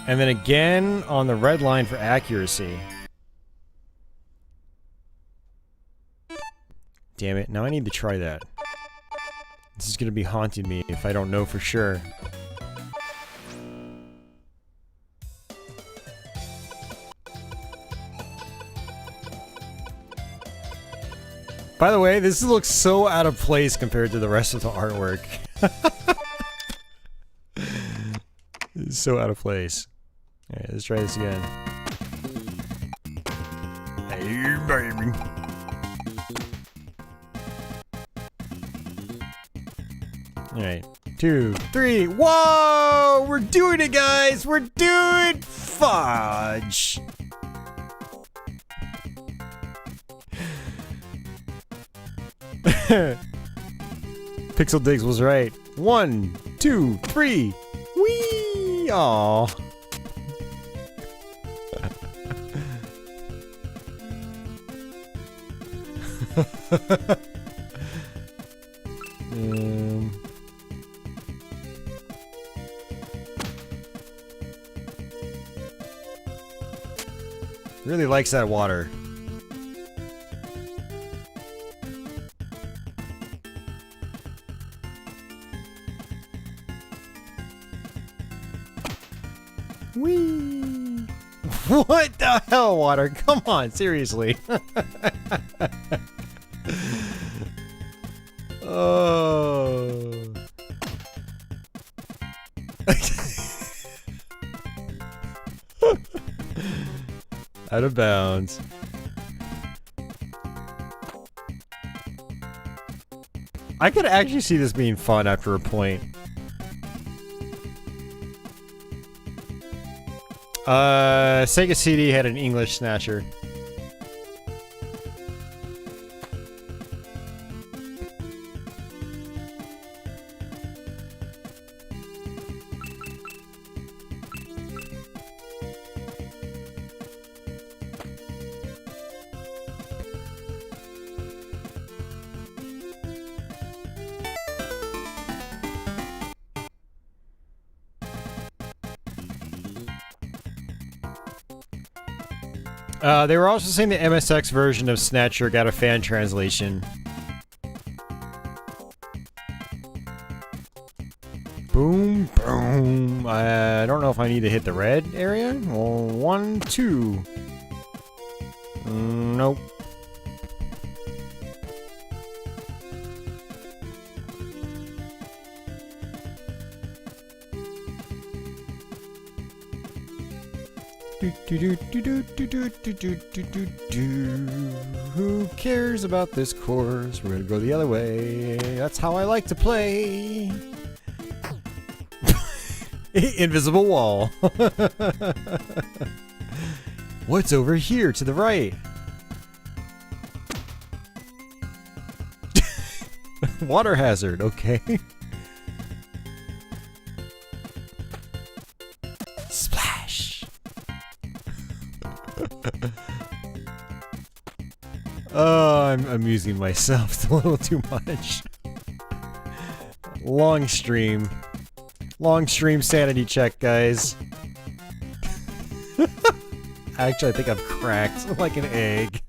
and then again on the red line for accuracy. Damn it, now I need to try that. This is gonna be haunting me if I don't know for sure. By the way, this looks so out of place compared to the rest of the artwork. It's so out of place. Alright, let's try this again. Hey, baby. Alright, 2, 3, whoa! We're doing it, guys! We're doing fudge! Pixel Diggs was right. 1, 2, 3, whee! Aww. Really likes that water. Whee! What the hell, water? Come on, seriously. Oh. Out of bounds. I could actually see this being fun after a point. Sega CD had an English snatcher. They were also saying the MSX version of Snatcher got a fan translation. Boom, boom. I don't know if I need to hit the red area. Well, 1, 2. Nope. Who cares about this course? We're gonna go the other way. That's how I like to play. Invisible wall. What's over here to the right? Water hazard, okay. Oh, I'm amusing myself a little too much. Long stream. Long stream sanity check, guys. Actually, I think I've cracked like an egg.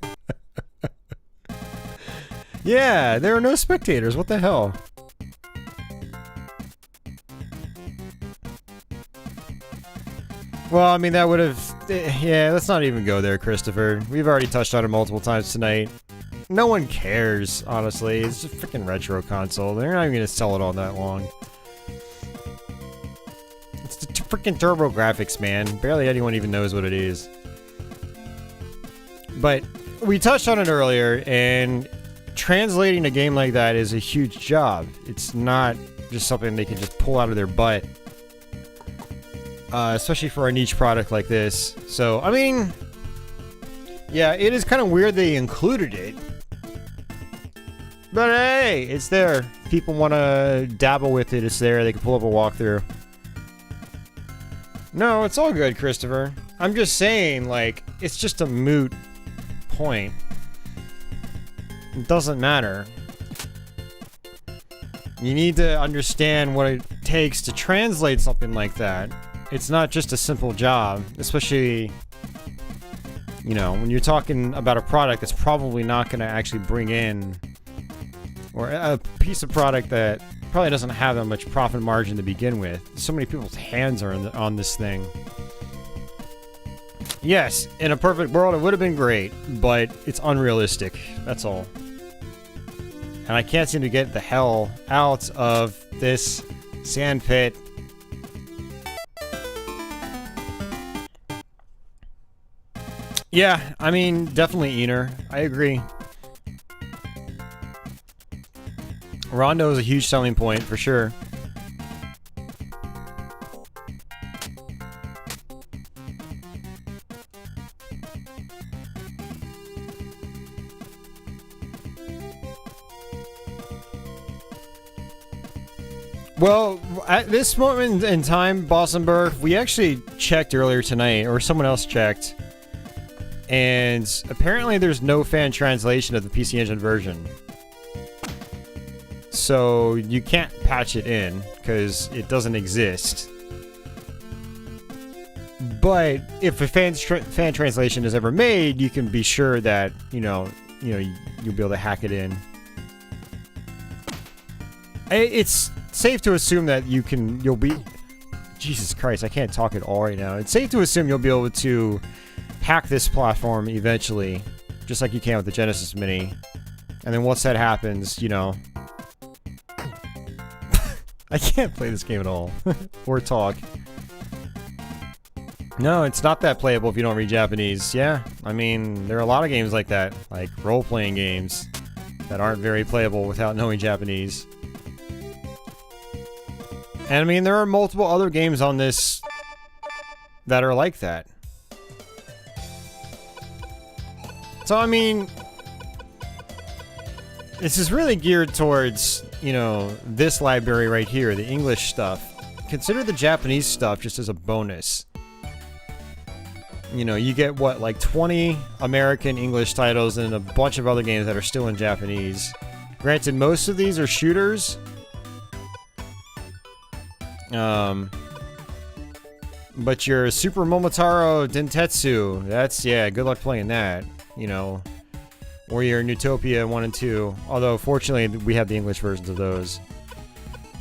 Yeah, there are no spectators. What the hell? Well, I mean, that would have... Yeah, let's not even go there, Christopher. We've already touched on it multiple times tonight. No one cares, honestly. It's just a freaking retro console. They're not even going to sell it all that long. It's the freaking Turbo Graphics, man. Barely anyone even knows what it is. But we touched on it earlier, and translating a game like that is a huge job. It's not just something they can just pull out of their butt. Especially for a niche product like this. So, I mean, yeah, it is kind of weird they included it. But hey, it's there. If people want to dabble with it, it's there. They can pull up a walkthrough. No, it's all good, Christopher. I'm just saying, like, it's just a moot point. It doesn't matter. You need to understand what it takes to translate something like that. It's not just a simple job, especially, you know, when you're talking about a product that's probably not going to actually bring in, or a piece of product that probably doesn't have that much profit margin to begin with. So many people's hands are on this thing. Yes, in a perfect world, it would have been great, but it's unrealistic. That's all. And I can't seem to get the hell out of this sandpit. Yeah, I mean, definitely Eaner. I agree. Rondo is a huge selling point, for sure. Well, at this moment in time, Bossenberg, we actually checked earlier tonight, or someone else checked. And apparently there's no fan translation of the PC Engine version. So you can't patch it in, because it doesn't exist. But if a fan translation is ever made, you can be sure that, you'll be able to hack it in. It's safe to assume that you'll be... Jesus Christ, I can't talk at all right now. It's safe to assume you'll be able to hack this platform eventually, just like you can with the Genesis Mini. And then once that happens, I can't play this game at all. Or talk. No, it's not that playable if you don't read Japanese. Yeah, I mean, there are a lot of games like that, like role-playing games, that aren't very playable without knowing Japanese. And I mean, there are multiple other games on this that are like that. So, I mean, this is really geared towards, this library right here, the English stuff. Consider the Japanese stuff just as a bonus. You get, what, like 20 American English titles and a bunch of other games that are still in Japanese. Granted, most of these are shooters. But your Super Momotaro Dentetsu, that's, yeah, good luck playing that. Or your Neutopia 1 and 2. Although, fortunately, we have the English versions of those.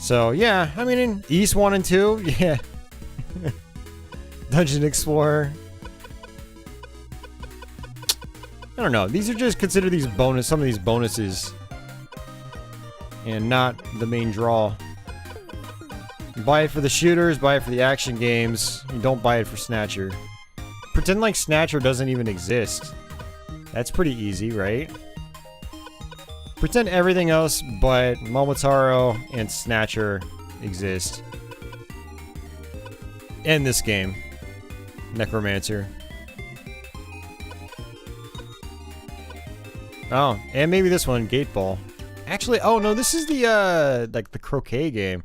So, yeah, I mean, in East 1 and 2, yeah. Dungeon Explorer. I don't know. These are just considered some of these bonuses. And not the main draw. You buy it for the shooters, buy it for the action games. You don't buy it for Snatcher. Pretend like Snatcher doesn't even exist. That's pretty easy, right? Pretend everything else but Momotaro and Snatcher exist. And this game. Necromancer. Oh, and maybe this one, Gate Ball. Actually, oh no, this is the, like the croquet game.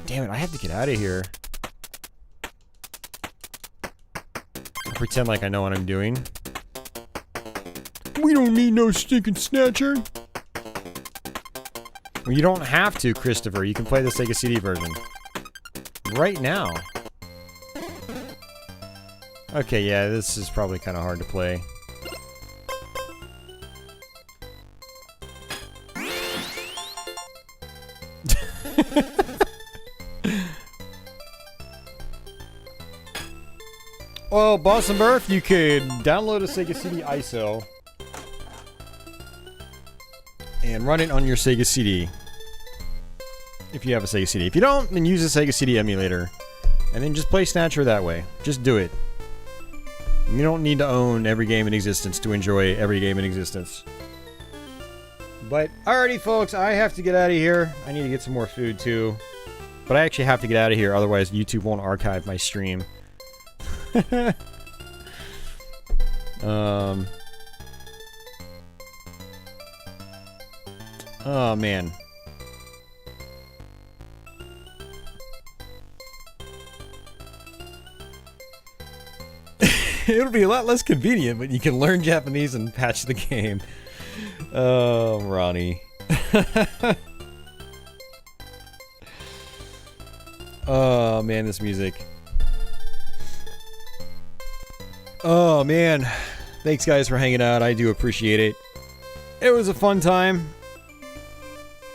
Damn it, I have to get out of here. I pretend like I know what I'm doing. We don't need no stinking snatcher. Well, you don't have to, Christopher. You can play the Sega CD version. Right now. Okay, yeah, this is probably kind of hard to play. Well, Boss and Burf, you could download a Sega CD ISO and run it on your Sega CD. If you have a Sega CD. If you don't, then use a Sega CD emulator. And then just play Snatcher that way. Just do it. You don't need to own every game in existence to enjoy every game in existence. But, alrighty folks, I have to get out of here. I need to get some more food too. But I actually have to get out of here, otherwise YouTube won't archive my stream. Oh man. It'll be a lot less convenient, but you can learn Japanese and patch the game. Oh, Ronnie. Oh man, this music. Oh man, thanks guys for hanging out. I do appreciate it. It was a fun time.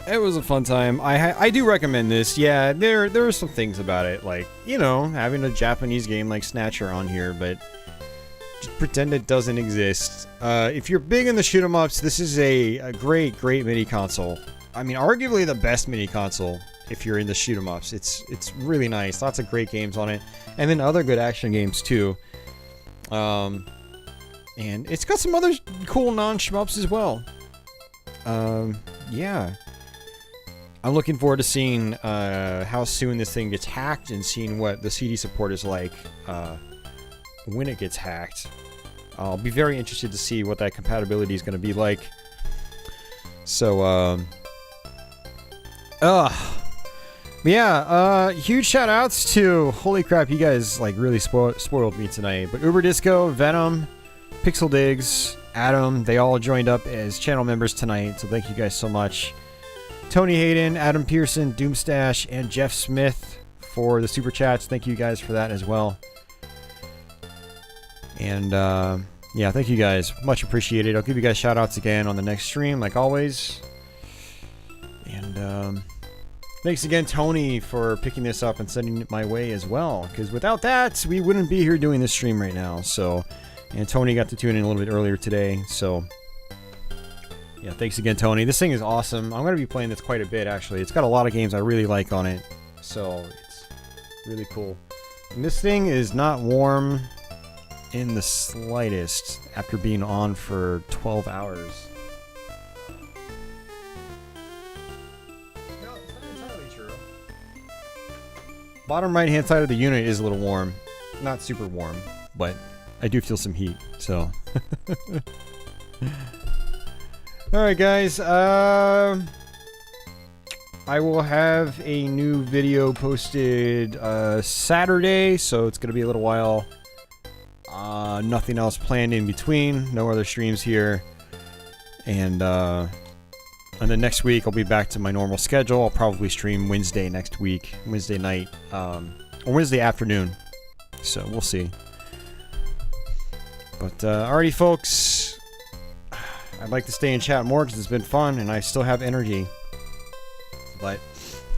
It was a fun time. I do recommend this. Yeah, there are some things about it, like, you know, having a Japanese game like Snatcher on here, but just pretend it doesn't exist. If you're big in the shoot 'em ups, this is a great mini console. I mean, arguably the best mini console if you're in the shoot 'em ups. It's really nice. Lots of great games on it, and then other good action games too. And it's got some other cool non-shmups as well. Yeah. I'm looking forward to seeing how soon this thing gets hacked and seeing what the CD support is like when it gets hacked. I'll be very interested to see what that compatibility is going to be like. So, yeah, huge shout outs to, holy crap, you guys like really spoiled me tonight. But Uber Disco, Venom, Pixel Digs, Adam, they all joined up as channel members tonight, so thank you guys so much. Tony Hayden, Adam Pearson, Doomstash, and Jeff Smith for the super chats. Thank you guys for that as well. And yeah, thank you guys. Much appreciated. I'll give you guys shout outs again on the next stream, like always. And thanks again, Tony, for picking this up and sending it my way as well. Because without that, we wouldn't be here doing this stream right now. So, and Tony got to tune in a little bit earlier today. So, yeah, thanks again, Tony. This thing is awesome. I'm going to be playing this quite a bit, actually. It's got a lot of games I really like on it. So, it's really cool. And this thing is not warm in the slightest after being on for 12 hours. No, it's not entirely true. Bottom right hand side of the unit is a little warm. Not super warm, but I do feel some heat, so. Alright guys, I will have a new video posted Saturday, so it's going to be a little while. Nothing else planned in between, no other streams here. And then next week I'll be back to my normal schedule. I'll probably stream Wednesday next week, Wednesday night, or Wednesday afternoon. So we'll see. But alrighty folks, I'd like to stay in chat more because it's been fun and I still have energy. But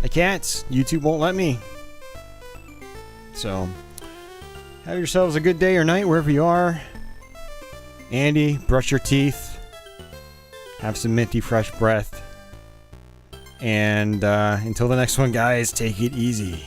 I can't. YouTube won't let me. So, have yourselves a good day or night wherever you are. Andy, brush your teeth. Have some minty fresh breath. And until the next one, guys, take it easy.